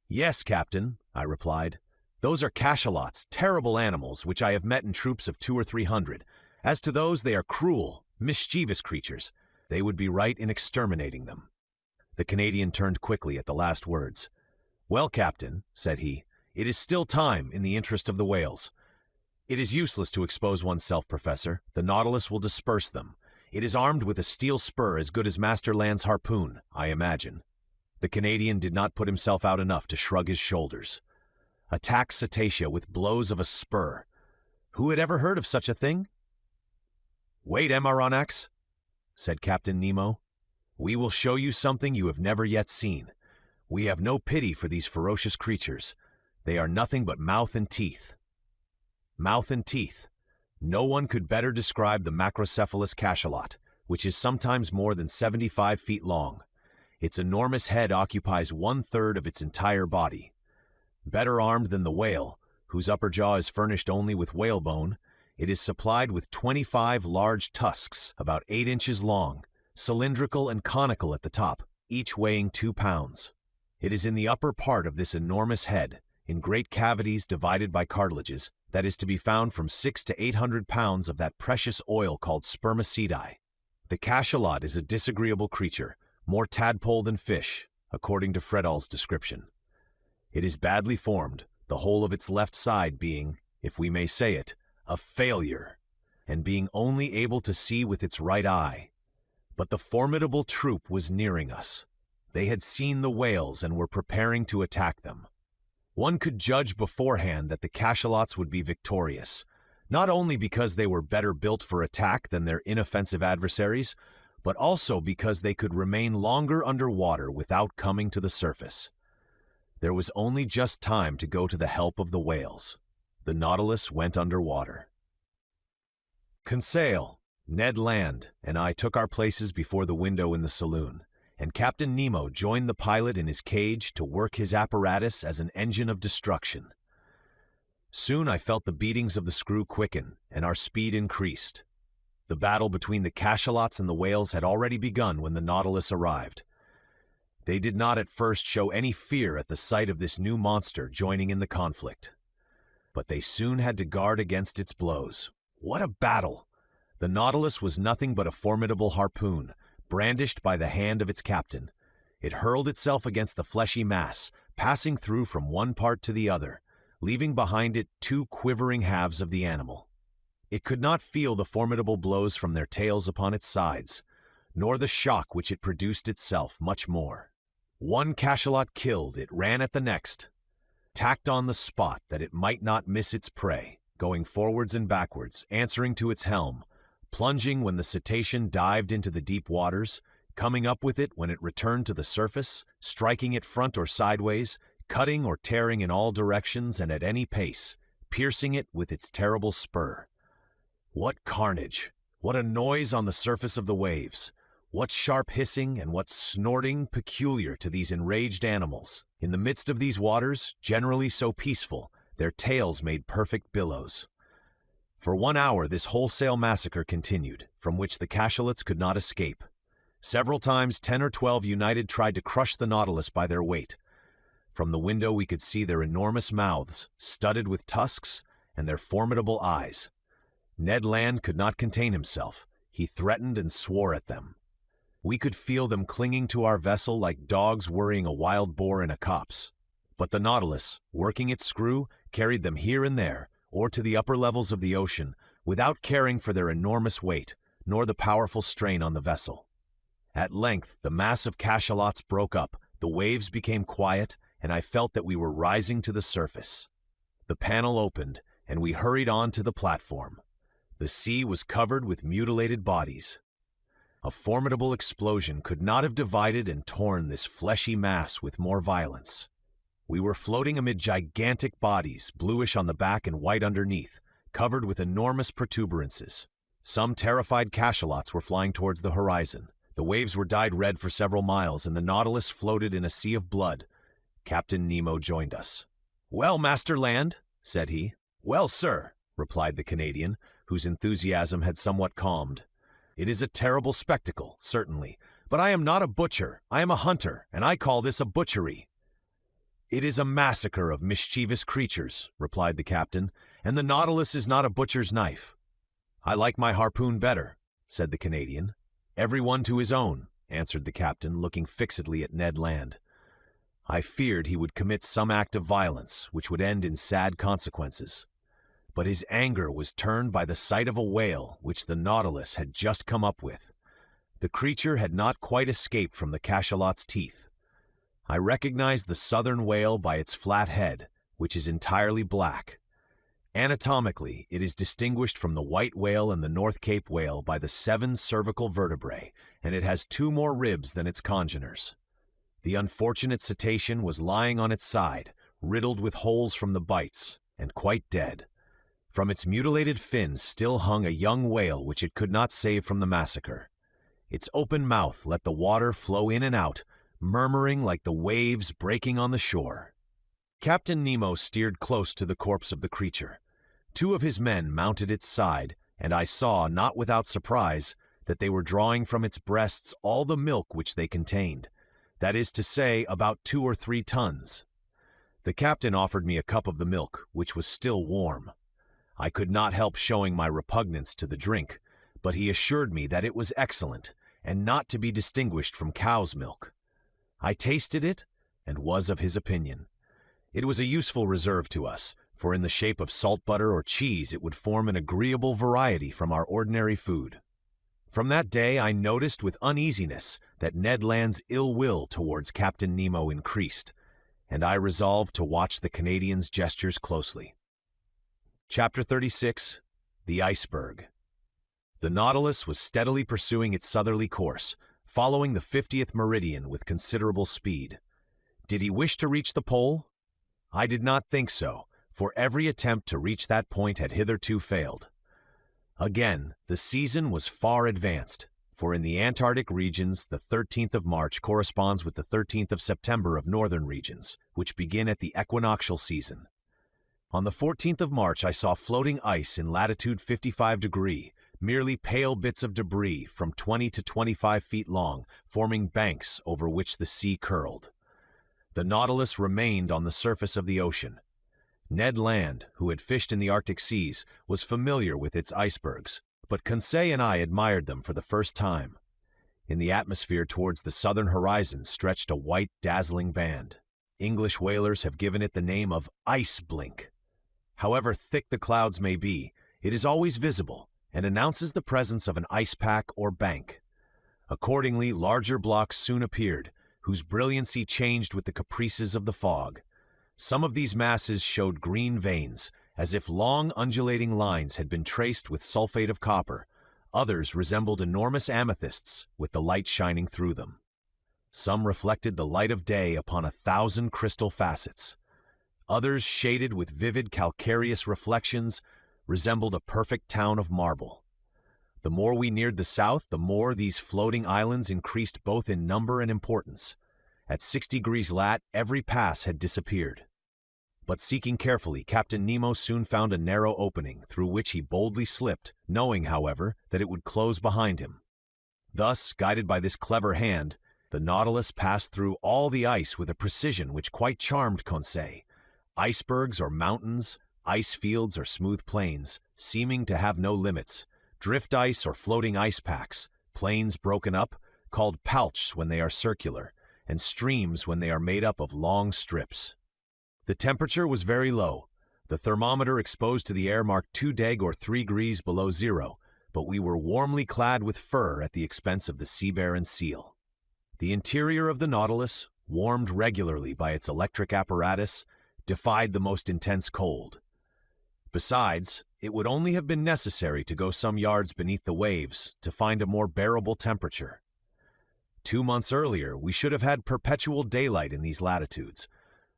Yes, Captain, I replied. Those are cachalots, terrible animals which I have met in troops of 200 or 300. As to those, they are cruel, mischievous creatures. They would be right in exterminating them. The Canadian turned quickly at the last words. Well, Captain, said he, it is still time in the interest of the whales. It is useless to expose oneself, Professor. The Nautilus will disperse them. It is armed with a steel spur as good as Master Land's harpoon, I imagine. The Canadian did not put himself out enough to shrug his shoulders. Attack cetacea with blows of a spur. Who had ever heard of such a thing? "Wait, Aronnax," said Captain Nemo. "We will show you something you have never yet seen. We have no pity for these ferocious creatures. They are nothing but mouth and teeth." Mouth and teeth. No one could better describe the macrocephalous cachalot, which is sometimes more than 75 feet long. Its enormous head occupies 1/3 of its entire body. Better armed than the whale, whose upper jaw is furnished only with whalebone, it is supplied with 25 large tusks about 8 inches long, cylindrical and conical at the top, each weighing 2 pounds. It is in the upper part of this enormous head, in great cavities divided by cartilages, that is to be found from 600 to 800 pounds of that precious oil called spermaceti. The cachalot is a disagreeable creature, more tadpole than fish, according to Fredol's description. It is badly formed, the whole of its left side being, if we may say it, a failure, and being only able to see with its right eye. But the formidable troop was nearing us. They had seen the whales and were preparing to attack them. One could judge beforehand that the cachalots would be victorious, not only because they were better built for attack than their inoffensive adversaries, but also because they could remain longer underwater without coming to the surface. There was only just time to go to the help of the whales. The Nautilus went underwater. Conseil, Ned Land, and I took our places before the window in the saloon, and Captain Nemo joined the pilot in his cage to work his apparatus as an engine of destruction. Soon I felt the beatings of the screw quicken, and our speed increased. The battle between the cachalots and the whales had already begun when the Nautilus arrived. They did not at first show any fear at the sight of this new monster joining in the conflict. But they soon had to guard against its blows. What a battle! The Nautilus was nothing but a formidable harpoon, brandished by the hand of its captain. It hurled itself against the fleshy mass, passing through from one part to the other, leaving behind it 2 quivering halves of the animal. It could not feel the formidable blows from their tails upon its sides, nor the shock which it produced itself much more. One cachalot killed, it ran at the next, tacked on the spot that it might not miss its prey, going forwards and backwards, answering to its helm, plunging when the cetacean dived into the deep waters, coming up with it when it returned to the surface, striking it front or sideways, cutting or tearing in all directions and at any pace, piercing it with its terrible spur. What carnage! What a noise on the surface of the waves! What sharp hissing and what snorting peculiar to these enraged animals! In the midst of these waters, generally so peaceful, their tails made perfect billows. For 1 hour this wholesale massacre continued, from which the cachalots could not escape. Several times 10 or 12 united tried to crush the Nautilus by their weight. From the window we could see their enormous mouths, studded with tusks, and their formidable eyes. Ned Land could not contain himself. He threatened and swore at them. We could feel them clinging to our vessel like dogs worrying a wild boar in a copse. But the Nautilus, working its screw, carried them here and there, or to the upper levels of the ocean, without caring for their enormous weight, nor the powerful strain on the vessel. At length, the mass of cachalots broke up, the waves became quiet, and I felt that we were rising to the surface. The panel opened, and we hurried on to the platform. The sea was covered with mutilated bodies. A formidable explosion could not have divided and torn this fleshy mass with more violence. We were floating amid gigantic bodies, bluish on the back and white underneath, covered with enormous protuberances. Some terrified cachalots were flying towards the horizon. The waves were dyed red for several miles, and the Nautilus floated in a sea of blood. Captain Nemo joined us. "Well, Master Land," said he. "Well, sir," replied the Canadian, whose enthusiasm had somewhat calmed. "It is a terrible spectacle, certainly, but I am not a butcher. I am a hunter, and I call this a butchery." "It is a massacre of mischievous creatures," replied the captain, "and the Nautilus is not a butcher's knife." "I like my harpoon better," said the Canadian. "Every one to his own," answered the captain, looking fixedly at Ned Land. I feared he would commit some act of violence, which would end in sad consequences. But his anger was turned by the sight of a whale which the Nautilus had just come up with. The creature had not quite escaped from the cachalot's teeth. I recognized the southern whale by its flat head, which is entirely black. Anatomically, it is distinguished from the white whale and the North Cape whale by the 7 cervical vertebrae, and it has 2 more ribs than its congeners. The unfortunate cetacean was lying on its side, riddled with holes from the bites, and quite dead. From its mutilated fins still hung a young whale which it could not save from the massacre. Its open mouth let the water flow in and out, murmuring like the waves breaking on the shore. Captain Nemo steered close to the corpse of the creature. 2 of his men mounted its side, and I saw, not without surprise, that they were drawing from its breasts all the milk which they contained. That is to say, about 2 or 3 tons. The captain offered me a cup of the milk, which was still warm. I could not help showing my repugnance to the drink, but he assured me that it was excellent, and not to be distinguished from cow's milk. I tasted it, and was of his opinion. It was a useful reserve to us, for in the shape of salt butter or cheese it would form an agreeable variety from our ordinary food. From that day I noticed with uneasiness that Ned Land's ill will towards Captain Nemo increased, and I resolved to watch the Canadian's gestures closely. Chapter 36. The Iceberg. The Nautilus was steadily pursuing its southerly course, following the 50th meridian with considerable speed. Did he wish to reach the pole? I did not think so, for every attempt to reach that point had hitherto failed. Again, the season was far advanced, for in the Antarctic regions the 13th of March corresponds with the 13th of September of northern regions, which begin at the equinoctial season. On the 14th of March I saw floating ice in latitude 55°, merely pale bits of debris from 20 to 25 feet long, forming banks over which the sea curled. The Nautilus remained on the surface of the ocean. Ned Land, who had fished in the Arctic seas, was familiar with its icebergs, but Conseil and I admired them for the first time. In the atmosphere towards the southern horizon stretched a white, dazzling band. English whalers have given it the name of ice blink. However thick the clouds may be, it is always visible and announces the presence of an ice pack or bank. Accordingly, larger blocks soon appeared, whose brilliancy changed with the caprices of the fog. Some of these masses showed green veins, as if long undulating lines had been traced with sulfate of copper. Others resembled enormous amethysts, with the light shining through them. Some reflected the light of day upon 1,000 crystal facets. Others, shaded with vivid calcareous reflections, resembled a perfect town of marble. The more we neared the south, the more these floating islands increased both in number and importance. At 6° lat, every pass had disappeared. But seeking carefully, Captain Nemo soon found a narrow opening through which he boldly slipped, knowing, however, that it would close behind him. Thus, guided by this clever hand, the Nautilus passed through all the ice with a precision which quite charmed Conseil. Icebergs or mountains, ice fields or smooth plains, seeming to have no limits, drift ice or floating ice packs, plains broken up, called palchs when they are circular, and streams when they are made up of long strips. The temperature was very low. The thermometer exposed to the air marked 2° or 3° below zero, but we were warmly clad with fur at the expense of the sea bear and seal. The interior of the Nautilus, warmed regularly by its electric apparatus, defied the most intense cold. Besides, it would only have been necessary to go some yards beneath the waves to find a more bearable temperature. 2 months earlier, we should have had perpetual daylight in these latitudes,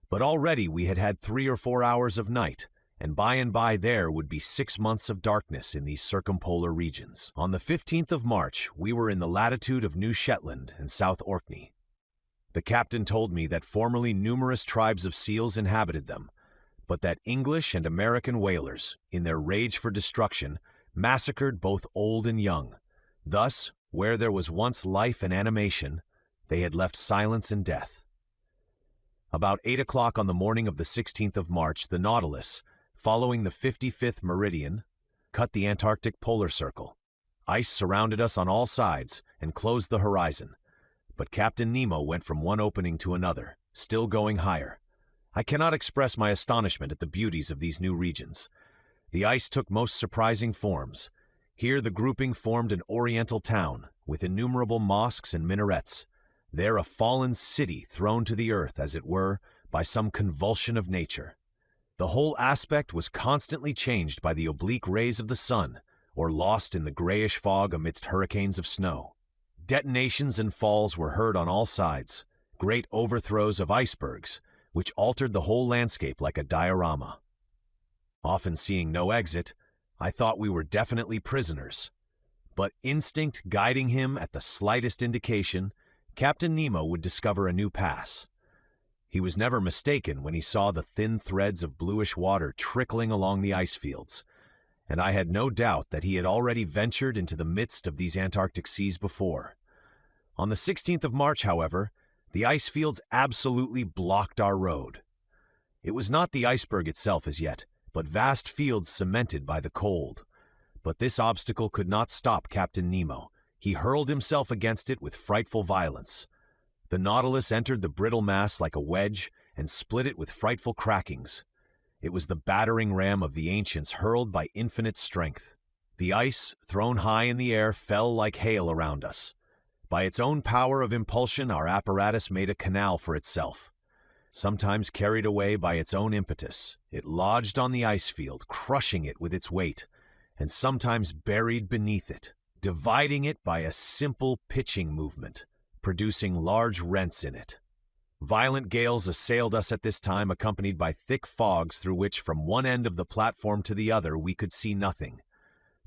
but already we had had 3 or 4 hours of night, and by there would be 6 months of darkness in these circumpolar regions. On the 15th of March, we were in the latitude of New Shetland and South Orkney. The captain told me that formerly numerous tribes of seals inhabited them, but that English and American whalers, in their rage for destruction, massacred both old and young. Thus, where there was once life and animation, they had left silence and death. About 8 o'clock on the morning of the 16th of March, the Nautilus, following the 55th meridian, cut the Antarctic polar circle. Ice surrounded us on all sides and closed the horizon, but Captain Nemo went from one opening to another, still going higher. I cannot express my astonishment at the beauties of these new regions. The ice took most surprising forms. Here the grouping formed an oriental town, with innumerable mosques and minarets. There a fallen city thrown to the earth, as it were, by some convulsion of nature. The whole aspect was constantly changed by the oblique rays of the sun, or lost in the grayish fog amidst hurricanes of snow. Detonations and falls were heard on all sides, great overthrows of icebergs, which altered the whole landscape like a diorama. Often seeing no exit, I thought we were definitely prisoners. But instinct guiding him at the slightest indication, Captain Nemo would discover a new pass. He was never mistaken when he saw the thin threads of bluish water trickling along the ice fields, and I had no doubt that he had already ventured into the midst of these Antarctic seas before. On the 16th of March, however, the ice fields absolutely blocked our road. It was not the iceberg itself as yet, but vast fields cemented by the cold. But this obstacle could not stop Captain Nemo. He hurled himself against it with frightful violence. The Nautilus entered the brittle mass like a wedge and split it with frightful crackings. It was the battering ram of the ancients hurled by infinite strength. The ice, thrown high in the air, fell like hail around us. By its own power of impulsion, our apparatus made a canal for itself. Sometimes carried away by its own impetus, it lodged on the ice field, crushing it with its weight, and sometimes buried beneath it, dividing it by a simple pitching movement, producing large rents in it. Violent gales assailed us at this time, accompanied by thick fogs through which from one end of the platform to the other we could see nothing.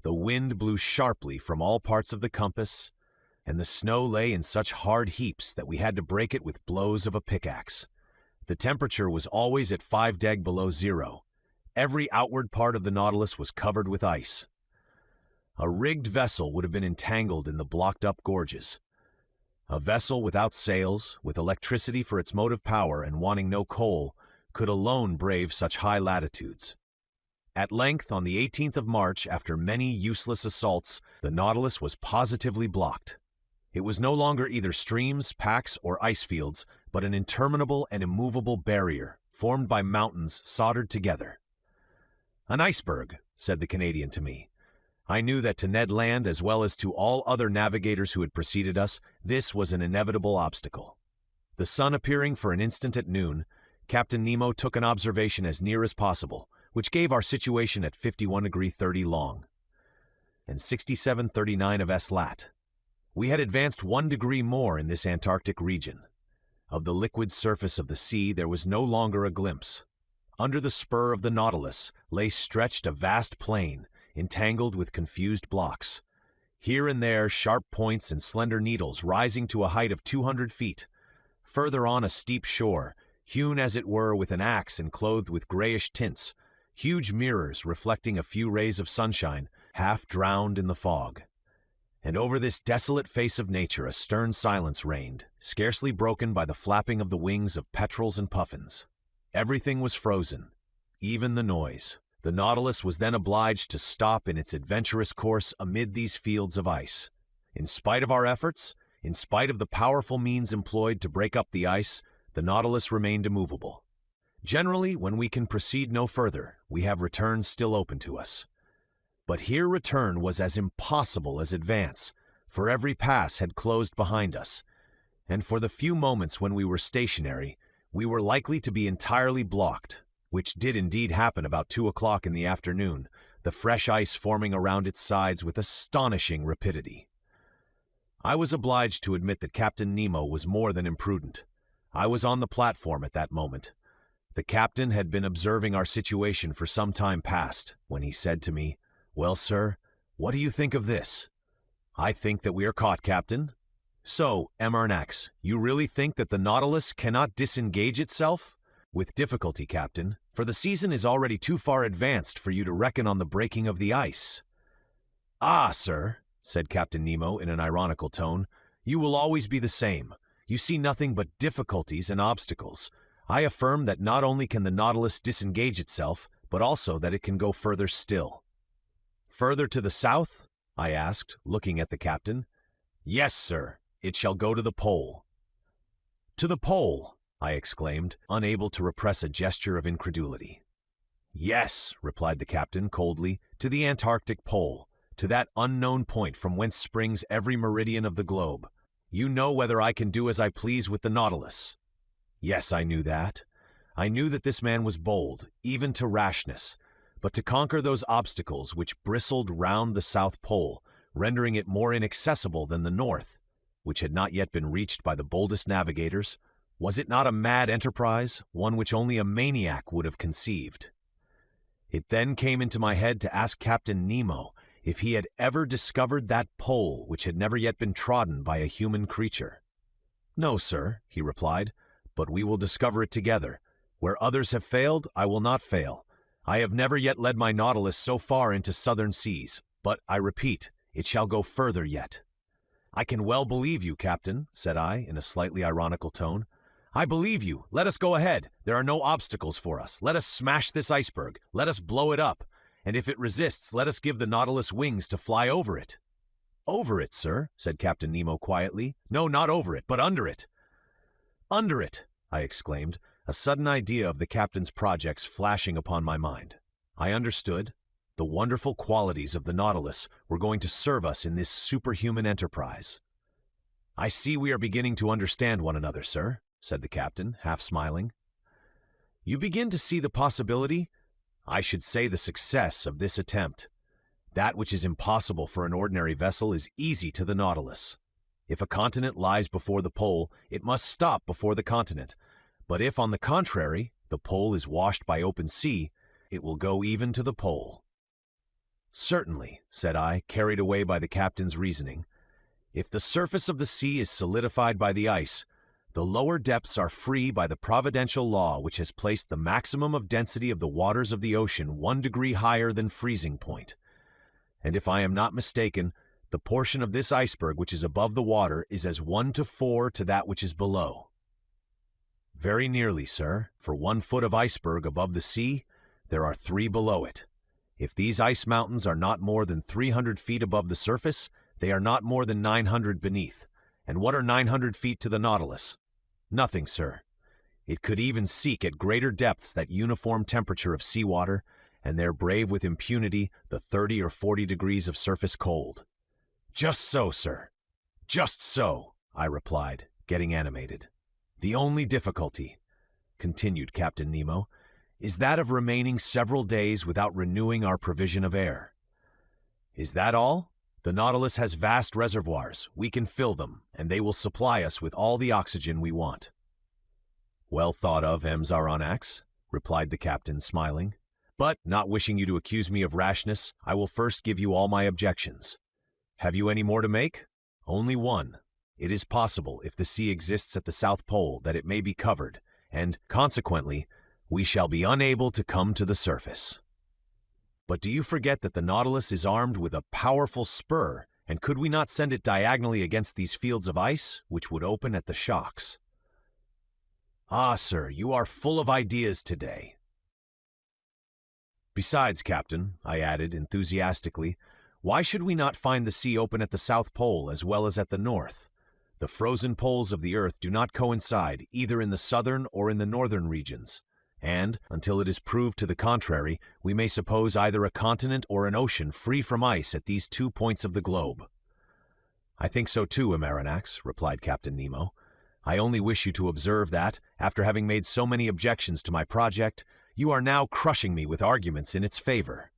The wind blew sharply from all parts of the compass, and the snow lay in such hard heaps that we had to break it with blows of a pickaxe. The temperature was always at 5 deg below zero. Every outward part of the Nautilus was covered with ice. A rigged vessel would have been entangled in the blocked-up gorges. A vessel without sails, with electricity for its motive power and wanting no coal, could alone brave such high latitudes. At length, on the 18th of March, after many useless assaults, the Nautilus was positively blocked. It was no longer either streams, packs, or ice fields, but an interminable and immovable barrier, formed by mountains soldered together. "An iceberg," said the Canadian to me. I knew that to Ned Land, as well as to all other navigators who had preceded us, this was an inevitable obstacle. The sun appearing for an instant at noon, Captain Nemo took an observation as near as possible, which gave our situation at 51°30 long, and 67°39 of S lat. We had advanced 1 degree more in this Antarctic region. Of the liquid surface of the sea there was no longer a glimpse. Under the spur of the Nautilus lay stretched a vast plain, entangled with confused blocks. Here and there sharp points and slender needles rising to a height of 200 feet. Further on a steep shore, hewn as it were with an axe and clothed with grayish tints, huge mirrors reflecting a few rays of sunshine, half drowned in the fog. And over this desolate face of nature a stern silence reigned, scarcely broken by the flapping of the wings of petrels and puffins. Everything was frozen, even the noise. The Nautilus was then obliged to stop in its adventurous course amid these fields of ice. In spite of our efforts, in spite of the powerful means employed to break up the ice, the Nautilus remained immovable. Generally, when we can proceed no further, we have return still open to us. But here return was as impossible as advance, for every pass had closed behind us, and for the few moments when we were stationary, we were likely to be entirely blocked, which did indeed happen about 2 o'clock in the afternoon, the fresh ice forming around its sides with astonishing rapidity. I was obliged to admit that Captain Nemo was more than imprudent. I was on the platform at that moment. The captain had been observing our situation for some time past, when he said to me, "Well, sir, what do you think of this?" "I think that we are caught, Captain." "So, Aronnax, you really think that the Nautilus cannot disengage itself?" "With difficulty, Captain, for the season is already too far advanced for you to reckon on the breaking of the ice." "Ah, sir," said Captain Nemo in an ironical tone, "you will always be the same. You see nothing but difficulties and obstacles. I affirm that not only can the Nautilus disengage itself, but also that it can go further still." "Further to the south?" I asked, looking at the captain. "Yes, sir. It shall go to the pole." "To the pole?" I exclaimed, unable to repress a gesture of incredulity. "Yes," replied the captain coldly, "to the Antarctic pole, to that unknown point from whence springs every meridian of the globe. You know whether I can do as I please with the Nautilus." Yes, I knew that. I knew that this man was bold, even to rashness, but to conquer those obstacles which bristled round the South Pole, rendering it more inaccessible than the North, which had not yet been reached by the boldest navigators, was it not a mad enterprise, one which only a maniac would have conceived? It then came into my head to ask Captain Nemo if he had ever discovered that pole which had never yet been trodden by a human creature. "No, sir," he replied, "but we will discover it together. Where others have failed, I will not fail. I have never yet led my Nautilus so far into southern seas, but, I repeat, it shall go further yet." "I can well believe you, Captain," said I, in a slightly ironical tone. "I believe you. Let us go ahead. There are no obstacles for us. Let us smash this iceberg. Let us blow it up. And if it resists, let us give the Nautilus wings to fly over it." "Over it, sir," said Captain Nemo quietly. "No, not over it, but under it." "Under it," I exclaimed, a sudden idea of the captain's projects flashing upon my mind. I understood. The wonderful qualities of the Nautilus were going to serve us in this superhuman enterprise. "I see we are beginning to understand one another, sir," said the captain, half smiling. "You begin to see the possibility, I should say the success, of this attempt. That which is impossible for an ordinary vessel is easy to the Nautilus. If a continent lies before the pole, it must stop before the continent. But if, on the contrary, the pole is washed by open sea, it will go even to the pole." "Certainly," said I, carried away by the captain's reasoning. "If the surface of the sea is solidified by the ice, the lower depths are free by the providential law which has placed the maximum of density of the waters of the ocean 1 degree higher than freezing point. And if I am not mistaken, the portion of this iceberg which is above the water is as 1 to 4 to that which is below." "Very nearly, sir. For 1 foot of iceberg above the sea, there are 3 below it. If these ice mountains are not more than 300 feet above the surface, they are not more than 900 beneath. And what are 900 feet to the Nautilus? Nothing, sir. It could even seek at greater depths that uniform temperature of seawater, and there brave with impunity the 30 or 40 degrees of surface cold." "Just so, sir. Just so," I replied, getting animated. "The only difficulty," continued Captain Nemo, "is that of remaining several days without renewing our provision of air." "Is that all? The Nautilus has vast reservoirs. We can fill them, and they will supply us with all the oxygen we want." "Well thought of, Ms. Aronnax," replied the captain, smiling. "But, not wishing you to accuse me of rashness, I will first give you all my objections. Have you any more to make?" "Only one. It is possible, if the sea exists at the South Pole, that it may be covered, and, consequently, we shall be unable to come to the surface." "But do you forget that the Nautilus is armed with a powerful spur, and could we not send it diagonally against these fields of ice, which would open at the shocks?" "Ah, sir, you are full of ideas today." "Besides, Captain," I added enthusiastically, "why should we not find the sea open at the South Pole as well as at the North? The frozen poles of the Earth do not coincide either in the southern or in the northern regions, and, until it is proved to the contrary, we may suppose either a continent or an ocean free from ice at these 2 points of the globe." "I think so too, Aronnax," replied Captain Nemo. "I only wish you to observe that, after having made so many objections to my project, you are now crushing me with arguments in its favor."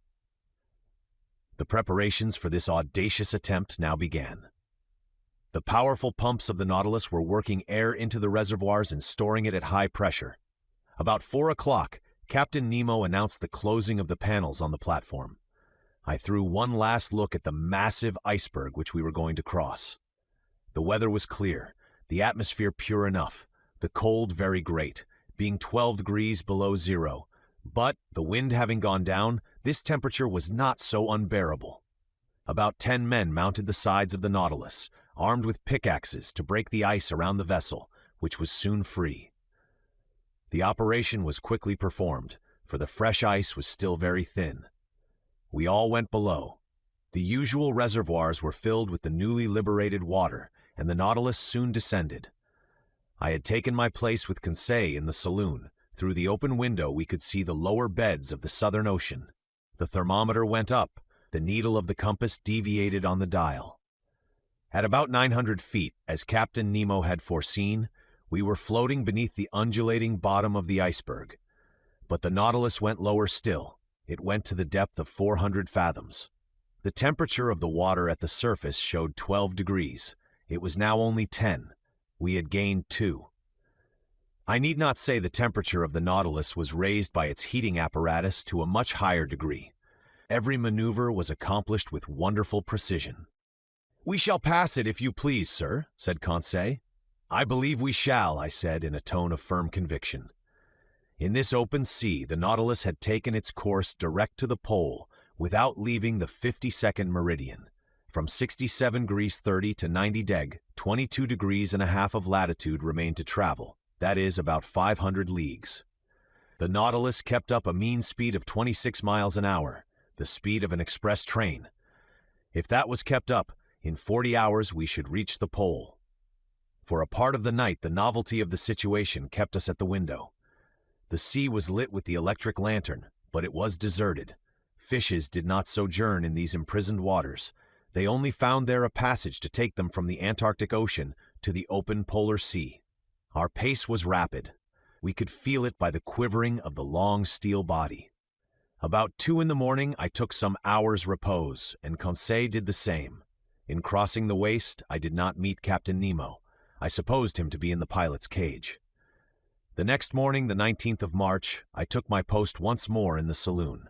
The preparations for this audacious attempt now began. The powerful pumps of the Nautilus were working air into the reservoirs and storing it at high pressure. About 4 o'clock, Captain Nemo announced the closing of the panels on the platform. I threw one last look at the massive iceberg which we were going to cross. The weather was clear, the atmosphere pure enough, the cold very great, being 12 degrees below zero. But, the wind having gone down, this temperature was not so unbearable. About 10 men mounted the sides of the Nautilus, armed with pickaxes to break the ice around the vessel, which was soon free. The operation was quickly performed, for the fresh ice was still very thin. We all went below. The usual reservoirs were filled with the newly liberated water, and the Nautilus soon descended. I had taken my place with Conseil in the saloon. Through the open window we could see the lower beds of the Southern Ocean. The thermometer went up, the needle of the compass deviated on the dial. At about 900 feet, as Captain Nemo had foreseen, We were floating beneath the undulating bottom of the iceberg. But the Nautilus went lower still. It went to the depth of 400 fathoms. The temperature of the water at the surface showed 12 degrees. It was now only 10. We had gained 2. I need not say the temperature of the Nautilus was raised by its heating apparatus to a much higher degree. Every maneuver was accomplished with wonderful precision. "We shall pass it if you please, sir," said Conseil. "I believe we shall," I said in a tone of firm conviction. In this open sea, the Nautilus had taken its course direct to the pole without leaving the 52nd meridian. From 67°30' to 90°, 22 degrees and a half of latitude remained to travel. That is about 500 leagues. The Nautilus kept up a mean speed of 26 miles an hour, the speed of an express train. If that was kept up, in 40 hours we should reach the pole. For a part of the night, the novelty of the situation kept us at the window. The sea was lit with the electric lantern, but it was deserted. Fishes did not sojourn in these imprisoned waters. They only found there a passage to take them from the Antarctic Ocean to the open polar sea. Our pace was rapid. We could feel it by the quivering of the long steel body. About 2 in the morning, I took some hours' repose, and Conseil did the same. In crossing the waist, I did not meet Captain Nemo. I supposed him to be in the pilot's cage. The next morning, the 19th of March, I took my post once more in the saloon.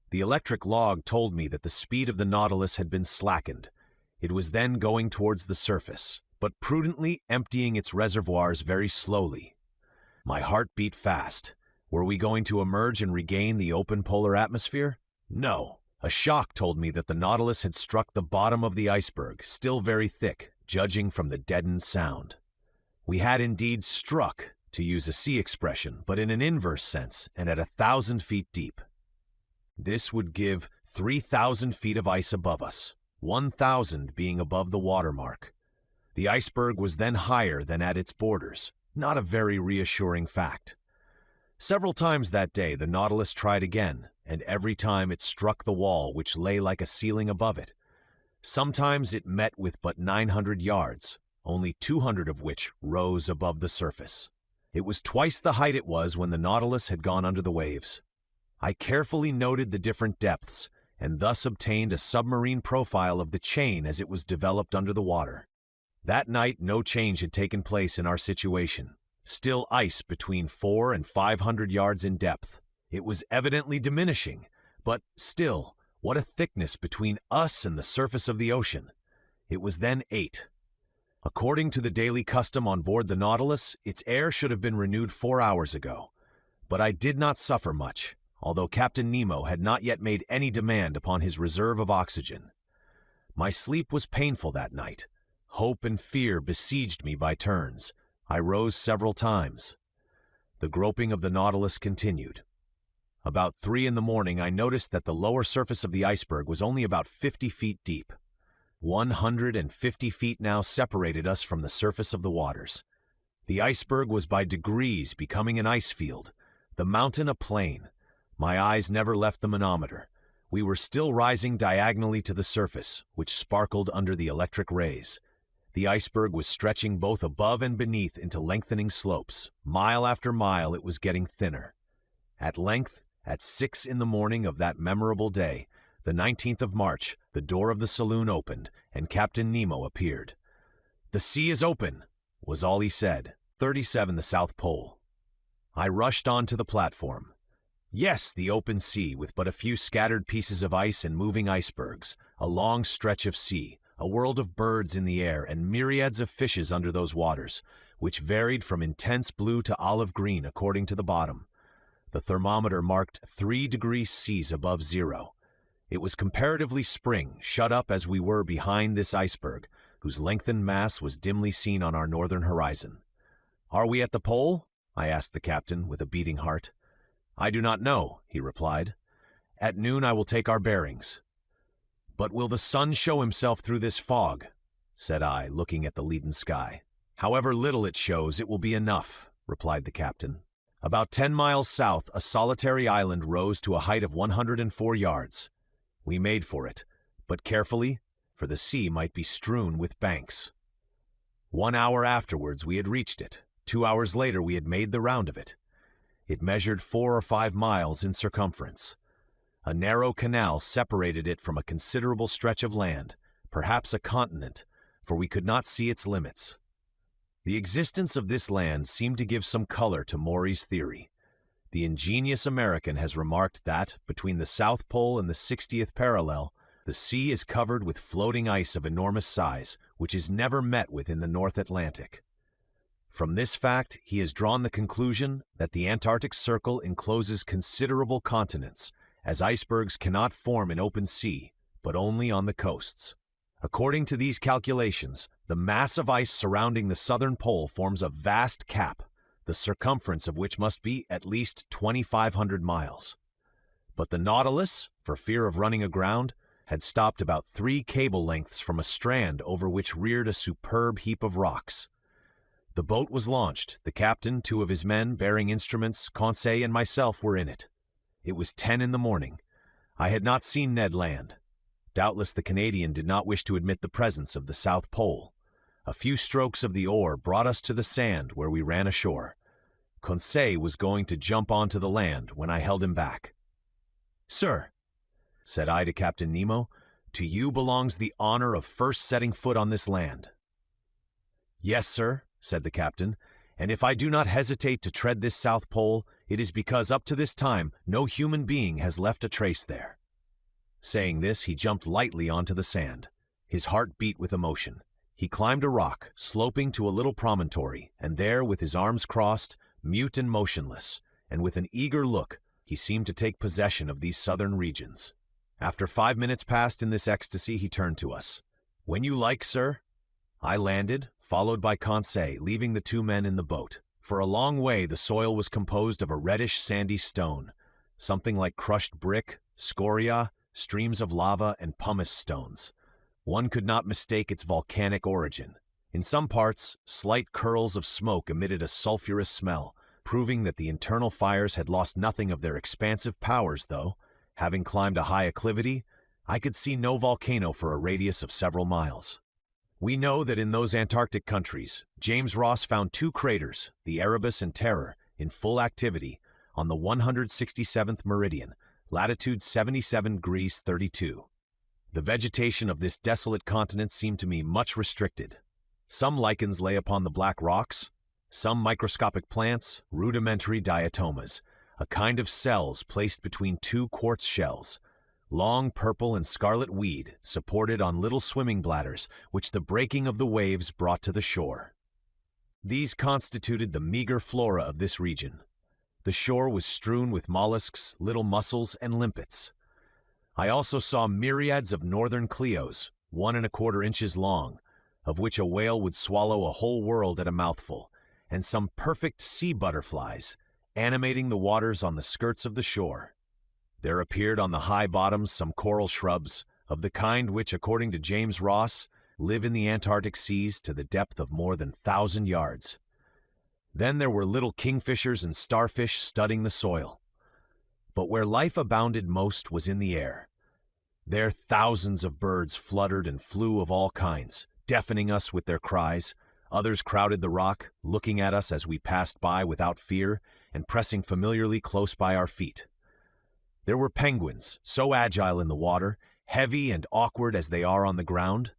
The electric log told me that the speed of the Nautilus had been slackened. It was then going towards the surface, but prudently emptying its reservoirs very slowly. My heart beat fast. Were we going to emerge and regain the open polar atmosphere? No. A shock told me that the Nautilus had struck the bottom of the iceberg, still very thick, judging from the deadened sound. We had indeed struck, to use a sea expression, but in an inverse sense and at 1,000 feet deep. This would give 3,000 feet of ice above us, 1,000 being above the watermark. The iceberg was then higher than at its borders, not a very reassuring fact. Several times that day the Nautilus tried again, and every time it struck the wall which lay like a ceiling above it. Sometimes it met with but 900 yards, only 200 of which rose above the surface. It was twice the height it was when the Nautilus had gone under the waves. I carefully noted the different depths, and thus obtained a submarine profile of the chain as it was developed under the water. That night no change had taken place in our situation. Still ice between 400 and 500 yards in depth. It was evidently diminishing, but still, what a thickness between us and the surface of the ocean. It was then 8. According to the daily custom on board the Nautilus, its air should have been renewed 4 hours ago. But I did not suffer much, although Captain Nemo had not yet made any demand upon his reserve of oxygen. My sleep was painful that night. Hope and fear besieged me by turns. I rose several times. The groping of the Nautilus continued. About 3 in the morning, I noticed that the lower surface of the iceberg was only about 50 feet deep. 150 feet now separated us from the surface of the waters. The iceberg was by degrees becoming an ice field, the mountain a plain. My eyes never left the manometer. We were still rising diagonally to the surface, which sparkled under the electric rays. The iceberg was stretching both above and beneath into lengthening slopes. Mile after mile it was getting thinner. At length, at 6 in the morning of that memorable day, the 19th of March, the door of the saloon opened, and Captain Nemo appeared. "The sea is open," was all he said. 37 the South Pole. I rushed on to the platform. Yes, the open sea, with but a few scattered pieces of ice and moving icebergs, a long stretch of sea, a world of birds in the air, and myriads of fishes under those waters, which varied from intense blue to olive green according to the bottom. The thermometer marked 3 degrees Celsius above zero. It was comparatively spring, shut up as we were behind this iceberg, whose lengthened mass was dimly seen on our northern horizon. "Are we at the pole?" I asked the captain with a beating heart. "I do not know," he replied. "At noon I will take our bearings." "But will the sun show himself through this fog?" said I, looking at the leaden sky. "However little it shows, it will be enough," replied the captain. About 10 miles south, a solitary island rose to a height of 104 yards. We made for it, but carefully, for the sea might be strewn with banks. 1 hour afterwards we had reached it. 2 hours later, we had made the round of it. It measured 4 or 5 miles in circumference. A narrow canal separated it from a considerable stretch of land, perhaps a continent, for we could not see its limits. The existence of this land seemed to give some color to Maury's theory. The ingenious American has remarked that, between the South Pole and the 60th parallel, the sea is covered with floating ice of enormous size, which is never met with in the North Atlantic. From this fact, he has drawn the conclusion that the Antarctic Circle encloses considerable continents, as icebergs cannot form in open sea, but only on the coasts. According to these calculations, the mass of ice surrounding the southern pole forms a vast cap, the circumference of which must be at least 2,500 miles. But the Nautilus, for fear of running aground, had stopped about 3 cable lengths from a strand over which reared a superb heap of rocks. The boat was launched. The captain, 2 of his men bearing instruments, Conseil, and myself were in it. It was 10 in the morning. I had not seen Ned Land. Doubtless the Canadian did not wish to admit the presence of the South Pole. A few strokes of the oar brought us to the sand where we ran ashore. Conseil was going to jump onto the land when I held him back. "Sir," said I to Captain Nemo, "to you belongs the honor of first setting foot on this land." "Yes, sir," said the captain, "and if I do not hesitate to tread this South Pole, it is because up to this time no human being has left a trace there." Saying this, he jumped lightly onto the sand. His heart beat with emotion. He climbed a rock, sloping to a little promontory, and there, with his arms crossed, mute and motionless, and with an eager look, he seemed to take possession of these southern regions. After 5 minutes passed in this ecstasy, he turned to us. "When you like, sir." I landed, followed by Conseil, leaving the 2 men in the boat. For a long way, the soil was composed of a reddish sandy stone, something like crushed brick, scoria, streams of lava, and pumice stones. One could not mistake its volcanic origin. In some parts, slight curls of smoke emitted a sulphurous smell, proving that the internal fires had lost nothing of their expansive powers, though, having climbed a high acclivity, I could see no volcano for a radius of several miles. We know that in those Antarctic countries, James Ross found 2 craters, the Erebus and Terror, in full activity, on the 167th meridian, latitude 77°32. The vegetation of this desolate continent seemed to me much restricted. Some lichens lay upon the black rocks, some microscopic plants, rudimentary diatomas, a kind of cells placed between 2 quartz shells, long purple and scarlet weed supported on little swimming bladders which the breaking of the waves brought to the shore. These constituted the meager flora of this region. The shore was strewn with mollusks, little mussels, and limpets. I also saw myriads of northern Cleos, 1¼ inches long, of which a whale would swallow a whole world at a mouthful, and some perfect sea butterflies, animating the waters on the skirts of the shore. There appeared on the high bottoms some coral shrubs, of the kind which, according to James Ross, live in the Antarctic seas to the depth of more than 1,000 yards. Then there were little kingfishers and starfish studding the soil. But where life abounded most was in the air. There thousands of birds fluttered and flew of all kinds, deafening us with their cries. Others crowded the rock, looking at us as we passed by without fear and pressing familiarly close by our feet. There were penguins, so agile in the water, heavy and awkward as they are on the ground.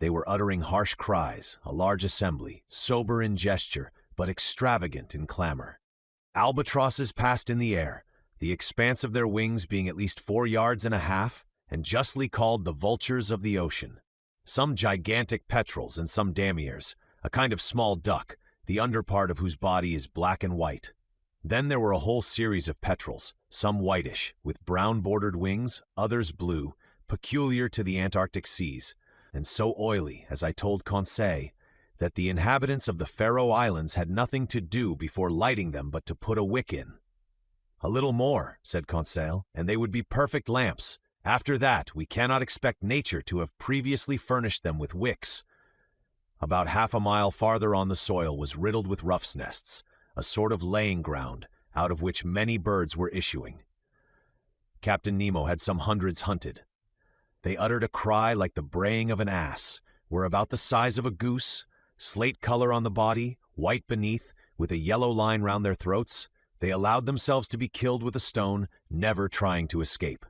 They were uttering harsh cries, a large assembly, sober in gesture, but extravagant in clamor. Albatrosses passed in the air, the expanse of their wings being at least 4 yards and a half, and justly called the vultures of the ocean. Some gigantic petrels and some damiers, a kind of small duck, the underpart of whose body is black and white. Then there were a whole series of petrels, some whitish, with brown-bordered wings, others blue, peculiar to the Antarctic seas, and so oily, as I told Conseil, that the inhabitants of the Faroe Islands had nothing to do before lighting them but to put a wick in. "A little more," said Conseil, "and they would be perfect lamps. After that, we cannot expect nature to have previously furnished them with wicks." About half a mile farther on the soil was riddled with ruff's nests, a sort of laying ground, out of which many birds were issuing. Captain Nemo had some hundreds hunted. They uttered a cry like the braying of an ass, were about the size of a goose, slate color on the body, white beneath, With a yellow line round their throats, they allowed themselves to be killed with a stone, never trying to escape.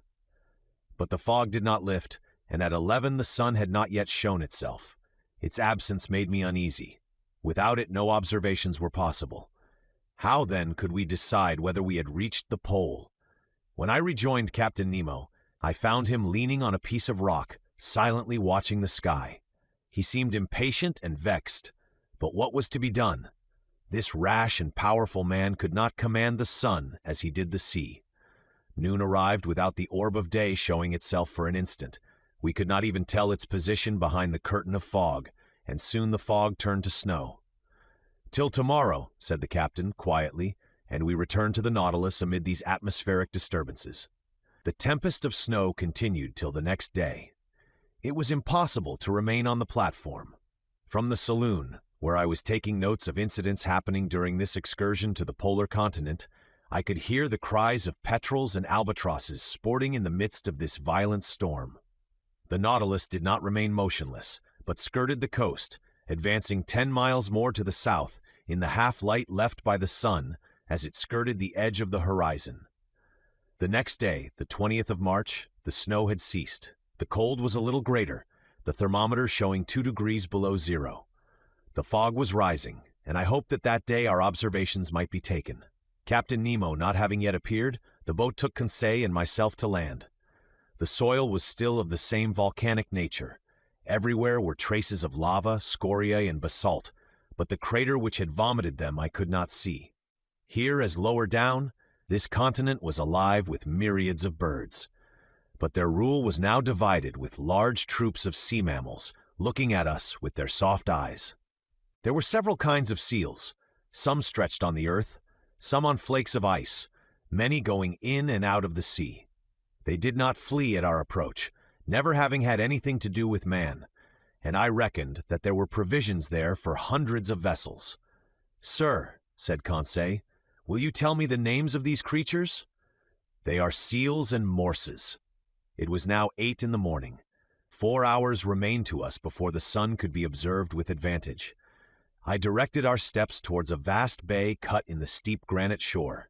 But the fog did not lift, and at 11 the sun had not yet shown itself. Its absence made me uneasy. Without it, no observations were possible. How, then, could we decide whether we had reached the pole? When I rejoined Captain Nemo, I found him leaning on a piece of rock, silently watching the sky. He seemed impatient and vexed. But what was to be done? This rash and powerful man could not command the sun as he did the sea. Noon arrived without the orb of day showing itself for an instant. We could not even tell its position behind the curtain of fog, and soon the fog turned to snow. "Till tomorrow," said the captain, quietly, and we returned to the Nautilus amid these atmospheric disturbances. The tempest of snow continued till the next day. It was impossible to remain on the platform. From the saloon, where I was taking notes of incidents happening during this excursion to the polar continent, I could hear the cries of petrels and albatrosses sporting in the midst of this violent storm. The Nautilus did not remain motionless, but skirted the coast, advancing 10 miles more to the south in the half-light left by the sun as it skirted the edge of the horizon. The next day, the 20th of March, the snow had ceased. The cold was a little greater, the thermometer showing 2 degrees below zero. The fog was rising, and I hoped that that day our observations might be taken. Captain Nemo not having yet appeared, the boat took Conseil and myself to land. The soil was still of the same volcanic nature. Everywhere were traces of lava, scoria, and basalt, but the crater which had vomited them I could not see. Here, as lower down, this continent was alive with myriads of birds. But their rule was now divided with large troops of sea mammals, looking at us with their soft eyes. There were several kinds of seals, some stretched on the earth, some on flakes of ice, many going in and out of the sea. They did not flee at our approach, never having had anything to do with man, and I reckoned that there were provisions there for hundreds of vessels. "Sir," said Conseil, "will you tell me the names of these creatures?" "They are seals and morses." It was now 8 in the morning. 4 hours remained to us before the sun could be observed with advantage. I directed our steps towards a vast bay cut in the steep granite shore.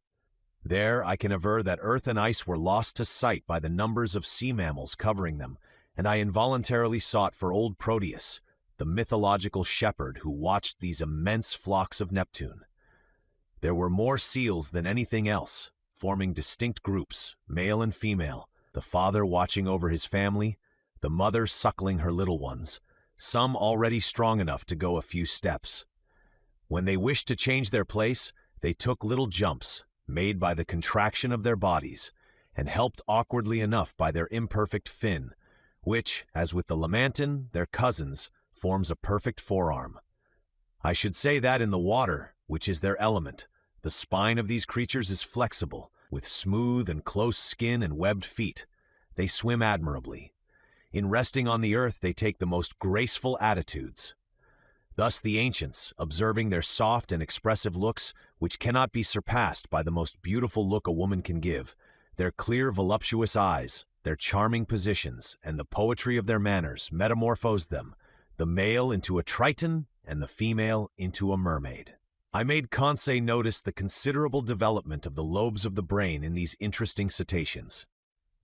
There I can aver that earth and ice were lost to sight by the numbers of sea mammals covering them, and I involuntarily sought for old Proteus, the mythological shepherd who watched these immense flocks of Neptune. There were more seals than anything else, forming distinct groups, male and female, the father watching over his family, the mother suckling her little ones, some already strong enough to go a few steps. When they wished to change their place, they took little jumps, made by the contraction of their bodies, and helped awkwardly enough by their imperfect fin, which, as with the Lamantin, their cousins, forms a perfect forearm. I should say that in the water, which is their element, the spine of these creatures is flexible, with smooth and close skin and webbed feet. They swim admirably. In resting on the earth, they take the most graceful attitudes. Thus the ancients, observing their soft and expressive looks, which cannot be surpassed by the most beautiful look a woman can give, their clear, voluptuous eyes, their charming positions, and the poetry of their manners metamorphosed them, the male into a Triton and the female into a mermaid. I made Conseil notice the considerable development of the lobes of the brain in these interesting cetaceans.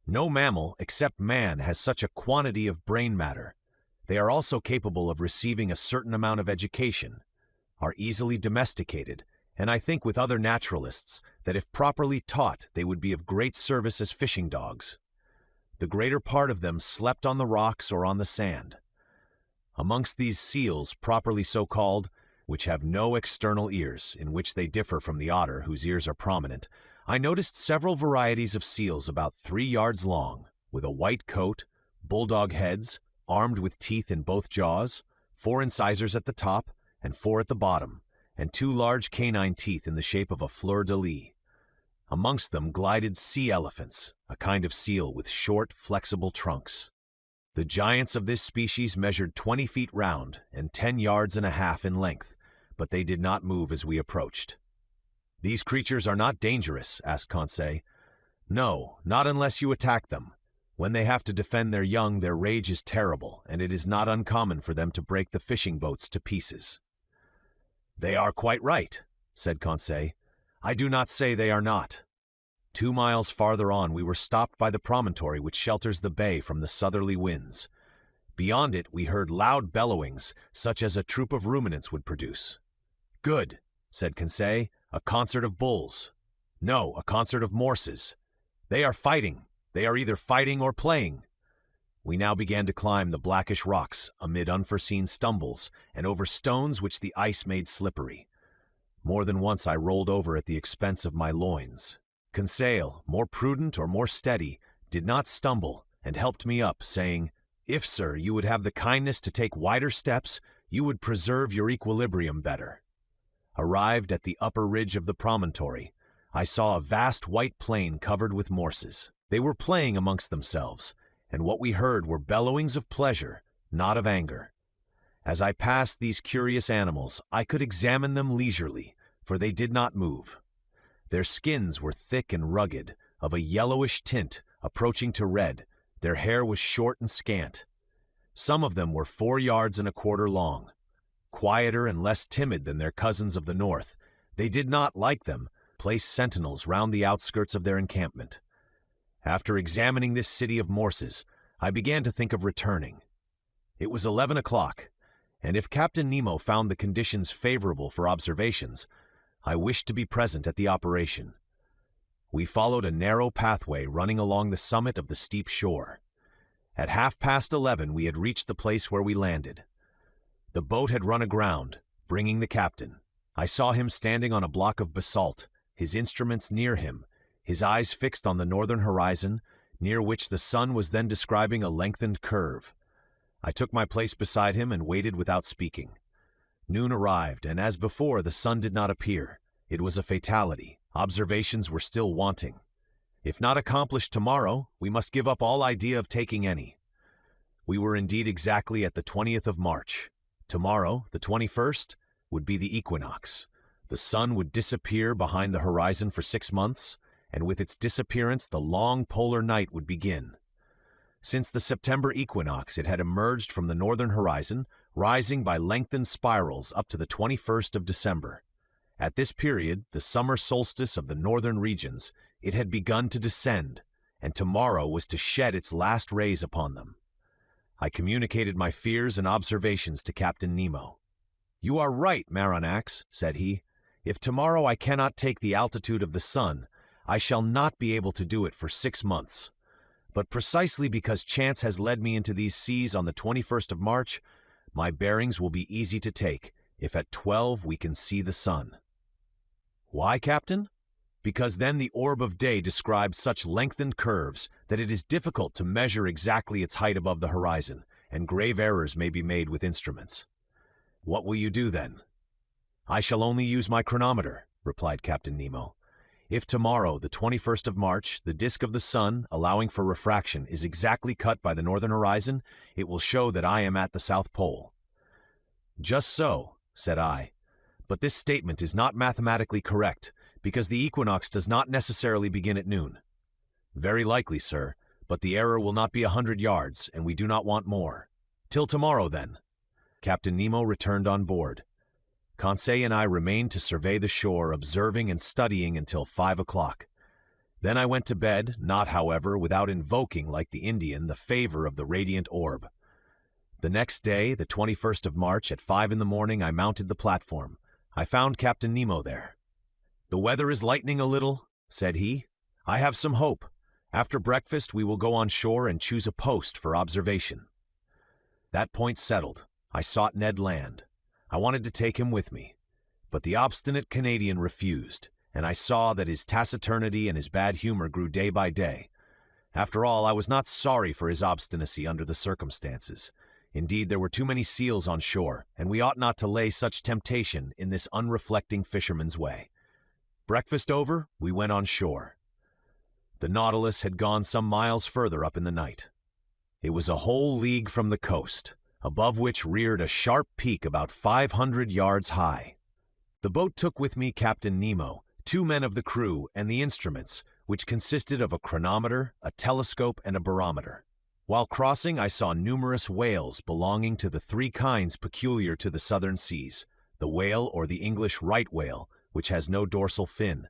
No mammal, except man, has such a quantity of brain matter. They are also capable of receiving a certain amount of education, are easily domesticated, and I think with other naturalists that if properly taught they would be of great service as fishing dogs. The greater part of them slept on the rocks or on the sand. Amongst these seals, properly so called, which have no external ears, in which they differ from the otter, whose ears are prominent, I noticed several varieties of seals about 3 yards long, with a white coat, bulldog heads, armed with teeth in both jaws, 4 incisors at the top and 4 at the bottom, and 2 large canine teeth in the shape of a fleur-de-lis. Amongst them glided sea elephants, a kind of seal with short, flexible trunks. The giants of this species measured 20 feet round and 10 yards and a half in length, but they did not move as we approached. "These creatures are not dangerous?" asked Conseil. "No, not unless you attack them. When they have to defend their young, their rage is terrible, and it is not uncommon for them to break the fishing boats to pieces." "They are quite right. said Conseil. "I do not say they are not." 2 miles farther on, we were stopped by the promontory which shelters the bay from the southerly winds. Beyond it, we heard loud bellowings, such as a troop of ruminants would produce. "Good," said Conseil, "a concert of bulls. No, a concert of morses. They are fighting. They are either fighting or playing." We now began to climb the blackish rocks amid unforeseen stumbles and over stones which the ice made slippery. More than once I rolled over at the expense of my loins. Conseil, more prudent or more steady, did not stumble and helped me up, saying, "If, sir, you would have the kindness to take wider steps, you would preserve your equilibrium better." Arrived at the upper ridge of the promontory, I saw a vast white plain covered with morses. They were playing amongst themselves, and what we heard were bellowings of pleasure, not of anger. As I passed these curious animals, I could examine them leisurely, for they did not move. Their skins were thick and rugged, of a yellowish tint approaching to red. Their hair was short and scant. Some of them were 4 yards and a quarter long. Quieter and less timid than their cousins of the north, they did not, like them, place sentinels round the outskirts of their encampment. After examining this city of morses, I began to think of returning. It was 11 o'clock, and if Captain Nemo found the conditions favorable for observations, I wished to be present at the operation. We followed a narrow pathway running along the summit of the steep shore. At 11:30 we had reached the place where we landed. The boat had run aground, bringing the captain. I saw him standing on a block of basalt, his instruments near him, his eyes fixed on the northern horizon, near which the sun was then describing a lengthened curve. I took my place beside him and waited without speaking. Noon arrived, and as before, the sun did not appear. It was a fatality. Observations were still wanting. If not accomplished tomorrow, we must give up all idea of taking any. We were indeed exactly at the 20th of March. Tomorrow, the 21st, would be the equinox. The sun would disappear behind the horizon for 6 months, and with its disappearance, the long polar night would begin. Since the September equinox, it had emerged from the northern horizon, rising by lengthened spirals up to the 21st of December. At this period, the summer solstice of the northern regions, it had begun to descend, and tomorrow was to shed its last rays upon them. I communicated my fears and observations to Captain Nemo. "You are right, Aronnax," said he. "If tomorrow I cannot take the altitude of the sun, I shall not be able to do it for 6 months. But precisely because chance has led me into these seas on the 21st of March, my bearings will be easy to take if at 12 we can see the sun." "Why, Captain?" "Because then the orb of day describes such lengthened curves that it is difficult to measure exactly its height above the horizon, and grave errors may be made with instruments." "What will you do then?" "I shall only use my chronometer," replied Captain Nemo. "If tomorrow, the 21st of March, the disk of the sun, allowing for refraction, is exactly cut by the northern horizon, it will show that I am at the South Pole." "Just so," said I. "But this statement is not mathematically correct, because the equinox does not necessarily begin at noon." "Very likely, sir, but the error will not be 100 yards, and we do not want more. Till tomorrow, then." Captain Nemo returned on board. Conseil and I remained to survey the shore, observing and studying until 5 o'clock. Then I went to bed, not, however, without invoking, like the Indian, the favor of the radiant orb. The next day, the 21st of March, at 5 in the morning, I mounted the platform. I found Captain Nemo there. "The weather is lightening a little," said he. "I have some hope. After breakfast, we will go on shore and choose a post for observation." That point settled, I sought Ned Land. I wanted to take him with me, but the obstinate Canadian refused, and I saw that his taciturnity and his bad humor grew day by day. After all, I was not sorry for his obstinacy under the circumstances. Indeed, there were too many seals on shore, and we ought not to lay such temptation in this unreflecting fisherman's way. Breakfast over, we went on shore. The Nautilus had gone some miles further up in the night. It was a whole league from the coast, above which reared a sharp peak about 500 yards high. The boat took with me Captain Nemo, 2 men of the crew, and the instruments, which consisted of a chronometer, a telescope, and a barometer. While crossing, I saw numerous whales belonging to the 3 kinds peculiar to the southern seas: the whale or the English right whale, which has no dorsal fin,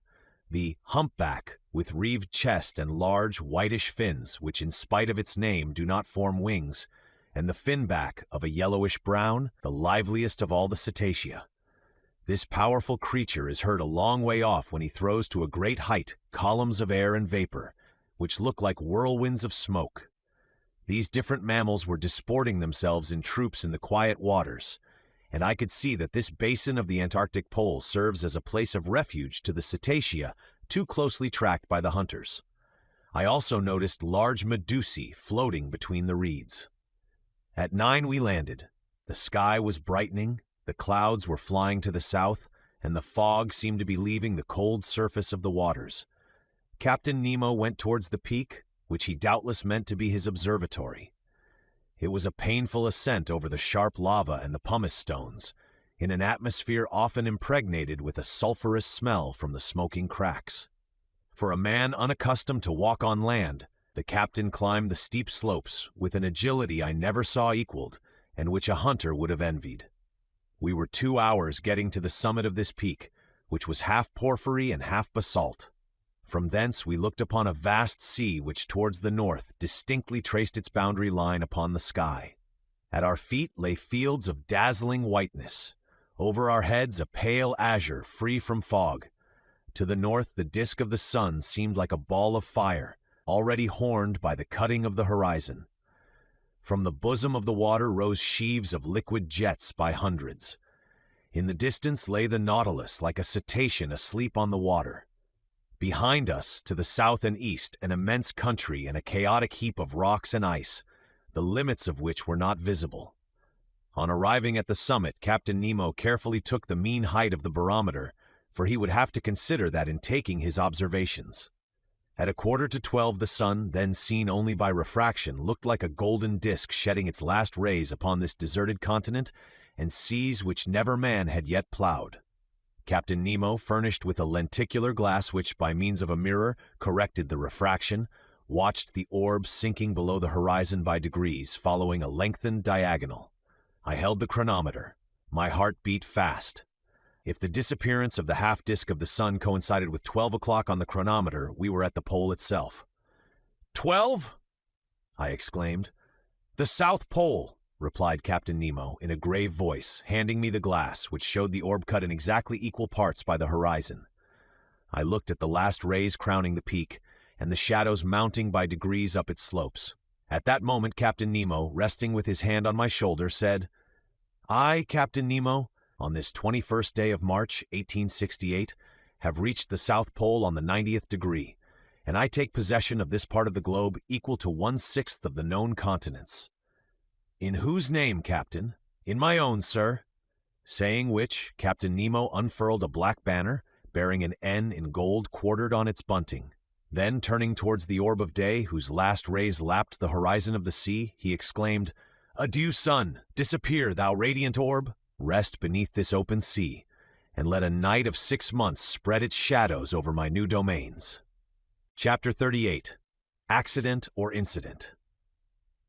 the humpback, with reeved chest and large, whitish fins, which in spite of its name do not form wings, and the finback of a yellowish-brown, the liveliest of all the cetacea. This powerful creature is heard a long way off when he throws to a great height columns of air and vapor, which look like whirlwinds of smoke. These different mammals were disporting themselves in troops in the quiet waters, and I could see that this basin of the Antarctic pole serves as a place of refuge to the cetacea too closely tracked by the hunters. I also noticed large medusae floating between the reeds. At 9 we landed. The sky was brightening, the clouds were flying to the south, and the fog seemed to be leaving the cold surface of the waters. Captain Nemo went towards the peak, which he doubtless meant to be his observatory. It was a painful ascent over the sharp lava and the pumice stones, in an atmosphere often impregnated with a sulphurous smell from the smoking cracks. For a man unaccustomed to walk on land, the captain climbed the steep slopes with an agility I never saw equaled, and which a hunter would have envied. We were 2 hours getting to the summit of this peak, which was half porphyry and half basalt. From thence we looked upon a vast sea which towards the north distinctly traced its boundary line upon the sky. At our feet lay fields of dazzling whiteness. Over our heads a pale azure free from fog. To the north the disk of the sun seemed like a ball of fire, already horned by the cutting of the horizon. From the bosom of the water rose sheaves of liquid jets by hundreds. In the distance lay the Nautilus like a cetacean asleep on the water. Behind us, to the south and east, an immense country and a chaotic heap of rocks and ice, the limits of which were not visible. On arriving at the summit, Captain Nemo carefully took the mean height of the barometer, for he would have to consider that in taking his observations. At 11:45 the sun, then seen only by refraction, looked like a golden disk shedding its last rays upon this deserted continent and seas which never man had yet plowed. Captain Nemo, furnished with a lenticular glass which, by means of a mirror, corrected the refraction, watched the orb sinking below the horizon by degrees, following a lengthened diagonal. I held the chronometer. My heart beat fast. If the disappearance of the half-disk of the sun coincided with 12 o'clock on the chronometer, we were at the pole itself. 12? I exclaimed. The South Pole, replied Captain Nemo in a grave voice, handing me the glass, which showed the orb cut in exactly equal parts by the horizon. I looked at the last rays crowning the peak, and the shadows mounting by degrees up its slopes. At that moment Captain Nemo, resting with his hand on my shoulder, said, I, Captain Nemo, on this 21st day of March, 1868, have reached the South Pole on the 90th degree, and I take possession of this part of the globe equal to 1/6 of the known continents. In whose name, Captain? In my own, sir. Saying which, Captain Nemo unfurled a black banner, bearing an N in gold quartered on its bunting. Then, turning towards the orb of day, whose last rays lapped the horizon of the sea, he exclaimed, Adieu, sun! Disappear, thou radiant orb! Rest beneath this open sea, and let a night of 6 months spread its shadows over my new domains. Chapter 38. Accident or Incident.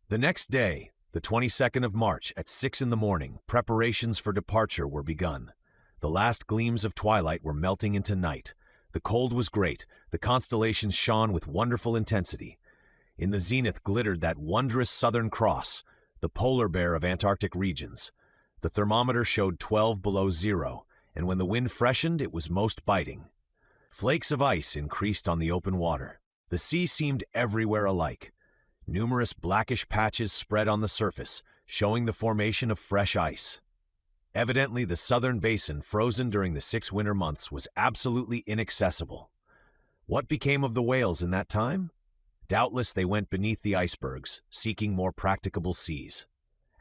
The next day, the 22nd of March, at 6 in the morning, preparations for departure were begun. The last gleams of twilight were melting into night. The cold was great. The constellations shone with wonderful intensity. In the zenith glittered that wondrous Southern Cross, the polar bear of Antarctic regions. The thermometer showed 12 below zero, and when the wind freshened, it was most biting. Flakes of ice increased on the open water. The sea seemed everywhere alike. Numerous blackish patches spread on the surface, showing the formation of fresh ice. Evidently, the southern basin, frozen during the 6 winter months, was absolutely inaccessible. What became of the whales in that time? Doubtless they went beneath the icebergs, seeking more practicable seas.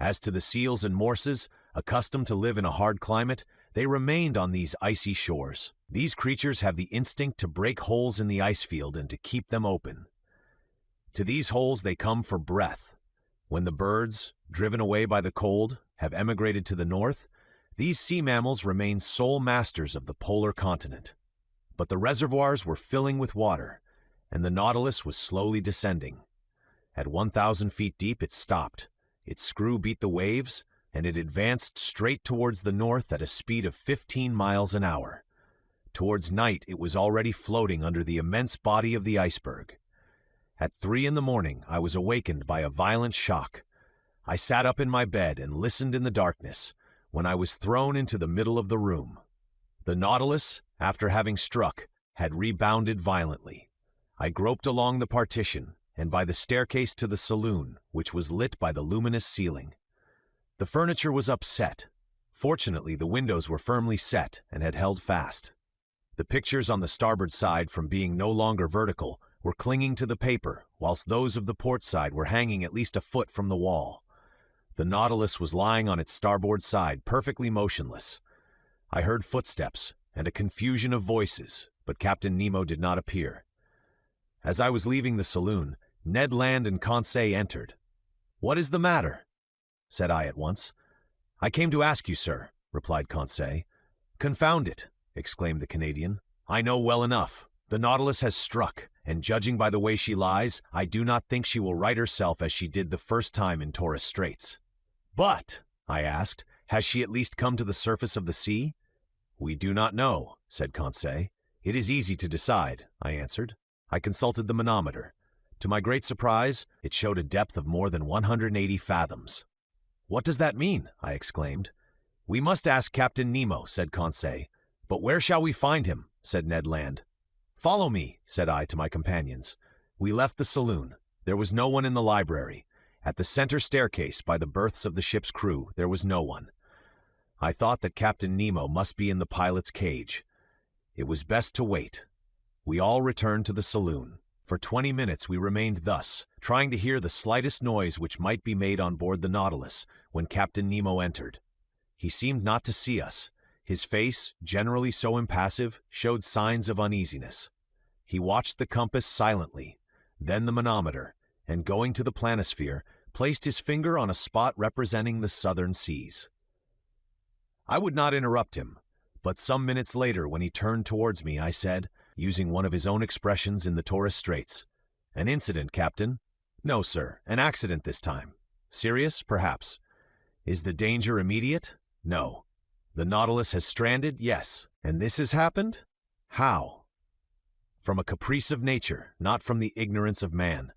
As to the seals and morses, accustomed to live in a hard climate, they remained on these icy shores. These creatures have the instinct to break holes in the ice field and to keep them open. To these holes they come for breath. When the birds, driven away by the cold, have emigrated to the north, these sea mammals remain sole masters of the polar continent. But the reservoirs were filling with water, and the Nautilus was slowly descending. At 1,000 feet deep it stopped, its screw beat the waves, and it advanced straight towards the north at a speed of 15 miles an hour. Towards night, it was already floating under the immense body of the iceberg. At 3 in the morning, I was awakened by a violent shock. I sat up in my bed and listened in the darkness when I was thrown into the middle of the room. The Nautilus, after having struck, had rebounded violently. I groped along the partition and by the staircase to the saloon, which was lit by the luminous ceiling. The furniture was upset. Fortunately, the windows were firmly set and had held fast. The pictures on the starboard side, from being no longer vertical, were clinging to the paper, whilst those of the port side were hanging at least a foot from the wall. The Nautilus was lying on its starboard side, perfectly motionless. I heard footsteps and a confusion of voices, but Captain Nemo did not appear. As I was leaving the saloon, Ned Land and Conseil entered. "What is the matter?" said I at once. "I came to ask you, sir," replied Conseil. "Confound it," exclaimed the Canadian. "I know well enough. The Nautilus has struck, and judging by the way she lies, I do not think she will right herself as she did the first time in Torres Straits." "But," I asked, "has she at least come to the surface of the sea?" "We do not know," said Conseil. "It is easy to decide," I answered. I consulted the manometer. To my great surprise, it showed a depth of more than 180 fathoms. "What does that mean?" I exclaimed. "We must ask Captain Nemo," said Conseil. "But where shall we find him?" said Ned Land. "Follow me," said I to my companions. We left the saloon. There was no one in the library. At the center staircase, by the berths of the ship's crew, there was no one. I thought that Captain Nemo must be in the pilot's cage. It was best to wait. We all returned to the saloon. For 20 minutes we remained thus, trying to hear the slightest noise which might be made on board the Nautilus, when Captain Nemo entered. He seemed not to see us. His face, generally so impassive, showed signs of uneasiness. He watched the compass silently, then the manometer, and going to the planisphere, placed his finger on a spot representing the southern seas. I would not interrupt him, but some minutes later, when he turned towards me, I said, using one of his own expressions in the Torres Straits, "An incident, Captain?" "No, sir, an accident this time." "Serious, perhaps." "Is the danger immediate?" "No." "The Nautilus has stranded?" "Yes." "And this has happened?" "How?" "From a caprice of nature, not from the ignorance of man.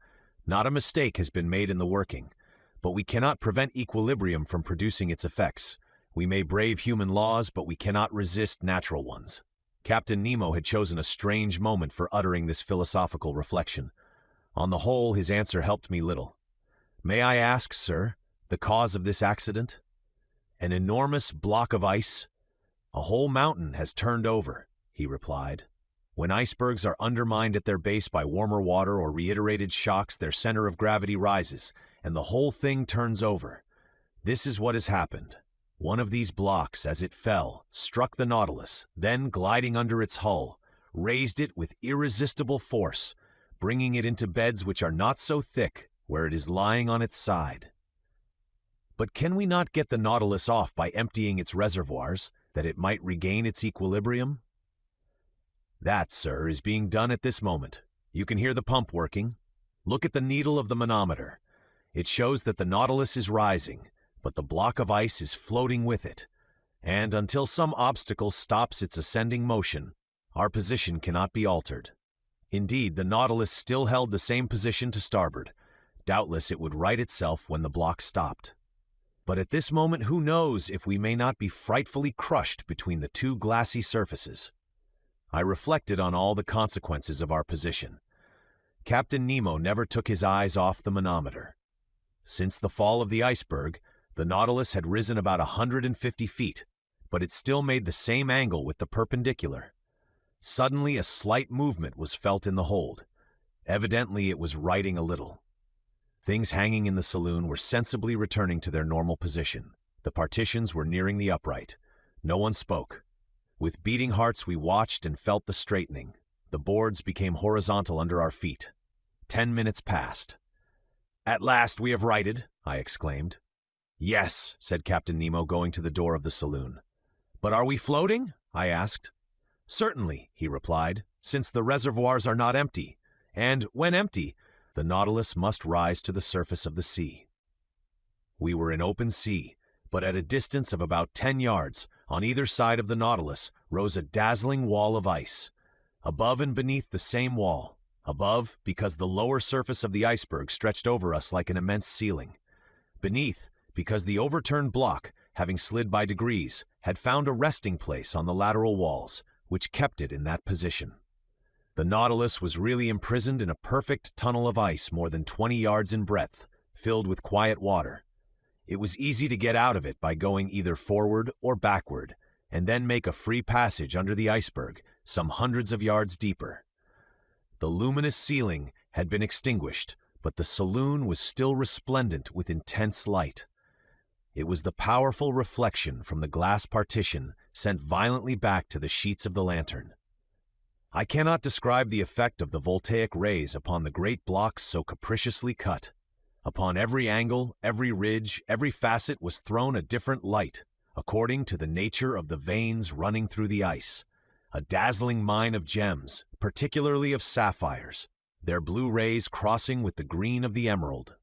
Not a mistake has been made in the working, but we cannot prevent equilibrium from producing its effects. We may brave human laws, but we cannot resist natural ones." Captain Nemo had chosen a strange moment for uttering this philosophical reflection. On the whole, his answer helped me little. "May I ask, sir, the cause of this accident?" "An enormous block of ice. A whole mountain has turned over," he replied. "When icebergs are undermined at their base by warmer water or reiterated shocks, their center of gravity rises, and the whole thing turns over. This is what has happened. One of these blocks, as it fell, struck the Nautilus, then, gliding under its hull, raised it with irresistible force, bringing it into beds which are not so thick where it is lying on its side." "But can we not get the Nautilus off by emptying its reservoirs, that it might regain its equilibrium?" "That, sir, is being done at this moment. You can hear the pump working. Look at the needle of the manometer. It shows that the Nautilus is rising, but the block of ice is floating with it, and until some obstacle stops its ascending motion, our position cannot be altered." Indeed, the Nautilus still held the same position to starboard. Doubtless it would right itself when the block stopped. But at this moment, who knows if we may not be frightfully crushed between the two glassy surfaces? I reflected on all the consequences of our position. Captain Nemo never took his eyes off the manometer. Since the fall of the iceberg, the Nautilus had risen about 150 feet, but it still made the same angle with the perpendicular. Suddenly, a slight movement was felt in the hold. Evidently, it was righting a little. Things hanging in the saloon were sensibly returning to their normal position. The partitions were nearing the upright. No one spoke. With beating hearts, we watched and felt the straightening. The boards became horizontal under our feet. 10 minutes passed. "At last we have righted," I exclaimed. "Yes," said Captain Nemo, going to the door of the saloon. "But are we floating?" I asked. "Certainly," he replied, "since the reservoirs are not empty, and, when empty, the Nautilus must rise to the surface of the sea." We were in open sea, but at a distance of about 10 yards, on either side of the Nautilus, rose a dazzling wall of ice. Above and beneath the same wall. Above, because the lower surface of the iceberg stretched over us like an immense ceiling. Beneath, because the overturned block, having slid by degrees, had found a resting place on the lateral walls, which kept it in that position. The Nautilus was really imprisoned in a perfect tunnel of ice more than 20 yards in breadth, filled with quiet water. It was easy to get out of it by going either forward or backward, and then make a free passage under the iceberg, some hundreds of yards deeper. The luminous ceiling had been extinguished, but the saloon was still resplendent with intense light. It was the powerful reflection from the glass partition sent violently back to the sheets of the lantern. I cannot describe the effect of the voltaic rays upon the great blocks so capriciously cut. Upon every angle, every ridge, every facet was thrown a different light, according to the nature of the veins running through the ice. A dazzling mine of gems, particularly of sapphires, their blue rays crossing with the green of the emerald.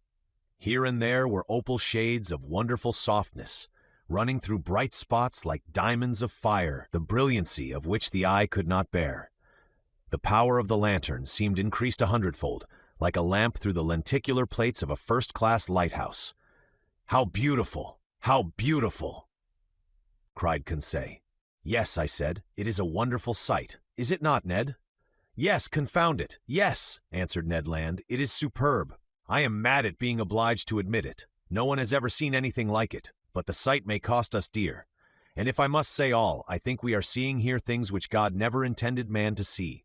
Here and there were opal shades of wonderful softness, running through bright spots like diamonds of fire, the brilliancy of which the eye could not bear. The power of the lantern seemed increased 100-fold, like a lamp through the lenticular plates of a first-class lighthouse. "How beautiful! How beautiful!" cried Conseil. "Yes," I said, "it is a wonderful sight. Is it not, Ned?" "Yes, confound it, yes," answered Ned Land. "It is superb. I am mad at being obliged to admit it. No one has ever seen anything like it, but the sight may cost us dear. And if I must say all, I think we are seeing here things which God never intended man to see."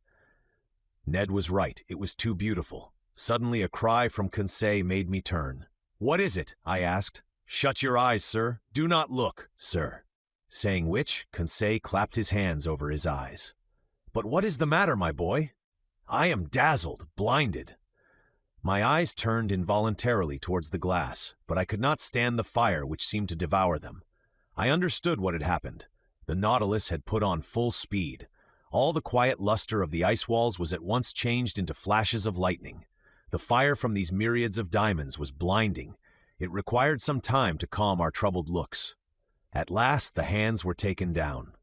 Ned was right. It was too beautiful. Suddenly a cry from Conseil made me turn. "What is it?" I asked. "Shut your eyes, sir. Do not look, sir." Saying which, Conseil clapped his hands over his eyes. "But what is the matter, my boy?" "I am dazzled, blinded." My eyes turned involuntarily towards the glass, but I could not stand the fire which seemed to devour them. I understood what had happened. The Nautilus had put on full speed. All the quiet luster of the ice walls was at once changed into flashes of lightning. The fire from these myriads of diamonds was blinding. It required some time to calm our troubled looks. At last the hands were taken down.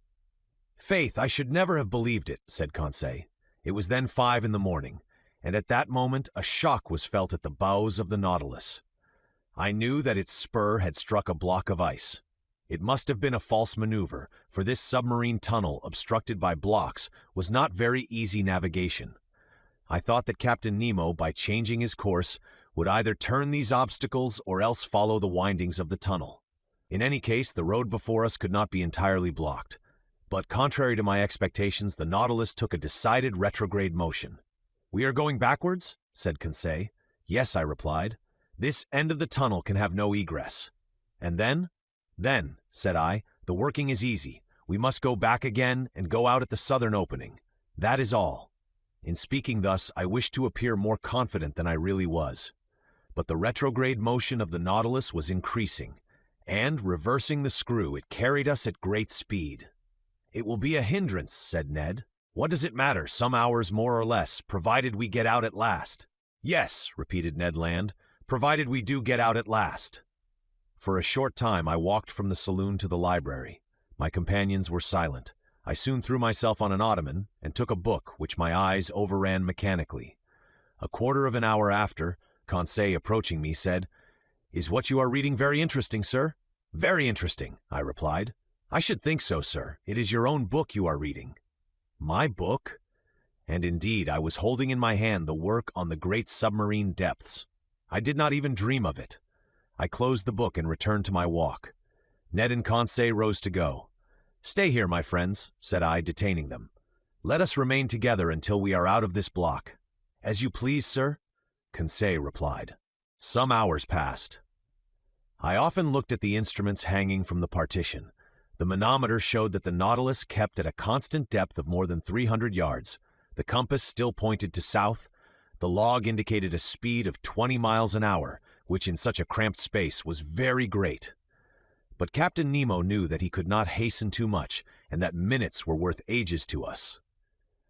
"Faith, I should never have believed it," said Conseil. It was then 5 in the morning, and at that moment a shock was felt at the bows of the Nautilus. I knew that its spur had struck a block of ice. It must have been a false maneuver, for this submarine tunnel, obstructed by blocks, was not very easy navigation. I thought that Captain Nemo, by changing his course, would either turn these obstacles or else follow the windings of the tunnel. In any case, the road before us could not be entirely blocked. But contrary to my expectations, the Nautilus took a decided retrograde motion. "We are going backwards?" said Conseil. "Yes," I replied. "This end of the tunnel can have no egress." "And then?" "Then," said I, "the working is easy. We must go back again and go out at the southern opening. That is all." In speaking thus, I wished to appear more confident than I really was. But the retrograde motion of the Nautilus was increasing, and, reversing the screw, it carried us at great speed. "It will be a hindrance," said Ned. "What does it matter, some hours more or less, provided we get out at last?" "Yes," repeated Ned Land, "provided we do get out at last." For a short time I walked from the saloon to the library. My companions were silent. I soon threw myself on an ottoman and took a book which my eyes overran mechanically. A quarter of an hour after, Conseil, approaching me, said, "Is what you are reading very interesting, sir?" "Very interesting," I replied. "I should think so, sir. It is your own book you are reading." My book? And indeed, I was holding in my hand the work on the great submarine depths. I did not even dream of it. I closed the book and returned to my walk. Ned and Conseil rose to go. "Stay here, my friends," said I, detaining them. "Let us remain together until we are out of this block." "As you please, sir," Conseil replied. Some hours passed. I often looked at the instruments hanging from the partition. The manometer showed that the Nautilus kept at a constant depth of more than 300 yards. The compass still pointed to south. The log indicated a speed of 20 miles an hour, which in such a cramped space was very great. But Captain Nemo knew that he could not hasten too much, and that minutes were worth ages to us.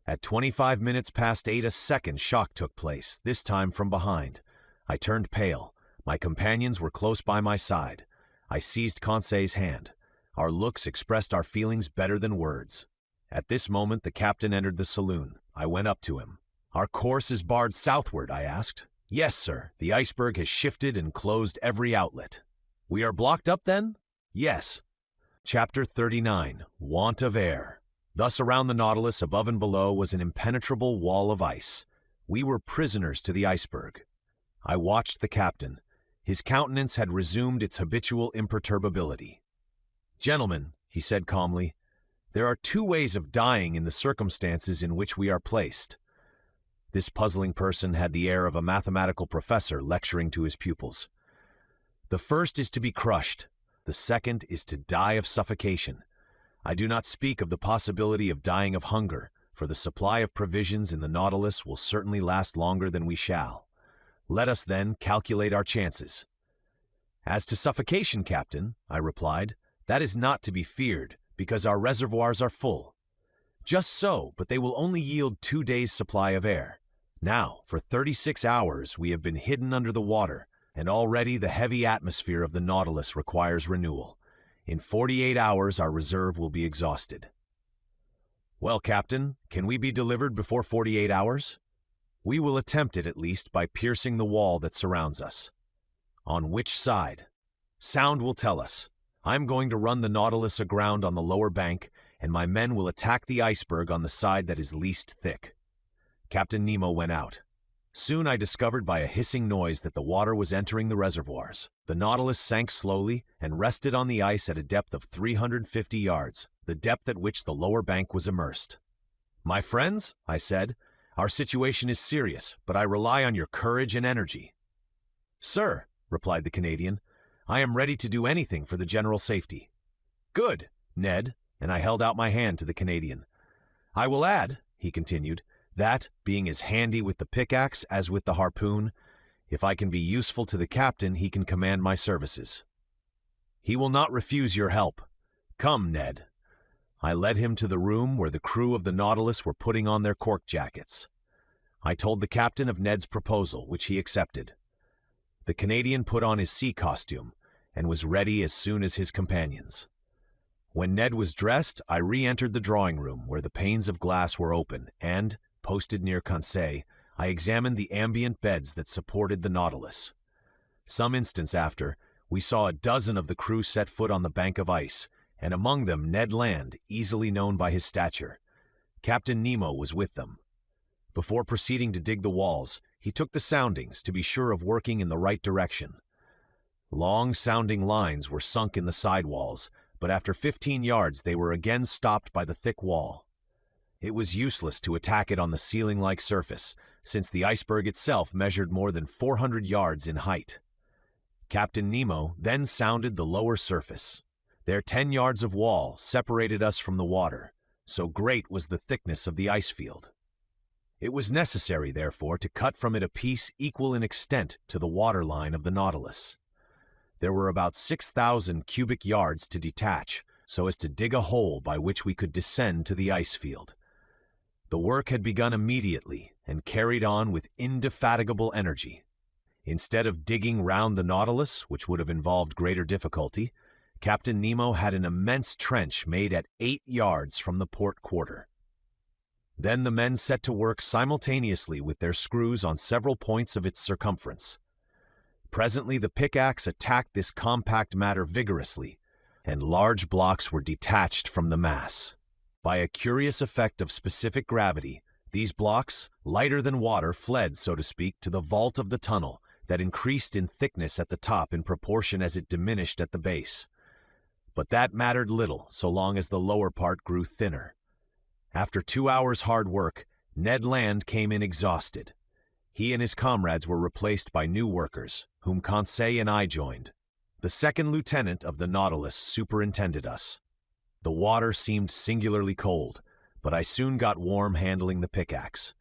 At 25 minutes past 8, a second shock took place, this time from behind. I turned pale. My companions were close by my side. I seized Conseil's hand. Our looks expressed our feelings better than words. At this moment, the captain entered the saloon. I went up to him. "Our course is barred southward," I asked. "Yes, sir. The iceberg has shifted and closed every outlet." "We are blocked up then?" "Yes." Chapter 39. Want of Air. Thus around the Nautilus above and below was an impenetrable wall of ice. We were prisoners to the iceberg. I watched the captain. His countenance had resumed its habitual imperturbability. "Gentlemen," he said calmly, "there are two ways of dying in the circumstances in which we are placed." This puzzling person had the air of a mathematical professor lecturing to his pupils. "The first is to be crushed. The second is to die of suffocation. I do not speak of the possibility of dying of hunger, for the supply of provisions in the Nautilus will certainly last longer than we shall. Let us, then, calculate our chances." "As to suffocation, Captain," I replied, "that is not to be feared, because our reservoirs are full." "Just so, but they will only yield 2 days' supply of air. Now, for 36 hours we have been hidden under the water, and already the heavy atmosphere of the Nautilus requires renewal. In 48 hours our reserve will be exhausted." "Well, Captain, can we be delivered before 48 hours? "We will attempt it at least by piercing the wall that surrounds us." "On which side?" "Sound will tell us. I'm going to run the Nautilus aground on the lower bank, and my men will attack the iceberg on the side that is least thick." Captain Nemo went out. Soon I discovered by a hissing noise that the water was entering the reservoirs. The Nautilus sank slowly and rested on the ice at a depth of 350 yards, the depth at which the lower bank was immersed. "My friends," I said, "our situation is serious, but I rely on your courage and energy." "Sir," replied the Canadian, "I am ready to do anything for the general safety." "Good, Ned," and I held out my hand to the Canadian. "I will add," he continued, "that, being as handy with the pickaxe as with the harpoon, if I can be useful to the captain, he can command my services." "He will not refuse your help. Come, Ned." I led him to the room where the crew of the Nautilus were putting on their cork jackets. I told the captain of Ned's proposal, which he accepted. The Canadian put on his sea costume and was ready as soon as his companions. When Ned was dressed, I re-entered the drawing room where the panes of glass were open and, posted near Conseil, I examined the ambient beds that supported the Nautilus. Some instants after, we saw a dozen of the crew set foot on the bank of ice, and among them Ned Land, easily known by his stature. Captain Nemo was with them. Before proceeding to dig the walls, he took the soundings to be sure of working in the right direction. Long sounding lines were sunk in the side walls, but after 15 yards they were again stopped by the thick wall. It was useless to attack it on the ceiling-like surface, since the iceberg itself measured more than 400 yards in height. Captain Nemo then sounded the lower surface. Their 10 yards of wall separated us from the water, so great was the thickness of the ice field. It was necessary, therefore, to cut from it a piece equal in extent to the waterline of the Nautilus. There were about 6,000 cubic yards to detach, so as to dig a hole by which we could descend to the ice field. The work had begun immediately and carried on with indefatigable energy. Instead of digging round the Nautilus, which would have involved greater difficulty, Captain Nemo had an immense trench made at 8 yards from the port quarter. Then the men set to work simultaneously with their screws on several points of its circumference. Presently the pickaxe attacked this compact matter vigorously, and large blocks were detached from the mass. By a curious effect of specific gravity, these blocks, lighter than water, fled, so to speak, to the vault of the tunnel that increased in thickness at the top in proportion as it diminished at the base. But that mattered little so long as the lower part grew thinner. After 2 hours' hard work, Ned Land came in exhausted. He and his comrades were replaced by new workers, whom Conseil and I joined. The second lieutenant of the Nautilus superintended us. The water seemed singularly cold, but I soon got warm handling the pickaxe.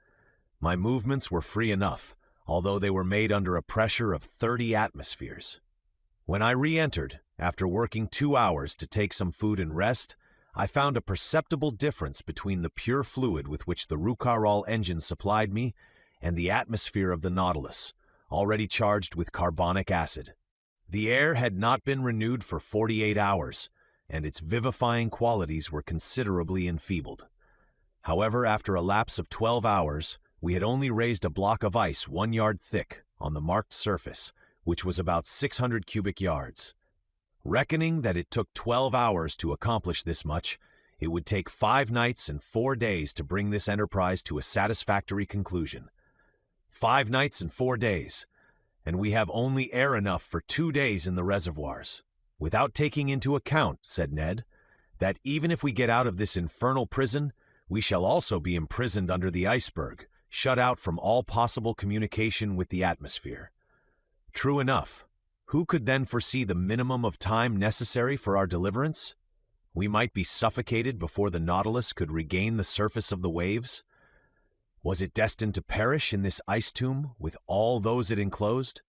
My movements were free enough, although they were made under a pressure of 30 atmospheres. When I re-entered, after working 2 hours to take some food and rest, I found a perceptible difference between the pure fluid with which the Rouquayrol engine supplied me and the atmosphere of the Nautilus, already charged with carbonic acid. The air had not been renewed for 48 hours, and its vivifying qualities were considerably enfeebled. However, after a lapse of 12 hours, we had only raised a block of ice 1 yard thick on the marked surface, which was about 600 cubic yards. Reckoning that it took 12 hours to accomplish this much, it would take 5 nights and 4 days to bring this enterprise to a satisfactory conclusion. 5 nights and 4 days, and we have only air enough for 2 days in the reservoirs. Without taking into account, said Ned, that even if we get out of this infernal prison, we shall also be imprisoned under the iceberg, shut out from all possible communication with the atmosphere. True enough. Who could then foresee the minimum of time necessary for our deliverance? We might be suffocated before the Nautilus could regain the surface of the waves. Was it destined to perish in this ice tomb with all those it enclosed?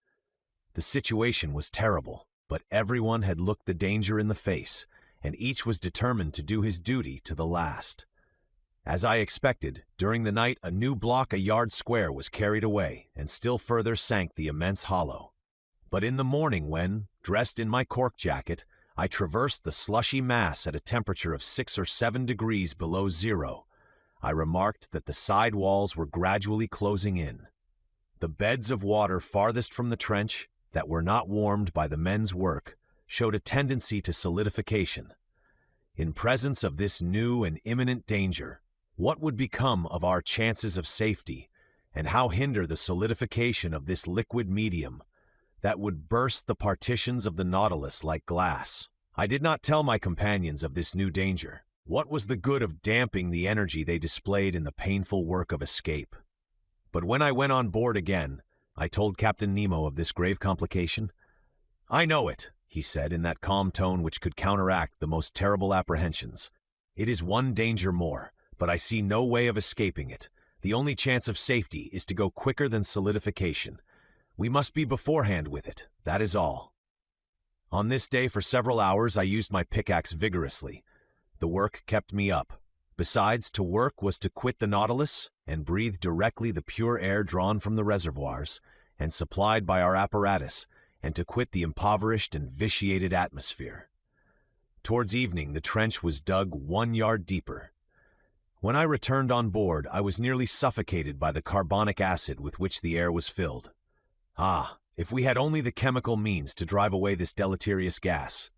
The situation was terrible, but everyone had looked the danger in the face, and each was determined to do his duty to the last. As I expected, during the night a new block a yard square was carried away, and still further sank the immense hollow. But in the morning when, dressed in my cork jacket, I traversed the slushy mass at a temperature of 6 or 7 degrees below zero, I remarked that the side walls were gradually closing in. The beds of water farthest from the trench, that were not warmed by the men's work, showed a tendency to solidification. In presence of this new and imminent danger, what would become of our chances of safety, and how hinder the solidification of this liquid medium that would burst the partitions of the Nautilus like glass? I did not tell my companions of this new danger. What was the good of damping the energy they displayed in the painful work of escape? But when I went on board again, I told Captain Nemo of this grave complication. "I know it," he said in that calm tone which could counteract the most terrible apprehensions. "It is one danger more, but I see no way of escaping it. The only chance of safety is to go quicker than solidification. We must be beforehand with it, that is all." On this day for several hours I used my pickaxe vigorously. The work kept me up. Besides, to work was to quit the Nautilus and breathe directly the pure air drawn from the reservoirs and supplied by our apparatus, and to quit the impoverished and vitiated atmosphere. Towards evening the trench was dug 1 yard deeper. When I returned on board, I was nearly suffocated by the carbonic acid with which the air was filled. Ah, if we had only the chemical means to drive away this deleterious gas!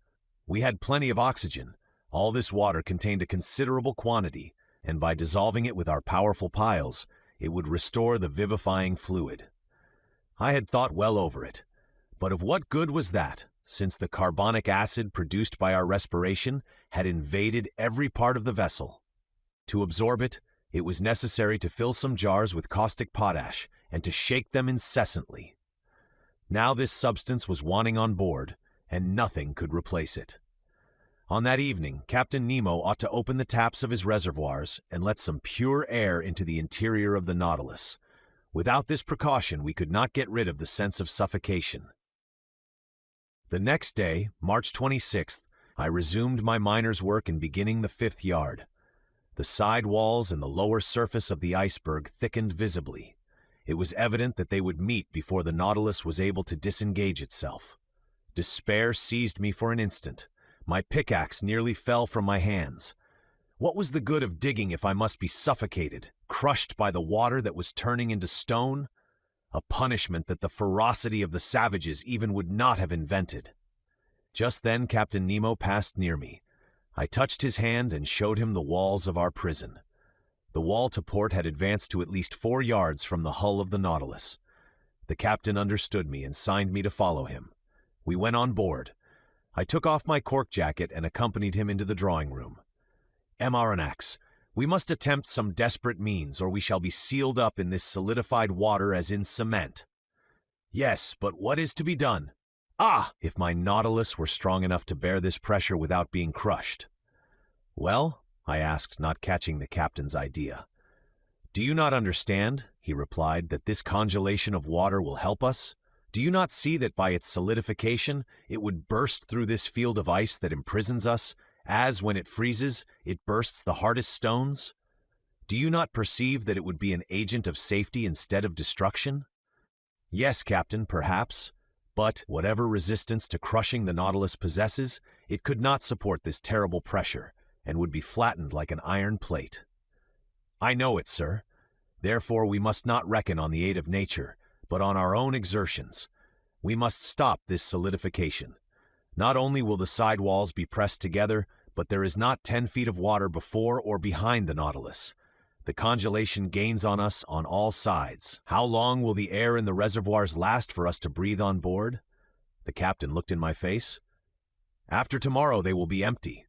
We had plenty of oxygen. All this water contained a considerable quantity, and by dissolving it with our powerful piles, it would restore the vivifying fluid. I had thought well over it, but of what good was that, since the carbonic acid produced by our respiration had invaded every part of the vessel? To absorb it, it was necessary to fill some jars with caustic potash and to shake them incessantly. Now this substance was wanting on board, and nothing could replace it. On that evening, Captain Nemo ought to open the taps of his reservoirs and let some pure air into the interior of the Nautilus. Without this precaution, we could not get rid of the sense of suffocation. The next day, March 26th, I resumed my miner's work in beginning the 5th yard. The side walls and the lower surface of the iceberg thickened visibly. It was evident that they would meet before the Nautilus was able to disengage itself. Despair seized me for an instant. My pickaxe nearly fell from my hands. What was the good of digging if I must be suffocated, crushed by the water that was turning into stone? A punishment that the ferocity of the savages even would not have invented. Just then Captain Nemo passed near me. I touched his hand and showed him the walls of our prison. The wall to port had advanced to at least 4 yards from the hull of the Nautilus. The captain understood me and signed me to follow him. We went on board. I took off my cork jacket and accompanied him into the drawing room. "Aronnax, we must attempt some desperate means, or we shall be sealed up in this solidified water as in cement." "Yes, but what is to be done?" "Ah, if my Nautilus were strong enough to bear this pressure without being crushed." "Well?" I asked, not catching the captain's idea. "Do you not understand," he replied, "that this congelation of water will help us? Do you not see that by its solidification it would burst through this field of ice that imprisons us, as, when it freezes, it bursts the hardest stones? Do you not perceive that it would be an agent of safety instead of destruction?" "Yes, Captain, perhaps. But, whatever resistance to crushing the Nautilus possesses, it could not support this terrible pressure, and would be flattened like an iron plate." "I know it, sir. Therefore we must not reckon on the aid of nature, but on our own exertions. We must stop this solidification. Not only will the side walls be pressed together, but there is not 10 feet of water before or behind the Nautilus. The congelation gains on us on all sides. How long will the air in the reservoirs last for us to breathe on board?" The captain looked in my face. "After tomorrow they will be empty."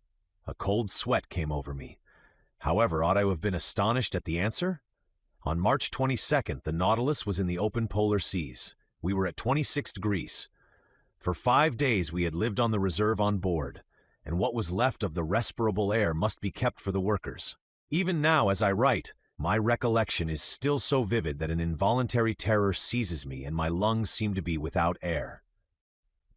A cold sweat came over me. However, ought I have been astonished at the answer? On March 22nd, the Nautilus was in the open polar seas. We were at 26 degrees. For 5 days we had lived on the reserve on board, and what was left of the respirable air must be kept for the workers. Even now, as I write, my recollection is still so vivid that an involuntary terror seizes me and my lungs seem to be without air.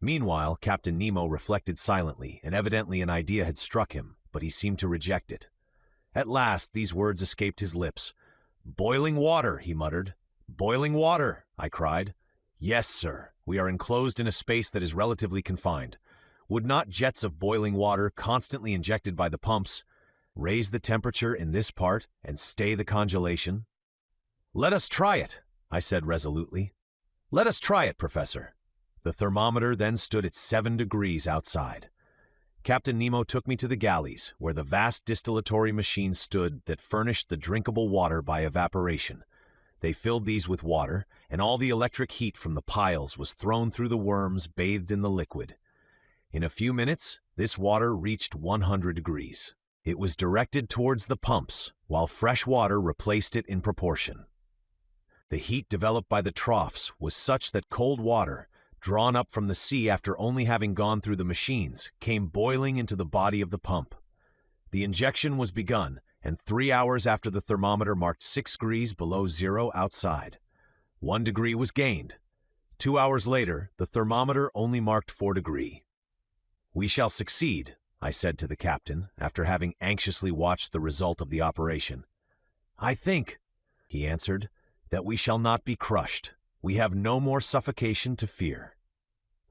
Meanwhile, Captain Nemo reflected silently, and evidently an idea had struck him, but he seemed to reject it. At last, these words escaped his lips. "Boiling water," he muttered. "Boiling water," I cried. "Yes, sir. We are enclosed in a space that is relatively confined. Would not jets of boiling water, constantly injected by the pumps, raise the temperature in this part and stay the congelation?" "Let us try it," I said resolutely. "Let us try it, Professor." The thermometer then stood at 7 degrees outside. Captain Nemo took me to the galleys, where the vast distillatory machines stood that furnished the drinkable water by evaporation. They filled these with water, and all the electric heat from the piles was thrown through the worms bathed in the liquid. In a few minutes, this water reached 100 degrees. It was directed towards the pumps, while fresh water replaced it in proportion. The heat developed by the troughs was such that cold water, drawn up from the sea after only having gone through the machines, came boiling into the body of the pump. The injection was begun, and 3 hours after the thermometer marked 6 degrees below zero outside. 1 degree was gained. 2 hours later, the thermometer only marked 4 degrees. "We shall succeed," I said to the captain, after having anxiously watched the result of the operation. "I think," he answered, "that we shall not be crushed. We have no more suffocation to fear."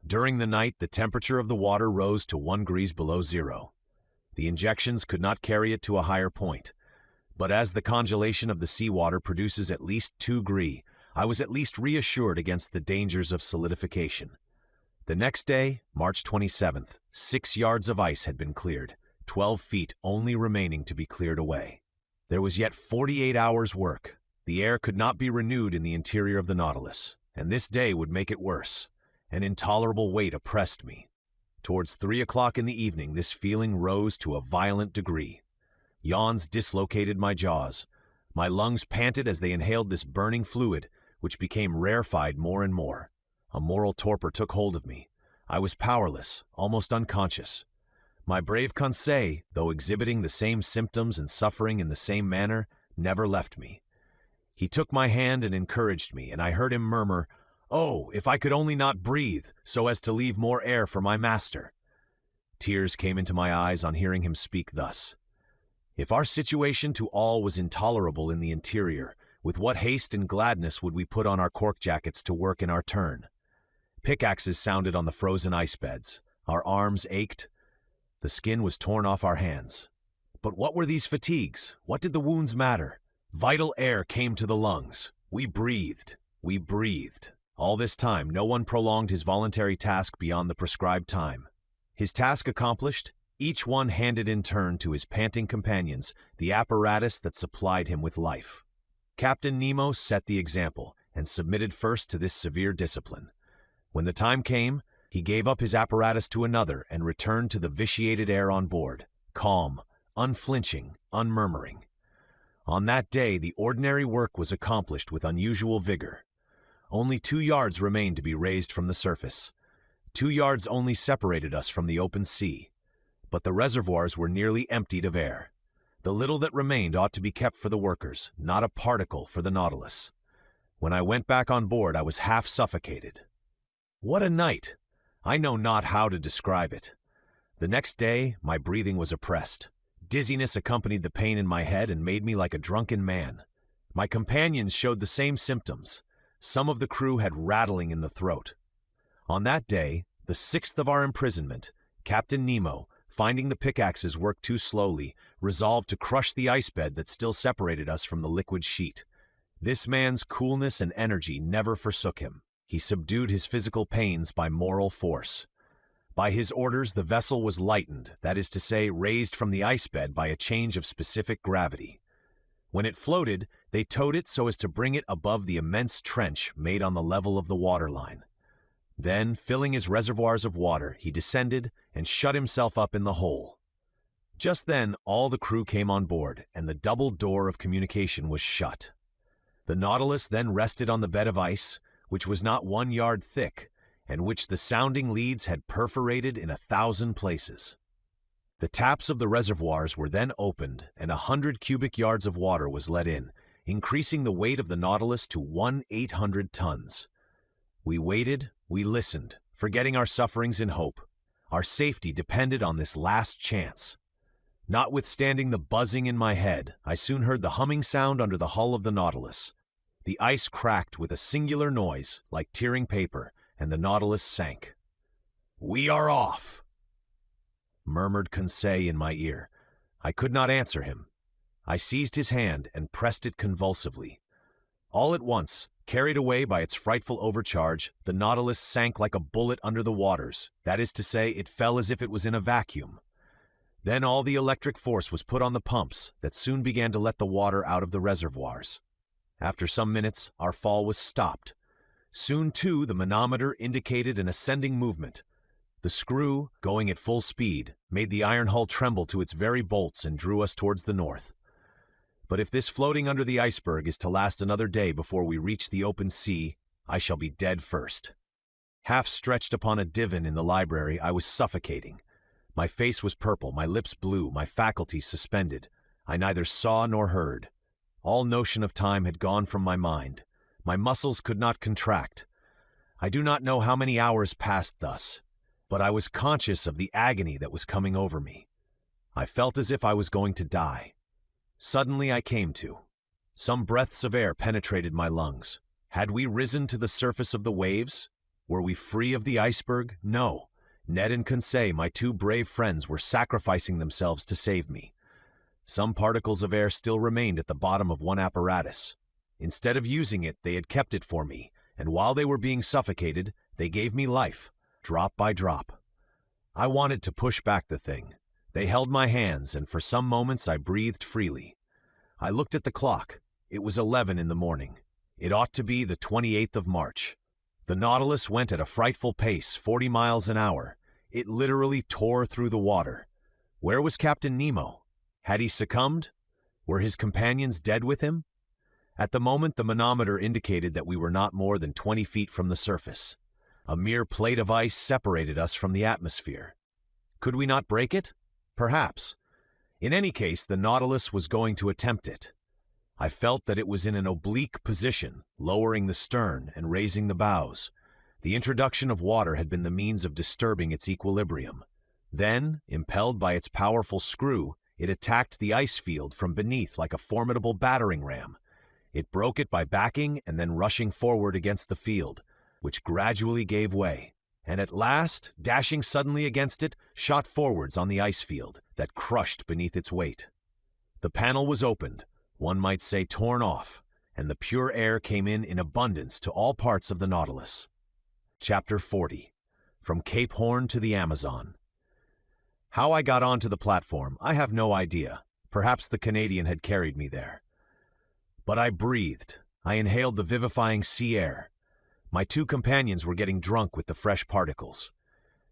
During the night, the temperature of the water rose to 1 degree below zero. The injections could not carry it to a higher point. But as the congelation of the seawater produces at least 2 degrees, I was at least reassured against the dangers of solidification. The next day, March 27th, 6 yards of ice had been cleared, 12 feet only remaining to be cleared away. There was yet 48 hours' work. The air could not be renewed in the interior of the Nautilus, and this day would make it worse. An intolerable weight oppressed me. Towards 3 o'clock in the evening, this feeling rose to a violent degree. Yawns dislocated my jaws. My lungs panted as they inhaled this burning fluid, which became rarefied more and more. A moral torpor took hold of me. I was powerless, almost unconscious. My brave Conseil, though exhibiting the same symptoms and suffering in the same manner, never left me. He took my hand and encouraged me, and I heard him murmur, "Oh, if I could only not breathe, so as to leave more air for my master." Tears came into my eyes on hearing him speak thus. If our situation to all was intolerable in the interior, with what haste and gladness would we put on our cork jackets to work in our turn? Pickaxes sounded on the frozen ice beds. Our arms ached. The skin was torn off our hands. But what were these fatigues? What did the wounds matter? Vital air came to the lungs. We breathed. We breathed. All this time, no one prolonged his voluntary task beyond the prescribed time. His task accomplished, each one handed in turn to his panting companions the apparatus that supplied him with life. Captain Nemo set the example and submitted first to this severe discipline. When the time came, he gave up his apparatus to another and returned to the vitiated air on board, calm, unflinching, unmurmuring. On that day, the ordinary work was accomplished with unusual vigor. Only 2 yards remained to be raised from the surface. 2 yards only separated us from the open sea. But the reservoirs were nearly emptied of air. The little that remained ought to be kept for the workers, not a particle for the Nautilus. When I went back on board, I was half suffocated. What a night! I know not how to describe it. The next day, my breathing was oppressed. Dizziness accompanied the pain in my head and made me like a drunken man. My companions showed the same symptoms. Some of the crew had rattling in the throat. On that day, the 6th of our imprisonment, Captain Nemo, finding the pickaxes work too slowly, resolved to crush the ice bed that still separated us from the liquid sheet. This man's coolness and energy never forsook him. He subdued his physical pains by moral force. By his orders, the vessel was lightened, that is to say, raised from the ice bed by a change of specific gravity. When it floated, they towed it so as to bring it above the immense trench made on the level of the waterline. Then, filling his reservoirs of water, he descended and shut himself up in the hole. Just then, all the crew came on board, and the double door of communication was shut. The Nautilus then rested on the bed of ice, which was not 1 yard thick, and which the sounding leads had perforated in 1,000 places. The taps of the reservoirs were then opened, and 100 cubic yards of water was let in, increasing the weight of the Nautilus to 1,800 tons. We waited, we listened, forgetting our sufferings in hope. Our safety depended on this last chance. Notwithstanding the buzzing in my head, I soon heard the humming sound under the hull of the Nautilus. The ice cracked with a singular noise, like tearing paper, and the Nautilus sank. "We are off," murmured Conseil in my ear. I could not answer him. I seized his hand and pressed it convulsively. All at once, carried away by its frightful overcharge, the Nautilus sank like a bullet under the waters. That is to say, it fell as if it was in a vacuum. Then all the electric force was put on the pumps that soon began to let the water out of the reservoirs. After some minutes, our fall was stopped. Soon, too, the manometer indicated an ascending movement. The screw, going at full speed, made the iron hull tremble to its very bolts and drew us towards the north. But if this floating under the iceberg is to last another day before we reach the open sea, I shall be dead first. Half stretched upon a divan in the library, I was suffocating. My face was purple, my lips blue, my faculties suspended. I neither saw nor heard. All notion of time had gone from my mind. My muscles could not contract. I do not know how many hours passed thus, but I was conscious of the agony that was coming over me. I felt as if I was going to die. Suddenly I came to. Some breaths of air penetrated my lungs. Had we risen to the surface of the waves? Were we free of the iceberg? No. Ned and Conseil, my two brave friends, were sacrificing themselves to save me. Some particles of air still remained at the bottom of one apparatus. Instead of using it, they had kept it for me, and while they were being suffocated, they gave me life, drop by drop. I wanted to push back the thing. They held my hands, and for some moments I breathed freely. I looked at the clock. It was 11 in the morning. It ought to be the 28th of March. The Nautilus went at a frightful pace, 40 miles an hour. It literally tore through the water. Where was Captain Nemo? Had he succumbed? Were his companions dead with him? At the moment, the manometer indicated that we were not more than 20 feet from the surface. A mere plate of ice separated us from the atmosphere. Could we not break it? Perhaps. In any case, the Nautilus was going to attempt it. I felt that it was in an oblique position, lowering the stern and raising the bows. The introduction of water had been the means of disturbing its equilibrium. Then, impelled by its powerful screw, it attacked the ice field from beneath like a formidable battering ram. It broke it by backing and then rushing forward against the field, which gradually gave way, and at last, dashing suddenly against it, shot forwards on the ice field that crushed beneath its weight. The panel was opened, one might say torn off, and the pure air came in abundance to all parts of the Nautilus. Chapter 40. From Cape Horn to the Amazon. How I got onto the platform, I have no idea. Perhaps the Canadian had carried me there. But I breathed. I inhaled the vivifying sea air. My two companions were getting drunk with the fresh particles.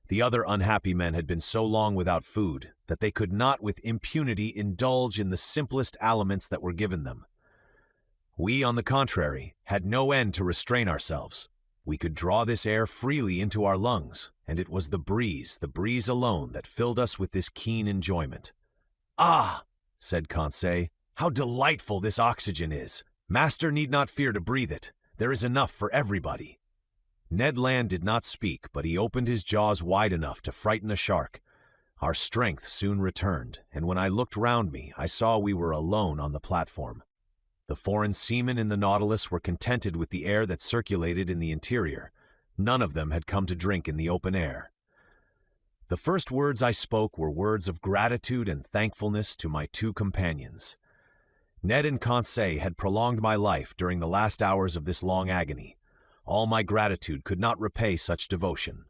The other unhappy men had been so long without food that they could not with impunity indulge in the simplest aliments that were given them. We, on the contrary, had no end to restrain ourselves. We could draw this air freely into our lungs, and it was the breeze alone, that filled us with this keen enjoyment. "Ah," said Conseil, "how delightful this oxygen is! Master need not fear to breathe it. There is enough for everybody." Ned Land did not speak, but he opened his jaws wide enough to frighten a shark. Our strength soon returned, and when I looked round me, I saw we were alone on the platform. The foreign seamen in the Nautilus were contented with the air that circulated in the interior. None of them had come to drink in the open air. The first words I spoke were words of gratitude and thankfulness to my two companions. Ned and Conseil had prolonged my life during the last hours of this long agony. All my gratitude could not repay such devotion.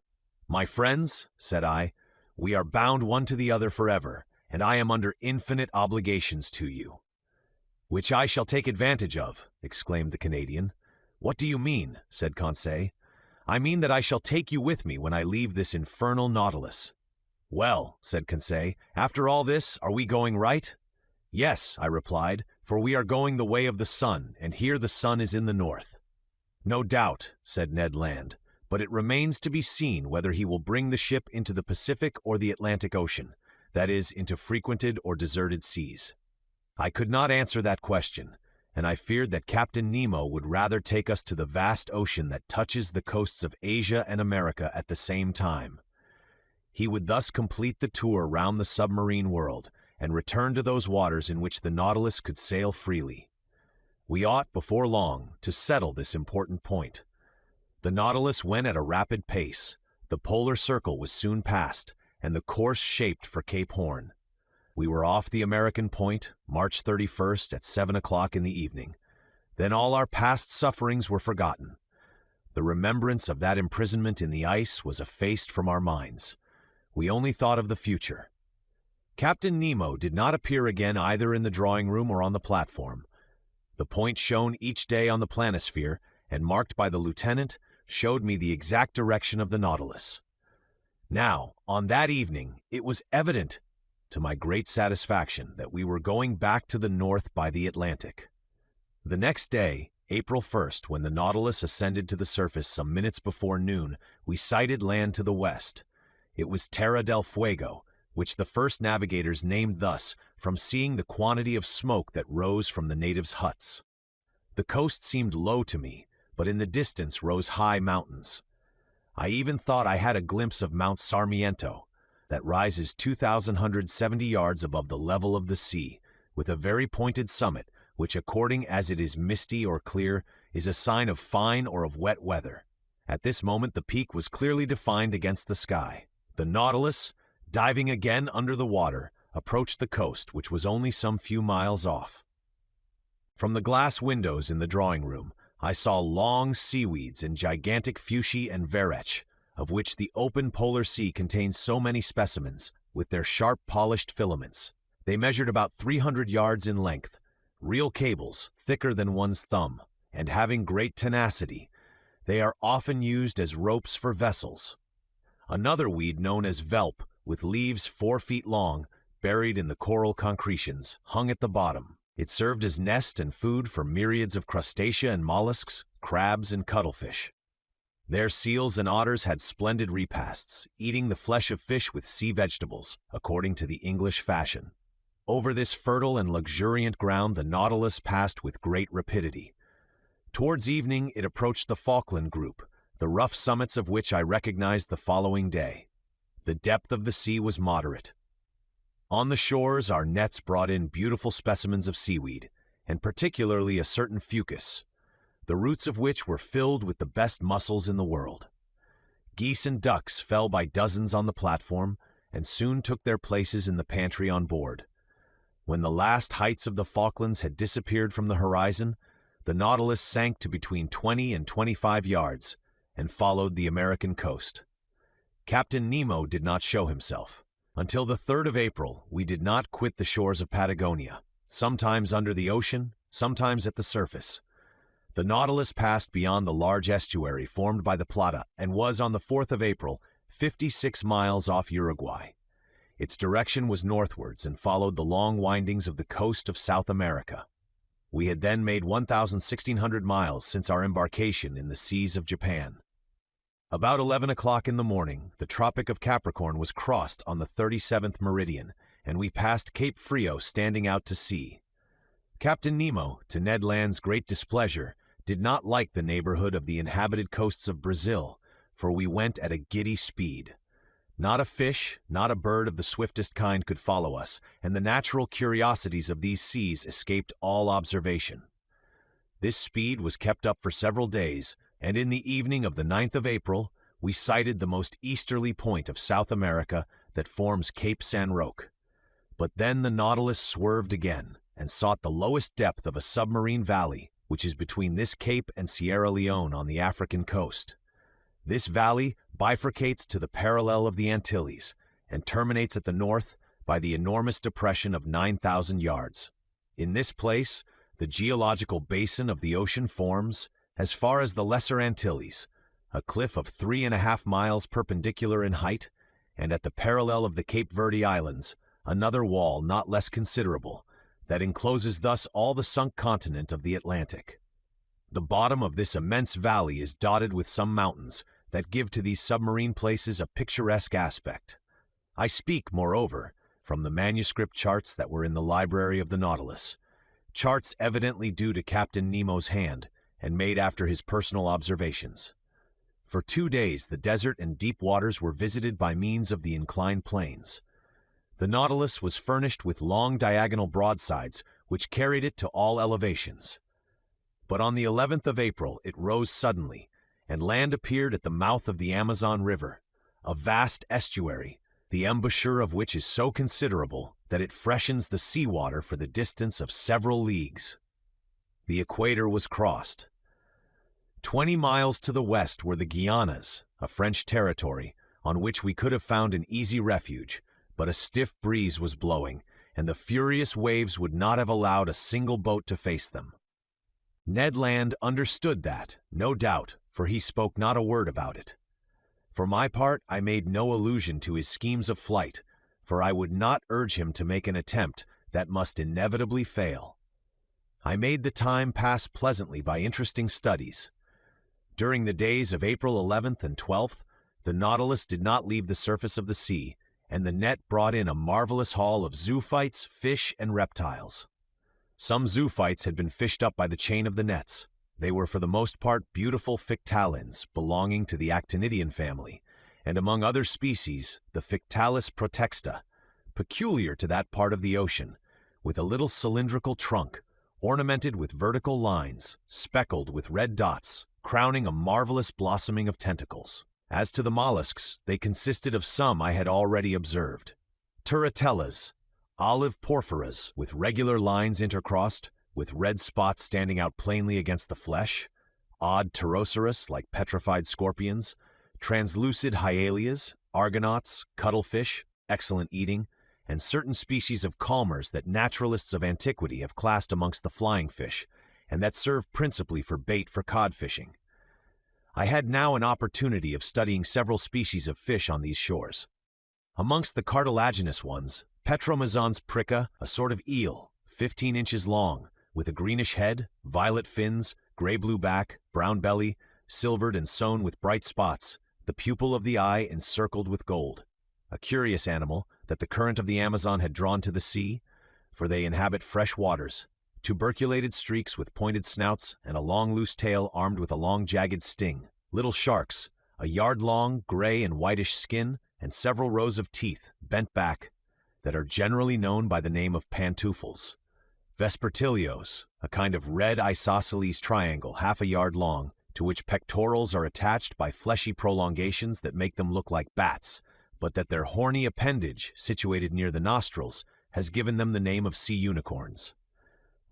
"My friends," said I, "we are bound one to the other forever, and I am under infinite obligations to you." "Which I shall take advantage of," exclaimed the Canadian. "What do you mean?" said Conseil. "I mean that I shall take you with me when I leave this infernal Nautilus." "Well," said Conseil, "after all this, are we going right?" "Yes," I replied, "for we are going the way of the sun, and here the sun is in the north." "No doubt," said Ned Land, "but it remains to be seen whether he will bring the ship into the Pacific or the Atlantic Ocean, that is, into frequented or deserted seas." I could not answer that question, and I feared that Captain Nemo would rather take us to the vast ocean that touches the coasts of Asia and America at the same time. He would thus complete the tour round the submarine world and return to those waters in which the Nautilus could sail freely. We ought, before long, to settle this important point. The Nautilus went at a rapid pace, the polar circle was soon passed, and the course shaped for Cape Horn. We were off the American point, March 31st at 7 o'clock in the evening. Then all our past sufferings were forgotten. The remembrance of that imprisonment in the ice was effaced from our minds. We only thought of the future. Captain Nemo did not appear again either in the drawing room or on the platform. The point shown each day on the planisphere, and marked by the lieutenant, showed me the exact direction of the Nautilus. Now, on that evening, it was evident, to my great satisfaction, that we were going back to the north by the Atlantic. The next day, April 1st, when the Nautilus ascended to the surface some minutes before noon, we sighted land to the west. It was Terra del Fuego, which the first navigators named thus from seeing the quantity of smoke that rose from the natives' huts. The coast seemed low to me, but in the distance rose high mountains. I even thought I had a glimpse of Mount Sarmiento, that rises 2,170 yards above the level of the sea, with a very pointed summit, which, according as it is misty or clear, is a sign of fine or of wet weather. At this moment the peak was clearly defined against the sky. The Nautilus, diving again under the water, approached the coast, which was only some few miles off. From the glass windows in the drawing room, I saw long seaweeds and gigantic fuchsia and verech, of which the open polar sea contains so many specimens, with their sharp polished filaments. They measured about 300 yards in length, real cables, thicker than one's thumb, and having great tenacity. They are often used as ropes for vessels. Another weed known as velp, with leaves 4 feet long, buried in the coral concretions, hung at the bottom. It served as nest and food for myriads of crustacea and mollusks, crabs and cuttlefish. There seals and otters had splendid repasts, eating the flesh of fish with sea vegetables, according to the English fashion. Over this fertile and luxuriant ground the Nautilus passed with great rapidity. Towards evening it approached the Falkland group, the rough summits of which I recognized the following day. The depth of the sea was moderate. On the shores our nets brought in beautiful specimens of seaweed, and particularly a certain fucus, the roots of which were filled with the best mussels in the world. Geese and ducks fell by dozens on the platform, and soon took their places in the pantry on board. When the last heights of the Falklands had disappeared from the horizon, the Nautilus sank to between 20 and 25 yards, and followed the American coast. Captain Nemo did not show himself. Until the 3rd of April, we did not quit the shores of Patagonia, sometimes under the ocean, sometimes at the surface. The Nautilus passed beyond the large estuary formed by the Plata and was, on the 4th of April, 56 miles off Uruguay. Its direction was northwards and followed the long windings of the coast of South America. We had then made 1,600 miles since our embarkation in the seas of Japan. About 11 o'clock in the morning, the Tropic of Capricorn was crossed on the 37th meridian, and we passed Cape Frio standing out to sea. Captain Nemo, to Ned Land's great displeasure, did not like the neighborhood of the inhabited coasts of Brazil, for we went at a giddy speed. Not a fish, not a bird of the swiftest kind could follow us, and the natural curiosities of these seas escaped all observation. This speed was kept up for several days, and in the evening of the 9th of April, we sighted the most easterly point of South America that forms Cape San Roque. But then the Nautilus swerved again and sought the lowest depth of a submarine valley, which is between this cape and Sierra Leone on the African coast. This valley bifurcates to the parallel of the Antilles and terminates at the north by the enormous depression of 9,000 yards. In this place, the geological basin of the ocean forms, as far as the Lesser Antilles, a cliff of 3.5 miles perpendicular in height, and at the parallel of the Cape Verde Islands, another wall not less considerable, that encloses thus all the sunk continent of the Atlantic. The bottom of this immense valley is dotted with some mountains that give to these submarine places a picturesque aspect. I speak, moreover, from the manuscript charts that were in the library of the Nautilus, charts evidently due to Captain Nemo's hand and made after his personal observations. For 2 days, the desert and deep waters were visited by means of the inclined planes. The Nautilus was furnished with long diagonal broadsides which carried it to all elevations. But on the 11th of April it rose suddenly, and land appeared at the mouth of the Amazon River, a vast estuary, the embouchure of which is so considerable that it freshens the seawater for the distance of several leagues. The equator was crossed. 20 miles to the west were the Guianas, a French territory, on which we could have found an easy refuge, but a stiff breeze was blowing, and the furious waves would not have allowed a single boat to face them. Ned Land understood that, no doubt, for he spoke not a word about it. For my part, I made no allusion to his schemes of flight, for I would not urge him to make an attempt that must inevitably fail. I made the time pass pleasantly by interesting studies. During the days of April 11th and 12th, the Nautilus did not leave the surface of the sea, and the net brought in a marvelous haul of zoophytes, fish, and reptiles. Some zoophytes had been fished up by the chain of the nets. They were for the most part beautiful fictalins belonging to the actinidian family, and among other species, the Fictalis protexta, peculiar to that part of the ocean, with a little cylindrical trunk, ornamented with vertical lines, speckled with red dots, crowning a marvelous blossoming of tentacles. As to the mollusks, they consisted of some I had already observed. Turritellas, olive porphyras with regular lines intercrossed, with red spots standing out plainly against the flesh, odd pterosaurus like petrified scorpions, translucid hyalias, argonauts, cuttlefish, excellent eating, and certain species of calmars that naturalists of antiquity have classed amongst the flying fish, and that serve principally for bait for cod fishing. I had now an opportunity of studying several species of fish on these shores. Amongst the cartilaginous ones, Petromazons prica, a sort of eel, 15 inches long, with a greenish head, violet fins, gray-blue back, brown belly, silvered and sewn with bright spots, the pupil of the eye encircled with gold. A curious animal that the current of the Amazon had drawn to the sea, for they inhabit fresh waters. Tuberculated streaks with pointed snouts and a long loose tail armed with a long jagged sting. Little sharks, a yard-long, gray and whitish skin, and several rows of teeth, bent back, that are generally known by the name of pantoufles. Vespertilios, a kind of red isosceles triangle 1/2 yard long, to which pectorals are attached by fleshy prolongations that make them look like bats, but that their horny appendage, situated near the nostrils, has given them the name of sea unicorns.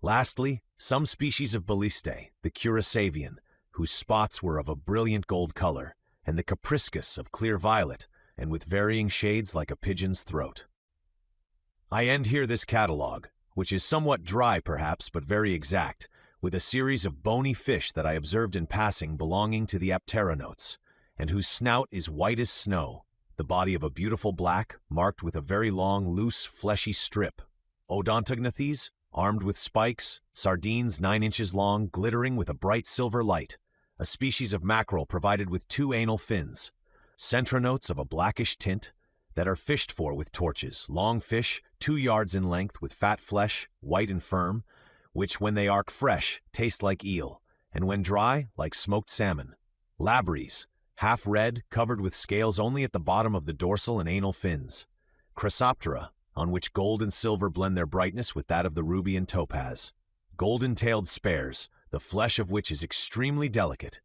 Lastly, some species of Balliste, the Curasavian, whose spots were of a brilliant gold color, and the Capriscus of clear violet, and with varying shades like a pigeon's throat. I end here this catalogue, which is somewhat dry perhaps, but very exact, with a series of bony fish that I observed in passing belonging to the Apteronotes, and whose snout is white as snow, the body of a beautiful black, marked with a very long, loose, fleshy strip. Odontognathes, armed with spikes, sardines 9 inches long, glittering with a bright silver light, a species of mackerel provided with 2 anal fins, centronotes of a blackish tint, that are fished for with torches, long fish, 2 yards in length with fat flesh, white and firm, which when they are fresh taste like eel, and when dry like smoked salmon. Labries, half red, covered with scales only at the bottom of the dorsal and anal fins. Chrysoptera, on which gold and silver blend their brightness with that of the ruby and topaz. Golden-tailed spares, the flesh of which is extremely delicate,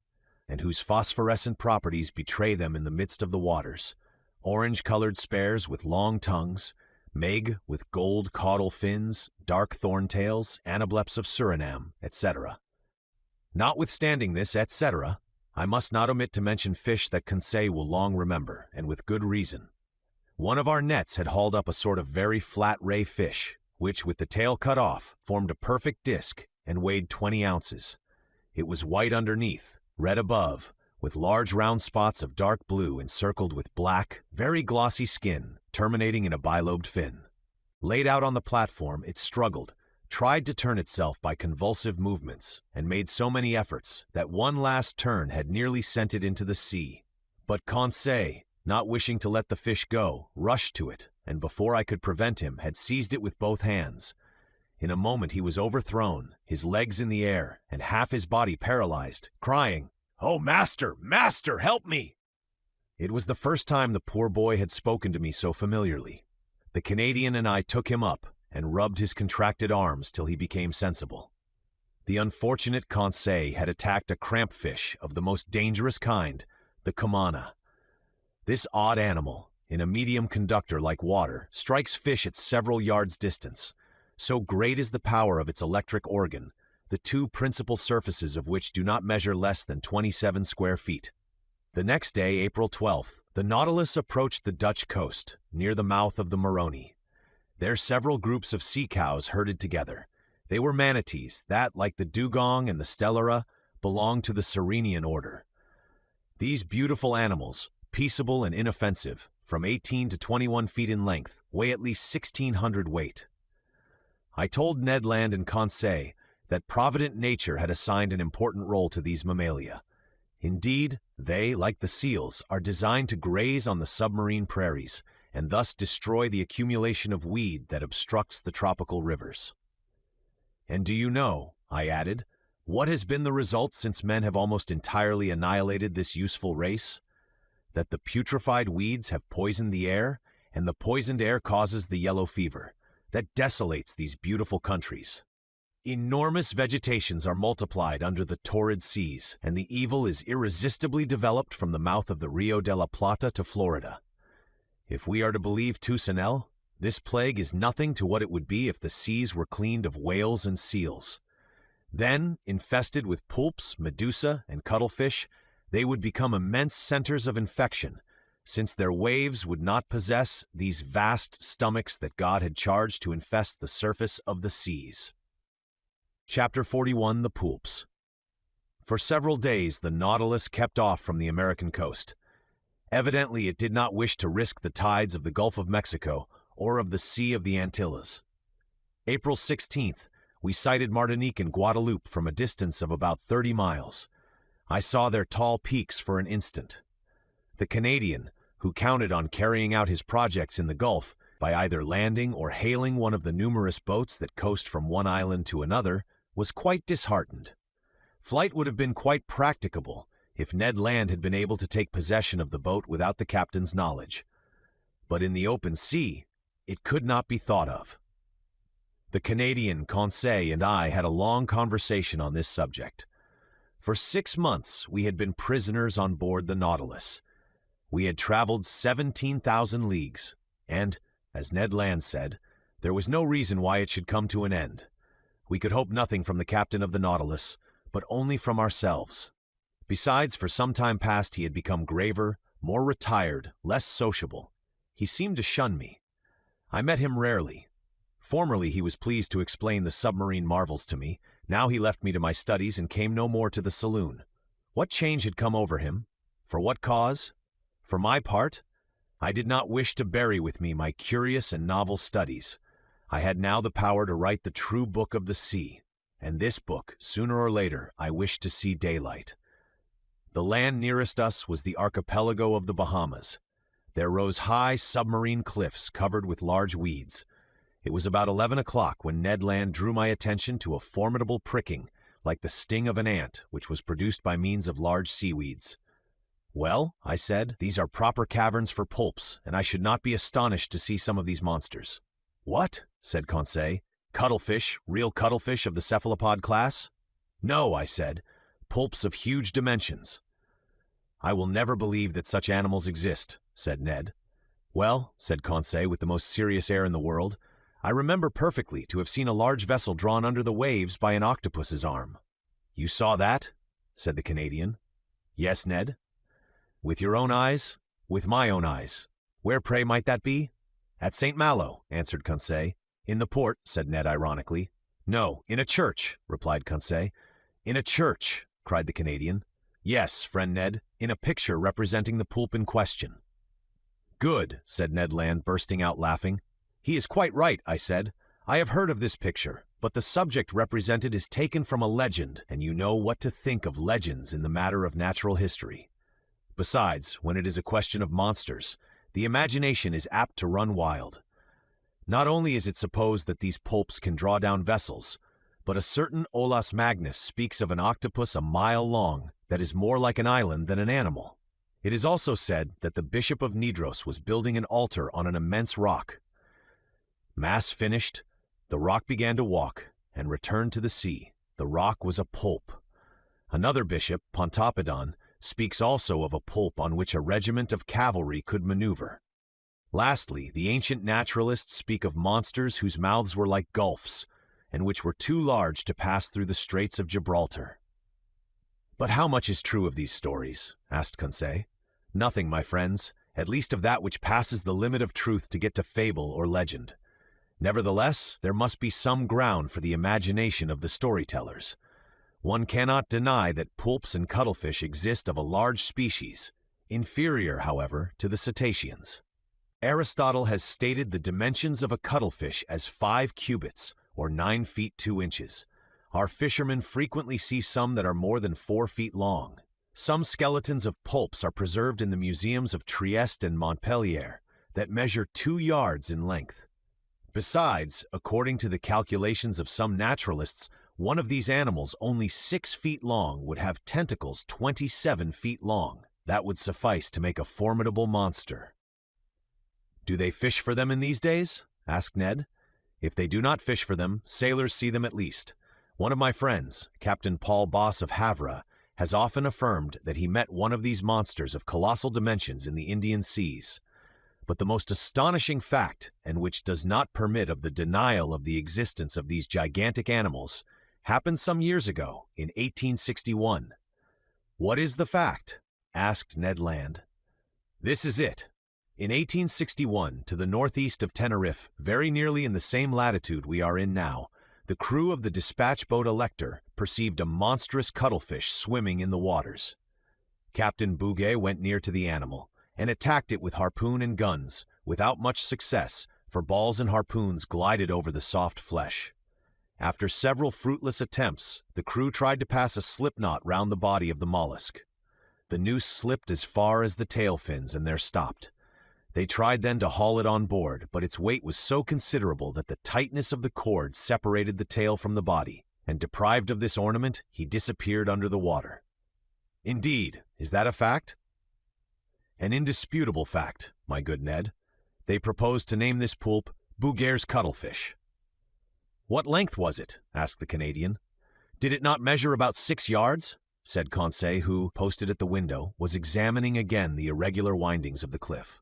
and whose phosphorescent properties betray them in the midst of the waters. Orange-colored spares with long tongues, meg with gold caudal fins, dark thorntails, anableps of Suriname, etc. Notwithstanding this, etc., I must not omit to mention fish that Conseil will long remember, and with good reason. One of our nets had hauled up a sort of very flat ray fish, which, with the tail cut off, formed a perfect disc and weighed 20 ounces. It was white underneath, red above, with large round spots of dark blue encircled with black, very glossy skin, terminating in a bilobed fin. Laid out on the platform, it struggled, tried to turn itself by convulsive movements, and made so many efforts that one last turn had nearly sent it into the sea. But Conseil, not wishing to let the fish go, rushed to it, and before I could prevent him, had seized it with both hands. In a moment he was overthrown, his legs in the air, and half his body paralyzed, crying, "Oh, master, master, help me!" It was the first time the poor boy had spoken to me so familiarly. The Canadian and I took him up and rubbed his contracted arms till he became sensible. The unfortunate Conseil had attacked a crampfish of the most dangerous kind, the cumana. This odd animal, in a medium conductor like water, strikes fish at several yards' distance. So great is the power of its electric organ, the two principal surfaces of which do not measure less than 27 square feet. The next day, April 12th, the Nautilus approached the Dutch coast, near the mouth of the Maroni. There several groups of sea cows herded together. They were manatees that, like the dugong and the stellara, belonged to the Sirenian order. These beautiful animals, peaceable and inoffensive, from 18 to 21 feet in length, weigh at least 1,600 weight. I told Ned Land and Conseil that provident nature had assigned an important role to these mammalia. Indeed, they, like the seals, are designed to graze on the submarine prairies and thus destroy the accumulation of weed that obstructs the tropical rivers. And do you know, I added, what has been the result since men have almost entirely annihilated this useful race? That the putrefied weeds have poisoned the air, and the poisoned air causes the yellow fever that desolates these beautiful countries. Enormous vegetations are multiplied under the torrid seas, and the evil is irresistibly developed from the mouth of the Rio de la Plata to Florida. If we are to believe Toussaint, this plague is nothing to what it would be if the seas were cleaned of whales and seals. Then, infested with poulps, medusa, and cuttlefish, they would become immense centers of infection, since their waves would not possess these vast stomachs that God had charged to infest the surface of the seas. Chapter 41, The Poulps. For several days, the Nautilus kept off from the American coast. Evidently, it did not wish to risk the tides of the Gulf of Mexico or of the Sea of the Antilles. April 16th, we sighted Martinique and Guadeloupe from a distance of about 30 miles. I saw their tall peaks for an instant. The Canadian, who counted on carrying out his projects in the Gulf by either landing or hailing one of the numerous boats that coast from one island to another, was quite disheartened. Flight would have been quite practicable if Ned Land had been able to take possession of the boat without the captain's knowledge. But in the open sea, it could not be thought of. The Canadian, Conseil, and I had a long conversation on this subject. For 6 months, we had been prisoners on board the Nautilus. We had traveled 17,000 leagues, and, as Ned Land said, there was no reason why it should come to an end. We could hope nothing from the captain of the Nautilus, but only from ourselves. Besides, for some time past he had become graver, more retired, less sociable. He seemed to shun me. I met him rarely. Formerly he was pleased to explain the submarine marvels to me. Now he left me to my studies and came no more to the saloon. What change had come over him? For what cause? For my part, I did not wish to bury with me my curious and novel studies. I had now the power to write the true book of the sea, and this book, sooner or later, I wished to see daylight. The land nearest us was the archipelago of the Bahamas. There rose high submarine cliffs covered with large weeds. It was about 11 o'clock when Ned Land drew my attention to a formidable pricking, like the sting of an ant, which was produced by means of large seaweeds. "Well," I said, "these are proper caverns for poulps, and I should not be astonished to see some of these monsters." "What?" said Conseil. "Cuttlefish, real cuttlefish of the cephalopod class?" "No," I said, "poulps of huge dimensions. I will never believe that such animals exist, said Ned. Well, said Conseil with the most serious air in the world, I remember perfectly to have seen a large vessel drawn under the waves by an octopus's arm. You saw that? Said the Canadian. Yes, Ned. With your own eyes? With my own eyes. Where, pray, might that be? At St. Malo, answered Conseil. In the port, said Ned ironically. No, in a church, replied Conseil. In a church, cried the Canadian. Yes, friend Ned, in a picture representing the poulp in question. Good, said Ned Land, bursting out laughing. He is quite right, I said. I have heard of this picture, but the subject represented is taken from a legend, and you know what to think of legends in the matter of natural history. Besides, when it is a question of monsters, the imagination is apt to run wild. Not only is it supposed that these poulps can draw down vessels, but a certain Olaus Magnus speaks of an octopus a mile long that is more like an island than an animal. It is also said that the Bishop of Nidros was building an altar on an immense rock. Mass finished, the rock began to walk and returned to the sea. The rock was a poulp. Another bishop, Pontoppidan, speaks also of a poulp on which a regiment of cavalry could maneuver. Lastly, the ancient naturalists speak of monsters whose mouths were like gulfs, and which were too large to pass through the Straits of Gibraltar. But how much is true of these stories? Asked Conseil. Nothing, my friends, at least of that which passes the limit of truth to get to fable or legend. Nevertheless, there must be some ground for the imagination of the storytellers. One cannot deny that poulps and cuttlefish exist of a large species, inferior, however, to the cetaceans. Aristotle has stated the dimensions of a cuttlefish as 5 cubits, or 9 feet 2 inches. Our fishermen frequently see some that are more than 4 feet long. Some skeletons of poulps are preserved in the museums of Trieste and Montpellier that measure 2 yards in length. Besides, according to the calculations of some naturalists, one of these animals only 6 feet long would have tentacles 27 feet long. That would suffice to make a formidable monster. Do they fish for them in these days? Asked Ned. If they do not fish for them, sailors see them at least. One of my friends, Captain Paul Boss of Havre, has often affirmed that he met one of these monsters of colossal dimensions in the Indian seas. But the most astonishing fact, and which does not permit of the denial of the existence of these gigantic animals, happened some years ago, in 1861. What is the fact? Asked Ned Land. This is it. In 1861, to the northeast of Tenerife, very nearly in the same latitude we are in now, the crew of the dispatch boat Elector perceived a monstrous cuttlefish swimming in the waters. Captain Bouguet went near to the animal and attacked it with harpoon and guns, without much success, for balls and harpoons glided over the soft flesh. After several fruitless attempts, the crew tried to pass a slipknot round the body of the mollusk. The noose slipped as far as the tail fins and there stopped. They tried then to haul it on board, but its weight was so considerable that the tightness of the cord separated the tail from the body, and deprived of this ornament, he disappeared under the water. Indeed, is that a fact? An indisputable fact, my good Ned. They proposed to name this poulp Bouguer's cuttlefish. What length was it? Asked the Canadian. Did it not measure about 6 yards? Said Conseil, who, posted at the window, was examining again the irregular windings of the cliff.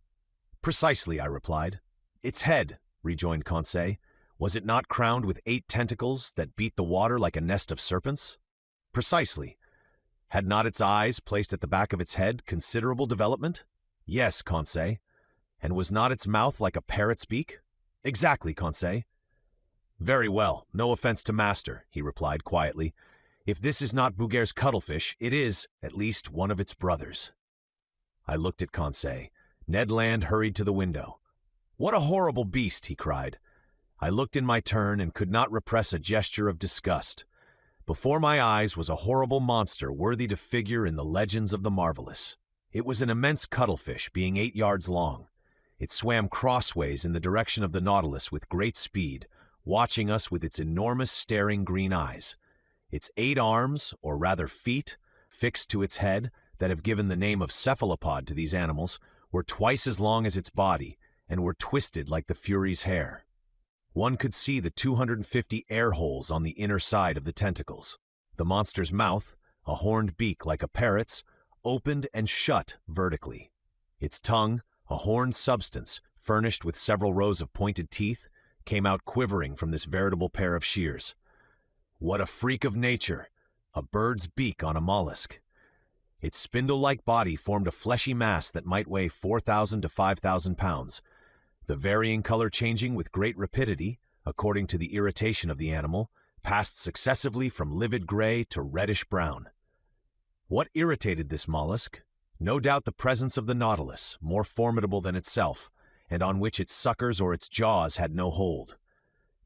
Precisely, I replied. Its head, rejoined Conseil, was it not crowned with 8 tentacles that beat the water like a nest of serpents? Precisely. Had not its eyes, placed at the back of its head, considerable development? Yes, Conseil. And was not its mouth like a parrot's beak? Exactly, Conseil. Very well, no offense to master, he replied quietly. If this is not Bouguer's cuttlefish, it is, at least, one of its brothers. I looked at Conseil. Ned Land hurried to the window. What a horrible beast, he cried. I looked in my turn and could not repress a gesture of disgust. Before my eyes was a horrible monster worthy to figure in the legends of the marvelous. It was an immense cuttlefish, being 8 yards long. It swam crossways in the direction of the Nautilus with great speed, watching us with its enormous staring green eyes. Its 8 arms, or rather feet, fixed to its head, that have given the name of cephalopod to these animals, were twice as long as its body, and were twisted like the Fury's hair. One could see the 250 air holes on the inner side of the tentacles. The monster's mouth, a horned beak like a parrot's, opened and shut vertically. Its tongue, a horned substance furnished with several rows of pointed teeth, came out quivering from this veritable pair of shears. What a freak of nature! A bird's beak on a mollusk. Its spindle-like body formed a fleshy mass that might weigh 4,000 to 5,000 pounds, the varying color changing with great rapidity, according to the irritation of the animal, passed successively from livid gray to reddish-brown. What irritated this mollusk? No doubt the presence of the Nautilus, more formidable than itself, and on which its suckers or its jaws had no hold.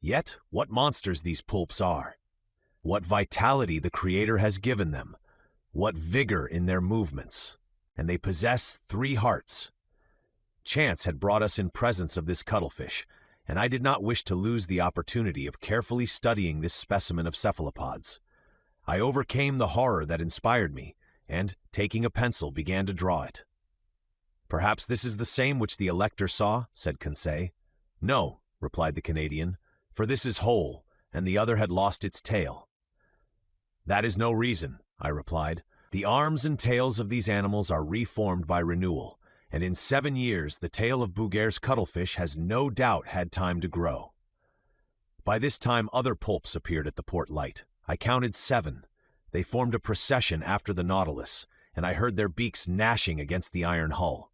Yet, what monsters these pulps are! What vitality the Creator has given them! What vigor in their movements! And they possess 3 hearts. Chance had brought us in presence of this cuttlefish, and I did not wish to lose the opportunity of carefully studying this specimen of cephalopods. I overcame the horror that inspired me, and, taking a pencil, began to draw it. "Perhaps this is the same which the Elector saw," said Conseil. "No," replied the Canadian, "for this is whole, and the other had lost its tail." "That is no reason," I replied. "The arms and tails of these animals are reformed by renewal, and in 7 years the tail of Bouguer's cuttlefish has no doubt had time to grow." By this time other pulps appeared at the port light. I counted 7. They formed a procession after the Nautilus, and I heard their beaks gnashing against the iron hull.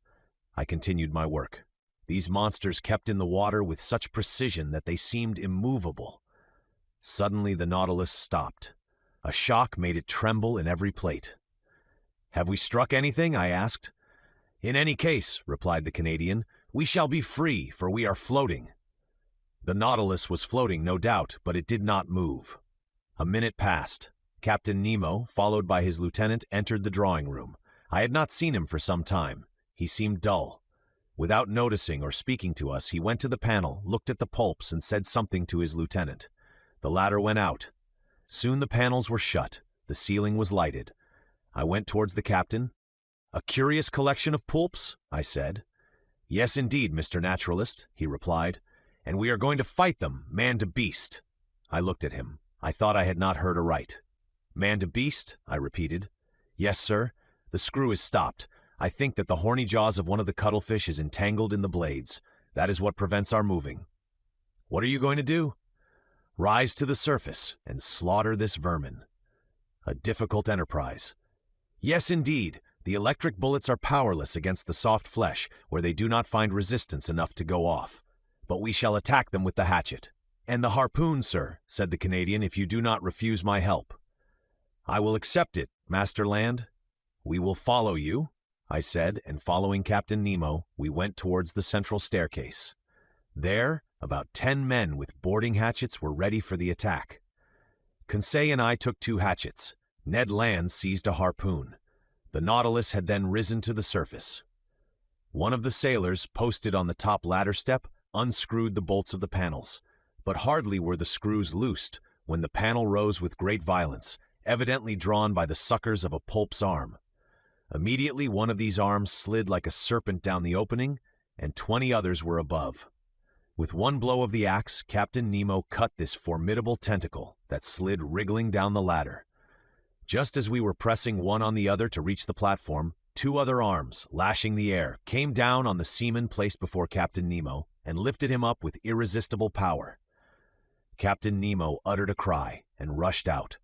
I continued my work. These monsters kept in the water with such precision that they seemed immovable. Suddenly the Nautilus stopped. A shock made it tremble in every plate. "Have we struck anything?" I asked. "In any case," replied the Canadian, "we shall be free, for we are floating." The Nautilus was floating, no doubt, but it did not move. A minute passed. Captain Nemo, followed by his lieutenant, entered the drawing room. I had not seen him for some time. He seemed dull. Without noticing or speaking to us, he went to the panel, looked at the pulps, and said something to his lieutenant. The latter went out. Soon the panels were shut. The ceiling was lighted. I went towards the captain. "A curious collection of pulps?" I said. "Yes, indeed, Mr. Naturalist," he replied, "and we are going to fight them, man to beast." I looked at him. I thought I had not heard aright. "Man to beast?" I repeated. "Yes, sir. The screw is stopped. I think that the horny jaws of one of the cuttlefish is entangled in the blades. That is what prevents our moving." "What are you going to do?" "Rise to the surface and slaughter this vermin." "A difficult enterprise." "Yes, indeed. The electric bullets are powerless against the soft flesh, where they do not find resistance enough to go off. But we shall attack them with the hatchet." "And the harpoon, sir," said the Canadian, "if you do not refuse my help." "I will accept it, Master Land." "We will follow you," I said, and following Captain Nemo, we went towards the central staircase. There, about 10 men with boarding hatchets were ready for the attack. Conseil and I took 2 hatchets. Ned Land seized a harpoon. The Nautilus had then risen to the surface. One of the sailors, posted on the top ladder step, unscrewed the bolts of the panels. But hardly were the screws loosed when the panel rose with great violence, evidently drawn by the suckers of a pulp's arm. Immediately one of these arms slid like a serpent down the opening, and 20 others were above. With one blow of the axe, Captain Nemo cut this formidable tentacle that slid wriggling down the ladder. Just as we were pressing one on the other to reach the platform, 2 other arms, lashing the air, came down on the seaman placed before Captain Nemo and lifted him up with irresistible power. Captain Nemo uttered a cry and rushed out.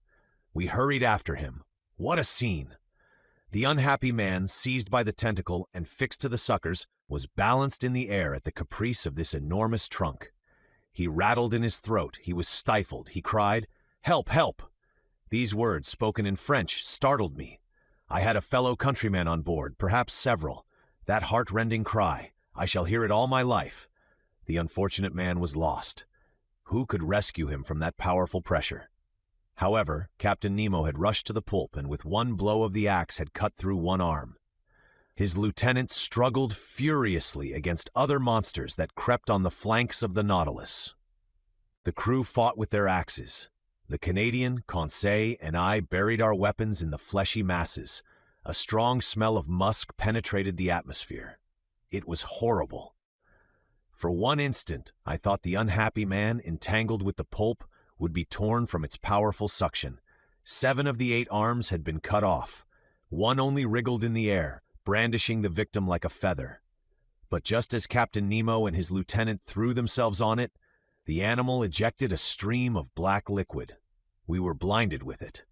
We hurried after him. What a scene! The unhappy man, seized by the tentacle and fixed to the suckers, was balanced in the air at the caprice of this enormous trunk. He rattled in his throat, he was stifled, he cried, "Help, help!" These words, spoken in French, startled me. I had a fellow countryman on board, perhaps several. That heart-rending cry, I shall hear it all my life. The unfortunate man was lost. Who could rescue him from that powerful pressure? However, Captain Nemo had rushed to the pulp and with one blow of the axe had cut through one arm. His lieutenant struggled furiously against other monsters that crept on the flanks of the Nautilus. The crew fought with their axes. The Canadian, Conseil, and I buried our weapons in the fleshy masses. A strong smell of musk penetrated the atmosphere. It was horrible. For one instant, I thought the unhappy man, entangled with the pulp, would be torn from its powerful suction. 7 of the 8 arms had been cut off. One only wriggled in the air, brandishing the victim like a feather. But just as Captain Nemo and his lieutenant threw themselves on it, the animal ejected a stream of black liquid. We were blinded with it.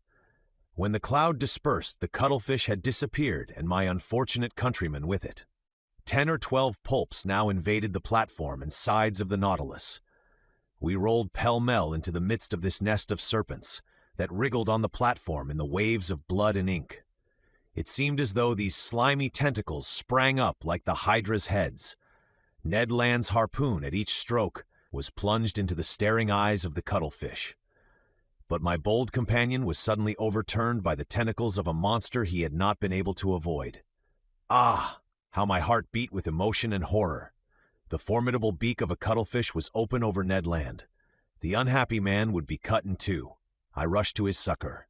When the cloud dispersed, the cuttlefish had disappeared and my unfortunate countryman with it. 10 or 12 pulps now invaded the platform and sides of the Nautilus. We rolled pell-mell into the midst of this nest of serpents that wriggled on the platform in the waves of blood and ink. It seemed as though these slimy tentacles sprang up like the Hydra's heads. Ned Land's harpoon at each stroke was plunged into the staring eyes of the cuttlefish. But my bold companion was suddenly overturned by the tentacles of a monster he had not been able to avoid. Ah! How my heart beat with emotion and horror. The formidable beak of a cuttlefish was open over Ned Land. The unhappy man would be cut in two. I rushed to his succor.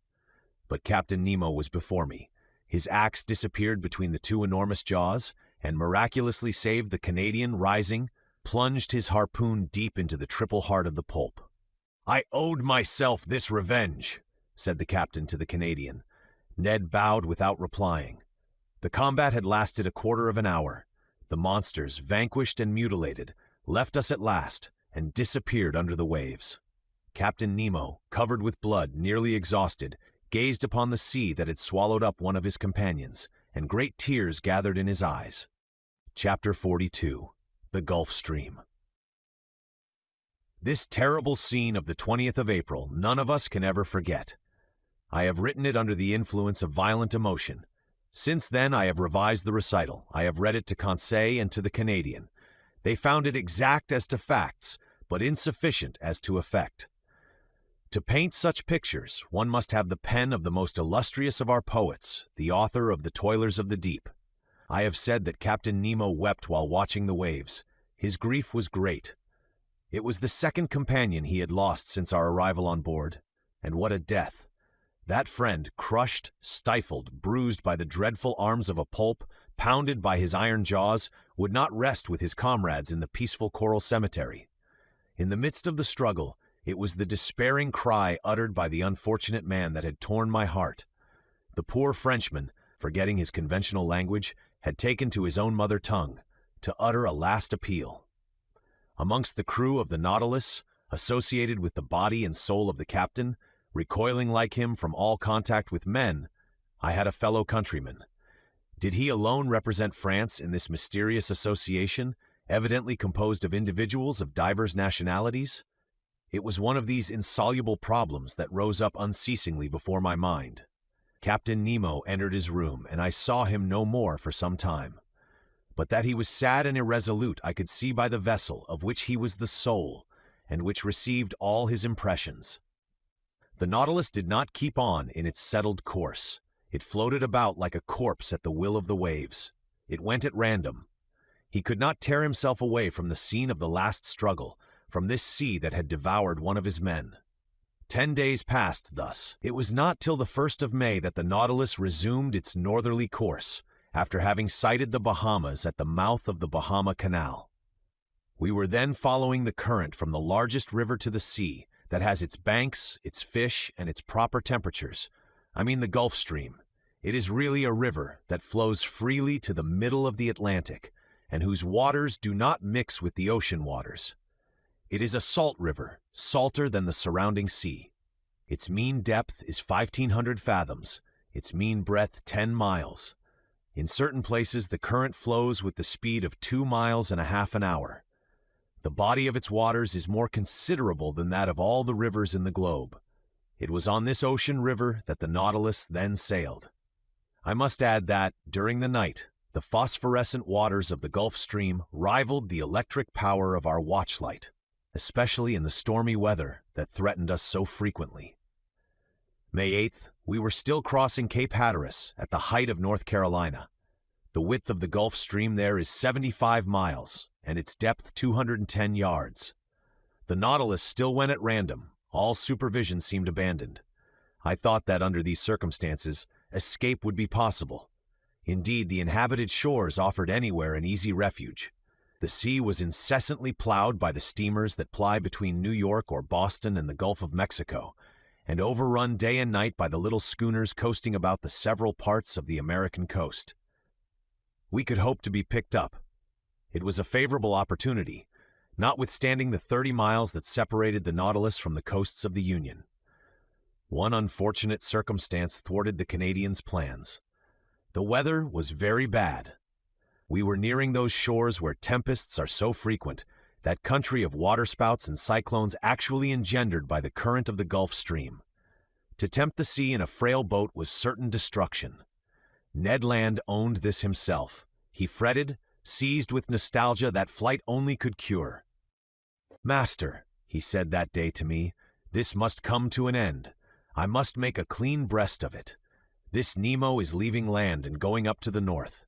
But Captain Nemo was before me. His axe disappeared between the two enormous jaws, and miraculously saved the Canadian, rising, plunged his harpoon deep into the triple heart of the pulp. "I owed myself this revenge," said the captain to the Canadian. Ned bowed without replying. The combat had lasted a quarter of an hour. The monsters, vanquished and mutilated, left us at last and disappeared under the waves. Captain Nemo, covered with blood, nearly exhausted, gazed upon the sea that had swallowed up one of his companions, and great tears gathered in his eyes. Chapter 42. The Gulf Stream. This terrible scene of the 20th of April none of us can ever forget. I have written it under the influence of violent emotion. Since then I have revised the recital. I have read it to Conseil and to the Canadian. They found it exact as to facts, but insufficient as to effect. To paint such pictures, one must have the pen of the most illustrious of our poets, the author of The Toilers of the Deep. I have said that Captain Nemo wept while watching the waves. His grief was great. It was the second companion he had lost since our arrival on board. And what a death! That friend, crushed, stifled, bruised by the dreadful arms of a pulp, pounded by his iron jaws, would not rest with his comrades in the peaceful coral cemetery. In the midst of the struggle, it was the despairing cry uttered by the unfortunate man that had torn my heart. The poor Frenchman, forgetting his conventional language, had taken to his own mother tongue, to utter a last appeal. Amongst the crew of the Nautilus, associated with the body and soul of the captain, recoiling like him from all contact with men, I had a fellow countryman. Did he alone represent France in this mysterious association, evidently composed of individuals of divers nationalities? It was one of these insoluble problems that rose up unceasingly before my mind. Captain Nemo entered his room, and I saw him no more for some time. But that he was sad and irresolute I could see by the vessel of which he was the soul, and which received all his impressions. The Nautilus did not keep on in its settled course. It floated about like a corpse at the will of the waves. It went at random. He could not tear himself away from the scene of the last struggle, from this sea that had devoured one of his men. 10 days passed thus. It was not till the 1st of May that the Nautilus resumed its northerly course, after having sighted the Bahamas at the mouth of the Bahama Canal. We were then following the current from the largest river to the sea, that has its banks, its fish, and its proper temperatures. I mean the Gulf Stream. It is really a river that flows freely to the middle of the Atlantic, and whose waters do not mix with the ocean waters. It is a salt river, salter than the surrounding sea. Its mean depth is 1,500 fathoms, its mean breadth 10 miles. In certain places the current flows with the speed of 2.5 miles an hour. The body of its waters is more considerable than that of all the rivers in the globe. It was on this ocean river that the Nautilus then sailed. I must add that, during the night, the phosphorescent waters of the Gulf Stream rivaled the electric power of our watchlight, especially in the stormy weather that threatened us so frequently. May 8th, we were still crossing Cape Hatteras at the height of North Carolina. The width of the Gulf Stream there is 75 miles, and its depth 210 yards. The Nautilus still went at random. All supervision seemed abandoned. I thought that under these circumstances, escape would be possible. Indeed, the inhabited shores offered anywhere an easy refuge. The sea was incessantly plowed by the steamers that ply between New York or Boston and the Gulf of Mexico, and overrun day and night by the little schooners coasting about the several parts of the American coast. We could hope to be picked up. It was a favorable opportunity, notwithstanding the 30 miles that separated the Nautilus from the coasts of the Union. One unfortunate circumstance thwarted the Canadians' plans. The weather was very bad. We were nearing those shores where tempests are so frequent, that country of waterspouts and cyclones actually engendered by the current of the Gulf Stream. To tempt the sea in a frail boat was certain destruction. Ned Land owned this himself. He fretted, seized with nostalgia that flight only could cure. "Master," he said that day to me, "this must come to an end. I must make a clean breast of it. This Nemo is leaving land and going up to the north.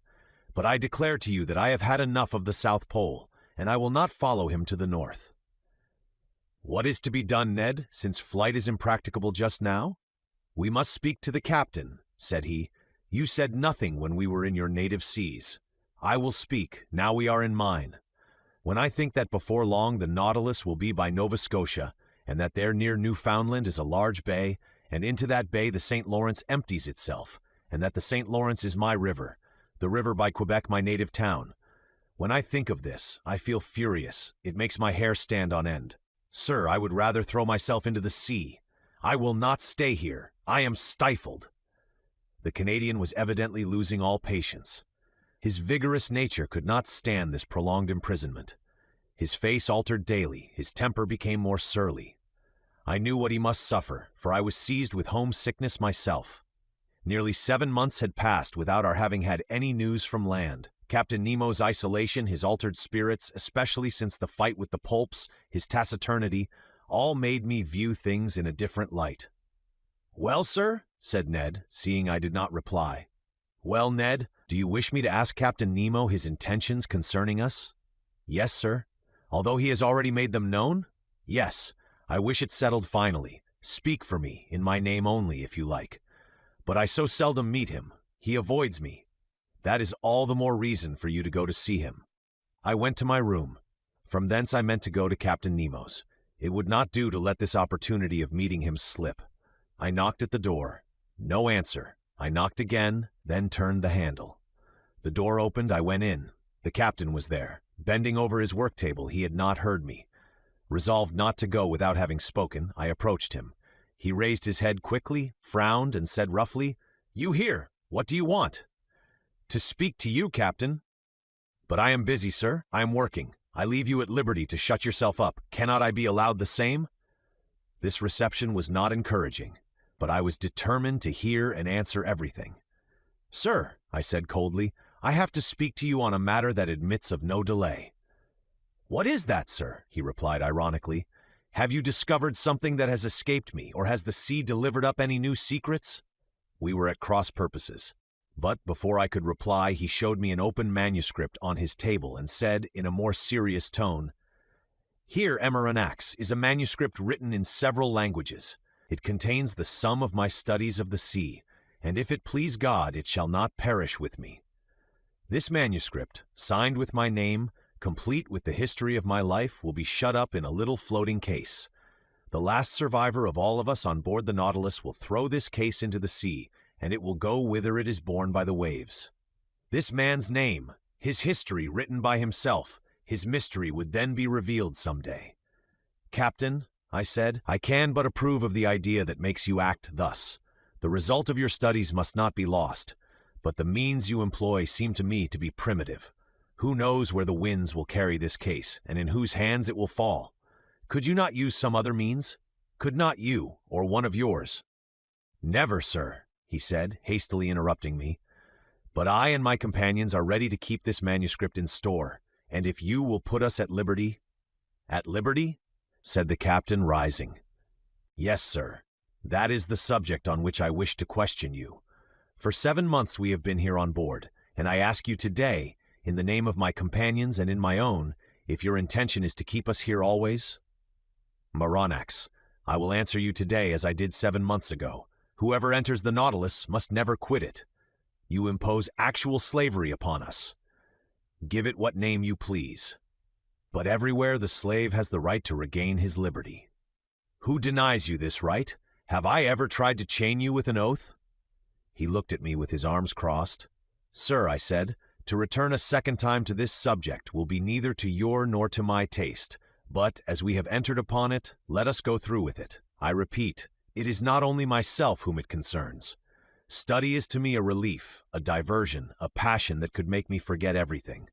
But I declare to you that I have had enough of the South Pole, and I will not follow him to the north." "What is to be done, Ned, since flight is impracticable just now?" "We must speak to the captain," said he. "You said nothing when we were in your native seas. I will speak, now we are in mine. When I think that before long the Nautilus will be by Nova Scotia, and that there near Newfoundland is a large bay, and into that bay the St. Lawrence empties itself, and that the St. Lawrence is my river, the river by Quebec my native town. When I think of this, I feel furious. It makes my hair stand on end. Sir, I would rather throw myself into the sea. I will not stay here. I am stifled." The Canadian was evidently losing all patience. His vigorous nature could not stand this prolonged imprisonment. His face altered daily, his temper became more surly. I knew what he must suffer, for I was seized with homesickness myself. Nearly 7 months had passed without our having had any news from land. Captain Nemo's isolation, his altered spirits, especially since the fight with the pulps, his taciturnity, all made me view things in a different light. "Well, sir?" said Ned, seeing I did not reply. "Well, Ned, do you wish me to ask Captain Nemo his intentions concerning us?" "Yes, sir." "Although he has already made them known?" "Yes. I wish it settled finally. Speak for me, in my name only, if you like. But I so seldom meet him. He avoids me. That is all the more reason for you to go to see him." I went to my room. From thence I meant to go to Captain Nemo's. It would not do to let this opportunity of meeting him slip. I knocked at the door. No answer. I knocked again, then turned the handle. The door opened, I went in. The captain was there. Bending over his work table, he had not heard me. Resolved not to go without having spoken, I approached him. He raised his head quickly, frowned, and said roughly, "You here? What do you want?" "To speak to you, Captain." "But I am busy, sir. I am working. I leave you at liberty to shut yourself up. Cannot I be allowed the same?" This reception was not encouraging, but I was determined to hear and answer everything. "Sir," I said coldly, "I have to speak to you on a matter that admits of no delay." "What is that, sir?" he replied ironically. "Have you discovered something that has escaped me, or has the sea delivered up any new secrets?" We were at cross purposes. But before I could reply, he showed me an open manuscript on his table and said, in a more serious tone, "Here, Aronnax, is a manuscript written in several languages. It contains the sum of my studies of the sea, and if it please God, it shall not perish with me. This manuscript, signed with my name, complete with the history of my life, will be shut up in a little floating case. The last survivor of all of us on board the Nautilus will throw this case into the sea, and it will go whither it is borne by the waves. This man's name, his history written by himself, his mystery would then be revealed some day. Captain," I said, "I can but approve of the idea that makes you act thus. The result of your studies must not be lost, but the means you employ seem to me to be primitive. Who knows where the winds will carry this case, and in whose hands it will fall? Could you not use some other means? Could not you, or one of yours?" "Never, sir," he said, hastily interrupting me. "But I and my companions are ready to keep this manuscript in store, and if you will put us at liberty—" "At liberty?" said the captain, rising. "Yes, sir. That is the subject on which I wish to question you. For 7 months we have been here on board, and I ask you today, in the name of my companions and in my own, if your intention is to keep us here always?" "Aronnax, I will answer you today as I did 7 months ago. Whoever enters the Nautilus must never quit it. You impose actual slavery upon us. Give it what name you please. But everywhere the slave has the right to regain his liberty. Who denies you this right, Have I ever tried to chain you with an oath?" He looked at me with his arms crossed. "Sir," I said, "to return a second time to this subject will be neither to your nor to my taste, but, as we have entered upon it, let us go through with it. I repeat, it is not only myself whom it concerns. Study is to me a relief, a diversion, a passion that could make me forget everything.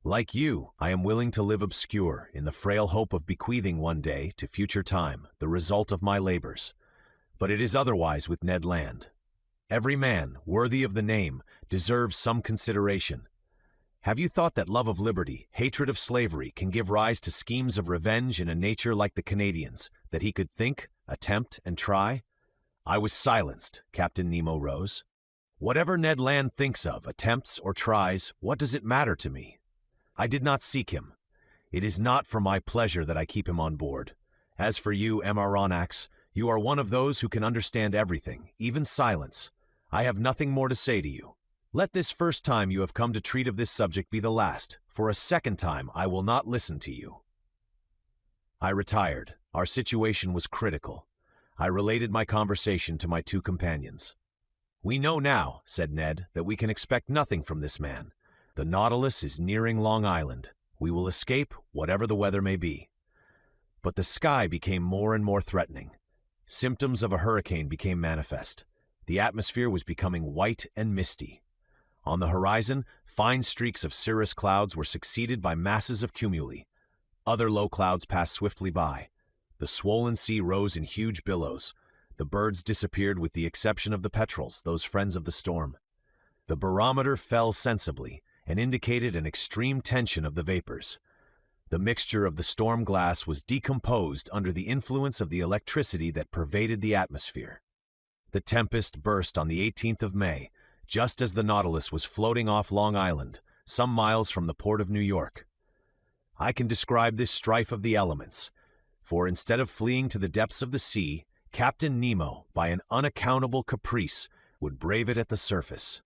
Like you, I am willing to live obscure, in the frail hope of bequeathing one day, to future time, the result of my labors. But it is otherwise with Ned Land. Every man, worthy of the name, deserves some consideration. Have you thought that love of liberty, hatred of slavery, can give rise to schemes of revenge in a nature like the Canadian's, that he could think, attempt, and try?" I was silenced. Captain Nemo rose. "Whatever Ned Land thinks of, attempts, or tries, what does it matter to me? I did not seek him. It is not for my pleasure that I keep him on board. As for you, M. Aronnax, you are one of those who can understand everything, even silence. I have nothing more to say to you. Let this first time you have come to treat of this subject be the last. For a second time, I will not listen to you." I retired. Our situation was critical. I related my conversation to my two companions. "We know now," said Ned, "that we can expect nothing from this man. The Nautilus is nearing Long Island. We will escape, whatever the weather may be." But the sky became more and more threatening. Symptoms of a hurricane became manifest. The atmosphere was becoming white and misty. On the horizon, fine streaks of cirrus clouds were succeeded by masses of cumuli. Other low clouds passed swiftly by. The swollen sea rose in huge billows. The birds disappeared with the exception of the petrels, those friends of the storm. The barometer fell sensibly and indicated an extreme tension of the vapors. The mixture of the storm glass was decomposed under the influence of the electricity that pervaded the atmosphere. The tempest burst on the 18th of May, just as the Nautilus was floating off Long Island, some miles from the port of New York. I can describe this strife of the elements, for instead of fleeing to the depths of the sea, Captain Nemo, by an unaccountable caprice, would brave it at the surface.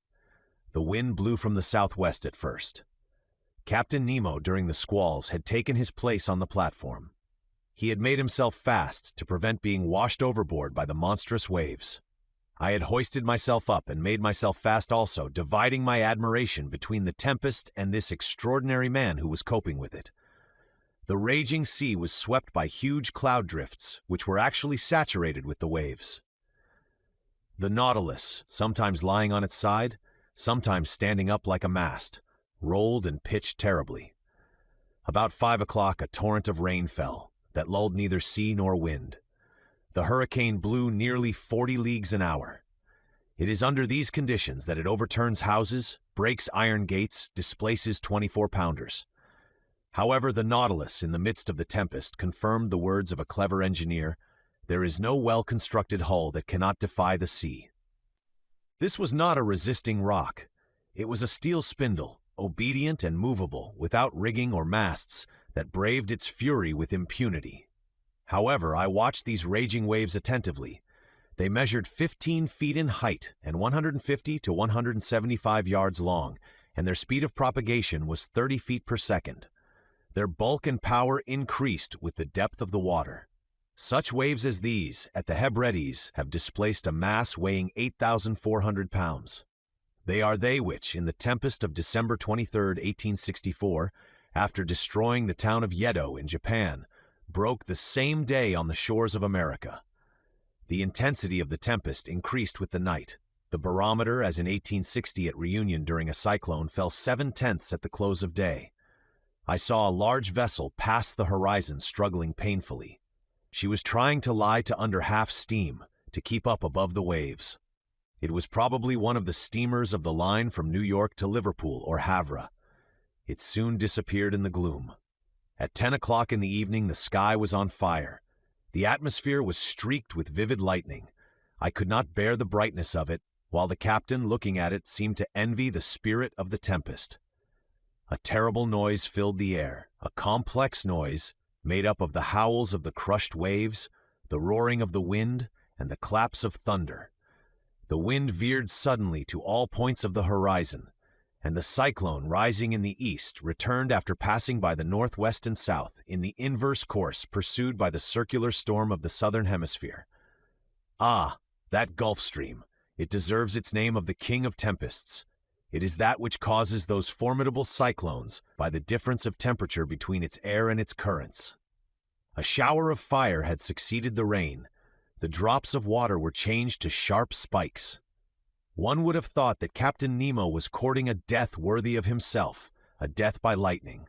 The wind blew from the southwest at first. Captain Nemo, during the squalls, had taken his place on the platform. He had made himself fast to prevent being washed overboard by the monstrous waves. I had hoisted myself up and made myself fast also, dividing my admiration between the tempest and this extraordinary man who was coping with it. The raging sea was swept by huge cloud drifts, which were actually saturated with the waves. The Nautilus, sometimes lying on its side, sometimes standing up like a mast, rolled and pitched terribly. About 5 o'clock a torrent of rain fell, that lulled neither sea nor wind. The hurricane blew nearly 40 leagues an hour. It is under these conditions that it overturns houses, breaks iron gates, displaces 24-pounders. However, the Nautilus, in the midst of the tempest, confirmed the words of a clever engineer, "There is no well-constructed hull that cannot defy the sea." This was not a resisting rock. It was a steel spindle, obedient and movable, without rigging or masts, that braved its fury with impunity. However, I watched these raging waves attentively. They measured 15 feet in height and 150 to 175 yards long, and their speed of propagation was 30 feet per second. Their bulk and power increased with the depth of the water. Such waves as these, at the Hebrides, have displaced a mass weighing 8,400 pounds. They are they which, in the tempest of December 23, 1864, after destroying the town of Yedo in Japan, broke the same day on the shores of America. The intensity of the tempest increased with the night. The barometer, as in 1860 at Reunion during a cyclone, fell 7/10 at the close of day. I saw a large vessel pass the horizon struggling painfully. She was trying to lie to under half steam, to keep up above the waves. It was probably one of the steamers of the line from New York to Liverpool or Havre. It soon disappeared in the gloom. At 10 o'clock in the evening, the sky was on fire. The atmosphere was streaked with vivid lightning. I could not bear the brightness of it, while the captain, looking at it, seemed to envy the spirit of the tempest. A terrible noise filled the air, a complex noise made up of the howls of the crushed waves, the roaring of the wind, and the claps of thunder. The wind veered suddenly to all points of the horizon, and the cyclone, rising in the east, returned after passing by the northwest and south in the inverse course pursued by the circular storm of the southern hemisphere. Ah, that Gulf Stream. It deserves its name of the king of tempests. It is that which causes those formidable cyclones by the difference of temperature between its air and its currents. A shower of fire had succeeded the rain. The drops of water were changed to sharp spikes. One would have thought that Captain Nemo was courting a death worthy of himself, a death by lightning.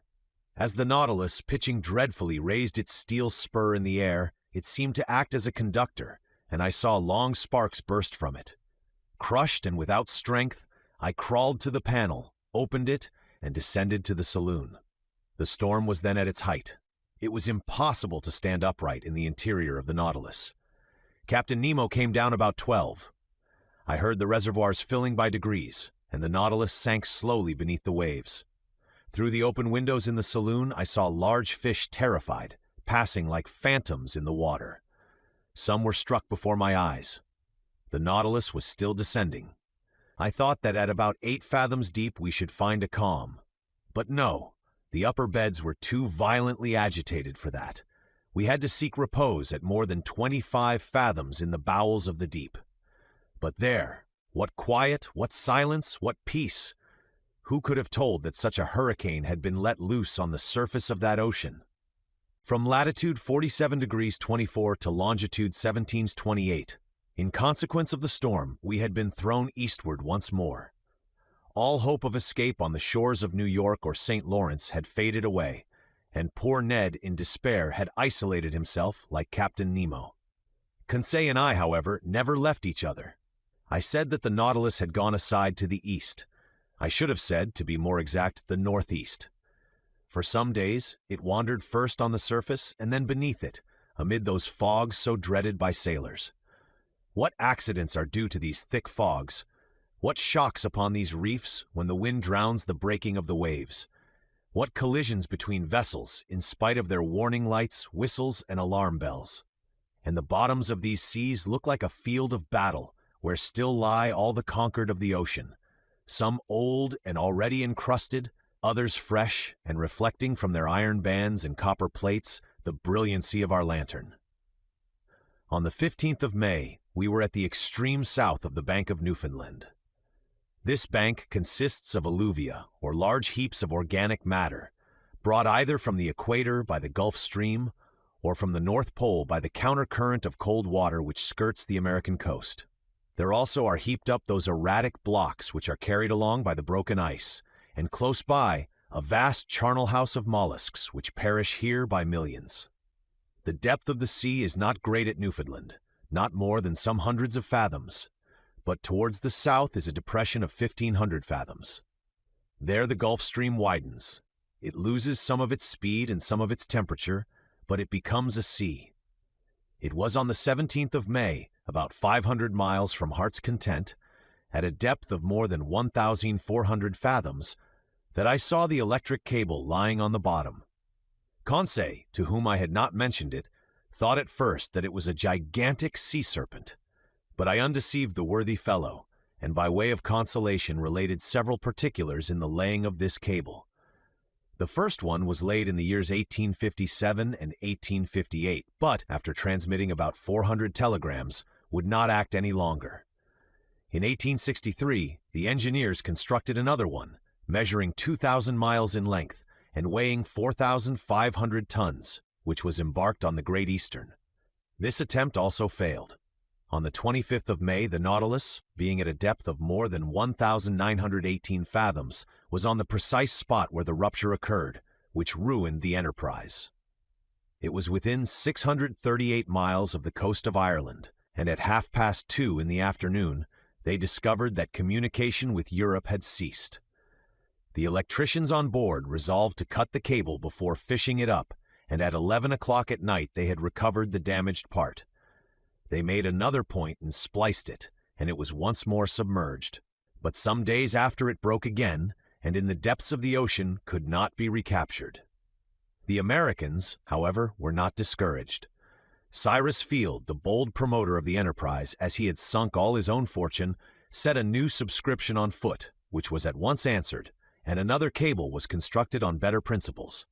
As the Nautilus, pitching dreadfully, raised its steel spur in the air, it seemed to act as a conductor, and I saw long sparks burst from it. Crushed and without strength, I crawled to the panel, opened it, and descended to the saloon. The storm was then at its height. It was impossible to stand upright in the interior of the Nautilus. Captain Nemo came down about 12. I heard the reservoirs filling by degrees, and the Nautilus sank slowly beneath the waves. Through the open windows in the saloon, I saw large fish, terrified, passing like phantoms in the water. Some were struck before my eyes. The Nautilus was still descending. I thought that at about 8 fathoms deep we should find a calm. But no, the upper beds were too violently agitated for that. We had to seek repose at more than 25 fathoms in the bowels of the deep. But there, what quiet, what silence, what peace! Who could have told that such a hurricane had been let loose on the surface of that ocean? From latitude 47 degrees 24 to longitude 17·28, in consequence of the storm, we had been thrown eastward once more. All hope of escape on the shores of New York or St. Lawrence had faded away, and poor Ned, in despair, had isolated himself like Captain Nemo. Conseil and I, however, never left each other. I said that the Nautilus had gone aside to the east. I should have said, to be more exact, the northeast. For some days, it wandered first on the surface and then beneath it, amid those fogs so dreaded by sailors. What accidents are due to these thick fogs? What shocks upon these reefs when the wind drowns the breaking of the waves? What collisions between vessels, in spite of their warning lights, whistles, and alarm bells? And the bottoms of these seas look like a field of battle, where still lie all the conquered of the ocean, some old and already encrusted, others fresh and reflecting from their iron bands and copper plates the brilliancy of our lantern. On the 15th of May, we were at the extreme south of the Bank of Newfoundland. This bank consists of alluvia, or large heaps of organic matter, brought either from the equator by the Gulf Stream or from the North Pole by the countercurrent of cold water which skirts the American coast. There also are heaped up those erratic blocks which are carried along by the broken ice, and close by, a vast charnel house of mollusks which perish here by millions. The depth of the sea is not great at Newfoundland, not more than some hundreds of fathoms, but towards the south is a depression of 1,500 fathoms. There the Gulf Stream widens. It loses some of its speed and some of its temperature, but it becomes a sea. It was on the 17th of May, about 500 miles from Heart's Content, at a depth of more than 1,400 fathoms, that I saw the electric cable lying on the bottom. Conseil, to whom I had not mentioned it, thought at first that it was a gigantic sea serpent, but I undeceived the worthy fellow, and by way of consolation related several particulars in the laying of this cable. The first one was laid in the years 1857 and 1858, but, after transmitting about 400 telegrams, would not act any longer. In 1863, the engineers constructed another one, measuring 2,000 miles in length and weighing 4,500 tons, which was embarked on the Great Eastern. This attempt also failed. On the 25th of May, the Nautilus, being at a depth of more than 1,918 fathoms, was on the precise spot where the rupture occurred, which ruined the enterprise. It was within 638 miles of the coast of Ireland, and at 2:30 in the afternoon, they discovered that communication with Europe had ceased. The electricians on board resolved to cut the cable before fishing it up, and at 11 o'clock at night they had recovered the damaged part. They made another point and spliced it, and it was once more submerged. But some days after it broke again, and in the depths of the ocean could not be recaptured. The Americans, however, were not discouraged. Cyrus Field, the bold promoter of the enterprise, as he had sunk all his own fortune, set a new subscription on foot, which was at once answered, and another cable was constructed on better principles.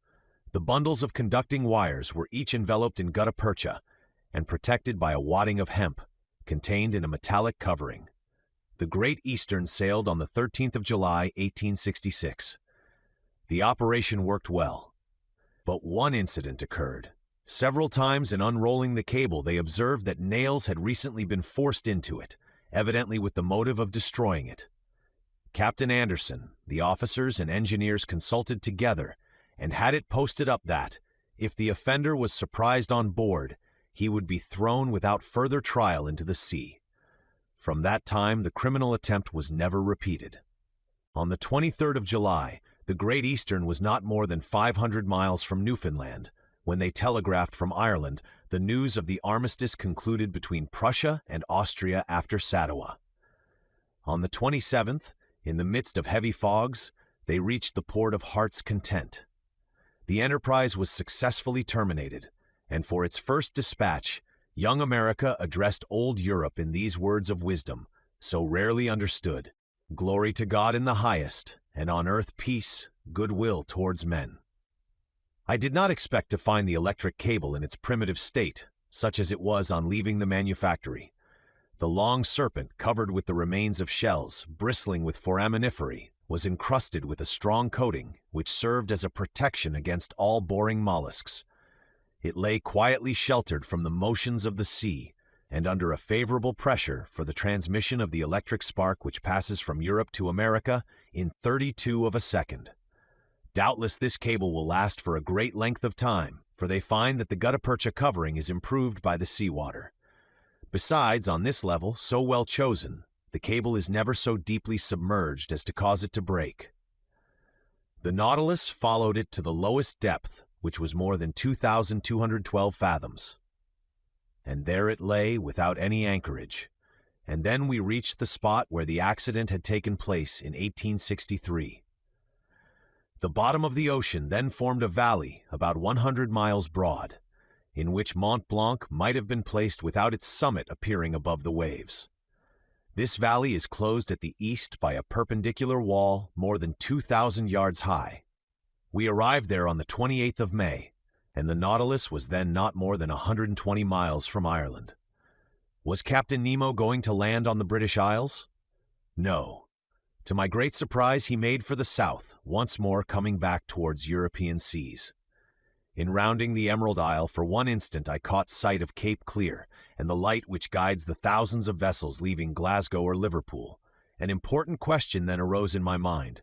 The bundles of conducting wires were each enveloped in gutta percha and protected by a wadding of hemp, contained in a metallic covering. The Great Eastern sailed on the 13th of July, 1866. The operation worked well. But one incident occurred. Several times in unrolling the cable, they observed that nails had recently been forced into it, evidently with the motive of destroying it. Captain Anderson, the officers and engineers consulted together and had it posted up that, if the offender was surprised on board, he would be thrown without further trial into the sea. From that time, the criminal attempt was never repeated. On the 23rd of July, the Great Eastern was not more than 500 miles from Newfoundland when they telegraphed from Ireland the news of the armistice concluded between Prussia and Austria after Sadowa. On the 27th, in the midst of heavy fogs, they reached the port of Heart's Content. The enterprise was successfully terminated, and for its first dispatch, young America addressed old Europe in these words of wisdom, so rarely understood: "Glory to God in the highest, and on earth peace, goodwill towards men." I did not expect to find the electric cable in its primitive state, such as it was on leaving the manufactory. The long serpent, covered with the remains of shells, bristling with foraminiferae, was encrusted with a strong coating which served as a protection against all boring mollusks. It lay quietly sheltered from the motions of the sea and under a favorable pressure for the transmission of the electric spark which passes from Europe to America in 32 of a second. Doubtless this cable will last for a great length of time, for they find that the gutta percha covering is improved by the seawater. Besides, on this level, so well chosen, the cable is never so deeply submerged as to cause it to break. The Nautilus followed it to the lowest depth, which was more than 2,212 fathoms. And there it lay without any anchorage. And then we reached the spot where the accident had taken place in 1863. The bottom of the ocean then formed a valley about 100 miles broad, in which Mont Blanc might have been placed without its summit appearing above the waves. This valley is closed at the east by a perpendicular wall more than 2,000 yards high. We arrived there on the 28th of May, and the Nautilus was then not more than 120 miles from Ireland. Was Captain Nemo going to land on the British Isles? No. To my great surprise, he made for the south, once more coming back towards European seas. In rounding the Emerald Isle, for one instant I caught sight of Cape Clear and the light which guides the thousands of vessels leaving Glasgow or Liverpool. An important question then arose in my mind.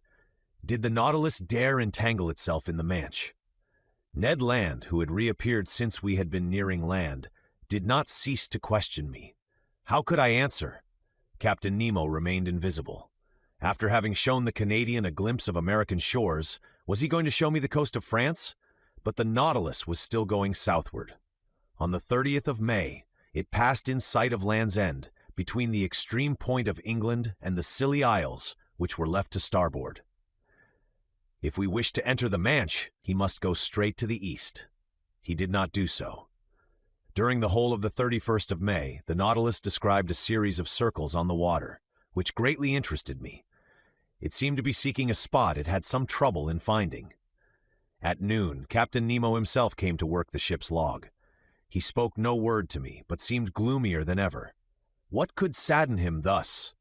Did the Nautilus dare entangle itself in the Manche? Ned Land, who had reappeared since we had been nearing land, did not cease to question me. How could I answer? Captain Nemo remained invisible. After having shown the Canadian a glimpse of American shores, was he going to show me the coast of France? But the Nautilus was still going southward. On the 30th of May, it passed in sight of Land's End, between the extreme point of England and the Scilly Isles, which were left to starboard. If we wished to enter the Manche, he must go straight to the east. He did not do so. During the whole of the 31st of May, the Nautilus described a series of circles on the water, which greatly interested me. It seemed to be seeking a spot it had some trouble in finding. At noon, Captain Nemo himself came to work the ship's log. He spoke no word to me, but seemed gloomier than ever. What could sadden him thus?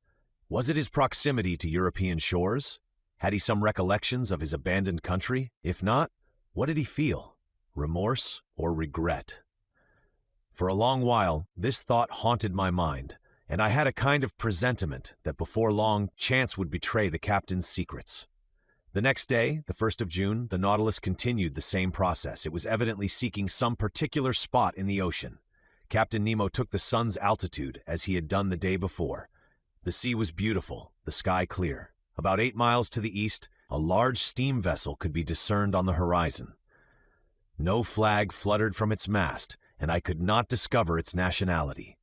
Was it his proximity to European shores? Had he some recollections of his abandoned country? If not, what did he feel? Remorse or regret? For a long while, this thought haunted my mind, and I had a kind of presentiment that before long chance would betray the captain's secrets. The next day, the 1st of June, the Nautilus continued the same process. It was evidently seeking some particular spot in the ocean. Captain Nemo took the sun's altitude as he had done the day before. The sea was beautiful, the sky clear. About 8 miles to the east, a large steam vessel could be discerned on the horizon. No flag fluttered from its mast, and I could not discover its nationality.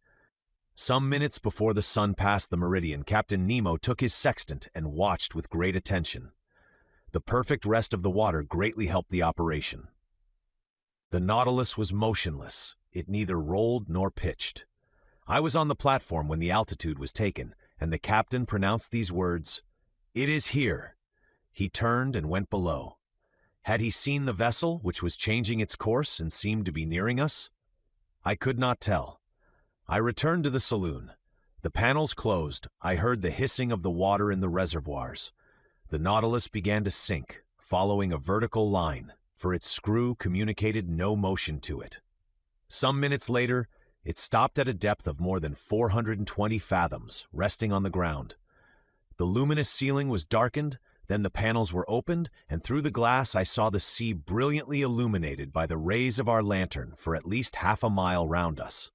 Some minutes before the sun passed the meridian, Captain Nemo took his sextant and watched with great attention. The perfect rest of the water greatly helped the operation. The Nautilus was motionless. It neither rolled nor pitched. I was on the platform when the altitude was taken, and the captain pronounced these words, "It is here." He turned and went below. Had he seen the vessel, which was changing its course and seemed to be nearing us? I could not tell. I returned to the saloon. The panels closed. I heard the hissing of the water in the reservoirs. The Nautilus began to sink, following a vertical line, for its screw communicated no motion to it. Some minutes later, it stopped at a depth of more than 420 fathoms, resting on the ground. The luminous ceiling was darkened, then the panels were opened, and through the glass I saw the sea brilliantly illuminated by the rays of our lantern for at least half a mile round us.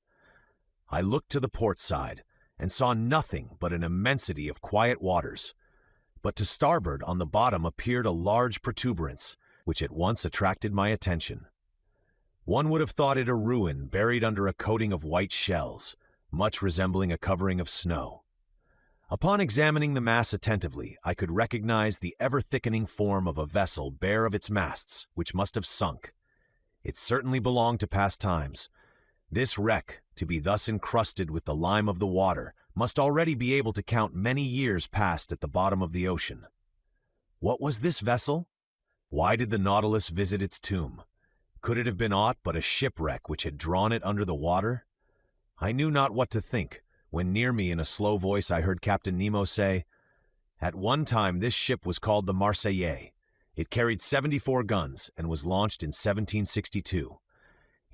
I looked to the port side and saw nothing but an immensity of quiet waters. But to starboard on the bottom appeared a large protuberance, which at once attracted my attention. One would have thought it a ruin buried under a coating of white shells, much resembling a covering of snow. Upon examining the mass attentively, I could recognize the ever-thickening form of a vessel bare of its masts, which must have sunk. It certainly belonged to past times. This wreck, to be thus encrusted with the lime of the water, must already be able to count many years past at the bottom of the ocean. What was this vessel? Why did the Nautilus visit its tomb? Could it have been aught but a shipwreck which had drawn it under the water? I knew not what to think, when near me in a slow voice I heard Captain Nemo say, "At one time this ship was called the Marseillais. It carried 74 guns and was launched in 1762.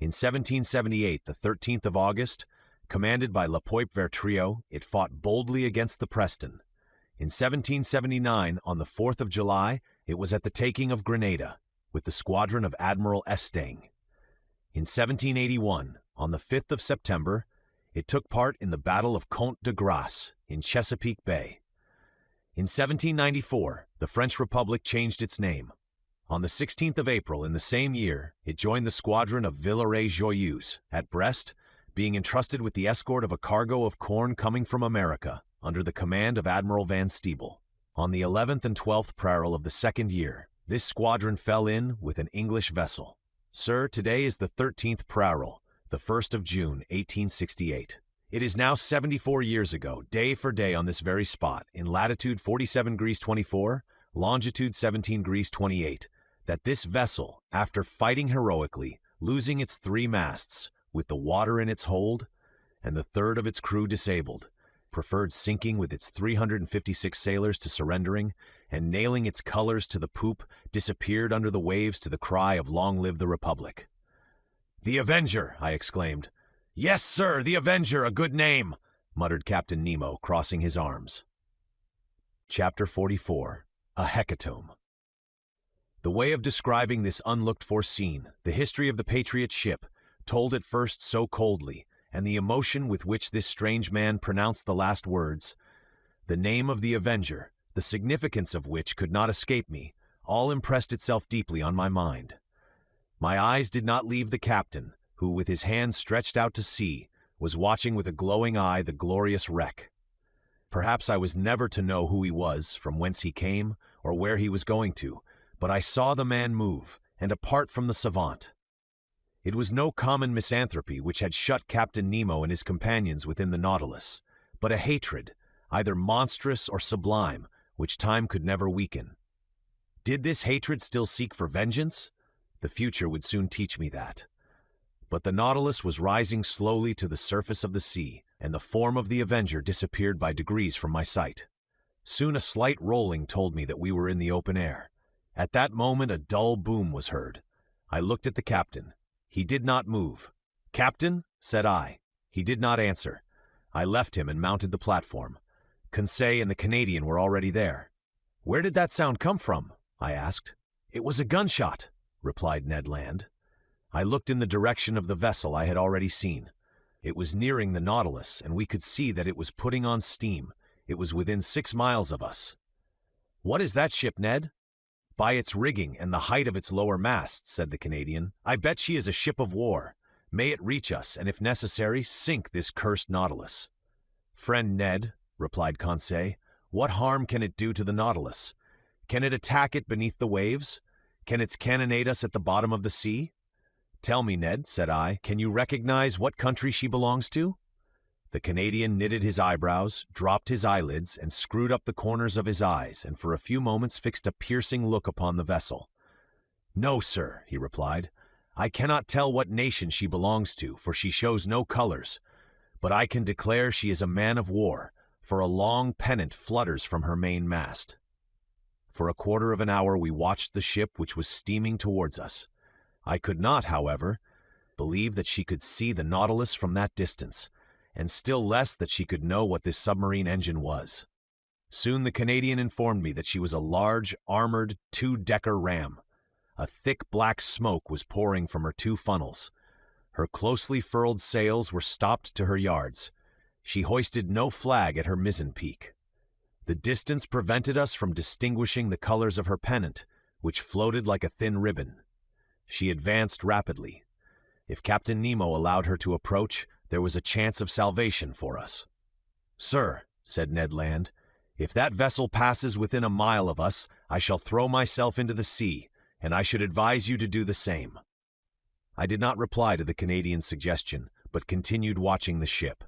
In 1778, the 13th of August, commanded by Le Poip-Vertrio, it fought boldly against the Preston. In 1779, on the 4th of July, it was at the taking of Grenada, with the squadron of Admiral Estaing. In 1781, on the 5th of September, it took part in the Battle of Comte de Grasse in Chesapeake Bay. In 1794, the French Republic changed its name. On the 16th of April in the same year, it joined the squadron of Villeray-Joyeuse at Brest, being entrusted with the escort of a cargo of corn coming from America under the command of Admiral Van Steeble. On the 11th and 12th Prairil of the second year, this squadron fell in with an English vessel. Sir, today is the 13th Prairil, the 1st of June, 1868. It is now 74 years ago, day for day on this very spot, in latitude 47°24, longitude 17°28, that this vessel, after fighting heroically, losing its 3 masts, with the water in its hold, and the third of its crew disabled, preferred sinking with its 356 sailors to surrendering, and nailing its colors to the poop, disappeared under the waves to the cry of "Long live the Republic." "The Avenger!" I exclaimed. "Yes, sir, the Avenger, a good name!" muttered Captain Nemo, crossing his arms. Chapter 44. A Hecatomb. The way of describing this unlooked-for scene, the history of the Patriot ship, told at first so coldly, and the emotion with which this strange man pronounced the last words, the name of the Avenger, the significance of which could not escape me, all impressed itself deeply on my mind. My eyes did not leave the captain, who, with his hands stretched out to sea, was watching with a glowing eye the glorious wreck. Perhaps I was never to know who he was, from whence he came, or where he was going to, but I saw the man move, and apart from the savant. It was no common misanthropy which had shut Captain Nemo and his companions within the Nautilus, but a hatred, either monstrous or sublime, which time could never weaken. Did this hatred still seek for vengeance? The future would soon teach me that. But the Nautilus was rising slowly to the surface of the sea, and the form of the Avenger disappeared by degrees from my sight. Soon a slight rolling told me that we were in the open air. At that moment a dull boom was heard. I looked at the captain. He did not move. "Captain?" said I. He did not answer. I left him and mounted the platform. Conseil and the Canadian were already there. "Where did that sound come from?" I asked. "It was a gunshot," replied Ned Land. I looked in the direction of the vessel I had already seen. It was nearing the Nautilus, and we could see that it was putting on steam. It was within 6 miles of us. "What is that ship, Ned?" "By its rigging and the height of its lower masts," said the Canadian, "I bet she is a ship of war. May it reach us, and if necessary, sink this cursed Nautilus." "Friend Ned," replied Conseil, "what harm can it do to the Nautilus? Can it attack it beneath the waves? Can it cannonade us at the bottom of the sea?" "Tell me, Ned," said I, "can you recognize what country she belongs to?" The Canadian knitted his eyebrows, dropped his eyelids, and screwed up the corners of his eyes, and for a few moments fixed a piercing look upon the vessel. "No, sir," he replied. "I cannot tell what nation she belongs to, for she shows no colors. but I can declare she is a man of war, for a long pennant flutters from her main mast. For a quarter of an hour we watched the ship which was steaming towards us. I could not, however, believe that she could see the Nautilus from that distance, and still less that she could know what this submarine engine was. Soon the Canadian informed me that she was a large, armored, two-decker ram. A thick black smoke was pouring from her two funnels. Her closely furled sails were stopped to her yards. She hoisted no flag at her mizzen peak. The distance prevented us from distinguishing the colors of her pennant, which floated like a thin ribbon. She advanced rapidly. If Captain Nemo allowed her to approach, there was a chance of salvation for us. "Sir," said Ned Land, "if that vessel passes within a mile of us, I shall throw myself into the sea, and I should advise you to do the same." I did not reply to the Canadian's suggestion, but continued watching the ship.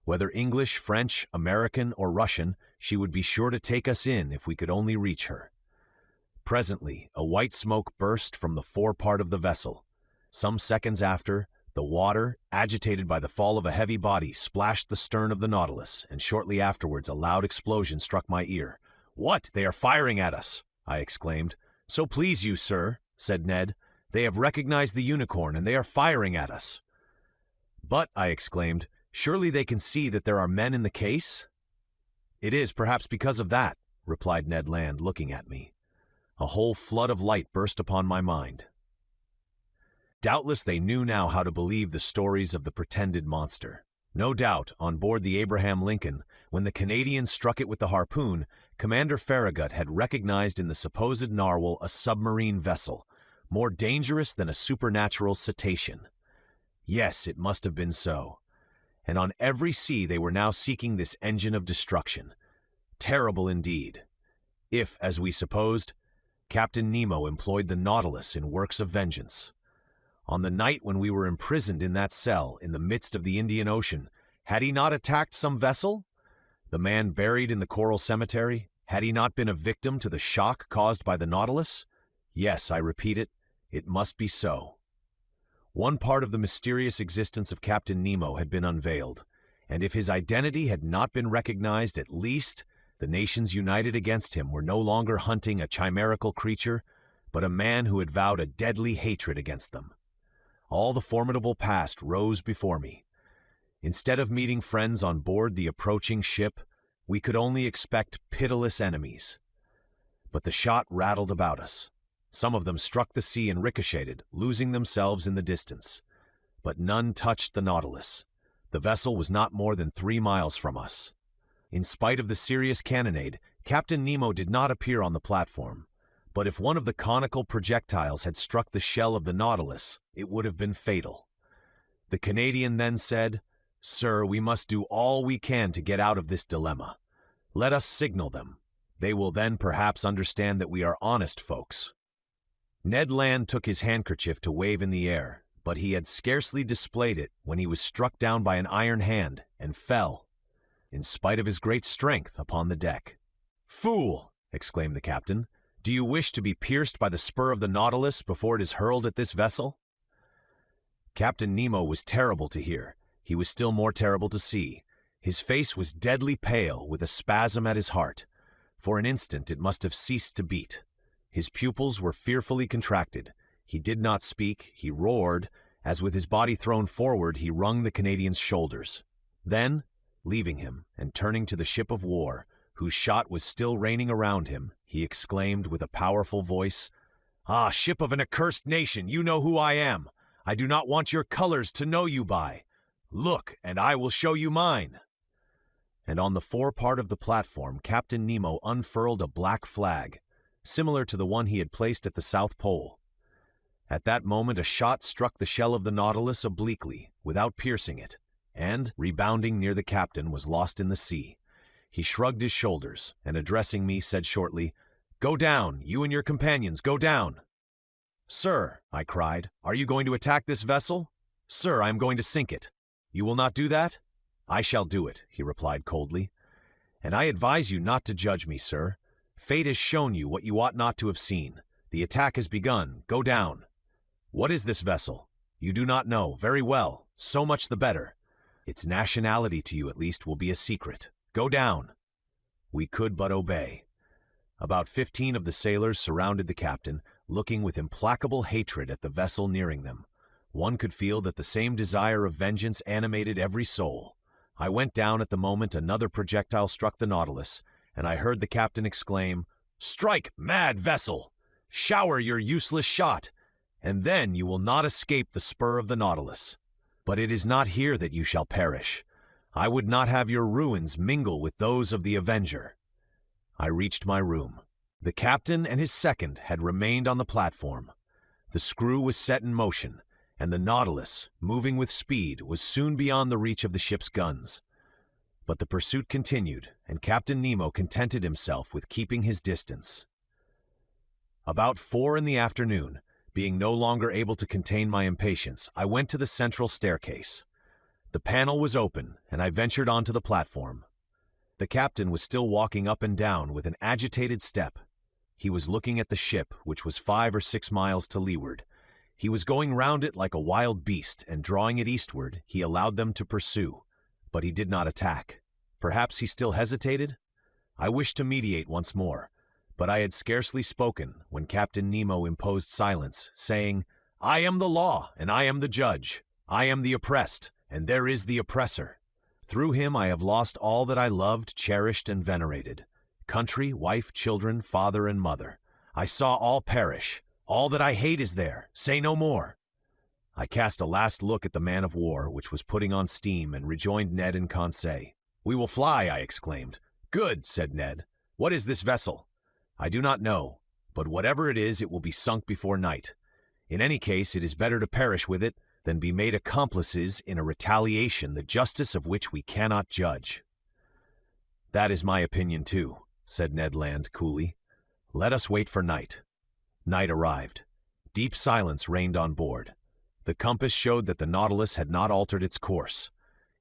Whether English, French, American, or Russian, she would be sure to take us in if we could only reach her. Presently, a white smoke burst from the forepart of the vessel. Some seconds after, the water, agitated by the fall of a heavy body, splashed the stern of the Nautilus, and shortly afterwards a loud explosion struck my ear. "What? They are firing at us!" I exclaimed. "So please you, sir," said Ned, "they have recognized the Unicorn, and they are firing at us." "But," I exclaimed, "surely they can see that there are men in the case?" "It is perhaps because of that," replied Ned Land, looking at me. A whole flood of light burst upon my mind. Doubtless they knew now how to believe the stories of the pretended monster. No doubt, on board the Abraham Lincoln, when the Canadians struck it with the harpoon, Commander Farragut had recognized in the supposed narwhal a submarine vessel, more dangerous than a supernatural cetacean. Yes, it must have been so. And on every sea they were now seeking this engine of destruction. Terrible indeed. If, as we supposed, Captain Nemo employed the Nautilus in works of vengeance. On the night when we were imprisoned in that cell in the midst of the Indian Ocean, had he not attacked some vessel? The man buried in the coral cemetery, had he not been a victim to the shock caused by the Nautilus? Yes, I repeat it, it must be so. One part of the mysterious existence of Captain Nemo had been unveiled, and if his identity had not been recognized, at least the nations united against him were no longer hunting a chimerical creature, but a man who had vowed a deadly hatred against them. All the formidable past rose before me. Instead of meeting friends on board the approaching ship, we could only expect pitiless enemies. But the shot rattled about us. Some of them struck the sea and ricocheted, losing themselves in the distance. But none touched the Nautilus. The vessel was not more than 3 miles from us. In spite of the serious cannonade, Captain Nemo did not appear on the platform. But if one of the conical projectiles had struck the shell of the Nautilus, it would have been fatal. The Canadian then said, "Sir, we must do all we can to get out of this dilemma. Let us signal them. They will then perhaps understand that we are honest folks." Ned Land took his handkerchief to wave in the air, but he had scarcely displayed it when he was struck down by an iron hand and fell, in spite of his great strength, upon the deck. "Fool!" exclaimed the captain. "Do you wish to be pierced by the spur of the Nautilus before it is hurled at this vessel?" Captain Nemo was terrible to hear. He was still more terrible to see. His face was deadly pale, with a spasm at his heart. For an instant it must have ceased to beat. His pupils were fearfully contracted. He did not speak. He roared, as with his body thrown forward he wrung the Canadian's shoulders. Then, leaving him and turning to the ship of war, whose shot was still raining around him, he exclaimed with a powerful voice, "Ah, ship of an accursed nation, you know who I am. I do not want your colors to know you by. Look, and I will show you mine." And on the forepart of the platform, Captain Nemo unfurled a black flag, similar to the one he had placed at the South Pole. At that moment a shot struck the shell of the Nautilus obliquely, without piercing it, and, rebounding near the captain, was lost in the sea. He shrugged his shoulders, and addressing me, said shortly, "Go down, you and your companions, go down." "Sir," I cried, "are you going to attack this vessel? Sir, I am going to sink it. You will not do that?" "I shall do it," he replied coldly. "And I advise you not to judge me, sir. Fate has shown you what you ought not to have seen. The attack has begun. Go down." "What is this vessel?" "You do not know. Very well. So much the better. Its nationality to you at least will be a secret. Go down." We could but obey. About 15 of the sailors surrounded the captain, looking with implacable hatred at the vessel nearing them. One could feel that the same desire of vengeance animated every soul. I went down at the moment another projectile struck the Nautilus, and I heard the captain exclaim, "Strike, mad vessel! Shower your useless shot, and then you will not escape the spur of the Nautilus. But it is not here that you shall perish. I would not have your ruins mingle with those of the Avenger." I reached my room. The captain and his second had remained on the platform. The screw was set in motion, and the Nautilus, moving with speed, was soon beyond the reach of the ship's guns. But the pursuit continued, and Captain Nemo contented himself with keeping his distance. About 4 in the afternoon, being no longer able to contain my impatience, I went to the central staircase. The panel was open, and I ventured onto the platform. The captain was still walking up and down with an agitated step. He was looking at the ship, which was 5 or 6 miles to leeward. He was going round it like a wild beast, and drawing it eastward, he allowed them to pursue. But he did not attack. Perhaps he still hesitated? I wished to mediate once more, but I had scarcely spoken when Captain Nemo imposed silence, saying, "I am the law, and I am the judge. I am the oppressed, and there is the oppressor. Through him I have lost all that I loved, cherished, and venerated. Country, wife, children, father, and mother. I saw all perish. All that I hate is there. Say no more." I cast a last look at the man of war, which was putting on steam, and rejoined Ned and Conseil. "We will fly," I exclaimed. "Good," said Ned. "What is this vessel?" "I do not know, but whatever it is, it will be sunk before night. In any case, it is better to perish with it than be made accomplices in a retaliation the justice of which we cannot judge." "That is my opinion too," said Ned Land coolly. "Let us wait for night." Night arrived. Deep silence reigned on board. The compass showed that the Nautilus had not altered its course.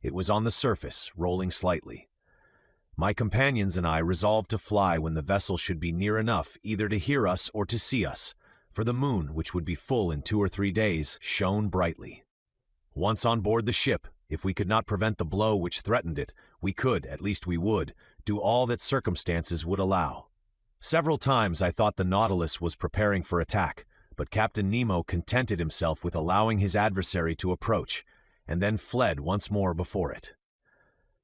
It was on the surface, rolling slightly. My companions and I resolved to fly when the vessel should be near enough either to hear us or to see us, for the moon, which would be full in 2 or 3 days, shone brightly. Once on board the ship, if we could not prevent the blow which threatened it, we could, at least we would, do all that circumstances would allow. Several times I thought the Nautilus was preparing for attack, but Captain Nemo contented himself with allowing his adversary to approach, and then fled once more before it.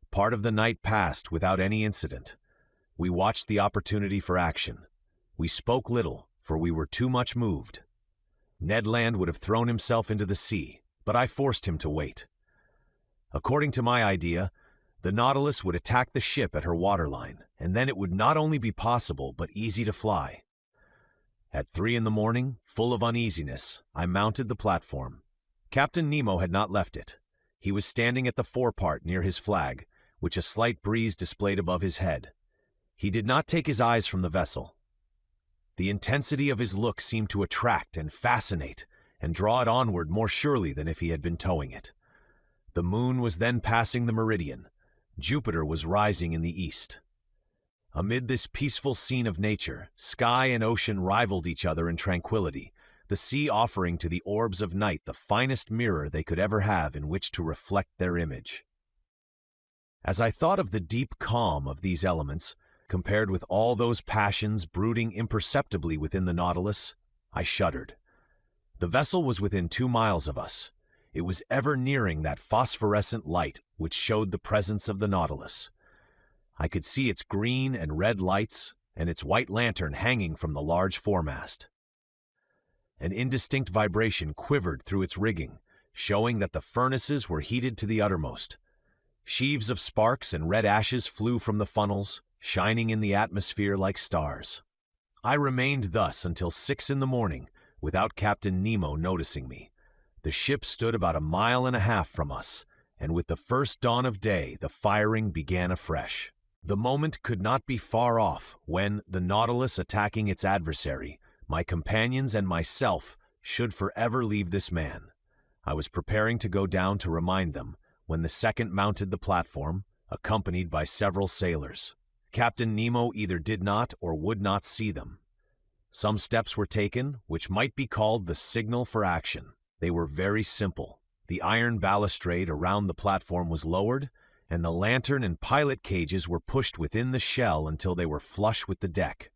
Part of the night passed without any incident. We watched the opportunity for action. We spoke little, for we were too much moved. Ned Land would have thrown himself into the sea, but I forced him to wait. According to my idea, the Nautilus would attack the ship at her waterline, and then it would not only be possible, but easy to fly. At 3 in the morning, full of uneasiness, I mounted the platform. Captain Nemo had not left it. He was standing at the forepart near his flag, which a slight breeze displayed above his head. He did not take his eyes from the vessel. The intensity of his look seemed to attract and fascinate, and draw it onward more surely than if he had been towing it. The moon was then passing the meridian. Jupiter was rising in the east. Amid this peaceful scene of nature, sky and ocean rivaled each other in tranquility, the sea offering to the orbs of night the finest mirror they could ever have in which to reflect their image. As I thought of the deep calm of these elements, compared with all those passions brooding imperceptibly within the Nautilus, I shuddered. The vessel was within 2 miles of us. It was ever nearing that phosphorescent light which showed the presence of the Nautilus. I could see its green and red lights and its white lantern hanging from the large foremast. An indistinct vibration quivered through its rigging, showing that the furnaces were heated to the uttermost. Sheaves of sparks and red ashes flew from the funnels, shining in the atmosphere like stars. I remained thus until 6 in the morning, without Captain Nemo noticing me. The ship stood about 1.5 miles from us, and with the first dawn of day, the firing began afresh. The moment could not be far off when, the Nautilus attacking its adversary, my companions and myself should forever leave this man. I was preparing to go down to remind them, when the second mounted the platform, accompanied by several sailors. Captain Nemo either did not or would not see them. Some steps were taken, which might be called the signal for action. They were very simple. The iron balustrade around the platform was lowered, and the lantern and pilot cages were pushed within the shell until they were flush with the deck.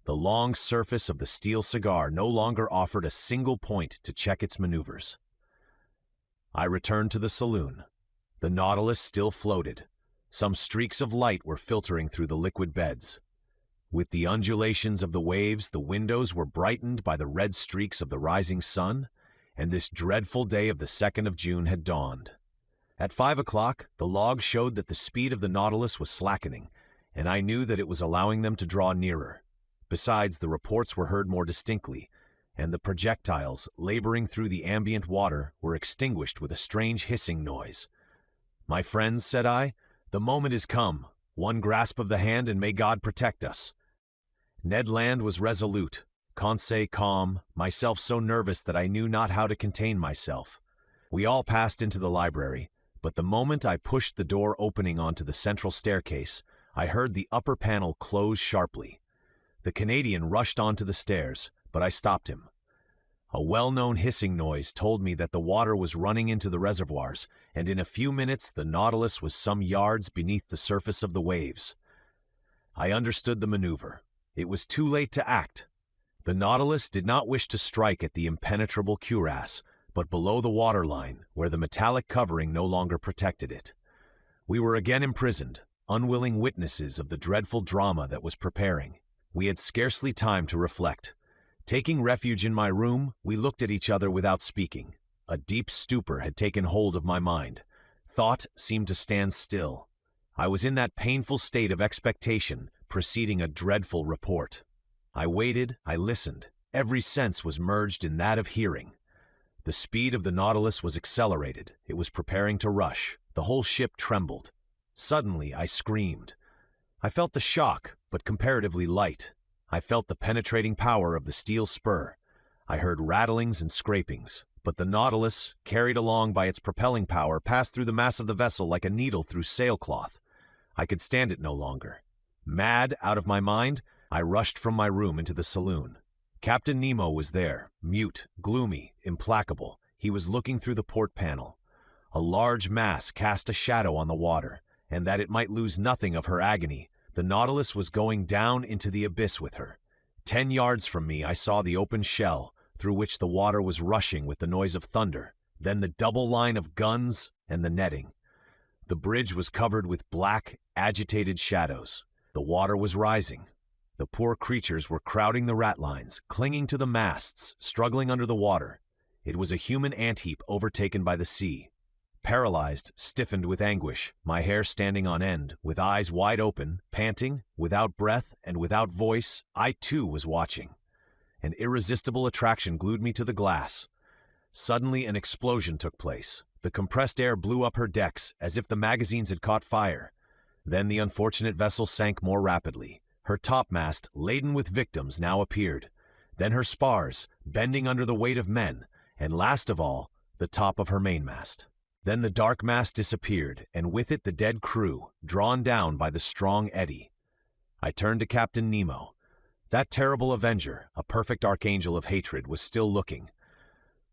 The long surface of the steel cigar no longer offered a single point to check its maneuvers. I returned to the saloon. The Nautilus still floated. Some streaks of light were filtering through the liquid beds. With the undulations of the waves, the windows were brightened by the red streaks of the rising sun, and this dreadful day of the 2nd of June had dawned. At 5 o'clock, the log showed that the speed of the Nautilus was slackening, and I knew that it was allowing them to draw nearer. Besides, the reports were heard more distinctly, and the projectiles, laboring through the ambient water, were extinguished with a strange hissing noise. "My friends," said I, "the moment is come. One grasp of the hand and may God protect us." Ned Land was resolute, Conseil calm, myself so nervous that I knew not how to contain myself. We all passed into the library, but the moment I pushed the door opening onto the central staircase, I heard the upper panel close sharply. The Canadian rushed onto the stairs, but I stopped him. A well-known hissing noise told me that the water was running into the reservoirs, and in a few minutes the Nautilus was some yards beneath the surface of the waves. I understood the maneuver. It was too late to act. The Nautilus did not wish to strike at the impenetrable cuirass, but below the waterline, where the metallic covering no longer protected it. We were again imprisoned, unwilling witnesses of the dreadful drama that was preparing. We had scarcely time to reflect. Taking refuge in my room, we looked at each other without speaking. A deep stupor had taken hold of my mind. Thought seemed to stand still. I was in that painful state of expectation preceding a dreadful report. I waited, I listened. Every sense was merged in that of hearing. The speed of the Nautilus was accelerated. It was preparing to rush. The whole ship trembled. Suddenly, I screamed. I felt the shock, but comparatively light. I felt the penetrating power of the steel spur. I heard rattlings and scrapings, but the Nautilus, carried along by its propelling power, passed through the mass of the vessel like a needle through sailcloth. I could stand it no longer. Mad, out of my mind, I rushed from my room into the saloon. Captain Nemo was there, mute, gloomy, implacable. He was looking through the port panel. A large mass cast a shadow on the water, and that it might lose nothing of her agony, the Nautilus was going down into the abyss with her. 10 yards from me I saw the open shell, through which the water was rushing with the noise of thunder, then the double line of guns and the netting. The bridge was covered with black, agitated shadows. The water was rising. The poor creatures were crowding the ratlines, clinging to the masts, struggling under the water. It was a human ant-heap overtaken by the sea. Paralyzed, stiffened with anguish, my hair standing on end, with eyes wide open, panting, without breath and without voice, I too was watching. An irresistible attraction glued me to the glass. Suddenly an explosion took place. The compressed air blew up her decks as if the magazines had caught fire. Then the unfortunate vessel sank more rapidly. Her topmast, laden with victims, now appeared. Then her spars, bending under the weight of men, and last of all, the top of her mainmast. Then the dark mass disappeared, and with it the dead crew, drawn down by the strong eddy. I turned to Captain Nemo. That terrible avenger, a perfect archangel of hatred, was still looking.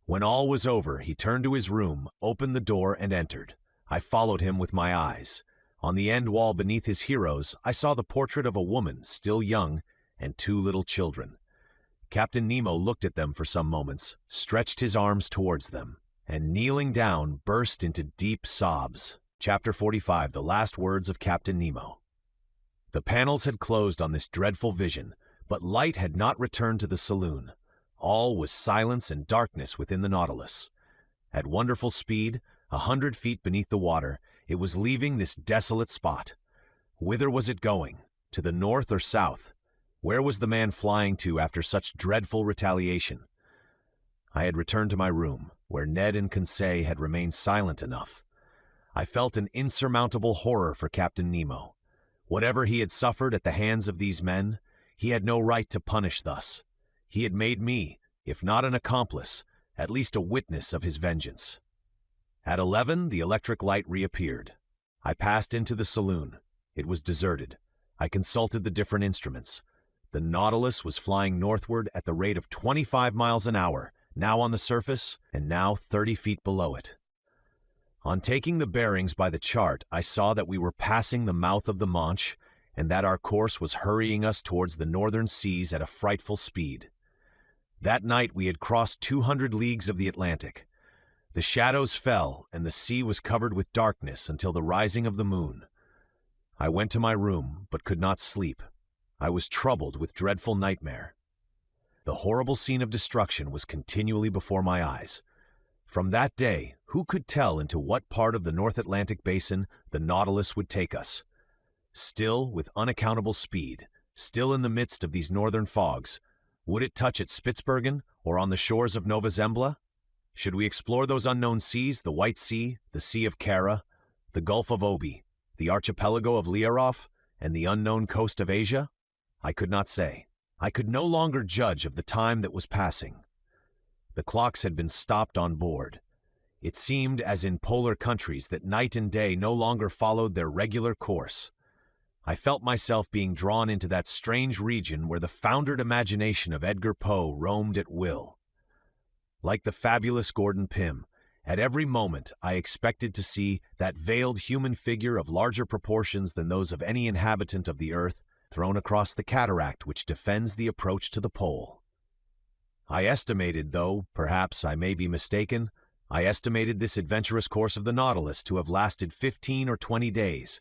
When all was over, he turned to his room, opened the door, and entered. I followed him with my eyes. On the end wall beneath his heroes, I saw the portrait of a woman, still young, and 2 little children. Captain Nemo looked at them for some moments, stretched his arms towards them, and kneeling down, burst into deep sobs. Chapter 45, The Last Words of Captain Nemo. The panels had closed on this dreadful vision, but light had not returned to the saloon. All was silence and darkness within the Nautilus. At wonderful speed, 100 feet beneath the water, it was leaving this desolate spot. Whither was it going? To the north or south? Where was the man flying to after such dreadful retaliation? I had returned to my room, where Ned and Conseil had remained silent enough. I felt an insurmountable horror for Captain Nemo. Whatever he had suffered at the hands of these men, he had no right to punish thus. He had made me, if not an accomplice, at least a witness of his vengeance. At 11, the electric light reappeared. I passed into the saloon. It was deserted. I consulted the different instruments. The Nautilus was flying northward at the rate of 25 miles an hour, now on the surface and now 30 feet below it. On taking the bearings by the chart, I saw that we were passing the mouth of the Manche and that our course was hurrying us towards the northern seas at a frightful speed. That night we had crossed 200 leagues of the Atlantic. The shadows fell and the sea was covered with darkness until the rising of the moon. I went to my room but could not sleep. I was troubled with dreadful nightmare. The horrible scene of destruction was continually before my eyes. From that day, who could tell into what part of the North Atlantic basin the Nautilus would take us? Still with unaccountable speed, still in the midst of these northern fogs, would it touch at Spitzbergen or on the shores of Nova Zembla? Should we explore those unknown seas, the White Sea, the Sea of Kara, the Gulf of Obi, the archipelago of Liaroff, and the unknown coast of Asia? I could not say. I could no longer judge of the time that was passing. The clocks had been stopped on board. It seemed, as in polar countries, that night and day no longer followed their regular course. I felt myself being drawn into that strange region where the foundered imagination of Edgar Poe roamed at will. Like the fabulous Gordon Pym, at every moment I expected to see that veiled human figure of larger proportions than those of any inhabitant of the earth thrown across the cataract which defends the approach to the pole. I estimated, though perhaps I may be mistaken, I estimated this adventurous course of the Nautilus to have lasted 15 or 20 days,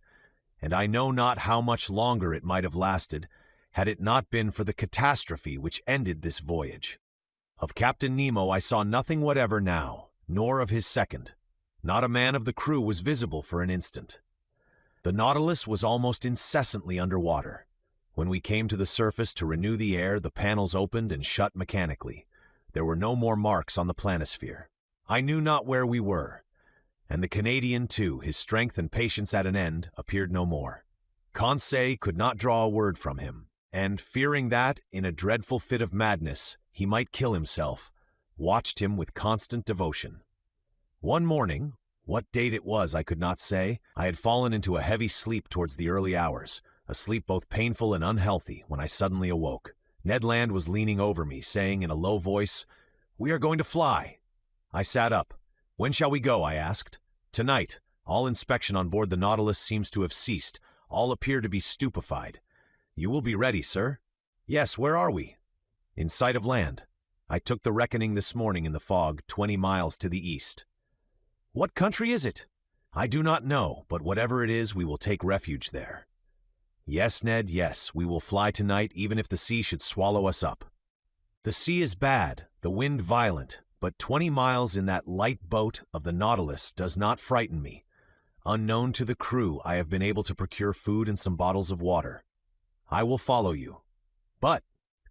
and I know not how much longer it might have lasted had it not been for the catastrophe which ended this voyage. Of Captain Nemo I saw nothing whatever now, nor of his second. Not a man of the crew was visible for an instant. The Nautilus was almost incessantly under water. When we came to the surface to renew the air, the panels opened and shut mechanically. There were no more marks on the planisphere. I knew not where we were. And the Canadian, too, his strength and patience at an end, appeared no more. Conseil could not draw a word from him, and, fearing that, in a dreadful fit of madness, he might kill himself, watched him with constant devotion. One morning, what date it was I could not say, I had fallen into a heavy sleep towards the early hours, a sleep both painful and unhealthy, when I suddenly awoke. Ned Land was leaning over me, saying in a low voice, "We are going to fly." I sat up. "When shall we go?" I asked. "Tonight. All inspection on board the Nautilus seems to have ceased. All appear to be stupefied." "You will be ready, sir?" "Yes, where are we?" "In sight of land. I took the reckoning this morning in the fog, 20 miles to the east." "What country is it?" "I do not know, but whatever it is, we will take refuge there." "Yes, Ned, yes, we will fly tonight even if the sea should swallow us up." "The sea is bad, the wind violent, but 20 miles in that light boat of the Nautilus does not frighten me. Unknown to the crew, I have been able to procure food and some bottles of water. I will follow you. But,"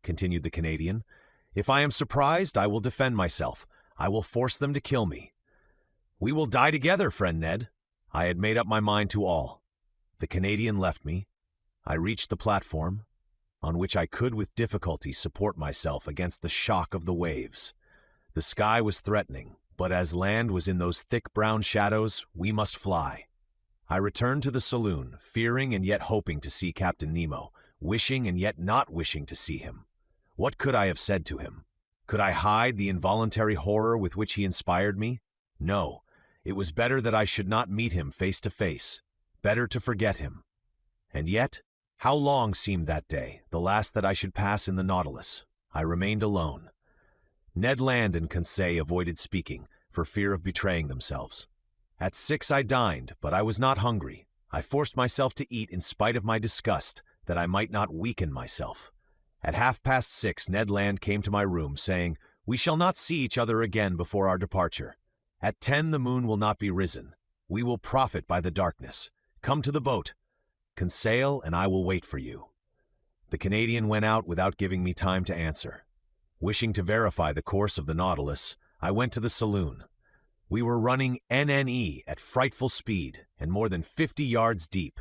continued the Canadian, "if I am surprised, I will defend myself. I will force them to kill me." "We will die together, friend Ned." I had made up my mind to all. The Canadian left me. I reached the platform, on which I could with difficulty support myself against the shock of the waves. The sky was threatening, but as land was in those thick brown shadows, we must fly. I returned to the saloon, fearing and yet hoping to see Captain Nemo, wishing and yet not wishing to see him. What could I have said to him? Could I hide the involuntary horror with which he inspired me? No, it was better that I should not meet him face to face, better to forget him. And yet, how long seemed that day, the last that I should pass in the Nautilus? I remained alone. Ned Land and Conseil avoided speaking, for fear of betraying themselves. At 6 I dined, but I was not hungry. I forced myself to eat in spite of my disgust, that I might not weaken myself. At 6:30 Ned Land came to my room, saying, "We shall not see each other again before our departure. At 10 the moon will not be risen. We will profit by the darkness. Come to the boat. Conseil and I will wait for you." The Canadian went out without giving me time to answer. Wishing to verify the course of the Nautilus, I went to the saloon. We were running NNE at frightful speed and more than 50 yards deep.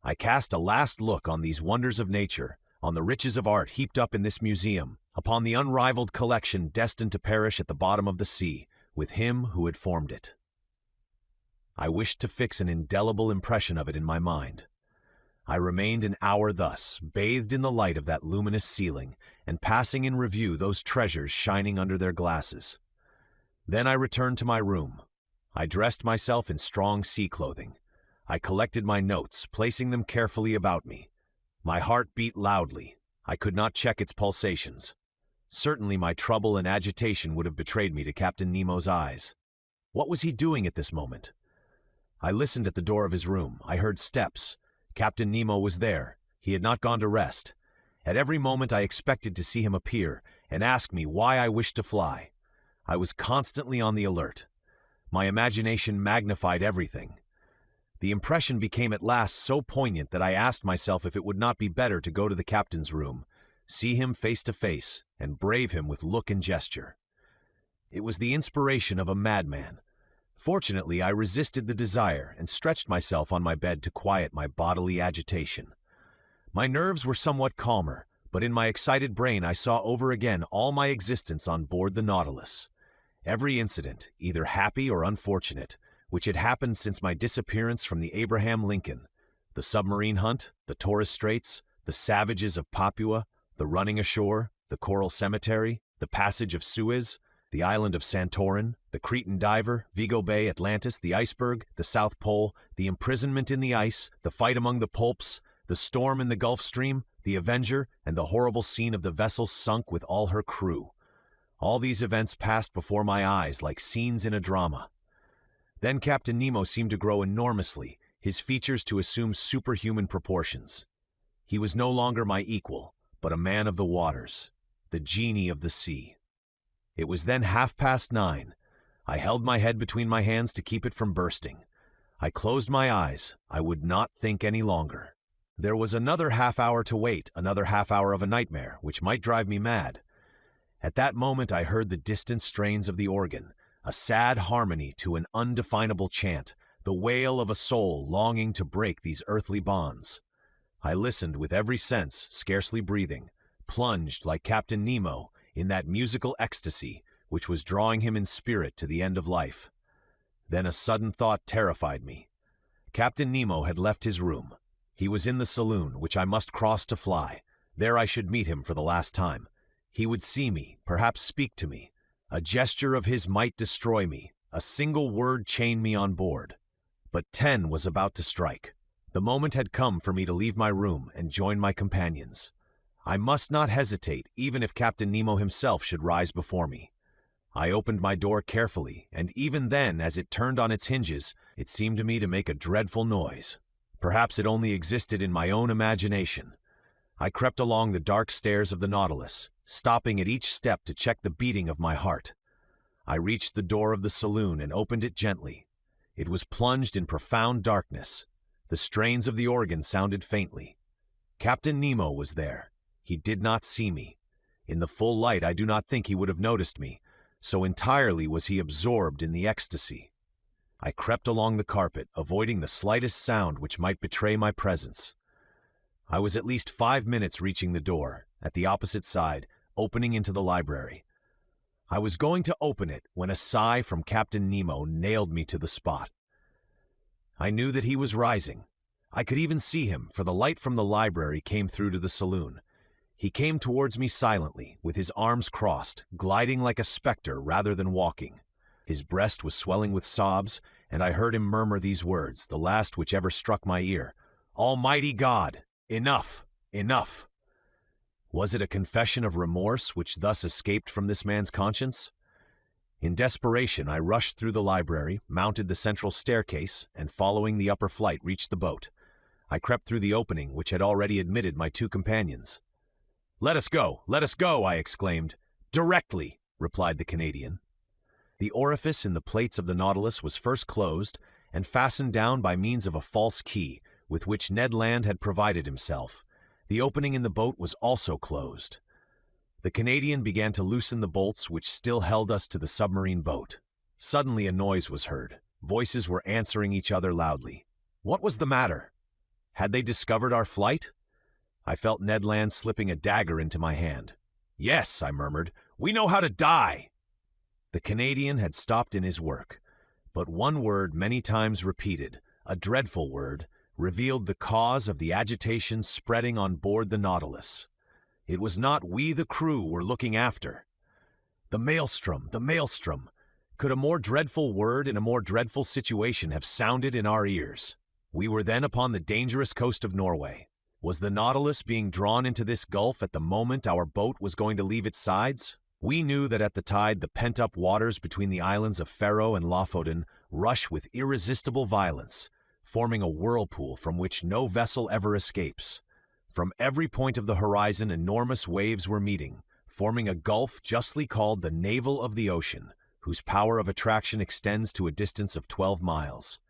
I cast a last look on these wonders of nature, on the riches of art heaped up in this museum, upon the unrivaled collection destined to perish at the bottom of the sea, with him who had formed it. I wished to fix an indelible impression of it in my mind. I remained an hour thus, bathed in the light of that luminous ceiling, and passing in review those treasures shining under their glasses. Then I returned to my room. I dressed myself in strong sea clothing. I collected my notes, placing them carefully about me. My heart beat loudly. I could not check its pulsations. Certainly my trouble and agitation would have betrayed me to Captain Nemo's eyes. What was he doing at this moment? I listened at the door of his room. I heard steps. Captain Nemo was there. He had not gone to rest. At every moment I expected to see him appear and ask me why I wished to fly. I was constantly on the alert. My imagination magnified everything. The impression became at last so poignant that I asked myself if it would not be better to go to the captain's room, see him face to face, and brave him with look and gesture. It was the inspiration of a madman. Fortunately, I resisted the desire and stretched myself on my bed to quiet my bodily agitation. My nerves were somewhat calmer, but in my excited brain I saw over again all my existence on board the Nautilus. Every incident, either happy or unfortunate, which had happened since my disappearance from the Abraham Lincoln, the submarine hunt, the Torres Straits, the savages of Papua, the running ashore, the coral cemetery, the passage of Suez, the island of Santorin, the Cretan diver, Vigo Bay, Atlantis, the iceberg, the South Pole, the imprisonment in the ice, the fight among the pulps, the storm in the Gulf Stream, the Avenger, and the horrible scene of the vessel sunk with all her crew. All these events passed before my eyes like scenes in a drama. Then Captain Nemo seemed to grow enormously, his features to assume superhuman proportions. He was no longer my equal, but a man of the waters, the genie of the sea. It was then 9:30. I held my head between my hands to keep it from bursting. I closed my eyes. I would not think any longer. There was another half hour to wait, another half hour of a nightmare, which might drive me mad. At that moment I heard the distant strains of the organ, a sad harmony to an undefinable chant, the wail of a soul longing to break these earthly bonds. I listened with every sense, scarcely breathing, plunged like Captain Nemo in that musical ecstasy which was drawing him in spirit to the end of life. Then a sudden thought terrified me. Captain Nemo had left his room. He was in the saloon, which I must cross to fly. There I should meet him for the last time. He would see me, perhaps speak to me. A gesture of his might destroy me. A single word chain me on board. But 10 was about to strike. The moment had come for me to leave my room and join my companions. I must not hesitate, even if Captain Nemo himself should rise before me. I opened my door carefully, and even then, as it turned on its hinges, it seemed to me to make a dreadful noise. Perhaps it only existed in my own imagination. I crept along the dark stairs of the Nautilus, stopping at each step to check the beating of my heart. I reached the door of the saloon and opened it gently. It was plunged in profound darkness. The strains of the organ sounded faintly. Captain Nemo was there. He did not see me. In the full light I do not think he would have noticed me, so entirely was he absorbed in the ecstasy. I crept along the carpet, avoiding the slightest sound which might betray my presence. I was at least 5 minutes reaching the door, at the opposite side, opening into the library. I was going to open it when a sigh from Captain Nemo nailed me to the spot. I knew that he was rising. I could even see him, for the light from the library came through to the saloon. He came towards me silently, with his arms crossed, gliding like a specter rather than walking. His breast was swelling with sobs, and I heard him murmur these words, the last which ever struck my ear. "Almighty God! Enough! Enough!" Was it a confession of remorse which thus escaped from this man's conscience? In desperation, I rushed through the library, mounted the central staircase, and following the upper flight, reached the boat. I crept through the opening which had already admitted my 2 companions. "Let us go! Let us go!" I exclaimed. "Directly!" replied the Canadian. The orifice in the plates of the Nautilus was first closed and fastened down by means of a false key, with which Ned Land had provided himself. The opening in the boat was also closed. The Canadian began to loosen the bolts which still held us to the submarine boat. Suddenly a noise was heard. Voices were answering each other loudly. What was the matter? Had they discovered our flight? I felt Ned Land slipping a dagger into my hand. "Yes," I murmured, "we know how to die!" The Canadian had stopped in his work, but one word many times repeated, a dreadful word, revealed the cause of the agitation spreading on board the Nautilus. It was not we the crew were looking after. The maelstrom, the maelstrom! Could a more dreadful word in a more dreadful situation have sounded in our ears? We were then upon the dangerous coast of Norway. Was the Nautilus being drawn into this gulf at the moment our boat was going to leave its sides? We knew that at the tide the pent-up waters between the islands of Faroe and Lofoten rush with irresistible violence, forming a whirlpool from which no vessel ever escapes. From every point of the horizon enormous waves were meeting, forming a gulf justly called the navel of the ocean, whose power of attraction extends to a distance of 12 miles.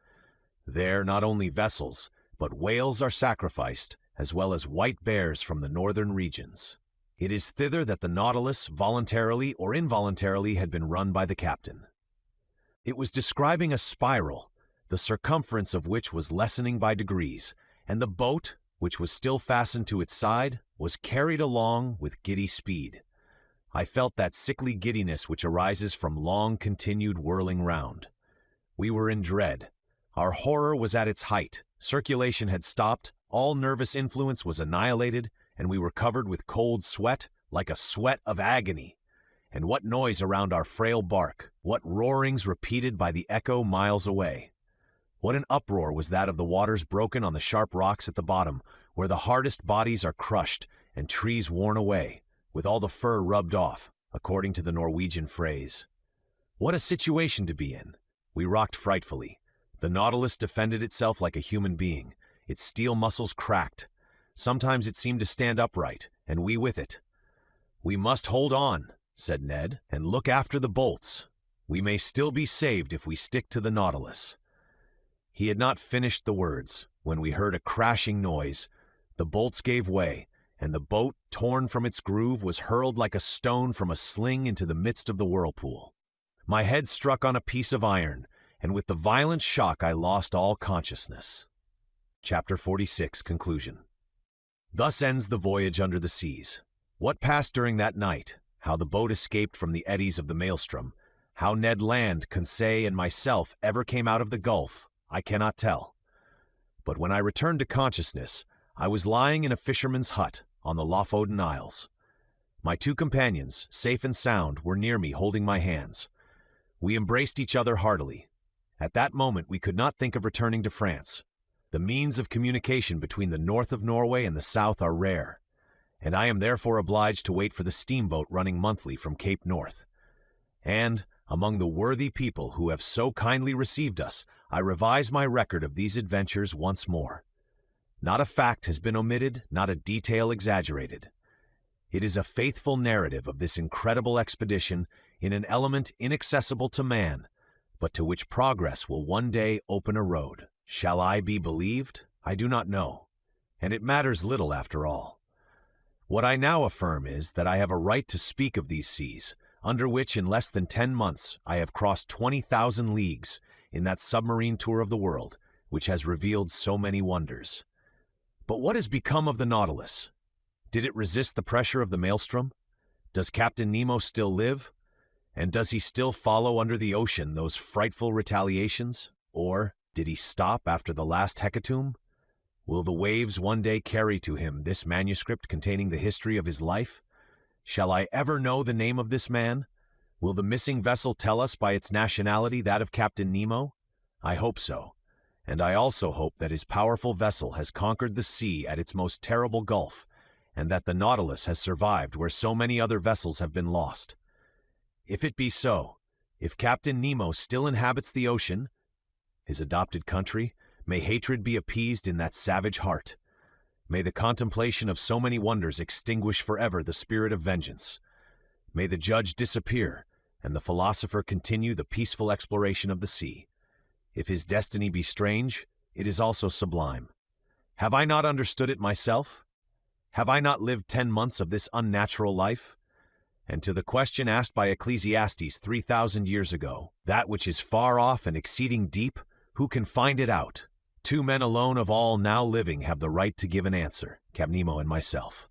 There not only vessels, but whales are sacrificed, as well as white bears from the northern regions. It is thither that the Nautilus, voluntarily or involuntarily, had been run by the captain. It was describing a spiral, the circumference of which was lessening by degrees, and the boat, which was still fastened to its side, was carried along with giddy speed. I felt that sickly giddiness which arises from long-continued whirling round. We were in dread. Our horror was at its height. Circulation had stopped, all nervous influence was annihilated, and we were covered with cold sweat, like a sweat of agony. And what noise around our frail bark, what roarings repeated by the echo miles away. What an uproar was that of the waters broken on the sharp rocks at the bottom, where the hardest bodies are crushed and trees worn away, with all the fur rubbed off, according to the Norwegian phrase. What a situation to be in! We rocked frightfully. The Nautilus defended itself like a human being. Its steel muscles cracked. Sometimes it seemed to stand upright, and we with it. "We must hold on," said Ned, "and look after the bolts. We may still be saved if we stick to the Nautilus." He had not finished the words when we heard a crashing noise. The bolts gave way, and the boat, torn from its groove, was hurled like a stone from a sling into the midst of the whirlpool. My head struck on a piece of iron, and with the violent shock I lost all consciousness. Chapter 46, Conclusion. Thus ends the voyage under the seas. What passed during that night, how the boat escaped from the eddies of the maelstrom, how Ned Land, Conseil, and myself ever came out of the gulf, I cannot tell. But when I returned to consciousness, I was lying in a fisherman's hut on the Lofoten Isles. My two companions, safe and sound, were near me holding my hands. We embraced each other heartily. At that moment we could not think of returning to France. The means of communication between the north of Norway and the south are rare, and I am therefore obliged to wait for the steamboat running monthly from Cape North. And, among the worthy people who have so kindly received us, I revise my record of these adventures once more. Not a fact has been omitted, not a detail exaggerated. It is a faithful narrative of this incredible expedition in an element inaccessible to man, but to which progress will one day open a road. Shall I be believed? I do not know, and it matters little after all. What I now affirm is that I have a right to speak of these seas, under which in less than 10 months I have crossed 20,000 leagues in that submarine tour of the world, which has revealed so many wonders. But what has become of the Nautilus? Did it resist the pressure of the maelstrom? Does Captain Nemo still live? And does he still follow under the ocean those frightful retaliations? Or did he stop after the last hecatomb? Will the waves one day carry to him this manuscript containing the history of his life? Shall I ever know the name of this man? Will the missing vessel tell us by its nationality that of Captain Nemo? I hope so, and I also hope that his powerful vessel has conquered the sea at its most terrible gulf, and that the Nautilus has survived where so many other vessels have been lost. If it be so, if Captain Nemo still inhabits the ocean, his adopted country, may hatred be appeased in that savage heart. May the contemplation of so many wonders extinguish forever the spirit of vengeance. May the judge disappear, and the philosopher continue the peaceful exploration of the sea. If his destiny be strange, it is also sublime. Have I not understood it myself? Have I not lived 10 months of this unnatural life? And to the question asked by Ecclesiastes 3,000 years ago, that which is far off and exceeding deep, who can find it out? 2 men alone of all now living have the right to give an answer, Captain Nemo and myself.